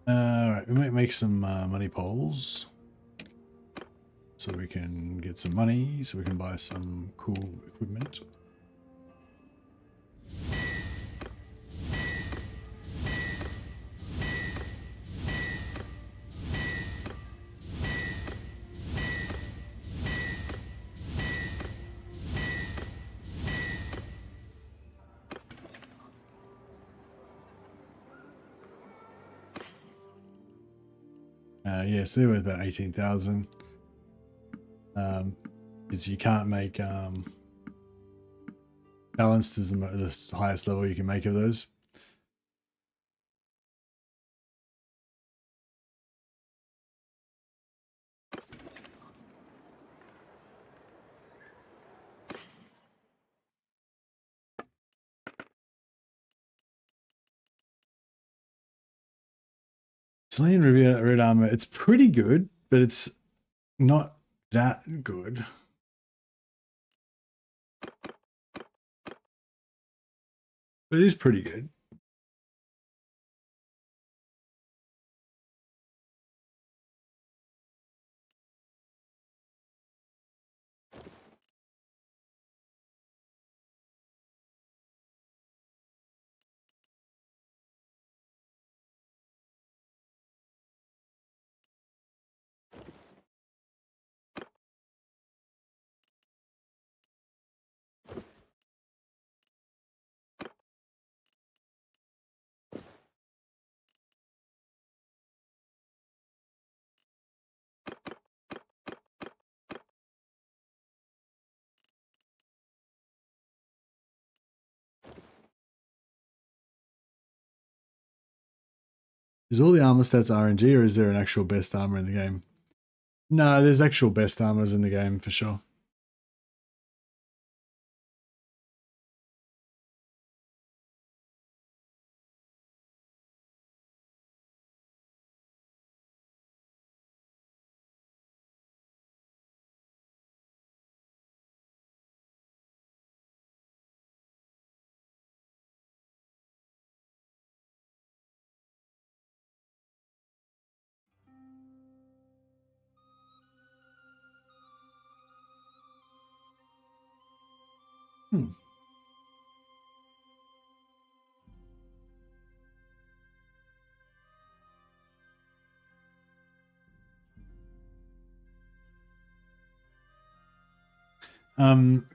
Alright, we might make some money poles. So we can get some money, so we can buy some cool equipment. Yes, they're worth about 18,000. Because you can't make balanced is the highest level you can make of those. Slaying red armor, it's pretty good, but it's not that good. But it is pretty good. Is all the armor stats RNG, or is there an actual best armor in the game? No, there's actual best armors in the game for sure.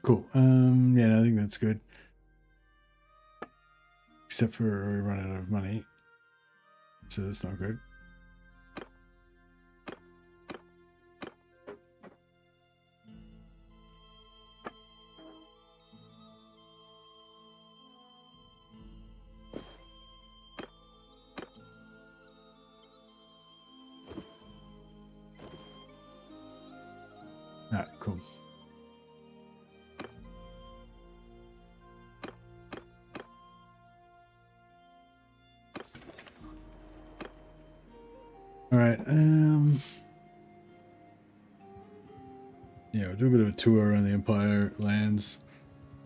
Cool. Yeah, I think that's good. Except for we run out of money. So that's not good. Alright, cool. Alright, yeah, we'll do a bit of a tour around the Empire lands.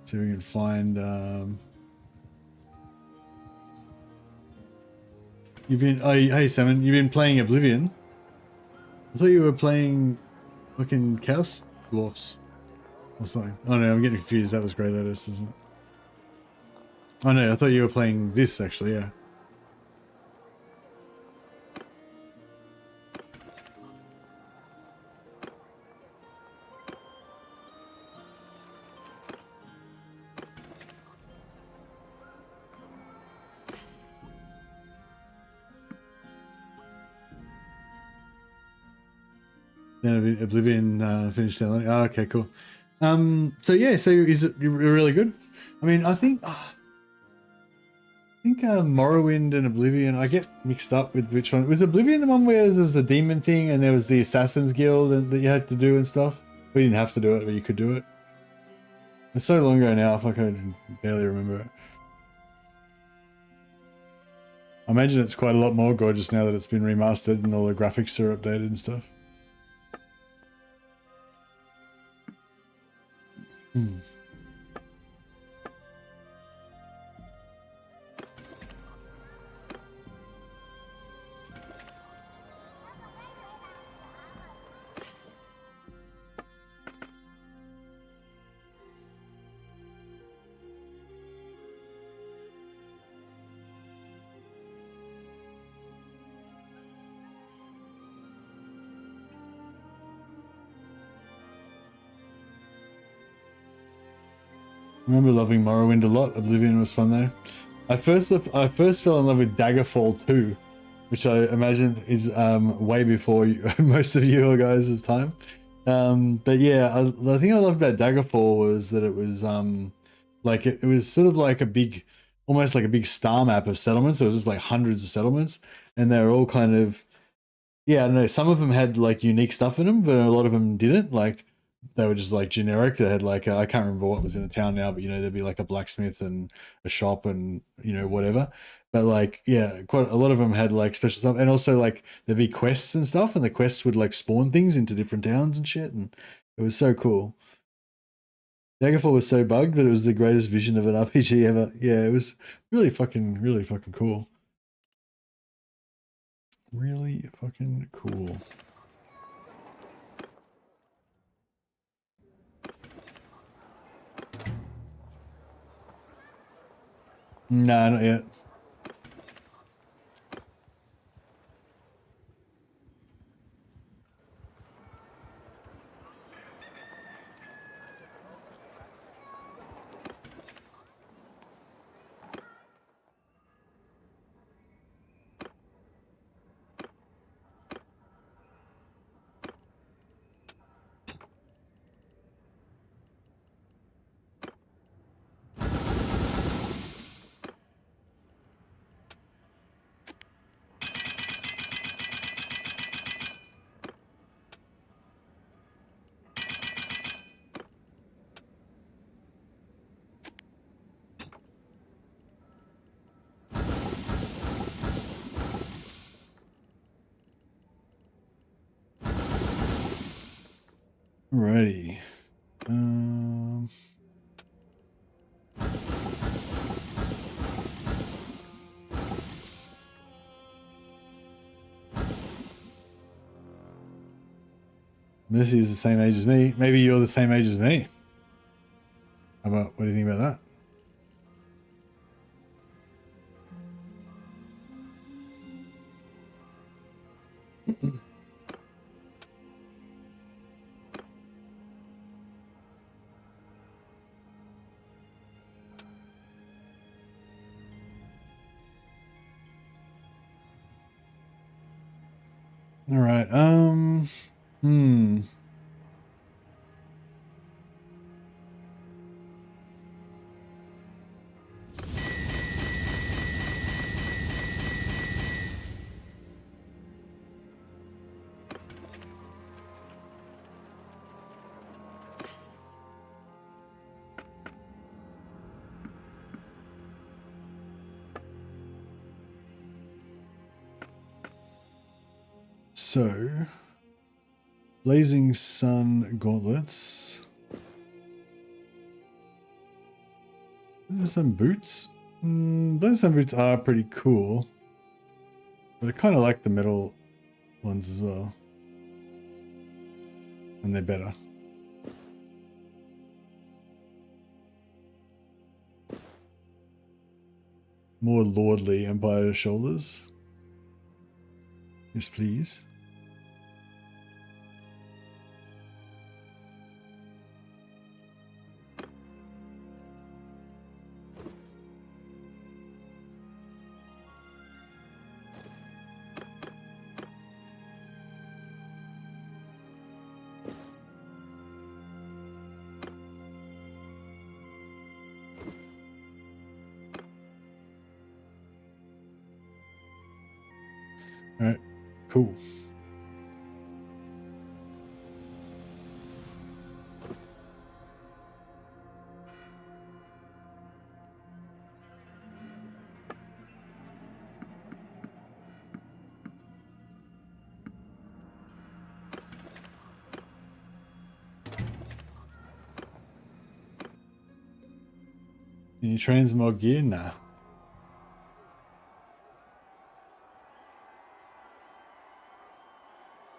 See if we can find you've been hey Salmon, you've been playing Oblivion? I thought you were playing fucking Chaos Dwarfs or something. Oh no, I'm getting confused. That was Grey Lotus, isn't it? Oh no, I thought you were playing this actually, yeah. Then Oblivion finished downloading. Oh, okay, cool. So yeah, so is it really good? I mean, I think Morrowind and Oblivion, I get mixed up with which one. Was Oblivion the one where there was the demon thing and there was the Assassin's Guild that you had to do and stuff? We didn't have to do it, but you could do it. It's so long ago now, I can barely remember it. I imagine it's quite a lot more gorgeous now that it's been remastered and all the graphics are updated and stuff. I remember loving Morrowind a lot. Oblivion was fun though. I first fell in love with Daggerfall 2, which I imagine is way before most of you guys' time. But yeah, the thing I loved about Daggerfall was that it was like it was sort of like a big, almost like a big star map of settlements. There was just like hundreds of settlements, and they were all kind of, yeah, I don't know. Some of them had like unique stuff in them, but a lot of them didn't. Like they were just like generic. They had like I can't remember what was in a town now, but you know there'd be like a blacksmith and a shop and you know whatever. But like yeah, quite a lot of them had like special stuff, and also like there'd be quests and stuff, and the quests would like spawn things into different towns and shit, and it was so cool. Daggerfall was so bugged, but it was the greatest vision of an RPG ever. Yeah, it was really fucking cool. Really fucking cool. Nah, not yet. Alrighty. Missy is the same age as me. Maybe you're the same age as me. How about, what do you think about that? All right. So, Blazing Sun gauntlets. There's some boots. Blazing Sun boots are pretty cool, but I kind of like the metal ones as well, and they're better. More lordly Empire shoulders. Yes, please. All right, cool. Any transmog gear? Nah.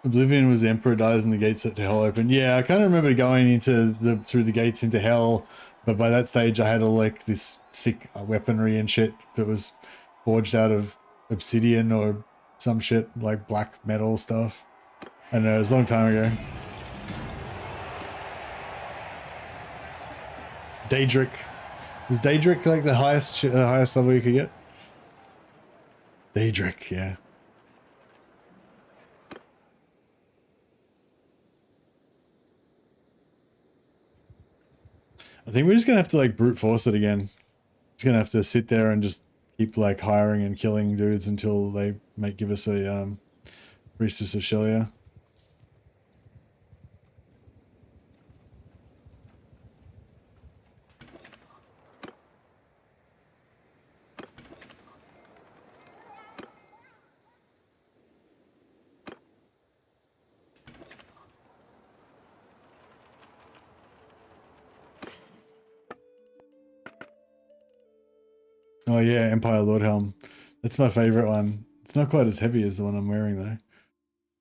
Oblivion was the Emperor dies and the gates set to hell open. Yeah, I kind of remember going into through the gates into hell, but by that stage I had all like this sick weaponry and shit that was forged out of obsidian or some shit like black metal stuff. I don't know, it was a long time ago. Daedric. Was Daedric like the highest level you could get? Daedric, yeah. I think we're just gonna have to like brute force it again. It's gonna have to sit there and just keep like hiring and killing dudes until they might give us a Priestess of Shelia. Oh yeah, Empire Lord Helm. That's my favorite one. It's not quite as heavy as the one I'm wearing though.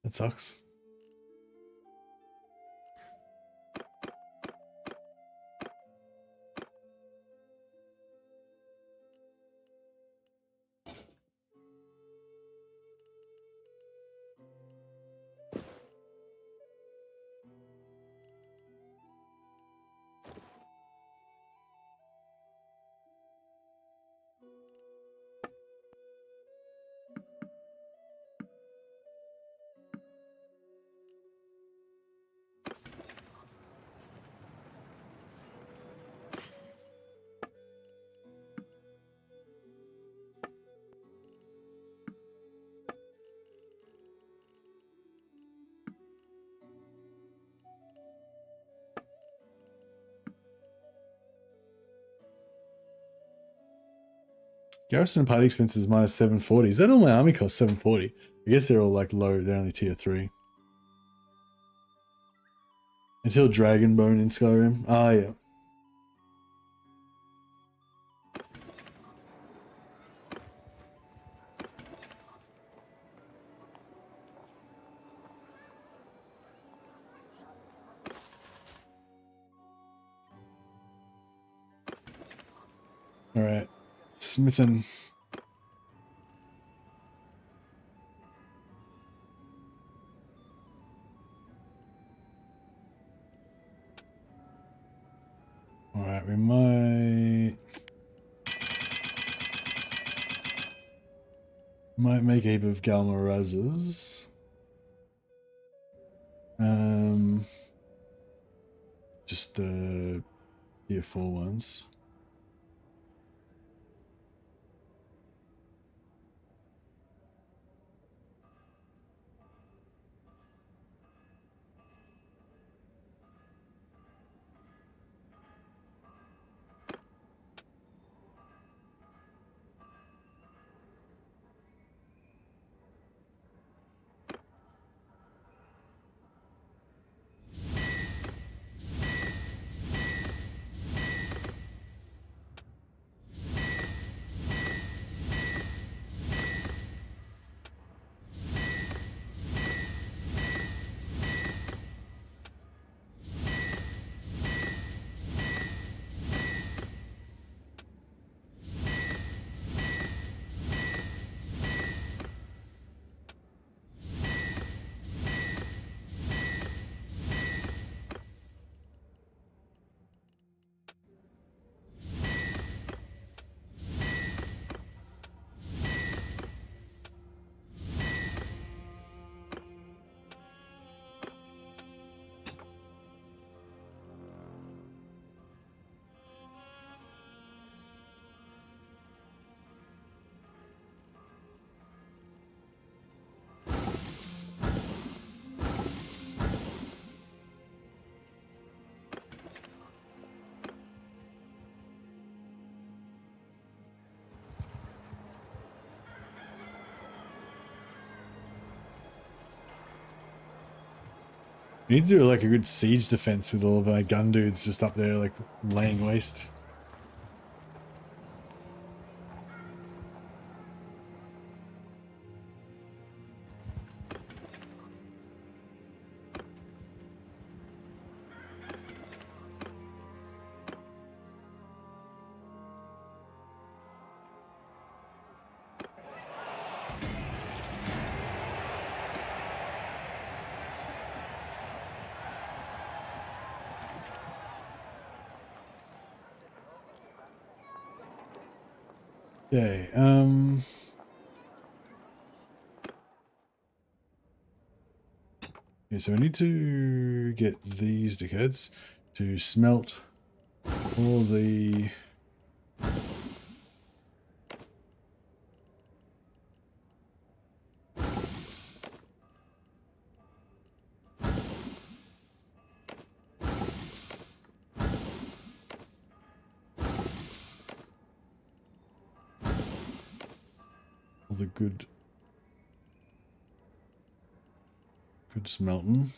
That sucks. Garrison party expenses minus 740. Is that all my army costs? 740. I guess they're all like low. They're only tier 3. Until Dragonbone in Skyrim. Ah, yeah. All right. Smithin'. All right, we might make a heap of Galmarazes. Just the tier 4 ones. We need to do like a good siege defense with all of our gun dudes just up there, like laying waste. Okay, okay, so we need to get these dickheads to smelt all the good smelting.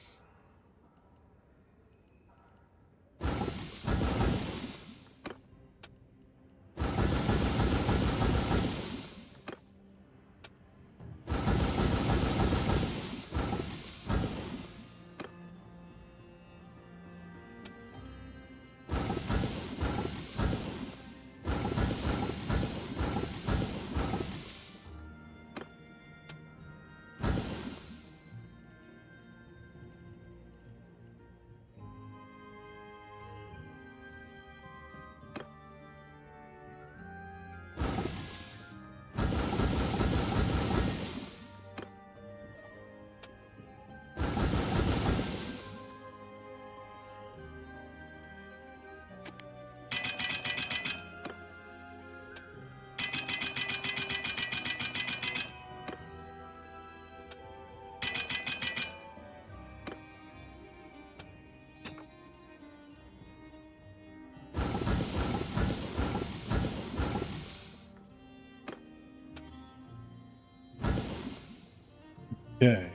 Okay.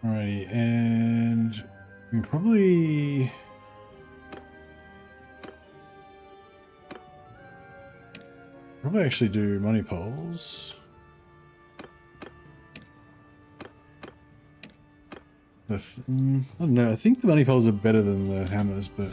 Alrighty, and we can probably actually do money poles. I don't know. I think the money poles are better than the hammers, but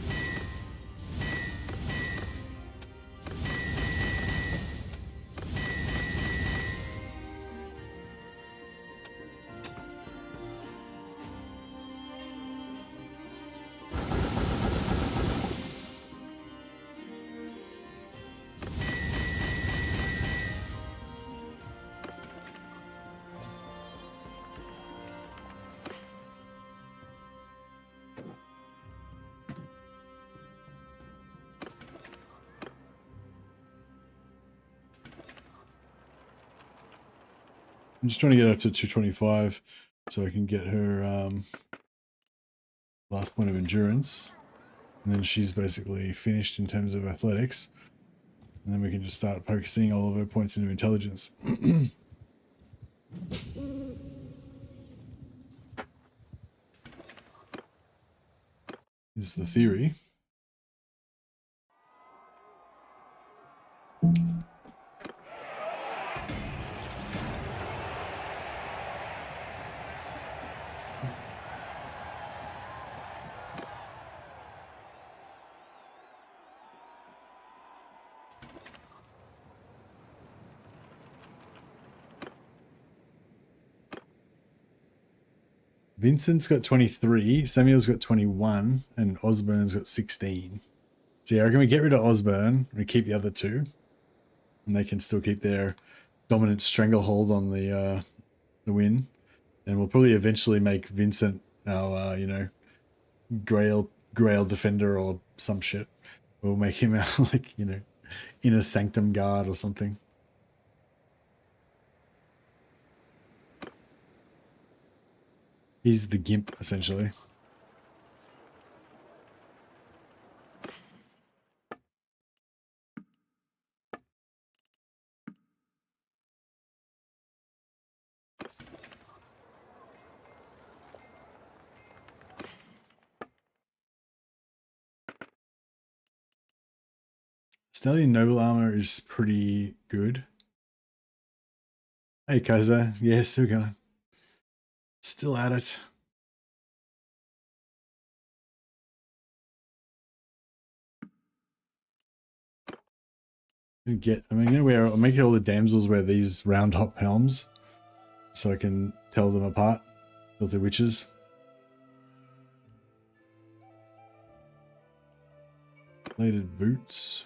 I'm just trying to get up to 225 so I can get her last point of endurance. And then she's basically finished in terms of athletics. And then we can just start focusing all of her points into intelligence. Is the theory. Vincent's got 23, Samuel's got 21, and Osborne's got 16. So yeah, I reckon we get rid of Osborne, we keep the other two, and they can still keep their dominant stranglehold on the win. And we'll probably eventually make Vincent our, you know, Grail defender or some shit. We'll make him our, like, you know, inner sanctum guard or something. He's the gimp, essentially. Stallion Noble Armor is pretty good. Hey, Kaiser. Yeah, still going. Still at it. I'm gonna wear, I'll make all the damsels wear these round hop helms so I can tell them apart. Filthy witches. Plated boots.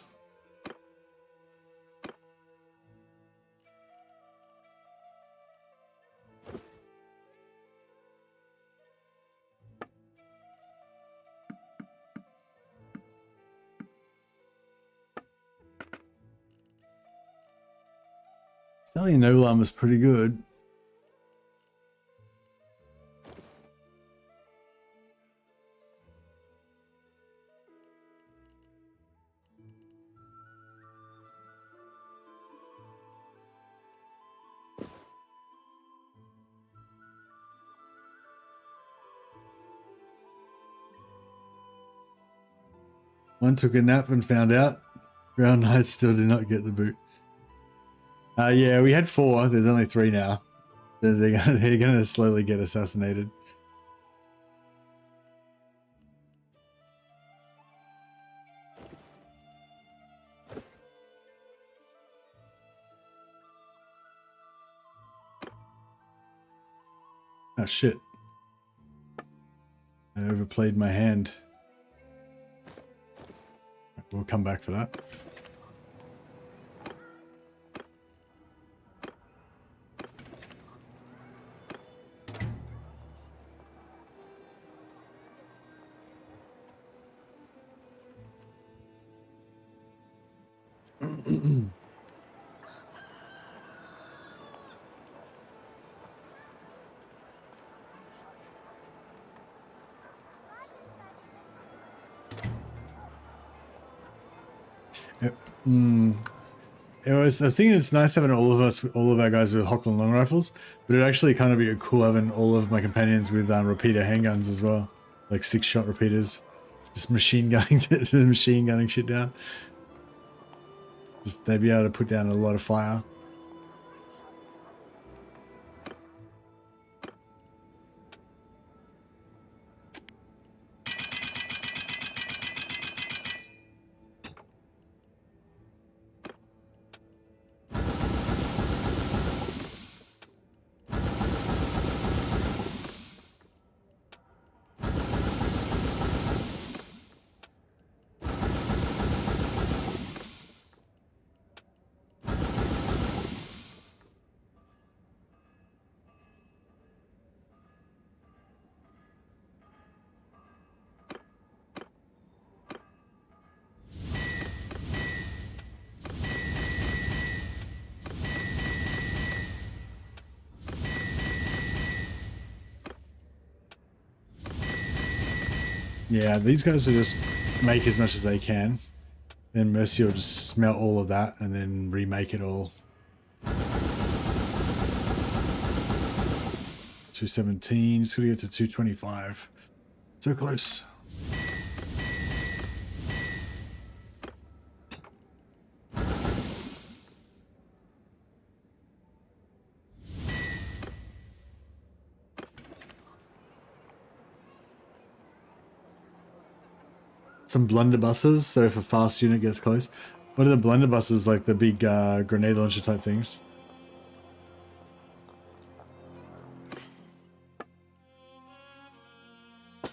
Stallion Noble Armor is pretty good. One took a nap and found out. Brown Knights still did not get the boot. Yeah, we had 4. There's only 3 now. They're gonna slowly get assassinated. Oh shit. I overplayed my hand. We'll come back for that. I was thinking it's nice having all of our guys with Hockland long rifles, but it'd actually kind of be cool having all of my companions with repeater handguns as well, like 6-shot repeaters, just machine gunning shit down. Just they'd be able to put down a lot of fire. Yeah, these guys will just make as much as they can. Then Mercy will just smelt all of that and then remake it all. 217, just gonna get to 225. So close. Some blunderbusses, so if a fast unit gets close. What are the blunderbusses, like the big grenade launcher type things?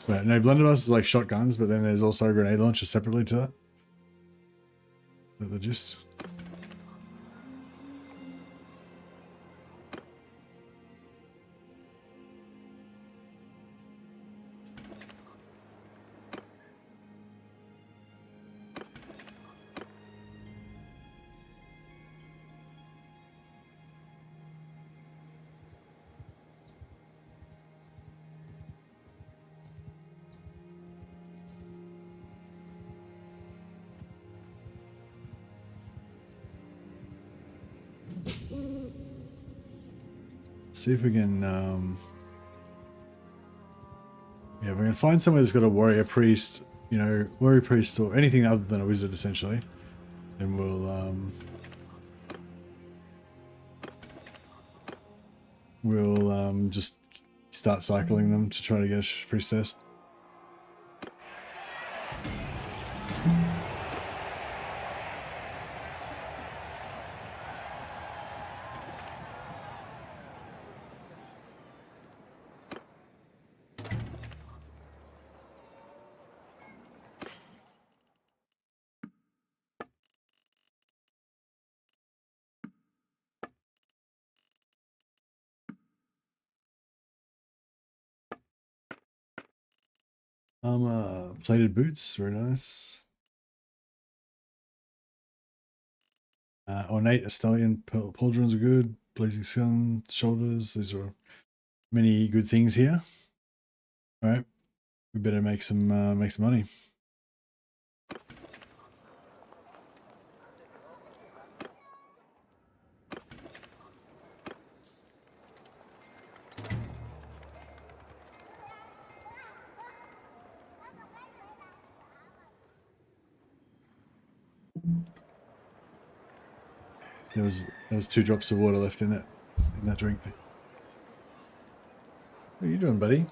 But no, blunderbuss is like shotguns, but then there's also a grenade launcher separately to that. The gist. See if we can, yeah, if we can find somewhere that's got a warrior priest, you know, warrior priest or anything other than a wizard, essentially, then we'll just start cycling them to try to get a priestess. Plated boots, very nice. Ornate Estalian pauldrons are good. Blazing sun, shoulders. These are many good things here. All right, we better make some money. There was 2 drops of water left in that drink. What are you doing, buddy?